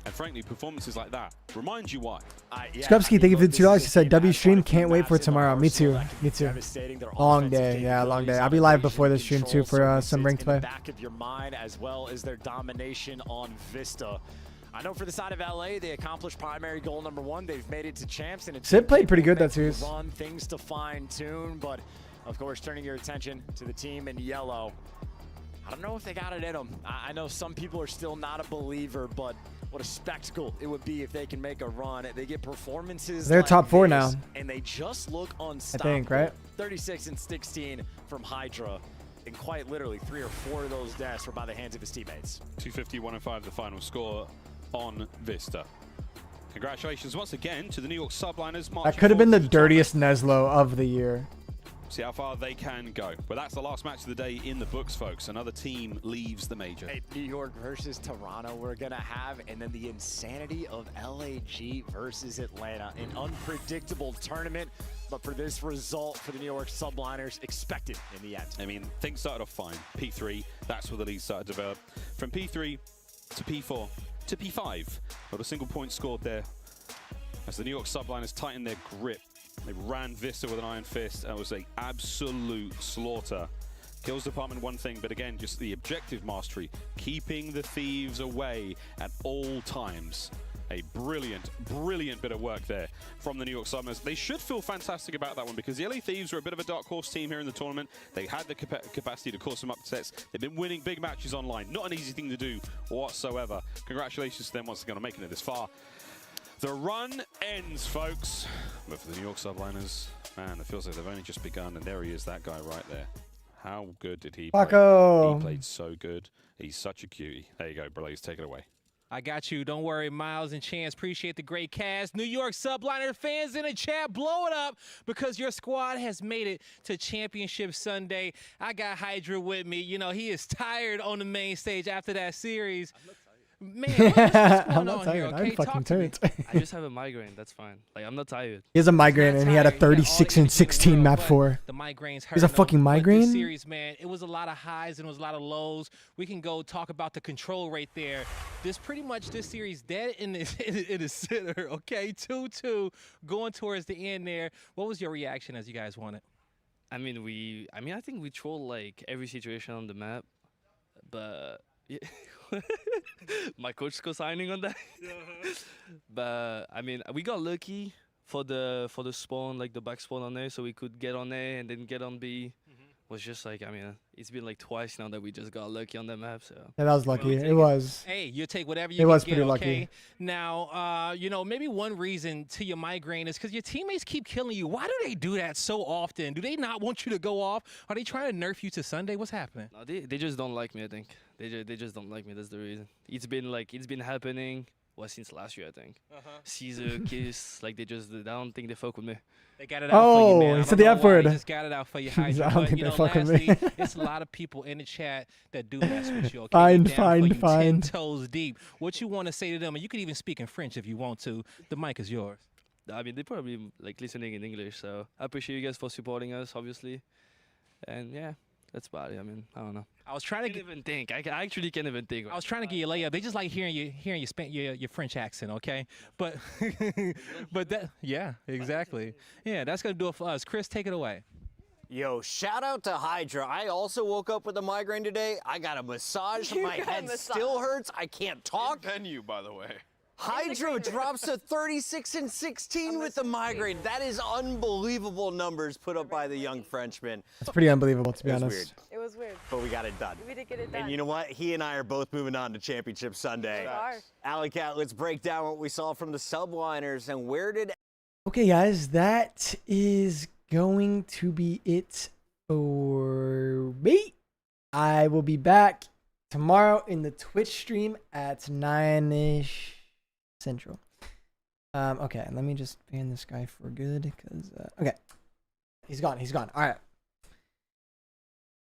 And frankly, performances like that remind you why. Skubsky, thank you for the $2. He said, W stream, can't wait for tomorrow. Me too. Me too. Long day. Yeah, long day. I'll be live before the stream too for some ranked play. Back of your mind, as well as their domination on Vista. I know for the side of LA, they accomplished primary goal number 1. They've made it to champs, and it's Sid played pretty good that series. run things to fine tune, but of course, turning your attention to the team in yellow. I don't know if they got it in them. I know some people are still not a believer, but what a spectacle it would be if they can make a run. They get performances. They're like top 4 this, now. and they just look I unstoppable. think, right? 36 and 16 from Hydra, and quite literally 3 or 4 of those deaths were by the hands of his teammates. 250-105 the final score on Vista. Congratulations once again to the New York Subliners. That could have been the dirtiest Neslo of the year. See how far they can go. But that's the last match of the day in the books, folks. Another team leaves the major. Hey, New York versus Toronto we're going to have, and then the insanity of LAG versus Atlanta. An unpredictable tournament, but for this result for the New York Subliners, expected in the end. I mean, things started off fine. P3, that's where the lead started to develop. From P3 to P4 to P5, not a single point scored there as the New York Subliners tightened their grip. They ran Vista with an iron fist. That was an absolute slaughter. Kills department one thing, but again, just the objective mastery, keeping the Thieves away at all times. A brilliant, brilliant bit of work there from the New York Subliners. They should feel fantastic about that one because the LA Thieves are a bit of a dark horse team here in the tournament. They had the capacity to cause some upsets. They've been winning big matches online. Not an easy thing to do whatsoever. Congratulations to them once again on making it this far. The run ends, folks. But for the New York Subliners, man, it feels like they've only just begun, and there he is, that guy right there. How good did he play? He played so good. He's such a cutie. There you go, Blaze, take it away. I got you. Don't worry, Miles and Chance. Appreciate the great cast. New York Subliner fans in the chat, blow it up because your squad has made it to Championship Sunday. I got Hydra with me. You know, he is tired on the main stage after that series. Man, what's I'm going not on tired. here, okay? I'm fucking turned. I just have a migraine. That's fine. Like, I'm not tired. He has a migraine and he had a 36 and 16 map 4. The migraines hurt. He's a fucking migraine? This series, man, it was a lot of highs and it was a lot of lows. We can go talk about the control rate there. This series dead in the center, okay? 2-2 going towards the end there. What was your reaction as you guys won it? I mean, I think we trolled like every situation on the map, but yeah. My coach is co-signing on that. But I mean, we got lucky for the spawn, like the back spawn on there, so we could get on A and then get on B. Was just like, I mean, it's been like twice now that we just got lucky on the map. So Yeah, that was lucky. It was. Hey, you take whatever you It can was get, pretty okay? lucky. Now, you know, maybe one reason to your migraine is because your teammates keep killing you. Why do they do that so often? Do they not want you to go off? Are they trying to nerf you to Sunday? What's happening? no, they just don't like me. I think they just don't like me. That's the reason. It's been happening. Well, since last year, I think. Caesar, Kiss, like I don't think they fuck with me. They got it out for you, man. He I said don't the know F why word. they just got it out for you, Hydra. I don't But, think you they know, fuck with me. lastly, it's a lot of people in the chat that do mess with you, okay? Fine, They down for you fine. 10 toes deep. What you want to say to them, and you can even speak in French if you want to. The mic is yours. I mean, they probably like listening in English, so I appreciate you guys for supporting us, obviously. And yeah, that's about it. I mean, I don't know. I was trying to can't even think. I actually can't even think. I was trying to get you a layup. They just like hearing your French accent, okay? But that, yeah, exactly. Yeah, that's gonna do it for us. Chris, take it away. Yo, shout out to Hydra. I also woke up with a migraine today. I got a massage. You My got a head massage. still hurts. I can't talk. Venue, by the way. Hydra drops to 36 and 16 with the migraine. That is unbelievable numbers put up by the young Frenchman. It's pretty unbelievable, to be It was honest. weird, It was weird. but we got it done. We did get it done. And you know what? He and I are both moving on to Championship Sunday. We are. Alley Cat, let's break down what we saw from the Subliners and where did Okay, guys, that is going to be it for me. I will be back tomorrow in the Twitch stream at 9-ish Central. Okay, let me just ban this guy for good because okay, he's gone. All right.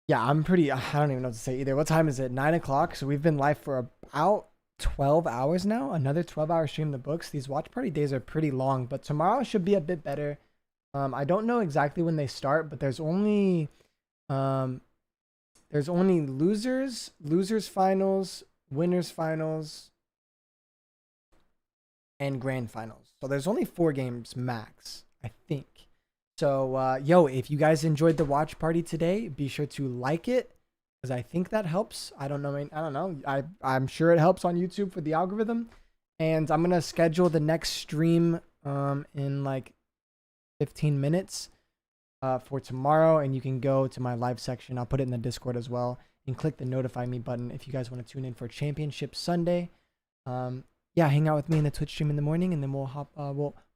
Yeah, I'm pretty. I don't even know what to say either. What time is it? 9 o'clock. So we've been live for about 12 hours now. Another 12-hour stream in the books. These watch party days are pretty long, but tomorrow should be a bit better. I don't know exactly when they start, but there's only losers finals, winners finals, and grand finals. So there's only 4 games max, I think. So yo, if you guys enjoyed the watch party today, be sure to like it because I think that helps. I don't know. I'm sure it helps on YouTube for the algorithm. And I'm gonna schedule the next stream in like 15 minutes for tomorrow, and you can go to my live section. I'll put it in the Discord as well, and click the notify me button if you guys want to tune in for Championship Sunday. Yeah, hang out with me in the Twitch stream in the morning, and then we'll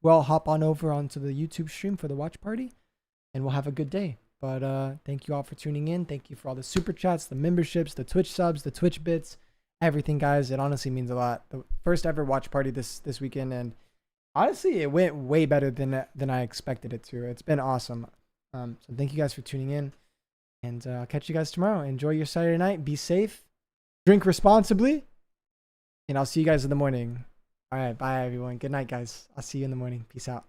all hop on over onto the YouTube stream for the watch party, and we'll have a good day. But thank you all for tuning in. Thank you for all the super chats, the memberships, the Twitch subs, the Twitch bits, everything, guys. It honestly means a lot. The first ever watch party this weekend, and honestly, it went way better than I expected it to. It's been awesome. So thank you guys for tuning in, and I'll catch you guys tomorrow. Enjoy your Saturday night. Be safe. Drink responsibly. And I'll see you guys in the morning. All right. Bye, everyone. Good night, guys. I'll see you in the morning. Peace out.